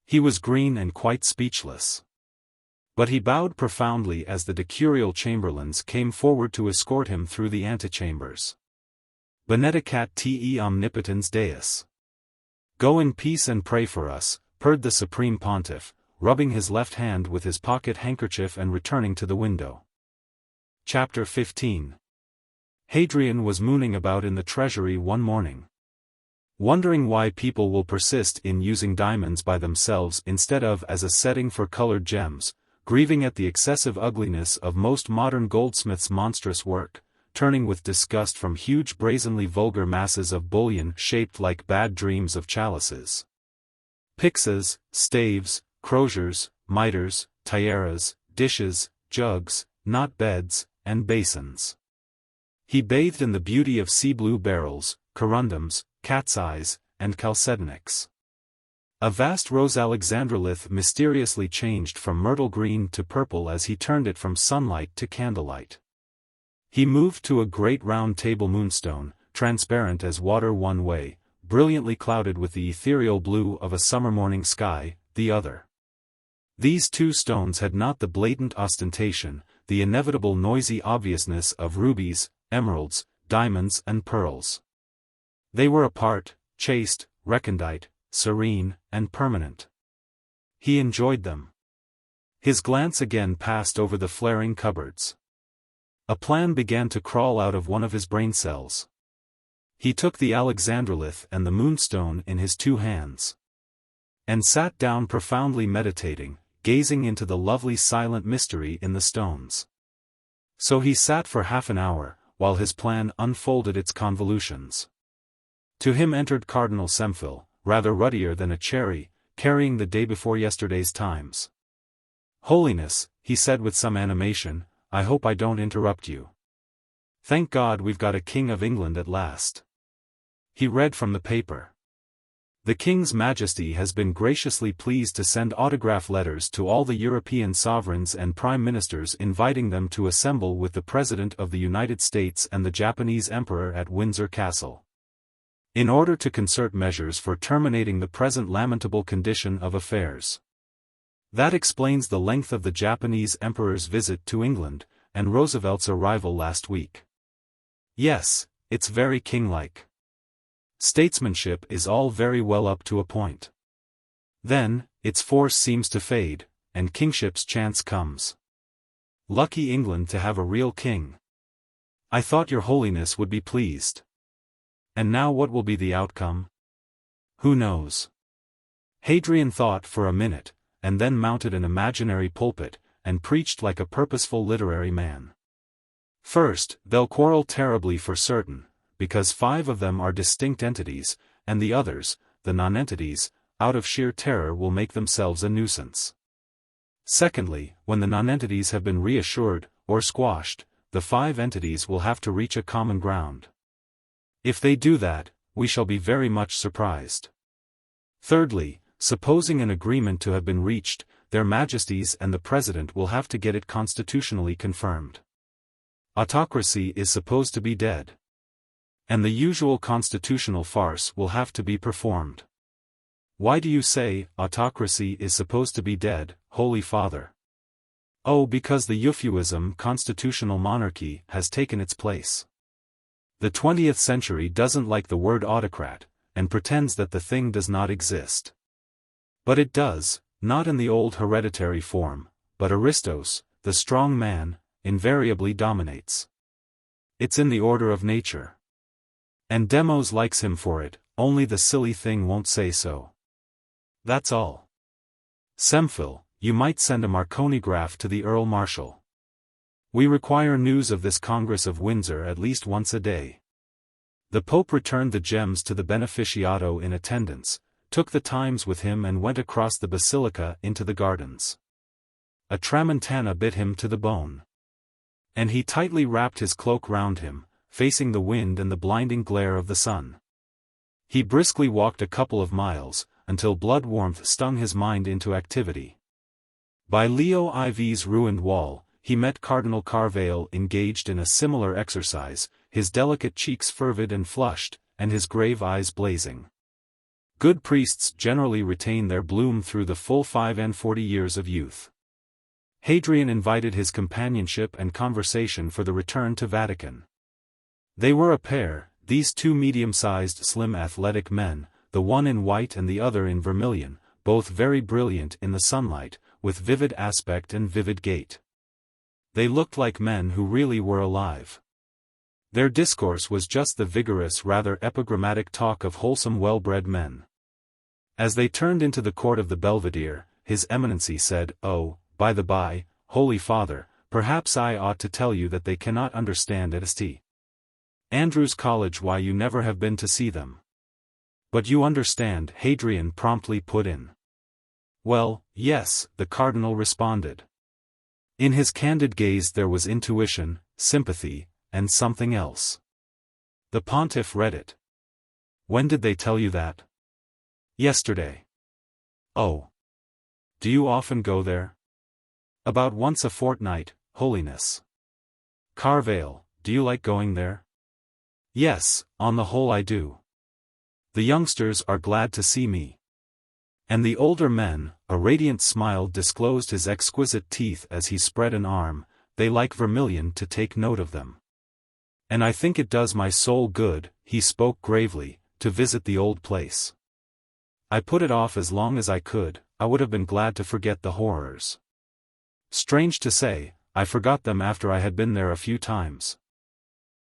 He was green and quite speechless. But he bowed profoundly as the decurial chamberlains came forward to escort him through the antechambers. Benedicat te omnipotens Deus. Go in peace and pray for us, purred the Supreme Pontiff, rubbing his left hand with his pocket handkerchief and returning to the window. Chapter 15. Hadrian was mooning about in the treasury one morning, wondering why people will persist in using diamonds by themselves instead of as a setting for colored gems, grieving at the excessive ugliness of most modern goldsmiths' monstrous work, turning with disgust from huge brazenly vulgar masses of bullion shaped like bad dreams of chalices. Pyxes, staves, croziers, mitres, tiaras, dishes, jugs, not beds, and basins. He bathed in the beauty of sea-blue barrels, corundums, cat's eyes, and chalcedonics. A vast rose alexandrolith mysteriously changed from myrtle green to purple as he turned it from sunlight to candlelight. He moved to a great round table moonstone, transparent as water one way, brilliantly clouded with the ethereal blue of a summer morning sky, the other. These two stones had not the blatant ostentation, the inevitable noisy obviousness of rubies, emeralds, diamonds and pearls. They were apart, chaste, recondite, serene, and permanent. He enjoyed them. His glance again passed over the flaring cupboards. A plan began to crawl out of one of his brain cells. He took the alexandrolith and the moonstone in his two hands, and sat down profoundly meditating, gazing into the lovely silent mystery in the stones. So he sat for half an hour, while his plan unfolded its convolutions. To him entered Cardinal Semphil, rather ruddier than a cherry, carrying the day before yesterday's Times. "Holiness," he said with some animation, "I hope I don't interrupt you. Thank God we've got a King of England at last." He read from the paper. "The King's Majesty has been graciously pleased to send autograph letters to all the European sovereigns and prime ministers inviting them to assemble with the President of the United States and the Japanese Emperor at Windsor Castle, in order to concert measures for terminating the present lamentable condition of affairs." That explains the length of the Japanese Emperor's visit to England, and Roosevelt's arrival last week. Yes, it's very king-like. Statesmanship is all very well up to a point. Then, its force seems to fade, and kingship's chance comes. Lucky England to have a real king. I thought your holiness would be pleased. And now what will be the outcome? Who knows? Hadrian thought for a minute, and then mounted an imaginary pulpit, and preached like a purposeful literary man. First, they'll quarrel terribly for certain, because 5 of them are distinct entities, and the others, the non-entities, out of sheer terror will make themselves a nuisance. Secondly, when the non-entities have been reassured, or squashed, the 5 entities will have to reach a common ground. If they do that, we shall be very much surprised. Thirdly, supposing an agreement to have been reached, their Majesties and the President will have to get it constitutionally confirmed. Autocracy is supposed to be dead. And the usual constitutional farce will have to be performed. Why do you say, autocracy is supposed to be dead, Holy Father? Oh, because the euphuism constitutional monarchy has taken its place. The 20th century doesn't like the word autocrat, and pretends that the thing does not exist. But it does, not in the old hereditary form, but Aristos, the strong man, invariably dominates. It's in the order of nature. And Demos likes him for it, only the silly thing won't say so. That's all. Semphil, you might send a Marconigraph to the Earl Marshal. We require news of this Congress of Windsor at least once a day. The Pope returned the gems to the beneficiato in attendance, took the Times with him and went across the basilica into the gardens. A tramontana bit him to the bone. And he tightly wrapped his cloak round him, facing the wind and the blinding glare of the sun. He briskly walked a couple of miles, until blood warmth stung his mind into activity. By Leo IV's ruined wall, he met Cardinal Carvale engaged in a similar exercise, his delicate cheeks fervid and flushed, and his grave eyes blazing. Good priests generally retain their bloom through the full 45 years of youth. Hadrian invited his companionship and conversation for the return to Vatican. They were a pair, these two medium-sized slim athletic men, the one in white and the other in vermilion, both very brilliant in the sunlight, with vivid aspect and vivid gait. They looked like men who really were alive. Their discourse was just the vigorous rather epigrammatic talk of wholesome well-bred men. As they turned into the court of the Belvedere, His Eminency said, "Oh, by the by, Holy Father, perhaps I ought to tell you that they cannot understand at St. Andrew's College why you never have been to see them." "But you understand," Hadrian promptly put in. "Well, yes," the Cardinal responded. In his candid gaze there was intuition, sympathy, and something else. The Pontiff read it. "When did they tell you that?" "Yesterday." "Oh. Do you often go there?" "About once a fortnight, Holiness." "Carvale, do you like going there?" "Yes, on the whole I do. The youngsters are glad to see me." And the older men, a radiant smile disclosed his exquisite teeth as he spread an arm, "they like vermilion to take note of them. And I think it does my soul good," he spoke gravely, "to visit the old place. I put it off as long as I could, I would have been glad to forget the horrors. Strange to say, I forgot them after I had been there a few times."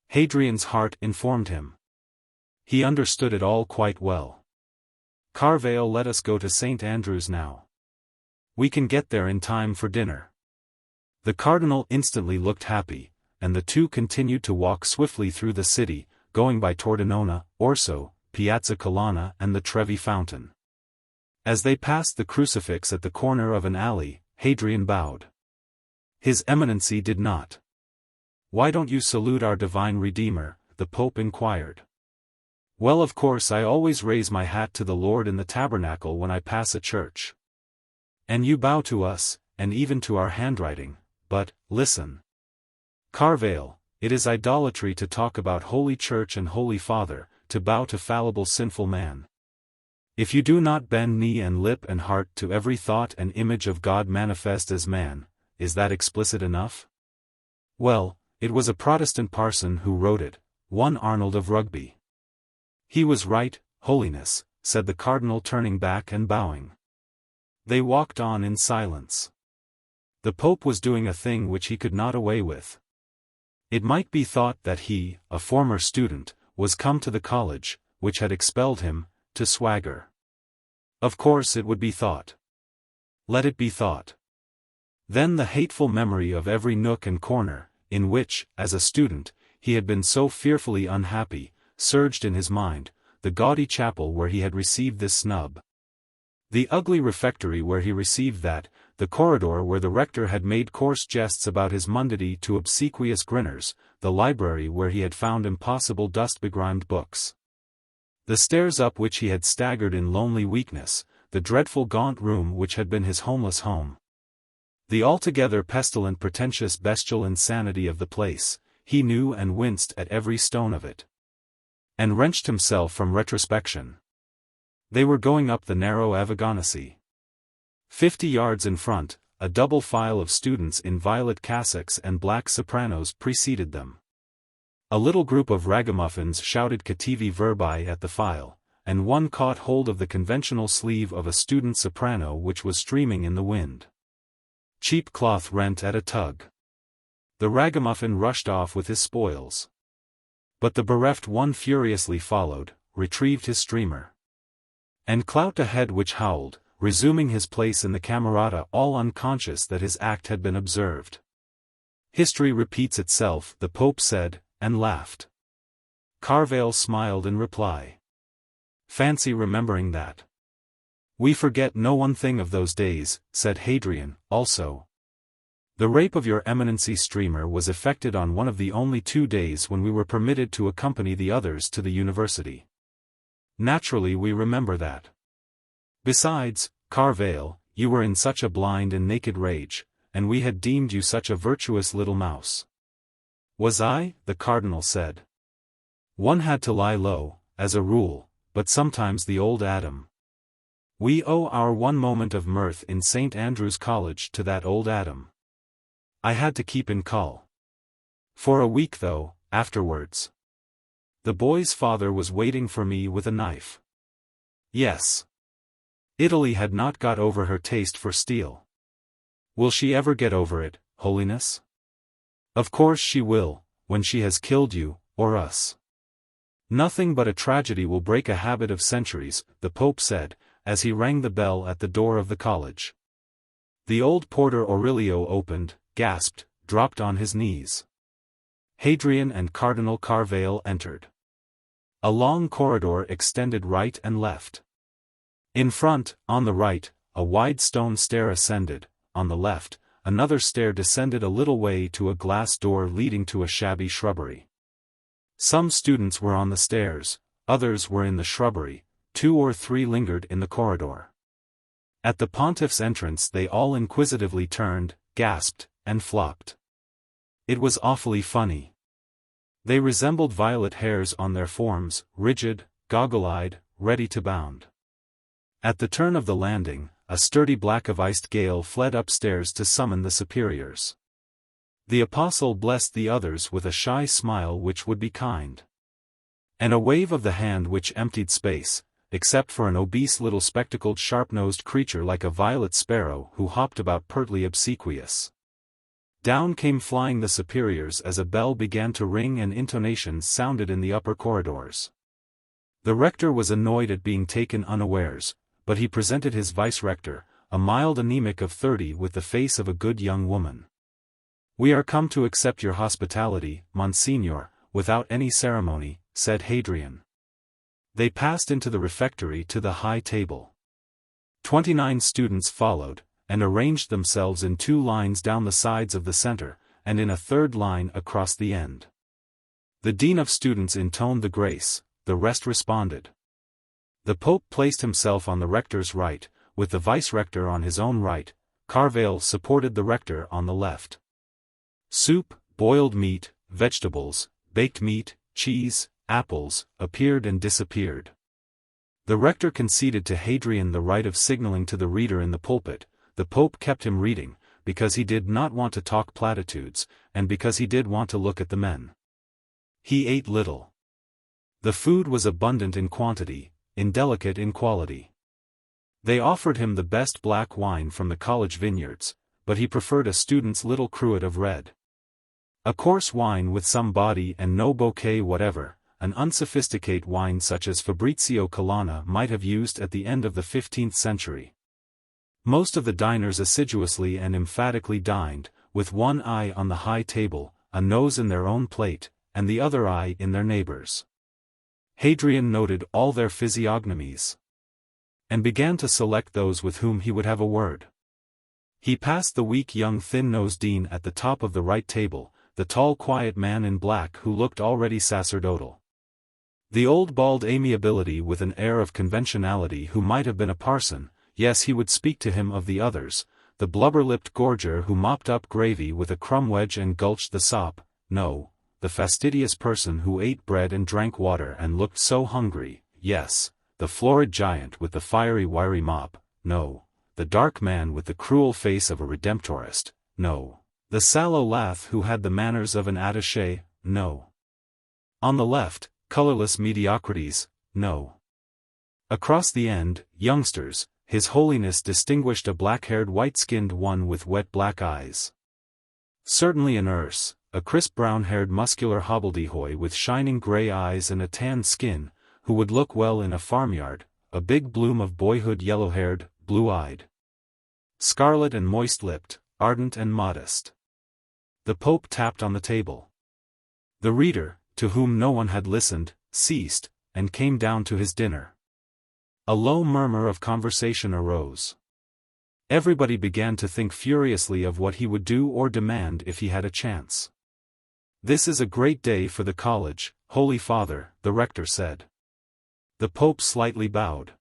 Hadrian's heart informed him. He understood it all quite well. "Carvale, let us go to St. Andrew's now. We can get there in time for dinner." The Cardinal instantly looked happy, and the two continued to walk swiftly through the city, going by Tordinona, Orso, Piazza Colonna and the Trevi Fountain. As they passed the crucifix at the corner of an alley, Hadrian bowed. His Eminency did not. "Why don't you salute our divine Redeemer?" the Pope inquired. "Well, of course I always raise my hat to the Lord in the tabernacle when I pass a church. And you bow to us, and even to our handwriting, but, listen. Carvale, it is idolatry to talk about Holy Church and Holy Father, to bow to fallible sinful man. If you do not bend knee and lip and heart to every thought and image of God manifest as man, is that explicit enough?" "Well, it was a Protestant parson who wrote it, one Arnold of Rugby." "He was right, Holiness," said the Cardinal turning back and bowing. They walked on in silence. The Pope was doing a thing which he could not away with. It might be thought that he, a former student, was come to the college, which had expelled him, to swagger. Of course it would be thought. Let it be thought. Then the hateful memory of every nook and corner, in which, as a student, he had been so fearfully unhappy, surged in his mind, the gaudy chapel where he had received this snub. The ugly refectory where he received that, the corridor where the rector had made coarse jests about his mundity to obsequious grinners, the library where he had found impossible dust-begrimed books. The stairs up which he had staggered in lonely weakness, the dreadful gaunt room which had been his homeless home. The altogether pestilent pretentious bestial insanity of the place, he knew and winced at every stone of it. And wrenched himself from retrospection. They were going up the narrow Avaganassi. 50 yards in front, a double file of students in violet cassocks and black sopranos preceded them. A little group of ragamuffins shouted cativi verbi at the file, and one caught hold of the conventional sleeve of a student soprano which was streaming in the wind. Cheap cloth rent at a tug. The ragamuffin rushed off with his spoils. But the bereft one furiously followed, retrieved his streamer, and clout a head which howled, resuming his place in the camerata, all unconscious that his act had been observed. History repeats itself, the Pope said, and laughed. Carvale smiled in reply. Fancy remembering that. We forget no one thing of those days, said Hadrian, also. The rape of your eminency's streamer was effected on one of the only 2 days when we were permitted to accompany the others to the university. Naturally we remember that. Besides, Carvale, you were in such a blind and naked rage, and we had deemed you such a virtuous little mouse. Was I? The cardinal said. One had to lie low, as a rule, but sometimes the old Adam. We owe our one moment of mirth in St. Andrew's College to that old Adam. I had to keep in call. For a week though, afterwards. The boy's father was waiting for me with a knife. Yes. Italy had not got over her taste for steel. Will she ever get over it, Holiness? Of course she will, when she has killed you, or us. Nothing but a tragedy will break a habit of centuries, the Pope said, as he rang the bell at the door of the college. The old porter Aurelio opened, gasped, dropped on his knees. Hadrian and Cardinal Carvale entered. A long corridor extended right and left. In front, on the right, a wide stone stair ascended, on the left, another stair descended a little way to a glass door leading to a shabby shrubbery. Some students were on the stairs, others were in the shrubbery, 2 or 3 lingered in the corridor. At the pontiff's entrance they all inquisitively turned, gasped, and flopped. It was awfully funny. They resembled violet hares on their forms, rigid, goggle-eyed, ready to bound. At the turn of the landing, a sturdy black-of-iced gale fled upstairs to summon the superiors. The apostle blessed the others with a shy smile which would be kind, and a wave of the hand which emptied space, except for an obese little spectacled sharp-nosed creature like a violet sparrow who hopped about pertly obsequious. Down came flying the superiors as a bell began to ring and intonations sounded in the upper corridors. The rector was annoyed at being taken unawares, but he presented his vice-rector, a mild anemic of 30 with the face of a good young woman. We are come to accept your hospitality, Monsignor, without any ceremony, said Hadrian. They passed into the refectory to the high table. 29 students followed, and arranged themselves in 2 lines down the sides of the center, and in a 3rd line across the end. The dean of students intoned the grace, the rest responded. The Pope placed himself on the rector's right, with the vice-rector on his own right. Carvale supported the rector on the left. Soup, boiled meat, vegetables, baked meat, cheese, apples, appeared and disappeared. The rector conceded to Hadrian the right of signaling to the reader in the pulpit. The Pope kept him reading, because he did not want to talk platitudes, and because he did want to look at the men. He ate little. The food was abundant in quantity, indelicate in quality. They offered him the best black wine from the college vineyards, but he preferred a student's little cruet of red. A coarse wine with some body and no bouquet whatever, an unsophisticated wine such as Fabrizio Colonna might have used at the end of the 15th century. Most of the diners assiduously and emphatically dined, with one eye on the high table, a nose in their own plate, and the other eye in their neighbor's. Hadrian noted all their physiognomies, and began to select those with whom he would have a word. He passed the weak young thin-nosed dean at the top of the right table, the tall quiet man in black who looked already sacerdotal. The old bald amiability with an air of conventionality who might have been a parson, yes he would speak to him of the others, the blubber-lipped gorger who mopped up gravy with a crumb wedge and gulched the sop, no, the fastidious person who ate bread and drank water and looked so hungry, yes, the florid giant with the fiery wiry mop, no, the dark man with the cruel face of a redemptorist, no. The sallow lath who had the manners of an attaché, no. On the left, colorless mediocrities, no. Across the end, youngsters, His Holiness distinguished a black-haired white-skinned one with wet black eyes. Certainly an Erse, a crisp brown-haired muscular hobbledehoy with shining gray eyes and a tanned skin, who would look well in a farmyard, a big bloom of boyhood yellow-haired, blue-eyed, scarlet and moist-lipped, ardent and modest. The Pope tapped on the table. The reader, to whom no one had listened, ceased, and came down to his dinner. A low murmur of conversation arose. Everybody began to think furiously of what he would do or demand if he had a chance. "This is a great day for the college, Holy Father," the rector said. The Pope slightly bowed.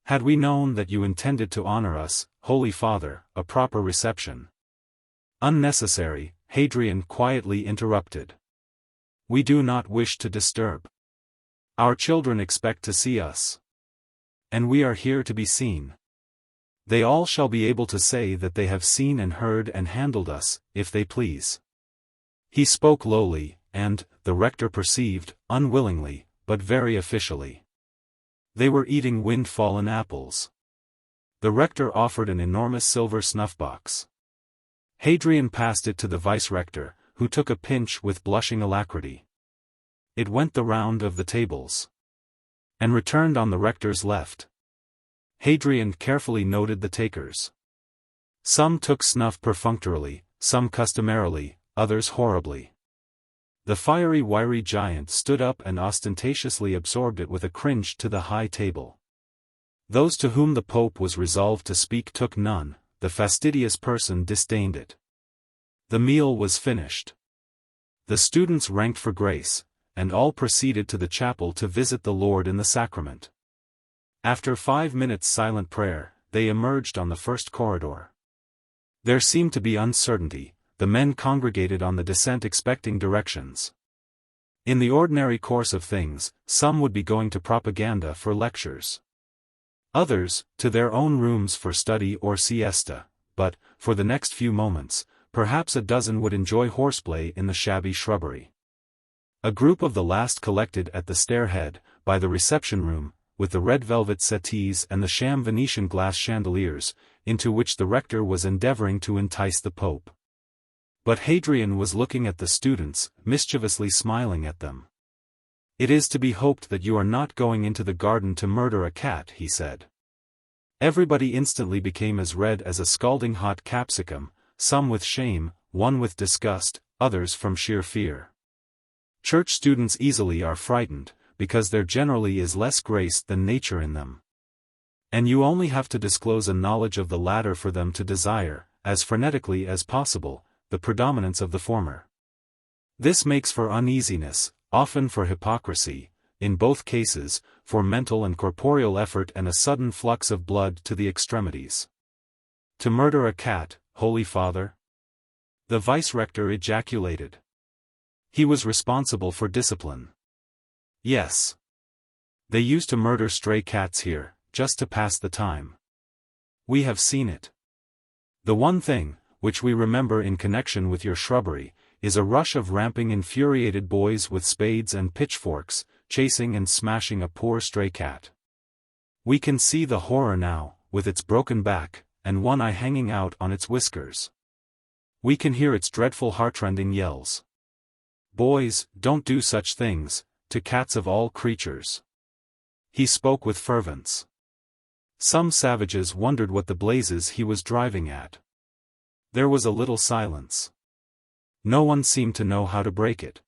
"Had we known that you intended to honor us, Holy Father, a proper reception." "Unnecessary," Hadrian quietly interrupted. "We do not wish to disturb. Our children expect to see us. And we are here to be seen. They all shall be able to say that they have seen and heard and handled us, if they please." He spoke lowly, and, the rector perceived, unwillingly, but very officially. They were eating wind-fallen apples. The rector offered an enormous silver snuff-box. Hadrian passed it to the vice-rector, who took a pinch with blushing alacrity. It went the round of the tables, and returned on the rector's left. Hadrian carefully noted the takers. Some took snuff perfunctorily, some customarily, others horribly. The fiery wiry giant stood up and ostentatiously absorbed it with a cringe to the high table. Those to whom the Pope was resolved to speak took none, the fastidious person disdained it. The meal was finished. The students ranked for grace, and all proceeded to the chapel to visit the Lord in the sacrament. After 5 minutes' silent prayer, they emerged on the first corridor. There seemed to be uncertainty, the men congregated on the descent expecting directions. In the ordinary course of things, some would be going to propaganda for lectures. Others, to their own rooms for study or siesta, but, for the next few moments, perhaps a dozen would enjoy horseplay in the shabby shrubbery. A group of the last collected at the stairhead, by the reception room, with the red velvet settees and the sham Venetian glass chandeliers, into which the rector was endeavoring to entice the Pope. But Hadrian was looking at the students, mischievously smiling at them. "It is to be hoped that you are not going into the garden to murder a cat," he said. Everybody instantly became as red as a scalding hot capsicum, some with shame, one with disgust, others from sheer fear. Church students easily are frightened, because there generally is less grace than nature in them. And you only have to disclose a knowledge of the latter for them to desire, as frenetically as possible, the predominance of the former. This makes for uneasiness, often for hypocrisy, in both cases, for mental and corporeal effort and a sudden flux of blood to the extremities. "To murder a cat, Holy Father?" the vice-rector ejaculated. He was responsible for discipline. "Yes. They used to murder stray cats here, just to pass the time. We have seen it. The one thing, which we remember in connection with your shrubbery, is a rush of ramping infuriated boys with spades and pitchforks, chasing and smashing a poor stray cat. We can see the horror now, with its broken back, and one eye hanging out on its whiskers. We can hear its dreadful heartrending yells. Boys, don't do such things, to cats of all creatures." He spoke with fervence. Some savages wondered what the blazes he was driving at. There was a little silence. No one seemed to know how to break it.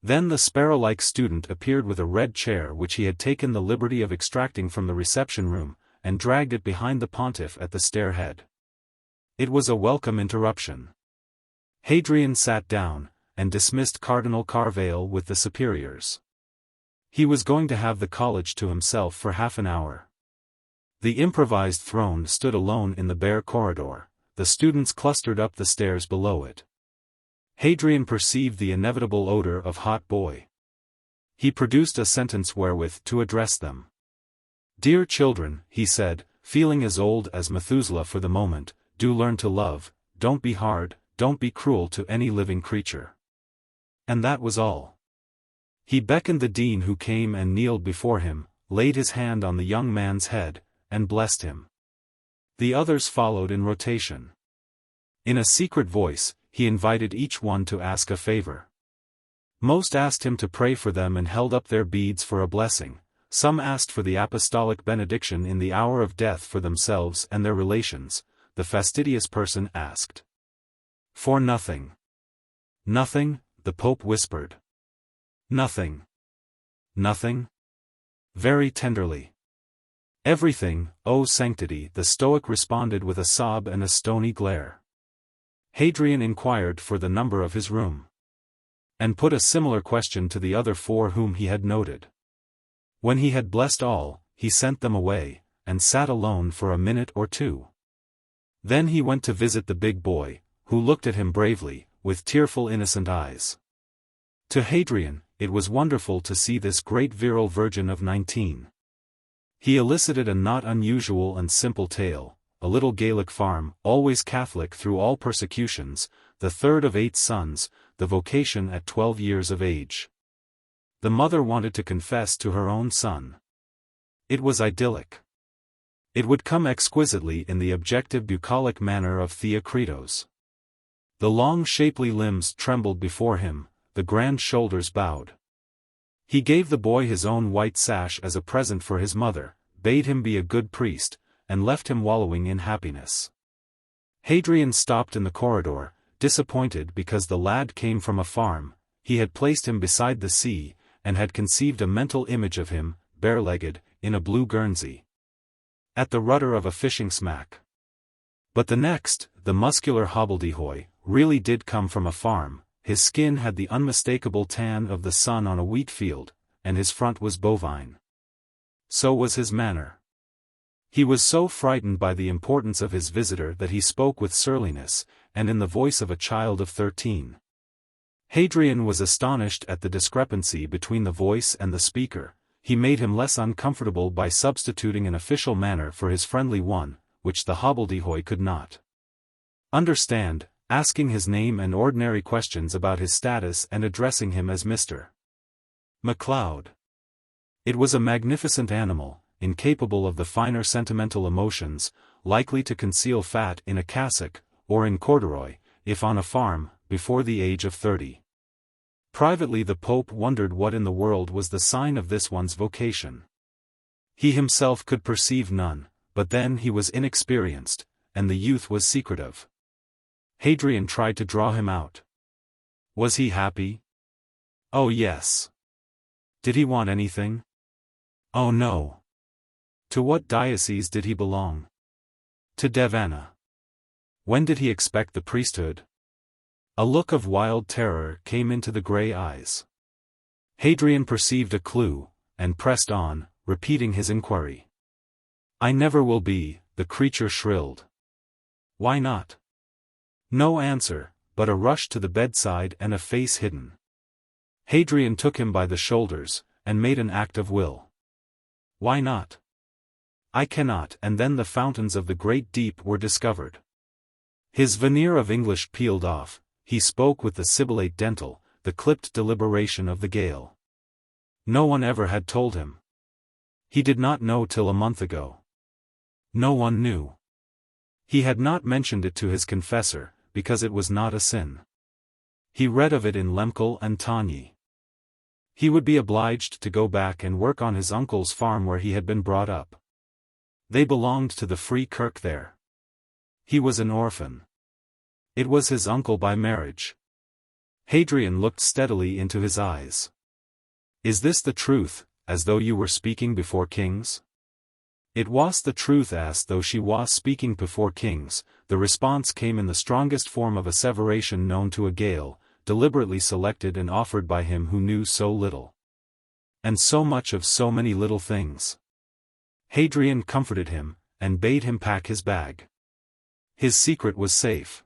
Then the sparrow-like student appeared with a red chair which he had taken the liberty of extracting from the reception room, and dragged it behind the pontiff at the stairhead. It was a welcome interruption. Hadrian sat down, and dismissed Cardinal Carvale with the superiors. He was going to have the college to himself for half an hour. The improvised throne stood alone in the bare corridor, the students clustered up the stairs below it. Hadrian perceived the inevitable odor of hot boy. He produced a sentence wherewith to address them. "Dear children," he said, feeling as old as Methuselah for the moment, "Do learn to love, don't be hard, don't be cruel to any living creature." And that was all. He beckoned the dean, who came and kneeled before him, laid his hand on the young man's head, and blessed him. The others followed in rotation. In a secret voice, he invited each one to ask a favor. Most asked him to pray for them and held up their beads for a blessing. Some asked for the apostolic benediction in the hour of death for themselves and their relations. The fastidious person asked for nothing. "Nothing," the Pope whispered. "Nothing. Nothing?" Very tenderly. "Everything, O sanctity," the Stoic responded with a sob and a stony glare. Hadrian inquired for the number of his room, and put a similar question to the other four whom he had noted. When he had blessed all, he sent them away, and sat alone for a minute or two. Then he went to visit the big boy, who looked at him bravely, with tearful innocent eyes. To Hadrian, it was wonderful to see this great virile virgin of 19. He elicited a not unusual and simple tale: a little Gaelic farm, always Catholic through all persecutions, the third of 8 sons, the vocation at 12 years of age. The mother wanted to confess to her own son. It was idyllic. It would come exquisitely in the objective bucolic manner of Theocritos. The long shapely limbs trembled before him, the grand shoulders bowed. He gave the boy his own white sash as a present for his mother, bade him be a good priest, and left him wallowing in happiness. Hadrian stopped in the corridor, disappointed because the lad came from a farm. He had placed him beside the sea, and had conceived a mental image of him, bare-legged, in a blue guernsey, at the rudder of a fishing smack. But the next, the muscular hobbledehoy, really did come from a farm. His skin had the unmistakable tan of the sun on a wheat field, and his front was bovine. So was his manner. He was so frightened by the importance of his visitor that he spoke with surliness, and in the voice of a child of 13. Hadrian was astonished at the discrepancy between the voice and the speaker. He made him less uncomfortable by substituting an official manner for his friendly one, which the hobbledehoy could not understand, asking his name and ordinary questions about his status and addressing him as Mr. MacLeod. It was a magnificent animal, incapable of the finer sentimental emotions, likely to conceal fat in a cassock, or in corduroy, if on a farm, before the age of 30. Privately the Pope wondered what in the world was the sign of this one's vocation. He himself could perceive none, but then he was inexperienced, and the youth was secretive. Hadrian tried to draw him out. Was he happy? Oh yes. Did he want anything? Oh no. To what diocese did he belong? To Devana. When did he expect the priesthood? A look of wild terror came into the grey eyes. Hadrian perceived a clue, and pressed on, repeating his inquiry. "I never will be," the creature shrilled. "Why not?" No answer, but a rush to the bedside and a face hidden. Hadrian took him by the shoulders, and made an act of will. "Why not?" "I cannot," and then the fountains of the great deep were discovered. His veneer of English peeled off. He spoke with the sibilate dental, the clipped deliberation of the Gael. No one ever had told him. He did not know till a month ago. No one knew. He had not mentioned it to his confessor, because it was not a sin. He read of it in Lemkel and Tagny. He would be obliged to go back and work on his uncle's farm where he had been brought up. They belonged to the Free Kirk there. He was an orphan. It was his uncle by marriage. Hadrian looked steadily into his eyes. "Is this the truth, as though you were speaking before kings?" It was the truth as though she was speaking before kings. The response came in the strongest form of asseveration known to a Gael, deliberately selected and offered by him who knew so little. And so much of so many little things. Hadrian comforted him, and bade him pack his bag. His secret was safe.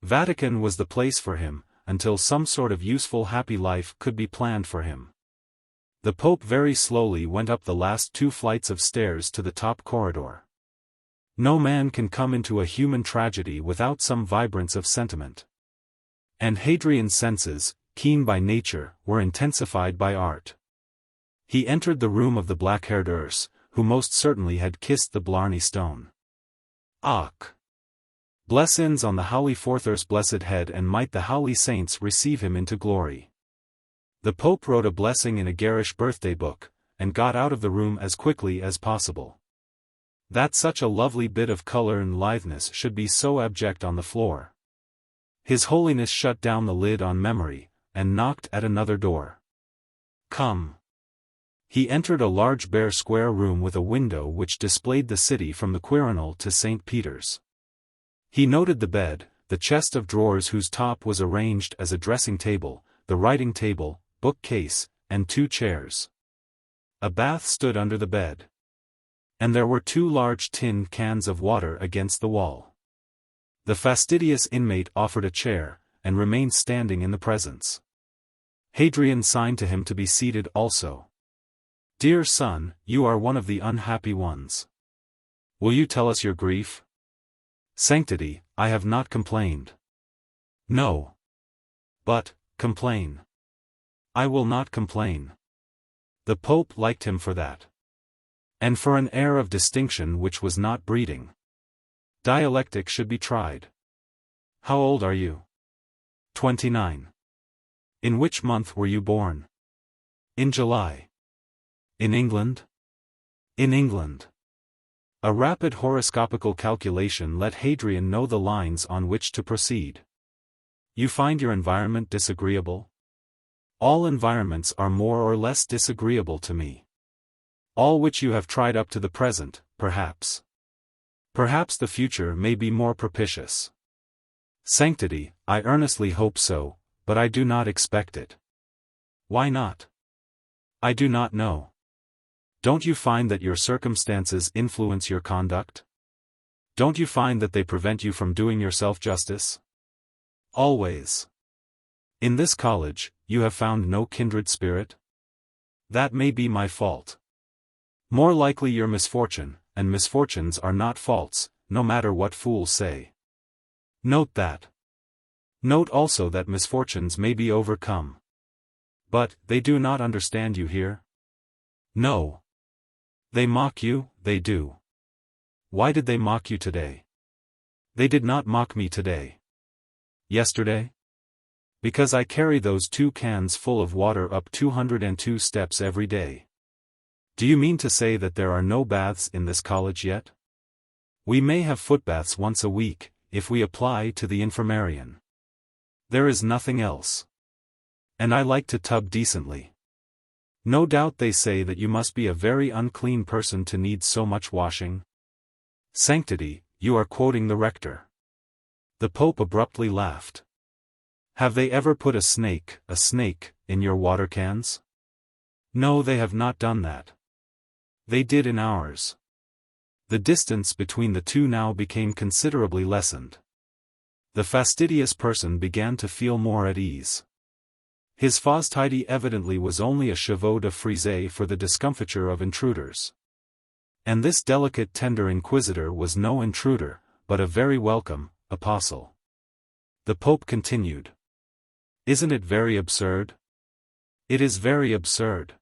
Vatican was the place for him, until some sort of useful happy life could be planned for him. The Pope very slowly went up the last 2 flights of stairs to the top corridor. No man can come into a human tragedy without some vibrance of sentiment. And Hadrian's senses, keen by nature, were intensified by art. He entered the room of the black-haired Erse, who most certainly had kissed the Blarney Stone. Och! Blessings on the Holy Fourthers' blessed head, and might the Holy Saints receive him into glory. The Pope wrote a blessing in a garish birthday book, and got out of the room as quickly as possible. That such a lovely bit of color and litheness should be so abject on the floor. His Holiness shut down the lid on memory, and knocked at another door. Come. He entered a large bare square room with a window which displayed the city from the Quirinal to St. Peter's. He noted the bed, the chest of drawers whose top was arranged as a dressing table, the writing table, bookcase, and 2 chairs. A bath stood under the bed. And there were 2 large tin cans of water against the wall. The fastidious inmate offered a chair, and remained standing in the presence. Hadrian signed to him to be seated also. "Dear son, you are one of the unhappy ones. Will you tell us your grief?" "Sanctity, I have not complained." "No. But, complain." "I will not complain." The Pope liked him for that. And for an air of distinction which was not breeding. Dialectic should be tried. "How old are you?" 29. "In which month were you born?" "In July." "In England?" "In England." A rapid horoscopical calculation let Hadrian know the lines on which to proceed. "You find your environment disagreeable?" "All environments are more or less disagreeable to me." "All which you have tried up to the present, perhaps." "Perhaps the future may be more propitious." "Sanctity, I earnestly hope so, but I do not expect it." "Why not?" "I do not know." "Don't you find that your circumstances influence your conduct? Don't you find that they prevent you from doing yourself justice?" "Always." "In this college, you have found no kindred spirit?" "That may be my fault." "More likely your misfortune, and misfortunes are not faults, no matter what fools say. Note that. Note also that misfortunes may be overcome. But, they do not understand you here?" "No. They mock you, they do." "Why did they mock you today?" "They did not mock me today." "Yesterday?" "Because I carry those 2 cans full of water up 202 steps every day." "Do you mean to say that there are no baths in this college yet?" "We may have footbaths once a week, if we apply to the infirmarian. There is nothing else. And I like to tub decently." "No doubt they say that you must be a very unclean person to need so much washing." "Sanctity, you are quoting the rector." The Pope abruptly laughed. "Have they ever put a snake, in your water cans?" "No, they have not done that." "They did in ours." The distance between the two now became considerably lessened. The fastidious person began to feel more at ease. His fastidie evidently was only a chevaux de frise for the discomfiture of intruders. And this delicate tender inquisitor was no intruder, but a very welcome apostle. The Pope continued. "Isn't it very absurd?" "It is very absurd.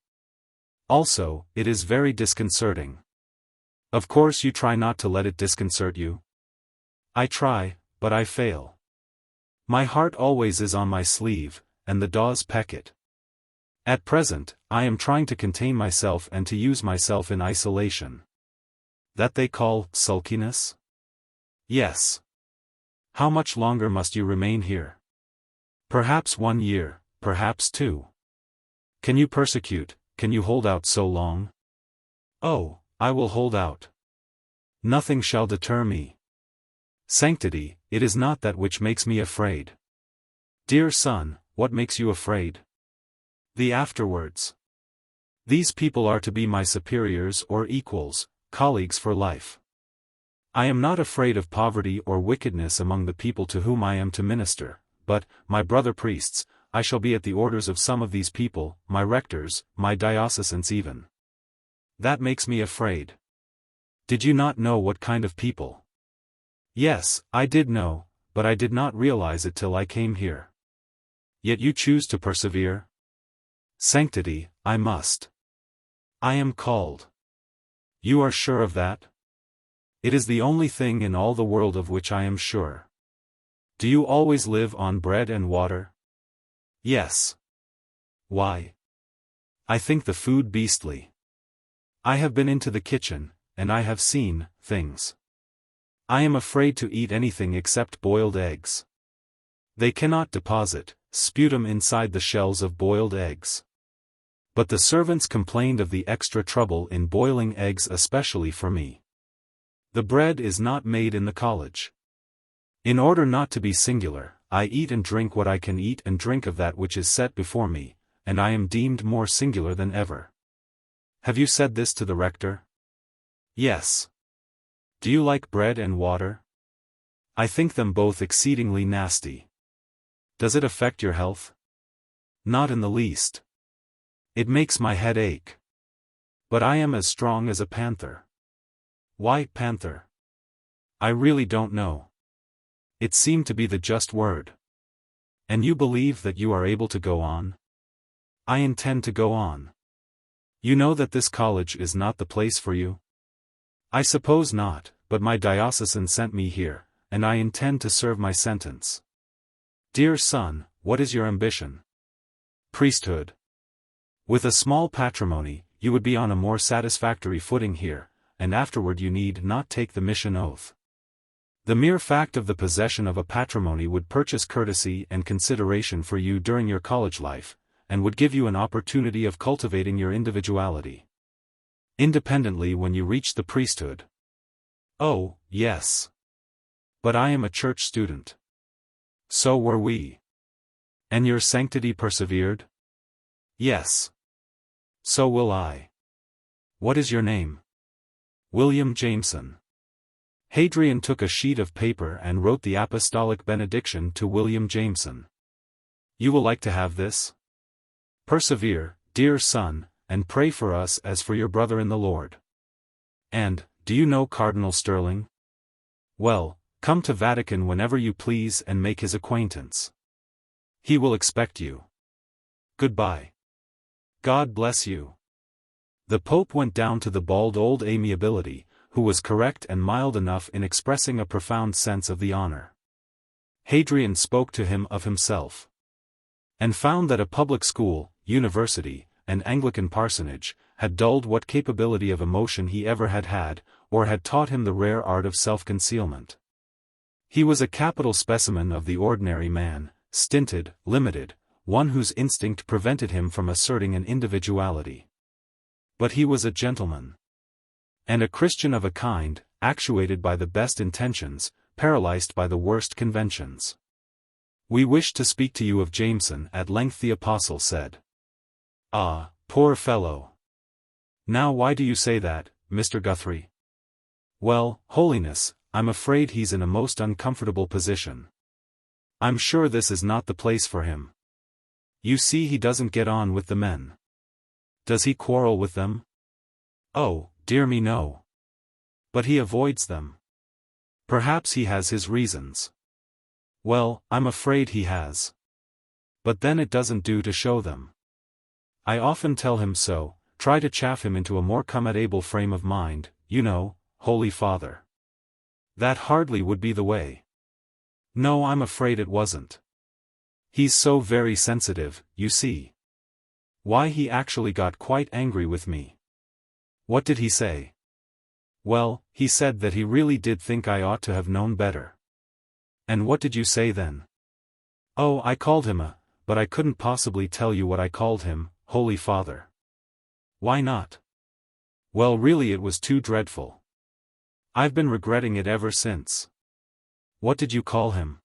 Also, it is very disconcerting." "Of course you try not to let it disconcert you?" "I try, but I fail. My heart always is on my sleeve, and the daws peck it. At present, I am trying to contain myself and to use myself in isolation." "That they call sulkiness?" "Yes." "How much longer must you remain here?" "Perhaps 1 year, perhaps 2. "Can you persecute, can you hold out so long?" "Oh, I will hold out. Nothing shall deter me." "Sanctity, it is not that which makes me afraid." "Dear son, what makes you afraid?" "The afterwards. These people are to be my superiors or equals, colleagues for life. I am not afraid of poverty or wickedness among the people to whom I am to minister, but, my brother priests, I shall be at the orders of some of these people, my rectors, my diocesans even. That makes me afraid." Did you not know what kind of people? Yes, I did know, but I did not realize it till I came here. Yet you choose to persevere? Sanctity, I must. I am called. You are sure of that? It is the only thing in all the world of which I am sure. Do you always live on bread and water? Yes. Why? I think the food beastly. I have been into the kitchen, and I have seen things. I am afraid to eat anything except boiled eggs. They cannot deposit sputum inside the shells of boiled eggs. But the servants complained of the extra trouble in boiling eggs, especially for me. The bread is not made in the college. In order not to be singular, I eat and drink what I can eat and drink of that which is set before me, and I am deemed more singular than ever. Have you said this to the rector? Yes. Do you like bread and water? I think them both exceedingly nasty. Does it affect your health? Not in the least. It makes my head ache. But I am as strong as a panther. Why panther? I really don't know. It seemed to be the just word. And you believe that you are able to go on? I intend to go on. You know that this college is not the place for you? I suppose not, but my diocesan sent me here, and I intend to serve my sentence. Dear son, what is your ambition? Priesthood. With a small patrimony, you would be on a more satisfactory footing here, and afterward you need not take the mission oath. The mere fact of the possession of a patrimony would purchase courtesy and consideration for you during your college life, and would give you an opportunity of cultivating your individuality independently when you reach the priesthood. Oh, yes. But I am a church student. So were we. And your sanctity persevered? Yes. So will I. What is your name? William Jameson. Hadrian took a sheet of paper and wrote the apostolic benediction to William Jameson. You will like to have this? Persevere, dear son, and pray for us as for your brother in the Lord. And, do you know Cardinal Sterling? Well, come to Vatican whenever you please and make his acquaintance. He will expect you. Goodbye. God bless you. The Pope went down to the bald old amiability, who was correct and mild enough in expressing a profound sense of the honor. Hadrian spoke to him of himself. And found that a public school, university, and Anglican parsonage, had dulled what capability of emotion he ever had had, or had taught him the rare art of self-concealment. He was a capital specimen of the ordinary man, stinted, limited, one whose instinct prevented him from asserting an individuality. But he was a gentleman. And a Christian of a kind, actuated by the best intentions, paralyzed by the worst conventions. We wish to speak to you of Jameson, at length the apostle said. Ah, poor fellow. Now why do you say that, Mr. Guthrie? Well, Holiness, I'm afraid he's in a most uncomfortable position. I'm sure this is not the place for him. You see, he doesn't get on with the men. Does he quarrel with them? Oh, dear me, no. But he avoids them. Perhaps he has his reasons. Well, I'm afraid he has. But then it doesn't do to show them. I often tell him so, try to chaff him into a more comfortable frame of mind, you know, Holy Father. That hardly would be the way. No, I'm afraid it wasn't. He's so very sensitive, you see. Why, he actually got quite angry with me. What did he say? Well, he said that he really did think I ought to have known better. And what did you say then? Oh, I called him but I couldn't possibly tell you what I called him, Holy Father. Why not? Well, really it was too dreadful. I've been regretting it ever since. What did you call him?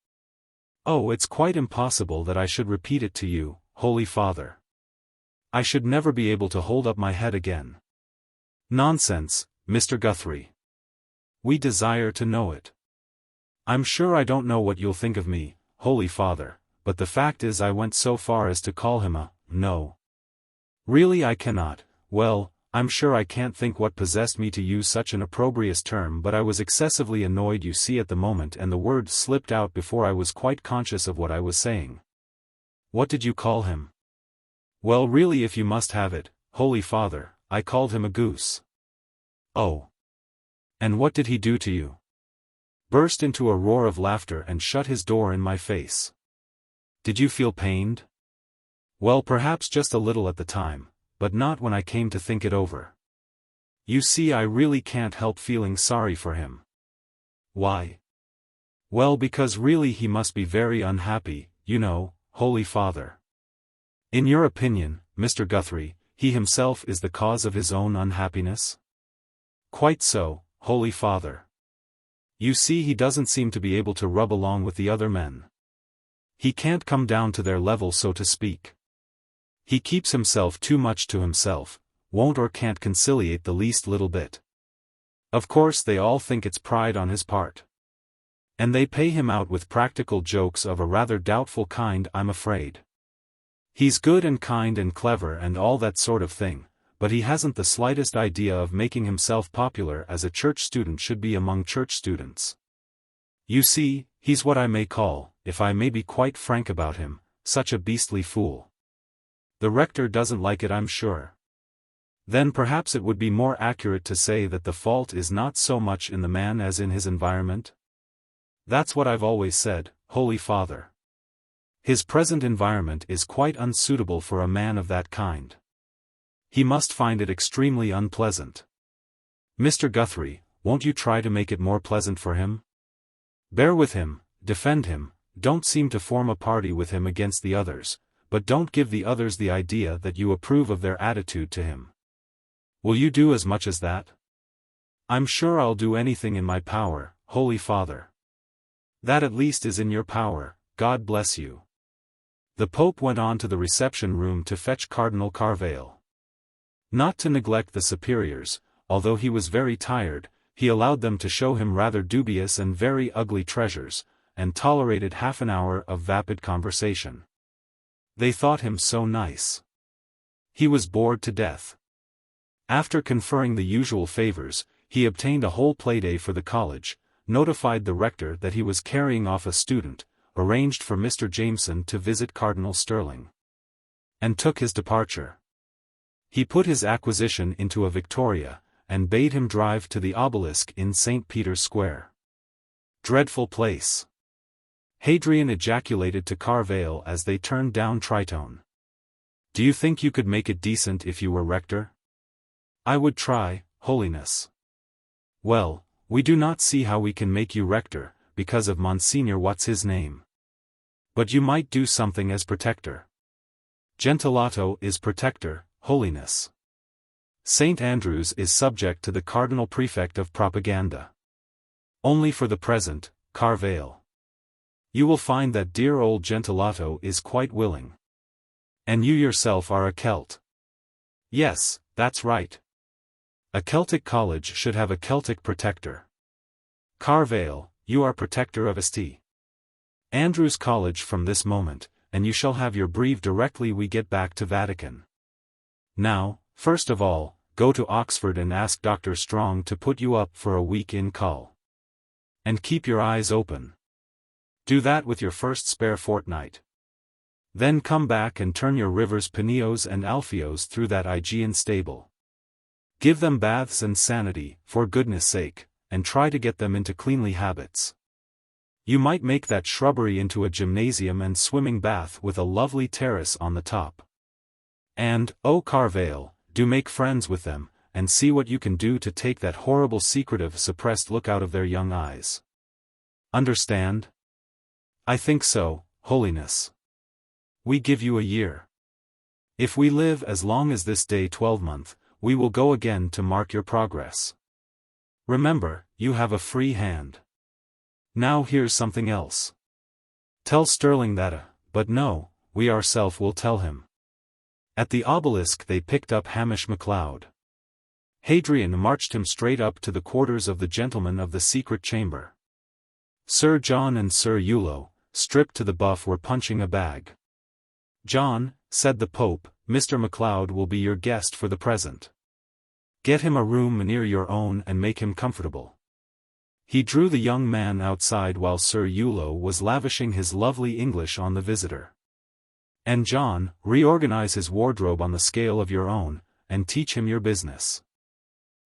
Oh, it's quite impossible that I should repeat it to you, Holy Father. I should never be able to hold up my head again. Nonsense, Mr. Guthrie. We desire to know it. I'm sure I don't know what you'll think of me, Holy Father, but the fact is I went so far as to call him no. Really I cannot. Well, I'm sure I can't think what possessed me to use such an opprobrious term, but I was excessively annoyed, you see, at the moment, and the word slipped out before I was quite conscious of what I was saying. What did you call him? Well, really, if you must have it, Holy Father, I called him a goose. Oh. And what did he do to you? Burst into a roar of laughter and shut his door in my face. Did you feel pained? Well, perhaps just a little at the time, but not when I came to think it over. You see, I really can't help feeling sorry for him. Why? Well, because really he must be very unhappy, you know, Holy Father. In your opinion, Mr. Guthrie, he himself is the cause of his own unhappiness? Quite so, Holy Father. You see, he doesn't seem to be able to rub along with the other men. He can't come down to their level, so to speak. He keeps himself too much to himself, won't or can't conciliate the least little bit. Of course they all think it's pride on his part. And they pay him out with practical jokes of a rather doubtful kind, I'm afraid. He's good and kind and clever and all that sort of thing, but he hasn't the slightest idea of making himself popular as a church student should be among church students. You see, he's what I may call, if I may be quite frank about him, such a beastly fool. The rector doesn't like it, I'm sure. Then perhaps it would be more accurate to say that the fault is not so much in the man as in his environment? That's what I've always said, Holy Father. His present environment is quite unsuitable for a man of that kind. He must find it extremely unpleasant. Mr. Guthrie, won't you try to make it more pleasant for him? Bear with him, defend him, don't seem to form a party with him against the others, but don't give the others the idea that you approve of their attitude to him. Will you do as much as that? I'm sure I'll do anything in my power, Holy Father. That at least is in your power, God bless you. The Pope went on to the reception room to fetch Cardinal Carvale. Not to neglect the superiors, although he was very tired, he allowed them to show him rather dubious and very ugly treasures, and tolerated half an hour of vapid conversation. They thought him so nice. He was bored to death. After conferring the usual favors, he obtained a whole playday for the college, notified the rector that he was carrying off a student, arranged for Mr. Jameson to visit Cardinal Sterling, and took his departure. He put his acquisition into a victoria, and bade him drive to the obelisk in St. Peter's Square. Dreadful place! Hadrian ejaculated to Carvale as they turned down Tritone. Do you think you could make it decent if you were rector? I would try, Holiness. Well, we do not see how we can make you rector, because of Monsignor what's-his-name. But you might do something as protector. Gentillato is protector, Holiness. St. Andrew's is subject to the Cardinal Prefect of Propaganda. Only for the present, Carvale. You will find that dear old Gentillato is quite willing. And you yourself are a Celt. Yes, that's right. A Celtic college should have a Celtic protector. Carvale, you are protector of St. Andrew's College from this moment, and you shall have your breve directly we get back to Vatican. Now, first of all, go to Oxford and ask Dr. Strong to put you up for a week in Cull. And keep your eyes open. Do that with your first spare fortnight. Then come back and turn your rivers Panios and Alpheos through that Aegean stable. Give them baths and sanity, for goodness sake, and try to get them into cleanly habits. You might make that shrubbery into a gymnasium and swimming bath with a lovely terrace on the top. And, oh Carvale, do make friends with them, and see what you can do to take that horrible secretive suppressed look out of their young eyes. Understand? I think so, Holiness. We give you a year. If we live as long as this day 12-month, we will go again to mark your progress. Remember, you have a free hand. Now here's something else. Tell Sterling that but no, we ourself will tell him. At the obelisk they picked up Hamish MacLeod. Hadrian marched him straight up to the quarters of the gentlemen of the secret chamber. Sir John and Sir Eulo, stripped to the buff, were punching a bag. John, said the Pope, Mr. MacLeod will be your guest for the present. Get him a room near your own and make him comfortable." He drew the young man outside while Sir Eulo was lavishing his lovely English on the visitor. "And John, reorganize his wardrobe on the scale of your own, and teach him your business."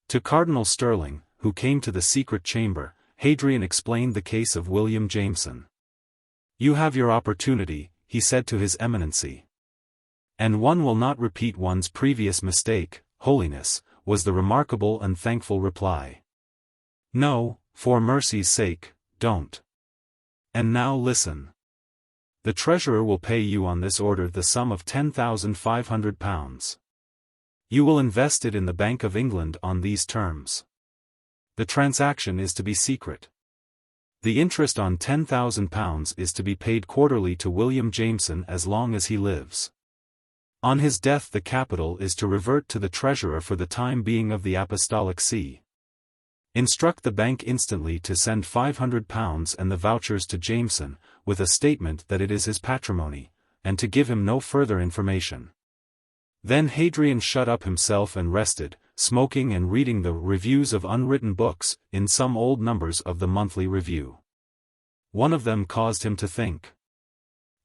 To Cardinal Sterling, who came to the secret chamber, Hadrian explained the case of William Jameson. "You have your opportunity," he said to His Eminency. "And one will not repeat one's previous mistake, Holiness," was the remarkable and thankful reply. "No, for mercy's sake, don't. And now listen. The treasurer will pay you on this order the sum of £10,500. You will invest it in the Bank of England on these terms. The transaction is to be secret. The interest on £10,000 is to be paid quarterly to William Jameson as long as he lives. On his death the capital is to revert to the treasurer for the time being of the Apostolic See. Instruct the bank instantly to send £500 and the vouchers to Jameson, with a statement that it is his patrimony, and to give him no further information." Then Hadrian shut up himself and rested, smoking and reading the reviews of unwritten books, in some old numbers of the Monthly Review. One of them caused him to think.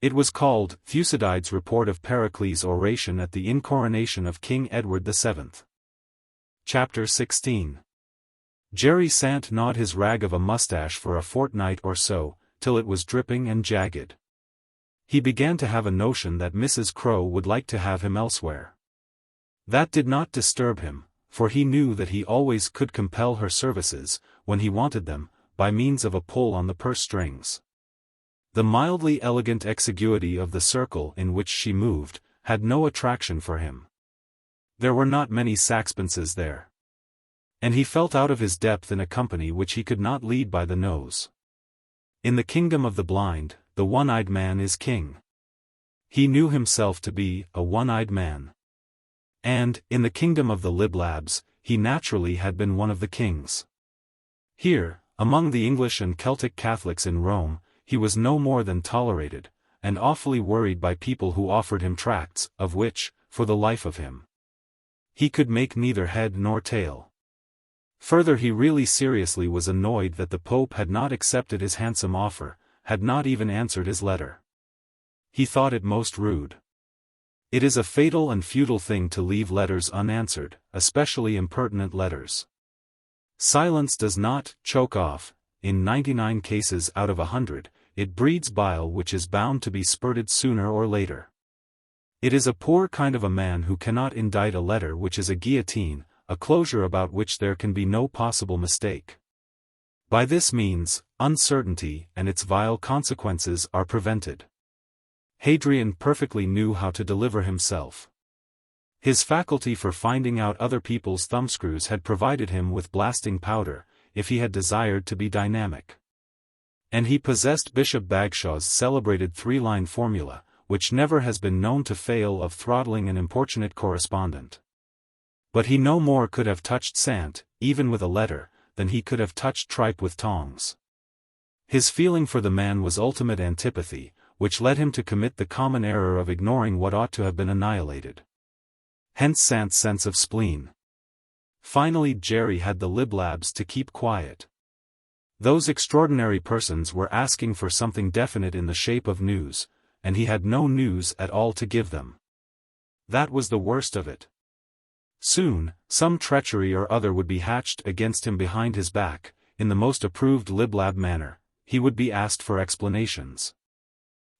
It was called Thucydides' Report of Pericles' Oration at the Incoronation of King Edward VII. Chapter 16. Jerry Sant gnawed his rag of a mustache for a fortnight or so, till it was dripping and jagged. He began to have a notion that Mrs. Crowe would like to have him elsewhere. That did not disturb him, for he knew that he always could compel her services, when he wanted them, by means of a pull on the purse strings. The mildly elegant exiguity of the circle in which she moved, had no attraction for him. There were not many saxpences there. And he felt out of his depth in a company which he could not lead by the nose. In the kingdom of the blind, the one-eyed man is king. He knew himself to be a one-eyed man. And, in the kingdom of the liblabs, he naturally had been one of the kings. Here, among the English and Celtic Catholics in Rome, he was no more than tolerated, and awfully worried by people who offered him tracts, of which, for the life of him, he could make neither head nor tail. Further, he really seriously was annoyed that the Pope had not accepted his handsome offer, had not even answered his letter. He thought it most rude. It is a fatal and futile thing to leave letters unanswered, especially impertinent letters. Silence does not choke off. In 99 cases out of 100, it breeds bile which is bound to be spurted sooner or later. It is a poor kind of a man who cannot indite a letter which is a guillotine, a closure about which there can be no possible mistake. By this means, uncertainty and its vile consequences are prevented. Hadrian perfectly knew how to deliver himself. His faculty for finding out other people's thumbscrews had provided him with blasting powder, if he had desired to be dynamic. And he possessed Bishop Bagshaw's celebrated three-line formula, which never has been known to fail of throttling an importunate correspondent. But he no more could have touched Sant, even with a letter, than he could have touched tripe with tongs. His feeling for the man was ultimate antipathy, which led him to commit the common error of ignoring what ought to have been annihilated. Hence Sant's sense of spleen. Finally Jerry had the liblabs to keep quiet. Those extraordinary persons were asking for something definite in the shape of news, and he had no news at all to give them. That was the worst of it. Soon, some treachery or other would be hatched against him behind his back, in the most approved liblab manner. He would be asked for explanations.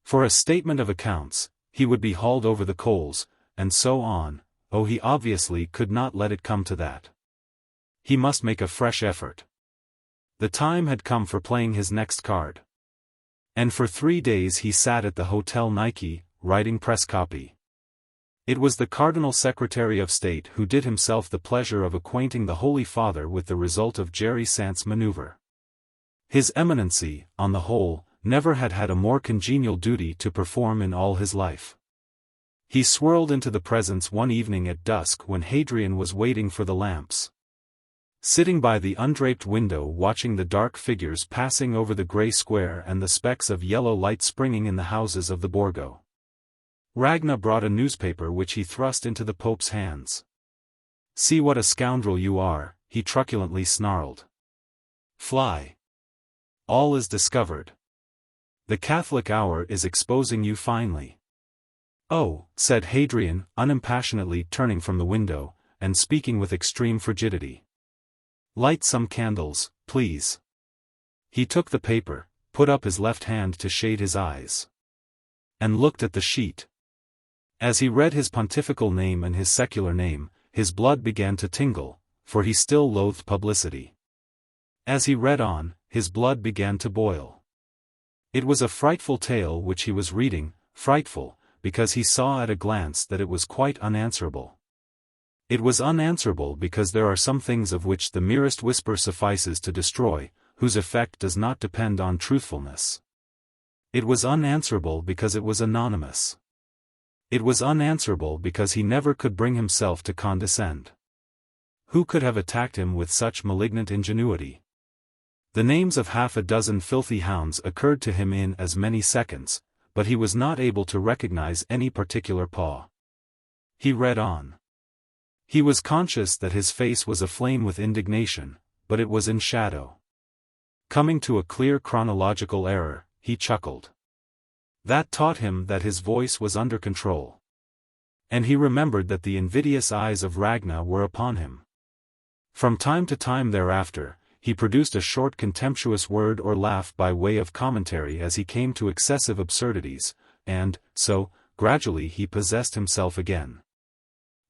For a statement of accounts, he would be hauled over the coals, and so on. Oh, he obviously could not let it come to that. He must make a fresh effort. The time had come for playing his next card. And for 3 days he sat at the Hotel Nike, writing press copy. It was the Cardinal Secretary of State who did himself the pleasure of acquainting the Holy Father with the result of Jerry Sant's maneuver. His Eminency, on the whole, never had had a more congenial duty to perform in all his life. He swirled into the presence one evening at dusk when Hadrian was waiting for the lamps. Sitting by the undraped window watching the dark figures passing over the grey square and the specks of yellow light springing in the houses of the Borgo. Ragna brought a newspaper which he thrust into the Pope's hands. "See what a scoundrel you are," he truculently snarled. "Fly. All is discovered. The Catholic hour is exposing you finely." "Oh," said Hadrian, unimpassionately turning from the window, and speaking with extreme frigidity. "Light some candles, please." He took the paper, put up his left hand to shade his eyes, and looked at the sheet. As he read his pontifical name and his secular name, his blood began to tingle, for he still loathed publicity. As he read on, his blood began to boil. It was a frightful tale which he was reading, frightful, because he saw at a glance that it was quite unanswerable. It was unanswerable because there are some things of which the merest whisper suffices to destroy, whose effect does not depend on truthfulness. It was unanswerable because it was anonymous. It was unanswerable because he never could bring himself to condescend. Who could have attacked him with such malignant ingenuity? The names of half a dozen filthy hounds occurred to him in as many seconds, but he was not able to recognize any particular paw. He read on. He was conscious that his face was aflame with indignation, but it was in shadow. Coming to a clear chronological error, he chuckled. That taught him that his voice was under control. And he remembered that the invidious eyes of Ragna were upon him. From time to time thereafter, he produced a short contemptuous word or laugh by way of commentary as he came to excessive absurdities, and, so, gradually he possessed himself again.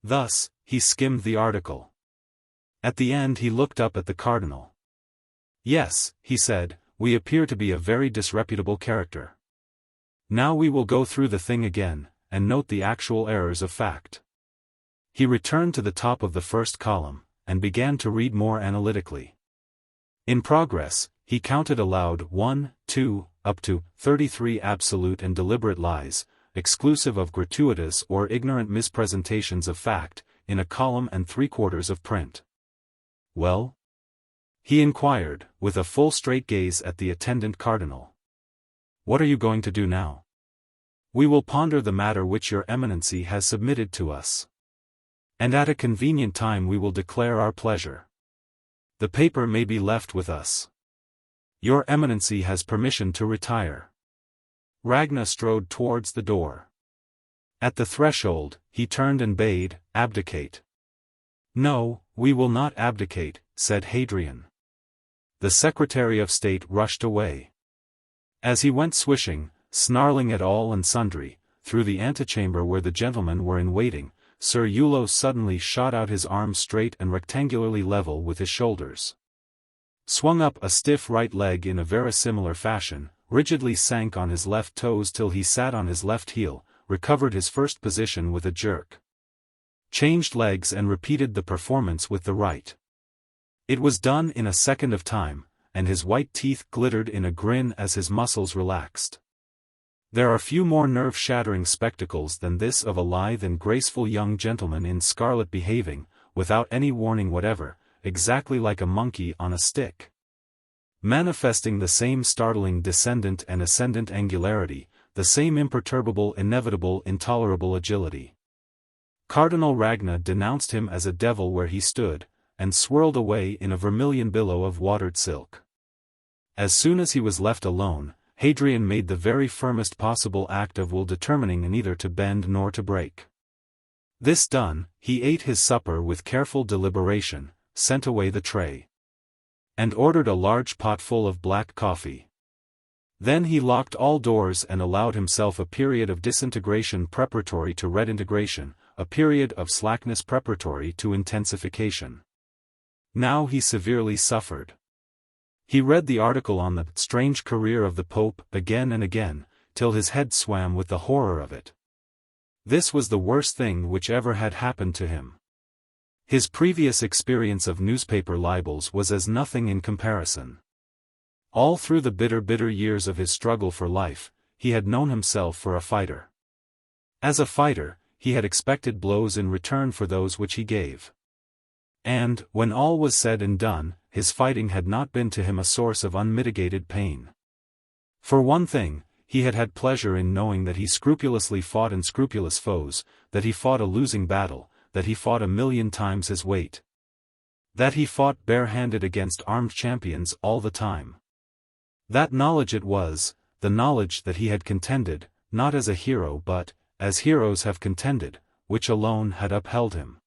Thus, he skimmed the article. At the end he looked up at the cardinal. "Yes," he said, "we appear to be a very disreputable character. Now we will go through the thing again, and note the actual errors of fact." He returned to the top of the first column, and began to read more analytically. In progress, he counted aloud 1, 2, up to 33 absolute and deliberate lies, exclusive of gratuitous or ignorant mispresentations of fact, in a column and 3/4 of print. "Well?" he inquired, with a full straight gaze at the attendant cardinal. "What are you going to do now?" "We will ponder the matter which your eminency has submitted to us. And at a convenient time we will declare our pleasure. The paper may be left with us. Your eminency has permission to retire." Ragna strode towards the door. At the threshold, he turned and bade, "Abdicate." "No, we will not abdicate," said Hadrian. The Secretary of State rushed away. As he went swishing, snarling at all and sundry, through the antechamber where the gentlemen were in waiting, Sir Eulo suddenly shot out his arms straight and rectangularly level with his shoulders. Swung up a stiff right leg in a verisimilar fashion, rigidly sank on his left toes till he sat on his left heel, recovered his first position with a jerk. Changed legs and repeated the performance with the right. It was done in a second of time, and his white teeth glittered in a grin as his muscles relaxed. There are few more nerve-shattering spectacles than this of a lithe and graceful young gentleman in scarlet behaving, without any warning whatever, exactly like a monkey on a stick. Manifesting the same startling descendant and ascendant angularity, the same imperturbable, inevitable, intolerable agility. Cardinal Ragna denounced him as a devil where he stood, and swirled away in a vermilion billow of watered silk. As soon as he was left alone, Hadrian made the very firmest possible act of will, determining neither to bend nor to break. This done, he ate his supper with careful deliberation, sent away the tray, and ordered a large pot full of black coffee. Then he locked all doors and allowed himself a period of disintegration preparatory to redintegration, a period of slackness preparatory to intensification. Now he severely suffered. He read the article on the strange career of the Pope again and again, till his head swam with the horror of it. This was the worst thing which ever had happened to him. His previous experience of newspaper libels was as nothing in comparison. All through the bitter years of his struggle for life, he had known himself for a fighter. As a fighter, he had expected blows in return for those which he gave. And, when all was said and done, his fighting had not been to him a source of unmitigated pain. For one thing, he had had pleasure in knowing that he scrupulously fought unscrupulous foes, that he fought a losing battle, that he fought 1,000,000 times his weight. That he fought bare-handed against armed champions all the time. That knowledge it was, the knowledge that he had contended, not as a hero but, as heroes have contended, which alone had upheld him.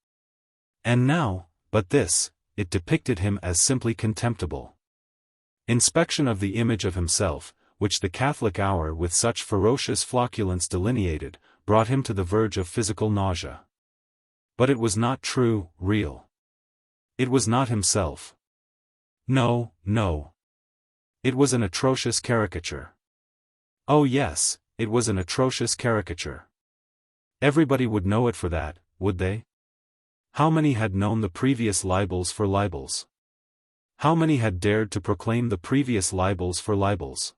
And now, but this, it depicted him as simply contemptible. Inspection of the image of himself, which the Catholic hour with such ferocious flocculence delineated, brought him to the verge of physical nausea. But it was not true, real. It was not himself. No, no. It was an atrocious caricature. Oh yes, it was an atrocious caricature. Everybody would know it for that, would they? How many had known the previous libels for libels? How many had dared to proclaim the previous libels for libels?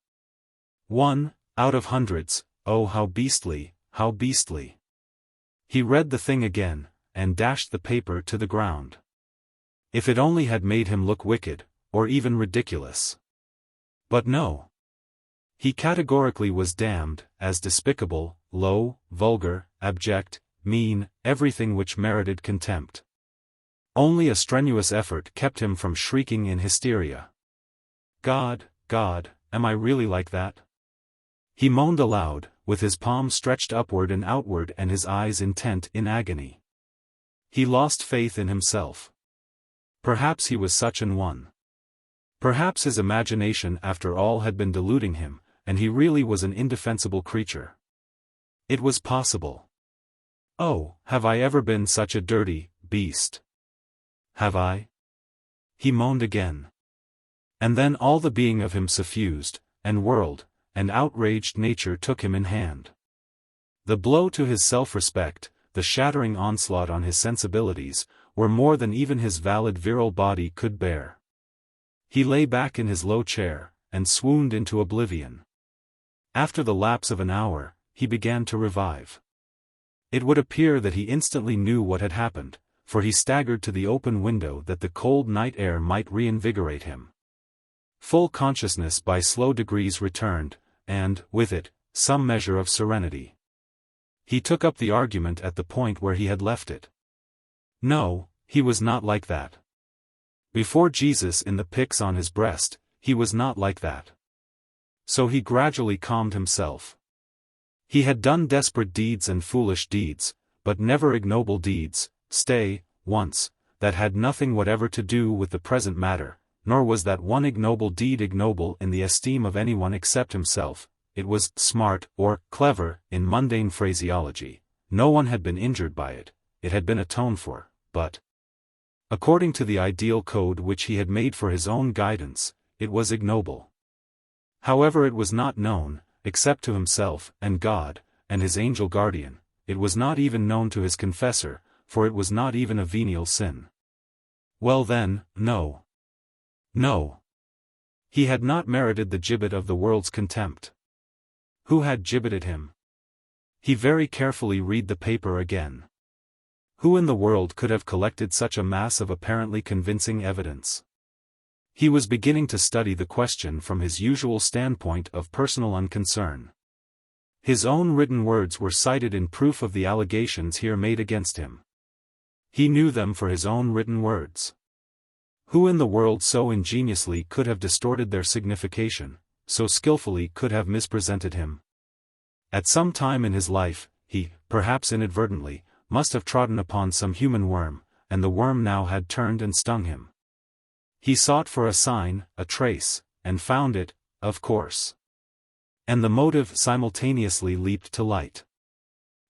1, out of hundreds. Oh how beastly, how beastly. He read the thing again, and dashed the paper to the ground. If it only had made him look wicked, or even ridiculous. But no. He categorically was damned, as despicable, low, vulgar, abject, mean, everything which merited contempt. Only a strenuous effort kept him from shrieking in hysteria. God, God, am I really like that? He moaned aloud, with his palms stretched upward and outward and his eyes intent in agony. He lost faith in himself. Perhaps he was such an one. Perhaps his imagination after all had been deluding him, and he really was an indefensible creature. It was possible. Oh, have I ever been such a dirty beast? Have I? He moaned again. And then all the being of him suffused, and whirled, and outraged nature took him in hand. The blow to his self-respect, the shattering onslaught on his sensibilities, were more than even his valid virile body could bear. He lay back in his low chair, and swooned into oblivion. After the lapse of an hour, he began to revive. It would appear that he instantly knew what had happened, for he staggered to the open window that the cold night air might reinvigorate him. Full consciousness by slow degrees returned, and, with it, some measure of serenity. He took up the argument at the point where he had left it. No, he was not like that. Before Jesus in the pyx on his breast, he was not like that. So he gradually calmed himself. He had done desperate deeds and foolish deeds, but never ignoble deeds, once, that had nothing whatever to do with the present matter, nor was that one ignoble deed ignoble in the esteem of anyone except himself. It was smart, or clever, in mundane phraseology. No one had been injured by it, it had been atoned for, but according to the ideal code which he had made for his own guidance, it was ignoble. However, it was not known, except to himself, and God, and his angel guardian. It was not even known to his confessor, for it was not even a venial sin. Well then, no. No. He had not merited the gibbet of the world's contempt. Who had gibbeted him? He very carefully read the paper again. Who in the world could have collected such a mass of apparently convincing evidence? He was beginning to study the question from his usual standpoint of personal unconcern. His own written words were cited in proof of the allegations here made against him. He knew them for his own written words. Who in the world so ingeniously could have distorted their signification, so skillfully could have mispresented him? At some time in his life, he, perhaps inadvertently, must have trodden upon some human worm, and the worm now had turned and stung him. He sought for a sign, a trace, and found it, of course. And the motive simultaneously leaped to light.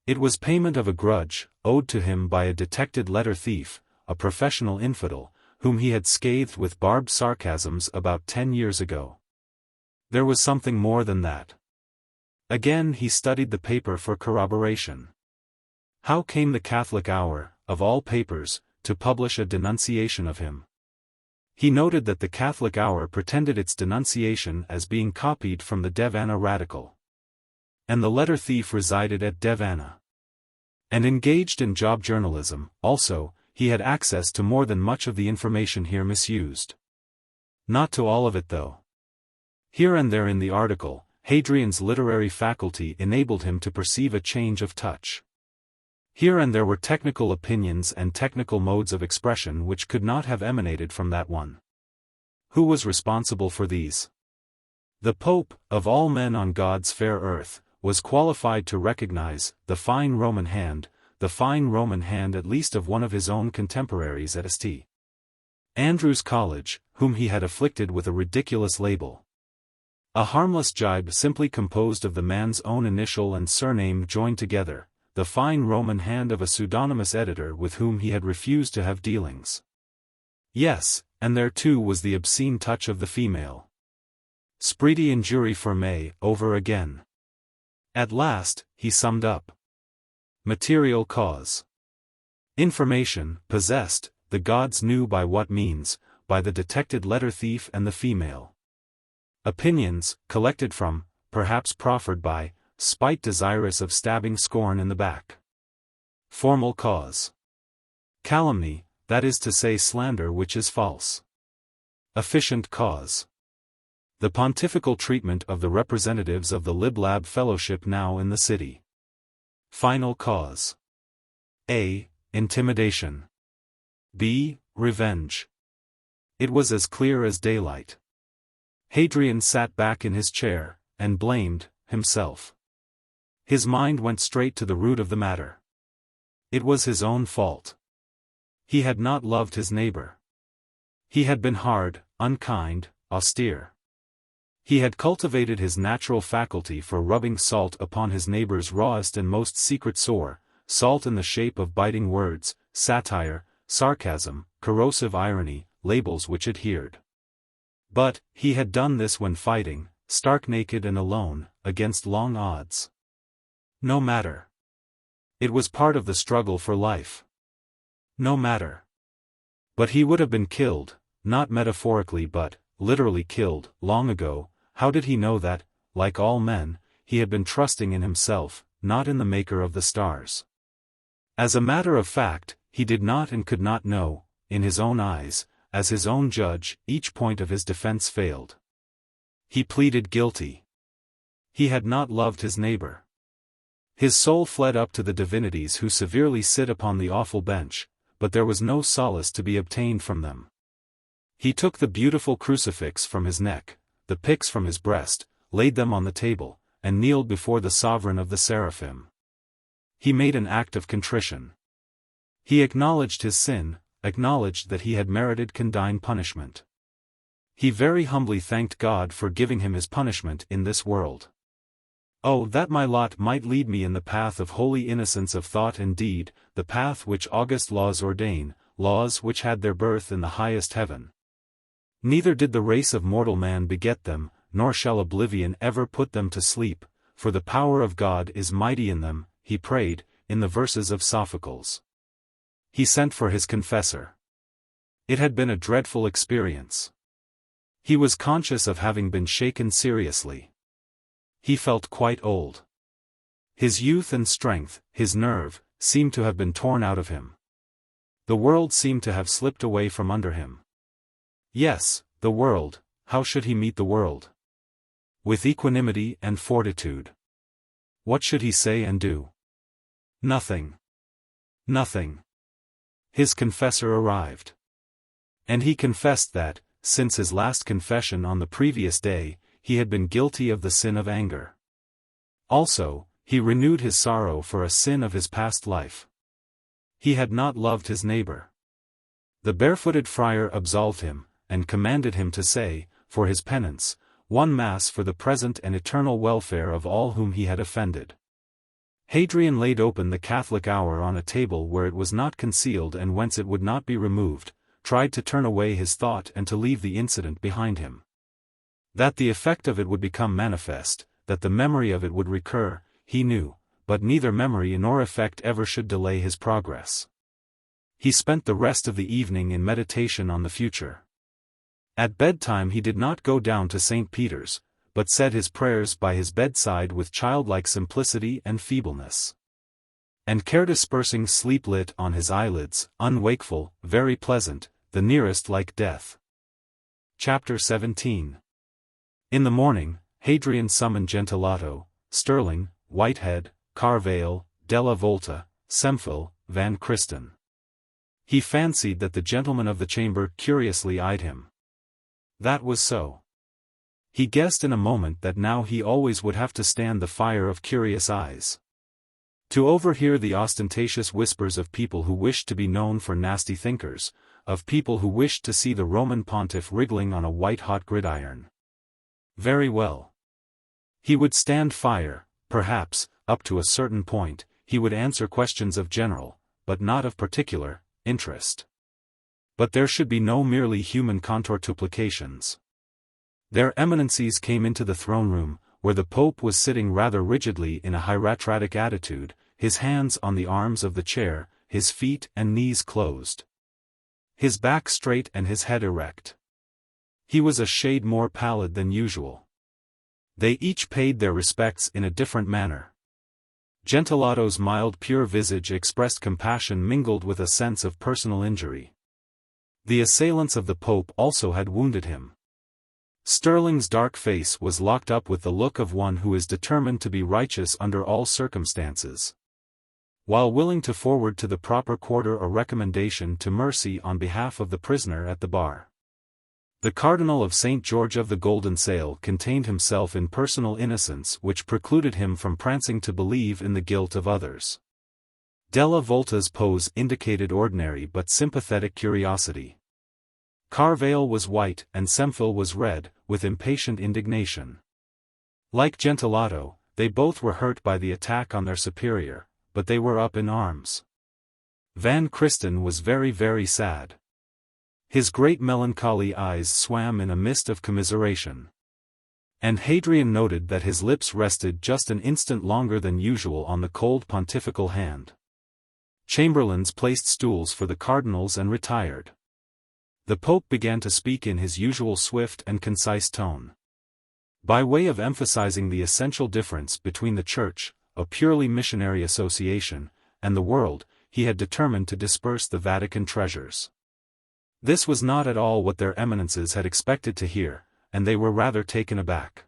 It was payment of a grudge, owed to him by a detected letter thief, a professional infidel, whom he had scathed with barbed sarcasms about 10 years ago. There was something more than that. Again he studied the paper for corroboration. How came the Catholic Hour, of all papers, to publish a denunciation of him? He noted that the Catholic Hour pretended its denunciation as being copied from the Devana Radical. And the letter thief resided at Devana. And engaged in job journalism, also, he had access to more than much of the information here misused. Not to all of it though. Here and there in the article, Hadrian's literary faculty enabled him to perceive a change of touch. Here and there were technical opinions and technical modes of expression which could not have emanated from that one. Who was responsible for these? The Pope, of all men on God's fair earth, was qualified to recognize the fine Roman hand at least of one of his own contemporaries at St. Andrew's College, whom he had afflicted with a ridiculous label. A harmless jibe simply composed of the man's own initial and surname joined together, the fine Roman hand of a pseudonymous editor with whom he had refused to have dealings. Yes, and there too was the obscene touch of the female. Spridi injuri formae, over again. At last, he summed up. Material cause. Information, possessed, the gods knew by what means, by the detected letter thief and the female. Opinions, collected from, perhaps proffered by, spite desirous of stabbing scorn in the back. Formal cause. Calumny, that is to say slander which is false. Efficient cause. The pontifical treatment of the representatives of the Lib-Lab Fellowship now in the city. Final cause. A. Intimidation. B. Revenge. It was as clear as daylight. Hadrian sat back in his chair, and blamed himself. His mind went straight to the root of the matter. It was his own fault. He had not loved his neighbor. He had been hard, unkind, austere. He had cultivated his natural faculty for rubbing salt upon his neighbor's rawest and most secret sore, salt in the shape of biting words, satire, sarcasm, corrosive irony, labels which adhered. But, he had done this when fighting, stark naked and alone, against long odds. No matter. It was part of the struggle for life. No matter. But he would have been killed, not metaphorically but, literally killed, long ago. How did he know that, like all men, he had been trusting in himself, not in the maker of the stars? As a matter of fact, he did not and could not know, in his own eyes, as his own judge, each point of his defense failed. He pleaded guilty. He had not loved his neighbor. His soul fled up to the divinities who severely sit upon the awful bench, but there was no solace to be obtained from them. He took the beautiful crucifix from his neck, the pyx from his breast, laid them on the table, and kneeled before the sovereign of the seraphim. He made an act of contrition. He acknowledged his sin, acknowledged that he had merited condign punishment. He very humbly thanked God for giving him his punishment in this world. Oh, that my lot might lead me in the path of holy innocence of thought and deed, the path which august laws ordain, laws which had their birth in the highest heaven. Neither did the race of mortal man beget them, nor shall oblivion ever put them to sleep, for the power of God is mighty in them, he prayed, in the verses of Sophocles. He sent for his confessor. It had been a dreadful experience. He was conscious of having been shaken seriously. He felt quite old. His youth and strength, his nerve, seemed to have been torn out of him. The world seemed to have slipped away from under him. Yes, the world. How should he meet the world? With equanimity and fortitude. What should he say and do? Nothing. Nothing. His confessor arrived. And he confessed that, since his last confession on the previous day, he had been guilty of the sin of anger. Also, he renewed his sorrow for a sin of his past life. He had not loved his neighbor. The barefooted friar absolved him, and commanded him to say, for his penance, one Mass for the present and eternal welfare of all whom he had offended. Hadrian laid open the Catholic hour on a table where it was not concealed and whence it would not be removed, tried to turn away his thought and to leave the incident behind him. That the effect of it would become manifest, that the memory of it would recur, he knew, but neither memory nor effect ever should delay his progress. He spent the rest of the evening in meditation on the future. At bedtime he did not go down to St. Peter's, but said his prayers by his bedside with childlike simplicity and feebleness. And care dispersing sleep lit on his eyelids, unwakeful, very pleasant, the nearest like death. Chapter 17. In the morning, Hadrian summoned Gentillato, Stirling, Whitehead, Carvale, Della Volta, Semphil, Van Christen. He fancied that the gentlemen of the chamber curiously eyed him. That was so. He guessed in a moment that now he always would have to stand the fire of curious eyes. To overhear the ostentatious whispers of people who wished to be known for nasty thinkers, of people who wished to see the Roman pontiff wriggling on a white-hot gridiron. Very well. He would stand fire, perhaps, up to a certain point. He would answer questions of general, but not of particular, interest. But there should be no merely human contortuplications. Their eminencies came into the throne room, where the Pope was sitting rather rigidly in a hieratic attitude, his hands on the arms of the chair, his feet and knees closed. His back straight and his head erect. He was a shade more pallid than usual. They each paid their respects in a different manner. Gentilado's mild pure visage expressed compassion mingled with a sense of personal injury. The assailants of the Pope also had wounded him. Sterling's dark face was locked up with the look of one who is determined to be righteous under all circumstances, while willing to forward to the proper quarter a recommendation to mercy on behalf of the prisoner at the bar. The Cardinal of St. George of the Golden Sail contained himself in personal innocence which precluded him from prancing to believe in the guilt of others. Della Volta's pose indicated ordinary but sympathetic curiosity. Carvale was white and Semphil was red, with impatient indignation. Like Gentilado, they both were hurt by the attack on their superior, but they were up in arms. Van Christen was very, very sad. His great melancholy eyes swam in a mist of commiseration. And Hadrian noted that his lips rested just an instant longer than usual on the cold pontifical hand. Chamberlains placed stools for the cardinals and retired. The Pope began to speak in his usual swift and concise tone. By way of emphasizing the essential difference between the Church, a purely missionary association, and the world, he had determined to disperse the Vatican treasures. This was not at all what their eminences had expected to hear, and they were rather taken aback.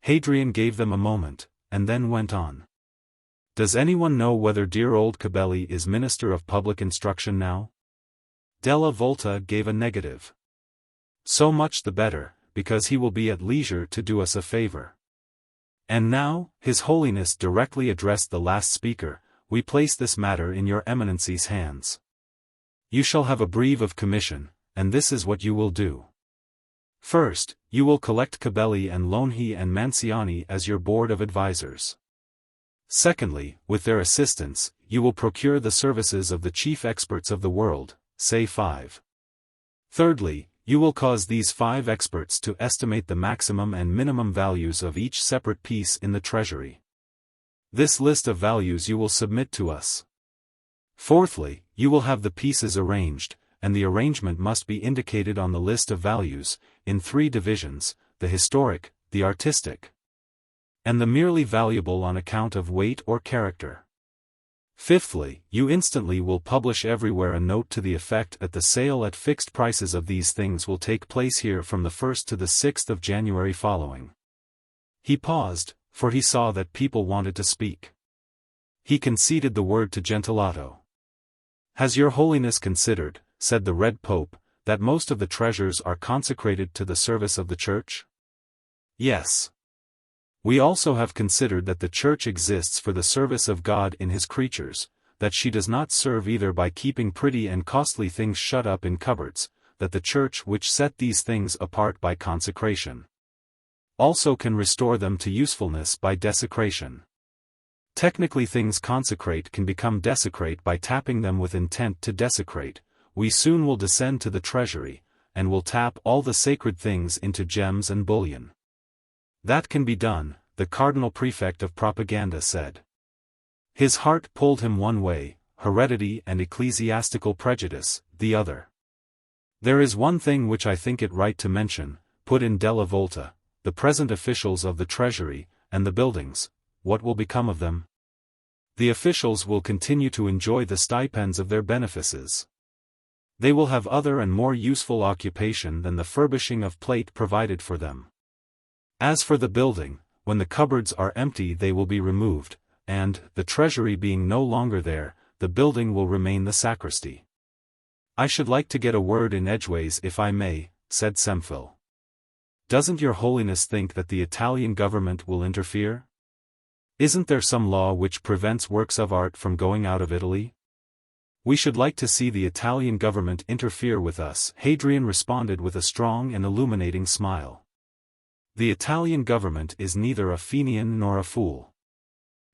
Hadrian gave them a moment, and then went on. Does anyone know whether dear old Cabelli is Minister of Public Instruction now? Della Volta gave a negative. So much the better, because he will be at leisure to do us a favor. And now, His Holiness directly addressed the last speaker, we place this matter in your eminency's hands. You shall have a breve of commission, and this is what you will do. First, you will collect Cabelli and Lonhi and Manciani as your board of advisers. Secondly, with their assistance, you will procure the services of the chief experts of the world, say 5. Thirdly, you will cause these 5 experts to estimate the maximum and minimum values of each separate piece in the treasury. This list of values you will submit to us. Fourthly, you will have the pieces arranged, and the arrangement must be indicated on the list of values, in 3 divisions, the historic, the artistic, and the merely valuable on account of weight or character. Fifthly, you instantly will publish everywhere a note to the effect that the sale at fixed prices of these things will take place here from the 1st to the 6th of January following. He paused, for he saw that people wanted to speak. He conceded the word to Gentilado. Has your Holiness considered, said the Red Pope, that most of the treasures are consecrated to the service of the Church? Yes. We also have considered that the Church exists for the service of God in His creatures, that she does not serve either by keeping pretty and costly things shut up in cupboards, that the Church which set these things apart by consecration also can restore them to usefulness by desecration. Technically things consecrate can become desecrate by tapping them with intent to desecrate. We soon will descend to the treasury, and will tap all the sacred things into gems and bullion. That can be done, the Cardinal Prefect of Propaganda said. His heart pulled him one way, heredity and ecclesiastical prejudice, the other. There is one thing which I think it right to mention, put in Della Volta, the present officials of the treasury, and the buildings, what will become of them? The officials will continue to enjoy the stipends of their benefices. They will have other and more useful occupation than the furbishing of plate provided for them. As for the building, when the cupboards are empty they will be removed, and, the treasury being no longer there, the building will remain the sacristy. I should like to get a word in edgeways if I may, said Semfil. Doesn't your holiness think that the Italian government will interfere? Isn't there some law which prevents works of art from going out of Italy? We should like to see the Italian government interfere with us, Hadrian responded with a strong and illuminating smile. The Italian government is neither a Fenian nor a fool.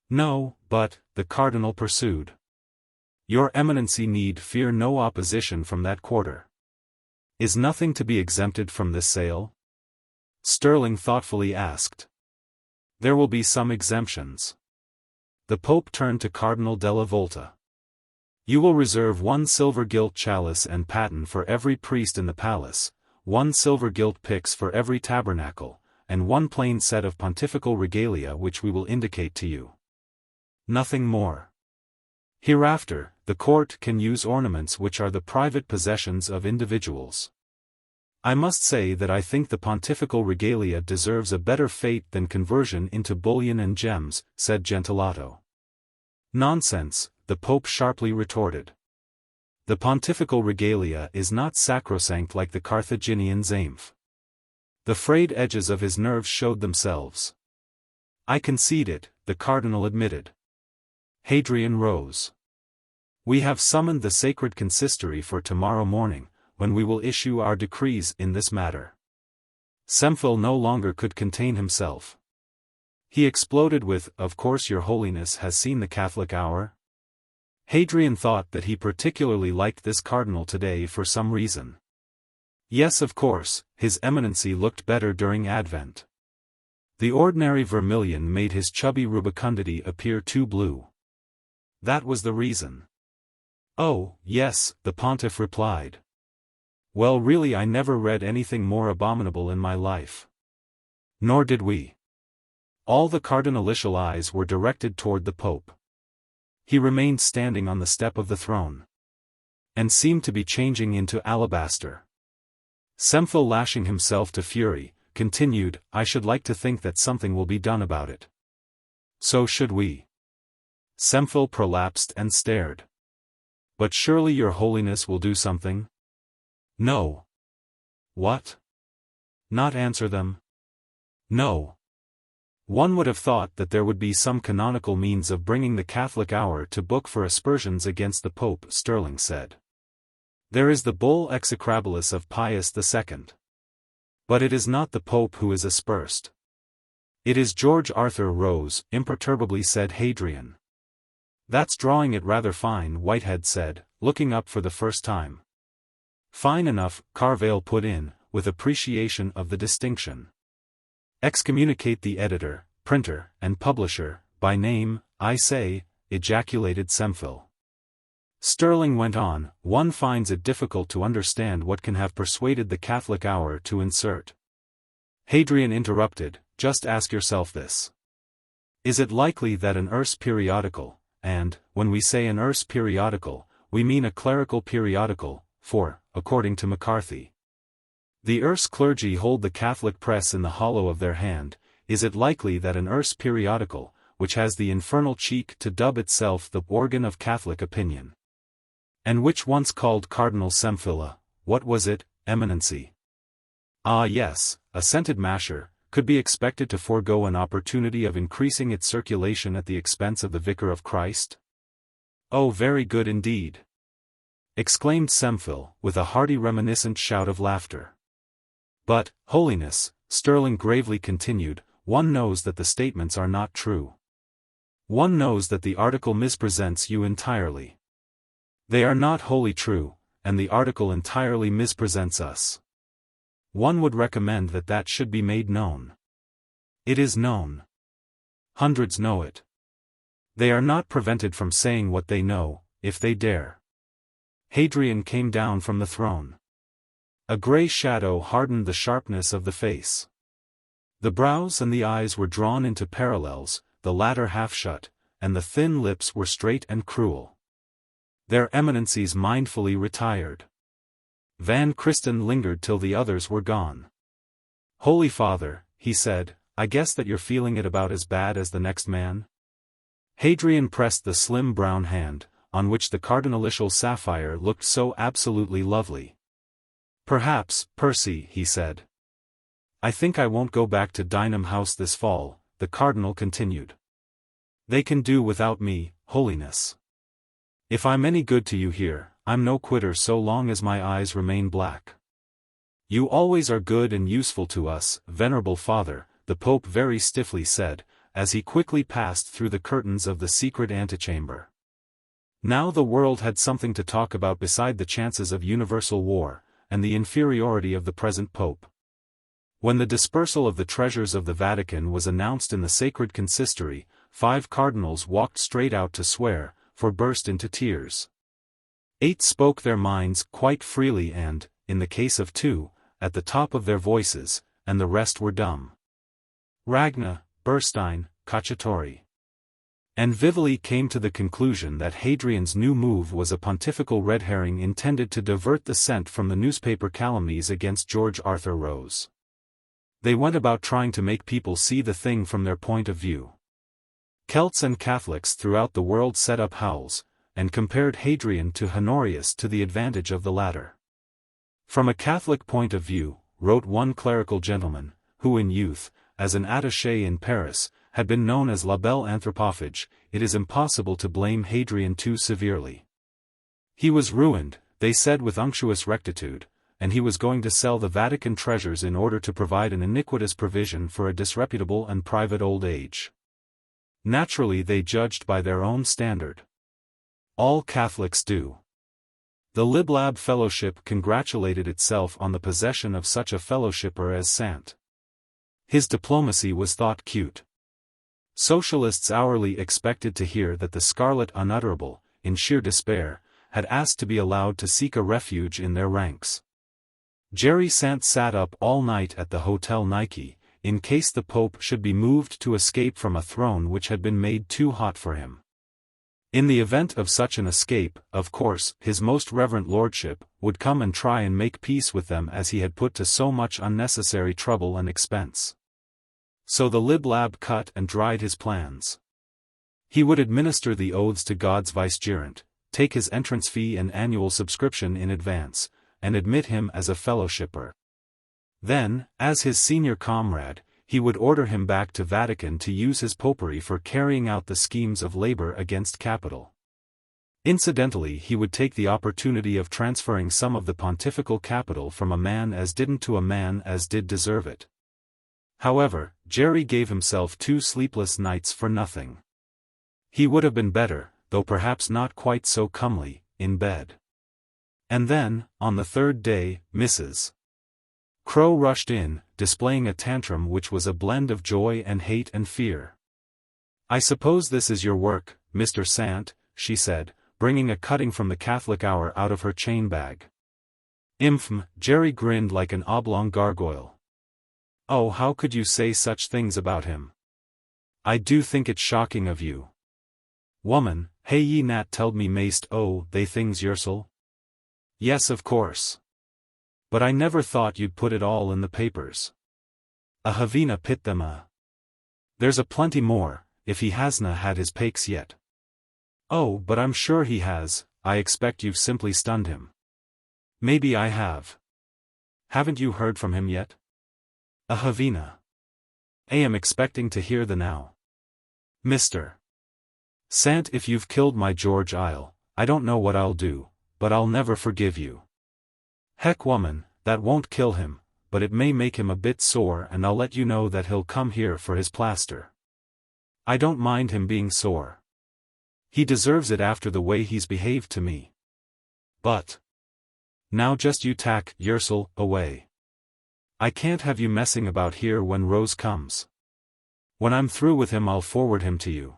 No, but, the cardinal pursued. Your eminency need fear no opposition from that quarter. Is nothing to be exempted from this sale? Sterling thoughtfully asked. There will be some exemptions. The Pope turned to Cardinal della Volta. You will reserve 1 silver gilt chalice and paten for every priest in the palace, 1 silver gilt pyx for every tabernacle, and 1 plain set of pontifical regalia which we will indicate to you. Nothing more. Hereafter, the court can use ornaments which are the private possessions of individuals. I must say that I think the pontifical regalia deserves a better fate than conversion into bullion and gems, said Gentilato. Nonsense, the Pope sharply retorted. The pontifical regalia is not sacrosanct like the Carthaginian zamph. The frayed edges of his nerves showed themselves. I concede it, the cardinal admitted. Hadrian rose. We have summoned the sacred consistory for tomorrow morning, when we will issue our decrees in this matter. Semfil no longer could contain himself. He exploded with, "Of course your holiness has seen the Catholic hour?" Hadrian thought that he particularly liked this cardinal today for some reason. Yes, of course, his eminency looked better during Advent. The ordinary vermilion made his chubby rubicundity appear too blue. That was the reason. Oh, yes, the pontiff replied. Well, really, I never read anything more abominable in my life. Nor did we. All the cardinalitial eyes were directed toward the Pope. He remained standing on the step of the throne, and seemed to be changing into alabaster. Semfil, lashing himself to fury, continued, I should like to think that something will be done about it. So should we. Semfil prolapsed and stared. But surely your holiness will do something? No. What? Not answer them? No. One would have thought that there would be some canonical means of bringing the Catholic hour to book for aspersions against the Pope, Sterling said. There is the bull Execrabilis of Pius II. But it is not the Pope who is aspersed. It is George Arthur Rose, imperturbably said Hadrian. That's drawing it rather fine, Whitehead said, looking up for the first time. Fine enough, Carvale put in, with appreciation of the distinction. Excommunicate the editor, printer, and publisher, by name, I say, ejaculated Semfil. Sterling went on, one finds it difficult to understand what can have persuaded the Catholic hour to insert. Hadrian interrupted, just ask yourself this. Is it likely that an Urs periodical, and, when we say an Urs periodical, we mean a clerical periodical, for, according to McCarthy, the Urs clergy hold the Catholic press in the hollow of their hand, is it likely that an Urs periodical, which has the infernal cheek to dub itself the organ of Catholic opinion, and which once called Cardinal Semfila, what was it, eminency? Ah yes, assented Masher, could be expected to forego an opportunity of increasing its circulation at the expense of the Vicar of Christ? Oh, very good indeed! Exclaimed Semfil, with a hearty reminiscent shout of laughter. But, Holiness, Sterling gravely continued, one knows that the statements are not true. One knows that the article mispresents you entirely. They are not wholly true, and the article entirely mispresents us. One would recommend that that should be made known. It is known. Hundreds know it. They are not prevented from saying what they know, if they dare. Hadrian came down from the throne. A grey shadow hardened the sharpness of the face. The brows and the eyes were drawn into parallels, the latter half shut, and the thin lips were straight and cruel. Their eminencies mindfully retired. Van Christen lingered till the others were gone. Holy Father, he said, I guess that you're feeling it about as bad as the next man? Hadrian pressed the slim brown hand, on which the cardinalitial sapphire looked so absolutely lovely. "Perhaps, Percy," he said. "I think I won't go back to Dynam House this fall," the cardinal continued. "They can do without me, Holiness. If I'm any good to you here, I'm no quitter so long as my eyes remain black." "You always are good and useful to us, Venerable Father," the Pope very stiffly said, as he quickly passed through the curtains of the secret antechamber. Now the world had something to talk about beside the chances of universal war, and the inferiority of the present Pope. When the dispersal of the treasures of the Vatican was announced in the sacred consistory, 5 cardinals walked straight out to swear, or burst into tears. 8 spoke their minds quite freely and, in the case of 2, at the top of their voices, and the rest were dumb. Ragna, Burstein, Cacciatore, and Vivalli came to the conclusion that Hadrian's new move was a pontifical red herring intended to divert the scent from the newspaper calumnies against George Arthur Rose. They went about trying to make people see the thing from their point of view. Celts and Catholics throughout the world set up howls, and compared Hadrian to Honorius to the advantage of the latter. "From a Catholic point of view," wrote one clerical gentleman, who in youth, as an attaché in Paris, had been known as La Belle Anthropophage, "it is impossible to blame Hadrian too severely. He was ruined," they said with unctuous rectitude, and he was going to sell the Vatican treasures in order to provide an iniquitous provision for a disreputable and private old age. Naturally they judged by their own standard. All Catholics do. The Lib Lab Fellowship congratulated itself on the possession of such a fellowshipper as Sant. His diplomacy was thought cute. Socialists hourly expected to hear that the Scarlet Unutterable, in sheer despair, had asked to be allowed to seek a refuge in their ranks. Jerry Sant sat up all night at the Hotel Nike, in case the Pope should be moved to escape from a throne which had been made too hot for him. In the event of such an escape, of course, his most reverend lordship would come and try and make peace with them as he had put to so much unnecessary trouble and expense. So the Lib Lab cut and dried his plans. He would administer the oaths to God's vicegerent, take his entrance fee and annual subscription in advance, and admit him as a fellowshipper. Then, as his senior comrade, he would order him back to Vatican to use his popery for carrying out the schemes of labor against capital. Incidentally, he would take the opportunity of transferring some of the pontifical capital from a man as didn't to a man as did deserve it. However, Jerry gave himself 2 sleepless nights for nothing. He would have been better, though perhaps not quite so comely, in bed. And then, on the 3rd day, Mrs. Crow rushed in, displaying a tantrum which was a blend of joy and hate and fear. "I suppose this is your work, Mr. Sant," she said, bringing a cutting from the Catholic Hour out of her chain bag. "Imphm," Jerry grinned like an oblong gargoyle. "Oh, how could you say such things about him? I do think it shocking of you. Woman, hey ye nat telled me mayst they things yourself?" "Yes, of course. But I never thought you'd put it all in the papers. A havina pit them There's a plenty more, if he hasna had his pakes yet." "Oh, but I'm sure he has, I expect you've simply stunned him." "Maybe I have. Haven't you heard from him yet?" "A havina. I am expecting to hear the now. Mr. Sant, if you've killed my George I don't know what I'll do, but I'll never forgive you." "Heck woman, that won't kill him, but it may make him a bit sore and I'll let you know that he'll come here for his plaster." "I don't mind him being sore. He deserves it after the way he's behaved to me. But now just you tack yourself away. I can't have you messing about here when Rose comes. When I'm through with him I'll forward him to you.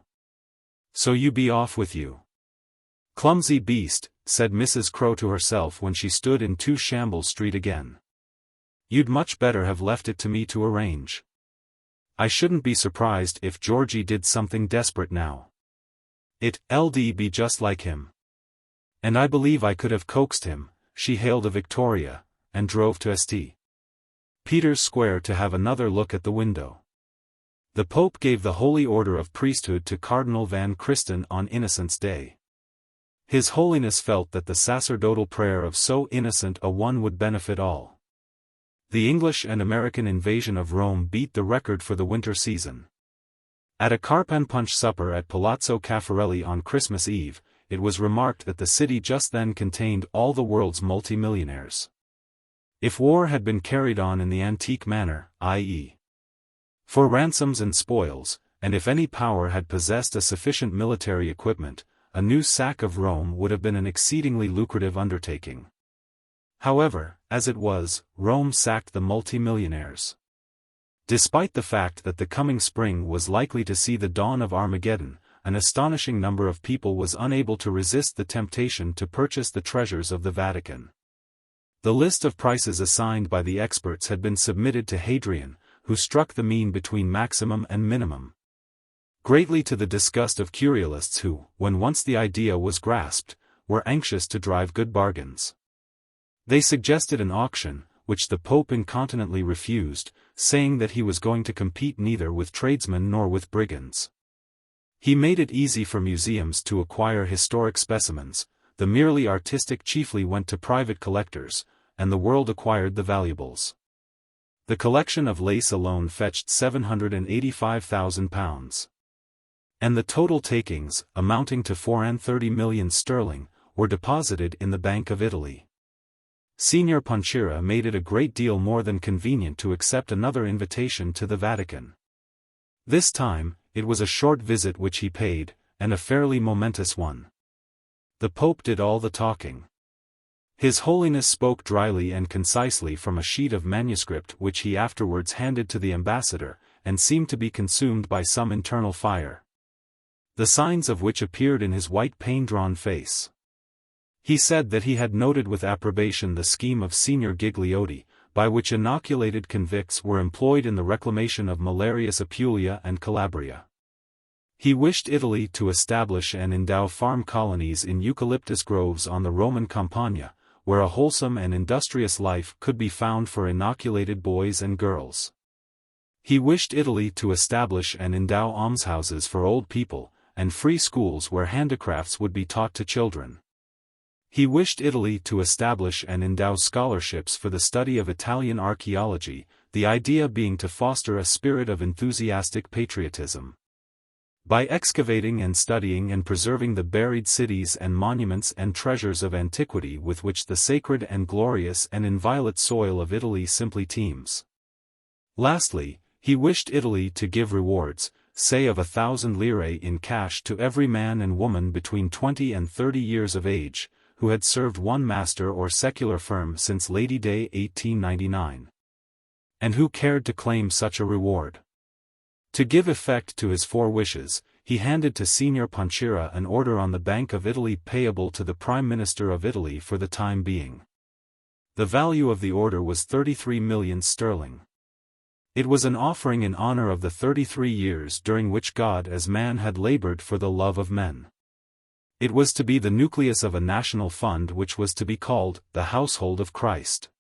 So you be off with you." "Clumsy beast," said Mrs. Crow to herself when she stood in 2 Shambles Street again. "You'd much better have left it to me to arrange. I shouldn't be surprised if Georgie did something desperate now. It'll be just like him. And I believe I could have coaxed him." She hailed a Victoria, and drove to St. Peter's Square to have another look at the window. The Pope gave the Holy Order of Priesthood to Cardinal van Christen on Innocents' Day. His Holiness felt that the sacerdotal prayer of so innocent a one would benefit all. The English and American invasion of Rome beat the record for the winter season. At a carpan-punch supper at Palazzo Caffarelli on Christmas Eve, it was remarked that the city just then contained all the world's multimillionaires. If war had been carried on in the antique manner, i.e., for ransoms and spoils, and if any power had possessed a sufficient military equipment, a new sack of Rome would have been an exceedingly lucrative undertaking. However, as it was, Rome sacked the multimillionaires. Despite the fact that the coming spring was likely to see the dawn of Armageddon, an astonishing number of people was unable to resist the temptation to purchase the treasures of the Vatican. The list of prices assigned by the experts had been submitted to Hadrian, who struck the mean between maximum and minimum. Greatly to the disgust of curialists who, when once the idea was grasped, were anxious to drive good bargains. They suggested an auction, which the Pope incontinently refused, saying that he was going to compete neither with tradesmen nor with brigands. He made it easy for museums to acquire historic specimens, the merely artistic chiefly went to private collectors, and the world acquired the valuables. The collection of lace alone fetched £785,000. And the total takings, amounting to £430 million sterling, were deposited in the Bank of Italy. Signor Ponchira made it a great deal more than convenient to accept another invitation to the Vatican. This time, it was a short visit which he paid, and a fairly momentous one. The Pope did all the talking. His Holiness spoke dryly and concisely from a sheet of manuscript which he afterwards handed to the ambassador, and seemed to be consumed by some internal fire, the signs of which appeared in his white pain-drawn face. He said that he had noted with approbation the scheme of Signor Gigliotti, by which inoculated convicts were employed in the reclamation of malarious Apulia and Calabria. He wished Italy to establish and endow farm colonies in eucalyptus groves on the Roman Campagna, where a wholesome and industrious life could be found for inoculated boys and girls. He wished Italy to establish and endow almshouses for old people, and free schools where handicrafts would be taught to children. He wished Italy to establish and endow scholarships for the study of Italian archaeology, the idea being to foster a spirit of enthusiastic patriotism. By excavating and studying and preserving the buried cities and monuments and treasures of antiquity with which the sacred and glorious and inviolate soil of Italy simply teems. Lastly, he wished Italy to give rewards, say of 1,000 lire in cash to every man and woman between 20 and 30 years of age, who had served one master or secular firm since Lady Day 1899. And who cared to claim such a reward. To give effect to his four wishes, he handed to Signor Ponchira an order on the Bank of Italy payable to the Prime Minister of Italy for the time being. The value of the order was 33 million sterling. It was an offering in honor of the 33 years during which God as man had labored for the love of men. It was to be the nucleus of a national fund which was to be called the Household of Christ.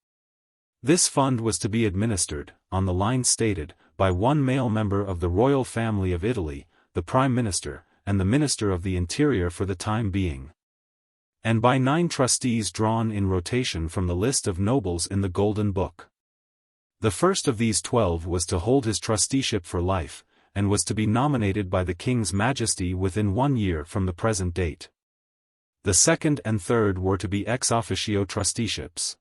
This fund was to be administered, on the lines stated, by one male member of the royal family of Italy, the Prime Minister, and the Minister of the Interior for the time being, and by 9 trustees drawn in rotation from the list of nobles in the Golden Book. The first of these 12 was to hold his trusteeship for life, and was to be nominated by the King's Majesty within 1 year from the present date. The second and third were to be ex officio trusteeships.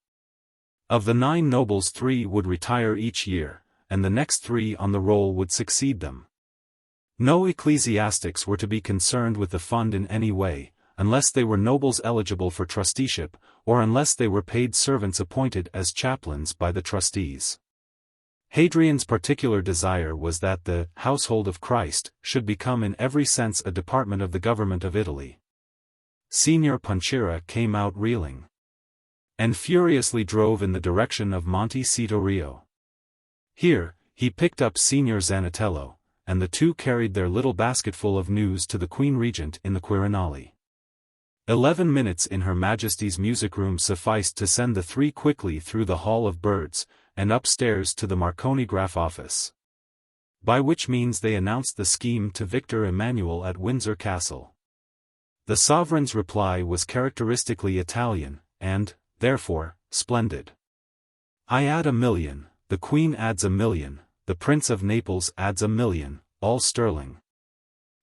Of the 9 nobles 3 would retire each year, and the next 3 on the roll would succeed them. No ecclesiastics were to be concerned with the fund in any way, unless they were nobles eligible for trusteeship, or unless they were paid servants appointed as chaplains by the trustees. Hadrian's particular desire was that the Household of Christ should become in every sense a department of the government of Italy. Signor Ponchira came out reeling, and furiously drove in the direction of Monte Sitorio. Here, he picked up Signor Zanatello, and the two carried their little basketful of news to the Queen Regent in the Quirinale. 11 minutes in Her Majesty's music room sufficed to send the 3 quickly through the Hall of Birds, and upstairs to the Marconigraph office. by which means they announced the scheme to Victor Emmanuel at Windsor Castle. The sovereign's reply was characteristically Italian, and, therefore, splendid. I add 1,000,000, the Queen adds 1,000,000, the Prince of Naples adds 1,000,000, all sterling.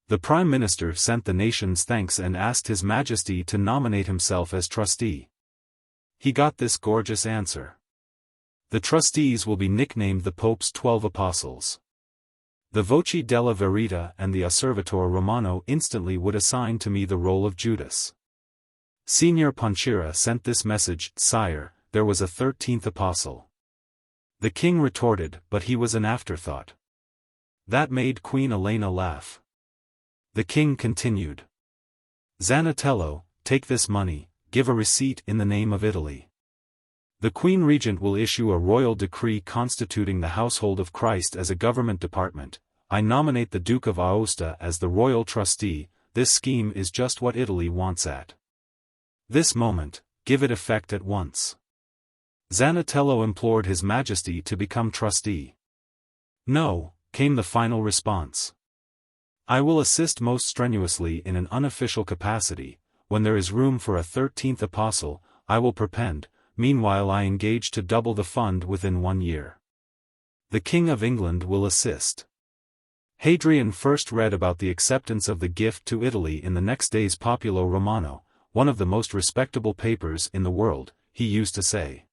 The Prime Minister sent the nation's thanks and asked His Majesty to nominate himself as trustee. He got this gorgeous answer. The trustees will be nicknamed the Pope's 12 Apostles. The Voce della Verita and the Osservatore Romano instantly would assign to me the role of Judas. Signor Ponchira sent this message, Sire, there was a 13th apostle. The king retorted, but he was an afterthought. That made Queen Elena laugh. The king continued. Zanatello, take this money, give a receipt in the name of Italy. The Queen Regent will issue a royal decree constituting the Household of Christ as a government department. I nominate the Duke of Aosta as the royal trustee. This scheme is just what Italy wants at this moment, give it effect at once. Zanatello implored His Majesty to become trustee. No, came the final response. I will assist most strenuously in an unofficial capacity. When there is room for a 13th apostle, I will perpend. Meanwhile I engage to double the fund within 1 year. The King of England will assist. Hadrian first read about the acceptance of the gift to Italy in the next day's Populo Romano, one of the most respectable papers in the world, he used to say.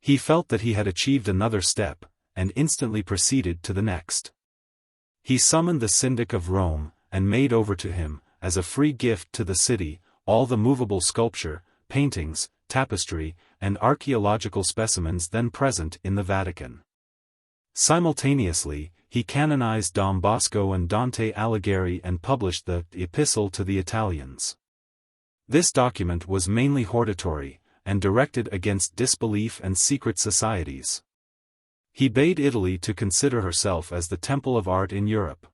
He felt that he had achieved another step, and instantly proceeded to the next. He summoned the Syndic of Rome, and made over to him, as a free gift to the city, all the movable sculpture, paintings, tapestry, and archaeological specimens then present in the Vatican. Simultaneously, he canonized Dom Bosco and Dante Alighieri and published the Epistle to the Italians. This document was mainly hortatory, and directed against disbelief and secret societies. He bade Italy to consider herself as the temple of art in Europe,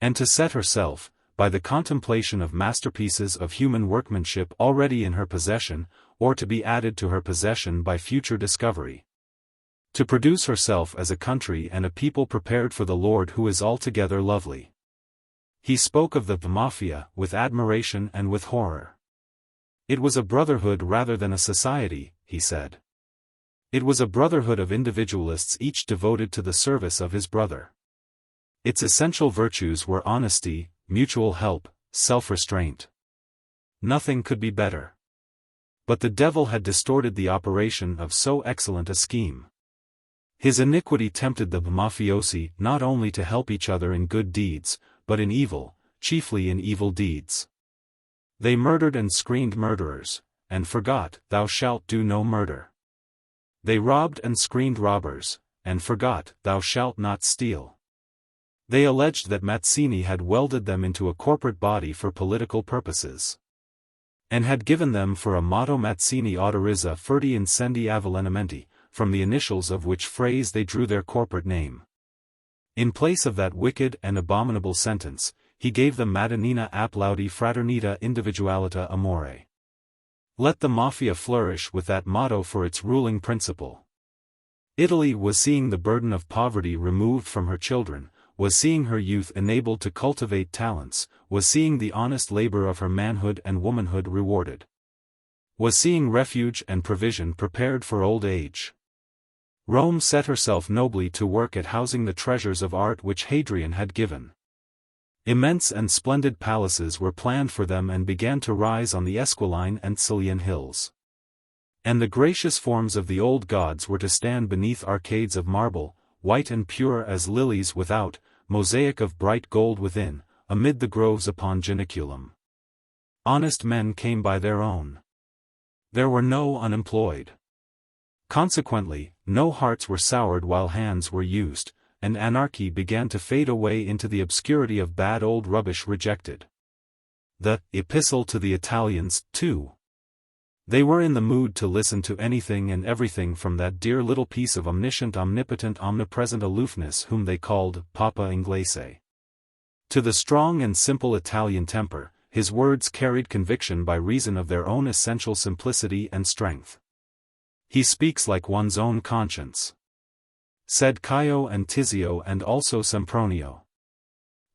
and to set herself, by the contemplation of masterpieces of human workmanship already in her possession, or to be added to her possession by future discovery. To produce herself as a country and a people prepared for the Lord who is altogether lovely. He spoke of the Mafia with admiration and with horror. It was a brotherhood rather than a society, he said. It was a brotherhood of individualists each devoted to the service of his brother. Its essential virtues were honesty, mutual help, self-restraint. Nothing could be better. But the devil had distorted the operation of so excellent a scheme. His iniquity tempted the mafiosi not only to help each other in good deeds, but in evil, chiefly in evil deeds. They murdered and screened murderers, and forgot, thou shalt do no murder. They robbed and screened robbers, and forgot, thou shalt not steal. They alleged that Mazzini had welded them into a corporate body for political purposes, and had given them for a motto Mazzini autorizza furti incendi avvelenamenti, from the initials of which phrase they drew their corporate name. In place of that wicked and abominable sentence, he gave them Madonnina applaudi fraternita individualita amore. Let the Mafia flourish with that motto for its ruling principle. Italy was seeing the burden of poverty removed from her children, was seeing her youth enabled to cultivate talents, was seeing the honest labor of her manhood and womanhood rewarded, was seeing refuge and provision prepared for old age. Rome set herself nobly to work at housing the treasures of art which Hadrian had given. Immense and splendid palaces were planned for them and began to rise on the Esquiline and Sicilian hills. And the gracious forms of the old gods were to stand beneath arcades of marble, white and pure as lilies without, mosaic of bright gold within, amid the groves upon Janiculum. Honest men came by their own. There were no unemployed. Consequently, no hearts were soured while hands were used, and anarchy began to fade away into the obscurity of bad old rubbish rejected. The Epistle to the Italians, too. They were in the mood to listen to anything and everything from that dear little piece of omniscient omnipotent omnipresent aloofness whom they called Papa Inglese. To the strong and simple Italian temper, his words carried conviction by reason of their own essential simplicity and strength. He speaks like one's own conscience. said Caio and Tizio and also Sempronio.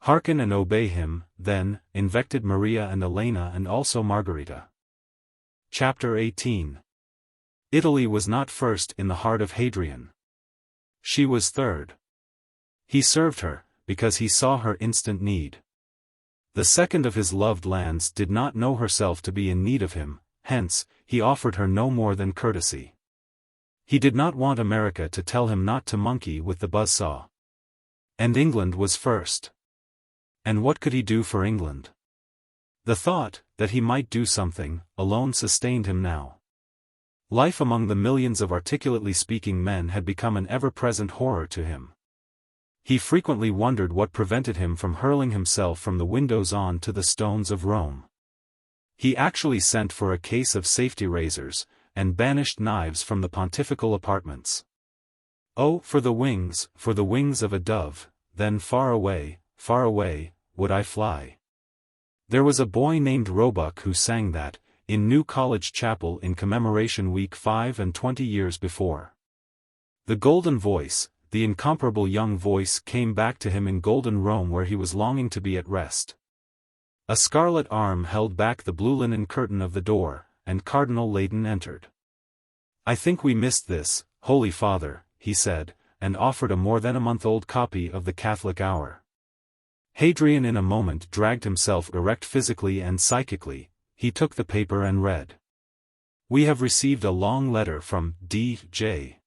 Hearken and obey him, then, invected Maria and Elena and also Margarita. Chapter 18. Italy was not first in the heart of Hadrian. She was third. He served her, because he saw her instant need. The second of his loved lands did not know herself to be in need of him, hence, he offered her no more than courtesy. He did not want America to tell him not to monkey with the buzzsaw. And England was first. And what could he do for England? The thought, that he might do something, alone sustained him now. Life among the millions of articulately speaking men had become an ever-present horror to him. He frequently wondered what prevented him from hurling himself from the windows on to the stones of Rome. He actually sent for a case of safety razors, and banished knives from the pontifical apartments. Oh, for the wings of a dove, then far away, would I fly. There was a boy named Roebuck who sang that, in New College Chapel in Commemoration Week 25 years before. The golden voice, the incomparable young voice came back to him in golden Rome where he was longing to be at rest. A scarlet arm held back the blue linen curtain of the door, and Cardinal Archbishop entered. "I think we missed this, Holy Father," he said, and offered a more than a month-old copy of the Catholic Hour. Hadrian in a moment dragged himself erect physically and psychically. He took the paper and read. "We have received a long letter from D.J.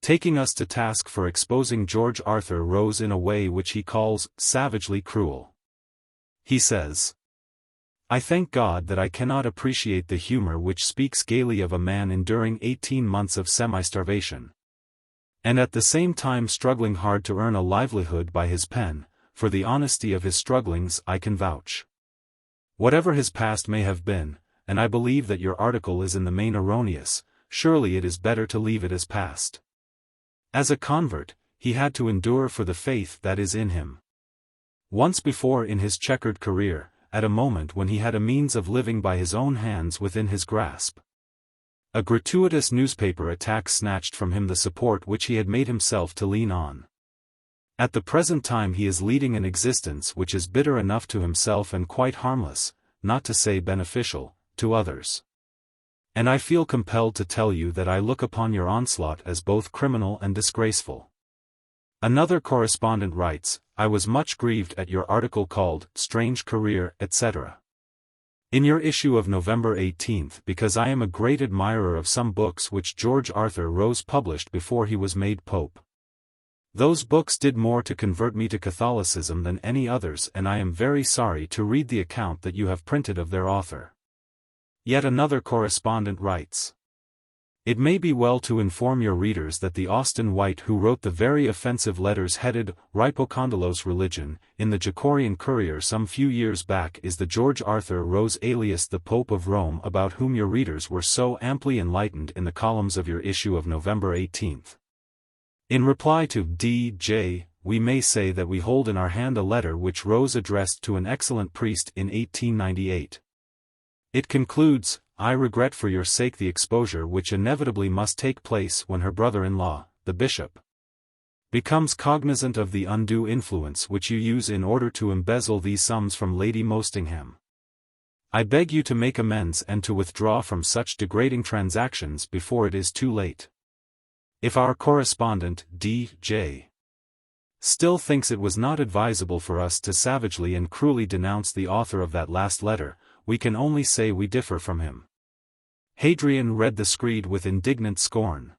taking us to task for exposing George Arthur Rose in a way which he calls savagely cruel. He says, I thank God that I cannot appreciate the humor which speaks gaily of a man enduring 18 months of semi-starvation, and at the same time struggling hard to earn a livelihood by his pen. For the honesty of his strugglings I can vouch. Whatever his past may have been, and I believe that your article is in the main erroneous, surely it is better to leave it as past. As a convert, he had to endure for the faith that is in him. Once before in his checkered career, at a moment when he had a means of living by his own hands within his grasp. A gratuitous newspaper attack snatched from him the support which he had made himself to lean on. At the present time he is leading an existence which is bitter enough to himself and quite harmless, not to say beneficial, to others. And I feel compelled to tell you that I look upon your onslaught as both criminal and disgraceful. Another correspondent writes, I was much grieved at your article called, Strange Career, etc. in your issue of November 18th because I am a great admirer of some books which George Arthur Rose published before he was made Pope. Those books did more to convert me to Catholicism than any others, and I am very sorry to read the account that you have printed of their author. Yet another correspondent writes, it may be well to inform your readers that the Austin White who wrote the very offensive letters headed Rhypocondylos Religion in the Jacorian Courier some few years back is the George Arthur Rose alias the Pope of Rome about whom your readers were so amply enlightened in the columns of your issue of November 18th. In reply to D.J., we may say that we hold in our hand a letter which Rose addressed to an excellent priest in 1898. It concludes, I regret for your sake the exposure which inevitably must take place when her brother-in-law, the bishop, becomes cognizant of the undue influence which you use in order to embezzle these sums from Lady Mostingham. I beg you to make amends and to withdraw from such degrading transactions before it is too late. If our correspondent, D.J., still thinks it was not advisable for us to savagely and cruelly denounce the author of that last letter, we can only say we differ from him. Hadrian read the screed with indignant scorn.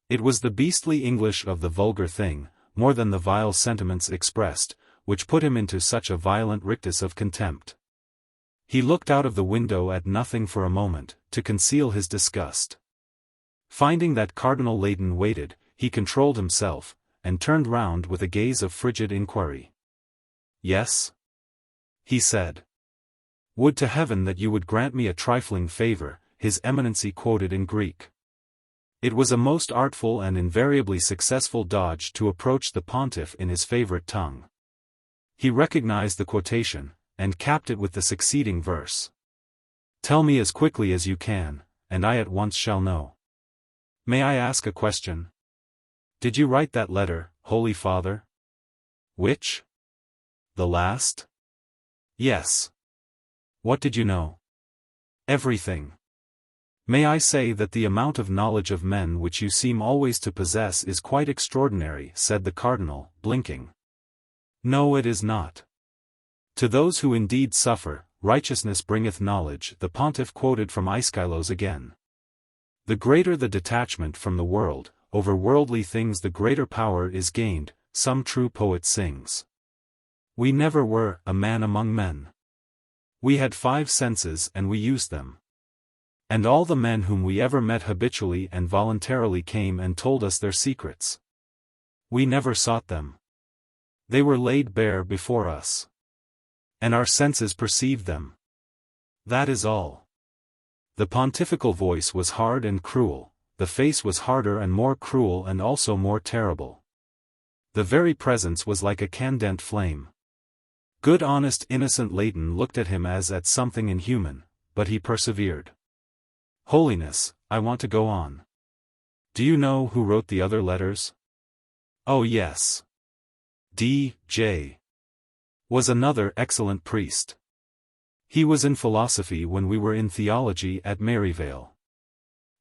It was the beastly English of the vulgar thing, more than the vile sentiments expressed, which put him into such a violent rictus of contempt. He looked out of the window at nothing for a moment, to conceal his disgust. Finding that Cardinal Archbishop waited, he controlled himself, and turned round with a gaze of frigid inquiry. Yes? He said. Would to heaven that you would grant me a trifling favor, His Eminency quoted in Greek. It was a most artful and invariably successful dodge to approach the pontiff in his favorite tongue. He recognized the quotation, and capped it with the succeeding verse. Tell me as quickly as you can, and I at once shall know. May I ask a question? Did you write that letter, Holy Father? Which? The last? Yes. What did you know? Everything. May I say that the amount of knowledge of men which you seem always to possess is quite extraordinary, said the cardinal, blinking. No, it is not. To those who indeed suffer, righteousness bringeth knowledge, the pontiff quoted from Aeschylus again. The greater the detachment from the world, over worldly things the greater power is gained, some true poet sings. We never were a man among men. We had 5 senses and we used them. And all the men whom we ever met habitually and voluntarily came and told us their secrets. We never sought them. They were laid bare before us. And our senses perceived them. That is all. The pontifical voice was hard and cruel, the face was harder and more cruel and also more terrible. The very presence was like a candent flame. Good honest innocent Leighton looked at him as at something inhuman, but he persevered. Holiness, I want to go on. Do you know who wrote the other letters? Oh yes. D.J. was another excellent priest. He was in philosophy when we were in theology at Maryvale.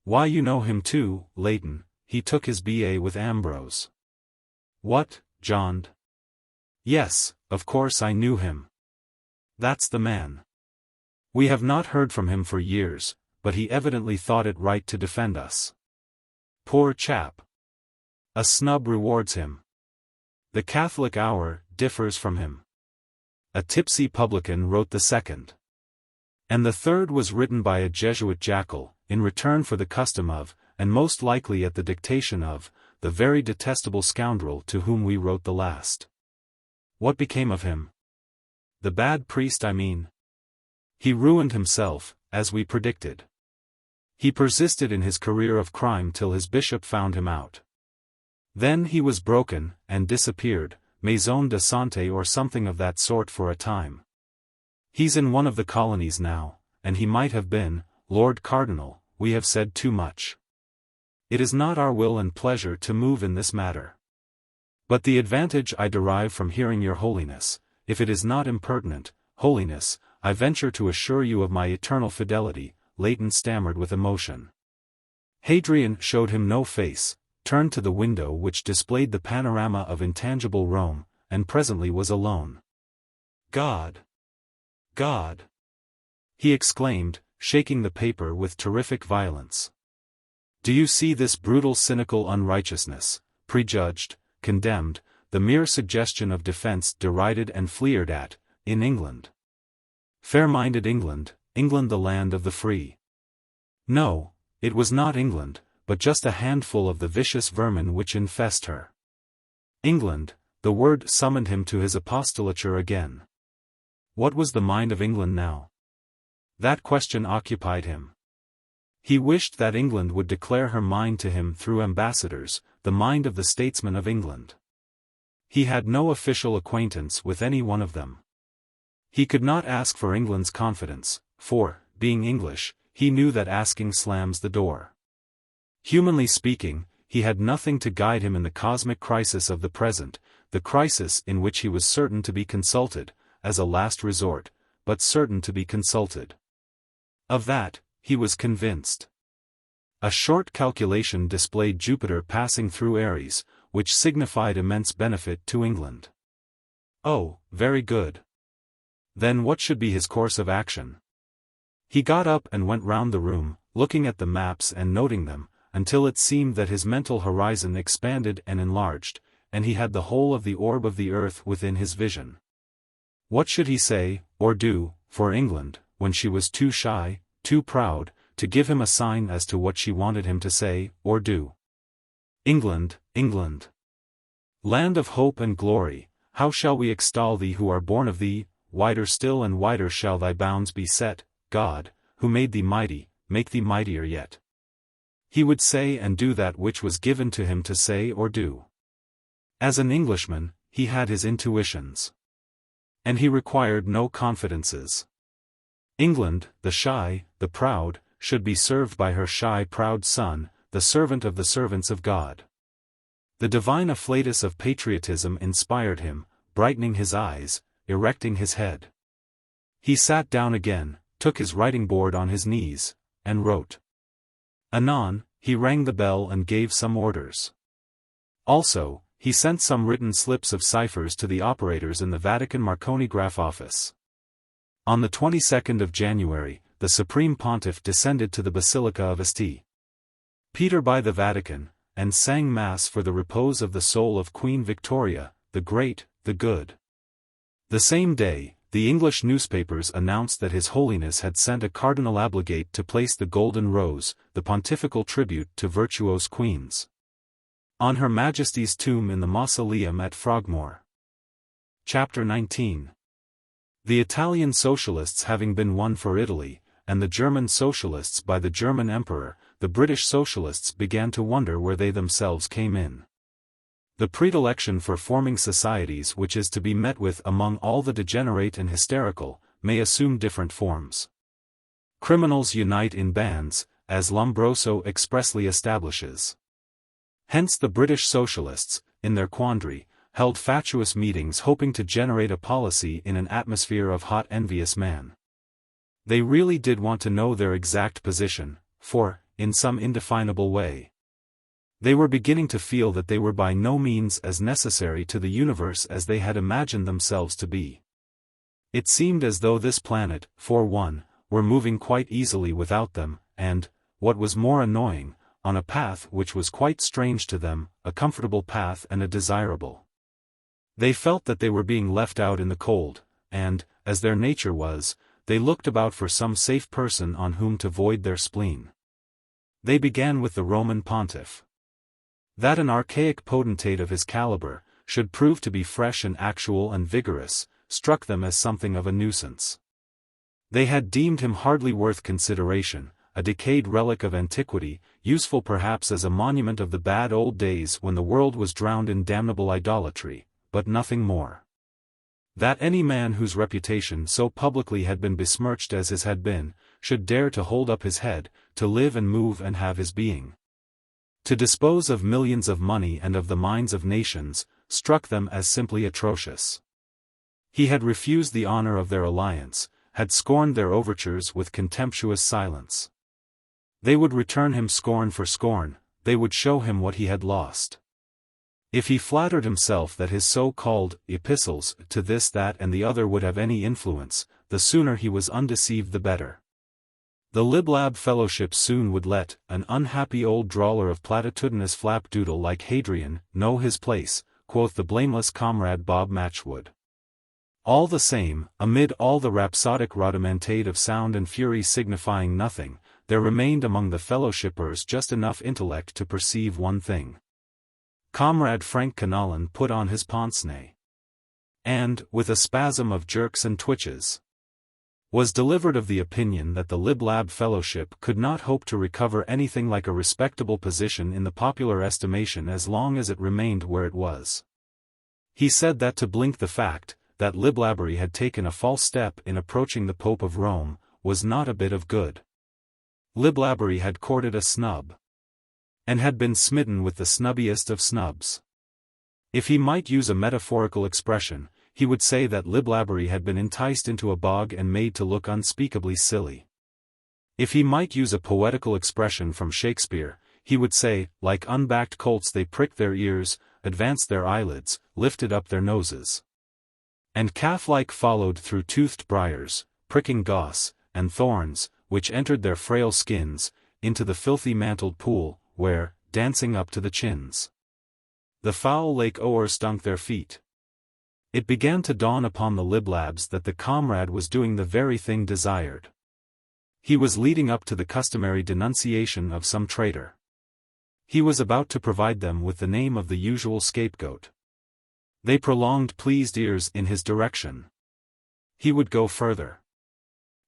Why, you know him too, Leighton, he took his B.A. with Ambrose. What, John? Yes, of course I knew him. That's the man. We have not heard from him for years, but he evidently thought it right to defend us. Poor chap. A snub rewards him. The Catholic Hour differs from him. A tipsy publican wrote the second. And the third was written by a Jesuit jackal, in return for the custom of, and most likely at the dictation of, the very detestable scoundrel to whom we wrote the last. What became of him? The bad priest, I mean. He ruined himself, as we predicted. He persisted in his career of crime till his bishop found him out. Then he was broken, and disappeared, maison de santé or something of that sort for a time. He's in one of the colonies now, and he might have been, Lord Cardinal, we have said too much. It is not our will and pleasure to move in this matter. But the advantage I derive from hearing your holiness, if it is not impertinent, holiness, I venture to assure you of my eternal fidelity, Leighton stammered with emotion. Hadrian showed him no face, turned to the window which displayed the panorama of intangible Rome, and presently was alone. God! God! He exclaimed, shaking the paper with terrific violence. Do you see this brutal cynical unrighteousness, prejudged, condemned, the mere suggestion of defense derided and fleered at, in England? Fair-minded England, England the land of the free. No, it was not England, but just a handful of the vicious vermin which infest her. England, the word summoned him to his apostolature again. What was the mind of England now? That question occupied him. He wished that England would declare her mind to him through ambassadors, the mind of the statesmen of England. He had no official acquaintance with any one of them. He could not ask for England's confidence, for, being English, he knew that asking slams the door. Humanly speaking, he had nothing to guide him in the cosmic crisis of the present, the crisis in which he was certain to be consulted, as a last resort, but certain to be consulted. Of that, he was convinced. A short calculation displayed Jupiter passing through Aries, which signified immense benefit to England. Oh, very good. Then what should be his course of action? He got up and went round the room, looking at the maps and noting them, until it seemed that his mental horizon expanded and enlarged, and he had the whole of the orb of the earth within his vision. What should he say, or do, for England, when she was too shy, too proud, to give him a sign as to what she wanted him to say, or do? England, England! Land of hope and glory, how shall we extol thee who are born of thee? Wider still and wider shall thy bounds be set, God, who made thee mighty, make thee mightier yet. He would say and do that which was given to him to say or do. As an Englishman, he had his intuitions. And he required no confidences. England, the shy, the proud, should be served by her shy proud son, the servant of the servants of God. The divine afflatus of patriotism inspired him, brightening his eyes, erecting his head. He sat down again, took his writing board on his knees, and wrote. Anon, he rang the bell and gave some orders. Also, he sent some written slips of ciphers to the operators in the Vatican Marconigraph office. On the 22nd of January, the Supreme Pontiff descended to the Basilica of St. Peter by the Vatican, and sang Mass for the repose of the soul of Queen Victoria, the Great, the Good. The same day, the English newspapers announced that His Holiness had sent a cardinal obligate to place the Golden Rose, the pontifical tribute to virtuose queens, on Her Majesty's tomb in the mausoleum at Frogmore. Chapter 19. The Italian socialists having been won for Italy, and the German socialists by the German Emperor, the British socialists began to wonder where they themselves came in. The predilection for forming societies which is to be met with among all the degenerate and hysterical, may assume different forms. Criminals unite in bands, as Lombroso expressly establishes. Hence the British socialists, in their quandary, held fatuous meetings hoping to generate a policy in an atmosphere of hot envious man. They really did want to know their exact position, for, in some indefinable way, they were beginning to feel that they were by no means as necessary to the universe as they had imagined themselves to be. It seemed as though this planet, for one, were moving quite easily without them, and, what was more annoying, on a path which was quite strange to them, a comfortable path and a desirable. They felt that they were being left out in the cold, and, as their nature was, they looked about for some safe person on whom to void their spleen. They began with the Roman Pontiff. That an archaic potentate of his caliber should prove to be fresh and actual and vigorous, struck them as something of a nuisance. They had deemed him hardly worth consideration, a decayed relic of antiquity, useful perhaps as a monument of the bad old days when the world was drowned in damnable idolatry, but nothing more. That any man whose reputation so publicly had been besmirched as his had been, should dare to hold up his head, to live and move and have his being, to dispose of millions of money and of the minds of nations, struck them as simply atrocious. He had refused the honor of their alliance, had scorned their overtures with contemptuous silence. They would return him scorn for scorn, they would show him what he had lost. If he flattered himself that his so-called epistles to this, that and the other would have any influence, the sooner he was undeceived the better. The Lib-Lab fellowship soon would let an unhappy old drawler of platitudinous flapdoodle like Hadrian know his place, quoth the blameless comrade Bob Matchwood. All the same, amid all the rhapsodic rhodomontade of sound and fury signifying nothing, there remained among the fellowshippers just enough intellect to perceive one thing. Comrade Frank Canallan put on his pince-nez, and, with a spasm of jerks and twitches, was delivered of the opinion that the Lib-Lab fellowship could not hope to recover anything like a respectable position in the popular estimation as long as it remained where it was. He said that to blink the fact that Lib-Labbery had taken a false step in approaching the Pope of Rome was not a bit of good. Lib-Labbery had courted a snub, and had been smitten with the snubbiest of snubs. If he might use a metaphorical expression, he would say that Lib-Labbery had been enticed into a bog and made to look unspeakably silly. If he might use a poetical expression from Shakespeare, he would say, like unbacked colts they pricked their ears, advanced their eyelids, lifted up their noses, and calf-like followed through toothed briars, pricking goss, and thorns, which entered their frail skins, into the filthy mantled pool, where, dancing up to the chins, the foul lake o'erstunk their feet. It began to dawn upon the Lib-Labs that the comrade was doing the very thing desired. He was leading up to the customary denunciation of some traitor. He was about to provide them with the name of the usual scapegoat. They prolonged pleased ears in his direction. He would go further.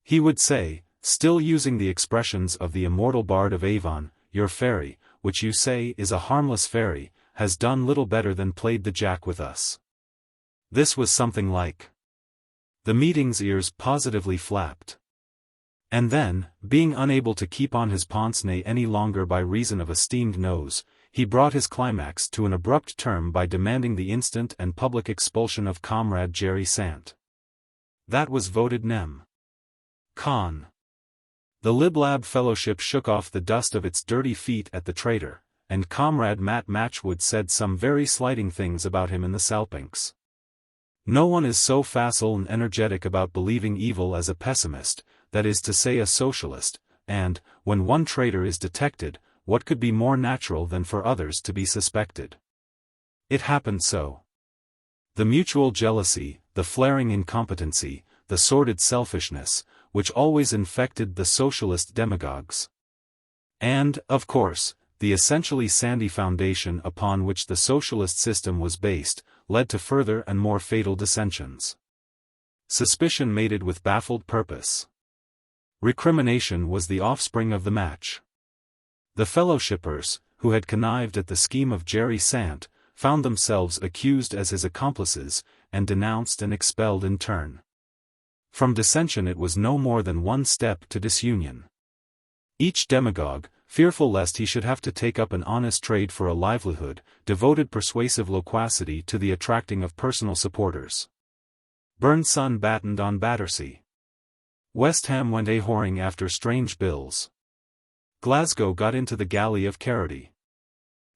He would say, still using the expressions of the immortal bard of Avon, your fairy, which you say is a harmless fairy, has done little better than played the jack with us. This was something like. The meeting's ears positively flapped. And then, being unable to keep on his pince-nez any longer by reason of a steamed nose, he brought his climax to an abrupt term by demanding the instant and public expulsion of Comrade Jerry Sant. That was voted nem. Con. The Lib-Lab Fellowship shook off the dust of its dirty feet at the traitor, and Comrade Matt Matchwood said some very slighting things about him in the Salpinks. No one is so facile and energetic about believing evil as a pessimist, that is to say a socialist, and, when one traitor is detected, what could be more natural than for others to be suspected? It happened so. The mutual jealousy, the flaring incompetency, the sordid selfishness, which always infected the socialist demagogues. And, of course, the essentially sandy foundation upon which the socialist system was based, led to further and more fatal dissensions. Suspicion mated with baffled purpose. Recrimination was the offspring of the match. The fellowshippers, who had connived at the scheme of Jerry Sant, found themselves accused as his accomplices, and denounced and expelled in turn. From dissension it was no more than one step to disunion. Each demagogue, fearful lest he should have to take up an honest trade for a livelihood, devoted persuasive loquacity to the attracting of personal supporters. Burnson battened on Battersea. West Ham went a-whoring after strange bills. Glasgow got into the galley of Carity.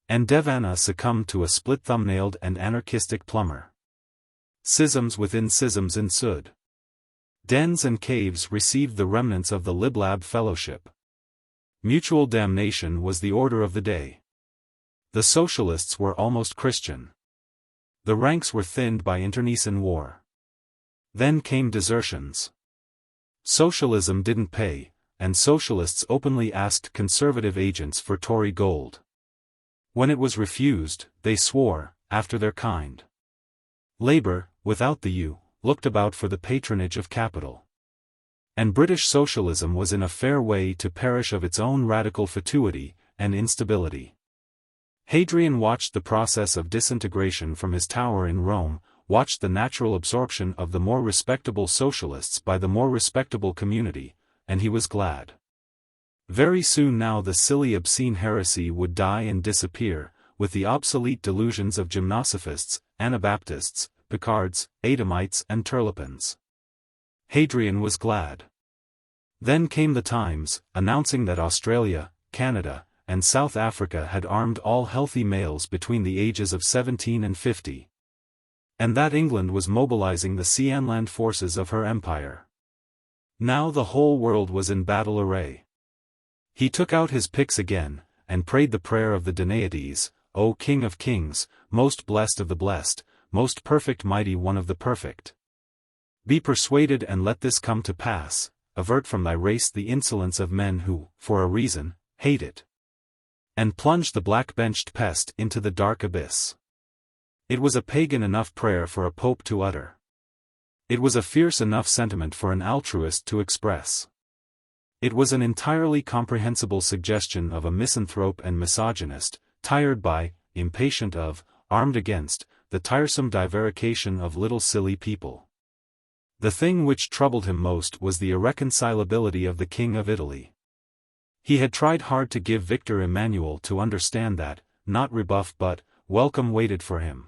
And Devana succumbed to a split-thumbnailed and anarchistic plumber. Schisms within schisms ensued. Dens and caves received the remnants of the Lib-Lab Fellowship. Mutual damnation was the order of the day. The socialists were almost Christian. The ranks were thinned by internecine war. Then came desertions. Socialism didn't pay, and socialists openly asked conservative agents for Tory gold. When it was refused, they swore, after their kind. Labour, without the U, looked about for the patronage of capital. And British socialism was in a fair way to perish of its own radical fatuity and instability. Hadrian watched the process of disintegration from his tower in Rome, watched the natural absorption of the more respectable socialists by the more respectable community, and he was glad. Very soon now the silly obscene heresy would die and disappear, with the obsolete delusions of gymnosophists, Anabaptists, Picards, Adamites and Turlipans. Hadrian was glad. Then came the Times, announcing that Australia, Canada, and South Africa had armed all healthy males between the ages of 17 and 50. And that England was mobilizing the sea and land forces of her empire. Now the whole world was in battle array. He took out his picks again, and prayed the prayer of the Danaides, O King of Kings, most blessed of the blessed, most perfect mighty one of the perfect. Be persuaded and let this come to pass, avert from thy race the insolence of men who, for a reason, hate it. And plunge the black-benched pest into the dark abyss. It was a pagan enough prayer for a pope to utter. It was a fierce enough sentiment for an altruist to express. It was an entirely comprehensible suggestion of a misanthrope and misogynist, tired by, impatient of, armed against, the tiresome divarication of little silly people. The thing which troubled him most was the irreconcilability of the King of Italy. He had tried hard to give Victor Emmanuel to understand that, not rebuff but, welcome waited for him.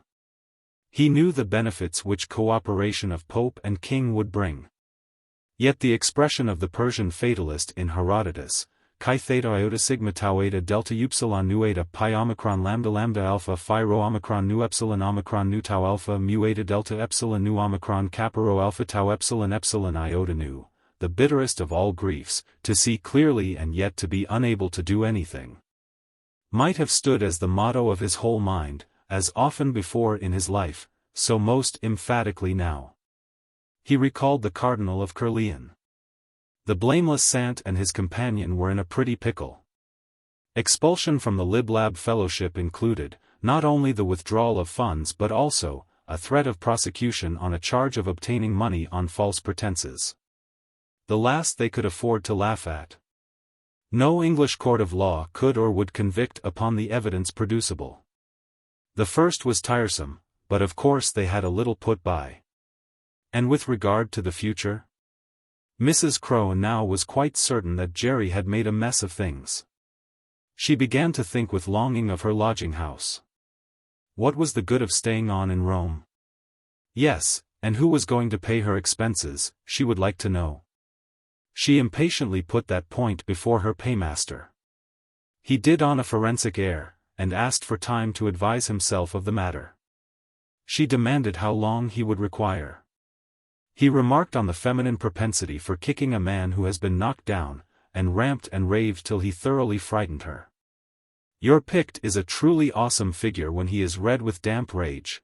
He knew the benefits which cooperation of Pope and King would bring. Yet the expression of the Persian fatalist in Herodotus, chi theta iota sigma tau eta delta upsilon nu eta pi omicron lambda lambda alpha phi rho omicron nu epsilon omicron nu tau alpha mu eta delta epsilon nu omicron kappa rho alpha tau epsilon epsilon iota nu, the bitterest of all griefs, to see clearly and yet to be unable to do anything, might have stood as the motto of his whole mind, as often before in his life, so most emphatically now. He recalled the Cardinal of Caerleon. The blameless Sant and his companion were in a pretty pickle. Expulsion from the Lib-Lab Fellowship included, not only the withdrawal of funds but also, a threat of prosecution on a charge of obtaining money on false pretenses. The last they could afford to laugh at. No English court of law could or would convict upon the evidence producible. The first was tiresome, but of course they had a little put by. And with regard to the future? Mrs. Crowe now was quite certain that Jerry had made a mess of things. She began to think with longing of her lodging house. What was the good of staying on in Rome? Yes, and who was going to pay her expenses, she would like to know. She impatiently put that point before her paymaster. He did on a forensic air, and asked for time to advise himself of the matter. She demanded how long he would require. He remarked on the feminine propensity for kicking a man who has been knocked down, and ramped and raved till he thoroughly frightened her. Your Pict is a truly awesome figure when he is red with damp rage.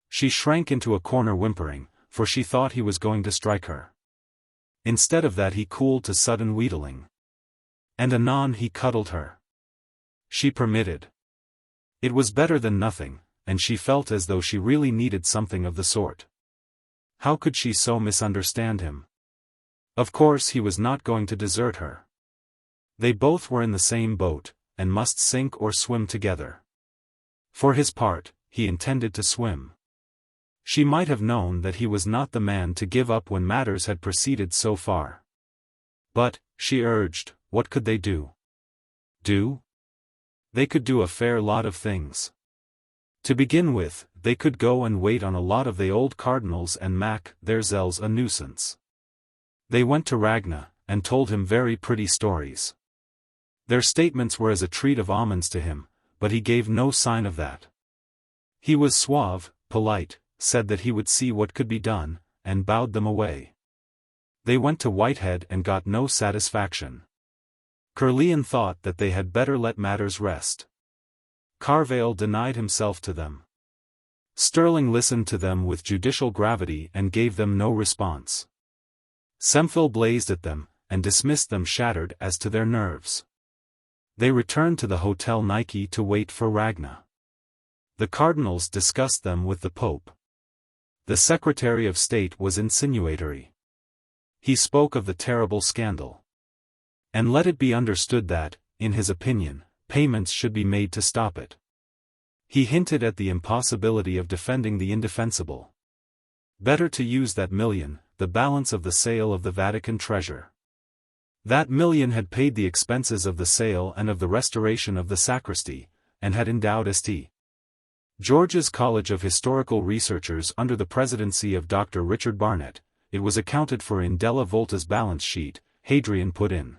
She shrank into a corner whimpering, for she thought he was going to strike her. Instead of that he cooled to sudden wheedling. And anon he cuddled her. She permitted. It was better than nothing, and she felt as though she really needed something of the sort. How could she so misunderstand him? Of course he was not going to desert her. They both were in the same boat, and must sink or swim together. For his part, he intended to swim. She might have known that he was not the man to give up when matters had proceeded so far. But, she urged, what could they do? Do? They could do a fair lot of things. To begin with, they could go and wait on a lot of the old cardinals and make their zells a nuisance. They went to Ragna, and told him very pretty stories. Their statements were as a treat of almonds to him, but he gave no sign of that. He was suave, polite, said that he would see what could be done, and bowed them away. They went to Whitehead and got no satisfaction. Prooimion thought that they had better let matters rest. Carvale denied himself to them. Stirling listened to them with judicial gravity and gave them no response. Semphil blazed at them, and dismissed them shattered as to their nerves. They returned to the Hotel Nike to wait for Ragna. The cardinals discussed them with the Pope. The Secretary of State was insinuatory. He spoke of the terrible scandal. And let it be understood that, in his opinion, payments should be made to stop it. He hinted at the impossibility of defending the indefensible. Better to use that million, the balance of the sale of the Vatican treasure. That million had paid the expenses of the sale and of the restoration of the sacristy, and had endowed St. George's College of Historical Researchers under the presidency of Dr. Richard Barnett. It was accounted for in Della Volta's balance sheet, Hadrian put in.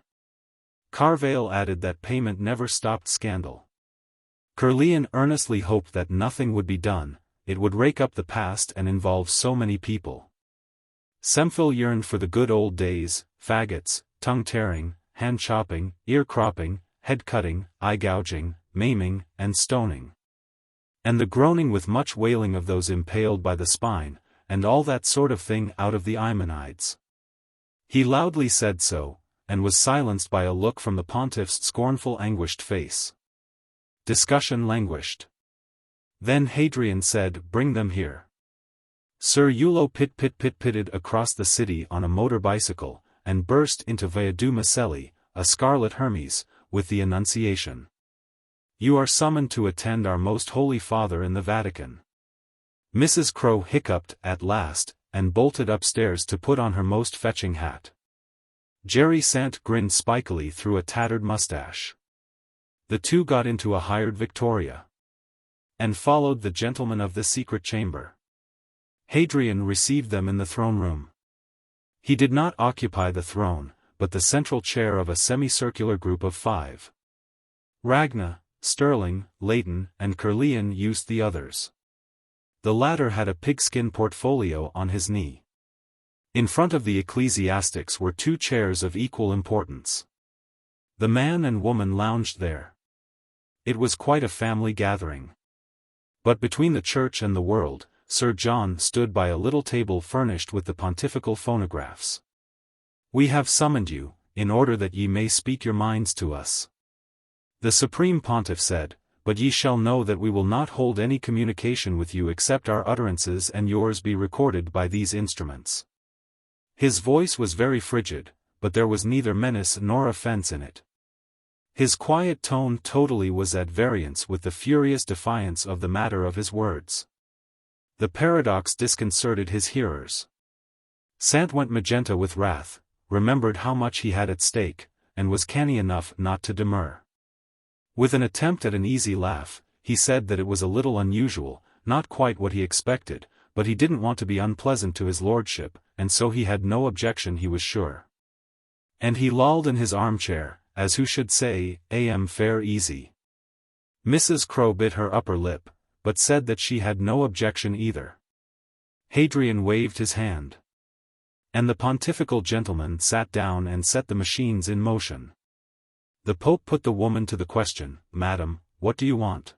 Carvale added that payment never stopped scandal. Prooimion earnestly hoped that nothing would be done, it would rake up the past and involve so many people. Semphil yearned for the good old days, faggots, tongue-tearing, hand-chopping, ear-cropping, head-cutting, eye-gouging, maiming, and stoning. And the groaning with much wailing of those impaled by the spine, and all that sort of thing out of the Aemonides. He loudly said so, and was silenced by a look from the pontiff's scornful anguished face. Discussion languished. Then Hadrian said, "Bring them here." Sir Eulo pitted across the city on a motor bicycle, and burst into Via du Macelli, a scarlet Hermes, with the Annunciation. "You are summoned to attend our Most Holy Father in the Vatican." Mrs. Crowe hiccuped at last, and bolted upstairs to put on her most fetching hat. Jerry Sant grinned spikily through a tattered mustache. The two got into a hired Victoria, and followed the gentleman of the secret chamber. Hadrian received them in the throne room. He did not occupy the throne, but the central chair of a semicircular group of 5. Ragna, Stirling, Leighton, and Prooimion used the others. The latter had a pigskin portfolio on his knee. In front of the ecclesiastics were 2 chairs of equal importance. The man and woman lounged there. It was quite a family gathering. But between the church and the world, Sir John stood by a little table furnished with the pontifical phonographs. "We have summoned you, in order that ye may speak your minds to us." The Supreme Pontiff said, "But ye shall know that we will not hold any communication with you except our utterances and yours be recorded by these instruments." His voice was very frigid, but there was neither menace nor offense in it. His quiet tone totally was at variance with the furious defiance of the matter of his words. The paradox disconcerted his hearers. Sant went magenta with wrath, remembered how much he had at stake, and was canny enough not to demur. With an attempt at an easy laugh, he said that it was a little unusual, not quite what he expected, but he didn't want to be unpleasant to his lordship, and so he had no objection, he was sure. And he lolled in his armchair, as who should say, "Am fair easy." Mrs. Crowe bit her upper lip, but said that she had no objection either. Hadrian waved his hand. And the pontifical gentleman sat down and set the machines in motion. The Pope put the woman to the question, "Madam, what do you want?"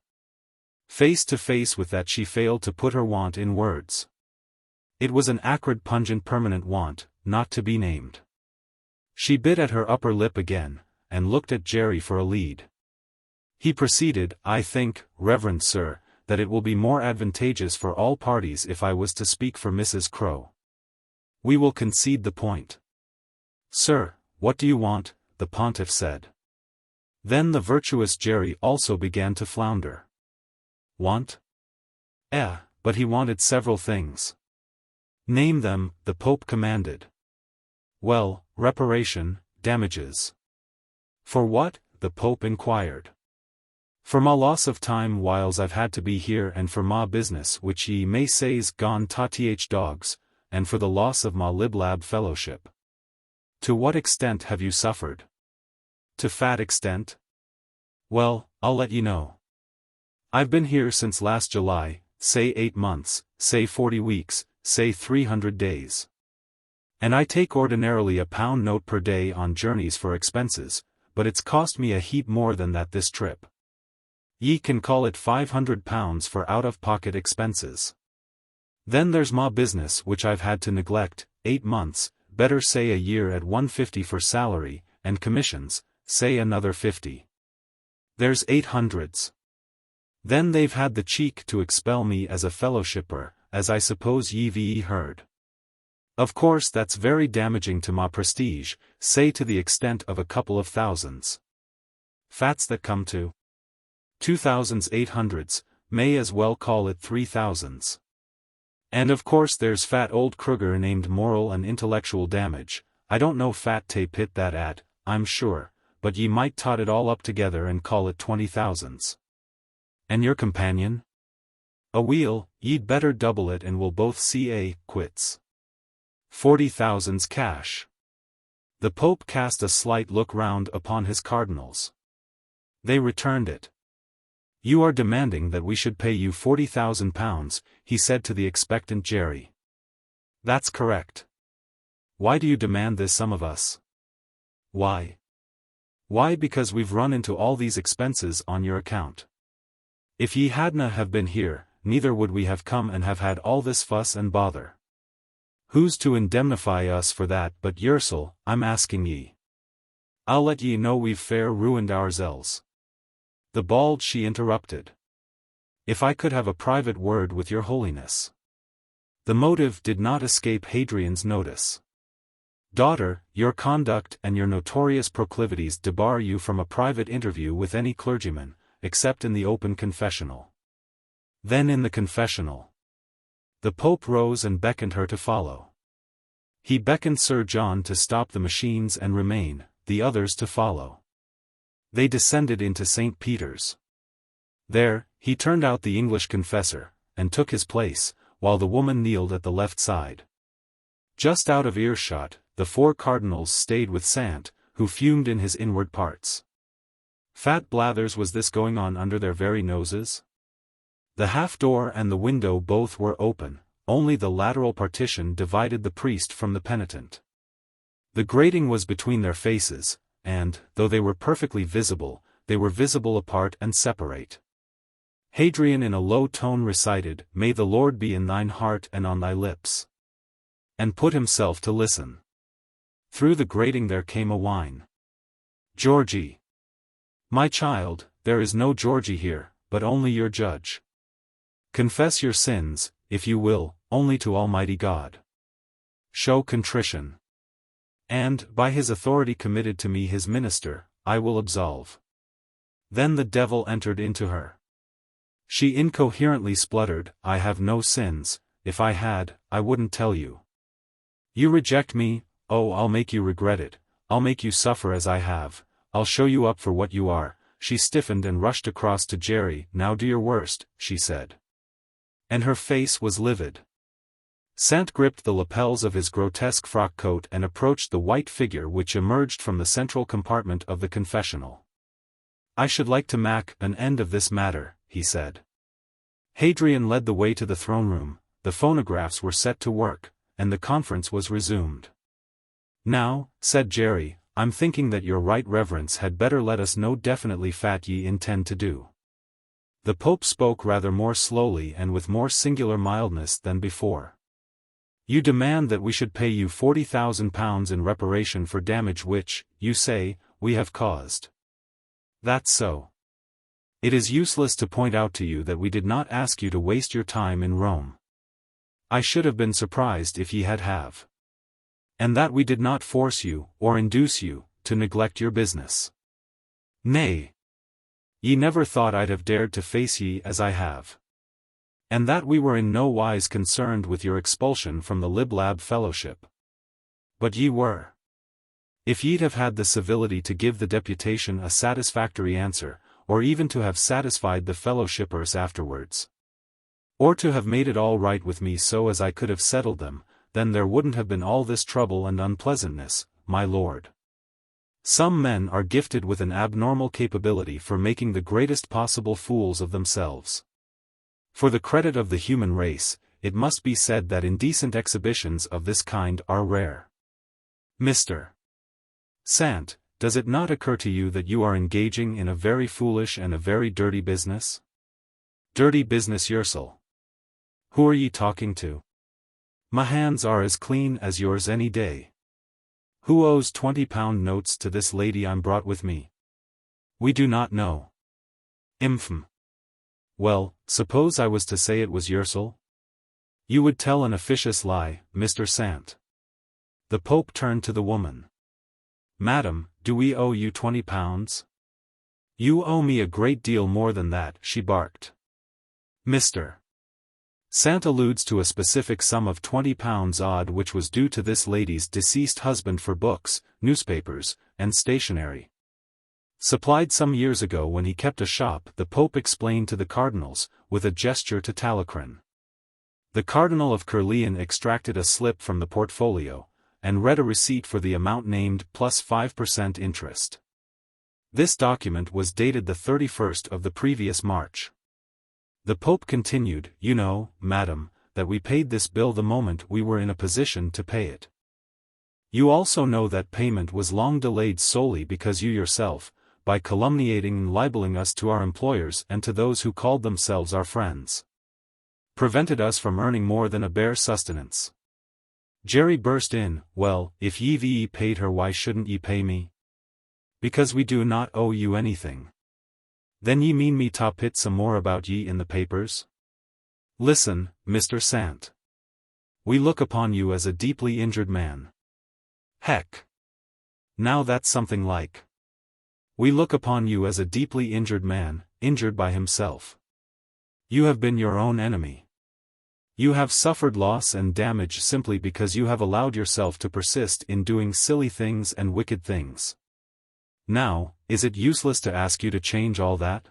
Face to face with that, she failed to put her want in words. It was an acrid, pungent, permanent want, not to be named. She bit at her upper lip again, and looked at Jerry for a lead. He proceeded, "I think, Reverend Sir, that it will be more advantageous for all parties if I was to speak for Mrs. Crowe. We will concede the point." "Sir, what do you want?" the pontiff said. Then the virtuous Jerry also began to flounder. Want? But he wanted several things. "Name them," the Pope commanded. "Well, reparation, damages." "For what?" the Pope inquired. "For ma loss of time whiles I've had to be here, and for ma business which ye may say's gone ta th dogs, and for the loss of ma lib-lab fellowship." "To what extent have you suffered?" "To fat extent." "Well, I'll let you know. I've been here since last July, say 8 months, say 40 weeks, say 300 days. And I take ordinarily £1 note per day on journeys for expenses, but it's cost me a heap more than that this trip. Ye can call it £500 for out-of-pocket expenses. Then there's ma business which I've had to neglect, 8 months, better say a year at 150 for salary, and commissions, say another 50. There's 800s. Then they've had the cheek to expel me as a fellowshipper, as I suppose ye've heard. Of course that's very damaging to ma prestige, say to the extent of a couple of thousands. Fats that come to 2,800s, may as well call it 3,000s. And of course there's fat old Kruger named moral and intellectual damage. I don't know fat te pit that at, I'm sure, but ye might tot it all up together and call it 20,000s. And your companion? A wheel, ye'd better double it and we'll both see quits. 40,000s cash. The Pope cast a slight look round upon his cardinals. They returned it. "You are demanding that we should pay you £40,000, he said to the expectant Jerry. "That's correct." "Why do you demand this sum of us?" "Why? Why, because we've run into all these expenses on your account. If ye hadna have been here, neither would we have come and have had all this fuss and bother. Who's to indemnify us for that but yoursel, I'm asking ye? I'll let ye know we've fair ruined ourselves." The bald she interrupted. "If I could have a private word with your holiness." The motive did not escape Hadrian's notice. "Daughter, your conduct and your notorious proclivities debar you from a private interview with any clergyman, except in the open confessional." Then in the confessional. The Pope rose and beckoned her to follow. He beckoned Sir John to stop the machines and remain, the others to follow. They descended into St. Peter's. There, he turned out the English confessor, and took his place, while the woman kneeled at the left side. Just out of earshot, the 4 cardinals stayed with Sant, who fumed in his inward parts. Fat blathers was this going on under their very noses? The half-door and the window both were open, only the lateral partition divided the priest from the penitent. The grating was between their faces, and, though they were perfectly visible, they were visible apart and separate. Hadrian in a low tone recited, "May the Lord be in thine heart and on thy lips," and put himself to listen. Through the grating there came a whine. "Georgie! My child, there is no Georgie here, but only your judge. Confess your sins, if you will, only to Almighty God. Show contrition. And, by his authority committed to me his minister, I will absolve." Then the devil entered into her. She incoherently spluttered, "I have no sins, if I had, I wouldn't tell you. You reject me, oh I'll make you regret it, I'll make you suffer as I have, I'll show you up for what you are, she stiffened and rushed across to Jerry. "Now do your worst," she said. And her face was livid. Sant gripped the lapels of his grotesque frock coat and approached the white figure which emerged from the central compartment of the confessional. "I should like to make an end of this matter," he said. Hadrian led the way to the throne room, the phonographs were set to work, and the conference was resumed. "Now," said Jerry, "I'm thinking that your right reverence had better let us know definitely what ye intend to do." The Pope spoke rather more slowly and with more singular mildness than before. "You demand that we should pay you £40,000 in reparation for damage which, you say, we have caused. That's so. It is useless to point out to you that we did not ask you to waste your time in Rome. I should have been surprised if ye had have. And that we did not force you, or induce you, to neglect your business. Nay. Ye never thought I'd have dared to face ye as I have. And that we were in no wise concerned with your expulsion from the Lib-Lab fellowship. But ye were. If ye'd have had the civility to give the deputation a satisfactory answer, or even to have satisfied the fellowshippers afterwards, or to have made it all right with me so as I could have settled them, then there wouldn't have been all this trouble and unpleasantness, my lord. Some men are gifted with an abnormal capability for making the greatest possible fools of themselves. For the credit of the human race, it must be said that indecent exhibitions of this kind are rare. Mr. Sant, does it not occur to you that you are engaging in a very foolish and a very dirty business? Dirty business yourself. Who are ye talking to? My hands are as clean as yours any day. Who owes £20 notes to this lady I'm brought with me? We do not know. Infam. Well, suppose I was to say it was yourself? You would tell an officious lie, Mr. Sant. The Pope turned to the woman. Madam, do we owe you £20? You owe me a great deal more than that, she barked. Mr. Sant alludes to a specific sum of £20 odd which was due to this lady's deceased husband for books, newspapers, and stationery. Supplied some years ago when he kept a shop, the Pope explained to the cardinals, with a gesture to Talleyrand. The Cardinal of Prooimion extracted a slip from the portfolio, and read a receipt for the amount named plus 5% interest. This document was dated the 31st of the previous March. The Pope continued, "You know, madam, that we paid this bill the moment we were in a position to pay it. You also know that payment was long delayed solely because you yourself, by calumniating and libeling us to our employers and to those who called themselves our friends, prevented us from earning more than a bare sustenance." Jerry burst in, "Well, if ye paid her, why shouldn't ye pay me? Because we do not owe you anything. Then ye mean me to put some more about ye in the papers? Listen, Mr. Sant. We look upon you as a deeply injured man. Heck. Now that's something like. We look upon you as a deeply injured man, injured by himself. You have been your own enemy. You have suffered loss and damage simply because you have allowed yourself to persist in doing silly things and wicked things. Now, is it useless to ask you to change all that?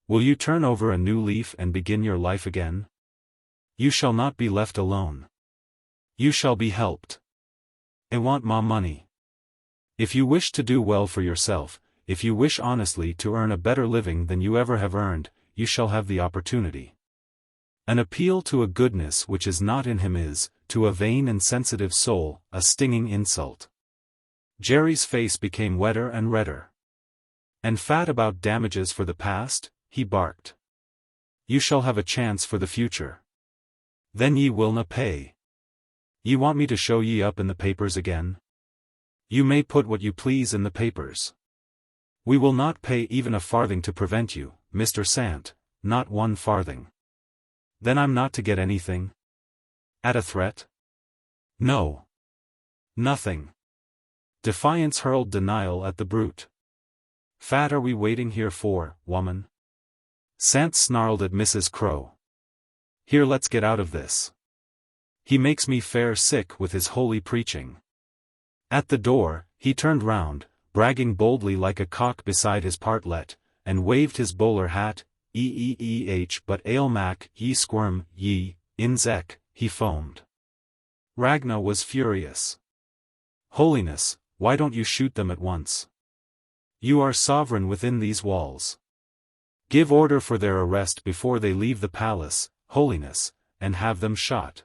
Will you turn over a new leaf and begin your life again? You shall not be left alone. You shall be helped. I want my money. If you wish to do well for yourself, if you wish honestly to earn a better living than you ever have earned, you shall have the opportunity. An appeal to a goodness which is not in him is, to a vain and sensitive soul, a stinging insult. Jerry's face became wetter and redder. And fat about damages for the past, he barked. You shall have a chance for the future. Then ye will na pay. Ye want me to show ye up in the papers again? You may put what you please in the papers. We will not pay even a farthing to prevent you, Mr. Sant, not one farthing. Then I'm not to get anything? At a threat? No. Nothing. Defiance hurled denial at the brute. Fat are we waiting here for, woman? Sant snarled at Mrs. Crow. Here, let's get out of this. He makes me fair sick with his holy preaching. At the door, he turned round, bragging boldly like a cock beside his partlet, and waved his bowler hat, but ailmac, ye squirm, ye, inzek, he foamed. Ragnar was furious. Holiness, why don't you shoot them at once? You are sovereign within these walls. Give order for their arrest before they leave the palace, Holiness, and have them shot.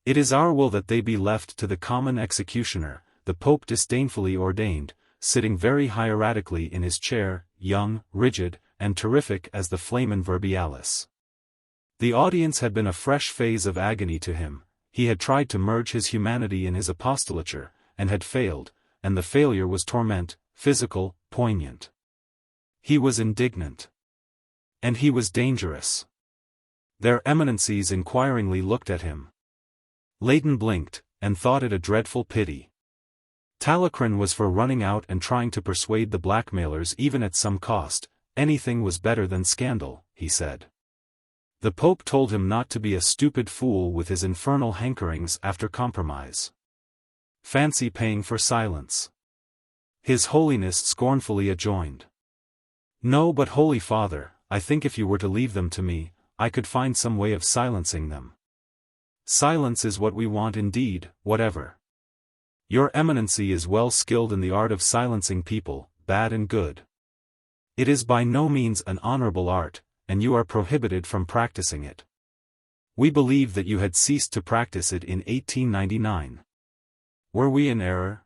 It is our will that they be left to the common executioner, the Pope disdainfully ordained, sitting very hieratically in his chair, young, rigid, and terrific as the Flamen Verbialis. The audience had been a fresh phase of agony to him. He had tried to merge his humanity in his apostolature, and had failed, and the failure was torment, physical, poignant. He was indignant. And he was dangerous. Their eminencies inquiringly looked at him. Leighton blinked, and thought it a dreadful pity. Talleyrand was for running out and trying to persuade the blackmailers even at some cost. Anything was better than scandal, he said. The Pope told him not to be a stupid fool with his infernal hankerings after compromise. Fancy paying for silence. His Holiness scornfully adjoined. No, but Holy Father, I think if you were to leave them to me, I could find some way of silencing them. Silence is what we want indeed, whatever. Your Eminency is well skilled in the art of silencing people, bad and good. It is by no means an honorable art, and you are prohibited from practicing it. We believe that you had ceased to practice it in 1899. Were we in error?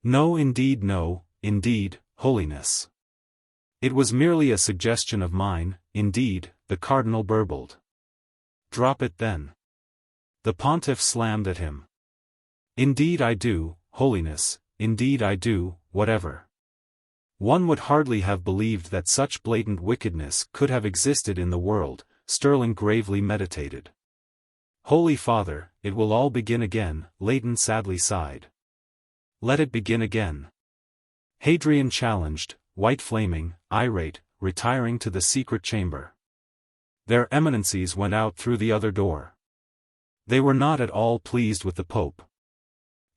No, indeed, Holiness. It was merely a suggestion of mine, indeed, the Cardinal burbled. Drop it then. The Pontiff slammed at him. Indeed I do, Holiness, indeed I do, whatever. One would hardly have believed that such blatant wickedness could have existed in the world, Sterling gravely meditated. Holy Father, it will all begin again, Leighton sadly sighed. Let it begin again. Hadrian challenged, white flaming, irate, retiring to the secret chamber. Their eminencies went out through the other door. They were not at all pleased with the Pope.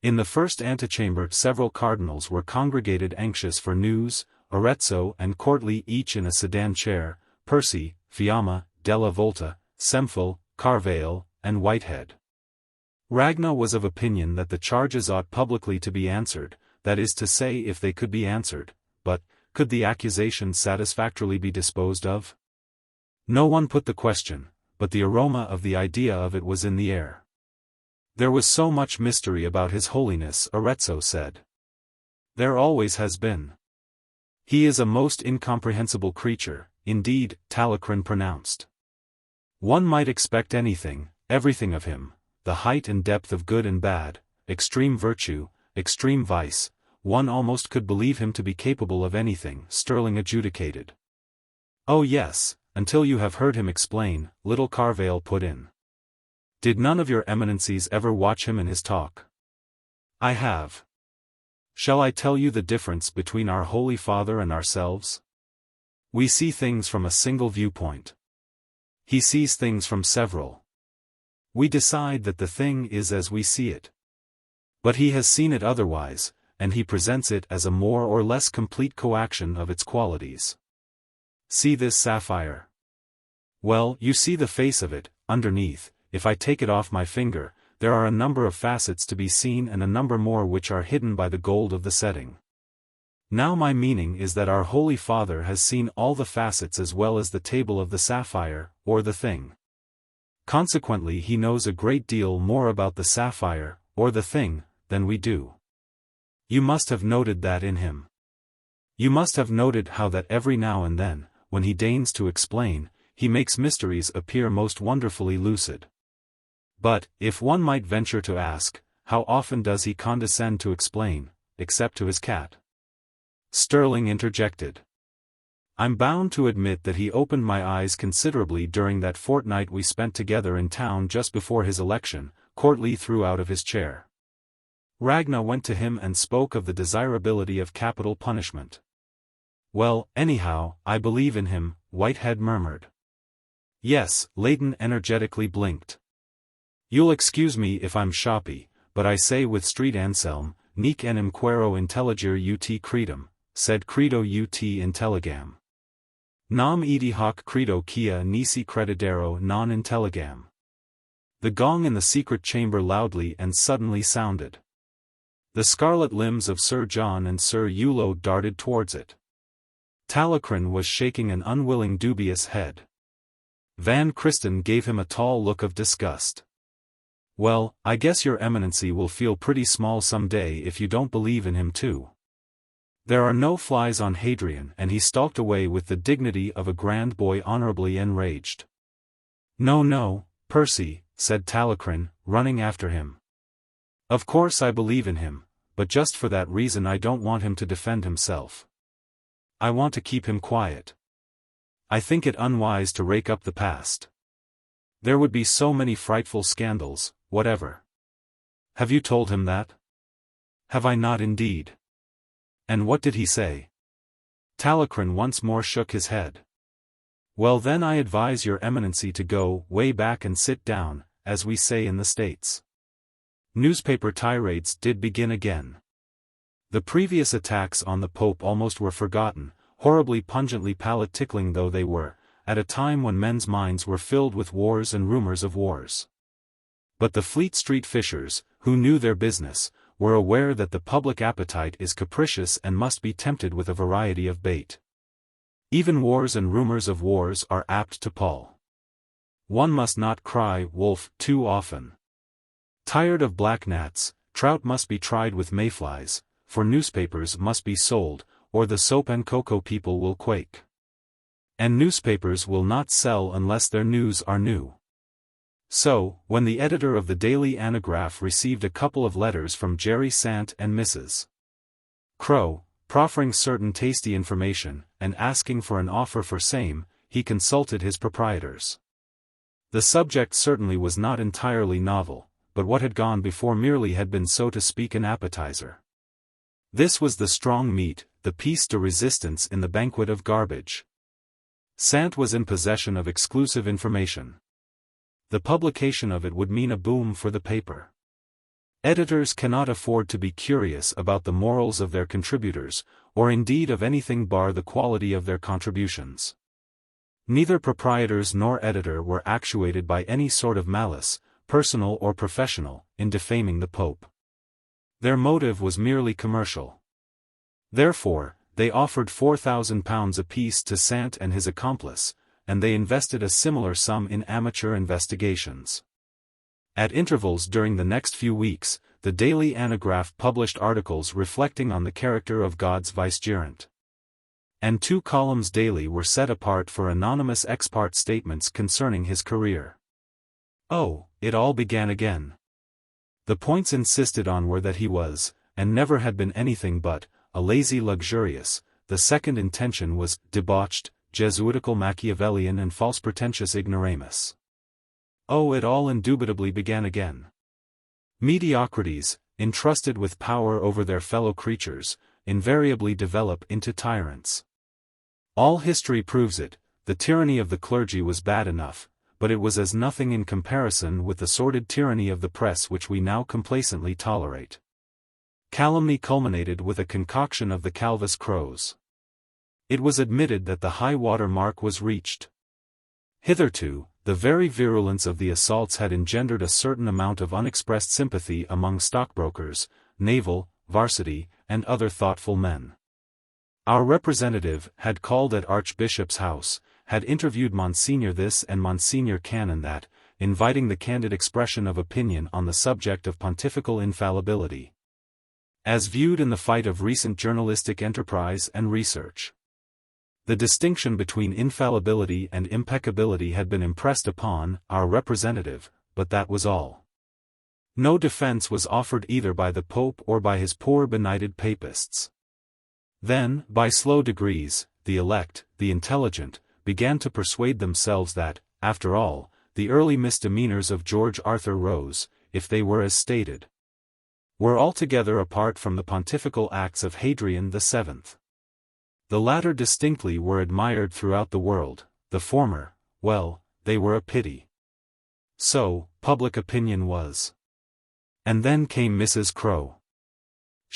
In the first antechamber several cardinals were congregated anxious for news, Arezzo and Courtly each in a sedan chair, Percy, Fiamma, Della Volta, Semple, Carvale, and Whitehead. Ragnar was of opinion that the charges ought publicly to be answered, that is to say if they could be answered, but, could the accusation satisfactorily be disposed of? No one put the question, but the aroma of the idea of it was in the air. There was so much mystery about His Holiness, Arezzo said. There always has been. He is a most incomprehensible creature, indeed, Talleyrand pronounced. One might expect anything, everything of him, the height and depth of good and bad, extreme virtue, extreme vice, one almost could believe him to be capable of anything, Sterling adjudicated. Oh yes, until you have heard him explain, little Carvale put in. Did none of your eminencies ever watch him in his talk? I have. Shall I tell you the difference between our Holy Father and ourselves? We see things from a single viewpoint. He sees things from several. We decide that the thing is as we see it. But he has seen it otherwise, and he presents it as a more or less complete coaction of its qualities. See this sapphire. Well, you see the face of it, underneath. If I take it off my finger, there are a number of facets to be seen and a number more which are hidden by the gold of the setting. Now my meaning is that our Holy Father has seen all the facets as well as the table of the sapphire, or the thing. Consequently he knows a great deal more about the sapphire, or the thing, than we do. You must have noted that in him. You must have noted how that every now and then, when he deigns to explain, he makes mysteries appear most wonderfully lucid. But, if one might venture to ask, how often does he condescend to explain, except to his cat? Sterling interjected. I'm bound to admit that he opened my eyes considerably during that fortnight we spent together in town just before his election. Courtly threw out of his chair. Ragnar went to him and spoke of the desirability of capital punishment. Well, anyhow, I believe in him, Whitehead murmured. Yes, Leighton energetically blinked. You'll excuse me if I'm shoppy, but I say with Street Anselm, nec enim quaero intelligere ut credum, sed credo ut intelligam. Nam edi hoc credo quia nisi credidero non intelligam. The gong in the secret chamber loudly and suddenly sounded. The scarlet limbs of Sir John and Sir Eulo darted towards it. Talleyrand was shaking an unwilling dubious head. Van Christen gave him a tall look of disgust. "Well, I guess your eminency will feel pretty small some day if you don't believe in him too." There are no flies on Hadrian, and he stalked away with the dignity of a grand boy honorably enraged. "No, no, Percy," said Talleyrand, running after him. "Of course I believe in him, but just for that reason I don't want him to defend himself. I want to keep him quiet. I think it unwise to rake up the past. There would be so many frightful scandals, whatever." "Have you told him that?" "Have I not indeed? And what did he say?" Talleyrand once more shook his head. "Well then I advise your eminency to go way back and sit down, as we say in the States." Newspaper tirades did begin again. The previous attacks on the Pope almost were forgotten, horribly pungently palate-tickling though they were, at a time when men's minds were filled with wars and rumors of wars. But the Fleet Street fishers, who knew their business, were aware that the public appetite is capricious and must be tempted with a variety of bait. Even wars and rumors of wars are apt to pall. One must not cry wolf too often. Tired of black gnats, trout must be tried with mayflies, for newspapers must be sold, or the soap and cocoa people will quake. And newspapers will not sell unless their news are new. So, when the editor of the Daily Anagraph received a couple of letters from Jerry Sant and Mrs. Crow, proffering certain tasty information, and asking for an offer for same, he consulted his proprietors. The subject certainly was not entirely novel, but what had gone before merely had been so to speak an appetizer. This was the strong meat, the piece de resistance in the banquet of garbage. Sant was in possession of exclusive information. The publication of it would mean a boom for the paper. Editors cannot afford to be curious about the morals of their contributors, or indeed of anything bar the quality of their contributions. Neither proprietors nor editor were actuated by any sort of malice, personal or professional, in defaming the Pope. Their motive was merely commercial. Therefore, they offered £4,000 apiece to Sant and his accomplice, and they invested a similar sum in amateur investigations. At intervals during the next few weeks, the Daily Anagraph published articles reflecting on the character of God's vicegerent. And 2 columns daily were set apart for anonymous ex parte statements concerning his career. Oh, it all began again. The points insisted on were that he was, and never had been anything but, a lazy luxurious. The second intention was, debauched, Jesuitical Machiavellian and false pretentious ignoramus. Oh, it all indubitably began again. Mediocrities, entrusted with power over their fellow creatures, invariably develop into tyrants. All history proves it. The tyranny of the clergy was bad enough, but it was as nothing in comparison with the sordid tyranny of the press which we now complacently tolerate. Calumny culminated with a concoction of the Calvus crows. It was admitted that the high-water mark was reached. Hitherto, the very virulence of the assaults had engendered a certain amount of unexpressed sympathy among stockbrokers, naval, varsity, and other thoughtful men. Our representative had called at Archbishop's house, had interviewed Monsignor this and Monsignor Canon that, inviting the candid expression of opinion on the subject of pontifical infallibility, as viewed in the fight of recent journalistic enterprise and research. The distinction between infallibility and impeccability had been impressed upon our representative, but that was all. No defense was offered either by the Pope or by his poor benighted papists. Then, by slow degrees, the elect, the intelligent, began to persuade themselves that, after all, the early misdemeanors of George Arthur Rose, if they were as stated, were altogether apart from the pontifical acts of Hadrian the Seventh. The latter distinctly were admired throughout the world, the former, well, they were a pity. So, public opinion was. And then came Mrs. Crow.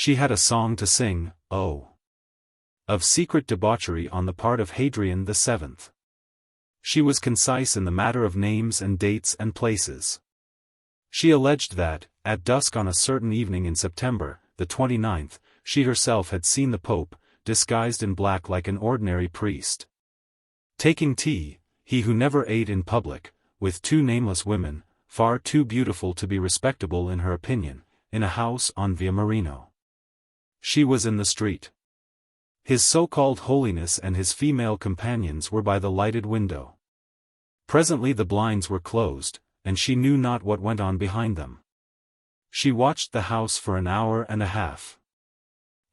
She had a song to sing, of secret debauchery on the part of Hadrian VII. She was concise in the matter of names and dates and places. She alleged that, at dusk on a certain evening in September, the 29th, she herself had seen the Pope, disguised in black like an ordinary priest, taking tea, he who never ate in public, with two nameless women, far too beautiful to be respectable in her opinion, in a house on Via Marino. She was in the street. His so-called holiness and his female companions were by the lighted window. Presently the blinds were closed, and she knew not what went on behind them. She watched the house for an hour and a half.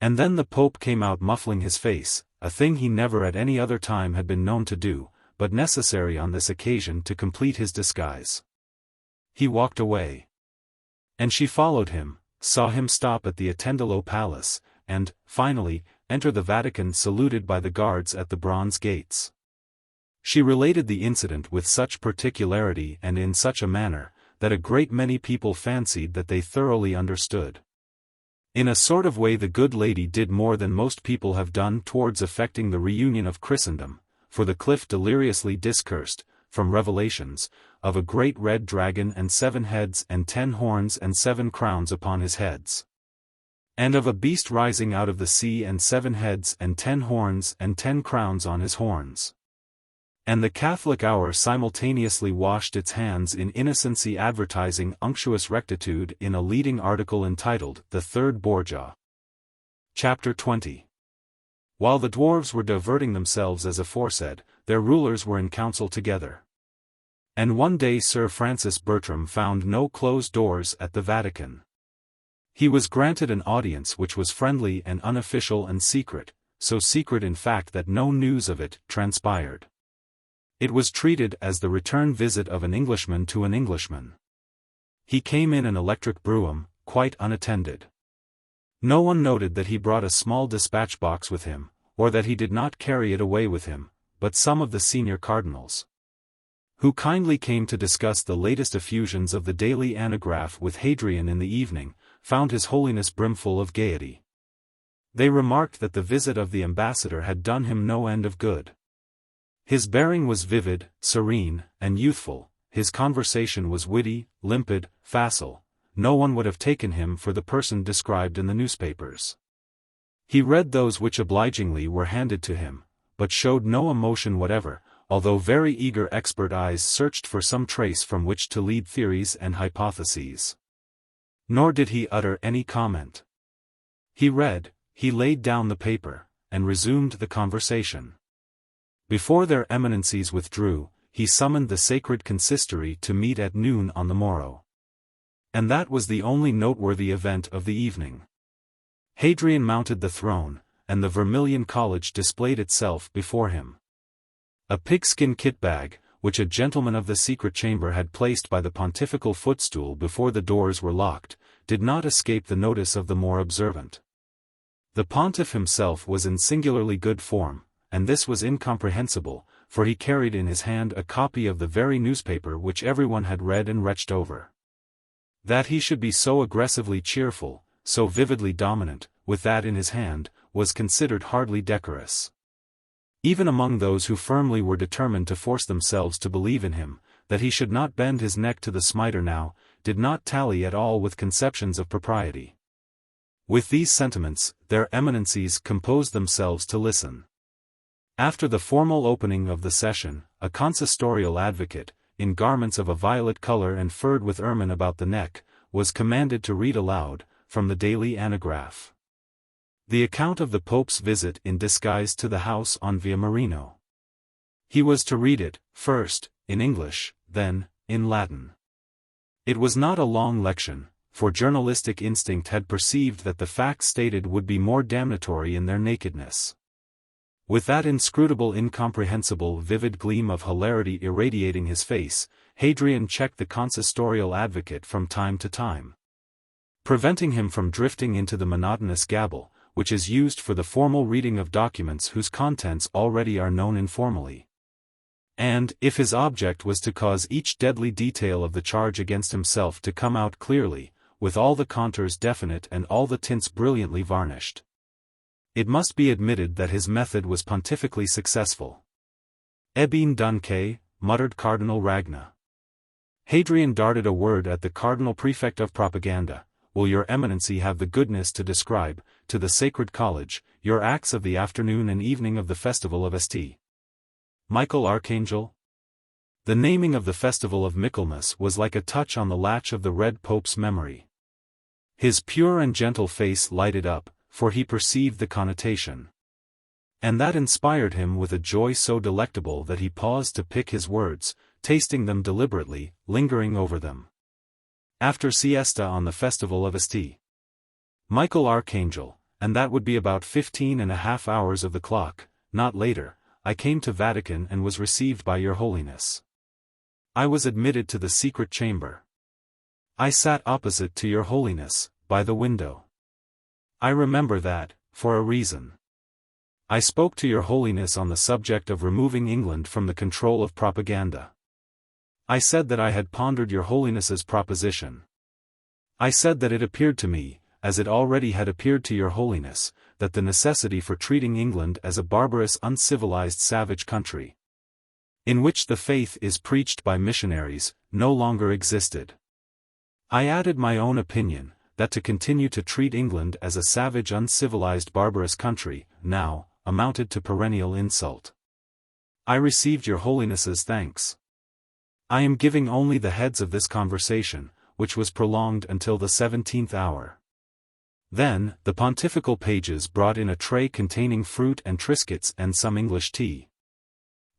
And then the Pope came out muffling his face, a thing he never at any other time had been known to do, but necessary on this occasion to complete his disguise. He walked away. And she followed him, saw him stop at the Attendolo Palace, and, finally, enter the Vatican saluted by the guards at the bronze gates. She related the incident with such particularity and in such a manner, that a great many people fancied that they thoroughly understood. In a sort of way the good lady did more than most people have done towards effecting the reunion of Christendom, for the cliff deliriously discoursed, from Revelations, of a great red dragon and 7 heads and 10 horns and 7 crowns upon his heads. And of a beast rising out of the sea and 7 heads and 10 horns and 10 crowns on his horns. And the Catholic hour simultaneously washed its hands in innocency, advertising unctuous rectitude in a leading article entitled The Third Borgia. Chapter 20. While the dwarves were diverting themselves as aforesaid, their rulers were in council together. And one day Sir Francis Bertram found no closed doors at the Vatican. He was granted an audience which was friendly and unofficial and secret, so secret in fact that no news of it transpired. It was treated as the return visit of an Englishman to an Englishman. He came in an electric brougham, quite unattended. No one noted that he brought a small dispatch box with him, or that he did not carry it away with him, but some of the senior cardinals, who kindly came to discuss the latest effusions of the Daily Anagraph with Hadrian in the evening, found His Holiness brimful of gaiety. They remarked that the visit of the ambassador had done him no end of good. His bearing was vivid, serene, and youthful, his conversation was witty, limpid, facile, no one would have taken him for the person described in the newspapers. He read those which obligingly were handed to him, but showed no emotion whatever, although very eager expert eyes searched for some trace from which to lead theories and hypotheses. Nor did he utter any comment. He read, he laid down the paper, and resumed the conversation. Before their eminencies withdrew, he summoned the sacred consistory to meet at noon on the morrow. And that was the only noteworthy event of the evening. Hadrian mounted the throne, and the Vermilion College displayed itself before him. A pigskin kit-bag, which a gentleman of the secret chamber had placed by the pontifical footstool before the doors were locked, did not escape the notice of the more observant. The pontiff himself was in singularly good form, and this was incomprehensible, for he carried in his hand a copy of the very newspaper which everyone had read and retched over. That he should be so aggressively cheerful, so vividly dominant, with that in his hand, was considered hardly decorous. Even among those who firmly were determined to force themselves to believe in him, that he should not bend his neck to the smiter now, did not tally at all with conceptions of propriety. With these sentiments, their eminencies composed themselves to listen. After the formal opening of the session, a consistorial advocate, in garments of a violet color and furred with ermine about the neck, was commanded to read aloud, from the Daily Anagraph, the account of the Pope's visit in disguise to the house on Via Marino. He was to read it, first, in English, then, in Latin. It was not a long lection, for journalistic instinct had perceived that the facts stated would be more damnatory in their nakedness. With that inscrutable, incomprehensible, vivid gleam of hilarity irradiating his face, Hadrian checked the consistorial advocate from time to time, preventing him from drifting into the monotonous gabble, which is used for the formal reading of documents whose contents already are known informally. And, if his object was to cause each deadly detail of the charge against himself to come out clearly, with all the contours definite and all the tints brilliantly varnished. It must be admitted that his method was pontifically successful. Ebene Dunque, muttered Cardinal Ragna. Hadrian darted a word at the Cardinal Prefect of Propaganda. Will your Eminency have the goodness to describe, to the Sacred College, your acts of the afternoon and evening of the festival of St. Michael Archangel? The naming of the festival of Michaelmas was like a touch on the latch of the Red Pope's memory. His pure and gentle face lighted up, for he perceived the connotation. And that inspired him with a joy so delectable that he paused to pick his words, tasting them deliberately, lingering over them. After siesta on the festival of St. Michael Archangel, and that would be about 15.5 hours of the clock, not later, I came to Vatican and was received by your Holiness. I was admitted to the secret chamber. I sat opposite to your Holiness, by the window. I remember that, for a reason. I spoke to your Holiness on the subject of removing England from the control of propaganda. I said that I had pondered your Holiness's proposition. I said that it appeared to me, as it already had appeared to your Holiness, that the necessity for treating England as a barbarous uncivilized savage country, in which the faith is preached by missionaries, no longer existed. I added my own opinion, that to continue to treat England as a savage uncivilized barbarous country, now, amounted to perennial insult. I received your Holiness's thanks. I am giving only the heads of this conversation, which was prolonged until the 17th hour. Then, the pontifical pages brought in a tray containing fruit and triscuits and some English tea.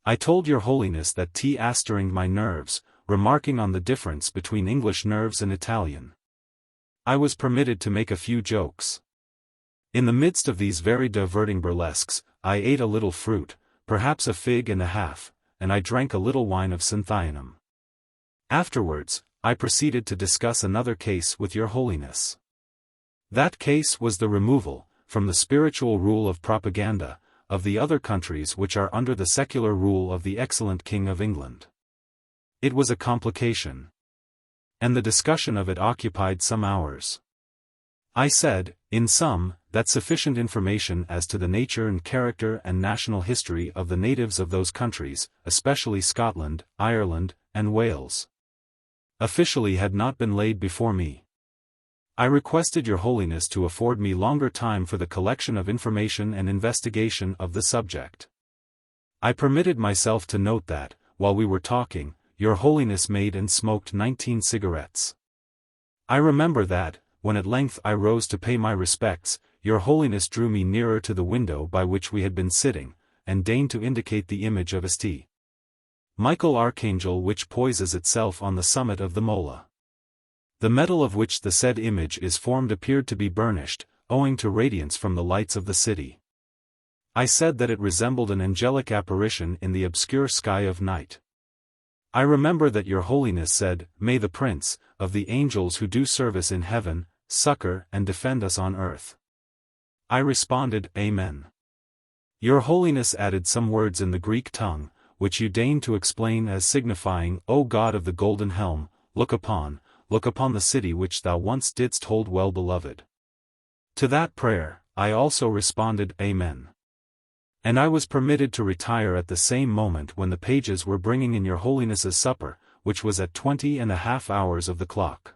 I told your Holiness that tea stirred my nerves, remarking on the difference between English nerves and Italian. I was permitted to make a few jokes. In the midst of these very diverting burlesques, I ate a little fruit, perhaps a fig and a half, and I drank a little wine of Cynthianum. Afterwards, I proceeded to discuss another case with your Holiness. That case was the removal, from the spiritual rule of propaganda, of the other countries which are under the secular rule of the excellent King of England. It was a complication. And the discussion of it occupied some hours. I said, in sum, that sufficient information as to the nature and character and national history of the natives of those countries, especially Scotland, Ireland, and Wales, officially had not been laid before me. I requested your Holiness to afford me longer time for the collection of information and investigation of the subject. I permitted myself to note that, while we were talking, your Holiness made and smoked 19 cigarettes. I remember that, when at length I rose to pay my respects, your Holiness drew me nearer to the window by which we had been sitting, and deigned to indicate the image of St. Michael Archangel which poises itself on the summit of the mola. The metal of which the said image is formed appeared to be burnished, owing to radiance from the lights of the city. I said that it resembled an angelic apparition in the obscure sky of night. I remember that your Holiness said, "May the Prince, of the angels who do service in heaven, succor and defend us on earth." I responded, "Amen." Your Holiness added some words in the Greek tongue, which you deigned to explain as signifying, "O God of the golden helm, look upon the city which thou once didst hold well beloved." To that prayer, I also responded, "Amen." And I was permitted to retire at the same moment when the pages were bringing in your Holiness's supper, which was at 20.5 hours of the clock.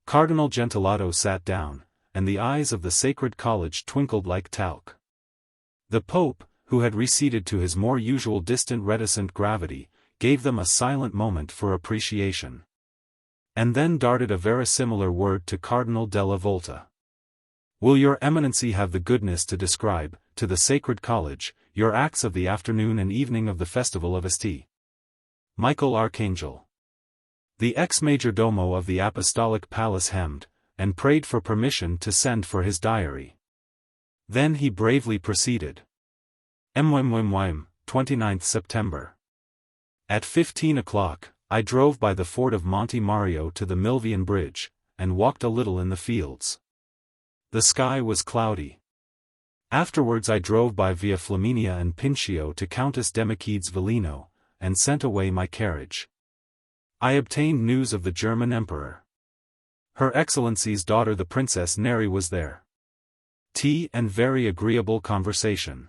Cardinal Gentilato sat down, and the eyes of the Sacred College twinkled like talc. The Pope, who had receded to his more usual distant reticent gravity, gave them a silent moment for appreciation. And then darted a verisimilar word to Cardinal della Volta. "Will your Eminency have the goodness to describe, to the Sacred College, your acts of the afternoon and evening of the festival of St. Michael Archangel?" The ex-majordomo of the Apostolic Palace hemmed, and prayed for permission to send for his diary. Then he bravely proceeded. 29th September. At 15 o'clock, I drove by the fort of Monte Mario to the Milvian Bridge, and walked a little in the fields. The sky was cloudy. Afterwards I drove by Via Flaminia and Pincio to Countess Demichede's Villino, and sent away my carriage. I obtained news of the German Emperor. Her Excellency's daughter the Princess Neri was there. Tea and very agreeable conversation.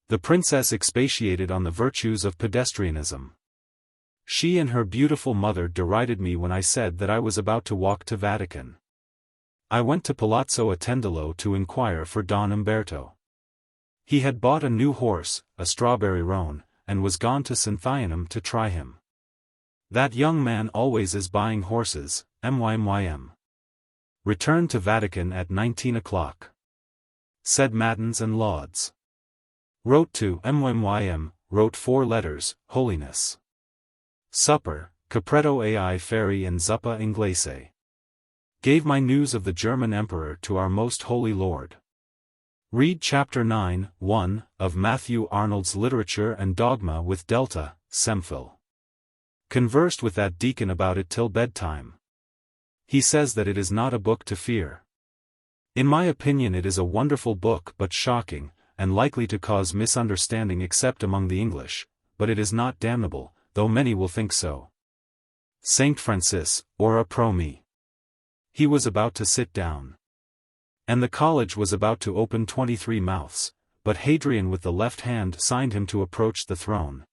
The princess expatiated on the virtues of pedestrianism. She and her beautiful mother derided me when I said that I was about to walk to Vatican. I went to Palazzo Attendolo to inquire for Don Umberto. He had bought a new horse, a strawberry roan, and was gone to Cynthianum to try him. That young man always is buying horses, mym. Returned to Vatican at 19 o'clock. Said matins and lauds. Wrote to mym, wrote 4 letters, Holiness. Supper, Capretto ai ferri and zuppa inglese. Gave my news of the German Emperor to our Most Holy Lord. Read chapter 9:1, of Matthew Arnold's Literature and Dogma with Delta, Semphil. Conversed with that deacon about it till bedtime. He says that it is not a book to fear. In my opinion it is a wonderful book but shocking, and likely to cause misunderstanding except among the English, but it is not damnable, though many will think so. Saint Francis, ora pro me. He was about to sit down. And the college was about to open 23 mouths, but Hadrian with the left hand signed him to approach the throne.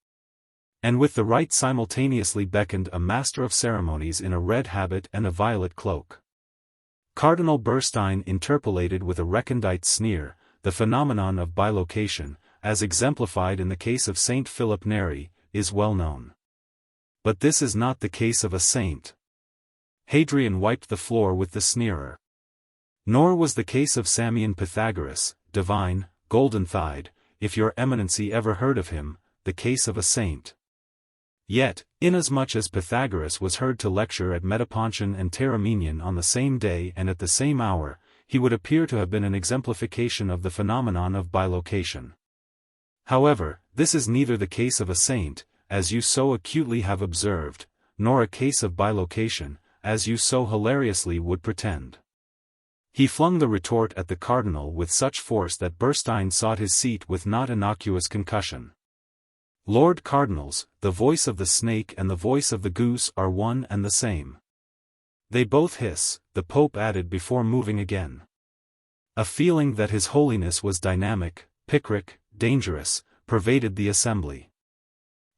And with the right simultaneously beckoned a master of ceremonies in a red habit and a violet cloak. Cardinal Berstein interpolated with a recondite sneer, the phenomenon of bilocation, as exemplified in the case of Saint Philip Neri, is well known. But this is not the case of a saint. Hadrian wiped the floor with the sneerer. Nor was the case of Samian Pythagoras, divine, golden-thighed, if your eminency ever heard of him, the case of a saint. Yet, inasmuch as Pythagoras was heard to lecture at Metapontion and Prooimion on the same day and at the same hour, he would appear to have been an exemplification of the phenomenon of bilocation. However, this is neither the case of a saint, as you so acutely have observed, nor a case of bilocation, as you so hilariously would pretend. He flung the retort at the cardinal with such force that Berstein sought his seat with not innocuous concussion. Lord Cardinals, the voice of the snake and the voice of the goose are one and the same. They both hiss, the Pope added before moving again. A feeling that His Holiness was dynamic, picric, dangerous, pervaded the assembly.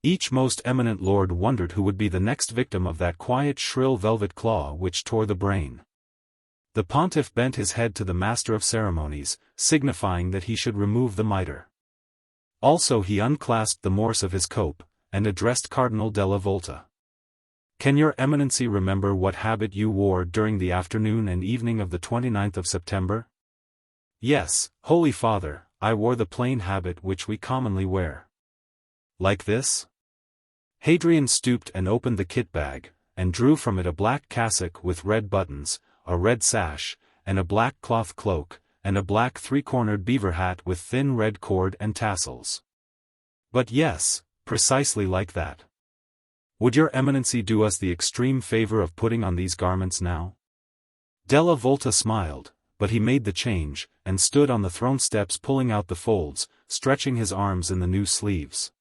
Each most eminent lord wondered who would be the next victim of that quiet shrill velvet claw which tore the brain. The pontiff bent his head to the master of ceremonies, signifying that he should remove the mitre. Also he unclasped the morse of his cope, and addressed Cardinal della Volta. Can your eminency remember what habit you wore during the afternoon and evening of the 29th of September? Yes, Holy Father, I wore the plain habit which we commonly wear. Like this? Hadrian stooped and opened the kit bag, and drew from it a black cassock with red buttons, a red sash, and a black cloth cloak, and a black three-cornered beaver hat with thin red cord and tassels. But yes, precisely like that. Would your eminency do us the extreme favor of putting on these garments now? Della Volta smiled, but he made the change, and stood on the throne steps pulling out the folds, stretching his arms in the new sleeves.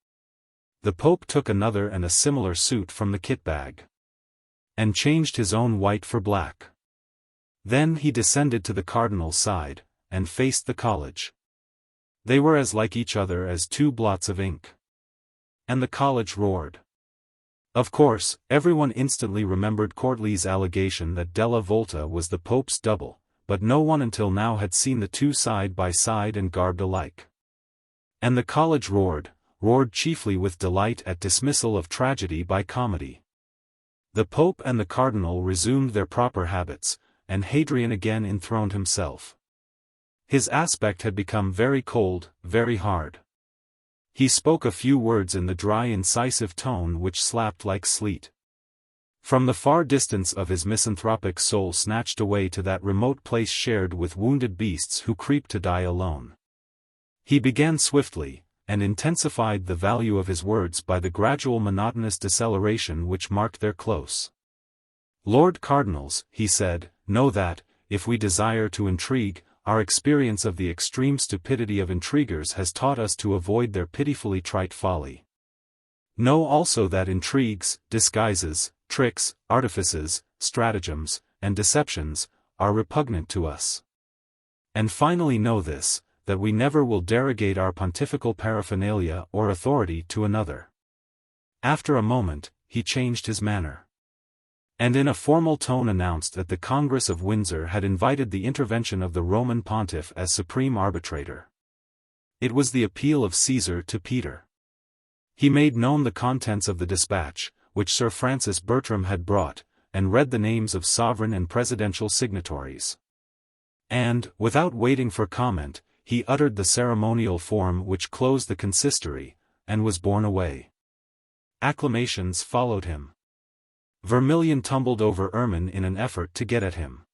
The Pope took another and a similar suit from the kit bag. And changed his own white for black. Then he descended to the cardinal's side, and faced the college. They were as like each other as 2 blots of ink. And the college roared. Of course, everyone instantly remembered Courtly's allegation that Della Volta was the Pope's double, but no one until now had seen the two side by side and garbed alike. And the college roared chiefly with delight at dismissal of tragedy by comedy. The Pope and the Cardinal resumed their proper habits, and Hadrian again enthroned himself. His aspect had become very cold, very hard. He spoke a few words in the dry incisive tone which slapped like sleet. From the far distance of his misanthropic soul snatched away to that remote place shared with wounded beasts who creep to die alone. He began swiftly, and intensified the value of his words by the gradual monotonous deceleration which marked their close. Lord Cardinals, he said, know that, if we desire to intrigue, our experience of the extreme stupidity of intriguers has taught us to avoid their pitifully trite folly. Know also that intrigues, disguises, tricks, artifices, stratagems, and deceptions, are repugnant to us. And finally know this, that we never will derogate our pontifical paraphernalia or authority to another. After a moment, he changed his manner, and in a formal tone announced that the Congress of Windsor had invited the intervention of the Roman pontiff as supreme arbitrator. It was the appeal of Caesar to Peter. He made known the contents of the dispatch, which Sir Francis Bertram had brought, and read the names of sovereign and presidential signatories. And, without waiting for comment, he uttered the ceremonial form which closed the consistory, and was borne away. Acclamations followed him. Vermilion tumbled over ermine in an effort to get at him.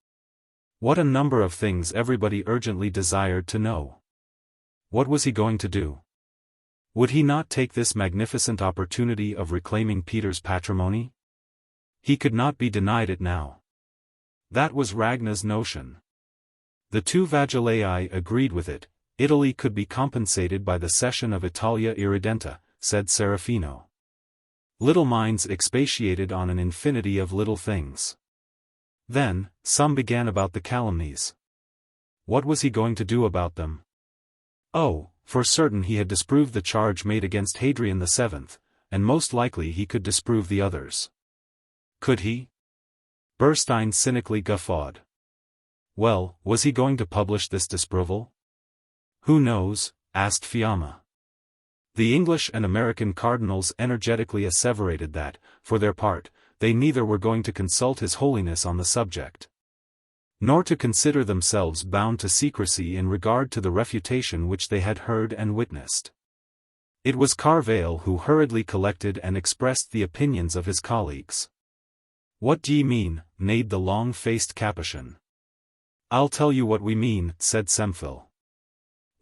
What a number of things everybody urgently desired to know. What was he going to do? Would he not take this magnificent opportunity of reclaiming Peter's patrimony? He could not be denied it now. That was Ragna's notion. The two Vagilei agreed with it. Italy could be compensated by the cession of Italia Irredenta, said Serafino. Little minds expatiated on an infinity of little things. Then, some began about the calumnies. What was he going to do about them? Oh, for certain he had disproved the charge made against Hadrian the Seventh, and most likely he could disprove the others. Could he? Burstein cynically guffawed. Well, was he going to publish this disproval? Who knows? Asked Fiamma. The English and American cardinals energetically asseverated that, for their part, they neither were going to consult His Holiness on the subject, nor to consider themselves bound to secrecy in regard to the refutation which they had heard and witnessed. It was Carvale who hurriedly collected and expressed the opinions of his colleagues. What d'ye mean? Neighed the long-faced Capuchin. I'll tell you what we mean, said Semphil.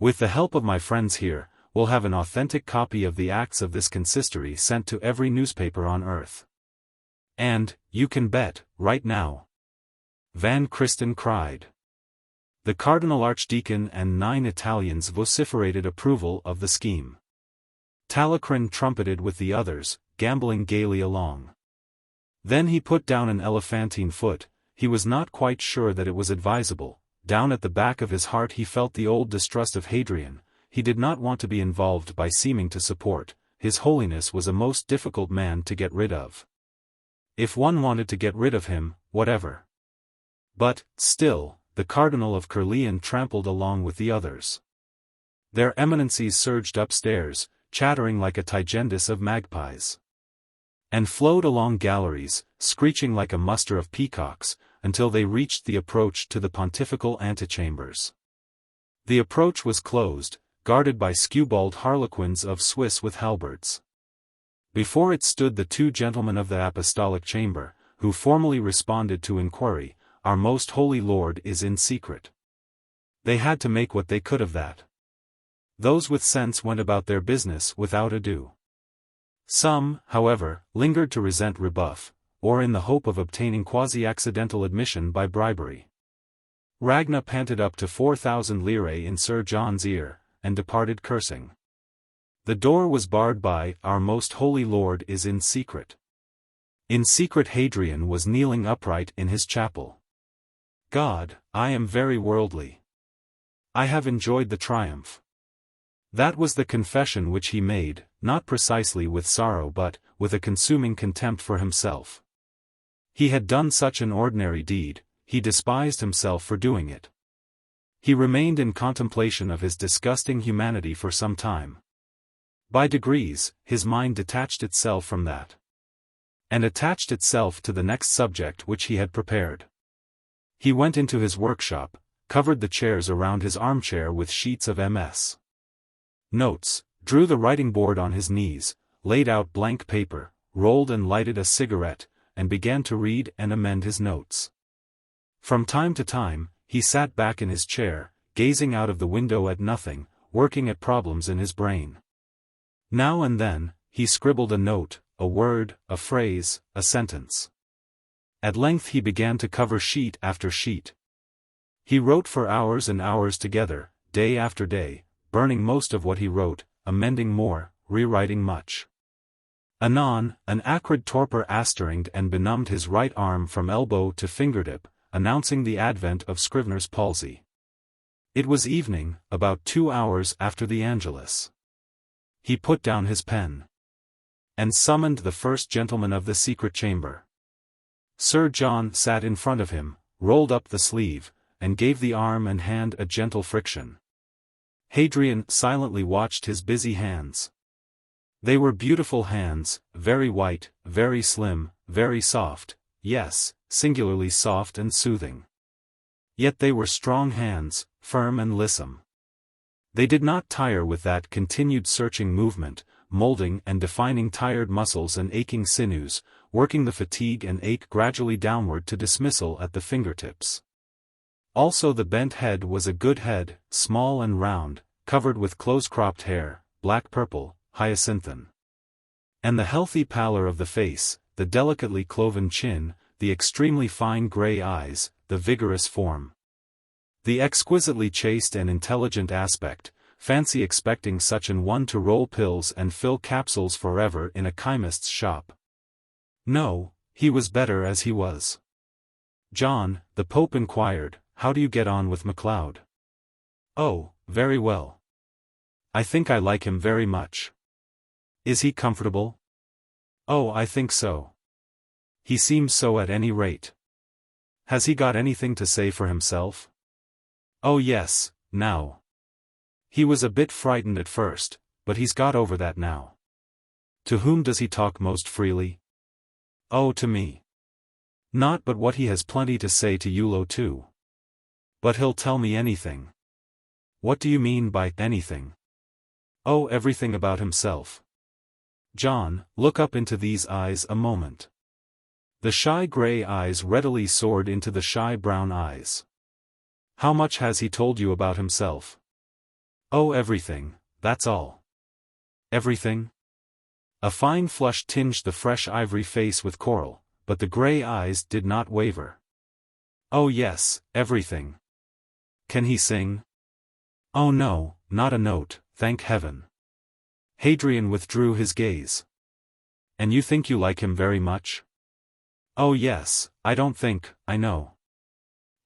With the help of my friends here, we'll have an authentic copy of the acts of this consistory sent to every newspaper on earth. And, you can bet, right now. Van Christen cried. The Cardinal Archdeacon and 9 Italians vociferated approval of the scheme. Talacrin trumpeted with the others, gambling gaily along. Then he put down an elephantine foot. He was not quite sure that it was advisable. Down at the back of his heart he felt the old distrust of Hadrian. He did not want to be involved by seeming to support. His Holiness was a most difficult man to get rid of. If one wanted to get rid of him, whatever. But, still, the Cardinal of Caerleon trampled along with the others. Their eminencies surged upstairs, chattering like a tigendus of magpies, and flowed along galleries, screeching like a muster of peacocks, until they reached the approach to the pontifical antechambers. The approach was closed, guarded by skewbald harlequins of Swiss with halberds. Before it stood the 2 gentlemen of the apostolic chamber, who formally responded to inquiry, "Our most holy Lord is in secret." They had to make what they could of that. Those with sense went about their business without ado. Some, however, lingered to resent rebuff, or in the hope of obtaining quasi-accidental admission by bribery. Ragna panted up to 4,000 lire in Sir John's ear, and departed cursing. The door was barred by, "Our most holy Lord is in secret." In secret Hadrian was kneeling upright in his chapel. God, I am very worldly. I have enjoyed the triumph. That was the confession which he made, not precisely with sorrow but, with a consuming contempt for himself. He had done such an ordinary deed, he despised himself for doing it. He remained in contemplation of his disgusting humanity for some time. By degrees, his mind detached itself from that, and attached itself to the next subject which he had prepared. He went into his workshop, covered the chairs around his armchair with sheets of MS. Notes, drew the writing board on his knees, laid out blank paper, rolled and lighted a cigarette, and began to read and amend his notes. From time to time, he sat back in his chair, gazing out of the window at nothing, working at problems in his brain. Now and then, he scribbled a note, a word, a phrase, a sentence. At length he began to cover sheet after sheet. He wrote for hours and hours together, day after day, burning most of what he wrote, amending more, rewriting much. Anon, an acrid torpor asterisked and benumbed his right arm from elbow to fingertip, announcing the advent of Scrivener's palsy. It was evening, about 2 hours after the Angelus. He put down his pen and summoned the first gentleman of the secret chamber. Sir John sat in front of him, rolled up the sleeve, and gave the arm and hand a gentle friction. Hadrian silently watched his busy hands. They were beautiful hands, very white, very slim, very soft, yes, singularly soft and soothing. Yet they were strong hands, firm and lissom. They did not tire with that continued searching movement, molding and defining tired muscles and aching sinews, working the fatigue and ache gradually downward to dismissal at the fingertips. Also the bent head was a good head, small and round, covered with close-cropped hair, black-purple, hyacinthine. And the healthy pallor of the face, the delicately cloven chin, the extremely fine grey eyes, the vigorous form. The exquisitely chaste and intelligent aspect, fancy expecting such an one to roll pills and fill capsules forever in a chemist's shop. No, he was better as he was. John, the Pope inquired, how do you get on with MacLeod? Oh, very well. I think I like him very much. Is he comfortable? Oh, I think so. He seems so at any rate. Has he got anything to say for himself? Oh yes, now. He was a bit frightened at first, but he's got over that now. To whom does he talk most freely? Oh, to me. Not but what he has plenty to say to Eulo too. But he'll tell me anything. What do you mean by anything? Oh, everything about himself. John, look up into these eyes a moment. The shy grey eyes readily soared into the shy brown eyes. How much has he told you about himself? Oh, everything, that's all. Everything? A fine flush tinged the fresh ivory face with coral, but the grey eyes did not waver. Oh yes, everything. Can he sing? Oh no, not a note, thank heaven. Hadrian withdrew his gaze. And you think you like him very much? Oh yes, I don't think, I know.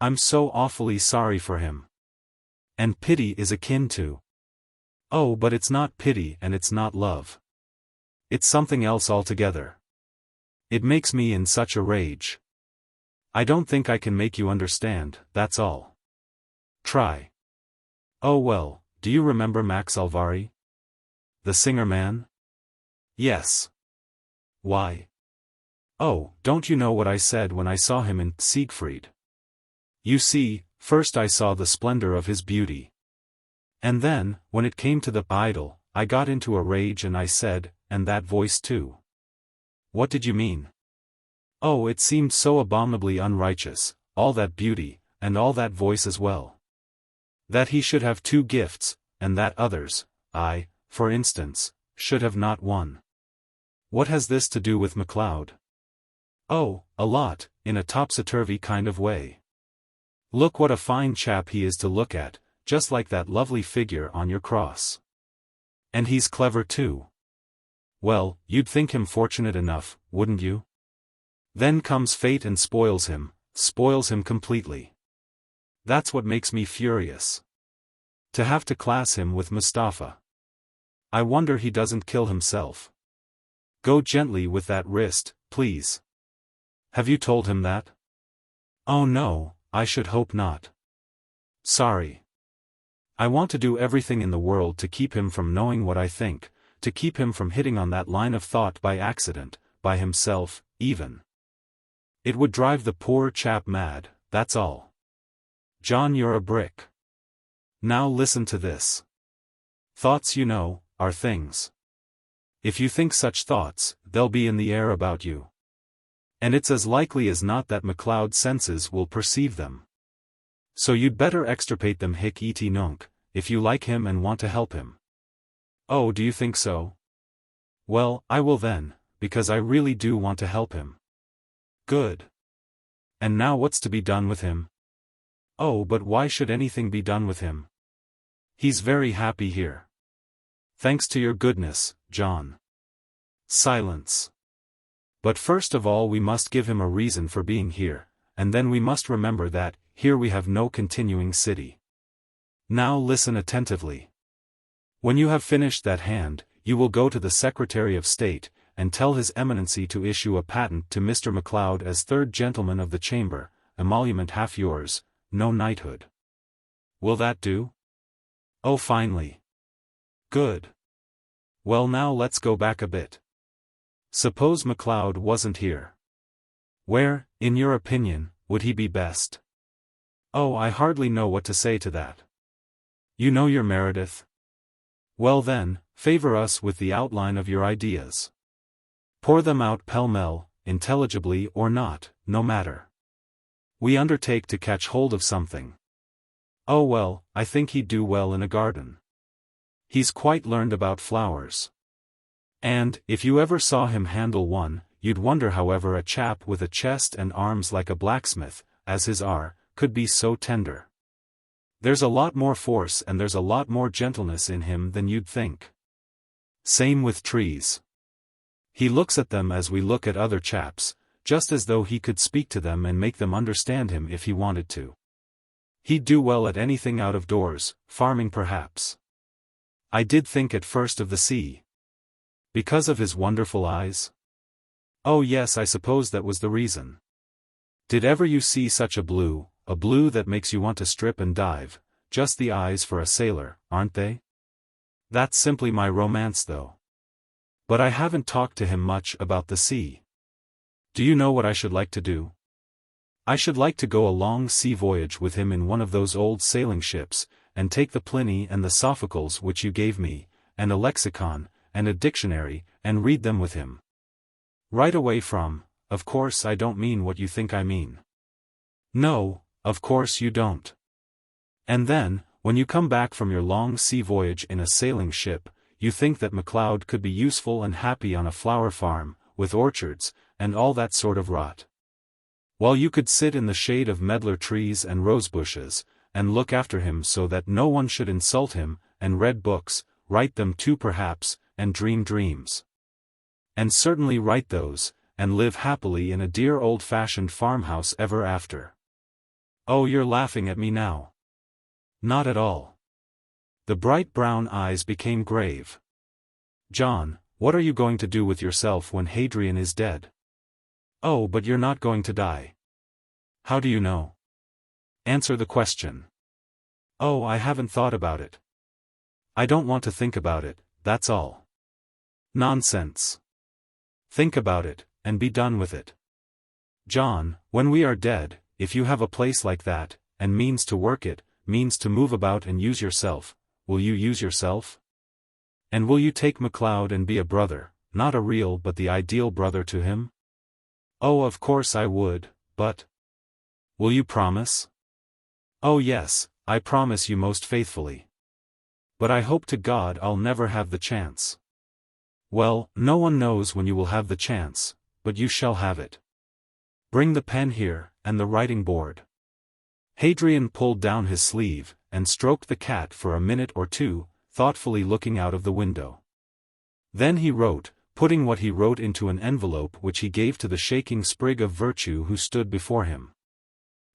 I'm so awfully sorry for him. And pity is akin to. Oh, but it's not pity and it's not love. It's something else altogether. It makes me in such a rage. I don't think I can make you understand, that's all. Try. Oh well, do you remember Max Alvari? The singer-man? Yes. Why? Oh, don't you know what I said when I saw him in Siegfried? You see, first I saw the splendor of his beauty. And then, when it came to the idol, I got into a rage and I said, and that voice too. What did you mean? Oh, it seemed so abominably unrighteous, all that beauty, and all that voice as well. That he should have 2 gifts, and that others, I, for instance, should have not one. What has this to do with MacLeod? Oh, a lot, in a topsy-turvy kind of way. Look what a fine chap he is to look at, just like that lovely figure on your cross. And he's clever too. Well, you'd think him fortunate enough, wouldn't you? Then comes fate and spoils him completely. That's what makes me furious. To have to class him with Mustafa. I wonder he doesn't kill himself. Go gently with that wrist, please. Have you told him that? Oh no, I should hope not. Sorry. I want to do everything in the world to keep him from knowing what I think, to keep him from hitting on that line of thought by accident, by himself, even. It would drive the poor chap mad, that's all. John, you're a brick. Now listen to this. Thoughts, you know, are things. If you think such thoughts, they'll be in the air about you. And it's as likely as not that MacLeod's senses will perceive them. So you'd better extirpate them hic et nunc, if you like him and want to help him. Oh, do you think so? Well, I will then, because I really do want to help him. Good. And now what's to be done with him? Oh, but why should anything be done with him? He's very happy here. Thanks to your goodness, John. Silence. But first of all we must give him a reason for being here, and then we must remember that, here we have no continuing city. Now listen attentively. When you have finished that hand, you will go to the Secretary of State, and tell His Eminency to issue a patent to Mr. MacLeod as third gentleman of the chamber, emolument half yours, no knighthood. Will that do? Oh, finely. Good. Well, now let's go back a bit. Suppose MacLeod wasn't here. Where, in your opinion, would he be best? Oh, I hardly know what to say to that. You know your Meredith? Well then, favor us with the outline of your ideas. Pour them out pell-mell, intelligibly or not, no matter. We undertake to catch hold of something. Oh well, I think he'd do well in a garden. He's quite learned about flowers. And, if you ever saw him handle one, you'd wonder however a chap with a chest and arms like a blacksmith, as his are, could be so tender. There's a lot more force and there's a lot more gentleness in him than you'd think. Same with trees. He looks at them as we look at other chaps, just as though he could speak to them and make them understand him if he wanted to. He'd do well at anything out of doors, farming perhaps. I did think at first of the sea. Because of his wonderful eyes? Oh yes, I suppose that was the reason. Did ever you see such a blue that makes you want to strip and dive, just the eyes for a sailor, aren't they? That's simply my romance though. But I haven't talked to him much about the sea. Do you know what I should like to do? I should like to go a long sea voyage with him in one of those old sailing ships, and take the Pliny and the Sophocles which you gave me, and a lexicon, and a dictionary, and read them with him. Right away from, of course I don't mean what you think I mean. No, of course you don't. And then, when you come back from your long sea voyage in a sailing ship, you think that MacLeod could be useful and happy on a flower farm, with orchards, and all that sort of rot. While you could sit in the shade of medlar trees and rose bushes, and look after him so that no one should insult him, and read books, write them too perhaps, and dream dreams. And certainly write those, and live happily in a dear old-fashioned farmhouse ever after. Oh, you're laughing at me now. Not at all. The bright brown eyes became grave. John, what are you going to do with yourself when Hadrian is dead? Oh, but you're not going to die. How do you know? Answer the question. Oh, I haven't thought about it. I don't want to think about it, that's all. Nonsense. Think about it, and be done with it. John, when we are dead, if you have a place like that, and means to work it, means to move about and use yourself, will you use yourself? And will you take MacLeod and be a brother, not a real but the ideal brother to him? Oh, of course I would, but... Will you promise? Oh yes, I promise you most faithfully. But I hope to God I'll never have the chance. Well, no one knows when you will have the chance, but you shall have it. Bring the pen here, and the writing board. Hadrian pulled down his sleeve, and stroked the cat for a minute or two, thoughtfully looking out of the window. Then he wrote, putting what he wrote into an envelope which he gave to the shaking sprig of virtue who stood before him.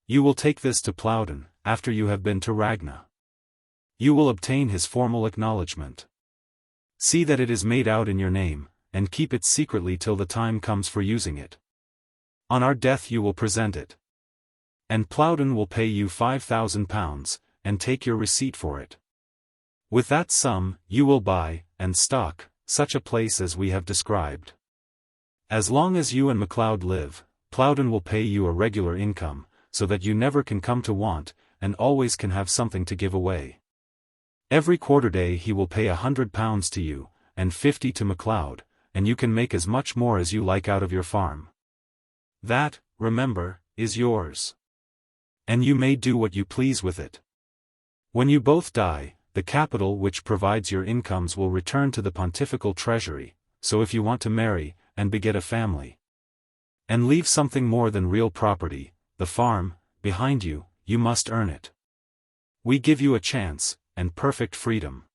You will take this to Plowden, after you have been to Ragna. You will obtain his formal acknowledgement. See that it is made out in your name, and keep it secretly till the time comes for using it. On our death you will present it. And Plowden will pay you £5,000, and take your receipt for it. With that sum, you will buy, and stock, such a place as we have described. As long as you and MacLeod live, Plowden will pay you a regular income, so that you never can come to want, and always can have something to give away. Every quarter-day he will pay £100 to you, and 50 to MacLeod, and you can make as much more as you like out of your farm. That, remember, is yours. And you may do what you please with it. When you both die, the capital which provides your incomes will return to the pontifical treasury, so if you want to marry, and beget a family, and leave something more than real property, the farm, behind you, you must earn it. We give you a chance, and perfect freedom.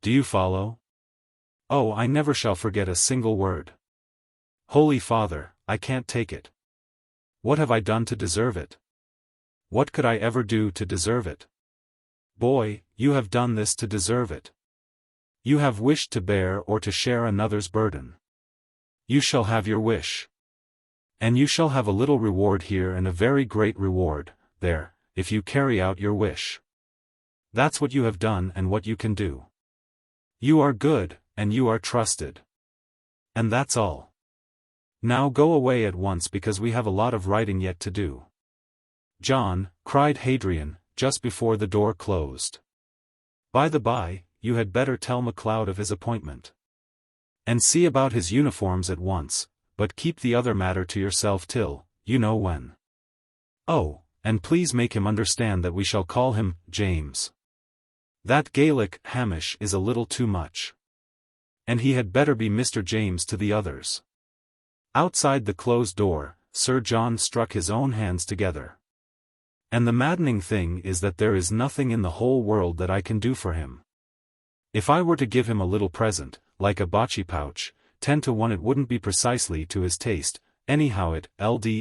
Do you follow? Oh, I never shall forget a single word. Holy Father, I can't take it. What have I done to deserve it? What could I ever do to deserve it? Boy, you have done this to deserve it. You have wished to bear or to share another's burden. You shall have your wish. And you shall have a little reward here and a very great reward, there, if you carry out your wish. That's what you have done and what you can do. You are good, and you are trusted. And that's all. Now go away at once because we have a lot of writing yet to do. John, cried Hadrian, just before the door closed. By the by, you had better tell MacLeod of his appointment. And see about his uniforms at once, but keep the other matter to yourself till, you know when. Oh, and please make him understand that we shall call him James. That Gaelic Hamish is a little too much. And he had better be Mr. James to the others. Outside the closed door, Sir John struck his own hands together. And the maddening thing is that there is nothing in the whole world that I can do for him. If I were to give him a little present, like a bocce pouch, 10 to 1 it wouldn't be precisely to his taste, anyhow it'd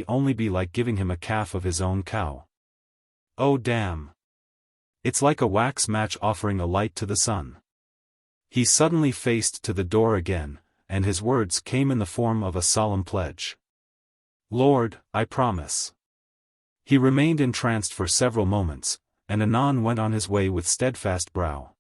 only be like giving him a calf of his own cow. Oh damn! It's like a wax match offering a light to the sun. He suddenly faced to the door again, and his words came in the form of a solemn pledge. Lord, I promise. He remained entranced for several moments, and anon went on his way with steadfast brow.